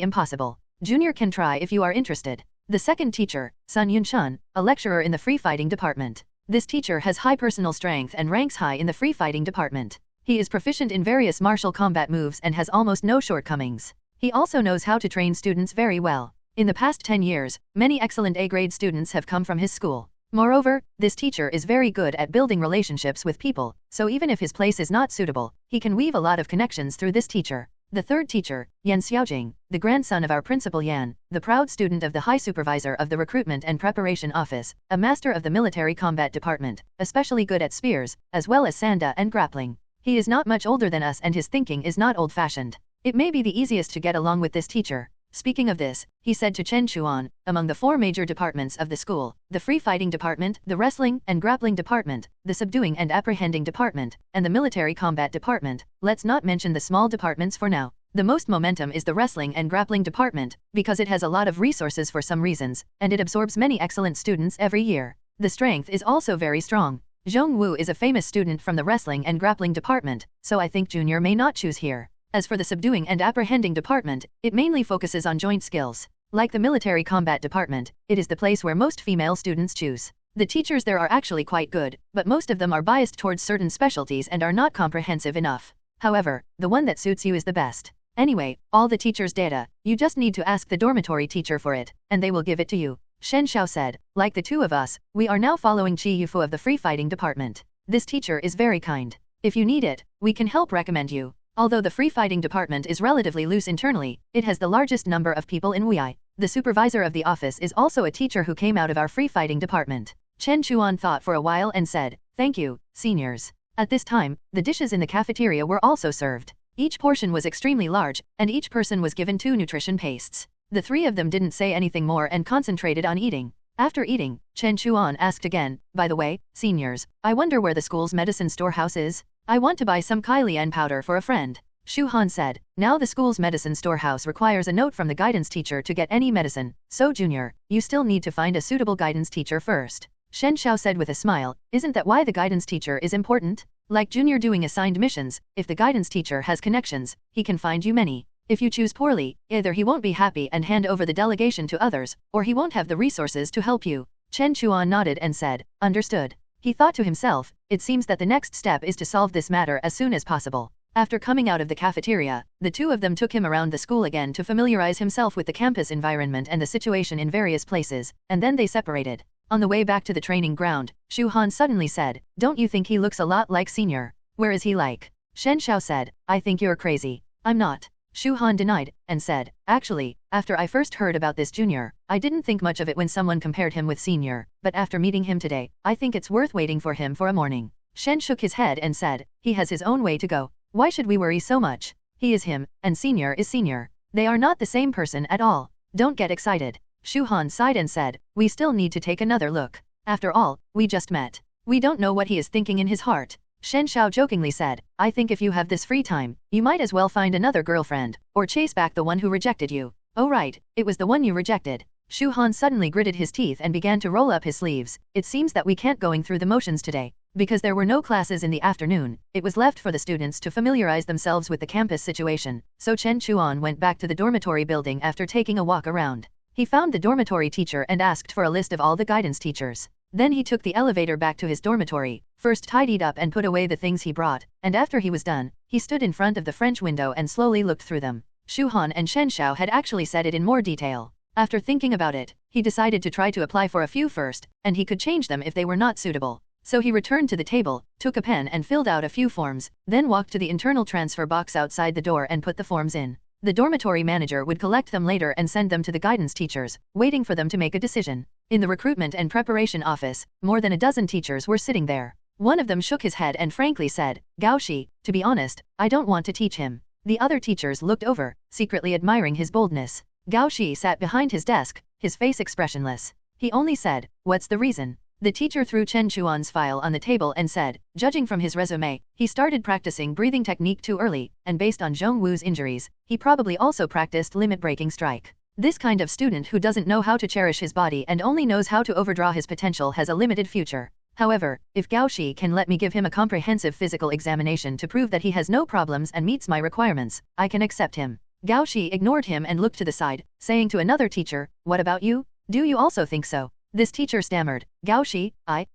impossible. Junior can try if you are interested. The second teacher, Sun Yunshun, a lecturer in the free fighting department. This teacher has high personal strength and ranks high in the free fighting department. He is proficient in various martial combat moves and has almost no shortcomings. He also knows how to train students very well. In the past 10 years, many excellent A-grade students have come from his school. Moreover, this teacher is very good at building relationships with people, so even if his place is not suitable, he can weave a lot of connections through this teacher. The third teacher, Yan Xiaojing, the grandson of our principal Yan, the proud student of the high supervisor of the recruitment and preparation office, a master of the military combat department, especially good at spears, as well as sanda and grappling. He is not much older than us and his thinking is not old-fashioned. It may be the easiest to get along with this teacher. Speaking of this, he said to Chen Chuan, among the 4 major departments of the school, the free fighting department, the wrestling and grappling department, the subduing and apprehending department, and the military combat department, let's not mention the small departments for now. The most momentum is the wrestling and grappling department, because it has a lot of resources for some reasons, and it absorbs many excellent students every year. The strength is also very strong. Zhong Wu is a famous student from the wrestling and grappling department, so I think Junior may not choose here. As for the subduing and apprehending department, it mainly focuses on joint skills. Like the military combat department, it is the place where most female students choose. The teachers there are actually quite good, but most of them are biased towards certain specialties and are not comprehensive enough. However, the one that suits you is the best. Anyway, all the teachers' data, you just need to ask the dormitory teacher for it, and they will give it to you. Shen Xiao said, like the two of us, we are now following Qi Yufu of the free fighting department. This teacher is very kind. If you need it, we can help recommend you. Although the free fighting department is relatively loose internally, it has the largest number of people in Wuyi. The supervisor of the office is also a teacher who came out of our free fighting department. Chen Chuan thought for a while and said, thank you, seniors. At this time, the dishes in the cafeteria were also served. Each portion was extremely large, and each person was given 2 nutrition pastes. The 3 of them didn't say anything more and concentrated on eating. After eating, Chen Chuan asked again, by the way, seniors, I wonder where the school's medicine storehouse is? I want to buy some Kailian powder for a friend. Shu Han said, now the school's medicine storehouse requires a note from the guidance teacher to get any medicine, so Junior, you still need to find a suitable guidance teacher first. Shen Xiao said with a smile, isn't that why the guidance teacher is important? Like Junior doing assigned missions, if the guidance teacher has connections, he can find you many. If you choose poorly, either he won't be happy and hand over the delegation to others, or he won't have the resources to help you. Chen Chuan nodded and said, understood. He thought to himself, it seems that the next step is to solve this matter as soon as possible. After coming out of the cafeteria, the 2 of them took him around the school again to familiarize himself with the campus environment and the situation in various places, and then they separated. On the way back to the training ground, Shu Han suddenly said, don't you think he looks a lot like Senior? Where is he like? Shen Xiao said, I think you're crazy. I'm not. Shu Han denied, and said, actually, after I first heard about this Junior, I didn't think much of it when someone compared him with Senior, but after meeting him today, I think it's worth waiting for him for a morning. Shen shook his head and said, he has his own way to go. Why should we worry so much? He is him, and Senior is Senior. They are not the same person at all. Don't get excited. Shu Han sighed and said, we still need to take another look. After all, we just met. We don't know what he is thinking in his heart. Shen Xiao jokingly said, I think if you have this free time, you might as well find another girlfriend, or chase back the one who rejected you. Oh right, it was the one you rejected. Shu Han suddenly gritted his teeth and began to roll up his sleeves. It seems that we can't going through the motions today. Because there were no classes in the afternoon, it was left for the students to familiarize themselves with the campus situation, so Chen Chuan went back to the dormitory building after taking a walk around. He found the dormitory teacher and asked for a list of all the guidance teachers. Then he took the elevator back to his dormitory, first tidied up and put away the things he brought, and after he was done, he stood in front of the French window and slowly looked through them. Shu Han and Shen Xiao had actually said it in more detail. After thinking about it, he decided to try to apply for a few first, and he could change them if they were not suitable. So he returned to the table, took a pen and filled out a few forms, then walked to the internal transfer box outside the door and put the forms in. The dormitory manager would collect them later and send them to the guidance teachers, waiting for them to make a decision. In the recruitment and preparation office, more than a dozen teachers were sitting there. One of them shook his head and frankly said, Gao Shi, to be honest, I don't want to teach him. The other teachers looked over, secretly admiring his boldness. Gao Shi sat behind his desk, his face expressionless. He only said, what's the reason? The teacher threw Chen Chuan's file on the table and said, judging from his resume, he started practicing breathing technique too early, and based on Zhong Wu's injuries, he probably also practiced limit-breaking strike. This kind of student who doesn't know how to cherish his body and only knows how to overdraw his potential has a limited future. However, if Gao Shi can let me give him a comprehensive physical examination to prove that he has no problems and meets my requirements, I can accept him. Gao Shi ignored him and looked to the side, saying to another teacher, what about you? Do you also think so? This teacher stammered, Gao Shi, I.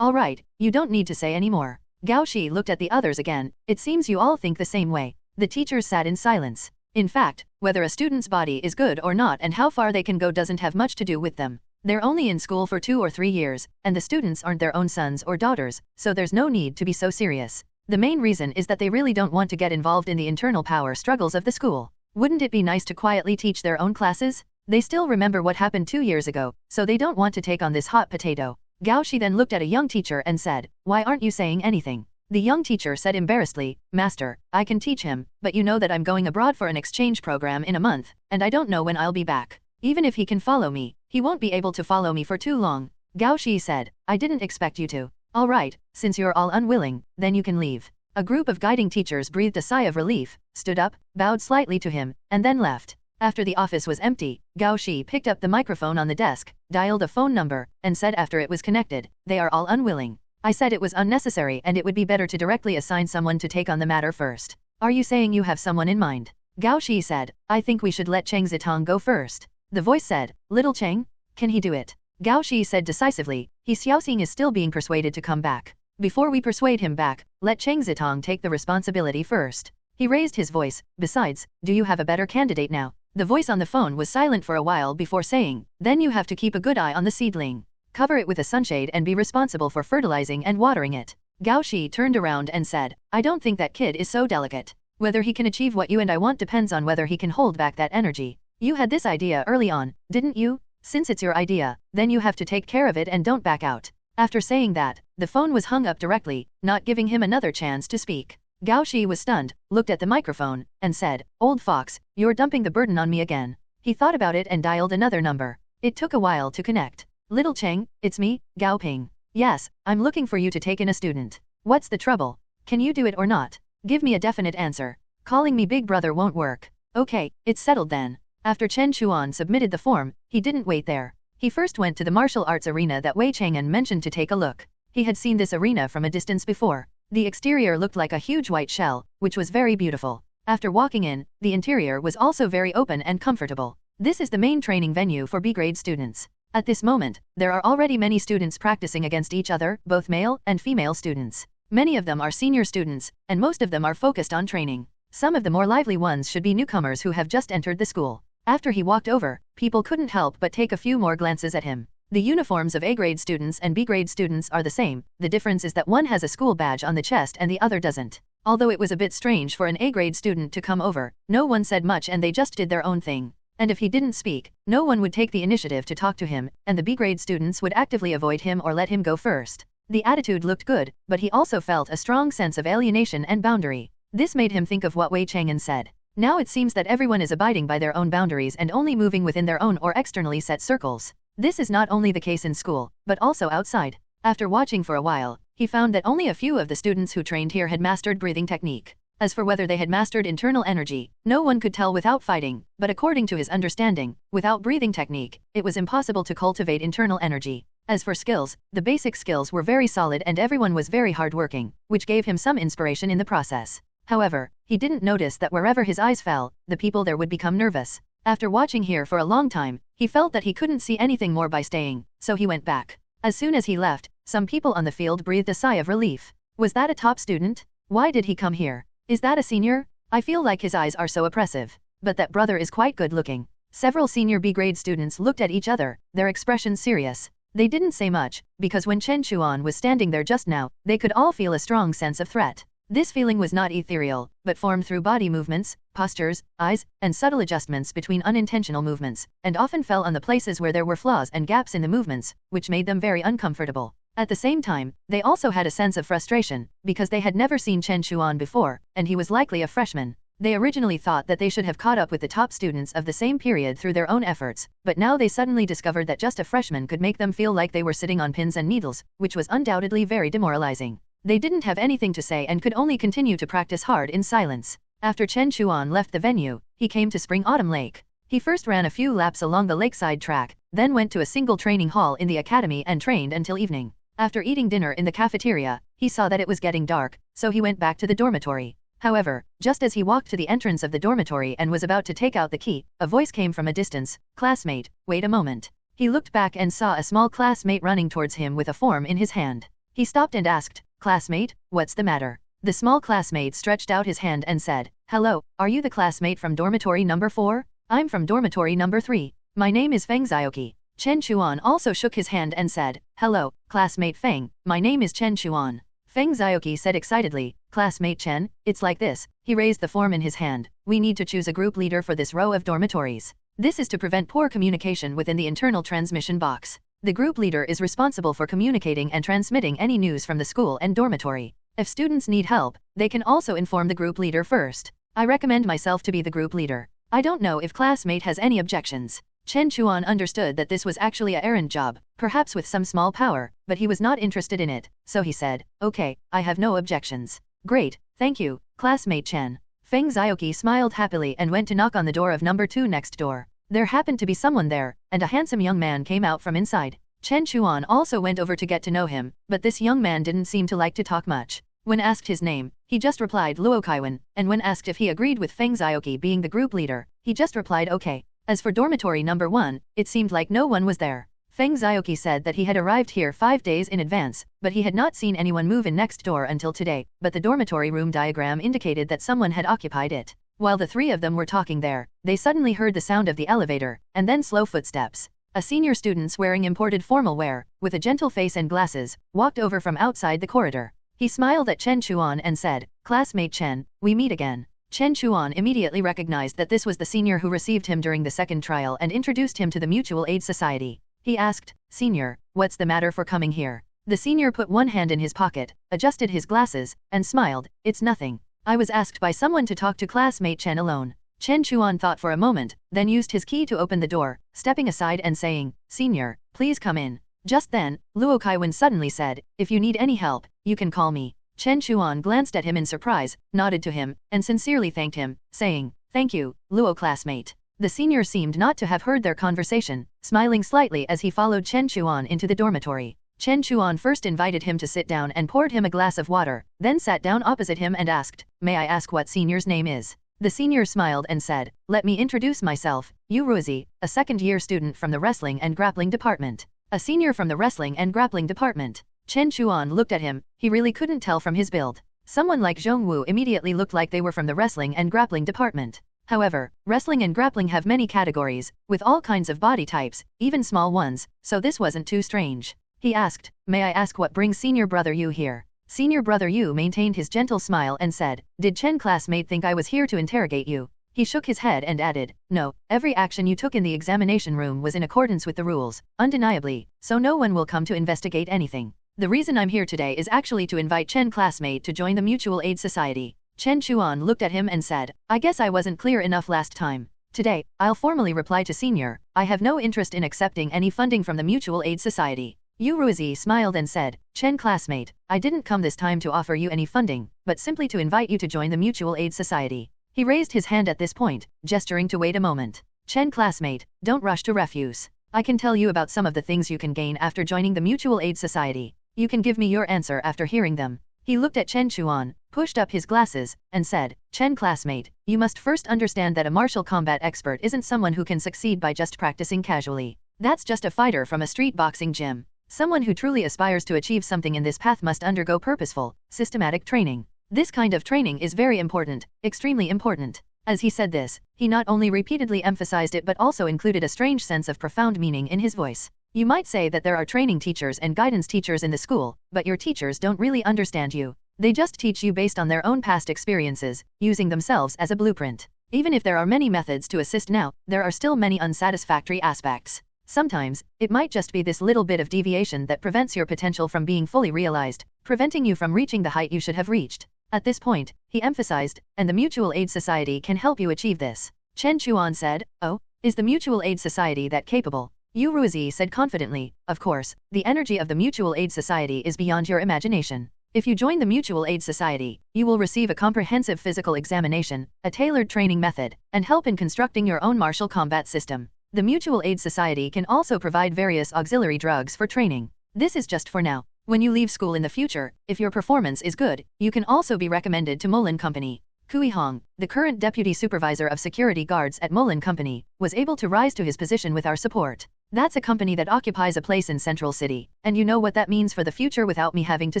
All right, you don't need to say any more. Gao Shi looked at the others again, it seems you all think the same way. The teachers sat in silence. In fact, whether a student's body is good or not and how far they can go doesn't have much to do with them. They're only in school for 2 or 3 years, and the students aren't their own sons or daughters, so there's no need to be so serious. The main reason is that they really don't want to get involved in the internal power struggles of the school. Wouldn't it be nice to quietly teach their own classes? They still remember what happened 2 years ago, so they don't want to take on this hot potato. Gao Shi then looked at a young teacher and said, "Why aren't you saying anything?" The young teacher said embarrassedly, "Master, I can teach him, but you know that I'm going abroad for an exchange program in a month, and I don't know when I'll be back. Even if he can follow me, he won't be able to follow me for too long." Gao Shi said, "I didn't expect you to. All right, since you're all unwilling, then you can leave." A group of guiding teachers breathed a sigh of relief, stood up, bowed slightly to him, and then left. After the office was empty, Gao Shi picked up the microphone on the desk, dialed a phone number, and said after it was connected, "They are all unwilling. I said it was unnecessary and it would be better to directly assign someone to take on the matter first. Are you saying you have someone in mind?" Gao Shi said, "I think we should let Cheng Zitong go first." The voice said, "Little Cheng? Can he do it?" Gao Shi said decisively, "He Xiaoxing is still being persuaded to come back. Before we persuade him back, let Cheng Zitong take the responsibility first." He raised his voice, "Besides, do you have a better candidate now?" The voice on the phone was silent for a while before saying, "Then you have to keep a good eye on the seedling. Cover it with a sunshade and be responsible for fertilizing and watering it." Gao Shi turned around and said, "I don't think that kid is so delicate. Whether he can achieve what you and I want depends on whether he can hold back that energy. You had this idea early on, didn't you? Since it's your idea, then you have to take care of it and don't back out." After saying that, the phone was hung up directly, not giving him another chance to speak. Gao Shi was stunned, looked at the microphone, and said, "Old fox, you're dumping the burden on me again." He thought about it and dialed another number. It took a while to connect. "Little Cheng, it's me, Gao Ping. Yes, I'm looking for you to take in a student. What's the trouble? Can you do it or not? Give me a definite answer. Calling me big brother won't work." "Okay, it's settled then." After Chen Chuan submitted the form, he didn't wait there. He first went to the martial arts arena that Wei Chang'an mentioned to take a look. He had seen this arena from a distance before. The exterior looked like a huge white shell, which was very beautiful. After walking in, the interior was also very open and comfortable. This is the main training venue for B-grade students. At this moment, there are already many students practicing against each other, both male and female students. Many of them are senior students, and most of them are focused on training. Some of the more lively ones should be newcomers who have just entered the school. After he walked over, people couldn't help but take a few more glances at him. The uniforms of A-grade students and B-grade students are the same, the difference is that one has a school badge on the chest and the other doesn't. Although it was a bit strange for an A-grade student to come over, no one said much and they just did their own thing. And if he didn't speak, no one would take the initiative to talk to him, and the B-grade students would actively avoid him or let him go first. The attitude looked good, but he also felt a strong sense of alienation and boundary. This made him think of what Wei Chang'an said. Now it seems that everyone is abiding by their own boundaries and only moving within their own or externally set circles. This is not only the case in school, but also outside. After watching for a while, he found that only a few of the students who trained here had mastered breathing technique. As for whether they had mastered internal energy, no one could tell without fighting, but according to his understanding, without breathing technique, it was impossible to cultivate internal energy. As for skills, the basic skills were very solid and everyone was very hardworking, which gave him some inspiration in the process. However, he didn't notice that wherever his eyes fell, the people there would become nervous. After watching here for a long time, he felt that he couldn't see anything more by staying, so he went back. As soon as he left, some people on the field breathed a sigh of relief. Was that a top student? Why did he come here? Is that a senior? I feel like his eyes are so oppressive. But that brother is quite good looking. Several senior B-grade students looked at each other, their expressions serious. They didn't say much, because when Chen Chuan was standing there just now, they could all feel a strong sense of threat. This feeling was not ethereal, but formed through body movements, postures, eyes, and subtle adjustments between unintentional movements, and often fell on the places where there were flaws and gaps in the movements, which made them very uncomfortable. At the same time, they also had a sense of frustration, because they had never seen Chen Chuan before, and he was likely a freshman. They originally thought that they should have caught up with the top students of the same period through their own efforts, but now they suddenly discovered that just a freshman could make them feel like they were sitting on pins and needles, which was undoubtedly very demoralizing. They didn't have anything to say and could only continue to practice hard in silence. After Chen Chuan left the venue, he came to Spring Autumn Lake. He first ran a few laps along the lakeside track, then went to a single training hall in the academy and trained until evening. After eating dinner in the cafeteria, he saw that it was getting dark, so he went back to the dormitory. However, just as he walked to the entrance of the dormitory and was about to take out the key, a voice came from a distance, "Classmate, wait a moment." He looked back and saw a small classmate running towards him with a form in his hand. He stopped and asked, "Classmate, what's the matter?" The small classmate stretched out his hand and said, "Hello, are you the classmate from dormitory number 4? I'm from dormitory number 3. My name is Feng Xiaoqi." Chen Chuan also shook his hand and said, "Hello, classmate Feng, my name is Chen Chuan." Feng Xiaoqi said excitedly, classmate Chen, it's like this. He raised the form in his hand. We need to choose a group leader for this row of dormitories. This is to prevent poor communication within the internal transmission box. The group leader is responsible for communicating and transmitting any news from the school and dormitory. If students need help, they can also inform the group leader first. I recommend myself to be the group leader. I don't know if classmate has any objections. Chen Chuan understood that this was actually a errand job, perhaps with some small power, but he was not interested in it, so he said, okay, I have no objections. Great, thank you, classmate Chen. Feng Xiaoqi smiled happily and went to knock on the door of number 2 next door. There happened to be someone there, and a handsome young man came out from inside. Chen Chuan also went over to get to know him, but this young man didn't seem to like to talk much. When asked his name, he just replied Luo Kaiwan, and when asked if he agreed with Feng Xiaoqi being the group leader, he just replied okay. As for dormitory number 1, it seemed like no one was there. Feng Xiaoqi said that he had arrived here 5 days in advance, but he had not seen anyone move in next door until today, but the dormitory room diagram indicated that someone had occupied it. While the 3 of them were talking there, they suddenly heard the sound of the elevator, and then slow footsteps. A senior student wearing imported formal wear, with a gentle face and glasses, walked over from outside the corridor. He smiled at Chen Chuan and said, classmate Chen, we meet again. Chen Chuan immediately recognized that this was the senior who received him during the second trial and introduced him to the Mutual Aid Society. He asked, Senior, what's the matter for coming here? The senior put one hand in his pocket, adjusted his glasses, and smiled, it's nothing. I was asked by someone to talk to classmate Chen alone. Chen Chuan thought for a moment, then used his key to open the door, stepping aside and saying, Senior, please come in. Just then, Luo Kaiwan suddenly said, if you need any help, you can call me. Chen Chuan glanced at him in surprise, nodded to him, and sincerely thanked him, saying, thank you, Luo classmate. The senior seemed not to have heard their conversation, smiling slightly as he followed Chen Chuan into the dormitory. Chen Chuan first invited him to sit down and poured him a glass of water, then sat down opposite him and asked, may I ask what senior's name is? The senior smiled and said, let me introduce myself, Yu Ruizi, a second-year student from the Wrestling and Grappling Department. A senior from the Wrestling and Grappling Department. Chen Chuan looked at him, he really couldn't tell from his build. Someone like Zhong Wu immediately looked like they were from the Wrestling and Grappling Department. However, wrestling and grappling have many categories, with all kinds of body types, even small ones, so this wasn't too strange. He asked, may I ask what brings senior brother Yu here? Senior brother Yu maintained his gentle smile and said, did Chen classmate think I was here to interrogate you? He shook his head and added, no, every action you took in the examination room was in accordance with the rules, undeniably, so no one will come to investigate anything. The reason I'm here today is actually to invite Chen classmate to join the Mutual Aid Society. Chen Chuan looked at him and said, I guess I wasn't clear enough last time. Today, I'll formally reply to senior, I have no interest in accepting any funding from the Mutual Aid Society. Yu Ruizi smiled and said, Chen classmate, I didn't come this time to offer you any funding, but simply to invite you to join the Mutual Aid Society. He raised his hand at this point, gesturing to wait a moment. Chen classmate, don't rush to refuse. I can tell you about some of the things you can gain after joining the Mutual Aid Society. You can give me your answer after hearing them. He looked at Chen Chuan, pushed up his glasses, and said, Chen classmate, you must first understand that a martial combat expert isn't someone who can succeed by just practicing casually. That's just a fighter from a street boxing gym. Someone who truly aspires to achieve something in this path must undergo purposeful, systematic training. This kind of training is very important, extremely important. As he said this, he not only repeatedly emphasized it but also included a strange sense of profound meaning in his voice. You might say that there are training teachers and guidance teachers in the school, but your teachers don't really understand you. They just teach you based on their own past experiences, using themselves as a blueprint. Even if there are many methods to assist now, there are still many unsatisfactory aspects. Sometimes, it might just be this little bit of deviation that prevents your potential from being fully realized, preventing you from reaching the height you should have reached. At this point, he emphasized, and the Mutual Aid Society can help you achieve this. Chen Chuan said, oh, is the Mutual Aid Society that capable? Yu Ruizi said confidently, of course, the energy of the Mutual Aid Society is beyond your imagination. If you join the Mutual Aid Society, you will receive a comprehensive physical examination, a tailored training method, and help in constructing your own martial combat system. The Mutual Aid Society can also provide various auxiliary drugs for training. This is just for now. When you leave school in the future, if your performance is good, you can also be recommended to Molin Company. Kui Hong, the current deputy supervisor of security guards at Molin Company, was able to rise to his position with our support. That's a company that occupies a place in Central City, and you know what that means for the future without me having to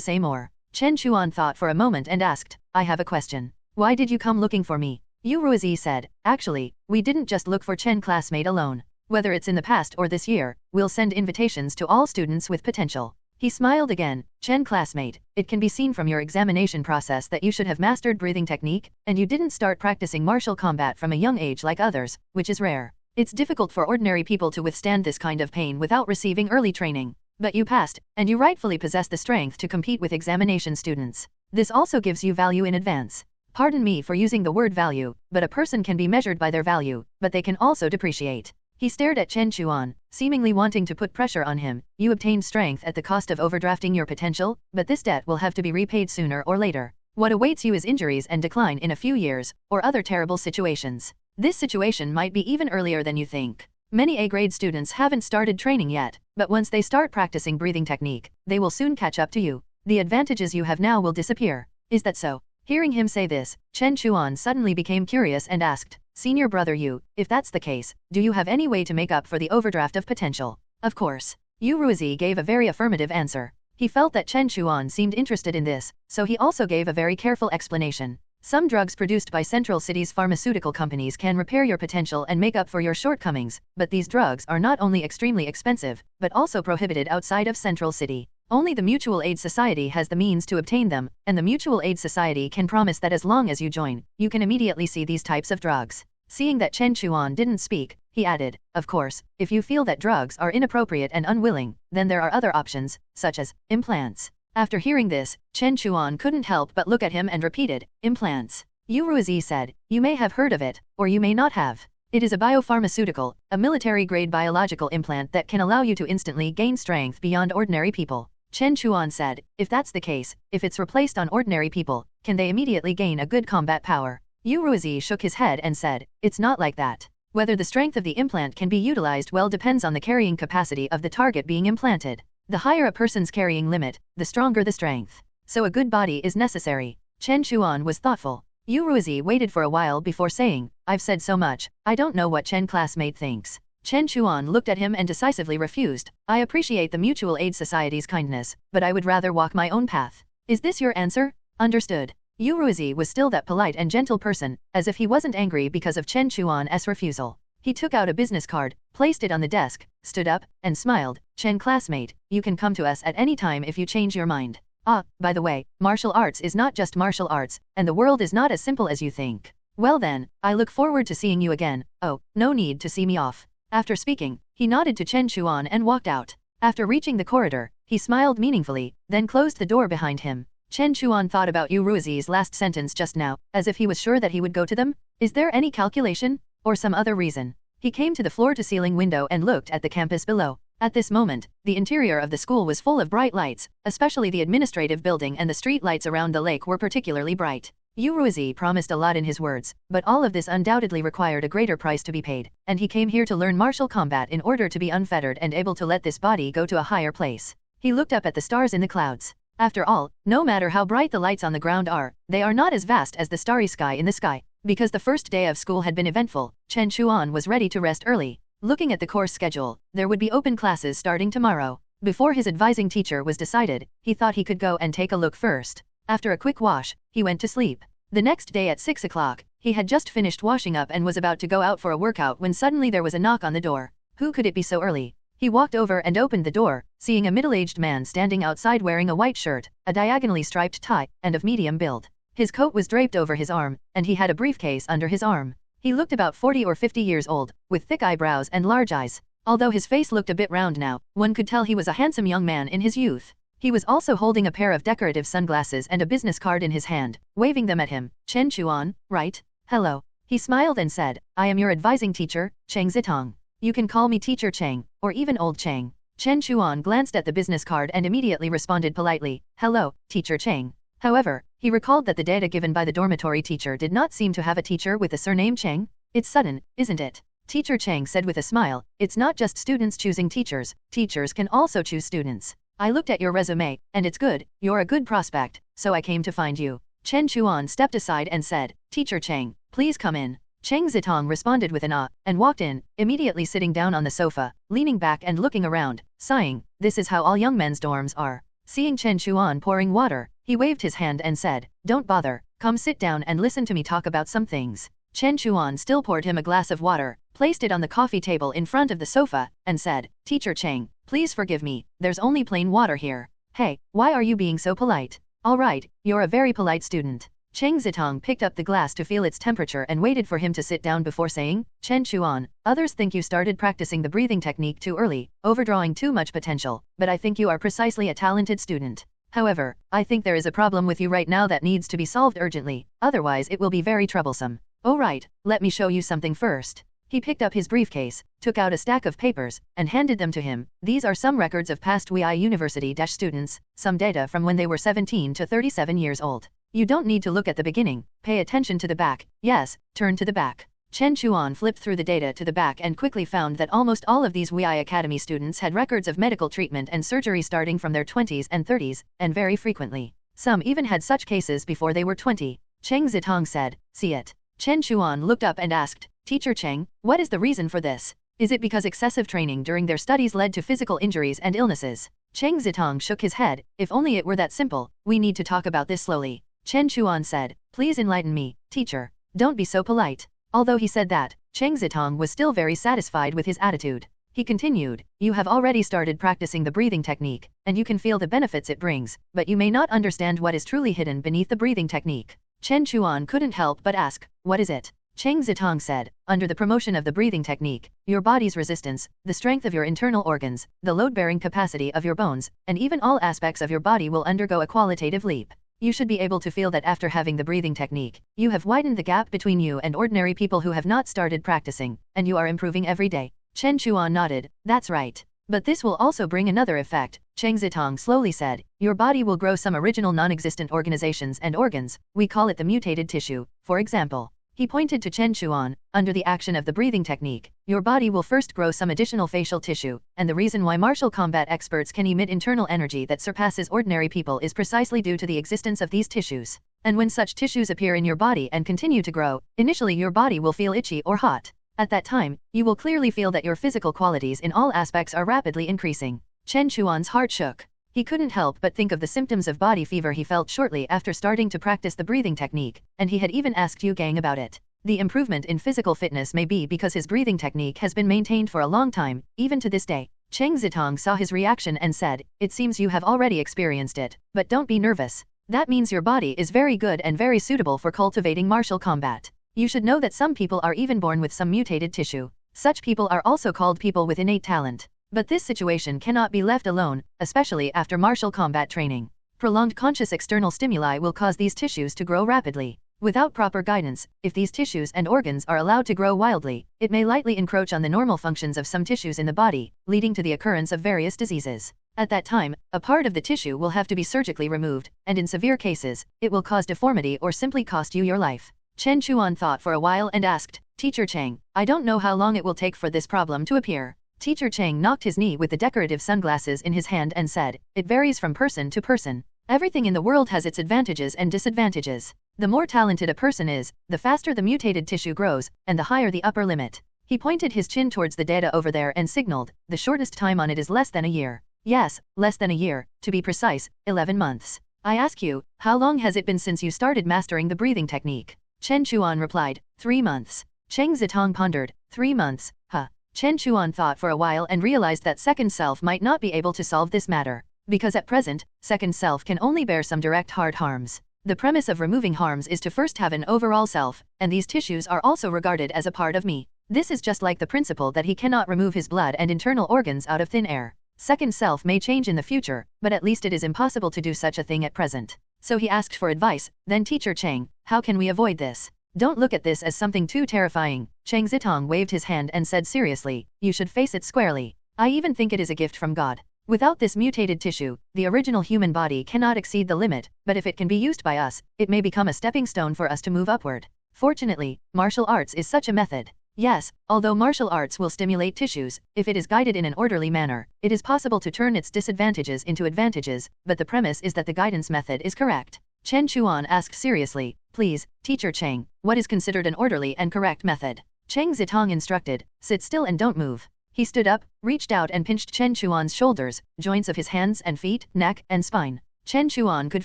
say more. Chen Chuan thought for a moment and asked, I have a question. Why did you come looking for me? Yu Ruizi said, actually, we didn't just look for Chen classmate alone. Whether it's in the past or this year, we'll send invitations to all students with potential. He smiled again. Chen classmate, it can be seen from your examination process that you should have mastered breathing technique, and you didn't start practicing martial combat from a young age like others, which is rare. It's difficult for ordinary people to withstand this kind of pain without receiving early training. But you passed, and you rightfully possess the strength to compete with examination students. This also gives you value in advance. Pardon me for using the word value, but a person can be measured by their value, but they can also depreciate. He stared at Chen Chuan, seemingly wanting to put pressure on him. You obtained strength at the cost of overdrafting your potential, but this debt will have to be repaid sooner or later. What awaits you is injuries and decline in a few years, or other terrible situations. This situation might be even earlier than you think. Many A-grade students haven't started training yet, but once they start practicing breathing technique, they will soon catch up to you. The advantages you have now will disappear. Is that so? Hearing him say this, Chen Chuan suddenly became curious and asked, Senior brother Yu, if that's the case, do you have any way to make up for the overdraft of potential? Of course. Yu Ruizi gave a very affirmative answer. He felt that Chen Chuan seemed interested in this, so he also gave a very careful explanation. Some drugs produced by Central City's pharmaceutical companies can repair your potential and make up for your shortcomings, but these drugs are not only extremely expensive, but also prohibited outside of Central City. Only the Mutual Aid Society has the means to obtain them, and the Mutual Aid Society can promise that as long as you join, you can immediately see these types of drugs. Seeing that Chen Chuan didn't speak, he added, of course, if you feel that drugs are inappropriate and unwilling, then there are other options, such as implants. After hearing this, Chen Chuan couldn't help but look at him and repeated, implants. Yu Ruizi said, you may have heard of it, or you may not have. It is a biopharmaceutical, a military-grade biological implant that can allow you to instantly gain strength beyond ordinary people. Chen Chuan said, if that's the case, if it's replaced on ordinary people, can they immediately gain a good combat power? Yu Ruizi shook his head and said, it's not like that. Whether the strength of the implant can be utilized well depends on the carrying capacity of the target being implanted. The higher a person's carrying limit, the stronger the strength. So a good body is necessary. Chen Chuan was thoughtful. Yu Ruizi waited for a while before saying, I've said so much, I don't know what Chen classmate thinks. Chen Chuan looked at him and decisively refused. I appreciate the Mutual Aid Society's kindness, but I would rather walk my own path. Is this your answer? Understood. Yu Ruizi was still that polite and gentle person, as if he wasn't angry because of Chen Chuan's refusal. He took out a business card, placed it on the desk, stood up, and smiled. Chen classmate, you can come to us at any time if you change your mind. Ah, by the way, martial arts is not just martial arts, and the world is not as simple as you think. Well then, I look forward to seeing you again. Oh, no need to see me off. After speaking, he nodded to Chen Chuan and walked out. After reaching the corridor, he smiled meaningfully, then closed the door behind him. Chen Chuan thought about Yu Ruizi's last sentence just now, as if he was sure that he would go to them. Is there any calculation? Or some other reason? He came to the floor-to-ceiling window and looked at the campus below. At this moment, the interior of the school was full of bright lights, especially the administrative building and the street lights around the lake were particularly bright. Yu Ruizi promised a lot in his words, but all of this undoubtedly required a greater price to be paid, and he came here to learn martial combat in order to be unfettered and able to let this body go to a higher place. He looked up at the stars in the clouds. After all, no matter how bright the lights on the ground are, they are not as vast as the starry sky in the sky. Because the first day of school had been eventful, Chen Chuan was ready to rest early. Looking at the course schedule, there would be open classes starting tomorrow. Before his advising teacher was decided, he thought he could go and take a look first. After a quick wash, he went to sleep. The next day at 6 o'clock, he had just finished washing up and was about to go out for a workout when suddenly there was a knock on the door. Who could it be so early? He walked over and opened the door, seeing a middle-aged man standing outside wearing a white shirt, a diagonally striped tie, and of medium build. His coat was draped over his arm, and he had a briefcase under his arm. He looked about 40 or 50 years old, with thick eyebrows and large eyes. Although his face looked a bit round now, one could tell he was a handsome young man in his youth. He was also holding a pair of decorative sunglasses and a business card in his hand, waving them at him. Chen Chuan, right? Hello. He smiled and said, I am your advising teacher, Cheng Zitong. You can call me Teacher Cheng, or even Old Cheng. Chen Chuan glanced at the business card and immediately responded politely, Hello, Teacher Cheng. However, he recalled that the data given by the dormitory teacher did not seem to have a teacher with the surname Cheng. It's sudden, isn't it? Teacher Cheng said with a smile, it's not just students choosing teachers, teachers can also choose students. I looked at your resume, and it's good, you're a good prospect, so I came to find you. Chen Chuan stepped aside and said, Teacher Cheng, please come in. Cheng Zitong responded with an ah, and walked in, immediately sitting down on the sofa, leaning back and looking around, sighing, this is how all young men's dorms are. Seeing Chen Chuan pouring water, he waved his hand and said, don't bother, come sit down and listen to me talk about some things. Chen Chuan still poured him a glass of water, placed it on the coffee table in front of the sofa, and said, Teacher Cheng, Please forgive me, there's only plain water here. Hey, why are you being so polite? Alright, you're a very polite student. Cheng Zitong picked up the glass to feel its temperature and waited for him to sit down before saying, Chen Chuan, others think you started practicing the breathing technique too early, overdrawing too much potential, but I think you are precisely a talented student. However, I think there is a problem with you right now that needs to be solved urgently, otherwise it will be very troublesome. Alright, let me show you something first. He picked up his briefcase, took out a stack of papers, and handed them to him. These are some records of past WI University students, some data from when they were 17 to 37 years old. You don't need to look at the beginning, pay attention to the back, yes, turn to the back. Chen Chuan flipped through the data to the back and quickly found that almost all of these WI Academy students had records of medical treatment and surgery starting from their 20s and 30s, and very frequently. Some even had such cases before they were 20. Cheng Zitong said, see it. Chen Chuan looked up and asked, Teacher Cheng, what is the reason for this? Is it because excessive training during their studies led to physical injuries and illnesses? Cheng Zitong shook his head, if only it were that simple, we need to talk about this slowly. Chen Chuan said, please enlighten me, teacher. Don't be so polite. Although he said that, Cheng Zitong was still very satisfied with his attitude. He continued, you have already started practicing the breathing technique, and you can feel the benefits it brings, but you may not understand what is truly hidden beneath the breathing technique. Chen Chuan couldn't help but ask, what is it? Cheng Zitong said, under the promotion of the breathing technique, your body's resistance, the strength of your internal organs, the load-bearing capacity of your bones, and even all aspects of your body will undergo a qualitative leap. You should be able to feel that after having the breathing technique, you have widened the gap between you and ordinary people who have not started practicing, and you are improving every day. Chen Chuan nodded, that's right. But this will also bring another effect, Cheng Zitong slowly said, your body will grow some original non-existent organizations and organs, we call it the mutated tissue, for example. He pointed to Chen Chuan, under the action of the breathing technique, your body will first grow some additional facial tissue, and the reason why martial combat experts can emit internal energy that surpasses ordinary people is precisely due to the existence of these tissues. And when such tissues appear in your body and continue to grow, initially your body will feel itchy or hot. At that time, you will clearly feel that your physical qualities in all aspects are rapidly increasing. Chen Chuan's heart shook. He couldn't help but think of the symptoms of body fever he felt shortly after starting to practice the breathing technique, and he had even asked Yu Gang about it. The improvement in physical fitness may be because his breathing technique has been maintained for a long time, even to this day. Cheng Zitong saw his reaction and said, it seems you have already experienced it, but don't be nervous. That means your body is very good and very suitable for cultivating martial combat. You should know that some people are even born with some mutated tissue. Such people are also called people with innate talent. But this situation cannot be left alone, especially after martial combat training. Prolonged conscious external stimuli will cause these tissues to grow rapidly. Without proper guidance, if these tissues and organs are allowed to grow wildly, it may lightly encroach on the normal functions of some tissues in the body, leading to the occurrence of various diseases. At that time, a part of the tissue will have to be surgically removed, and in severe cases, it will cause deformity or simply cost you your life. Chen Chuan thought for a while and asked, Teacher Cheng, I don't know how long it will take for this problem to appear. Teacher Cheng knocked his knee with the decorative sunglasses in his hand and said, it varies from person to person. Everything in the world has its advantages and disadvantages. The more talented a person is, the faster the mutated tissue grows, and the higher the upper limit. He pointed his chin towards the data over there and signaled, the shortest time on it is less than a year. Yes, less than a year, to be precise, 11 months. I ask you, how long has it been since you started mastering the breathing technique? Chen Chuan replied, 3 months. Cheng Zitong pondered, 3 months, huh? Chen Chuan thought for a while and realized that second self might not be able to solve this matter. Because at present, second self can only bear some direct hard harms. The premise of removing harms is to first have an overall self, and these tissues are also regarded as a part of me. This is just like the principle that he cannot remove his blood and internal organs out of thin air. Second self may change in the future, but at least it is impossible to do such a thing at present. So he asked for advice, then Teacher Cheng, how can we avoid this? Don't look at this as something too terrifying. Cheng Zitong waved his hand and said seriously, you should face it squarely. I even think it is a gift from God. Without this mutated tissue, the original human body cannot exceed the limit, but if it can be used by us, it may become a stepping stone for us to move upward. Fortunately, martial arts is such a method. Yes, although martial arts will stimulate tissues, if it is guided in an orderly manner, it is possible to turn its disadvantages into advantages, but the premise is that the guidance method is correct. Chen Chuan asked seriously, please, Teacher Cheng, what is considered an orderly and correct method? Cheng Zitong instructed, sit still and don't move. He stood up, reached out and pinched Chen Chuan's shoulders, joints of his hands and feet, neck and spine. Chen Chuan could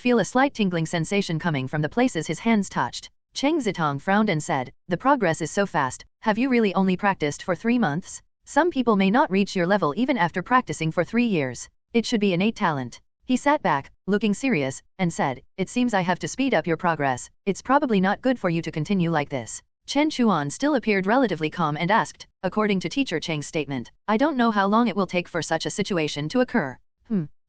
feel a slight tingling sensation coming from the places his hands touched. Cheng Zitong frowned and said, the progress is so fast, have you really only practiced for 3 months? Some people may not reach your level even after practicing for 3 years. It should be innate talent. He sat back, looking serious, and said, "It seems I have to speed up your progress. It's probably not good for you to continue like this." Chen Chuan still appeared relatively calm and asked, according to Teacher Cheng's statement, "I don't know how long it will take for such a situation to occur."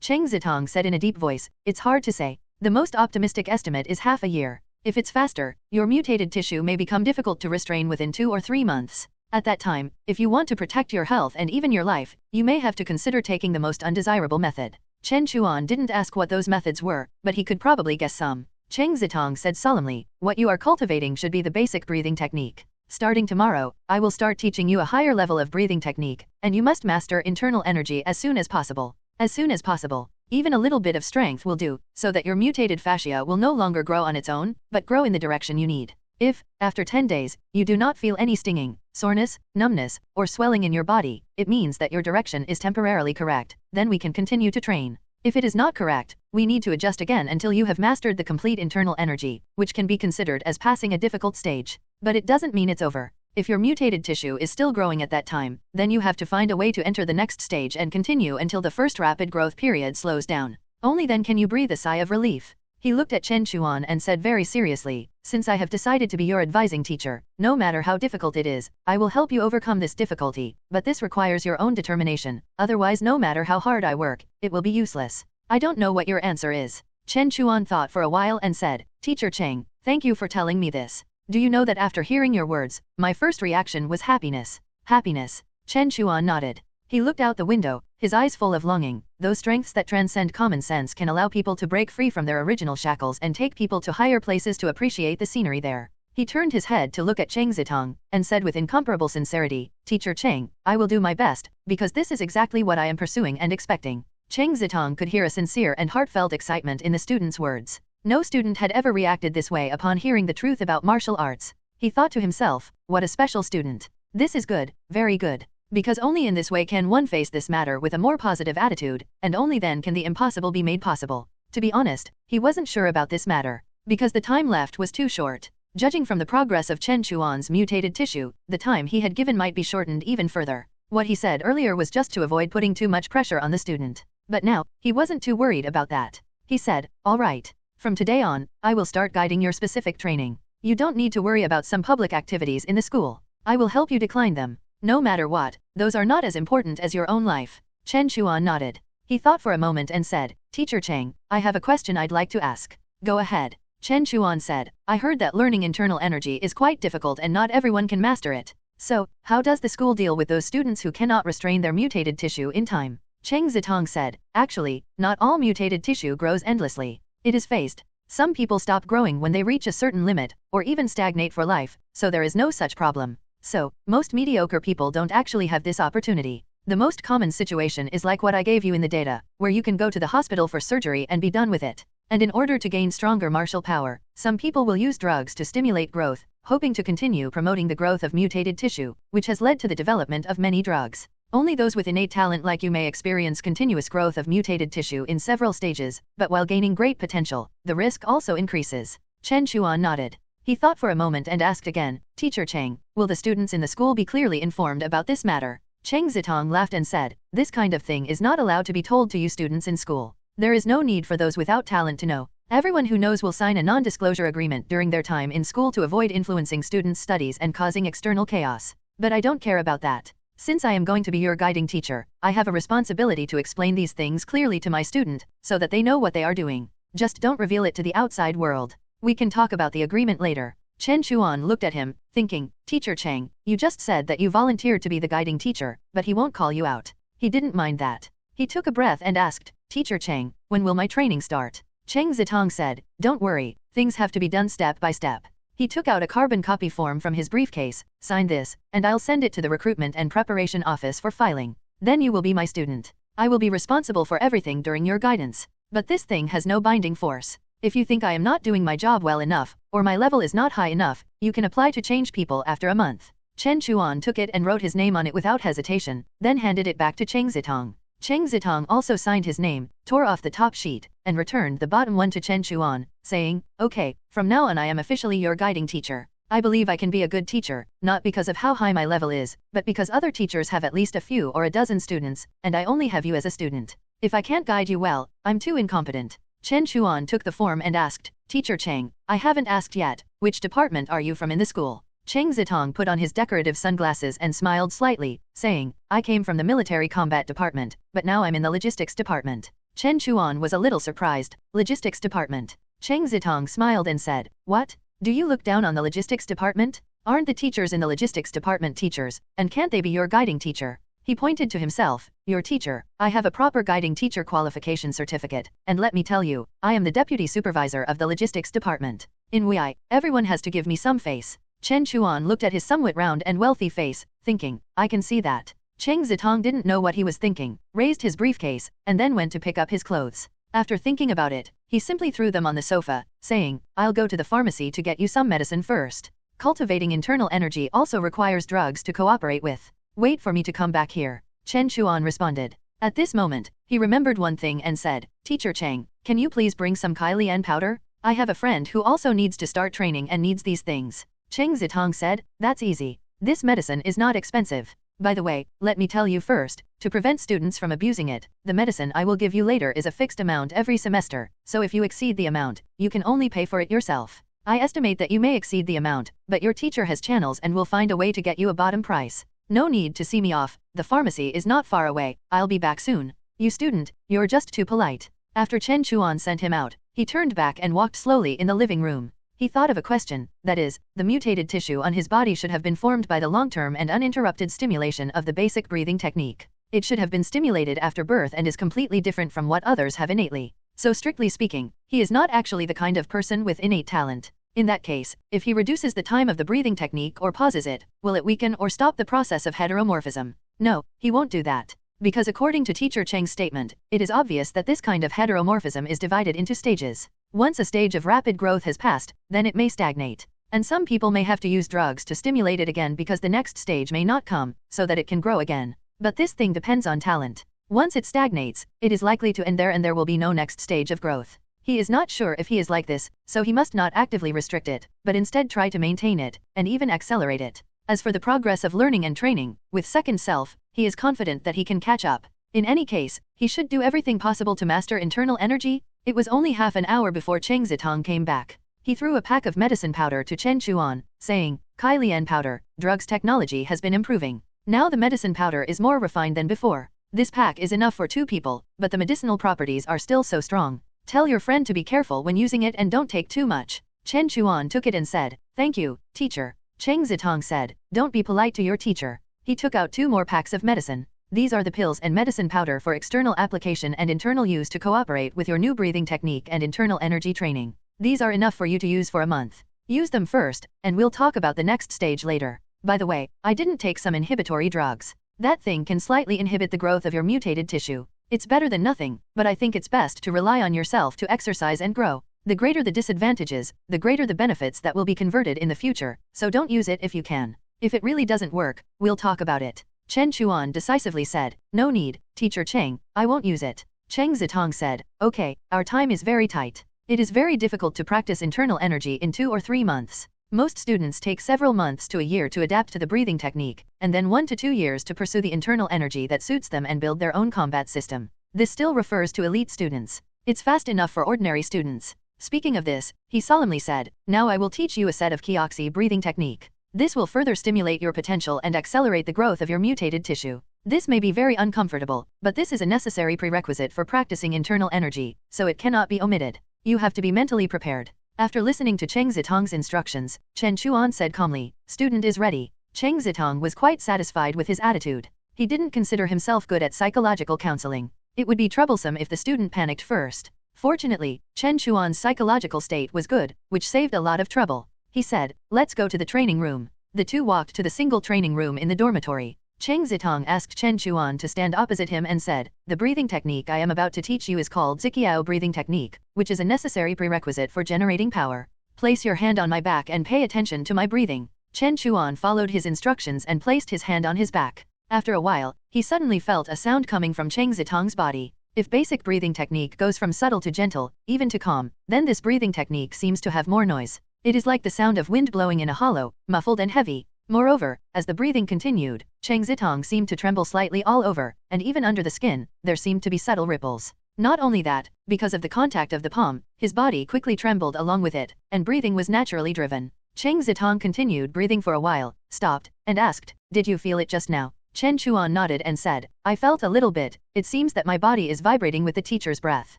Cheng Zitong said in a deep voice, "It's hard to say. The most optimistic estimate is half a year. If it's faster, your mutated tissue may become difficult to restrain within 2 or 3 months. At that time, if you want to protect your health and even your life, you may have to consider taking the most undesirable method." Chen Chuan didn't ask what those methods were, but he could probably guess some. Cheng Zitong said solemnly, "What you are cultivating should be the basic breathing technique. Starting tomorrow, I will start teaching you a higher level of breathing technique, and you must master internal energy as soon as possible. As soon as possible. Even a little bit of strength will do, so that your mutated fascia will no longer grow on its own, but grow in the direction you need. If, after 10 days, you do not feel any stinging, soreness, numbness, or swelling in your body, it means that your direction is temporarily correct, then we can continue to train. If it is not correct, we need to adjust again until you have mastered the complete internal energy, which can be considered as passing a difficult stage. But it doesn't mean it's over. If your mutated tissue is still growing at that time, then you have to find a way to enter the next stage and continue until the first rapid growth period slows down. Only then can you breathe a sigh of relief." He looked at Chen Chuan and said very seriously, "Since I have decided to be your advising teacher, no matter how difficult it is, I will help you overcome this difficulty, but this requires your own determination, otherwise no matter how hard I work, it will be useless." "I don't know what your answer is." Chen Chuan thought for a while and said, "Teacher Cheng, thank you for telling me this. Do you know that after hearing your words, my first reaction was happiness." "Happiness?" Chen Chuan nodded. He looked out the window, his eyes full of longing. Those strengths that transcend common sense can allow people to break free from their original shackles and take people to higher places to appreciate the scenery there. He turned his head to look at Cheng Zitong, and said with incomparable sincerity, "Teacher Cheng, I will do my best, because this is exactly what I am pursuing and expecting." Cheng Zitong could hear a sincere and heartfelt excitement in the student's words. No student had ever reacted this way upon hearing the truth about martial arts. He thought to himself, "What a special student. This is good, very good. Because only in this way can one face this matter with a more positive attitude, and only then can the impossible be made possible." To be honest, he wasn't sure about this matter, because the time left was too short. Judging from the progress of Chen Chuan's mutated tissue, the time he had given might be shortened even further. What he said earlier was just to avoid putting too much pressure on the student. But now, he wasn't too worried about that. He said, "All right. From today on, I will start guiding your specific training. You don't need to worry about some public activities in the school. I will help you decline them. No matter what, those are not as important as your own life." Chen Chuan nodded. He thought for a moment and said, "Teacher Cheng, I have a question I'd like to ask." "Go ahead." Chen Chuan said, "I heard that learning internal energy is quite difficult and not everyone can master it. So, how does the school deal with those students who cannot restrain their mutated tissue in time?" Cheng Zitong said, "Actually, not all mutated tissue grows endlessly. It is phased. Some people stop growing when they reach a certain limit, or even stagnate for life, so there is no such problem. So, most mediocre people don't actually have this opportunity. The most common situation is like what I gave you in the data, where you can go to the hospital for surgery and be done with it. And in order to gain stronger martial power, some people will use drugs to stimulate growth, hoping to continue promoting the growth of mutated tissue, which has led to the development of many drugs. Only those with innate talent like you may experience continuous growth of mutated tissue in several stages, but while gaining great potential, the risk also increases." Chen Chuan nodded. He thought for a moment and asked again, "Teacher Cheng, will the students in the school be clearly informed about this matter?" Cheng Zitong laughed and said, "This kind of thing is not allowed to be told to you students in school. There is no need for those without talent to know. Everyone who knows will sign a non-disclosure agreement during their time in school to avoid influencing students' studies and causing external chaos. But I don't care about that. Since I am going to be your guiding teacher, I have a responsibility to explain these things clearly to my student, so that they know what they are doing. Just don't reveal it to the outside world. We can talk about the agreement later." Chen Chuan looked at him, thinking, "Teacher Cheng, you just said that you volunteered to be the guiding teacher, but he won't call you out." He didn't mind that. He took a breath and asked, "Teacher Cheng, when will my training start?" Cheng Zitong said, "Don't worry, things have to be done step by step." He took out a carbon copy form from his briefcase, "Sign this, and I'll send it to the recruitment and preparation office for filing. Then you will be my student. I will be responsible for everything during your guidance. But this thing has no binding force. If you think I am not doing my job well enough, or my level is not high enough, you can apply to change people after a month." Chen Chuan took it and wrote his name on it without hesitation, then handed it back to Cheng Zitong. Cheng Zitong also signed his name, tore off the top sheet, and returned the bottom one to Chen Chuan, saying, "Okay, from now on I am officially your guiding teacher. I believe I can be a good teacher, not because of how high my level is, but because other teachers have at least a few or a dozen students, and I only have you as a student. If I can't guide you well, I'm too incompetent. Chen Chuan took the form and asked, Teacher Cheng, I haven't asked yet, which department are you from in the school? Cheng Zitong put on his decorative sunglasses and smiled slightly, saying, I came from the military combat department, but now I'm in the logistics department. Chen Chuan was a little surprised. Logistics department. Cheng Zitong smiled and said, What? Do you look down on the logistics department? Aren't the teachers in the logistics department teachers, and can't they be your guiding teacher? He pointed to himself, Your teacher, I have a proper guiding teacher qualification certificate, and let me tell you, I am the deputy supervisor of the logistics department. In Wei, everyone has to give me some face. Chen Chuan looked at his somewhat round and wealthy face, thinking, I can see that. Cheng Zitong didn't know what he was thinking, raised his briefcase, and then went to pick up his clothes. After thinking about it, he simply threw them on the sofa, saying, I'll go to the pharmacy to get you some medicine first. Cultivating internal energy also requires drugs to cooperate with. Wait for me to come back here. Chen Chuan responded. At this moment, he remembered one thing and said, Teacher Cheng, can you please bring some Kylian powder? I have a friend who also needs to start training and needs these things. Cheng Zitong said, That's easy. This medicine is not expensive. By the way, let me tell you first, to prevent students from abusing it, the medicine I will give you later is a fixed amount every semester, so if you exceed the amount, you can only pay for it yourself. I estimate that you may exceed the amount, but your teacher has channels and will find a way to get you a bottom price. No need to see me off, the pharmacy is not far away, I'll be back soon. You student, you're just too polite. After Chen Chuan sent him out, he turned back and walked slowly in the living room. He thought of a question, that is, the mutated tissue on his body should have been formed by the long-term and uninterrupted stimulation of the basic breathing technique. It should have been stimulated after birth and is completely different from what others have innately. So strictly speaking, he is not actually the kind of person with innate talent. In that case, if he reduces the time of the breathing technique or pauses it, will it weaken or stop the process of heteromorphism? No, he won't do that. Because according to Teacher Cheng's statement, it is obvious that this kind of heteromorphism is divided into stages. Once a stage of rapid growth has passed, then it may stagnate. And some people may have to use drugs to stimulate it again because the next stage may not come, so that it can grow again. But this thing depends on talent. Once it stagnates, it is likely to end there and there will be no next stage of growth. He is not sure if he is like this, so he must not actively restrict it, but instead try to maintain it, and even accelerate it. As for the progress of learning and training, with second self, he is confident that he can catch up. In any case, he should do everything possible to master internal energy. It was only half an hour before Cheng Zitong came back. He threw a pack of medicine powder to Chen Chuan, saying, Kylian powder, drugs technology has been improving. Now the medicine powder is more refined than before. This pack is enough for 2 people, but the medicinal properties are still so strong. Tell your friend to be careful when using it and don't take too much. Chen Chuan took it and said, Thank you, teacher. Cheng Zitong said, Don't be polite to your teacher. He took out 2 more packs of medicine. These are the pills and medicine powder for external application and internal use to cooperate with your new breathing technique and internal energy training. These are enough for you to use for a month. Use them first, and we'll talk about the next stage later. By the way, I didn't take some inhibitory drugs. That thing can slightly inhibit the growth of your mutated tissue. It's better than nothing, but I think it's best to rely on yourself to exercise and grow. The greater the disadvantages, the greater the benefits that will be converted in the future, so don't use it if you can. If it really doesn't work, we'll talk about it. Chen Chuan decisively said, No need, Teacher Cheng, I won't use it. Cheng Zitong said, Okay, our time is very tight. It is very difficult to practice internal energy in 2 or 3 months. Most students take several months to a year to adapt to the breathing technique, and then 1 to 2 years to pursue the internal energy that suits them and build their own combat system. This still refers to elite students. It's fast enough for ordinary students. Speaking of this, he solemnly said, Now I will teach you a set of Kioxi breathing technique. This will further stimulate your potential and accelerate the growth of your mutated tissue. This may be very uncomfortable, but this is a necessary prerequisite for practicing internal energy, so it cannot be omitted. You have to be mentally prepared. After listening to Cheng Zitong's instructions, Chen Chuan said calmly, Student is ready. Cheng Zitong was quite satisfied with his attitude. He didn't consider himself good at psychological counseling. It would be troublesome if the student panicked first. Fortunately, Chen Chuan's psychological state was good, which saved a lot of trouble. He said, Let's go to the training room. The 2 walked to the single training room in the dormitory. Cheng Zitong asked Chen Chuan to stand opposite him and said, The breathing technique I am about to teach you is called Ziqiao breathing technique, which is a necessary prerequisite for generating power. Place your hand on my back and pay attention to my breathing. Chen Chuan followed his instructions and placed his hand on his back. After a while, he suddenly felt a sound coming from Cheng Zitong's body. If basic breathing technique goes from subtle to gentle, even to calm, then this breathing technique seems to have more noise. It is like the sound of wind blowing in a hollow, muffled and heavy. Moreover, as the breathing continued, Cheng Zitong seemed to tremble slightly all over, and even under the skin, there seemed to be subtle ripples. Not only that, because of the contact of the palm, his body quickly trembled along with it, and breathing was naturally driven. Cheng Zitong continued breathing for a while, stopped, and asked, "Did you feel it just now?" Chen Chuan nodded and said, "I felt a little bit. It seems that my body is vibrating with the teacher's breath."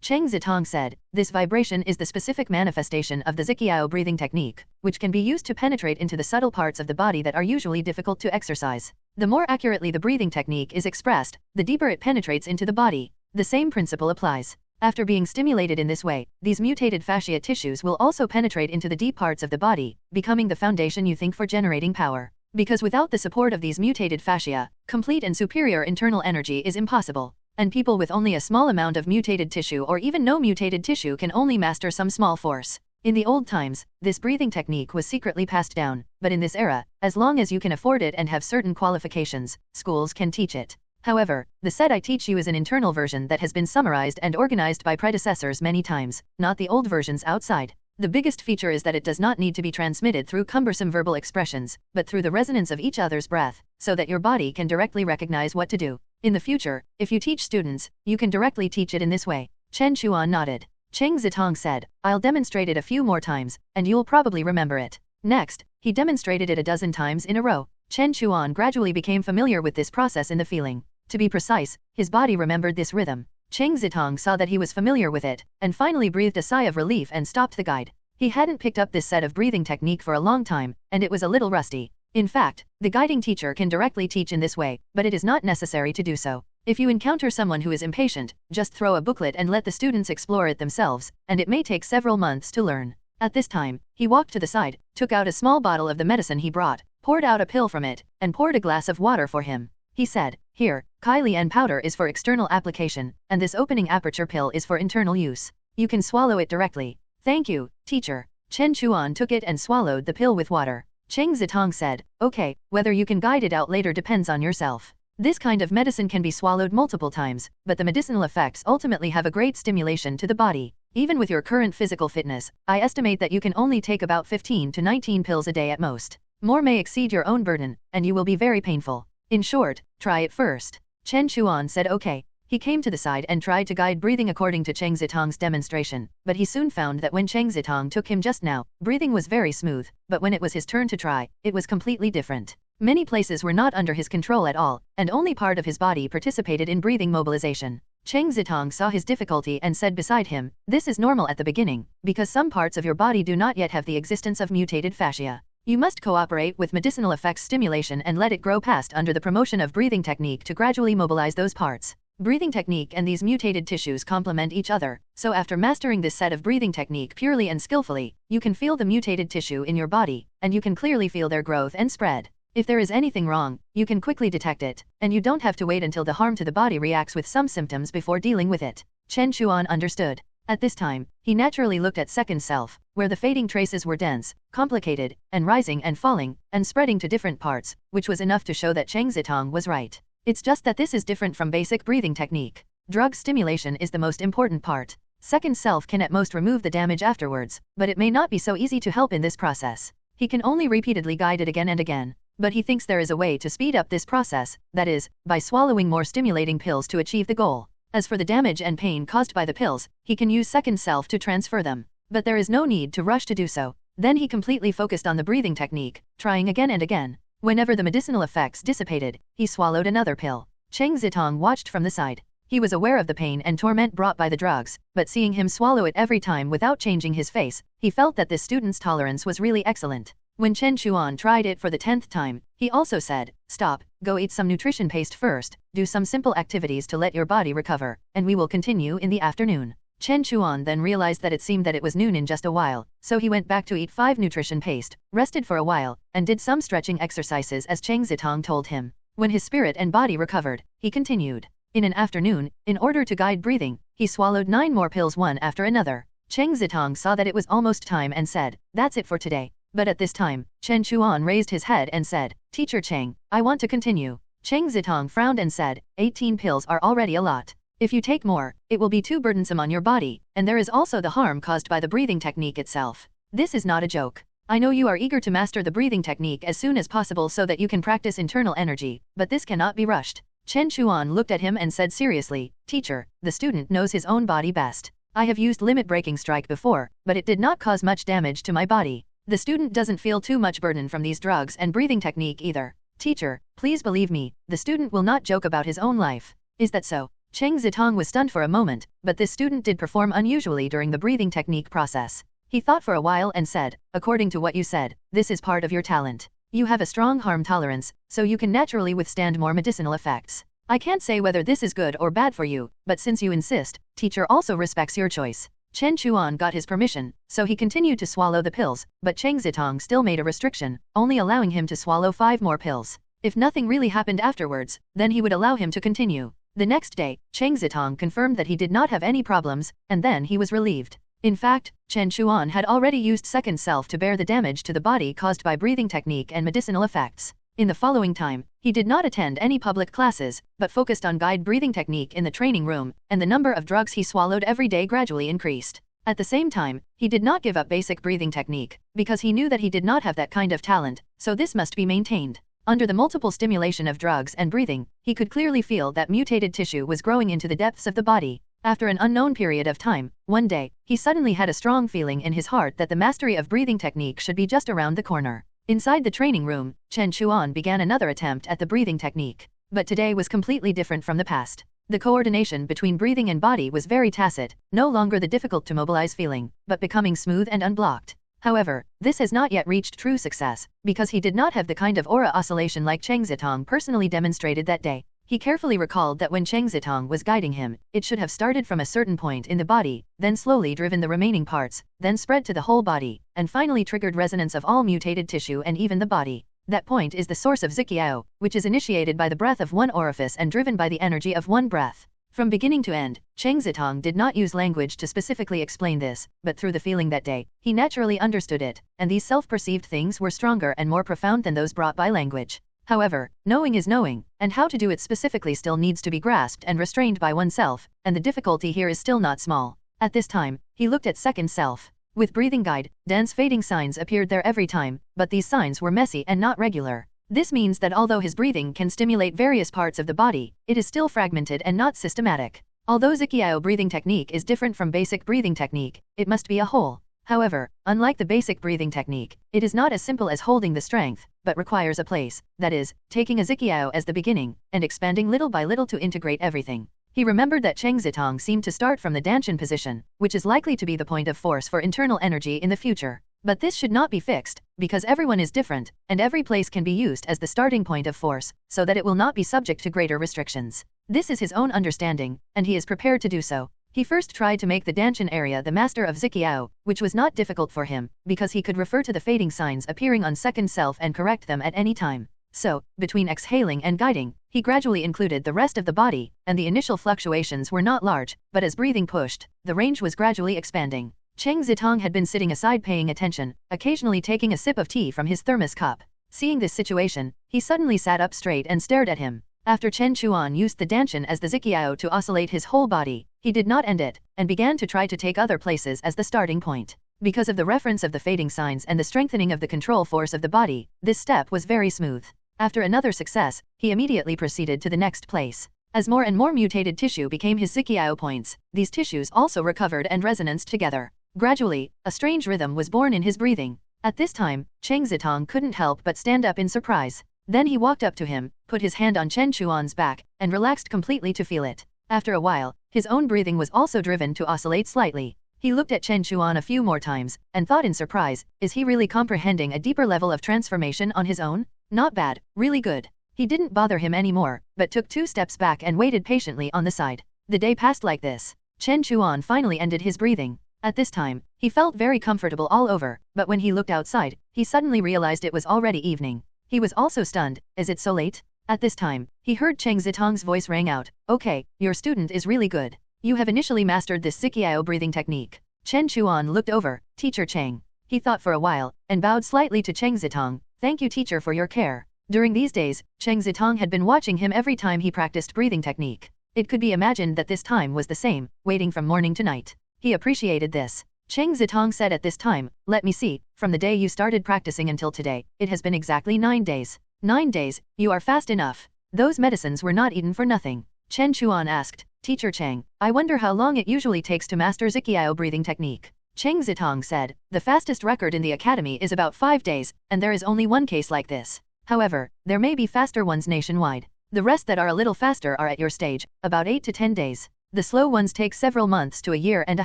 Cheng Zitong said, "This vibration is the specific manifestation of the Ziqiao breathing technique, which can be used to penetrate into the subtle parts of the body that are usually difficult to exercise. The more accurately the breathing technique is expressed, the deeper it penetrates into the body. The same principle applies. After being stimulated in this way, these mutated fascia tissues will also penetrate into the deep parts of the body, becoming the foundation you think for generating power. Because without the support of these mutated fascia, complete and superior internal energy is impossible. And people with only a small amount of mutated tissue or even no mutated tissue can only master some small force. In the old times, this breathing technique was secretly passed down, but in this era, as long as you can afford it and have certain qualifications, schools can teach it. However, the set I teach you is an internal version that has been summarized and organized by predecessors many times, not the old versions outside. The biggest feature is that it does not need to be transmitted through cumbersome verbal expressions, but through the resonance of each other's breath, so that your body can directly recognize what to do. In the future, if you teach students, you can directly teach it in this way." Chen Chuan nodded. Cheng Zitong said, "I'll demonstrate it a few more times, and you'll probably remember it." Next, he demonstrated it a dozen times in a row. Chen Chuan gradually became familiar with this process in the feeling. To be precise, his body remembered this rhythm. Cheng Zitong saw that he was familiar with it, and finally breathed a sigh of relief and stopped the guide. He hadn't picked up this set of breathing technique for a long time, and it was a little rusty. In fact, the guiding teacher can directly teach in this way, but it is not necessary to do so. If you encounter someone who is impatient, just throw a booklet and let the students explore it themselves, and it may take several months to learn. At this time, he walked to the side, took out a small bottle of the medicine he brought, poured out a pill from it, and poured a glass of water for him. He said, "Here, Kylian powder is for external application, and this opening aperture pill is for internal use. You can swallow it directly." "Thank you, teacher." Chen Chuan took it and swallowed the pill with water. Cheng Zitong said, "Okay, whether you can guide it out later depends on yourself. This kind of medicine can be swallowed multiple times, but the medicinal effects ultimately have a great stimulation to the body. Even with your current physical fitness, I estimate that you can only take about 15 to 19 pills a day at most. More may exceed your own burden, and you will be very painful. In short, try it first." Chen Chuan said okay. He came to the side and tried to guide breathing according to Cheng Zitong's demonstration, but he soon found that when Cheng Zitong took him just now, breathing was very smooth, but when it was his turn to try, it was completely different. Many places were not under his control at all, and only part of his body participated in breathing mobilization. Cheng Zitong saw his difficulty and said beside him, "This is normal at the beginning, because some parts of your body do not yet have the existence of mutated fascia. You must cooperate with medicinal effects stimulation and let it grow past under the promotion of breathing technique to gradually mobilize those parts. Breathing technique and these mutated tissues complement each other, so after mastering this set of breathing technique purely and skillfully, you can feel the mutated tissue in your body, and you can clearly feel their growth and spread. If there is anything wrong, you can quickly detect it, and you don't have to wait until the harm to the body reacts with some symptoms before dealing with it." Chen Chuan understood. At this time, he naturally looked at second self, where the fading traces were dense, complicated, and rising and falling, and spreading to different parts, which was enough to show that Cheng Zitong was right. It's just that this is different from basic breathing technique. Drug stimulation is the most important part. Second self can at most remove the damage afterwards, but it may not be so easy to help in this process. He can only repeatedly guide it again and again. But he thinks there is a way to speed up this process, that is, by swallowing more stimulating pills to achieve the goal. As for the damage and pain caused by the pills, he can use second self to transfer them. But there is no need to rush to do so. Then he completely focused on the breathing technique, trying again and again. Whenever the medicinal effects dissipated, he swallowed another pill. Cheng Zitong watched from the side. He was aware of the pain and torment brought by the drugs, but seeing him swallow it every time without changing his face, he felt that this student's tolerance was really excellent. When Chen Chuan tried it for the 10th time, he also said, "Stop, go eat some nutrition paste first, do some simple activities to let your body recover, and we will continue in the afternoon." Chen Chuan then realized that it seemed that it was noon in just a while, so he went back to eat 5 nutrition paste, rested for a while, and did some stretching exercises as Cheng Zitong told him. When his spirit and body recovered, he continued. In an afternoon, in order to guide breathing, he swallowed 9 more pills one after another. Cheng Zitong saw that it was almost time and said, "That's it for today." But at this time, Chen Chuan raised his head and said, "Teacher Cheng, I want to continue." Cheng Zitong frowned and said, 18 pills are already a lot. If you take more, it will be too burdensome on your body, and there is also the harm caused by the breathing technique itself. This is not a joke. I know you are eager to master the breathing technique as soon as possible so that you can practice internal energy, but this cannot be rushed. Chen Chuan looked at him and said seriously, Teacher, the student knows his own body best. I have used limit-breaking strike before, but it did not cause much damage to my body. The student doesn't feel too much burden from these drugs and breathing technique either. Teacher, please believe me, the student will not joke about his own life. Is that so? Cheng Zitong was stunned for a moment, but this student did perform unusually during the breathing technique process. He thought for a while and said, according to what you said, this is part of your talent. You have a strong harm tolerance, so you can naturally withstand more medicinal effects. I can't say whether this is good or bad for you, but since you insist, teacher also respects your choice. Chen Chuan got his permission, so he continued to swallow the pills, but Cheng Zitong still made a restriction, only allowing him to swallow 5 more pills. If nothing really happened afterwards, then he would allow him to continue. The next day, Cheng Zitong confirmed that he did not have any problems, and then he was relieved. In fact, Chen Chuan had already used second self to bear the damage to the body caused by breathing technique and medicinal effects. In the following time, he did not attend any public classes, but focused on guide breathing technique in the training room, and the number of drugs he swallowed every day gradually increased. At the same time, he did not give up basic breathing technique, because he knew that he did not have that kind of talent, so this must be maintained. Under the multiple stimulation of drugs and breathing, he could clearly feel that mutated tissue was growing into the depths of the body. After an unknown period of time, one day, he suddenly had a strong feeling in his heart that the mastery of breathing technique should be just around the corner. Inside the training room, Chen Chuan began another attempt at the breathing technique. But today was completely different from the past. The coordination between breathing and body was very tacit, no longer the difficult to mobilize feeling, but becoming smooth and unblocked. However, this has not yet reached true success, because he did not have the kind of aura oscillation like Cheng Zitong personally demonstrated that day. He carefully recalled that when Cheng Zitong was guiding him, it should have started from a certain point in the body, then slowly driven the remaining parts, then spread to the whole body, and finally triggered resonance of all mutated tissue and even the body. That point is the source of Ziqiao, which is initiated by the breath of one orifice and driven by the energy of one breath. From beginning to end, Cheng Zitong did not use language to specifically explain this, but through the feeling that day, he naturally understood it, and these self-perceived things were stronger and more profound than those brought by language. However, knowing is knowing, and how to do it specifically still needs to be grasped and restrained by oneself, and the difficulty here is still not small. At this time, he looked at second self. With breathing guide, dance fading signs appeared there every time, but these signs were messy and not regular. This means that although his breathing can stimulate various parts of the body, it is still fragmented and not systematic. Although Ziqiao breathing technique is different from basic breathing technique, it must be a whole. However, unlike the basic breathing technique, it is not as simple as holding the strength, but requires a place, that is, taking a Ziqiao as the beginning, and expanding little by little to integrate everything. He remembered that Cheng Zitong seemed to start from the Danshan position, which is likely to be the point of force for internal energy in the future. But this should not be fixed, because everyone is different, and every place can be used as the starting point of force, so that it will not be subject to greater restrictions. This is his own understanding, and he is prepared to do so. He first tried to make the Danshan area the master of Ziqiao, which was not difficult for him, because he could refer to the fading signs appearing on second self and correct them at any time. So, between exhaling and guiding, he gradually included the rest of the body, and the initial fluctuations were not large, but as breathing pushed, the range was gradually expanding. Cheng Zitong had been sitting aside paying attention, occasionally taking a sip of tea from his thermos cup. Seeing this situation, he suddenly sat up straight and stared at him. After Chen Chuan used the Danshan as the Ziqiao to oscillate his whole body, he did not end it, and began to try to take other places as the starting point. Because of the reference of the fading signs and the strengthening of the control force of the body, this step was very smooth. After another success, he immediately proceeded to the next place. As more and more mutated tissue became his Ziqiao points, these tissues also recovered and resonanced together. Gradually, a strange rhythm was born in his breathing. At this time, Cheng Zitong couldn't help but stand up in surprise. Then he walked up to him, put his hand on Chen Chuan's back, and relaxed completely to feel it. After a while, his own breathing was also driven to oscillate slightly. He looked at Chen Chuan a few more times, and thought in surprise, is he really comprehending a deeper level of transformation on his own? Not bad, really good. He didn't bother him anymore, but took 2 steps back and waited patiently on the side. The day passed like this. Chen Chuan finally ended his breathing. At this time, he felt very comfortable all over, but when he looked outside, he suddenly realized it was already evening. He was also stunned. Is it so late? At this time, he heard Cheng Zitong's voice rang out. Okay, your student is really good. You have initially mastered this Ziqiao breathing technique. Chen Chuan looked over. Teacher Cheng. He thought for a while, and bowed slightly to Cheng Zitong. Thank you teacher for your care. During these days, Cheng Zitong had been watching him every time he practiced breathing technique. It could be imagined that this time was the same, waiting from morning to night. He appreciated this. Cheng Zitong said at this time, let me see, from the day you started practicing until today, it has been exactly 9 days. 9 days, you are fast enough. Those medicines were not eaten for nothing. Chen Chuan asked, Teacher Cheng, I wonder how long it usually takes to master Ziqiao breathing technique. Cheng Zitong said, the fastest record in the academy is about 5 days, and there is only one case like this. However, there may be faster ones nationwide. The rest that are a little faster are at your stage, about 8 to 10 days. The slow ones take several months to a year and a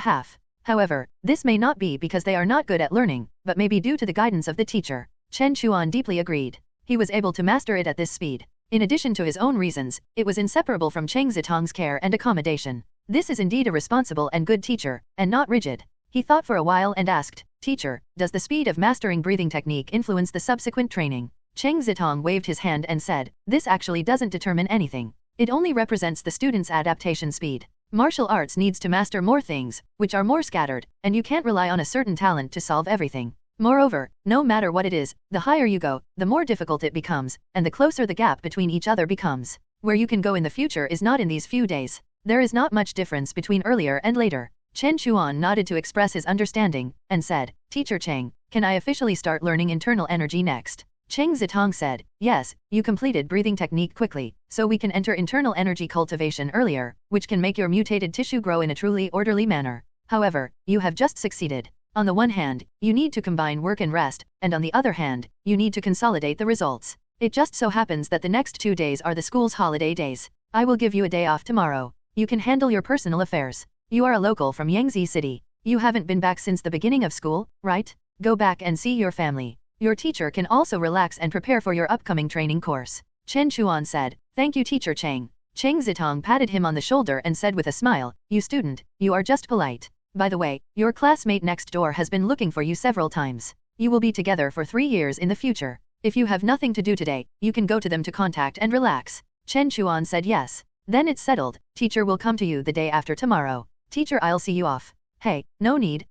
half. However, this may not be because they are not good at learning, but may be due to the guidance of the teacher. Chen Chuan deeply agreed. He was able to master it at this speed. In addition to his own reasons, it was inseparable from Cheng Zitong's care and accommodation. This is indeed a responsible and good teacher, and not rigid. He thought for a while and asked, Teacher, does the speed of mastering breathing technique influence the subsequent training? Cheng Zitong waved his hand and said, this actually doesn't determine anything. It only represents the student's adaptation speed. Martial arts needs to master more things, which are more scattered, and you can't rely on a certain talent to solve everything. Moreover, no matter what it is, the higher you go, the more difficult it becomes, and the closer the gap between each other becomes. Where you can go in the future is not in these few days. There is not much difference between earlier and later. Chen Chuan nodded to express his understanding, and said, Teacher Cheng, can I officially start learning internal energy next? Cheng Zitong said, yes, you completed breathing technique quickly, so we can enter internal energy cultivation earlier, which can make your mutated tissue grow in a truly orderly manner. However, you have just succeeded. On the one hand, you need to combine work and rest, and on the other hand, you need to consolidate the results. It just so happens that the next 2 days are the school's holiday days. I will give you a day off tomorrow. You can handle your personal affairs. You are a local from Yangtze City. You haven't been back since the beginning of school, right? Go back and see your family. Your teacher can also relax and prepare for your upcoming training course. Chen Chuan said, thank you Teacher Cheng. Cheng Zitong patted him on the shoulder and said with a smile, you student, you are just polite. By the way, your classmate next door has been looking for you several times. You will be together for 3 years in the future. If you have nothing to do today, you can go to them to contact and relax. Chen Chuan said yes. Then it's settled, teacher will come to you the day after tomorrow. Teacher, I'll see you off. Hey, no need,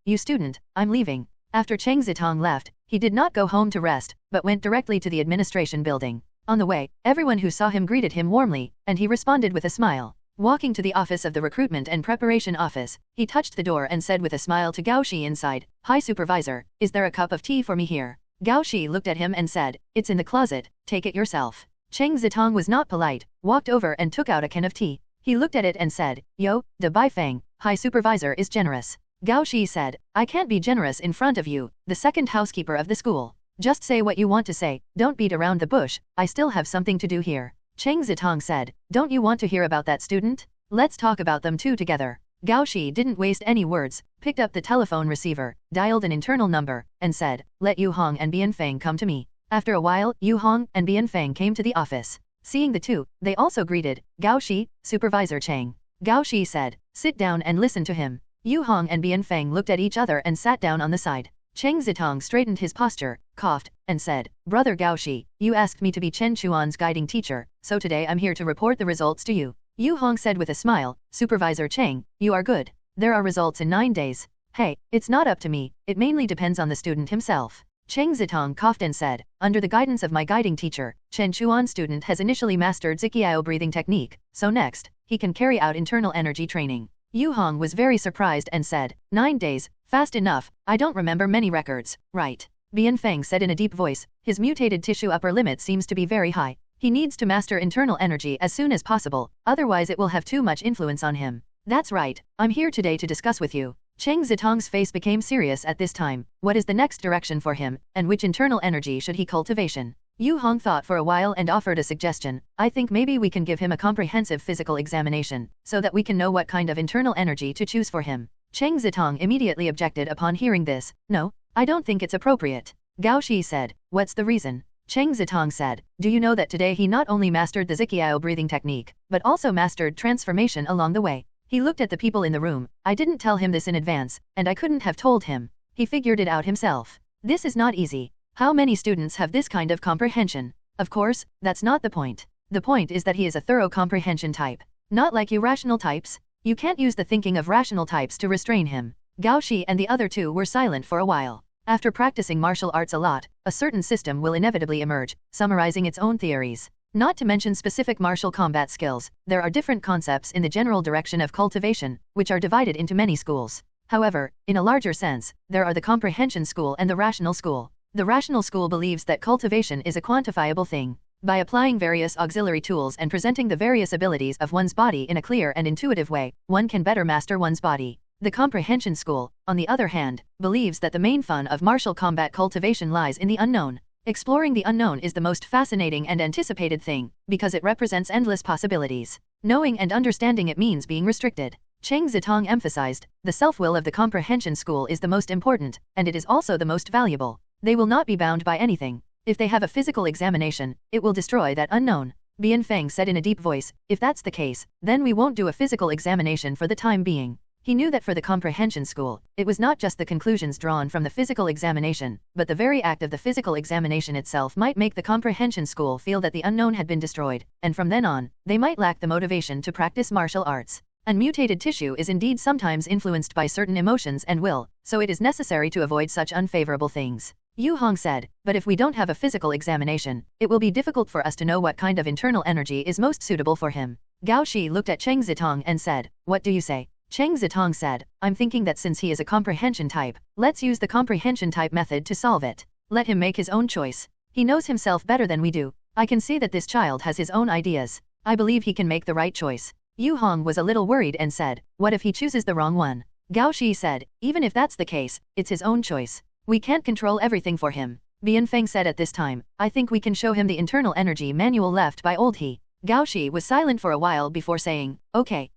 you student, I'm leaving. After Cheng Zitong left, he did not go home to rest, but went directly to the administration building. On the way, everyone who saw him greeted him warmly, and he responded with a smile. Walking to the office of the recruitment and preparation office, he touched the door and said with a smile to Gao Shi inside, Hi supervisor, is there a cup of tea for me here? Gao Shi looked at him and said, it's in the closet, take it yourself. Cheng Zitong was not polite, walked over and took out a can of tea. He looked at it and said, Yo, de Bai Feng, Hi supervisor is generous. Gao Shi said, I can't be generous in front of you, the second housekeeper of the school. Just say what you want to say, don't beat around the bush, I still have something to do here. Cheng Zitong said, don't you want to hear about that student? Let's talk about them two together. Gao Shi didn't waste any words, picked up the telephone receiver, dialed an internal number, and said, let Yu Hong and Bian Feng come to me. After a while, Yu Hong and Bian Feng came to the office. Seeing the two, they also greeted, Gao Shi, Supervisor Cheng. Gao Shi said, sit down and listen to him. Yu Hong and Bian Feng looked at each other and sat down on the side. Cheng Zitong straightened his posture, coughed, and said, Brother Gao Shi, you asked me to be Chen Chuan's guiding teacher, so today I'm here to report the results to you. Yu Hong said with a smile, Supervisor Cheng, you are good. There are results in 9 days. Hey, it's not up to me, it mainly depends on the student himself. Cheng Zitong coughed and said, under the guidance of my guiding teacher, Chen Chuan's student has initially mastered Ziqiao breathing technique, so next, he can carry out internal energy training. Yu Hong was very surprised and said, 9 days, fast enough, I don't remember many records, right? Bian Feng said in a deep voice, his mutated tissue upper limit seems to be very high. He needs to master internal energy as soon as possible, otherwise it will have too much influence on him. That's right, I'm here today to discuss with you. Cheng Zitong's face became serious at this time. What is the next direction for him, and which internal energy should he cultivation? Yu Hong thought for a while and offered a suggestion. I think maybe we can give him a comprehensive physical examination, so that we can know what kind of internal energy to choose for him. Cheng Zitong immediately objected upon hearing this. No, I don't think it's appropriate. Gao Shi said, what's the reason? Cheng Zitong said, do you know that today he not only mastered the Ziqiao breathing technique, but also mastered transformation along the way? He looked at the people in the room. I didn't tell him this in advance, and I couldn't have told him. He figured it out himself. This is not easy. How many students have this kind of comprehension? Of course, that's not the point. The point is that he is a thorough comprehension type. Not like irrational types. You can't use the thinking of rational types to restrain him. Gao Shi and the other two were silent for a while. After practicing martial arts a lot, a certain system will inevitably emerge, summarizing its own theories. Not to mention specific martial combat skills, there are different concepts in the general direction of cultivation, which are divided into many schools. However, in a larger sense, there are the comprehension school and the rational school. The rational school believes that cultivation is a quantifiable thing. By applying various auxiliary tools and presenting the various abilities of one's body in a clear and intuitive way, one can better master one's body. The comprehension school, on the other hand, believes that the main fun of martial combat cultivation lies in the unknown. Exploring the unknown is the most fascinating and anticipated thing, because it represents endless possibilities. Knowing and understanding it means being restricted. Cheng Zitong emphasized, the self-will of the comprehension school is the most important, and it is also the most valuable. They will not be bound by anything. If they have a physical examination, it will destroy that unknown. Bian Feng said in a deep voice, if that's the case, then we won't do a physical examination for the time being. He knew that for the comprehension school, it was not just the conclusions drawn from the physical examination, but the very act of the physical examination itself might make the comprehension school feel that the unknown had been destroyed, and from then on, they might lack the motivation to practice martial arts. Unmutated tissue is indeed sometimes influenced by certain emotions and will, so it is necessary to avoid such unfavorable things. Yu Hong said, but if we don't have a physical examination, it will be difficult for us to know what kind of internal energy is most suitable for him. Gao Shi looked at Cheng Zitong and said, what do you say? Cheng Zitong said, I'm thinking that since he is a comprehension type, let's use the comprehension type method to solve it. Let him make his own choice. He knows himself better than we do. I can see that this child has his own ideas. I believe he can make the right choice. Yu Hong was a little worried and said, what if he chooses the wrong one? Gao Shi said, even if that's the case, it's his own choice. We can't control everything for him. Bian Feng said at this time, I think we can show him the internal energy manual left by old he. Gao Shi was silent for a while before saying, okay,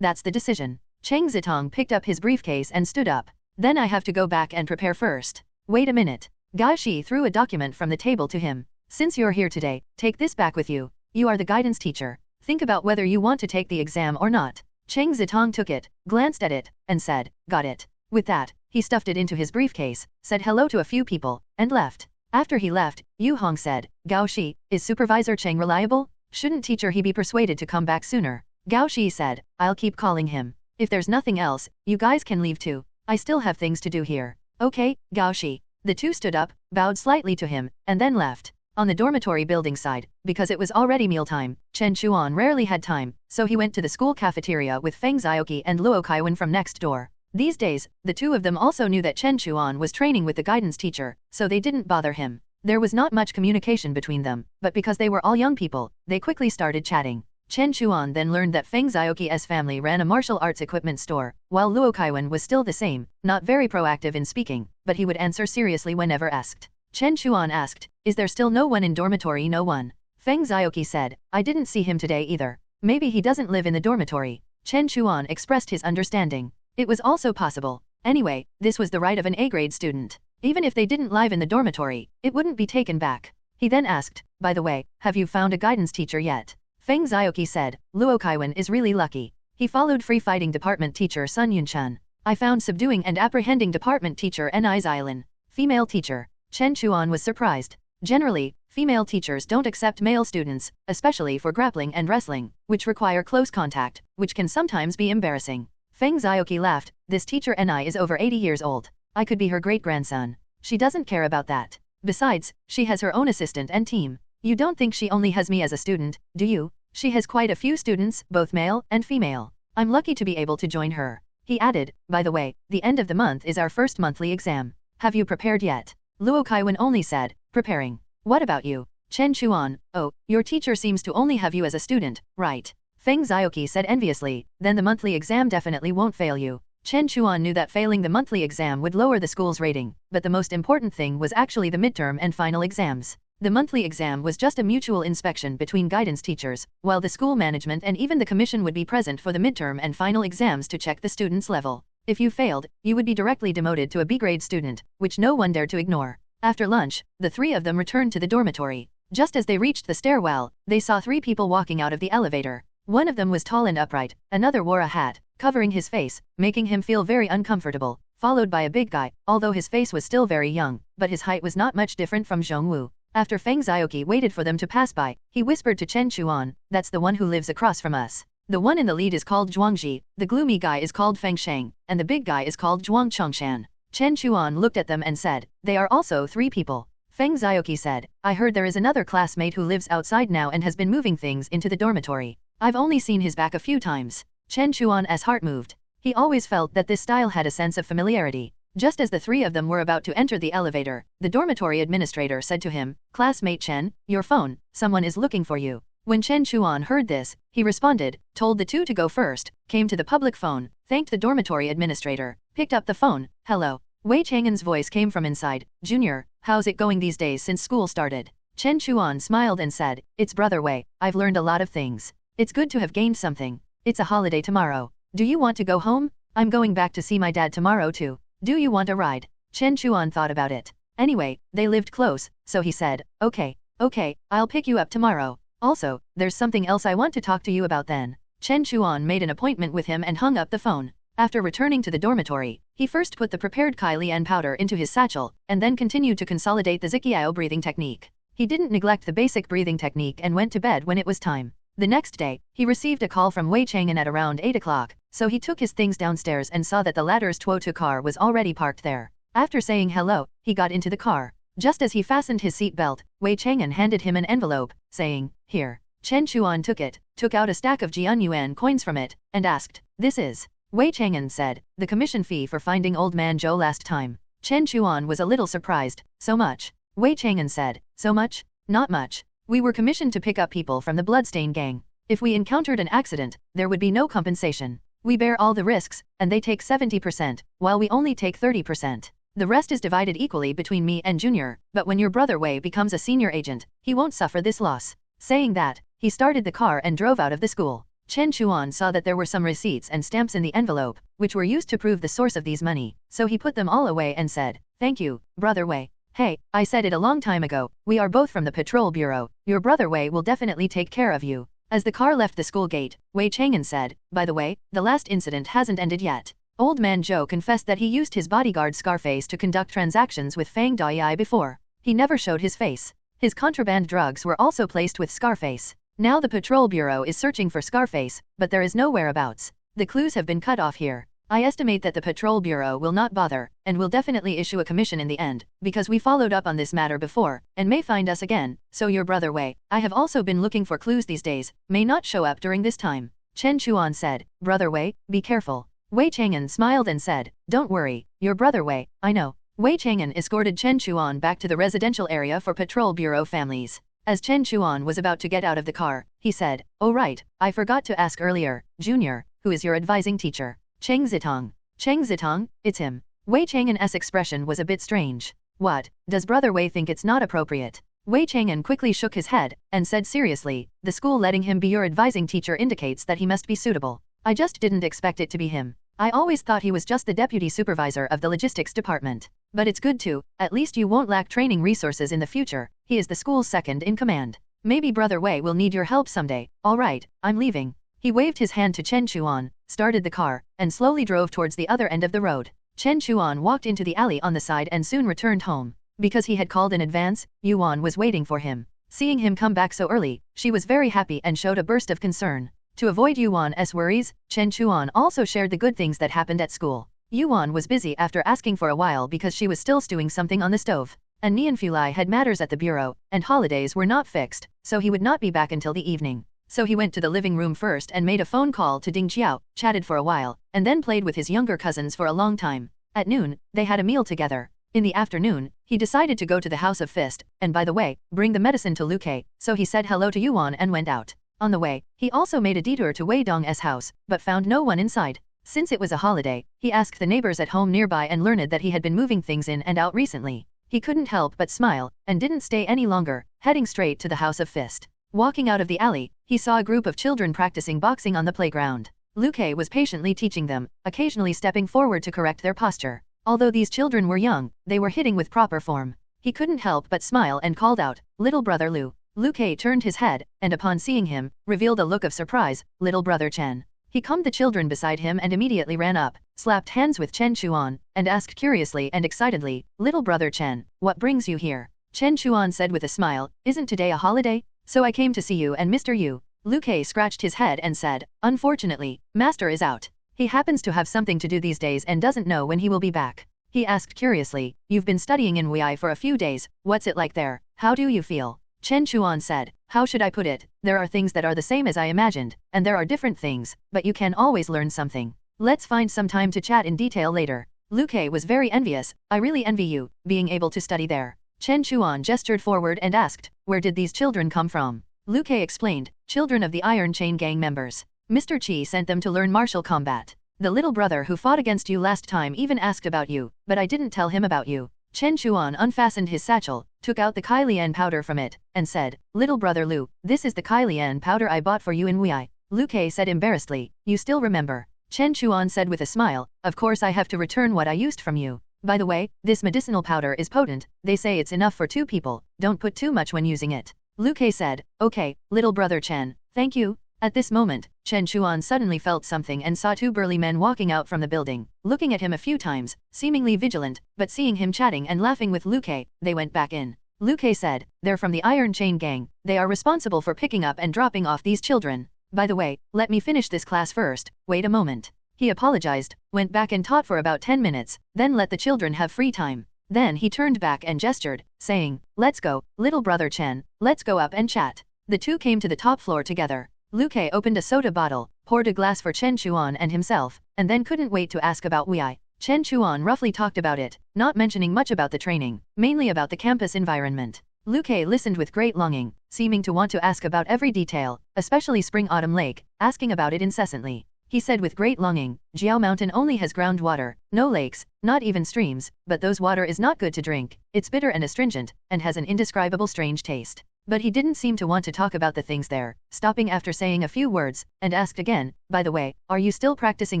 that's the decision. Cheng Zitong picked up his briefcase and stood up. Then I have to go back and prepare first. Wait a minute. Gao Shi threw a document from the table to him. Since you're here today, take this back with you. You are the guidance teacher. Think about whether you want to take the exam or not. Cheng Zitong took it, glanced at it, and said, got it. With that, he stuffed it into his briefcase, said hello to a few people, and left. After he left, Yu Hong said, Gao Shi, is Supervisor Cheng reliable? Shouldn't teacher he be persuaded to come back sooner? Gao Shi said, I'll keep calling him. If there's nothing else, you guys can leave too. I still have things to do here. Okay, Gao Shi. The two stood up, bowed slightly to him, and then left. On the dormitory building side, because it was already mealtime, Chen Chuan rarely had time, so he went to the school cafeteria with Feng Xiaoqi and Luo Kaiwen from next door. These days, the two of them also knew that Chen Chuan was training with the guidance teacher, so they didn't bother him. There was not much communication between them, but because they were all young people, they quickly started chatting. Chen Chuan then learned that Feng Xiaoqi's family ran a martial arts equipment store, while Luo Kaiwen was still the same, not very proactive in speaking, but he would answer seriously whenever asked. Chen Chuan asked, is there still no one in dormitory? No one. Feng Xiaoqi said, I didn't see him today either. Maybe he doesn't live in the dormitory. Chen Chuan expressed his understanding. It was also possible. Anyway, this was the right of an A-grade student. Even if they didn't live in the dormitory, it wouldn't be taken back. He then asked, by the way, have you found a guidance teacher yet? Feng Xiaoqi said, Luo Kaiwen is really lucky. He followed free fighting department teacher Sun Yunchan. I found subduing and apprehending department teacher Ni Xiaolin. Female teacher. Chen Chuan was surprised. Generally, female teachers don't accept male students, especially for grappling and wrestling, which require close contact, which can sometimes be embarrassing. Feng Xiaoqi laughed, this teacher Ni is over 80 years old. I could be her great-grandson. She doesn't care about that. Besides, she has her own assistant and team. You don't think she only has me as a student, do you? She has quite a few students, both male and female. I'm lucky to be able to join her. He added, by the way, the end of the month is our first monthly exam. Have you prepared yet? Luo Kaiwen only said, preparing. What about you? Chen Chuan, oh, your teacher seems to only have you as a student, right? Feng Xiaoqi said enviously, then the monthly exam definitely won't fail you. Chen Chuan knew that failing the monthly exam would lower the school's rating, but the most important thing was actually the midterm and final exams. The monthly exam was just a mutual inspection between guidance teachers, while the school management and even the commission would be present for the midterm and final exams to check the student's level. If you failed, you would be directly demoted to a B-grade student, which no one dared to ignore. After lunch, the three of them returned to the dormitory. Just as they reached the stairwell, they saw three people walking out of the elevator. One of them was tall and upright, another wore a hat, covering his face, making him feel very uncomfortable, followed by a big guy, although his face was still very young, but his height was not much different from Zhongwu. After Feng Xiaoqi waited for them to pass by, he whispered to Chen Chuan, that's the one who lives across from us. The one in the lead is called Zhuangji, the gloomy guy is called Feng Sheng, and the big guy is called Zhuang Chongshan. Chen Chuan looked at them and said, they are also three people. Feng Xiaoqi said, I heard there is another classmate who lives outside now and has been moving things into the dormitory. I've only seen his back a few times. Chen Chuan's heart moved. He always felt that this style had a sense of familiarity. Just as the three of them were about to enter the elevator, the dormitory administrator said to him, "Classmate Chen, your phone, someone is looking for you." When Chen Chuan heard this, he responded, told the two to go first, came to the public phone, thanked the dormitory administrator, picked up the phone. "Hello." Wei Chang'an's voice came from inside. "Junior, how's it going these days since school started?" Chen Chuan smiled and said, "It's Brother Wei, I've learned a lot of things. It's good to have gained something. It's a holiday tomorrow. Do you want to go home? I'm going back to see my dad tomorrow too. Do you want a ride?" Chen Chuan thought about it. Anyway, they lived close, so he said, Okay, I'll pick you up tomorrow. Also, there's something else I want to talk to you about then." Chen Chuan made an appointment with him and hung up the phone. After returning to the dormitory, he first put the prepared Kai Lian powder into his satchel, and then continued to consolidate the Ziqiao breathing technique. He didn't neglect the basic breathing technique and went to bed when it was time. The next day, he received a call from Wei Chang'an at around 8 o'clock, so he took his things downstairs and saw that the latter's Tuotu car was already parked there. After saying hello, he got into the car. Just as he fastened his seat belt, Wei Chang'an handed him an envelope, saying, "Here." Chen Chuan took it, took out a stack of Jian Yuan coins from it, and asked, "This is?" Wei Chang'an said, "The commission fee for finding old man Zhou last time." Chen Chuan was a little surprised. "So much?" Wei Chang'an said, "So much? Not much. We were commissioned to pick up people from the Bloodstain gang. If we encountered an accident, there would be no compensation. We bear all the risks, and they take 70%, while we only take 30%. The rest is divided equally between me and Junior, but when your brother Wei becomes a senior agent, he won't suffer this loss." Saying that, he started the car and drove out of the school. Chen Chuan saw that there were some receipts and stamps in the envelope, which were used to prove the source of these money, so he put them all away and said, "Thank you, Brother Wei. Hey, I said it a long time ago, we are both from the patrol bureau, your brother Wei will definitely take care of you." As the car left the school gate, Wei Chang'an said, "By the way, the last incident hasn't ended yet." Old man Zhou confessed that he used his bodyguard Scarface to conduct transactions with Fang Dai before. He never showed his face. His contraband drugs were also placed with Scarface. Now the patrol bureau is searching for Scarface, but there is no whereabouts. The clues have been cut off here. I estimate that the patrol bureau will not bother, and will definitely issue a commission in the end, because we followed up on this matter before, and may find us again, so your brother Wei, I have also been looking for clues these days, may not show up during this time. Chen Chuan said, "Brother Wei, be careful." Wei Chang'an smiled and said, "Don't worry, your brother Wei, I know." Wei Chang'an escorted Chen Chuan back to the residential area for patrol bureau families. As Chen Chuan was about to get out of the car, he said, "Oh right, I forgot to ask earlier, Junior, who is your advising teacher?" "Cheng Zitong." "Cheng Zitong, it's him." Wei Chang'an's expression was a bit strange. "What, does Brother Wei think it's not appropriate?" Wei Chang'an quickly shook his head, and said seriously, "The school letting him be your advising teacher indicates that he must be suitable. I just didn't expect it to be him. I always thought he was just the deputy supervisor of the logistics department. But it's good too, at least you won't lack training resources in the future, he is the school's second in command. Maybe Brother Wei will need your help someday. Alright, I'm leaving." He waved his hand to Chen Chuan, started the car, and slowly drove towards the other end of the road. Chen Chuan walked into the alley on the side and soon returned home. Because he had called in advance, Yuan was waiting for him. Seeing him come back so early, she was very happy and showed a burst of concern. To avoid Yuan's worries, Chen Chuan also shared the good things that happened at school. Yuan was busy after asking for a while because she was still stewing something on the stove. And Nianfulai had matters at the bureau, and holidays were not fixed, so he would not be back until the evening. So he went to the living room first and made a phone call to Ding Qiao, chatted for a while, and then played with his younger cousins for a long time. At noon, they had a meal together. In the afternoon, he decided to go to the House of Fist, and by the way, bring the medicine to Luque, so he said hello to Yuan and went out. On the way, he also made a detour to Wei Dong's house, but found no one inside. Since it was a holiday, he asked the neighbors at home nearby and learned that he had been moving things in and out recently. He couldn't help but smile, and didn't stay any longer, heading straight to the House of Fist. Walking out of the alley, he saw a group of children practicing boxing on the playground. Luque was patiently teaching them, occasionally stepping forward to correct their posture. Although these children were young, they were hitting with proper form. He couldn't help but smile and called out, "Little brother Lu." Luque turned his head, and upon seeing him, revealed a look of surprise, "Little brother Chen." He calmed the children beside him and immediately ran up, slapped hands with Chen Chuan, and asked curiously and excitedly, "Little brother Chen, what brings you here?" Chen Chuan said with a smile, "Isn't today a holiday? So I came to see you and Mr. Yu." Luque scratched his head and said, "Unfortunately, Master is out. He happens to have something to do these days and doesn't know when he will be back." He asked curiously, "You've been studying in Wei for a few days, what's it like there? How do you feel?" Chen Chuan said, "How should I put it, there are things that are the same as I imagined, and there are different things, but you can always learn something." Let's find some time to chat in detail later. Lu Ke was very envious. I really envy you, being able to study there. Chen Chuan gestured forward and asked, where did these children come from? Lu Ke explained, children of the Iron Chain Gang members. Mr. Qi sent them to learn martial combat. The little brother who fought against you last time even asked about you, but I didn't tell him about you. Chen Chuan unfastened his satchel, took out the Kailian powder from it, and said, little brother Lu, this is the Kailian powder I bought for you in Wuyi. Lu Ke said embarrassedly, you still remember? Chen Chuan said with a smile, of course I have to return what I used from you. By the way, this medicinal powder is potent, they say it's enough for 2 people, don't put too much when using it. Lu Ke said, okay, little brother Chen, thank you. At this moment, Chen Chuan suddenly felt something and saw 2 burly men walking out from the building, looking at him a few times, seemingly vigilant, but seeing him chatting and laughing with Lu Ke, they went back in. Lu Ke said, they're from the Iron Chain Gang, they are responsible for picking up and dropping off these children. By the way, let me finish this class first, wait a moment. He apologized, went back and taught for about 10 minutes, then let the children have free time. Then he turned back and gestured, saying, let's go, little brother Chen, let's go up and chat. The 2 came to the top floor together. Lu Ke opened a soda bottle, poured a glass for Chen Chuan and himself, and then couldn't wait to ask about Wuyi. Chen Chuan roughly talked about it, not mentioning much about the training, mainly about the campus environment. Lu Ke listened with great longing, seeming to want to ask about every detail, especially Spring-Autumn Lake, asking about it incessantly. He said with great longing, Jiao Mountain only has groundwater, no lakes, not even streams, but those water is not good to drink, it's bitter and astringent, and has an indescribable strange taste. But he didn't seem to want to talk about the things there, stopping after saying a few words, and asked again, by the way, are you still practicing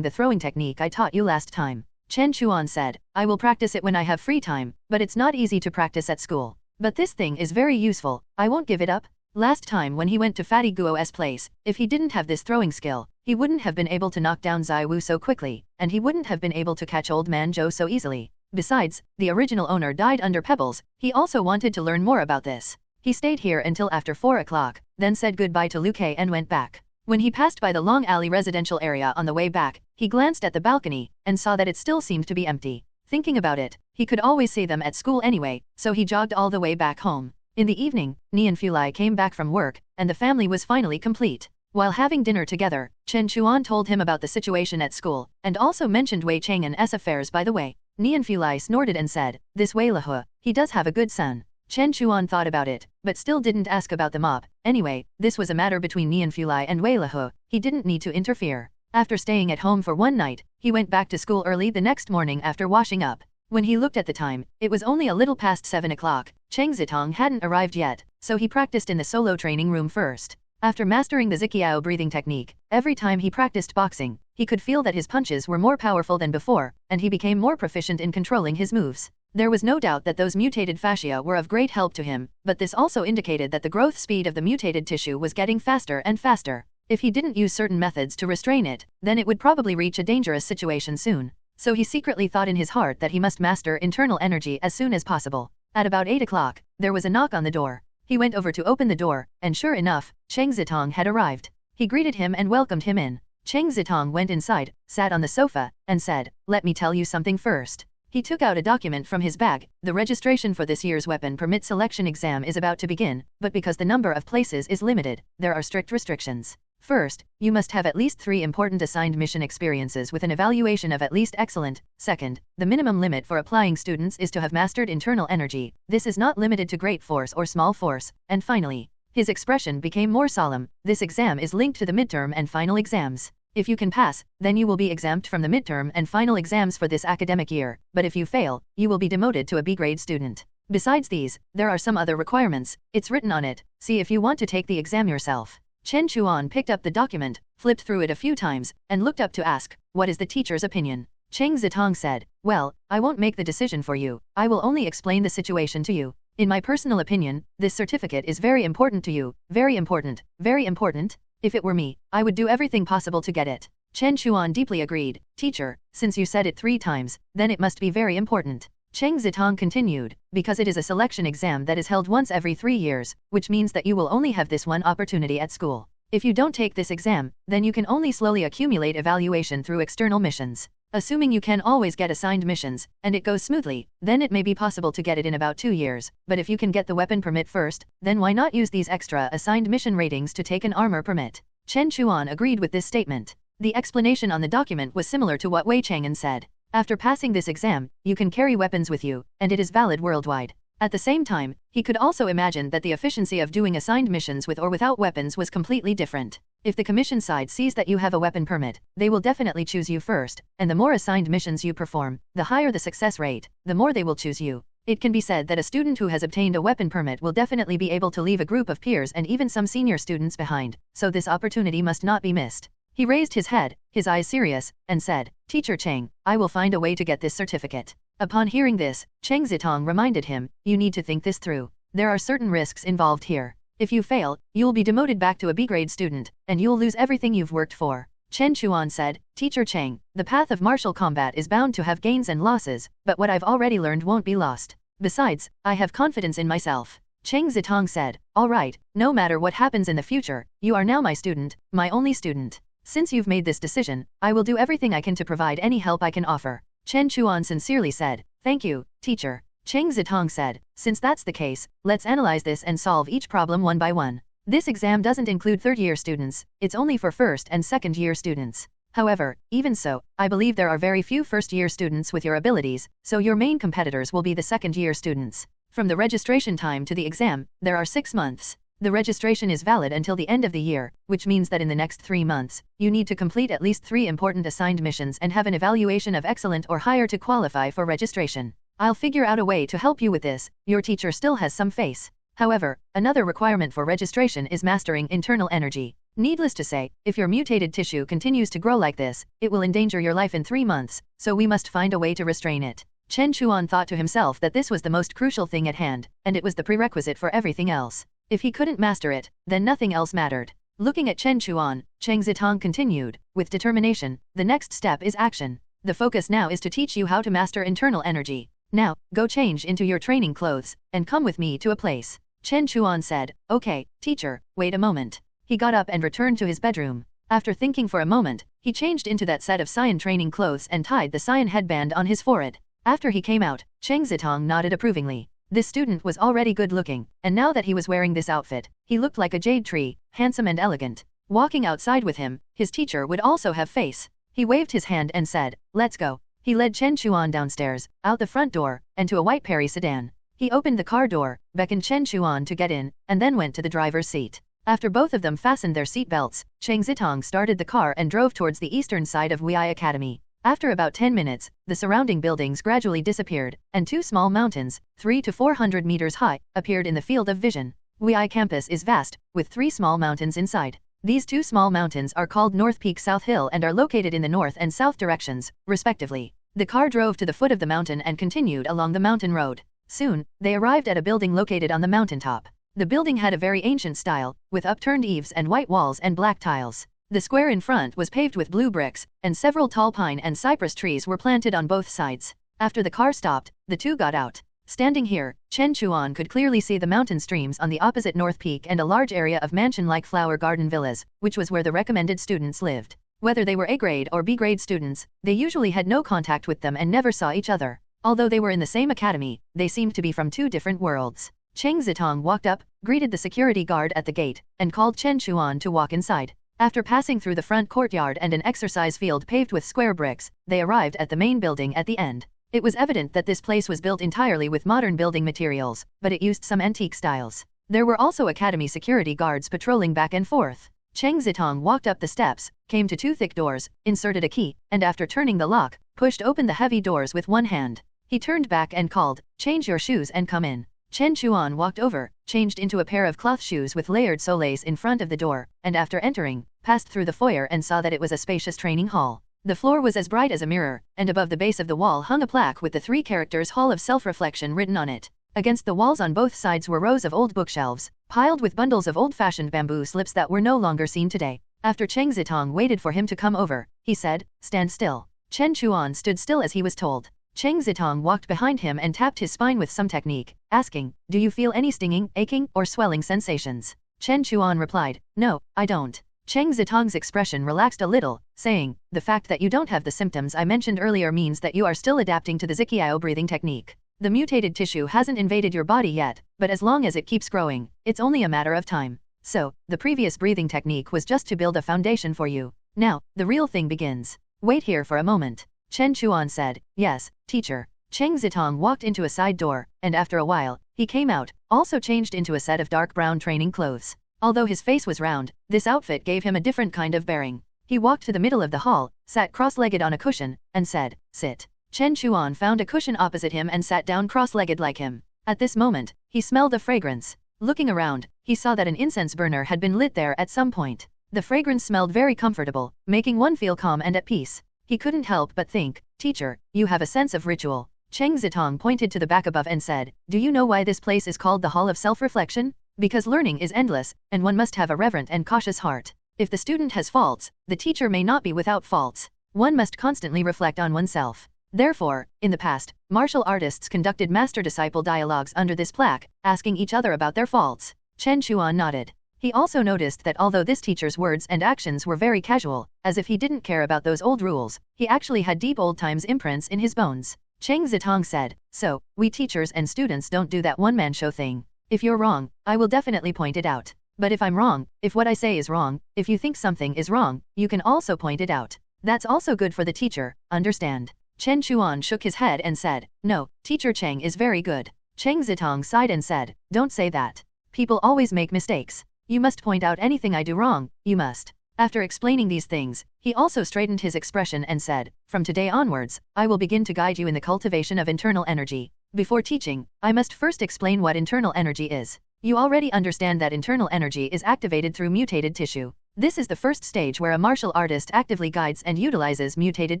the throwing technique I taught you last time? Chen Chuan said, I will practice it when I have free time, but it's not easy to practice at school. But this thing is very useful, I won't give it up. Last time when he went to Fatty Guo's place, if he didn't have this throwing skill, he wouldn't have been able to knock down Zai Wu so quickly, and he wouldn't have been able to catch Old Man Zhou so easily. Besides, the original owner died under pebbles, he also wanted to learn more about this. He stayed here until after 4 o'clock, then said goodbye to Lu Ke and went back. When he passed by the Long Alley residential area on the way back, he glanced at the balcony, and saw that it still seemed to be empty. Thinking about it, he could always see them at school anyway, so he jogged all the way back home. In the evening, Nian Fulai came back from work, and the family was finally complete. While having dinner together, Chen Chuan told him about the situation at school, and also mentioned Wei Chang'an's affairs by the way. Nian Fulai snorted and said, this Wei Lehe, he does have a good son. Chen Chuan thought about it, but still didn't ask about the mob. Anyway, this was a matter between Nian Fulai and Wei Lehe, he didn't need to interfere. After staying at home for 1 night, he went back to school early the next morning after washing up. When he looked at the time, it was only a little past 7 o'clock. Cheng Zitong hadn't arrived yet, so he practiced in the solo training room first. After mastering the Ziqiao breathing technique, every time he practiced boxing, he could feel that his punches were more powerful than before, and he became more proficient in controlling his moves. There was no doubt that those mutated fascia were of great help to him, but this also indicated that the growth speed of the mutated tissue was getting faster and faster. If he didn't use certain methods to restrain it, then it would probably reach a dangerous situation soon. So he secretly thought in his heart that he must master internal energy as soon as possible. At about 8 o'clock, there was a knock on the door. He went over to open the door, and sure enough, Cheng Zitong had arrived. He greeted him and welcomed him in. Cheng Zitong went inside, sat on the sofa, and said, let me tell you something first. He took out a document from his bag. The registration for this year's weapon permit selection exam is about to begin, but because the number of places is limited, there are strict restrictions. First, you must have at least 3 important assigned mission experiences with an evaluation of at least excellent. Second, the minimum limit for applying students is to have mastered internal energy. This is not limited to great force or small force. And finally, his expression became more solemn. This exam is linked to the midterm and final exams. If you can pass, then you will be exempt from the midterm and final exams for this academic year, but if you fail, you will be demoted to a B-grade student. Besides these, there are some other requirements. It's written on it. See if you want to take the exam yourself. Chen Chuan picked up the document, flipped through it a few times, and looked up to ask, what is the teacher's opinion? Cheng Zitong said, well, I won't make the decision for you, I will only explain the situation to you. In my personal opinion, this certificate is very important to you, very important, very important. If it were me, I would do everything possible to get it. Chen Chuan deeply agreed, teacher, since you said it 3 times, then it must be very important. Cheng Zitong continued, because it is a selection exam that is held once every 3 years, which means that you will only have this one opportunity at school. If you don't take this exam, then you can only slowly accumulate evaluation through external missions. Assuming you can always get assigned missions, and it goes smoothly, then it may be possible to get it in about 2 years, but if you can get the weapon permit first, then why not use these extra assigned mission ratings to take an armor permit? Chen Chuan agreed with this statement. The explanation on the document was similar to what Wei Chang'an said. After passing this exam, you can carry weapons with you, and it is valid worldwide. At the same time, he could also imagine that the efficiency of doing assigned missions with or without weapons was completely different. If the commission side sees that you have a weapon permit, they will definitely choose you first, and the more assigned missions you perform, the higher the success rate, the more they will choose you. It can be said that a student who has obtained a weapon permit will definitely be able to leave a group of peers and even some senior students behind, so this opportunity must not be missed. He raised his head, his eyes serious, and said, "Teacher Cheng, I will find a way to get this certificate." Upon hearing this, Cheng Zitong reminded him, "You need to think this through. There are certain risks involved here. If you fail, you'll be demoted back to a B-grade student, and you'll lose everything you've worked for." Chen Chuan said, "Teacher Cheng, the path of martial combat is bound to have gains and losses, but what I've already learned won't be lost. Besides, I have confidence in myself." Cheng Zitong said, "All right, no matter what happens in the future, you are now my student, my only student. Since you've made this decision, I will do everything I can to provide any help I can offer." Chen Chuan sincerely said, "Thank you, teacher." Cheng Zitong said, "Since that's the case, let's analyze this and solve each problem one by one. This exam doesn't include third-year students, it's only for first and second-year students. However, even so, I believe there are very few first-year students with your abilities, so your main competitors will be the second-year students. From the registration time to the exam, there are 6 months. The registration is valid until the end of the year, which means that in the next 3 months, you need to complete at least 3 important assigned missions and have an evaluation of excellent or higher to qualify for registration. I'll figure out a way to help you with this. Your teacher still has some faith. However, another requirement for registration is mastering internal energy. Needless to say, if your mutated tissue continues to grow like this, it will endanger your life in 3 months, so we must find a way to restrain it." Chen Chuan thought to himself that this was the most crucial thing at hand, and it was the prerequisite for everything else. If he couldn't master it, then nothing else mattered. Looking at Chen Chuan, Cheng Zitong continued, "With determination, the next step is action. The focus now is to teach you how to master internal energy. Now, go change into your training clothes, and come with me to a place." Chen Chuan said, "Okay, teacher, wait a moment." He got up and returned to his bedroom. After thinking for a moment, he changed into that set of cyan training clothes and tied the cyan headband on his forehead. After he came out, Cheng Zitong nodded approvingly. This student was already good-looking, and now that he was wearing this outfit, he looked like a jade tree, handsome and elegant. Walking outside with him, his teacher would also have face. He waved his hand and said, "Let's go." He led Chen Chuan downstairs, out the front door, and to a white Perry sedan. He opened the car door, beckoned Chen Chuan to get in, and then went to the driver's seat. After both of them fastened their seat belts, Cheng Zitong started the car and drove towards the eastern side of Wei Academy. After about 10 minutes, the surrounding buildings gradually disappeared, and 2 small mountains, 300 to 400 meters high, appeared in the field of vision. Wei campus is vast, with 3 small mountains inside. These 2 small mountains are called North Peak South Hill and are located in the north and south directions, respectively. The car drove to the foot of the mountain and continued along the mountain road. Soon, they arrived at a building located on the mountaintop. The building had a very ancient style, with upturned eaves and white walls and black tiles. The square in front was paved with blue bricks, and several tall pine and cypress trees were planted on both sides. After the car stopped, the two got out. Standing here, Chen Chuan could clearly see the mountain streams on the opposite North Peak and a large area of mansion-like flower garden villas, which was where the recommended students lived. Whether they were A-grade or B-grade students, they usually had no contact with them and never saw each other. Although they were in the same academy, they seemed to be from 2 different worlds. Cheng Zitong walked up, greeted the security guard at the gate, and called Chen Chuan to walk inside. After passing through the front courtyard and an exercise field paved with square bricks, they arrived at the main building at the end. It was evident that this place was built entirely with modern building materials, but it used some antique styles. There were also academy security guards patrolling back and forth. Cheng Zitong walked up the steps, came to 2 thick doors, inserted a key, and after turning the lock, pushed open the heavy doors with one hand. He turned back and called, "Change your shoes and come in." Chen Chuan walked over, changed into a pair of cloth shoes with layered soles in front of the door, and after entering, passed through the foyer and saw that it was a spacious training hall. The floor was as bright as a mirror, and above the base of the wall hung a plaque with the 3 characters Hall of Self-Reflection written on it. Against the walls on both sides were rows of old bookshelves, piled with bundles of old-fashioned bamboo slips that were no longer seen today. After Cheng Zitong waited for him to come over, he said, "Stand still." Chen Chuan stood still as he was told. Cheng Zitong walked behind him and tapped his spine with some technique, asking, "Do you feel any stinging, aching, or swelling sensations?" Chen Chuan replied, "No, I don't." Cheng Zitong's expression relaxed a little, saying, "The fact that you don't have the symptoms I mentioned earlier means that you are still adapting to the Ziqiao breathing technique. The mutated tissue hasn't invaded your body yet, but as long as it keeps growing, it's only a matter of time. So, the previous breathing technique was just to build a foundation for you. Now, the real thing begins. Wait here for a moment. Chen Chuan said. Yes, teacher. Cheng Zitong walked into a side door, and after a while, he came out, also changed into a set of dark brown training clothes. Although his face was round, this outfit gave him a different kind of bearing. He walked to the middle of the hall, sat cross-legged on a cushion, and said, "Sit." Chen Chuan found a cushion opposite him and sat down cross-legged like him. At this moment, he smelled a fragrance. Looking around, he saw that an incense burner had been lit there at some point. The fragrance smelled very comfortable, making one feel calm and at peace. He couldn't help but think, "Teacher, you have a sense of ritual." Cheng Zitong pointed to the back above and said, "Do you know why this place is called the Hall of Self-Reflection? Because learning is endless, and one must have a reverent and cautious heart. If the student has faults, the teacher may not be without faults. One must constantly reflect on oneself." Therefore, in the past, martial artists conducted master-disciple dialogues under this plaque, asking each other about their faults. Chen Chuan nodded. He also noticed that although this teacher's words and actions were very casual, as if he didn't care about those old rules, he actually had deep old times imprints in his bones. Cheng Zitong said, "So, we teachers and students don't do that one-man show thing. If you're wrong, I will definitely point it out. But if I'm wrong, if what I say is wrong, if you think something is wrong, you can also point it out. That's also good for the teacher, understand?" Chen Chuan shook his head and said, "No, Teacher Cheng is very good." Cheng Zitong sighed and said, "Don't say that. People always make mistakes. You must point out anything I do wrong, you must." After explaining these things, he also straightened his expression and said, "From today onwards, I will begin to guide you in the cultivation of internal energy. Before teaching, I must first explain what internal energy is. You already understand that internal energy is activated through mutated tissue. This is the first stage where a martial artist actively guides and utilizes mutated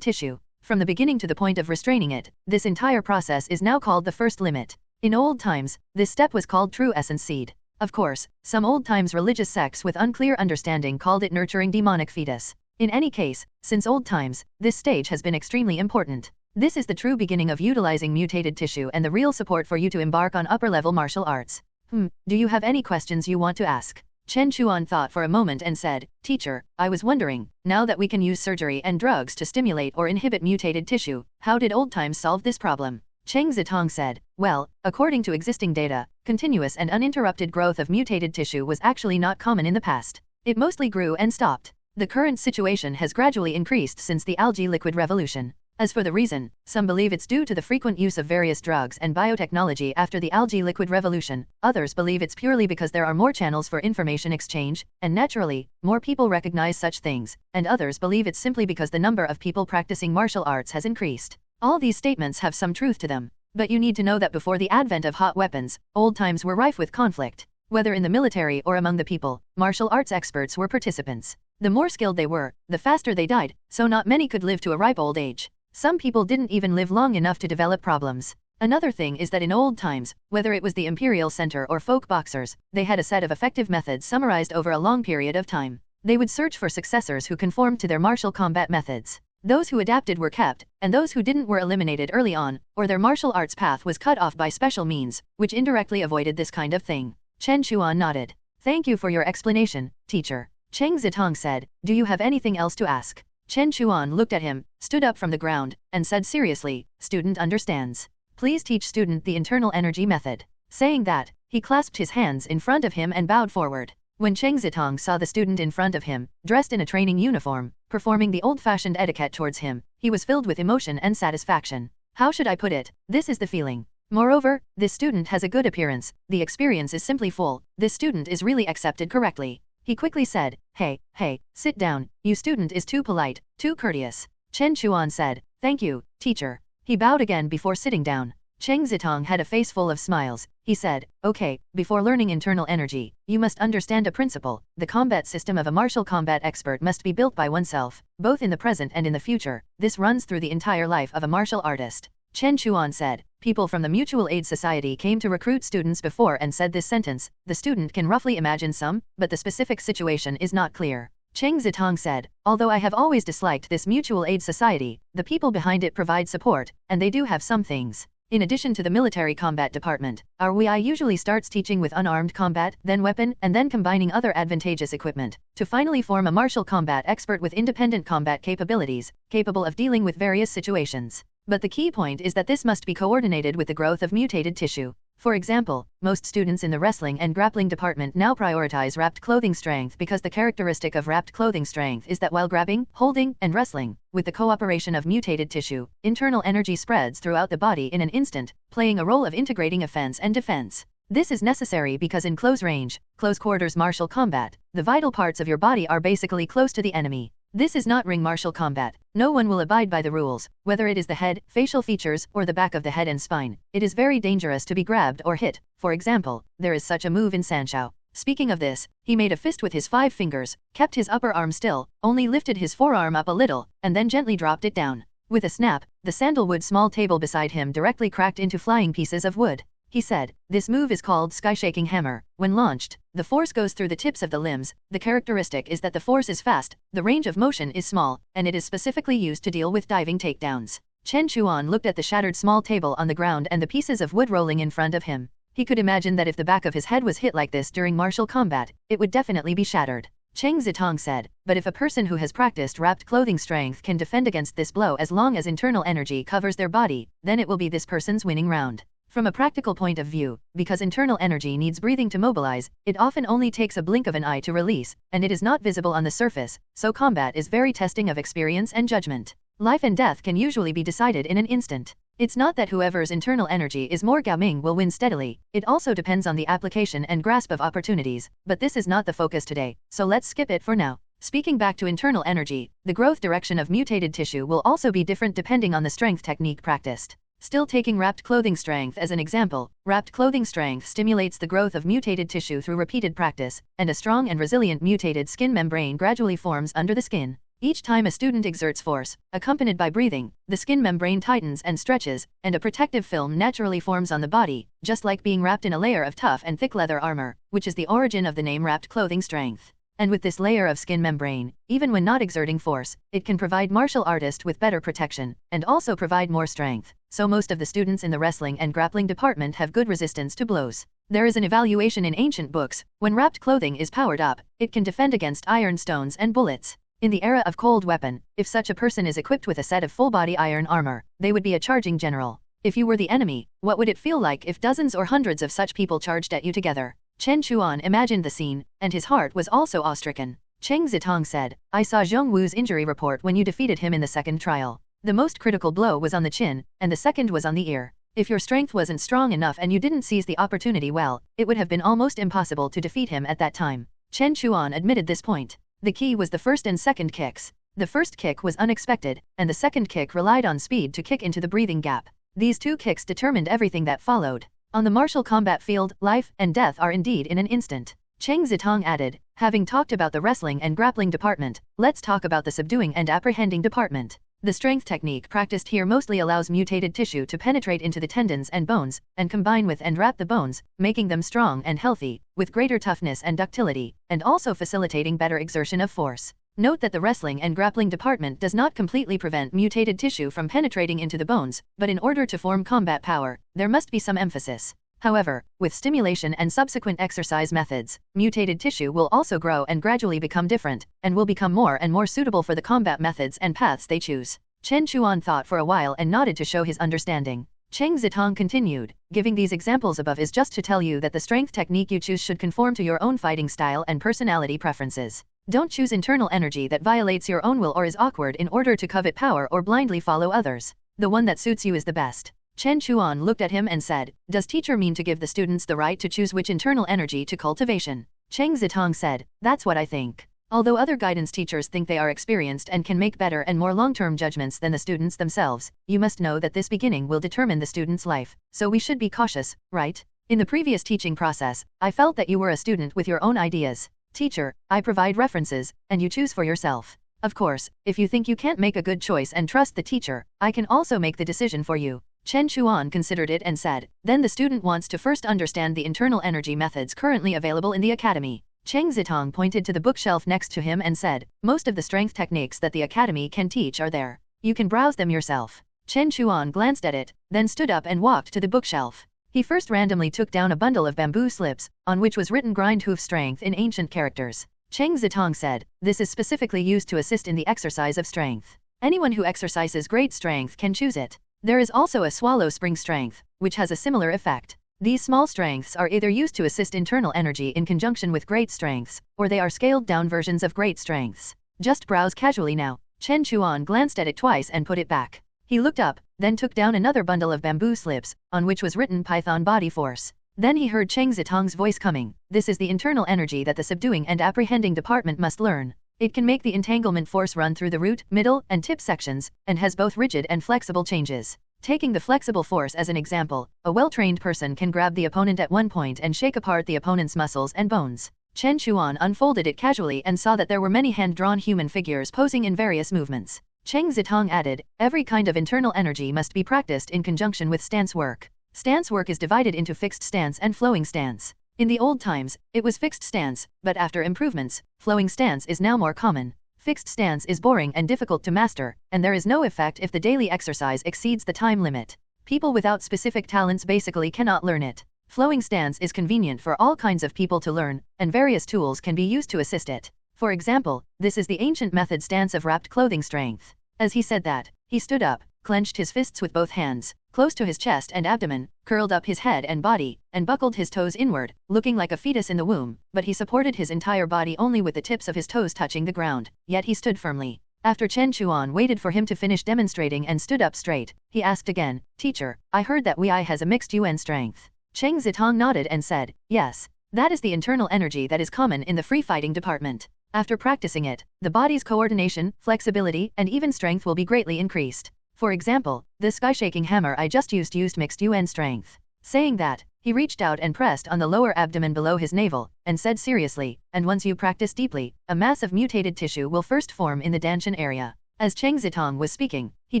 tissue. From the beginning to the point of restraining it, this entire process is now called the first limit. In old times, this step was called true essence seed. Of course, some old times religious sects with unclear understanding called it nurturing demonic fetus. In any case, since old times, this stage has been extremely important. This is the true beginning of utilizing mutated tissue and the real support for you to embark on upper-level martial arts. Do you have any questions you want to ask? Chen Chuan thought for a moment and said, "Teacher, I was wondering, now that we can use surgery and drugs to stimulate or inhibit mutated tissue, how did old times solve this problem?" Cheng Zitong said, "Well, according to existing data, continuous and uninterrupted growth of mutated tissue was actually not common in the past. It mostly grew and stopped. The current situation has gradually increased since the algae liquid revolution. As for the reason, some believe it's due to the frequent use of various drugs and biotechnology after the algae liquid revolution, others believe it's purely because there are more channels for information exchange, and naturally, more people recognize such things, and others believe it's simply because the number of people practicing martial arts has increased. All these statements have some truth to them. But you need to know that before the advent of hot weapons, old times were rife with conflict. Whether in the military or among the people, martial arts experts were participants. The more skilled they were, the faster they died, so not many could live to a ripe old age. Some people didn't even live long enough to develop problems. Another thing is that in old times, whether it was the imperial center or folk boxers, they had a set of effective methods summarized over a long period of time. They would search for successors who conformed to their martial combat methods. Those who adapted were kept, and those who didn't were eliminated early on, or their martial arts path was cut off by special means, which indirectly avoided this kind of thing. Chen Chuan nodded. "Thank you for your explanation, teacher." Cheng Zitong said, "Do you have anything else to ask?" Chen Chuan looked at him, stood up from the ground, and said seriously, "Student understands. Please teach student the internal energy method." Saying that, he clasped his hands in front of him and bowed forward. When Cheng Zitong saw the student in front of him, dressed in a training uniform, performing the old-fashioned etiquette towards him, he was filled with emotion and satisfaction. How should I put it? This is the feeling. Moreover, this student has a good appearance, the experience is simply full, this student is really accepted correctly. He quickly said, hey, sit down, you student is too polite, too courteous." Chen Chuan said, "Thank you, teacher." He bowed again before sitting down. Cheng Zitong had a face full of smiles. He said, "Okay, before learning internal energy, you must understand a principle. The combat system of a martial combat expert must be built by oneself, both in the present and in the future. This runs through the entire life of a martial artist." Chen Chuan said, "People from the Mutual Aid Society came to recruit students before and said this sentence. The student can roughly imagine some, but the specific situation is not clear." Cheng Zitong said, "Although I have always disliked this Mutual Aid Society, the people behind it provide support, and they do have some things. In addition to the military combat department, our WI usually starts teaching with unarmed combat, then weapon, and then combining other advantageous equipment, to finally form a martial combat expert with independent combat capabilities, capable of dealing with various situations. But the key point is that this must be coordinated with the growth of mutated tissue. For example, most students in the wrestling and grappling department now prioritize wrapped clothing strength because the characteristic of wrapped clothing strength is that while grabbing, holding, and wrestling, with the cooperation of mutated tissue, internal energy spreads throughout the body in an instant, playing a role of integrating offense and defense. This is necessary because in close range, close quarters martial combat, the vital parts of your body are basically close to the enemy. This is not ring martial combat. No one will abide by the rules, whether it is the head, facial features, or the back of the head and spine. It is very dangerous to be grabbed or hit. For example, there is such a move in Sanshao. Speaking of this, he made a fist with his 5 fingers, kept his upper arm still, only lifted his forearm up a little, and then gently dropped it down. With a snap, the sandalwood small table beside him directly cracked into flying pieces of wood. He said, "This move is called sky-shaking hammer. When launched, the force goes through the tips of the limbs. The characteristic is that the force is fast, the range of motion is small, and it is specifically used to deal with diving takedowns." Chen Chuan looked at the shattered small table on the ground and the pieces of wood rolling in front of him. He could imagine that if the back of his head was hit like this during martial combat, it would definitely be shattered. Cheng Zitong said, "But if a person who has practiced wrapped clothing strength can defend against this blow as long as internal energy covers their body, then it will be this person's winning round." From a practical point of view, because internal energy needs breathing to mobilize, it often only takes a blink of an eye to release, and it is not visible on the surface, so combat is very testing of experience and judgment. Life and death can usually be decided in an instant. It's not that whoever's internal energy is more Gaoming will win steadily, it also depends on the application and grasp of opportunities, but this is not the focus today, so let's skip it for now. Speaking back to internal energy, the growth direction of mutated tissue will also be different depending on the strength technique practiced. Still taking wrapped clothing strength as an example, wrapped clothing strength stimulates the growth of mutated tissue through repeated practice, and a strong and resilient mutated skin membrane gradually forms under the skin. Each time a student exerts force, accompanied by breathing, the skin membrane tightens and stretches, and a protective film naturally forms on the body, just like being wrapped in a layer of tough and thick leather armor, which is the origin of the name wrapped clothing strength. And with this layer of skin membrane, even when not exerting force, it can provide martial artist with better protection, and also provide more strength. So most of the students in the wrestling and grappling department have good resistance to blows. There is an evaluation in ancient books, when wrapped clothing is powered up, it can defend against iron stones and bullets. In the era of cold weapon, if such a person is equipped with a set of full-body iron armor, they would be a charging general. If you were the enemy, what would it feel like if dozens or hundreds of such people charged at you together? Chen Chuan imagined the scene, and his heart was also awe-stricken. Cheng Zitong said, "I saw Zhong Wu's injury report when you defeated him in the second trial. The most critical blow was on the chin, and the second was on the ear. If your strength wasn't strong enough and you didn't seize the opportunity well, it would have been almost impossible to defeat him at that time." Chen Chuan admitted this point. The key was the first and second kicks. The first kick was unexpected, and the second kick relied on speed to kick into the breathing gap. These two kicks determined everything that followed. On the martial combat field, life and death are indeed in an instant. Cheng Zitong added, "Having talked about the wrestling and grappling department, let's talk about the subduing and apprehending department. The strength technique practiced here mostly allows mutated tissue to penetrate into the tendons and bones, and combine with and wrap the bones, making them strong and healthy, with greater toughness and ductility, and also facilitating better exertion of force. Note that the wrestling and grappling department does not completely prevent mutated tissue from penetrating into the bones, but in order to form combat power, there must be some emphasis. However, with stimulation and subsequent exercise methods, mutated tissue will also grow and gradually become different, and will become more and more suitable for the combat methods and paths they choose." Chen Chuan thought for a while and nodded to show his understanding. Cheng Zitong continued, "Giving these examples above is just to tell you that the strength technique you choose should conform to your own fighting style and personality preferences. Don't choose internal energy that violates your own will or is awkward in order to covet power or blindly follow others. The one that suits you is the best." Chen Chuan looked at him and said, "Does teacher mean to give the students the right to choose which internal energy to cultivation?" Cheng Zitong said, "That's what I think. Although other guidance teachers think they are experienced and can make better and more long-term judgments than the students themselves, you must know that this beginning will determine the student's life, so we should be cautious, right? In the previous teaching process, I felt that you were a student with your own ideas. Teacher, I provide references, and you choose for yourself. Of course, if you think you can't make a good choice and trust the teacher, I can also make the decision for you." Chen Chuan considered it and said, "Then the student wants to first understand the internal energy methods currently available in the academy." Cheng Zitong pointed to the bookshelf next to him and said, "Most of the strength techniques that the academy can teach are there. You can browse them yourself." Chen Chuan glanced at it, then stood up and walked to the bookshelf. He first randomly took down a bundle of bamboo slips, on which was written "grind hoof strength" in ancient characters. Cheng Zitong said, "This is specifically used to assist in the exercise of strength. Anyone who exercises great strength can choose it. There is also a swallow spring strength, which has a similar effect. These small strengths are either used to assist internal energy in conjunction with great strengths, or they are scaled down versions of great strengths. Just browse casually now. Chen Chuan glanced at it twice and put it back. He looked up, then took down another bundle of bamboo slips, on which was written Python Body Force. Then he heard Cheng Zitong's voice coming. This is the internal energy that the subduing and apprehending department must learn. It can make the entanglement force run through the root, middle, and tip sections, and has both rigid and flexible changes. Taking the flexible force as an example, a well-trained person can grab the opponent at one point and shake apart the opponent's muscles and bones. Chen Chuan unfolded it casually and saw that there were many hand-drawn human figures posing in various movements. Cheng Zitong added, every kind of internal energy must be practiced in conjunction with stance work. Stance work is divided into fixed stance and flowing stance. In the old times, it was fixed stance, but after improvements, flowing stance is now more common. Fixed stance is boring and difficult to master, and there is no effect if the daily exercise exceeds the time limit. People without specific talents basically cannot learn it. Flowing stance is convenient for all kinds of people to learn, and various tools can be used to assist it. For example, this is the ancient method stance of wrapped clothing strength. As he said that, he stood up, clenched his fists with both hands, close to his chest and abdomen, curled up his head and body, and buckled his toes inward, looking like a fetus in the womb, but he supported his entire body only with the tips of his toes touching the ground, yet he stood firmly. After Chen Chuan waited for him to finish demonstrating and stood up straight, he asked again, Teacher, I heard that Wei has a mixed UN strength. Cheng Zitong nodded and said, Yes, that is the internal energy that is common in the free fighting department. After practicing it, the body's coordination, flexibility, and even strength will be greatly increased. For example, the sky-shaking hammer I just used mixed UN strength. Saying that, he reached out and pressed on the lower abdomen below his navel, and said seriously, and once you practice deeply, a mass of mutated tissue will first form in the Danshan area. As Cheng Zitong was speaking, he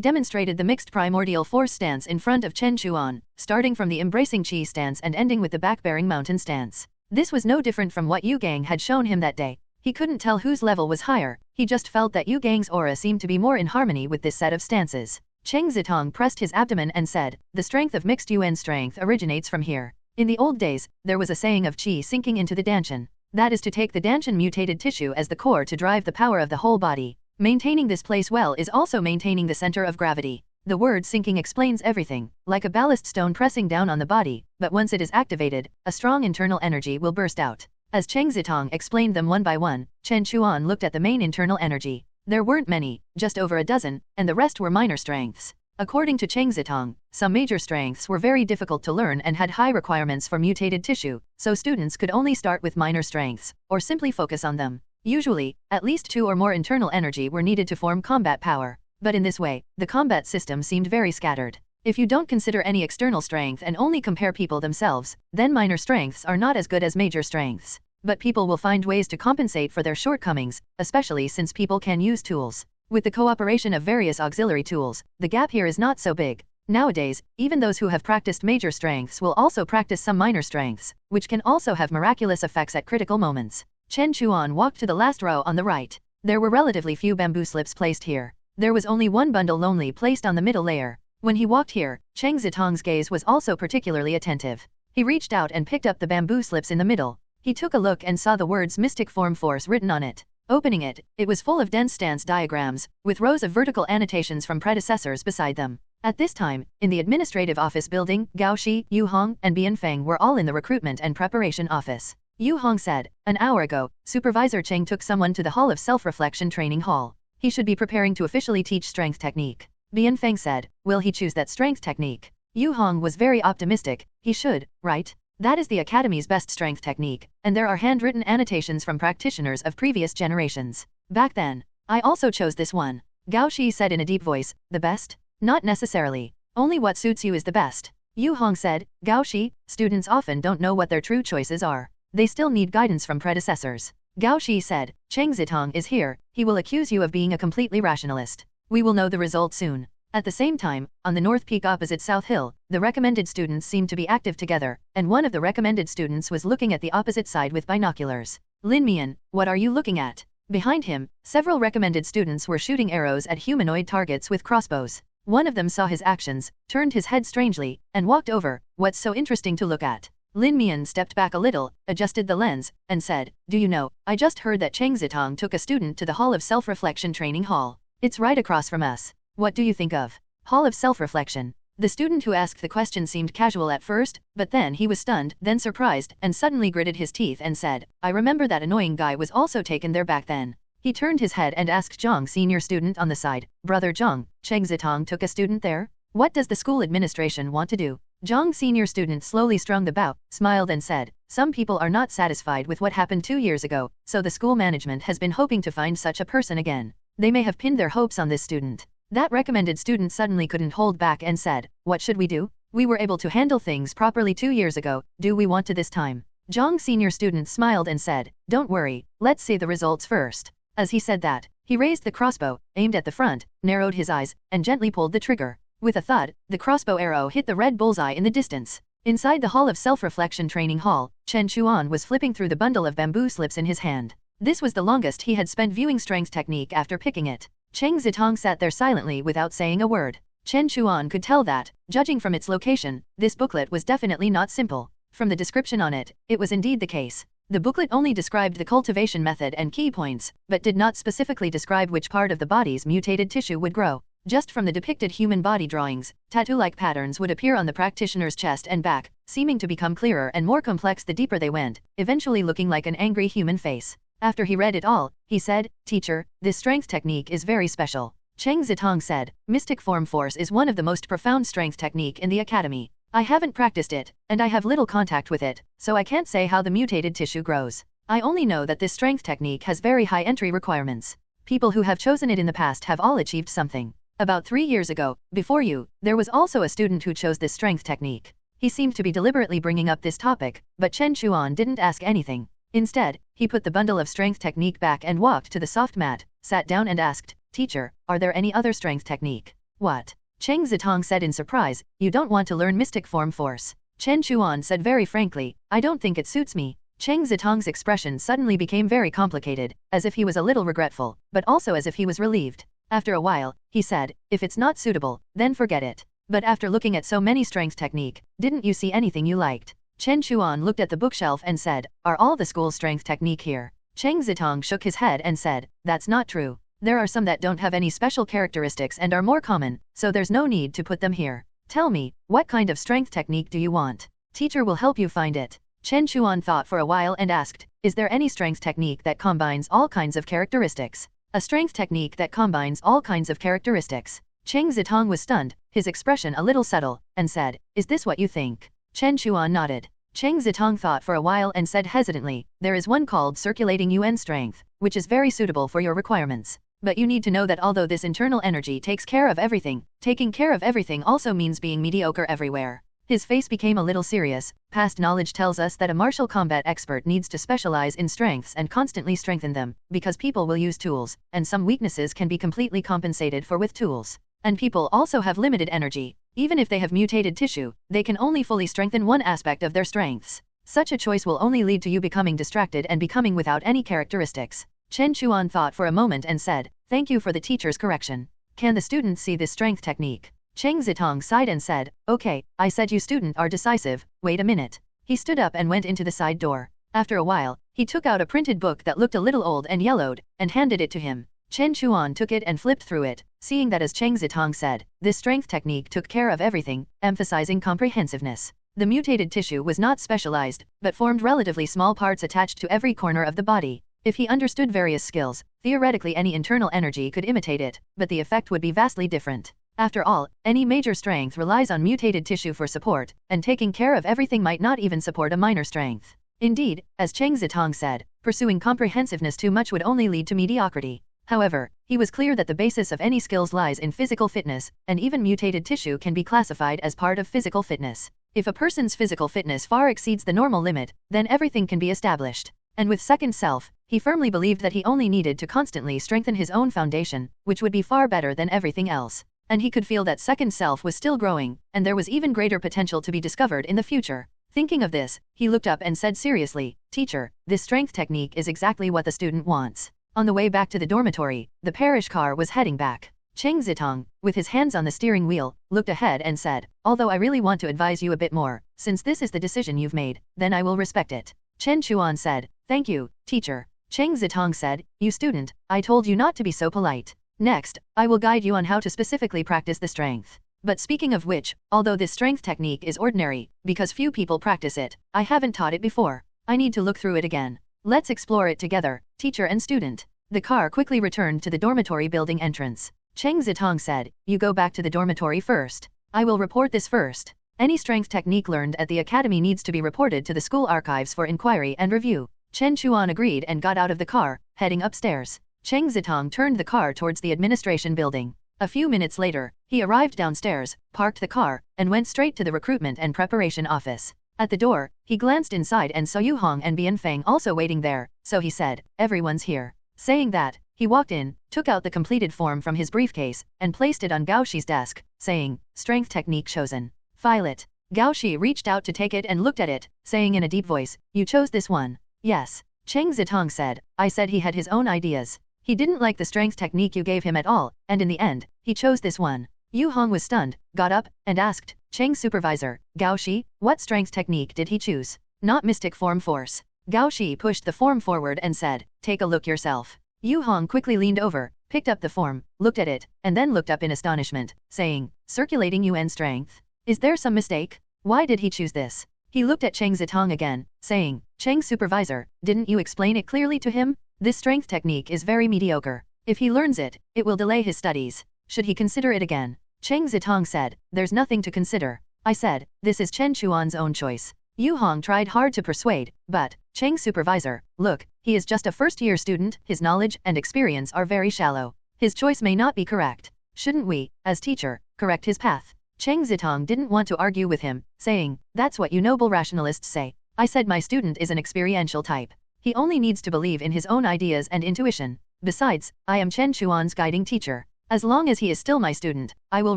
demonstrated the mixed primordial force stance in front of Chen Chuan, starting from the embracing chi stance and ending with the back-bearing mountain stance. This was no different from what Yu Gang had shown him that day. He couldn't tell whose level was higher, he just felt that Yu Gang's aura seemed to be more in harmony with this set of stances. Cheng Zitong pressed his abdomen and said, the strength of mixed UN strength originates from here. In the old days, there was a saying of qi sinking into the Danshan. That is to take the Danshan mutated tissue as the core to drive the power of the whole body. Maintaining this place well is also maintaining the center of gravity. The word sinking explains everything, like a ballast stone pressing down on the body, but once it is activated, a strong internal energy will burst out. As Cheng Zitong explained them one by one, Chen Chuan looked at the main internal energy. There weren't many, just over a dozen, and the rest were minor strengths. According to Cheng Zitong, some major strengths were very difficult to learn and had high requirements for mutated tissue, so students could only start with minor strengths, or simply focus on them. Usually, at least 2 or more internal energy were needed to form combat power, but in this way, the combat system seemed very scattered. If you don't consider any external strength and only compare people themselves, then minor strengths are not as good as major strengths. But people will find ways to compensate for their shortcomings, especially since people can use tools. With the cooperation of various auxiliary tools, the gap here is not so big. Nowadays, even those who have practiced major strengths will also practice some minor strengths, which can also have miraculous effects at critical moments. Chen Chuan walked to the last row on the right. There were relatively few bamboo slips placed here. There was only one bundle lonely placed on the middle layer. When he walked here, Cheng Zitong's gaze was also particularly attentive. He reached out and picked up the bamboo slips in the middle. He took a look and saw the words Mystic Form Force written on it. Opening it, it was full of dense stance diagrams, with rows of vertical annotations from predecessors beside them. At this time, in the administrative office building, Gao Shi, Yu Hong, and Bian Feng were all in the recruitment and preparation office. Yu Hong said, an hour ago, Supervisor Cheng took someone to the Hall of Self-Reflection Training Hall. He should be preparing to officially teach strength technique. Bian Feng said, will he choose that strength technique? Yu Hong was very optimistic, he should, right? That is the Academy's best strength technique, and there are handwritten annotations from practitioners of previous generations. Back then, I also chose this one. Gao Shi said in a deep voice, the best? Not necessarily. Only what suits you is the best. Yu Hong said, Gao Shi, students often don't know what their true choices are. They still need guidance from predecessors. Gao Shi said, Cheng Zitong is here, he will accuse you of being a completely rationalist. We will know the result soon. At the same time, on the North Peak opposite South Hill, the recommended students seemed to be active together, and one of the recommended students was looking at the opposite side with binoculars. Lin Mian, what are you looking at? Behind him, several recommended students were shooting arrows at humanoid targets with crossbows. One of them saw his actions, turned his head strangely, and walked over. What's so interesting to look at? Lin Mian stepped back a little, adjusted the lens, and said, do you know, I just heard that Cheng Zitong took a student to the Hall of Self-Reflection Training Hall. It's right across from us. What do you think of Hall of Self-Reflection? The student who asked the question seemed casual at first, but then he was stunned, then surprised, and suddenly gritted his teeth and said, I remember that annoying guy was also taken there back then. He turned his head and asked Zhang senior student on the side, Brother Zhang, Cheng Zitong took a student there? What does the school administration want to do? Zhang senior student slowly strung the bow, smiled and said, some people are not satisfied with what happened 2 years ago, so the school management has been hoping to find such a person again. They may have pinned their hopes on this student. That recommended student suddenly couldn't hold back and said, what should we do? We were able to handle things properly 2 years ago, do we want to this time? Zhang senior student smiled and said, don't worry, let's see the results first. As he said that, he raised the crossbow, aimed at the front, narrowed his eyes, and gently pulled the trigger. With a thud, the crossbow arrow hit the red bullseye in the distance. Inside the hall of self-reflection training hall, Chen Chuan was flipping through the bundle of bamboo slips in his hand. This was the longest he had spent viewing strength technique after picking it. Cheng Zitong sat there silently without saying a word. Chen Chuan could tell that, judging from its location, this booklet was definitely not simple. From the description on it, it was indeed the case. The booklet only described the cultivation method and key points, but did not specifically describe which part of the body's mutated tissue would grow. Just from the depicted human body drawings, tattoo-like patterns would appear on the practitioner's chest and back, seeming to become clearer and more complex the deeper they went, eventually looking like an angry human face. After he read it all, he said, Teacher, this strength technique is very special. Cheng Zitong said, Mystic Form Force is one of the most profound strength technique in the academy. I haven't practiced it, and I have little contact with it, so I can't say how the mutated tissue grows. I only know that this strength technique has very high entry requirements. People who have chosen it in the past have all achieved something. About 3 years ago, before you, there was also a student who chose this strength technique. He seemed to be deliberately bringing up this topic, but Chen Chuan didn't ask anything. Instead, he put the bundle of strength technique back and walked to the soft mat, sat down and asked, Teacher, are there any other strength technique? What? Cheng Zitong said in surprise, you don't want to learn Mystic Form Force. Chen Chuan said very frankly, I don't think it suits me. Cheng Zitong's expression suddenly became very complicated, as if he was a little regretful, but also as if he was relieved. After a while, he said, if it's not suitable, then forget it. But after looking at so many strength technique, didn't you see anything you liked? Chen Chuan looked at the bookshelf and said, are all the school's strength technique here? Cheng Zitong shook his head and said, that's not true. There are some that don't have any special characteristics and are more common, so there's no need to put them here. Tell me, what kind of strength technique do you want? Teacher will help you find it. Chen Chuan thought for a while and asked, is there any strength technique that combines all kinds of characteristics? A strength technique that combines all kinds of characteristics. Cheng Zitong was stunned, his expression a little subtle, and said, is this what you think? Chen Chuan nodded. Cheng Zitong thought for a while and said hesitantly, there is one called circulating UN strength, which is very suitable for your requirements. But you need to know that although this internal energy takes care of everything, taking care of everything also means being mediocre everywhere. His face became a little serious. Past knowledge tells us that a martial combat expert needs to specialize in strengths and constantly strengthen them, because people will use tools, and some weaknesses can be completely compensated for with tools. And people also have limited energy. Even if they have mutated tissue, they can only fully strengthen one aspect of their strengths. Such a choice will only lead to you becoming distracted and becoming without any characteristics. Chen Chuan thought for a moment and said, thank you for the teacher's correction. Can the students see this strength technique? Cheng Zitong sighed and said, okay, I said you student are decisive, wait a minute. He stood up and went into the side door. After a while, he took out a printed book that looked a little old and yellowed, and handed it to him. Chen Chuan took it and flipped through it, seeing that as Cheng Zitong said, this strength technique took care of everything, emphasizing comprehensiveness. The mutated tissue was not specialized, but formed relatively small parts attached to every corner of the body. If he understood various skills, theoretically any internal energy could imitate it, but the effect would be vastly different. After all, any major strength relies on mutated tissue for support, and taking care of everything might not even support a minor strength. Indeed, as Cheng Zitong said, pursuing comprehensiveness too much would only lead to mediocrity. However, he was clear that the basis of any skills lies in physical fitness, and even mutated tissue can be classified as part of physical fitness. If a person's physical fitness far exceeds the normal limit, then everything can be established. And with second self, he firmly believed that he only needed to constantly strengthen his own foundation, which would be far better than everything else. And he could feel that second self was still growing, and there was even greater potential to be discovered in the future. Thinking of this, he looked up and said seriously, Teacher, this strength technique is exactly what the student wants. On the way back to the dormitory, the parish car was heading back. Cheng Zitong, with his hands on the steering wheel, looked ahead and said, although I really want to advise you a bit more, since this is the decision you've made, then I will respect it. Chen Chuan said, thank you, teacher. Cheng Zitong said, you student, I told you not to be so polite. Next, I will guide you on how to specifically practice the strength. But speaking of which, although this strength technique is ordinary, because few people practice it, I haven't taught it before. I need to look through it again. Let's explore it together, teacher and student. The car quickly returned to the dormitory building entrance. Cheng Zitong said, you go back to the dormitory first. I will report this first. Any strength technique learned at the academy needs to be reported to the school archives for inquiry and review. Chen Chuan agreed and got out of the car, heading upstairs. Cheng Zitong turned the car towards the administration building. A few minutes later, he arrived downstairs, parked the car, and went straight to the recruitment and preparation office. At the door, he glanced inside and saw Yu Hong and Bian Feng also waiting there, so he said, everyone's here. Saying that, he walked in, took out the completed form from his briefcase, and placed it on Gao Shi's desk, saying, strength technique chosen. File it. Gao Shi reached out to take it and looked at it, saying in a deep voice, you chose this one. Yes. Cheng Zitong said, I said he had his own ideas. He didn't like the strength technique you gave him at all, and in the end, he chose this one. Yu Hong was stunned, got up, and asked, Cheng's supervisor, Gao Shi, what strength technique did he choose? Not mystic form force. Gao Shi pushed the form forward and said, take a look yourself. Yu Hong quickly leaned over, picked up the form, looked at it, and then looked up in astonishment, saying, circulating UN strength. Is there some mistake? Why did he choose this? He looked at Cheng Zitong again, saying, Cheng's supervisor, didn't you explain it clearly to him? This strength technique is very mediocre. If he learns it, it will delay his studies. Should he consider it again? Cheng Zitong said, there's nothing to consider. I said, this is Chen Chuan's own choice. Yu Hong tried hard to persuade, but, Cheng's supervisor, look, he is just a first-year student, his knowledge and experience are very shallow. His choice may not be correct. Shouldn't we, as teacher, correct his path? Cheng Zitong didn't want to argue with him, saying, that's what you noble rationalists say. I said my student is an experiential type. He only needs to believe in his own ideas and intuition. Besides, I am Chen Chuan's guiding teacher. As long as he is still my student, I will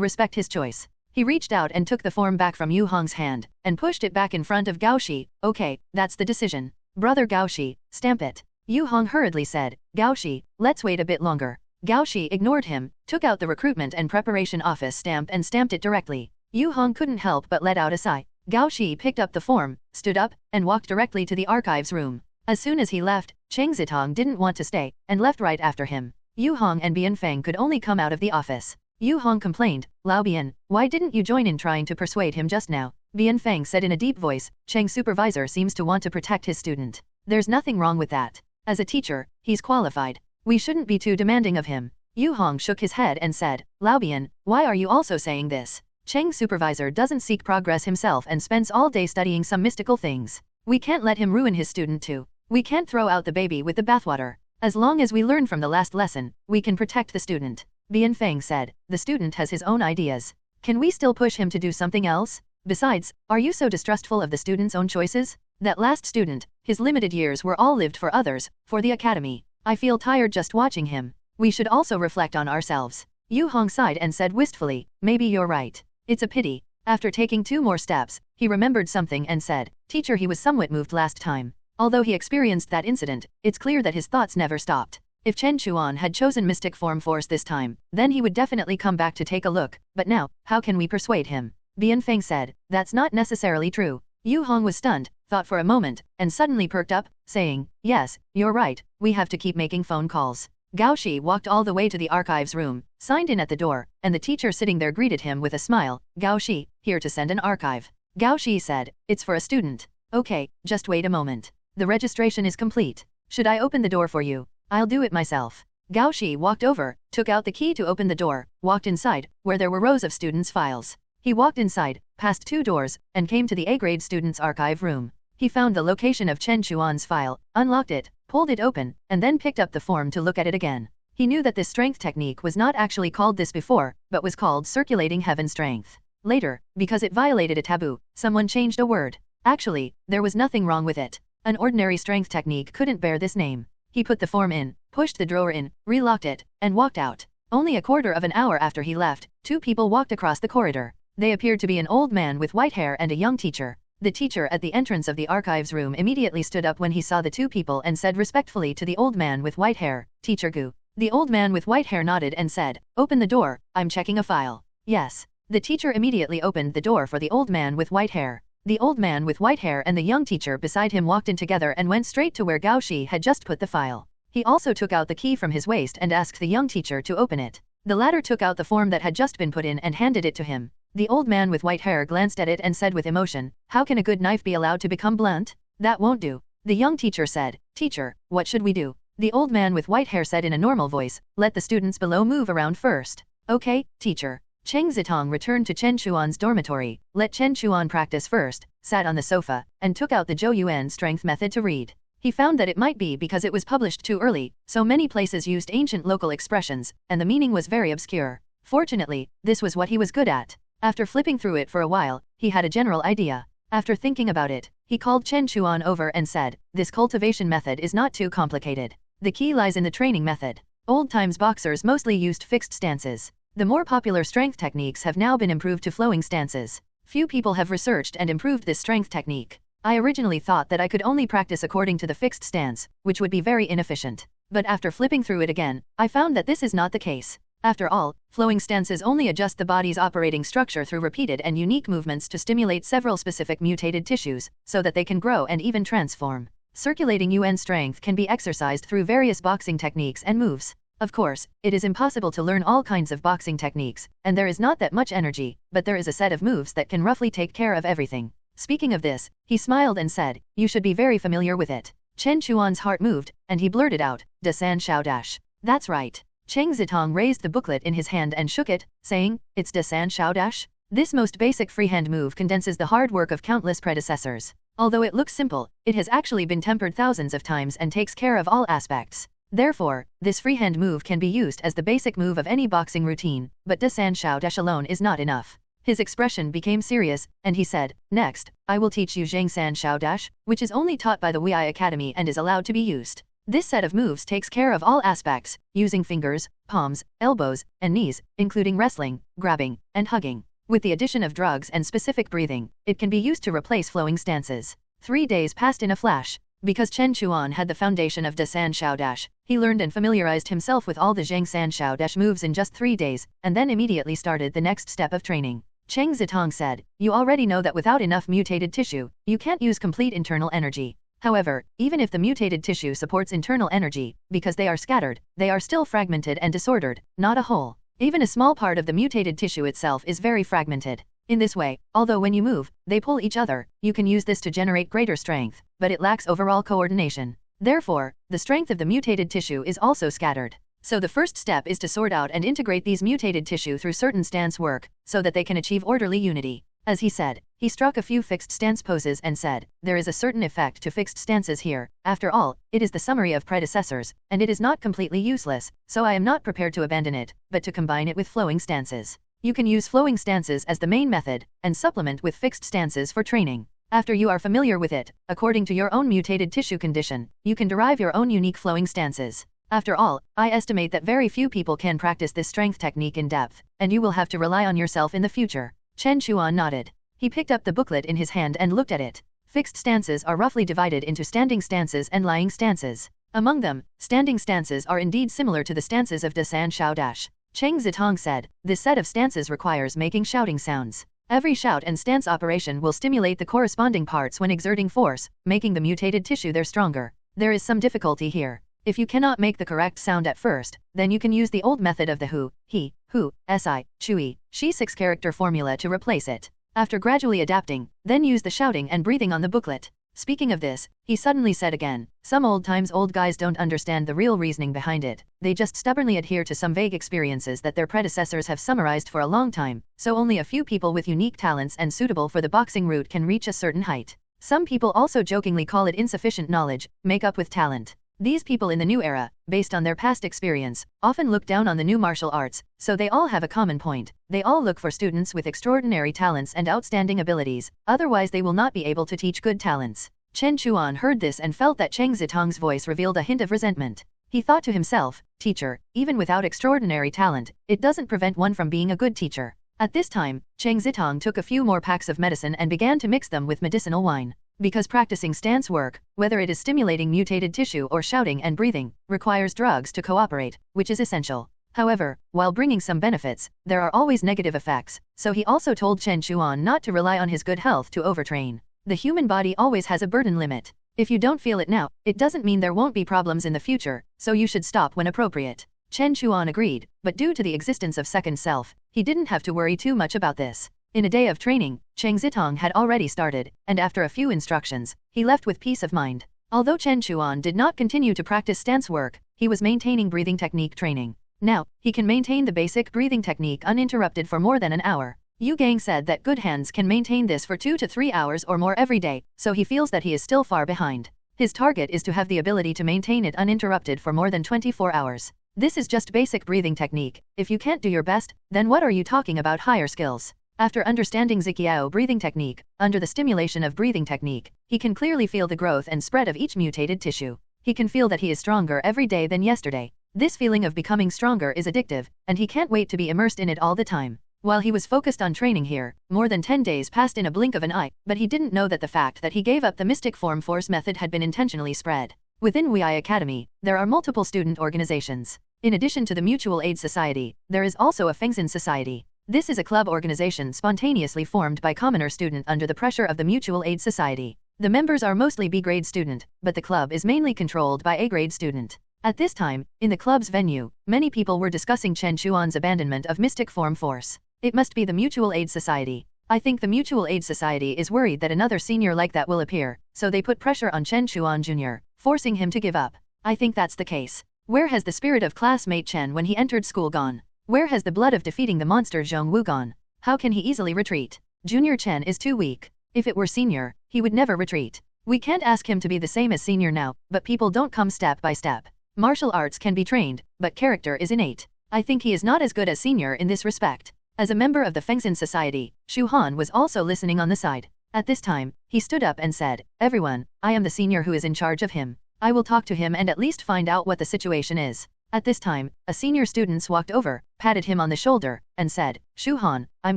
respect his choice. He reached out and took the form back from Yu Hong's hand, and pushed it back in front of Gao Shi. Okay, that's the decision. Brother Gao Shi, stamp it. Yu Hong hurriedly said, Gao Shi, let's wait a bit longer. Gao Shi ignored him, took out the recruitment and preparation office stamp and stamped it directly. Yu Hong couldn't help but let out a sigh. Gao Shi picked up the form, stood up, and walked directly to the archives room. As soon as he left, Cheng Zitong didn't want to stay, and left right after him. Yu Hong and Bian Feng could only come out of the office. Yu Hong complained, Lao Bian, why didn't you join in trying to persuade him just now? Bian Feng said in a deep voice, Cheng's supervisor seems to want to protect his student. There's nothing wrong with that. As a teacher, he's qualified. We shouldn't be too demanding of him. Yu Hong shook his head and said, Lao Bian, why are you also saying this? Cheng's supervisor doesn't seek progress himself and spends all day studying some mystical things. We can't let him ruin his student too. We can't throw out the baby with the bathwater. As long as we learn from the last lesson, we can protect the student. Bian Feng said, the student has his own ideas. Can we still push him to do something else? Besides, are you so distrustful of the student's own choices? That last student, his limited years were all lived for others, for the academy. I feel tired just watching him. We should also reflect on ourselves. Yu Hong sighed and said wistfully, maybe you're right. It's a pity. After taking 2 more steps, he remembered something and said, teacher, he was somewhat moved last time. Although he experienced that incident, it's clear that his thoughts never stopped. If Chen Chuan had chosen mystic form force this time, then he would definitely come back to take a look, but now, how can we persuade him? Bian Feng said, that's not necessarily true. Yu Hong was stunned, thought for a moment, and suddenly perked up, saying, yes, you're right, we have to keep making phone calls. Gao Shi walked all the way to the archives room, signed in at the door, and the teacher sitting there greeted him with a smile, Gao Shi, here to send an archive. Gao Shi said, it's for a student. Okay, just wait a moment. The registration is complete. Should I open the door for you? I'll do it myself. Gao Shi walked over, took out the key to open the door, walked inside, where there were rows of students' files. He walked inside, passed 2 doors, and came to the A-grade students' archive room. He found the location of Chen Chuan's file, unlocked it, pulled it open, and then picked up the form to look at it again. He knew that this strength technique was not actually called this before, but was called circulating heaven strength. Later, because it violated a taboo, someone changed a word. Actually, there was nothing wrong with it. An ordinary strength technique couldn't bear this name. He put the form in, pushed the drawer in, relocked it, and walked out. Only a quarter of an hour after he left, 2 people walked across the corridor. They appeared to be an old man with white hair and a young teacher. The teacher at the entrance of the archives room immediately stood up when he saw the 2 people and said respectfully to the old man with white hair, Teacher Gu. The old man with white hair nodded and said, open the door, I'm checking a file. Yes. The teacher immediately opened the door for the old man with white hair. The old man with white hair and the young teacher beside him walked in together and went straight to where Gao Shi had just put the file. He also took out the key from his waist and asked the young teacher to open it. The latter took out the form that had just been put in and handed it to him. The old man with white hair glanced at it and said with emotion, "How can a good knife be allowed to become blunt? That won't do." The young teacher said, "Teacher, what should we do?" The old man with white hair said in a normal voice, "Let the students below move around first." "Okay, teacher." Cheng Zitong returned to Chen Chuan's dormitory, let Chen Chuan practice first, sat on the sofa, and took out the Zhou Yuan strength method to read. He found that it might be because it was published too early, so many places used ancient local expressions, and the meaning was very obscure. Fortunately, this was what he was good at. After flipping through it for a while, he had a general idea. After thinking about it, he called Chen Chuan over and said, "This cultivation method is not too complicated. The key lies in the training method. Old times boxers mostly used fixed stances. The more popular strength techniques have now been improved to flowing stances. Few people have researched and improved this strength technique. I originally thought that I could only practice according to the fixed stance, which would be very inefficient. But after flipping through it again, I found that this is not the case. After all, flowing stances only adjust the body's operating structure through repeated and unique movements to stimulate several specific mutated tissues, so that they can grow and even transform. Circulating UN strength can be exercised through various boxing techniques and moves. Of course, it is impossible to learn all kinds of boxing techniques, and there is not that much energy, but there is a set of moves that can roughly take care of everything." Speaking of this, he smiled and said, "You should be very familiar with it." Chen Chuan's heart moved, and he blurted out, "Da San Shao Dash." "That's right." Cheng Zitong raised the booklet in his hand and shook it, saying, "It's Da San Shao Dash?" This most basic freehand move condenses the hard work of countless predecessors. Although it looks simple, it has actually been tempered thousands of times and takes care of all aspects. Therefore, this freehand move can be used as the basic move of any boxing routine, but Da San Shao Dash alone is not enough. His expression became serious, and he said, "Next, I will teach you Zhang San Shao Dash, which is only taught by the Wei Academy and is allowed to be used. This set of moves takes care of all aspects, using fingers, palms, elbows, and knees, including wrestling, grabbing, and hugging. With the addition of drugs and specific breathing, it can be used to replace flowing stances." 3 days passed in a flash. Because Chen Chuan had the foundation of Da San Shao Dash, he learned and familiarized himself with all the Zhang San Shao Dash moves in just 3 days, and then immediately started the next step of training. Cheng Zitong said, "You already know that without enough mutated tissue, you can't use complete internal energy. However, even if the mutated tissue supports internal energy, because they are scattered, they are still fragmented and disordered, not a whole. Even a small part of the mutated tissue itself is very fragmented. In this way, although when you move, they pull each other, you can use this to generate greater strength, but it lacks overall coordination. Therefore, the strength of the mutated tissue is also scattered. So the first step is to sort out and integrate these mutated tissue through certain stance work, so that they can achieve orderly unity." As he said, he struck a few fixed stance poses and said, "There is a certain effect to fixed stances here. After all, it is the summary of predecessors, and it is not completely useless, so I am not prepared to abandon it, but to combine it with flowing stances. You can use flowing stances as the main method, and supplement with fixed stances for training. After you are familiar with it, according to your own mutated tissue condition, you can derive your own unique flowing stances. After all, I estimate that very few people can practice this strength technique in depth, and you will have to rely on yourself in the future." Chen Chuan nodded. He picked up the booklet in his hand and looked at it. Fixed stances are roughly divided into standing stances and lying stances. Among them, standing stances are indeed similar to the stances of Da San Shao Dash. Cheng Zitong said, "This set of stances requires making shouting sounds. Every shout and stance operation will stimulate the corresponding parts when exerting force, making the mutated tissue there stronger. There is some difficulty here. If you cannot make the correct sound at first, then you can use the old method of the hu, he, hu, si, chui, she 6-character formula to replace it. After gradually adapting, then use the shouting and breathing on the booklet." Speaking of this, he suddenly said again, "Some old guys don't understand the real reasoning behind it. They just stubbornly adhere to some vague experiences that their predecessors have summarized for a long time, so only a few people with unique talents and suitable for the boxing route can reach a certain height. Some people also jokingly call it insufficient knowledge, make up with talent. These people in the new era, based on their past experience, often look down on the new martial arts, so they all have a common point. They all look for students with extraordinary talents and outstanding abilities, otherwise they will not be able to teach good talents." Chen Chuan heard this and felt that Cheng Zitong's voice revealed a hint of resentment. He thought to himself, "Teacher, even without extraordinary talent, it doesn't prevent one from being a good teacher." At this time, Cheng Zitong took a few more packs of medicine and began to mix them with medicinal wine. Because practicing stance work, whether it is stimulating mutated tissue or shouting and breathing, requires drugs to cooperate, which is essential. However, while bringing some benefits, there are always negative effects, so he also told Chen Chuan not to rely on his good health to overtrain. The human body always has a burden limit. If you don't feel it now, it doesn't mean there won't be problems in the future, so you should stop when appropriate. Chen Chuan agreed, but due to the existence of second self, he didn't have to worry too much about this. In a day of training, Cheng Zitong had already started, and after a few instructions, he left with peace of mind. Although Chen Chuan did not continue to practice stance work, he was maintaining breathing technique training. Now, he can maintain the basic breathing technique uninterrupted for more than an hour. Yu Gang said that good hands can maintain this for 2 to 3 hours or more every day, so he feels that he is still far behind. His target is to have the ability to maintain it uninterrupted for more than 24 hours. This is just basic breathing technique. If you can't do your best, then what are you talking about higher skills? After understanding Ziqiao breathing technique, under the stimulation of breathing technique, he can clearly feel the growth and spread of each mutated tissue. He can feel that he is stronger every day than yesterday. This feeling of becoming stronger is addictive, and he can't wait to be immersed in it all the time. While he was focused on training here, more than 10 days passed in a blink of an eye, but he didn't know that the fact that he gave up the mystic form force method had been intentionally spread. Within Wei Academy, there are multiple student organizations. In addition to the Mutual Aid Society, there is also a Fengxin Society. This is a club organization spontaneously formed by commoner student under the pressure of the Mutual Aid Society. The members are mostly B-grade student, but the club is mainly controlled by A-grade student. At this time, in the club's venue, many people were discussing Chen Chuan's abandonment of mystic form force. It must be the Mutual Aid Society. I think the Mutual Aid Society is worried that another senior like that will appear, so they put pressure on Chen Chuan Jr., forcing him to give up. I think that's the case. Where has the spirit of classmate Chen when he entered school gone? Where has the blood of defeating the monster Zhong Wu gone? How can he easily retreat? Junior Chen is too weak. If it were senior, he would never retreat. We can't ask him to be the same as senior now, but people don't come step by step. Martial arts can be trained, but character is innate. I think he is not as good as senior in this respect. As a member of the Fengxin Society, Xu Han was also listening on the side. At this time, he stood up and said, "Everyone, I am the senior who is in charge of him. I will talk to him and at least find out what the situation is." At this time, a senior student walked over, patted him on the shoulder, and said, "Xu Han, I'm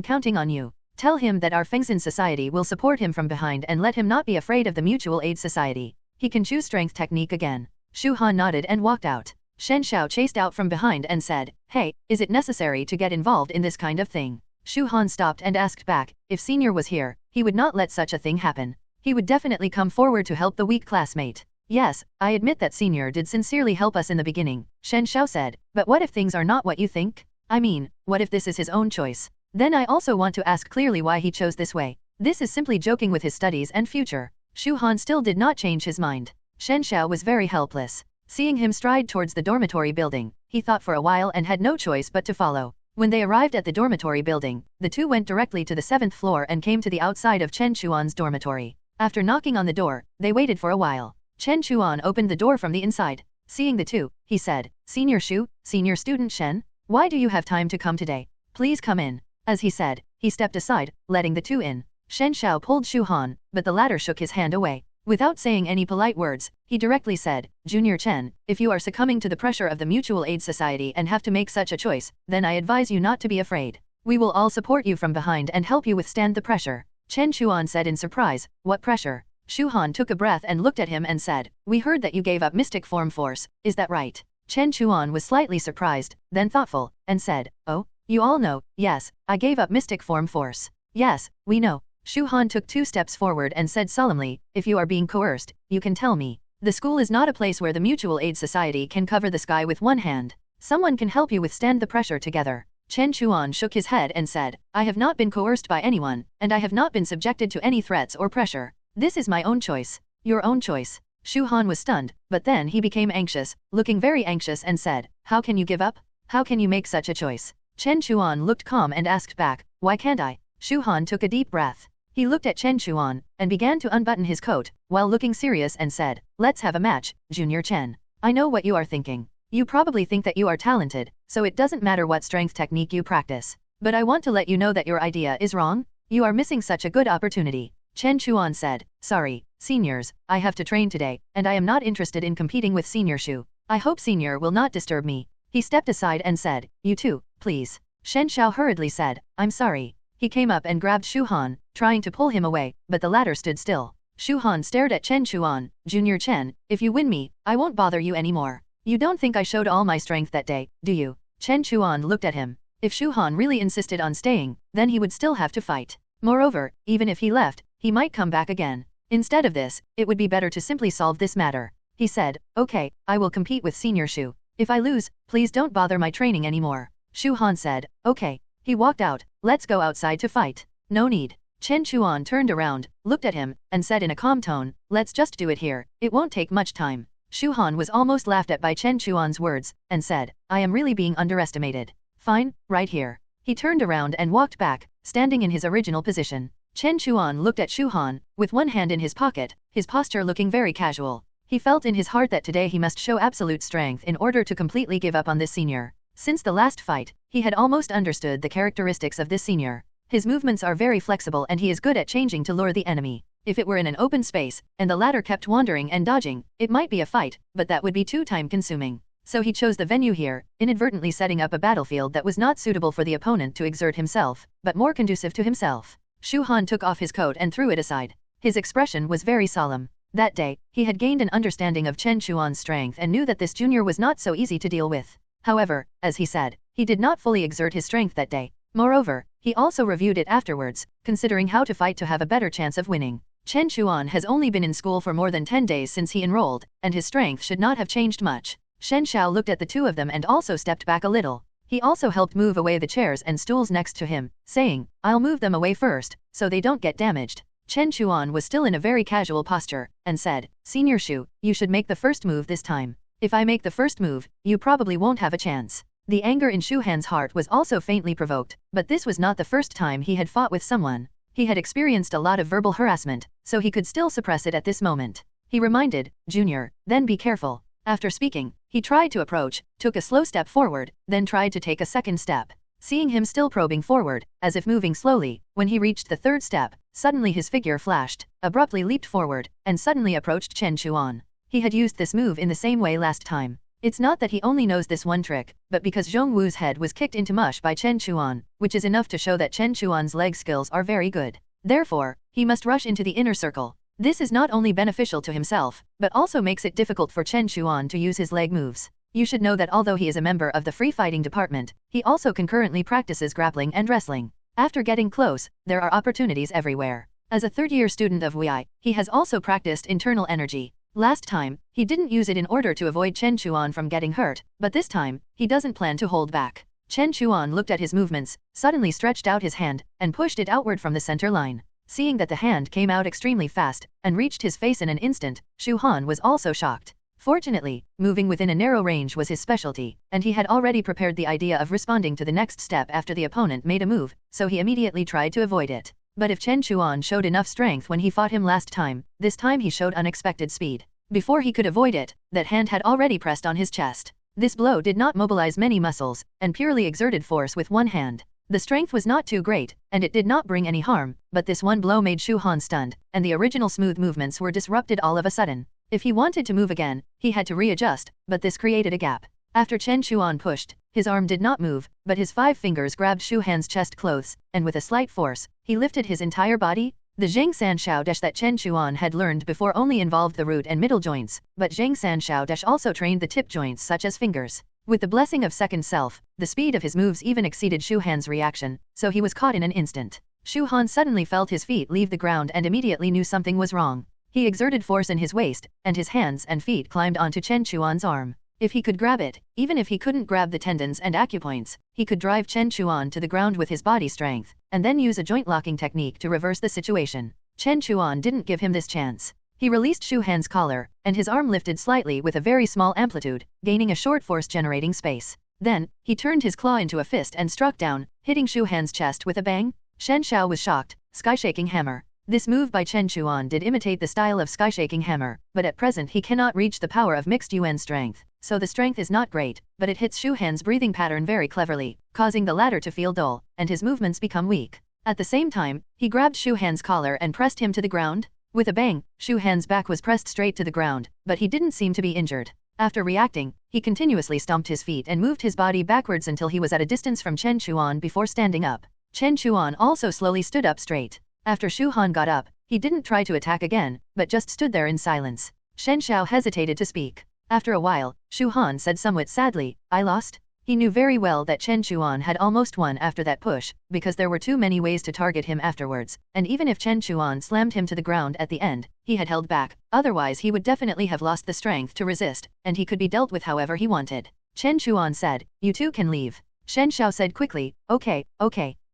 counting on you. Tell him that our Fengxin Society will support him from behind and let him not be afraid of the Mutual Aid Society. He can choose strength technique again." Xu Han nodded and walked out. Shen Xiao chased out from behind and said, "Hey, is it necessary to get involved in this kind of thing?" Xu Han stopped and asked back, if senior was here, he would not let such a thing happen. He would definitely come forward to help the weak classmate. "Yes, I admit that senior did sincerely help us in the beginning," Shen Xiao said, "but what if things are not what you think? I mean, what if this is his own choice? Then I also want to ask clearly why he chose this way. This is simply joking with his studies and future." Xu Han still did not change his mind. Shen Xiao was very helpless. Seeing him stride towards the dormitory building, he thought for a while and had no choice but to follow. When they arrived at the dormitory building, the two went directly to the 7th floor and came to the outside of Chen Chuan's dormitory. After knocking on the door, they waited for a while. Chen Chuan opened the door from the inside. Seeing the two, he said, "Senior Xu, senior student Shen, why do you have time to come today? Please come in." As he said, he stepped aside, letting the two in. Shen Xiao pulled Xu Han, but the latter shook his hand away. Without saying any polite words, he directly said, "Junior Chen, if you are succumbing to the pressure of the Mutual Aid Society and have to make such a choice, then I advise you not to be afraid. We will all support you from behind and help you withstand the pressure." Chen Chuan said in surprise, "What pressure?" Xu Han took a breath and looked at him and said, "We heard that you gave up mystic form force, is that right?" Chen Chuan was slightly surprised, then thoughtful, and said, "Oh, you all know, yes, I gave up mystic form force. Yes, we know." Xu Han took 2 steps forward and said solemnly, "If you are being coerced, you can tell me. The school is not a place where the Mutual Aid Society can cover the sky with one hand. Someone can help you withstand the pressure together." Chen Chuan shook his head and said, "I have not been coerced by anyone, and I have not been subjected to any threats or pressure. This is my own choice." "Your own choice?" Xu Han was stunned, but then he became anxious, looking very anxious and said, "How can you give up? How can you make such a choice?" Chen Chuan looked calm and asked back, "Why can't I?" Xu Han took a deep breath. He looked at Chen Chuan, and began to unbutton his coat, while looking serious and said, "Let's have a match, Junior Chen. I know what you are thinking. You probably think that you are talented, so it doesn't matter what strength technique you practice. But I want to let you know that your idea is wrong. You are missing such a good opportunity." Chen Chuan said, "Sorry, seniors, I have to train today, and I am not interested in competing with Senior Xu. I hope Senior will not disturb me." He stepped aside and said, "You too, please." Shen Xiao hurriedly said, "I'm sorry." He came up and grabbed Xu Han, trying to pull him away, but the latter stood still. Xu Han stared at Chen Chuan, "Junior Chen, if you win me, I won't bother you anymore. You don't think I showed all my strength that day, do you?" Chen Chuan looked at him. If Xu Han really insisted on staying, then he would still have to fight. Moreover, even if he left, he might come back again. Instead of this, it would be better to simply solve this matter. He said, "Okay, I will compete with Senior Xu. If I lose, please don't bother my training anymore." Xu Han said, "Okay." He walked out, "Let's go outside to fight." No need. Chen Chuan turned around, looked at him, and said in a calm tone, let's just do it here, it won't take much time. Shu Han was almost laughed at by Chen Chuan's words, and said, I am really being underestimated. Fine, right here. He turned around and walked back, standing in his original position. Chen Chuan looked at Shu Han, with one hand in his pocket, his posture looking very casual. He felt in his heart that today he must show absolute strength in order to completely give up on this senior. Since the last fight, he had almost understood the characteristics of this senior. His movements are very flexible and he is good at changing to lure the enemy. If it were in an open space, and the latter kept wandering and dodging, it might be a fight, but that would be too time-consuming. So he chose the venue here, inadvertently setting up a battlefield that was not suitable for the opponent to exert himself, but more conducive to himself. Shu Han took off his coat and threw it aside. His expression was very solemn. That day, he had gained an understanding of Chen Chuan's strength and knew that this junior was not so easy to deal with. However, as he said, he did not fully exert his strength that day. Moreover, he also reviewed it afterwards, considering how to fight to have a better chance of winning. Chen Chuan has only been in school for more than 10 days since he enrolled, and his strength should not have changed much. Shen Xiao looked at the two of them and also stepped back a little. He also helped move away the chairs and stools next to him, saying, I'll move them away first, so they don't get damaged. Chen Chuan was still in a very casual posture, and said, Senior Shu, you should make the first move this time. If I make the first move, you probably won't have a chance. The anger in Shu Han's heart was also faintly provoked, but this was not the first time he had fought with someone. He had experienced a lot of verbal harassment, so he could still suppress it at this moment. He reminded, Junior, then be careful. After speaking, he tried to approach, took a slow step forward, then tried to take a second step. Seeing him still probing forward, as if moving slowly, when he reached the third step, suddenly his figure flashed, abruptly leaped forward, and suddenly approached Chen Chuan. He had used this move in the same way last time. It's not that he only knows this one trick, but because Zhong Wu's head was kicked into mush by Chen Chuan, which is enough to show that Chen Chuan's leg skills are very good. Therefore, he must rush into the inner circle. This is not only beneficial to himself, but also makes it difficult for Chen Chuan to use his leg moves. You should know that although he is a member of the free fighting department, he also concurrently practices grappling and wrestling. After getting close, there are opportunities everywhere. As a third-year student of Wei, he has also practiced internal energy. Last time, he didn't use it in order to avoid Chen Chuan from getting hurt, but this time, he doesn't plan to hold back. Chen Chuan looked at his movements, suddenly stretched out his hand, and pushed it outward from the center line. Seeing that the hand came out extremely fast, and reached his face in an instant, Shu Han was also shocked. Fortunately, moving within a narrow range was his specialty, and he had already prepared the idea of responding to the next step after the opponent made a move, so he immediately tried to avoid it. But if Chen Chuan showed enough strength when he fought him last time, this time he showed unexpected speed. Before he could avoid it, that hand had already pressed on his chest. This blow did not mobilize many muscles, and purely exerted force with one hand. The strength was not too great, and it did not bring any harm, but this one blow made Shu Han stunned, and the original smooth movements were disrupted all of a sudden. If he wanted to move again, he had to readjust, but this created a gap. After Chen Chuan pushed, his arm did not move, but his 5 fingers grabbed Shu Han's chest clothes, and with a slight force, he lifted his entire body. The Zhang San Shao Dash that Chen Chuan had learned before only involved the root and middle joints, but Zhang San Shao Dash also trained the tip joints such as fingers. With the blessing of second self, the speed of his moves even exceeded Shu Han's reaction, so he was caught in an instant. Shu Han suddenly felt his feet leave the ground and immediately knew something was wrong. He exerted force in his waist, and his hands and feet climbed onto Chen Chuan's arm. If he could grab it, even if he couldn't grab the tendons and acupoints, he could drive Chen Chuan to the ground with his body strength, and then use a joint locking technique to reverse the situation. Chen Chuan didn't give him this chance. He released Shu Han's collar, and his arm lifted slightly with a very small amplitude, gaining a short force-generating space. Then, he turned his claw into a fist and struck down, hitting Shu Han's chest with a bang. Shen Xiao was shocked. Sky-shaking hammer. This move by Chen Chuan did imitate the style of sky-shaking hammer, but at present he cannot reach the power of mixed Yuan strength, so the strength is not great, but it hits Shu Han's breathing pattern very cleverly, causing the latter to feel dull, and his movements become weak. At the same time, he grabbed Shu Han's collar and pressed him to the ground. With a bang, Shu Han's back was pressed straight to the ground, but he didn't seem to be injured. After reacting, he continuously stomped his feet and moved his body backwards until he was at a distance from Chen Chuan before standing up. Chen Chuan also slowly stood up straight. After Shu Han got up, he didn't try to attack again, but just stood there in silence. Shen Xiao hesitated to speak. After a while, Shu Han said somewhat sadly, I lost? He knew very well that Chen Chuan had almost won after that push, because there were too many ways to target him afterwards, and even if Chen Chuan slammed him to the ground at the end, he had held back, otherwise he would definitely have lost the strength to resist, and he could be dealt with however he wanted. Chen Chuan said, you two can leave. Shen Xiao said quickly, okay.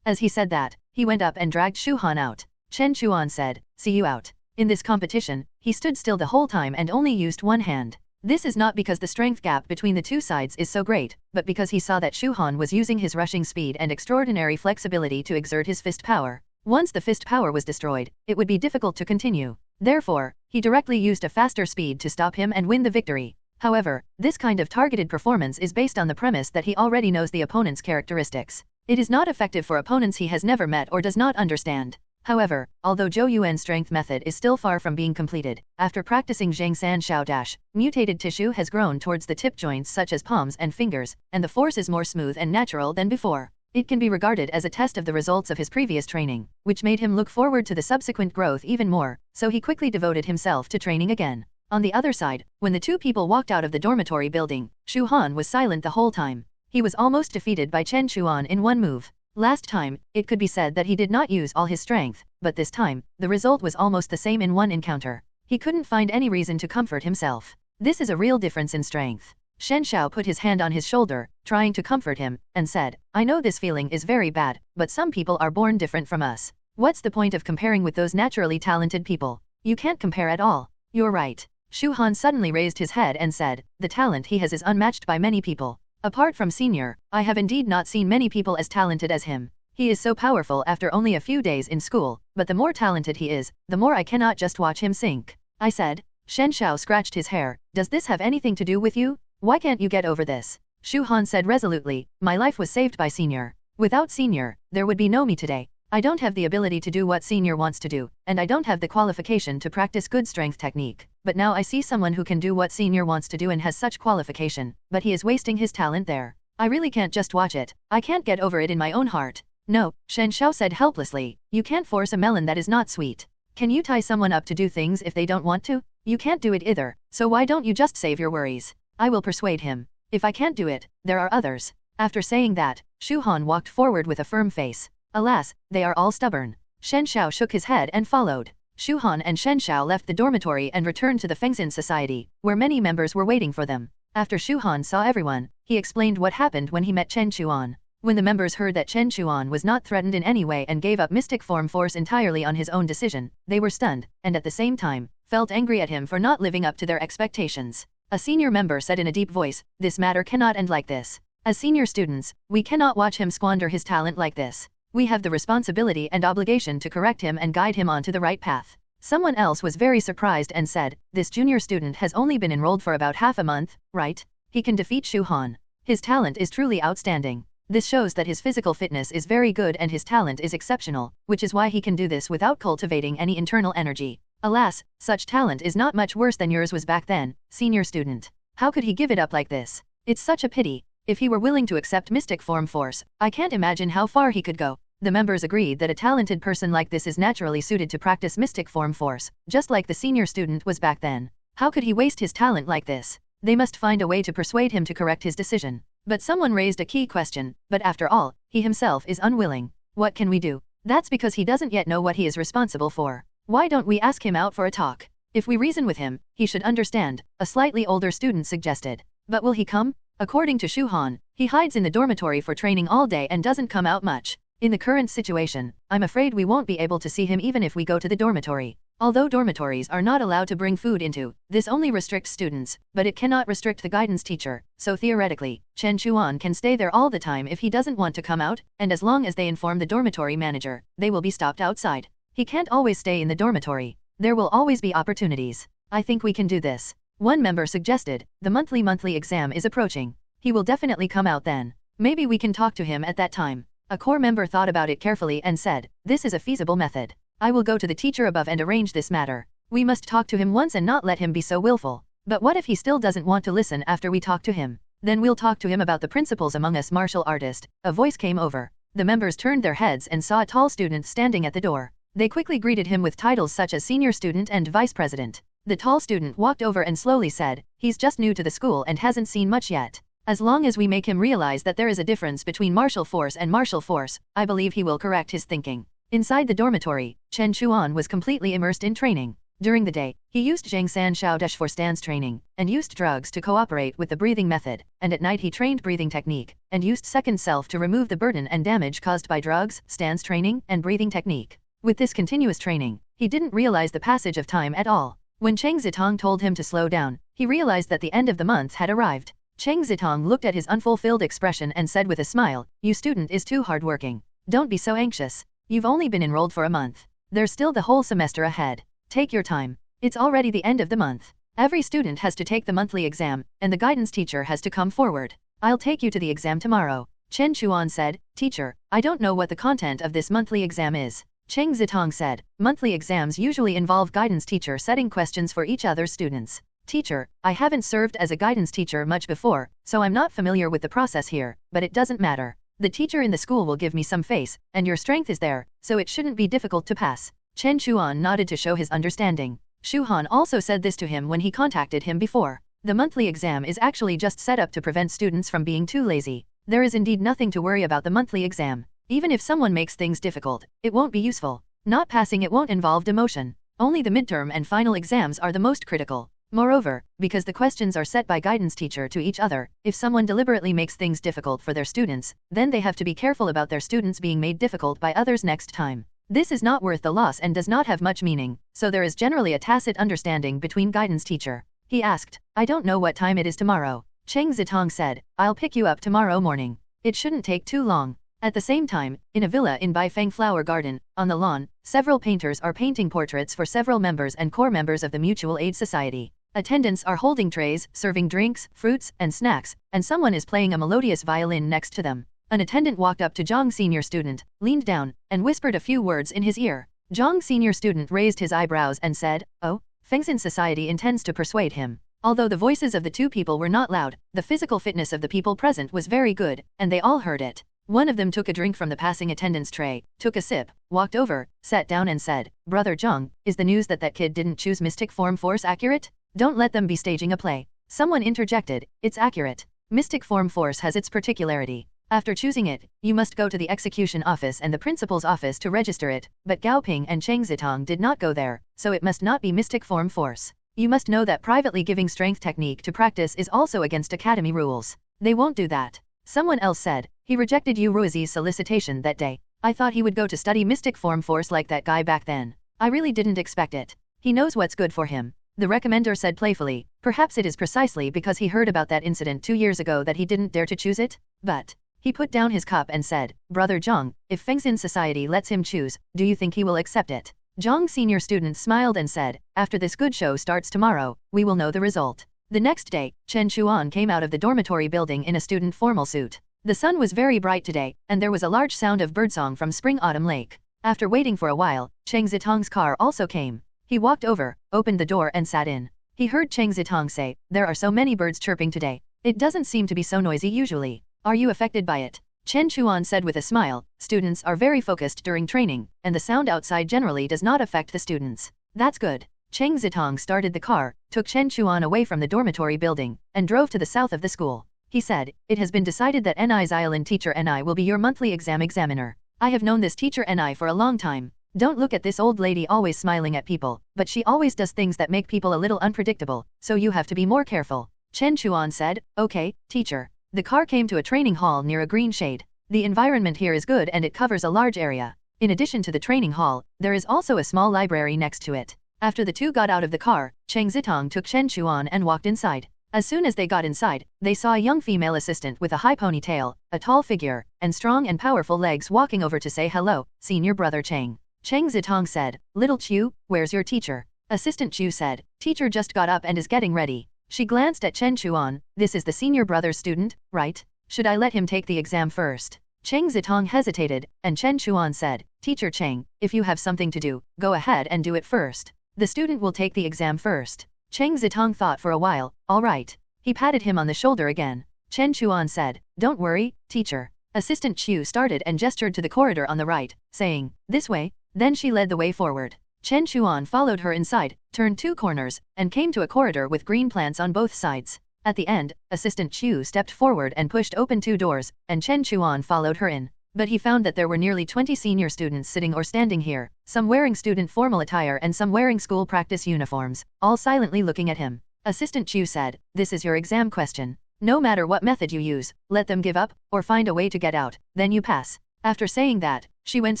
As he said that, he went up and dragged Shu Han out. Chen Chuan said, "See you out." In this competition, he stood still the whole time and only used one hand. This is not because the strength gap between the two sides is so great, but because he saw that Shu Han was using his rushing speed and extraordinary flexibility to exert his fist power. Once the fist power was destroyed, it would be difficult to continue. Therefore, he directly used a faster speed to stop him and win the victory. However, this kind of targeted performance is based on the premise that he already knows the opponent's characteristics. It is not effective for opponents he has never met or does not understand. However, although Zhou Yuan's strength method is still far from being completed, after practicing Zhang San Shao Dash, mutated tissue has grown towards the tip joints such as palms and fingers, and the force is more smooth and natural than before. It can be regarded as a test of the results of his previous training, which made him look forward to the subsequent growth even more, so he quickly devoted himself to training again. On the other side, when the two people walked out of the dormitory building, Shu Han was silent the whole time. He was almost defeated by Chen Chuan in one move. Last time, it could be said that he did not use all his strength, but this time, the result was almost the same in one encounter. He couldn't find any reason to comfort himself. This is a real difference in strength. Shen Shao put his hand on his shoulder, trying to comfort him, and said, "I know this feeling is very bad, but some people are born different from us. What's the point of comparing with those naturally talented people? You can't compare at all." "You're right." Shu Han suddenly raised his head and said, "The talent he has is unmatched by many people. Apart from Senior, I have indeed not seen many people as talented as him. He is so powerful after only a few days in school, but the more talented he is, the more I cannot just watch him sink." I said. Shen Shao scratched his hair. "Does this have anything to do with you? Why can't you get over this?" Shu Han said resolutely, "My life was saved by Senior. Without Senior, there would be no me today. I don't have the ability to do what Senior wants to do, and I don't have the qualification to practice good strength technique. But now I see someone who can do what Senior wants to do and has such qualification, but he is wasting his talent there. I really can't just watch it. I can't get over it in my own heart." "No," Shen Shao said helplessly, "you can't force a melon that is not sweet. Can you tie someone up to do things if they don't want to? You can't do it either, so why don't you just save your worries? I will persuade him. If I can't do it, there are others." After saying that, Shu Han walked forward with a firm face. Alas, they are all stubborn. Shen Shao shook his head and followed. Shu Han and Shen Shao left the dormitory and returned to the Fengxin Society, where many members were waiting for them. After Shu Han saw everyone, he explained what happened when he met Chen Chuan. When the members heard that Chen Chuan was not threatened in any way and gave up mystic form force entirely on his own decision, they were stunned, and at the same time, felt angry at him for not living up to their expectations. A senior member said in a deep voice, "This matter cannot end like this. As senior students, we cannot watch him squander his talent like this. We have the responsibility and obligation to correct him and guide him onto the right path." Someone else was very surprised and said, "This junior student has only been enrolled for about half a month, right? He can defeat Shu Han. His talent is truly outstanding. This shows that his physical fitness is very good and his talent is exceptional, which is why he can do this without cultivating any internal energy. Alas, such talent is not much worse than yours was back then, senior student. How could he give it up like this? It's such a pity. If he were willing to accept mystic form force, I can't imagine how far he could go." The members agreed that a talented person like this is naturally suited to practice mystic form force, just like the senior student was back then. How could he waste his talent like this? They must find a way to persuade him to correct his decision. But someone raised a key question, but after all, he himself is unwilling. What can we do? That's because he doesn't yet know what he is responsible for. Why don't we ask him out for a talk? If we reason with him, he should understand, a slightly older student suggested. But will he come? According to Shu Han, he hides in the dormitory for training all day and doesn't come out much. In the current situation, I'm afraid we won't be able to see him even if we go to the dormitory. Although dormitories are not allowed to bring food into, this only restricts students, but it cannot restrict the guidance teacher, so theoretically, Chen Chuan can stay there all the time if he doesn't want to come out, and as long as they inform the dormitory manager, they will be stopped outside. He can't always stay in the dormitory. There will always be opportunities. I think we can do this. One member suggested, the monthly exam is approaching. He will definitely come out then. Maybe we can talk to him at that time. A core member thought about it carefully and said, "This is a feasible method. I will go to the teacher above and arrange this matter. We must talk to him once and not let him be so willful. But what if he still doesn't want to listen after we talk to him? Then we'll talk to him about the principles among us martial artist." A voice came over. The members turned their heads and saw a tall student standing at the door. They quickly greeted him with titles such as senior student and vice president. The tall student walked over and slowly said, "He's just new to the school and hasn't seen much yet. As long as we make him realize that there is a difference between martial force and martial force, I believe he will correct his thinking." Inside the dormitory, Chen Chuan was completely immersed in training. During the day, he used Zhang San Shao Dash for stance training, and used drugs to cooperate with the breathing method, and at night he trained breathing technique, and used second self to remove the burden and damage caused by drugs, stance training, and breathing technique. With this continuous training, he didn't realize the passage of time at all. When Cheng Zitong told him to slow down, he realized that the end of the month had arrived. Cheng Zitong looked at his unfulfilled expression and said with a smile, "You student is too hardworking. Don't be so anxious. You've only been enrolled for a month. There's still the whole semester ahead. Take your time. It's already the end of the month. Every student has to take the monthly exam, and the guidance teacher has to come forward. I'll take you to the exam tomorrow." Chen Chuan said, "Teacher, I don't know what the content of this monthly exam is." Cheng Zitong said, "Monthly exams usually involve guidance teacher setting questions for each other's students. Teacher, I haven't served as a guidance teacher much before, so I'm not familiar with the process here, but it doesn't matter. The teacher in the school will give me some face, and your strength is there, so it shouldn't be difficult to pass." Chen Chuan nodded to show his understanding. Shu Han also said this to him when he contacted him before. The monthly exam is actually just set up to prevent students from being too lazy. There is indeed nothing to worry about the monthly exam. Even if someone makes things difficult, it won't be useful. Not passing it won't involve demotion. Only the midterm and final exams are the most critical. Moreover, because the questions are set by guidance teacher to each other, if someone deliberately makes things difficult for their students, then they have to be careful about their students being made difficult by others next time. This is not worth the loss and does not have much meaning, so there is generally a tacit understanding between guidance teacher. He asked, "I don't know what time it is tomorrow." Cheng Zitong said, "I'll pick you up tomorrow morning. It shouldn't take too long." At the same time, in a villa in Baifeng Flower Garden, on the lawn, several painters are painting portraits for several members and core members of the Mutual Aid Society. Attendants are holding trays, serving drinks, fruits, and snacks, and someone is playing a melodious violin next to them. An attendant walked up to Zhang senior student, leaned down, and whispered a few words in his ear. Zhang senior student raised his eyebrows and said, "Oh, Fengxin society intends to persuade him." Although the voices of the two people were not loud, the physical fitness of the people present was very good, and they all heard it. One of them took a drink from the passing attendant's tray, took a sip, walked over, sat down and said, "Brother Zhang, is the news that kid didn't choose Mystic Form Force accurate? Don't let them be staging a play." Someone interjected, "It's accurate. Mystic Form Force has its particularity. After choosing it, you must go to the execution office and the principal's office to register it, but Gao Ping and Cheng Zitong did not go there, so it must not be Mystic Form Force. You must know that privately giving strength technique to practice is also against academy rules. They won't do that." Someone else said, "He rejected Yu Ruizi's solicitation that day. I thought he would go to study Mystic Form Force like that guy back then. I really didn't expect it. He knows what's good for him." The recommender said playfully, "Perhaps it is precisely because he heard about that incident 2 years ago that he didn't dare to choose it, but..." He put down his cup and said, "Brother Zhang, if Fengxin society lets him choose, do you think he will accept it?" Zhang senior student smiled and said, "After this good show starts tomorrow, we will know the result." The next day, Chen Chuan came out of the dormitory building in a student formal suit. The sun was very bright today, and there was a large sound of birdsong from Spring Autumn Lake. After waiting for a while, Cheng Zitong's car also came. He walked over, opened the door and sat in. He heard Cheng Zitong say, "There are so many birds chirping today. It doesn't seem to be so noisy usually. Are you affected by it?" Chen Chuan said with a smile, "Students are very focused during training, and the sound outside generally does not affect the students." "That's good." Cheng Zitong started the car, took Chen Chuan away from the dormitory building, and drove to the south of the school. He said, "It has been decided that Ni's Island teacher Ni will be your monthly examiner. I have known this teacher Ni for a long time. Don't look at this old lady always smiling at people, but she always does things that make people a little unpredictable, so you have to be more careful." Chen Chuan said, "Okay, teacher." The car came to a training hall near a green shade. The environment here is good and it covers a large area. In addition to the training hall, there is also a small library next to it. After the two got out of the car, Cheng Zitong took Chen Chuan and walked inside. As soon as they got inside, they saw a young female assistant with a high ponytail, a tall figure, and strong and powerful legs walking over to say hello, "Senior brother Cheng." Cheng Zitong said, "Little Chu, where's your teacher?" Assistant Chu said, "Teacher just got up and is getting ready." She glanced at Chen Chuan, "This is the senior brother's student, right? Should I let him take the exam first?" Cheng Zitong hesitated, and Chen Chuan said, "Teacher Cheng, if you have something to do, go ahead and do it first. The student will take the exam first." Cheng Zitong thought for a while, "All right." He patted him on the shoulder again. Chen Chuan said, "Don't worry, teacher." Assistant Chu started and gestured to the corridor on the right, saying, "This way." Then she led the way forward. Chen Chuan followed her inside, turned 2 corners, and came to a corridor with green plants on both sides. At the end, Assistant Chu stepped forward and pushed open 2 doors, and Chen Chuan followed her in. but he found that there were nearly 20 senior students sitting or standing here, some wearing student formal attire and some wearing school practice uniforms, all silently looking at him. Assistant Chu said, "This is your exam question. No matter what method you use, let them give up, or find a way to get out, then you pass." After saying that, she went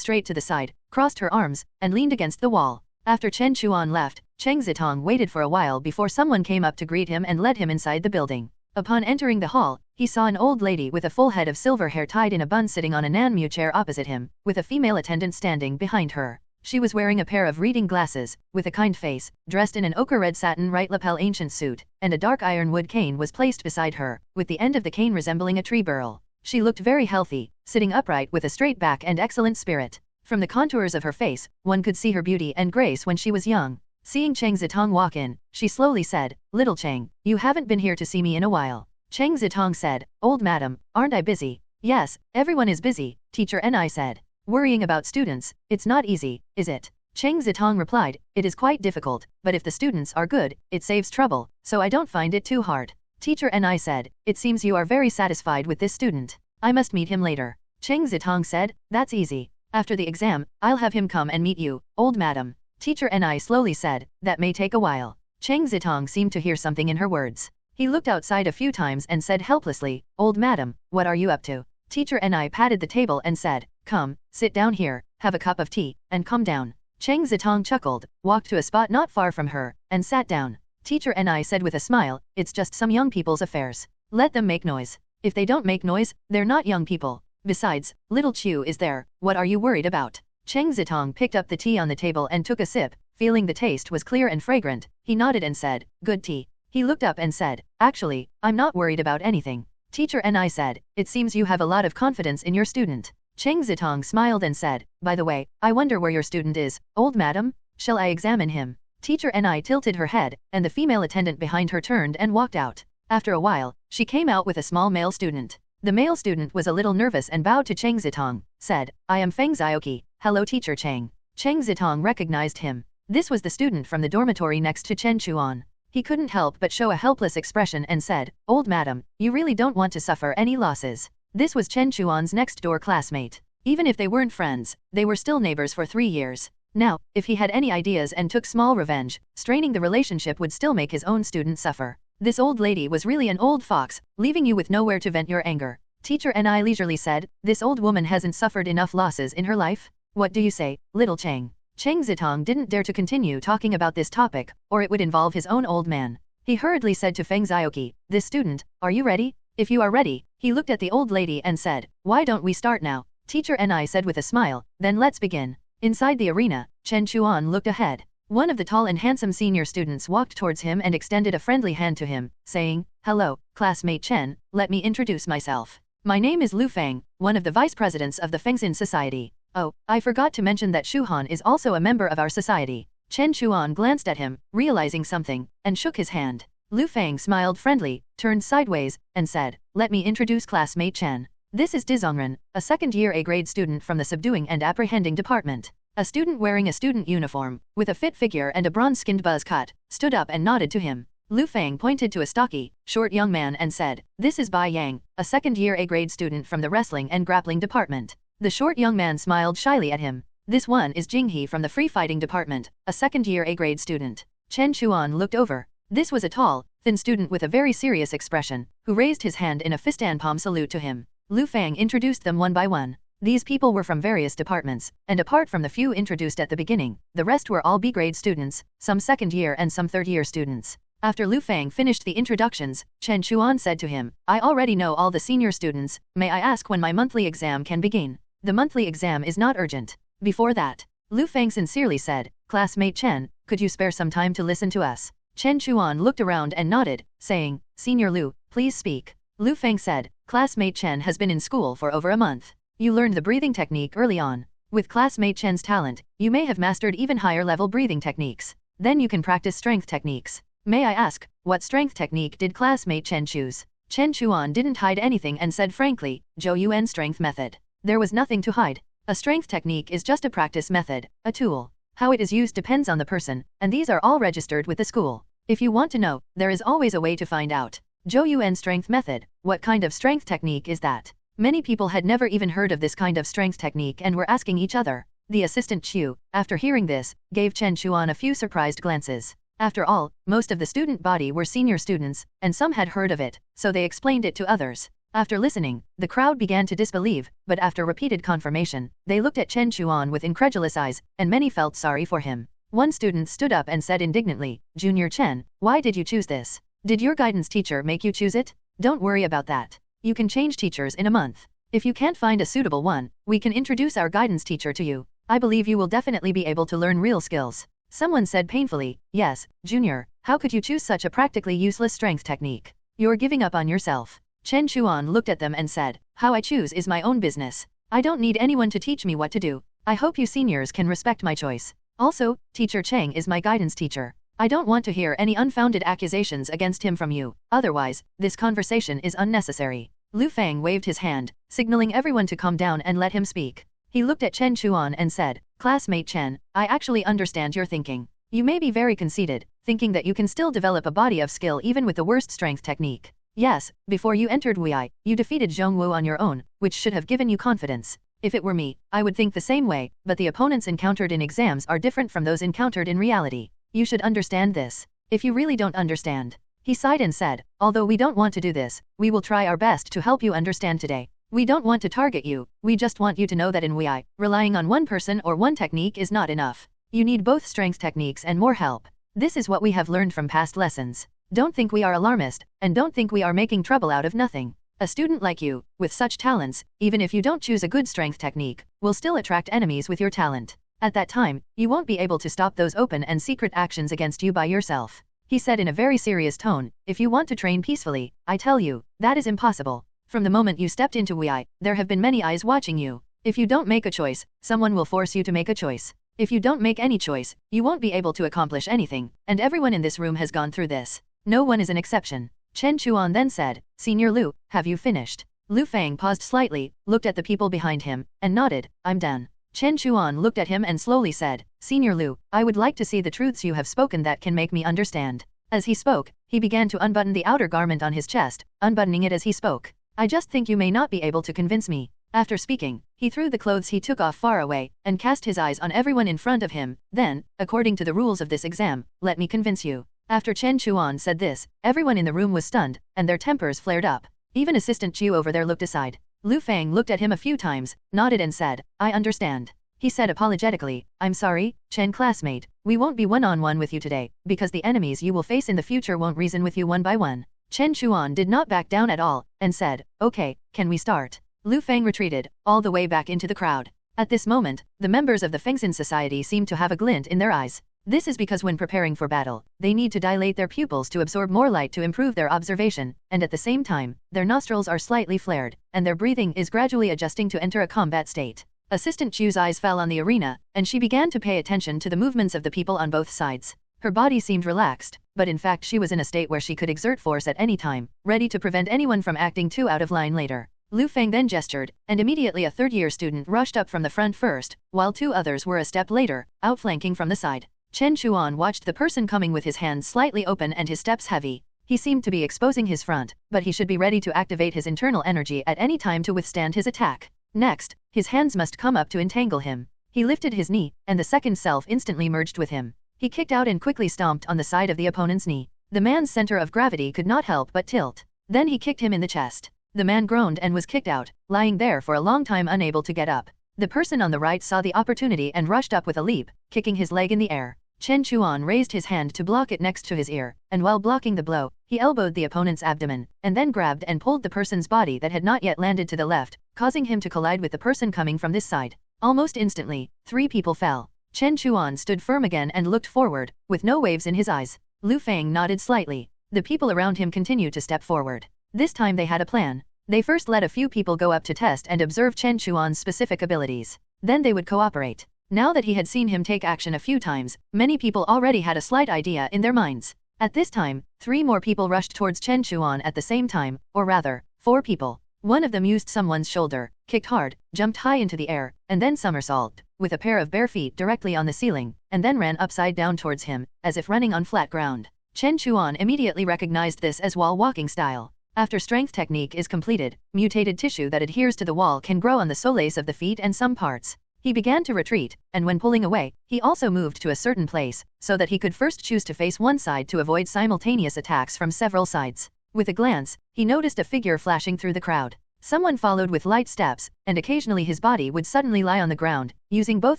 straight to the side, crossed her arms, and leaned against the wall. After Chen Chuan left, Cheng Zitong waited for a while before someone came up to greet him and led him inside the building. Upon entering the hall, he saw an old lady with a full head of silver hair tied in a bun sitting on a Nanmu chair opposite him, with a female attendant standing behind her. She was wearing a pair of reading glasses, with a kind face, dressed in an ochre-red satin right lapel ancient suit, and a dark ironwood cane was placed beside her, with the end of the cane resembling a tree burl. She looked very healthy, sitting upright with a straight back and excellent spirit. From the contours of her face, one could see her beauty and grace when she was young. Seeing Cheng Zitong walk in, she slowly said, "Little Cheng, you haven't been here to see me in a while." Cheng Zitong said, "Old madam, aren't I busy?" "Yes, everyone is busy," Teacher Ni said. "Worrying about students, it's not easy, is it?" Cheng Zitong replied, "It is quite difficult, but if the students are good, it saves trouble, so I don't find it too hard." Teacher Ni said, "It seems you are very satisfied with this student. I must meet him later." Cheng Zitong said, "That's easy. After the exam, I'll have him come and meet you, old madam." Teacher Ni slowly said, "That may take a while." Cheng Zitong seemed to hear something in her words. He looked outside a few times and said helplessly, "Old madam, what are you up to?" Teacher Ni patted the table and said, "Come, sit down here, have a cup of tea, and calm down." Cheng Zitong chuckled, walked to a spot not far from her, and sat down. Teacher Ni said with a smile, "It's just some young people's affairs. Let them make noise. If they don't make noise, they're not young people. Besides, little Chu is there, what are you worried about?" Cheng Zitong picked up the tea on the table and took a sip, feeling the taste was clear and fragrant. He nodded and said, "Good tea." He looked up and said, "Actually, I'm not worried about anything." Teacher Ni said, "It seems you have a lot of confidence in your student." Cheng Zitong smiled and said, "By the way, I wonder where your student is, old madam? Shall I examine him?" Teacher Ni tilted her head, and the female attendant behind her turned and walked out. After a while, she came out with a small male student. The male student was a little nervous and bowed to Cheng Zitong, said, "I am Feng Xiaoqi. Hello Teacher Cheng." Cheng Zitong recognized him. This was the student from the dormitory next to Chen Chuan. He couldn't help but show a helpless expression and said, "Old madam, you really don't want to suffer any losses." This was Chen Chuan's next-door classmate. Even if they weren't friends, they were still neighbors for 3 years. Now, if he had any ideas and took small revenge, straining the relationship would still make his own student suffer. This old lady was really an old fox, leaving you with nowhere to vent your anger. Teacher Ni leisurely said, "This old woman hasn't suffered enough losses in her life? What do you say, little Cheng?" Cheng Zitong didn't dare to continue talking about this topic, or it would involve his own old man. He hurriedly said to Feng Xiaoqi, "This student, are you ready?" "If you are ready," he looked at the old lady and said, "Why don't we start now?" Teacher Ni said with a smile, "Then let's begin." Inside the arena, Chen Chuan looked ahead. One of the tall and handsome senior students walked towards him and extended a friendly hand to him, saying, "Hello, classmate Chen, let me introduce myself. My name is Lu Feng, one of the vice presidents of the Fengxin Society. Oh, I forgot to mention that Shu Han is also a member of our society." Chen Chuan glanced at him, realizing something, and shook his hand. Lu Feng smiled friendly, turned sideways, and said, "Let me introduce classmate Chen. This is Dizongren, a second-year A-grade student from the Subduing and Apprehending Department." A student wearing a student uniform, with a fit figure and a bronze-skinned buzz cut, stood up and nodded to him. Lu Feng pointed to a stocky, short young man and said, "This is Bai Yang, a second-year A-grade student from the Wrestling and Grappling Department." The short young man smiled shyly at him. "This one is Jinghe from the Free Fighting Department, a second-year A-grade student." Chen Chuan looked over. This was a tall, thin student with a very serious expression, who raised his hand in a fist and palm salute to him. Lu Feng introduced them one by one. These people were from various departments, and apart from the few introduced at the beginning, the rest were all B-grade students, some second-year and some third-year students. After Lu Feng finished the introductions, Chen Chuan said to him, "I already know all the senior students, may I ask when my monthly exam can begin?" "The monthly exam is not urgent." Before that, Lu Feng sincerely said, "Classmate Chen, could you spare some time to listen to us?" Chen Chuan looked around and nodded, saying, "Senior Lu, please speak." Lu Feng said, "Classmate Chen has been in school for over a month. You learned the breathing technique early on. With classmate Chen's talent, you may have mastered even higher-level breathing techniques. Then you can practice strength techniques. May I ask, what strength technique did classmate Chen choose?" Chen Chuan didn't hide anything and said frankly, "Zhou Yuan strength method." There was nothing to hide. A strength technique is just a practice method, a tool. How it is used depends on the person, and these are all registered with the school. If you want to know, there is always a way to find out. Zhou Yuan strength method, what kind of strength technique is that? Many people had never even heard of this kind of strength technique and were asking each other. The assistant Chu, after hearing this, gave Chen Chuan a few surprised glances. After all, most of the student body were senior students, and some had heard of it, so they explained it to others. After listening, the crowd began to disbelieve, but after repeated confirmation, they looked at Chen Chuan with incredulous eyes, and many felt sorry for him. One student stood up and said indignantly, "Junior Chen, why did you choose this? Did your guidance teacher make you choose it? Don't worry about that. You can change teachers in a month. If you can't find a suitable one, we can introduce our guidance teacher to you. I believe you will definitely be able to learn real skills." Someone said painfully, "Yes, Junior, how could you choose such a practically useless strength technique? You're giving up on yourself." Chen Chuan looked at them and said, "How I choose is my own business. I don't need anyone to teach me what to do. I hope you seniors can respect my choice. Also, Teacher Cheng is my guidance teacher. I don't want to hear any unfounded accusations against him from you, otherwise, this conversation is unnecessary." Lu Fang waved his hand, signaling everyone to calm down and let him speak. He looked at Chen Chuan and said, "Classmate Chen, I actually understand your thinking. You may be very conceited, thinking that you can still develop a body of skill even with the worst strength technique. Yes, before you entered Wuyi, you defeated Zhongwu on your own, which should have given you confidence. If it were me, I would think the same way, but the opponents encountered in exams are different from those encountered in reality. You should understand this. If you really don't understand." He sighed and said, "Although we don't want to do this, we will try our best to help you understand today. We don't want to target you, we just want you to know that in Wuyi, relying on one person or one technique is not enough. You need both strength techniques and more help. This is what we have learned from past lessons. Don't think we are alarmist, and don't think we are making trouble out of nothing. A student like you, with such talents, even if you don't choose a good strength technique, will still attract enemies with your talent. At that time, you won't be able to stop those open and secret actions against you by yourself." He said in a very serious tone, "If you want to train peacefully, I tell you, that is impossible. From the moment you stepped into Wuyi, there have been many eyes watching you. If you don't make a choice, someone will force you to make a choice. If you don't make any choice, you won't be able to accomplish anything, and everyone in this room has gone through this. No one is an exception." Chen Chuan then said, "Senior Lu, have you finished?" Lu Fang paused slightly, looked at the people behind him, and nodded, "I'm done." Chen Chuan looked at him and slowly said, "Senior Lu, I would like to see the truths you have spoken that can make me understand." As he spoke, he began to unbutton the outer garment on his chest, unbuttoning it as he spoke. "I just think you may not be able to convince me." After speaking, he threw the clothes he took off far away, and cast his eyes on everyone in front of him. Then, according to the rules of this exam, let me convince you. After Chen Chuan said this, everyone in the room was stunned, and their tempers flared up. Even Assistant Chu over there looked aside. Lu Fang looked at him a few times, nodded and said, "I understand." He said apologetically, "I'm sorry, Chen classmate, we won't be one-on-one with you today, because the enemies you will face in the future won't reason with you one by one." Chen Chuan did not back down at all, and said, "Okay, can we start?" Lu Fang retreated, all the way back into the crowd. At this moment, the members of the Fengxin society seemed to have a glint in their eyes. This is because when preparing for battle, they need to dilate their pupils to absorb more light to improve their observation, and at the same time, their nostrils are slightly flared, and their breathing is gradually adjusting to enter a combat state. Assistant Chu's eyes fell on the arena, and she began to pay attention to the movements of the people on both sides. Her body seemed relaxed, but in fact she was in a state where she could exert force at any time, ready to prevent anyone from acting too out of line later. Lu Fang then gestured, and immediately a third-year student rushed up from the front first, while two others were a step later, outflanking from the side. Chen Chuan watched the person coming with his hands slightly open and his steps heavy. He seemed to be exposing his front, but he should be ready to activate his internal energy at any time to withstand his attack. Next, his hands must come up to entangle him. He lifted his knee, and the second self instantly merged with him. He kicked out and quickly stomped on the side of the opponent's knee. The man's center of gravity could not help but tilt. Then he kicked him in the chest. The man groaned and was kicked out, lying there for a long time unable to get up. The person on the right saw the opportunity and rushed up with a leap, kicking his leg in the air. Chen Chuan raised his hand to block it next to his ear, and while blocking the blow, he elbowed the opponent's abdomen, and then grabbed and pulled the person's body that had not yet landed to the left, causing him to collide with the person coming from this side. Almost instantly, 3 people fell. Chen Chuan stood firm again and looked forward, with no waves in his eyes. Lu Fang nodded slightly. The people around him continued to step forward. This time they had a plan. They first let a few people go up to test and observe Chen Chuan's specific abilities. Then they would cooperate. Now that he had seen him take action a few times, many people already had a slight idea in their minds. At this time, 3 more people rushed towards Chen Chuan at the same time, or rather, 4 people. One of them used someone's shoulder, kicked hard, jumped high into the air, and then somersaulted, with a pair of bare feet directly on the ceiling, and then ran upside down towards him, as if running on flat ground. Chen Chuan immediately recognized this as wall walking style. After strength technique is completed, mutated tissue that adheres to the wall can grow on the soles of the feet and some parts. He began to retreat, and when pulling away, he also moved to a certain place, so that he could first choose to face one side to avoid simultaneous attacks from several sides. With a glance, he noticed a figure flashing through the crowd. Someone followed with light steps, and occasionally his body would suddenly lie on the ground, using both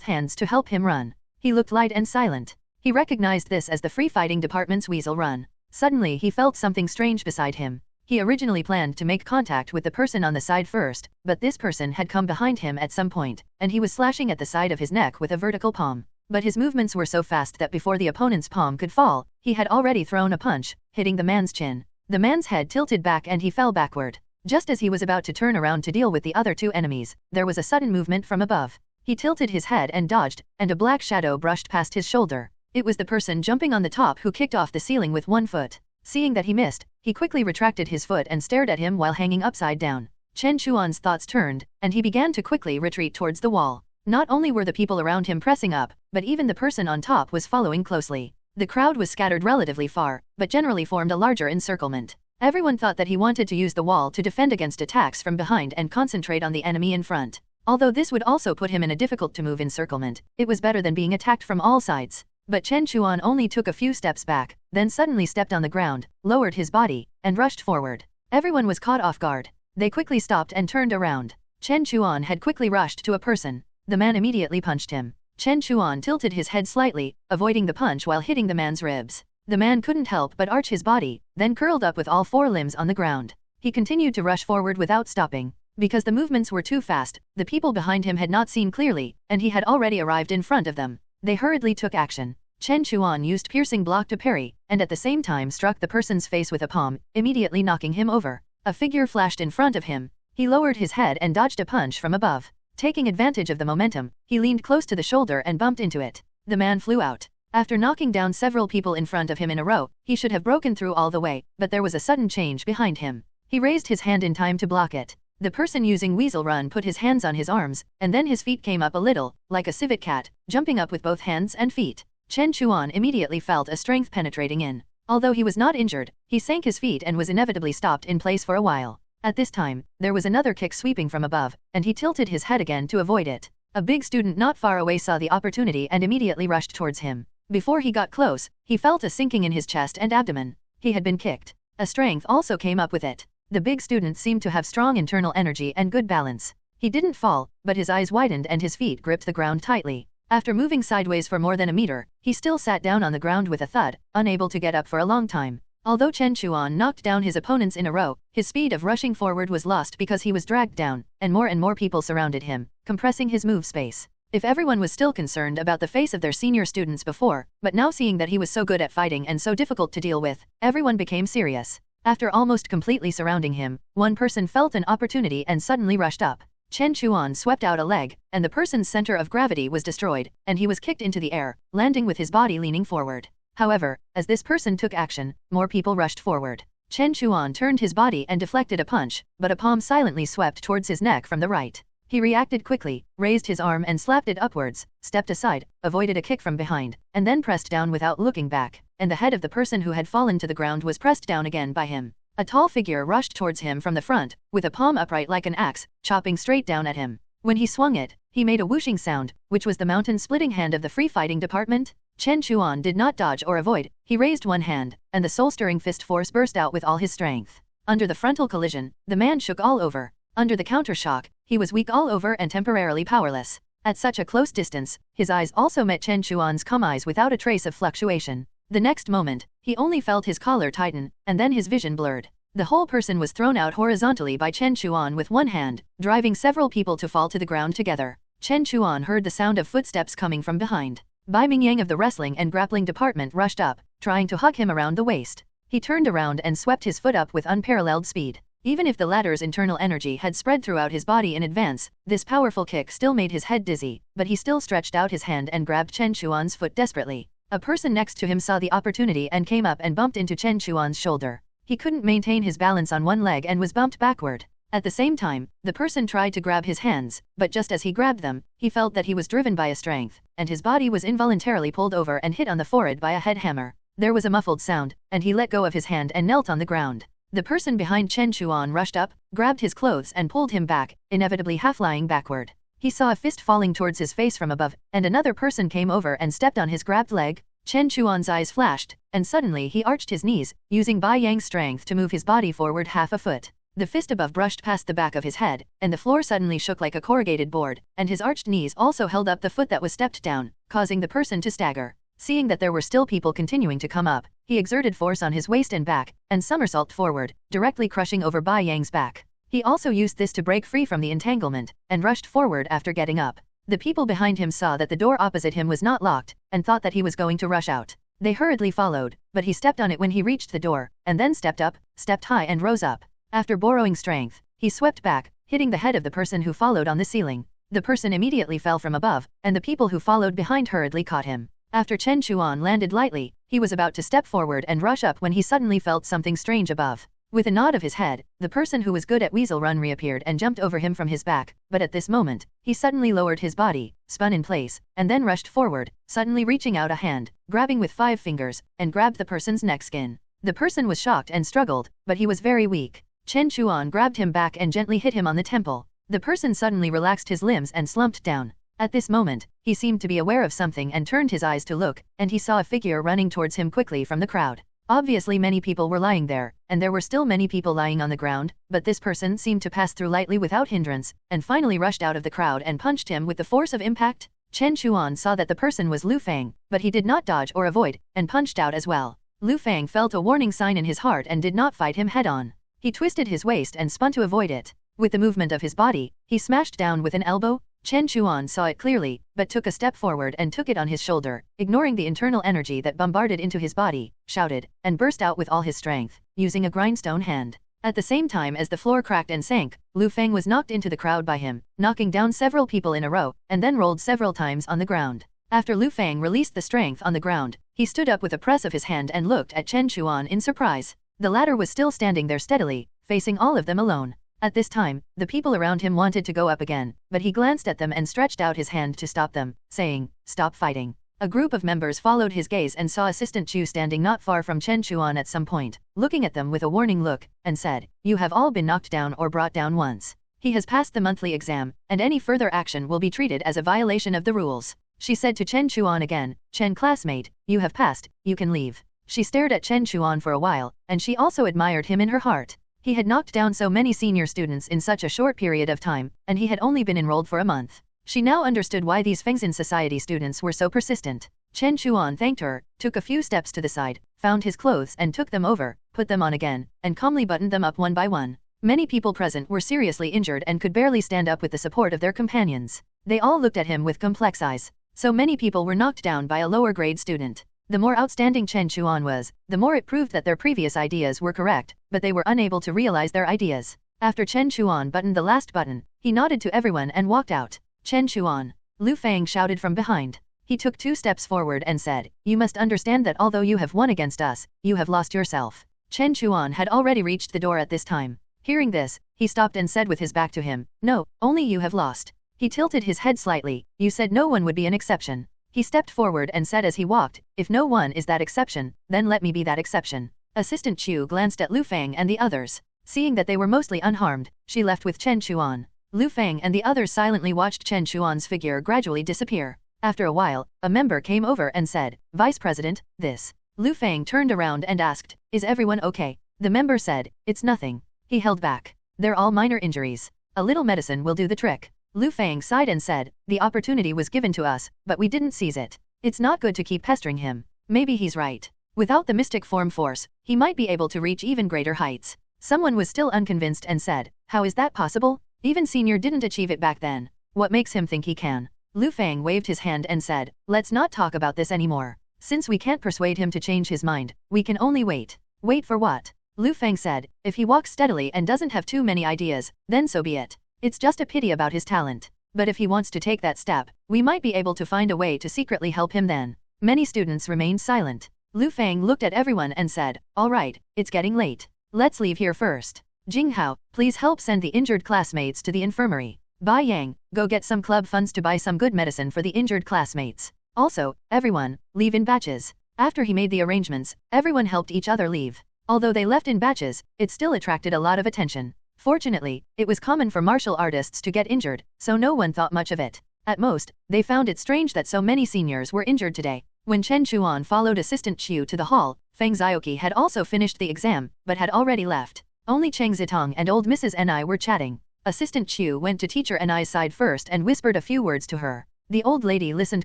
hands to help him run. He looked light and silent. He recognized this as the free fighting department's Weasel Run. Suddenly he felt something strange beside him. He originally planned to make contact with the person on the side first, but this person had come behind him at some point, and he was slashing at the side of his neck with a vertical palm. But his movements were so fast that before the opponent's palm could fall, he had already thrown a punch, hitting the man's chin. The man's head tilted back and he fell backward. Just as he was about to turn around to deal with the other two enemies, there was a sudden movement from above. He tilted his head and dodged, and a black shadow brushed past his shoulder. It was the person jumping on the top who kicked off the ceiling with one foot. Seeing that he missed, he quickly retracted his foot and stared at him while hanging upside down. Chen Chuan's thoughts turned, and he began to quickly retreat towards the wall. Not only were the people around him pressing up, but even the person on top was following closely. The crowd was scattered relatively far, but generally formed a larger encirclement. Everyone thought that he wanted to use the wall to defend against attacks from behind and concentrate on the enemy in front. Although this would also put him in a difficult-to-move encirclement, it was better than being attacked from all sides. But Chen Chuan only took a few steps back, then suddenly stepped on the ground, lowered his body, and rushed forward. Everyone was caught off guard. They quickly stopped and turned around. Chen Chuan had quickly rushed to a person. The man immediately punched him. Chen Chuan tilted his head slightly, avoiding the punch while hitting the man's ribs. The man couldn't help but arch his body, then curled up with all four limbs on the ground. He continued to rush forward without stopping. Because the movements were too fast, the people behind him had not seen clearly, and he had already arrived in front of them. They hurriedly took action. Chen Chuan used piercing block to parry, and at the same time struck the person's face with a palm, immediately knocking him over. A figure flashed in front of him. He lowered his head and dodged a punch from above. Taking advantage of the momentum, he leaned close to the shoulder and bumped into it. The man flew out. After knocking down several people in front of him in a row, he should have broken through all the way, but there was a sudden change behind him. He raised his hand in time to block it. The person using Weasel Run put his hands on his arms, and then his feet came up a little, like a civet cat, jumping up with both hands and feet. Chen Chuan immediately felt a strength penetrating in. Although he was not injured, he sank his feet and was inevitably stopped in place for a while. At this time, there was another kick sweeping from above, and he tilted his head again to avoid it. A big student not far away saw the opportunity and immediately rushed towards him. Before he got close, he felt a sinking in his chest and abdomen. He had been kicked. A strength also came up with it. The big student seemed to have strong internal energy and good balance. He didn't fall, but his eyes widened and his feet gripped the ground tightly. After moving sideways for more than a meter, he still sat down on the ground with a thud, unable to get up for a long time. Although Chen Chuan knocked down his opponents in a row, his speed of rushing forward was lost because he was dragged down, and more people surrounded him, compressing his move space. If everyone was still concerned about the face of their senior students before, but now seeing that he was so good at fighting and so difficult to deal with, everyone became serious. After almost completely surrounding him, one person felt an opportunity and suddenly rushed up. Chen Chuan swept out a leg, and the person's center of gravity was destroyed, and he was kicked into the air, landing with his body leaning forward. However, as this person took action, more people rushed forward. Chen Chuan turned his body and deflected a punch, but a palm silently swept towards his neck from the right. He reacted quickly, raised his arm and slapped it upwards, stepped aside, avoided a kick from behind, and then pressed down without looking back, and the head of the person who had fallen to the ground was pressed down again by him. A tall figure rushed towards him from the front, with a palm upright like an axe, chopping straight down at him. When he swung it, he made a whooshing sound, which was the mountain-splitting hand of the free fighting department. Chen Chuan did not dodge or avoid, he raised one hand, and the soul-stirring fist force burst out with all his strength. Under the frontal collision, the man shook all over. Under the counter-shock, he was weak all over and temporarily powerless. At such a close distance, his eyes also met Chen Chuan's calm eyes without a trace of fluctuation. The next moment, he only felt his collar tighten, and then his vision blurred. The whole person was thrown out horizontally by Chen Chuan with one hand, driving several people to fall to the ground together. Chen Chuan heard the sound of footsteps coming from behind. Bai Mingyang of the wrestling and grappling department rushed up, trying to hug him around the waist. He turned around and swept his foot up with unparalleled speed. Even if the latter's internal energy had spread throughout his body in advance, this powerful kick still made his head dizzy, but he still stretched out his hand and grabbed Chen Chuan's foot desperately. A person next to him saw the opportunity and came up and bumped into Chen Chuan's shoulder. He couldn't maintain his balance on one leg and was bumped backward. At the same time, the person tried to grab his hands, but just as he grabbed them, he felt that he was driven by a strength, and his body was involuntarily pulled over and hit on the forehead by a head hammer. There was a muffled sound, and he let go of his hand and knelt on the ground. The person behind Chen Chuan rushed up, grabbed his clothes and pulled him back, inevitably half-lying backward. He saw a fist falling towards his face from above, and another person came over and stepped on his grabbed leg. Chen Chuan's eyes flashed, and suddenly he arched his knees, using Bai Yang's strength to move his body forward half a foot. The fist above brushed past the back of his head, and the floor suddenly shook like a corrugated board, and his arched knees also held up the foot that was stepped down, causing the person to stagger. Seeing that there were still people continuing to come up, he exerted force on his waist and back, and somersaulted forward, directly crushing over Bai Yang's back. He also used this to break free from the entanglement, and rushed forward after getting up. The people behind him saw that the door opposite him was not locked, and thought that he was going to rush out. They hurriedly followed, but he stepped on it when he reached the door, and then stepped up, stepped high and rose up. After borrowing strength, he swept back, hitting the head of the person who followed on the ceiling. The person immediately fell from above, and the people who followed behind hurriedly caught him. After Chen Chuan landed lightly, he was about to step forward and rush up when he suddenly felt something strange above. With a nod of his head, the person who was good at Weasel Run reappeared and jumped over him from his back, but at this moment, he suddenly lowered his body, spun in place, and then rushed forward, suddenly reaching out a hand, grabbing with 5 fingers, and grabbed the person's neck skin. The person was shocked and struggled, but he was very weak. Chen Chuan grabbed him back and gently hit him on the temple. The person suddenly relaxed his limbs and slumped down. At this moment, he seemed to be aware of something and turned his eyes to look, and he saw a figure running towards him quickly from the crowd. Obviously many people were lying there, and there were still many people lying on the ground, but this person seemed to pass through lightly without hindrance, and finally rushed out of the crowd and punched him with the force of impact. Chen Chuan saw that the person was Lu Fang, but he did not dodge or avoid, and punched out as well. Lu Fang felt a warning sign in his heart and did not fight him head-on. He twisted his waist and spun to avoid it. With the movement of his body, he smashed down with an elbow. Chen Chuan saw it clearly, but took a step forward and took it on his shoulder, ignoring the internal energy that bombarded into his body, shouted, and burst out with all his strength, using a grindstone hand. At the same time as the floor cracked and sank, Lu Fang was knocked into the crowd by him, knocking down several people in a row, and then rolled several times on the ground. After Lu Fang released the strength on the ground, he stood up with a press of his hand and looked at Chen Chuan in surprise. The latter was still standing there steadily, facing all of them alone. At this time, the people around him wanted to go up again, but he glanced at them and stretched out his hand to stop them, saying, "Stop fighting." A group of members followed his gaze and saw Assistant Chu standing not far from Chen Chuan at some point, looking at them with a warning look, and said, "You have all been knocked down or brought down once. He has passed the monthly exam, and any further action will be treated as a violation of the rules." She said to Chen Chuan again, "Chen classmate, you have passed, you can leave." She stared at Chen Chuan for a while, and she also admired him in her heart. He had knocked down so many senior students in such a short period of time, and he had only been enrolled for a month. She now understood why these Fengzin Society students were so persistent. Chen Chuan thanked her, took a few steps to the side, found his clothes and took them over, put them on again, and calmly buttoned them up one by one. Many people present were seriously injured and could barely stand up with the support of their companions. They all looked at him with complex eyes. So many people were knocked down by a lower grade student. The more outstanding Chen Chuan was, the more it proved that their previous ideas were correct, but they were unable to realize their ideas. After Chen Chuan buttoned the last button, he nodded to everyone and walked out. "Chen Chuan," Lu Fang shouted from behind. He took 2 steps forward and said, "You must understand that although you have won against us, you have lost yourself." Chen Chuan had already reached the door at this time. Hearing this, he stopped and said with his back to him, "No, only you have lost." He tilted his head slightly. "You said no one would be an exception." He stepped forward and said as he walked, "If no one is that exception, then let me be that exception." Assistant Chu glanced at Lu Fang and the others. Seeing that they were mostly unharmed, she left with Chen Chuan. Lu Fang and the others silently watched Chen Chuan's figure gradually disappear. After a while, a member came over and said, "Vice President, this." Lu Fang turned around and asked, "Is everyone okay?" The member said, "It's nothing." He held back. "They're all minor injuries. A little medicine will do the trick." Lu Fang sighed and said, "The opportunity was given to us, but we didn't seize it. It's not good to keep pestering him. Maybe he's right. Without the mystic form force, he might be able to reach even greater heights." Someone was still unconvinced and said, "How is that possible? Even Senior didn't achieve it back then. What makes him think he can?" Lu Fang waved his hand and said, "Let's not talk about this anymore. Since we can't persuade him to change his mind, we can only wait." "Wait for what?" Lu Fang said, "If he walks steadily and doesn't have too many ideas, then so be it. It's just a pity about his talent. But if he wants to take that step, we might be able to find a way to secretly help him then." Many students remained silent. Lu Fang looked at everyone and said, "All right, it's getting late. Let's leave here first. Jinghao, please help send the injured classmates to the infirmary. Bai Yang, go get some club funds to buy some good medicine for the injured classmates. Also, everyone, leave in batches." After he made the arrangements, everyone helped each other leave. Although they left in batches, it still attracted a lot of attention. Fortunately, it was common for martial artists to get injured, so no one thought much of it. At most, they found it strange that so many seniors were injured today. When Chen Chuan followed Assistant Chiu to the hall, Feng Xiaoqi had also finished the exam, but had already left. Only Cheng Zitong and old Mrs. Ni were chatting. Assistant Chiu went to teacher Ni's side first and whispered a few words to her. The old lady listened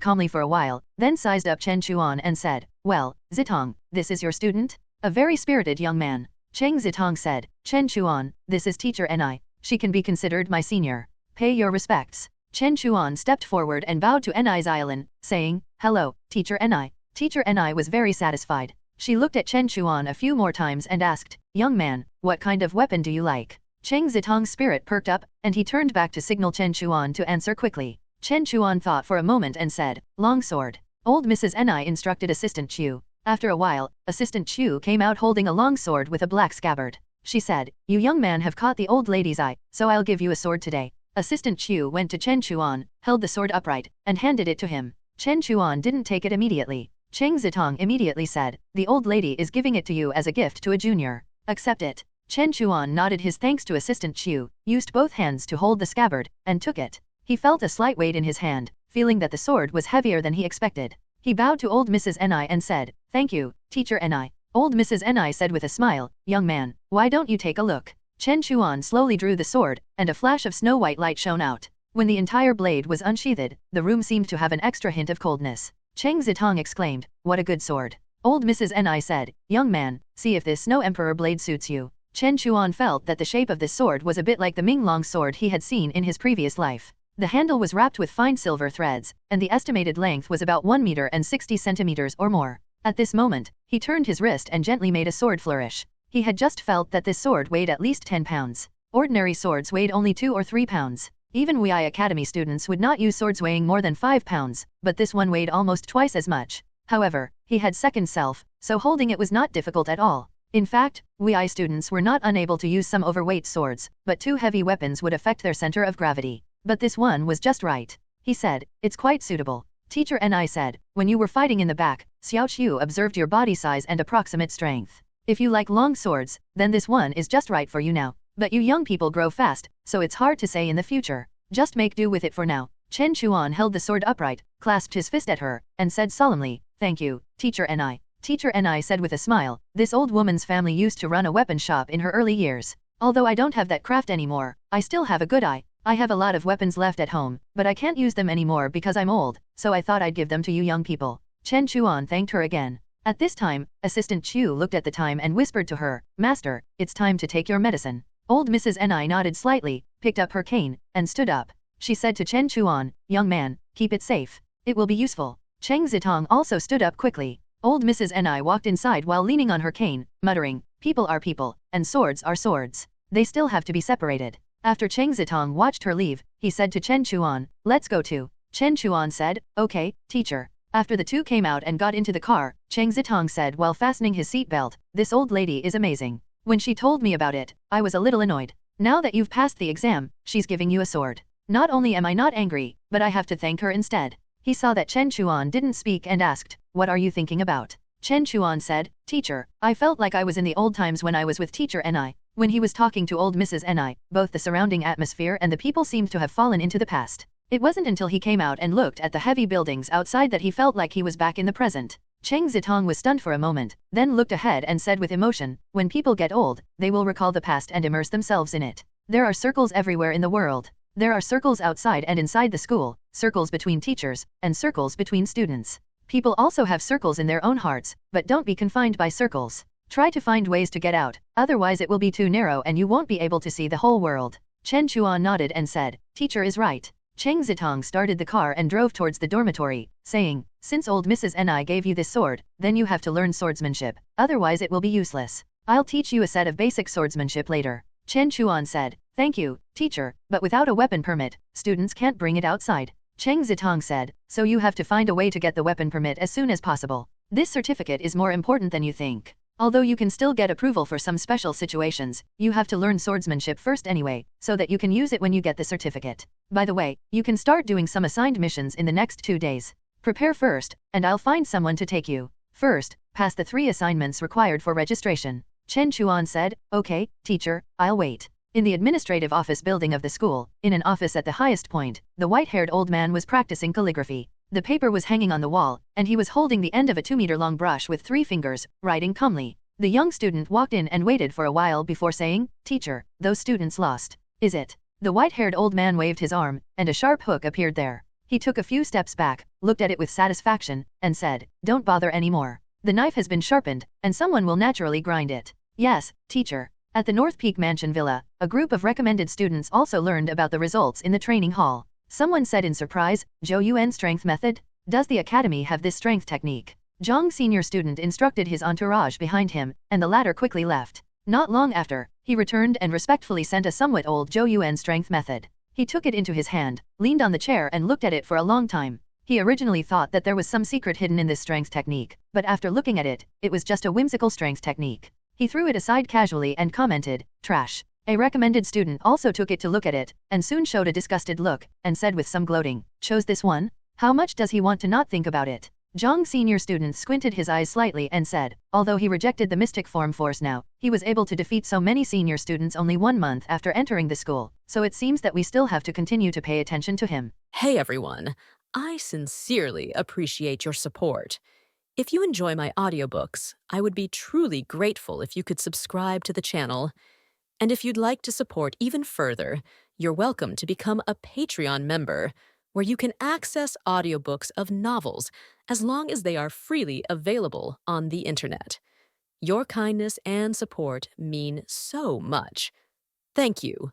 calmly for a while, then sized up Chen Chuan and said, "Well, Zitong, this is your student? A very spirited young man." Cheng Zitong said, "Chen Chuan, this is teacher Ni. She can be considered my senior. Pay your respects." Chen Chuan stepped forward and bowed to Ni's Island, saying, "Hello, teacher Ni." Teacher Ni was very satisfied. She looked at Chen Chuan a few more times and asked, "Young man, what kind of weapon do you like?" Cheng Zitong's spirit perked up, and he turned back to signal Chen Chuan to answer quickly. Chen Chuan thought for a moment and said, "Long sword." Old Mrs. Ni instructed Assistant Chiu. After a while, Assistant Chiu came out holding a long sword with a black scabbard. She said, "You young man have caught the old lady's eye, so I'll give you a sword today." Assistant Chiu went to Chen Chuan, held the sword upright, and handed it to him. Chen Chuan didn't take it immediately. Cheng Zitong immediately said, "The old lady is giving it to you as a gift to a junior. Accept it." Chen Chuan nodded his thanks to Assistant Chiu, used both hands to hold the scabbard, and took it. He felt a slight weight in his hand, feeling that the sword was heavier than he expected. He bowed to old Mrs. Ni and said, "Thank you, teacher Ni." Old Mrs. Ni said with a smile, "Young man, why don't you take a look?" Chen Chuan slowly drew the sword, and a flash of snow-white light shone out. When the entire blade was unsheathed, the room seemed to have an extra hint of coldness. Cheng Zitong exclaimed, "What a good sword." Old Mrs. Ni said, "Young man, see if this Snow Emperor blade suits you." Chen Chuan felt that the shape of this sword was a bit like the Ming long sword he had seen in his previous life. The handle was wrapped with fine silver threads, and the estimated length was about 1 meter and 60 centimeters or more. At this moment, he turned his wrist and gently made a sword flourish. He had just felt that this sword weighed at least 10 pounds. Ordinary swords weighed only 2 or 3 pounds. Even Wei Academy students would not use swords weighing more than 5 pounds, but this one weighed almost twice as much. However, he had second self, so holding it was not difficult at all. In fact, Wei students were not unable to use some overweight swords, but too heavy weapons would affect their center of gravity. But this one was just right. He said, "It's quite suitable." Teacher Ni said, "When you were fighting in the back, Xiao Qiu observed your body size and approximate strength. If you like long swords, then this one is just right for you now. But you young people grow fast, so it's hard to say in the future. Just make do with it for now." Chen Chuan held the sword upright, clasped his fist at her, and said solemnly, "Thank you, Teacher Ni." Teacher Ni said with a smile, "This old woman's family used to run a weapon shop in her early years. Although I don't have that craft anymore, I still have a good eye. I have a lot of weapons left at home, but I can't use them anymore because I'm old, so I thought I'd give them to you young people." Chen Chuan thanked her again. At this time, Assistant Chiu looked at the time and whispered to her, "Master, it's time to take your medicine." Old Mrs. Ni nodded slightly, picked up her cane, and stood up. She said to Chen Chuan, "Young man, keep it safe. It will be useful." Cheng Zitong also stood up quickly. Old Mrs. Ni walked inside while leaning on her cane, muttering, "People are people, and swords are swords. They still have to be separated." After Cheng Zitong watched her leave, he said to Chen Chuan, "Let's go too." Chen Chuan said, "Okay, teacher." After the two came out and got into the car, Cheng Zitong said while fastening his seatbelt, "This old lady is amazing. When she told me about it, I was a little annoyed. Now that you've passed the exam, she's giving you a sword. Not only am I not angry, but I have to thank her instead." He saw that Chen Chuan didn't speak and asked, "What are you thinking about?" Chen Chuan said, "Teacher, I felt like I was in the old times when I was with Teacher Ni. When he was talking to old Mrs. Ni, both the surrounding atmosphere and the people seemed to have fallen into the past. It wasn't until he came out and looked at the heavy buildings outside that he felt like he was back in the present." Cheng Zitong was stunned for a moment, then looked ahead and said with emotion, "When people get old, they will recall the past and immerse themselves in it. There are circles everywhere in the world. There are circles outside and inside the school, circles between teachers, and circles between students. People also have circles in their own hearts, but don't be confined by circles. Try to find ways to get out, otherwise it will be too narrow and you won't be able to see the whole world." Chen Chuan nodded and said, "Teacher is right." Cheng Zitong started the car and drove towards the dormitory, saying, "Since old Mrs. Ni gave you this sword, then you have to learn swordsmanship, otherwise it will be useless. I'll teach you a set of basic swordsmanship later." Chen Chuan said, "Thank you, teacher, but without a weapon permit, students can't bring it outside." Cheng Zitong said, "So you have to find a way to get the weapon permit as soon as possible. This certificate is more important than you think. Although you can still get approval for some special situations, you have to learn swordsmanship first anyway, so that you can use it when you get the certificate. By the way, you can start doing some assigned missions in the next 2 days. Prepare first, and I'll find someone to take you. First, pass the 3 assignments required for registration. Chen Chuan said, "Okay, teacher, I'll wait." In the administrative office building of the school, in an office at the highest point, the white-haired old man was practicing calligraphy. The paper was hanging on the wall, and he was holding the end of a 2-meter-long brush with 3 fingers, writing calmly. The young student walked in and waited for a while before saying, "Teacher, those students lost. Is it?" The white-haired old man waved his arm, and a sharp hook appeared there. He took a few steps back, looked at it with satisfaction, and said, "Don't bother anymore. The knife has been sharpened, and someone will naturally grind it." "Yes, teacher." At the North Peak Mansion Villa, a group of recommended students also learned about the results in the training hall. Someone said in surprise, "Zhou Yuan strength method? Does the academy have this strength technique?" Zhang senior student instructed his entourage behind him, and the latter quickly left. Not long after, he returned and respectfully sent a somewhat old Zhou Yuan strength method. He took it into his hand, leaned on the chair and looked at it for a long time. He originally thought that there was some secret hidden in this strength technique, but after looking at it, it was just a whimsical strength technique. He threw it aside casually and commented, "Trash." A recommended student also took it to look at it, and soon showed a disgusted look, and said with some gloating, "Chose this one? How much does he want to not think about it?" Zhang senior student squinted his eyes slightly and said, although he rejected the mystic form force now, he was able to defeat so many senior students only 1 month after entering the school, so it seems that we still have to continue to pay attention to him. Hey everyone, I sincerely appreciate your support. If you enjoy my audiobooks, I would be truly grateful if you could subscribe to the channel. And if you'd like to support even further, you're welcome to become a Patreon member, where you can access audiobooks of novels as long as they are freely available on the internet. Your kindness and support mean so much. Thank you.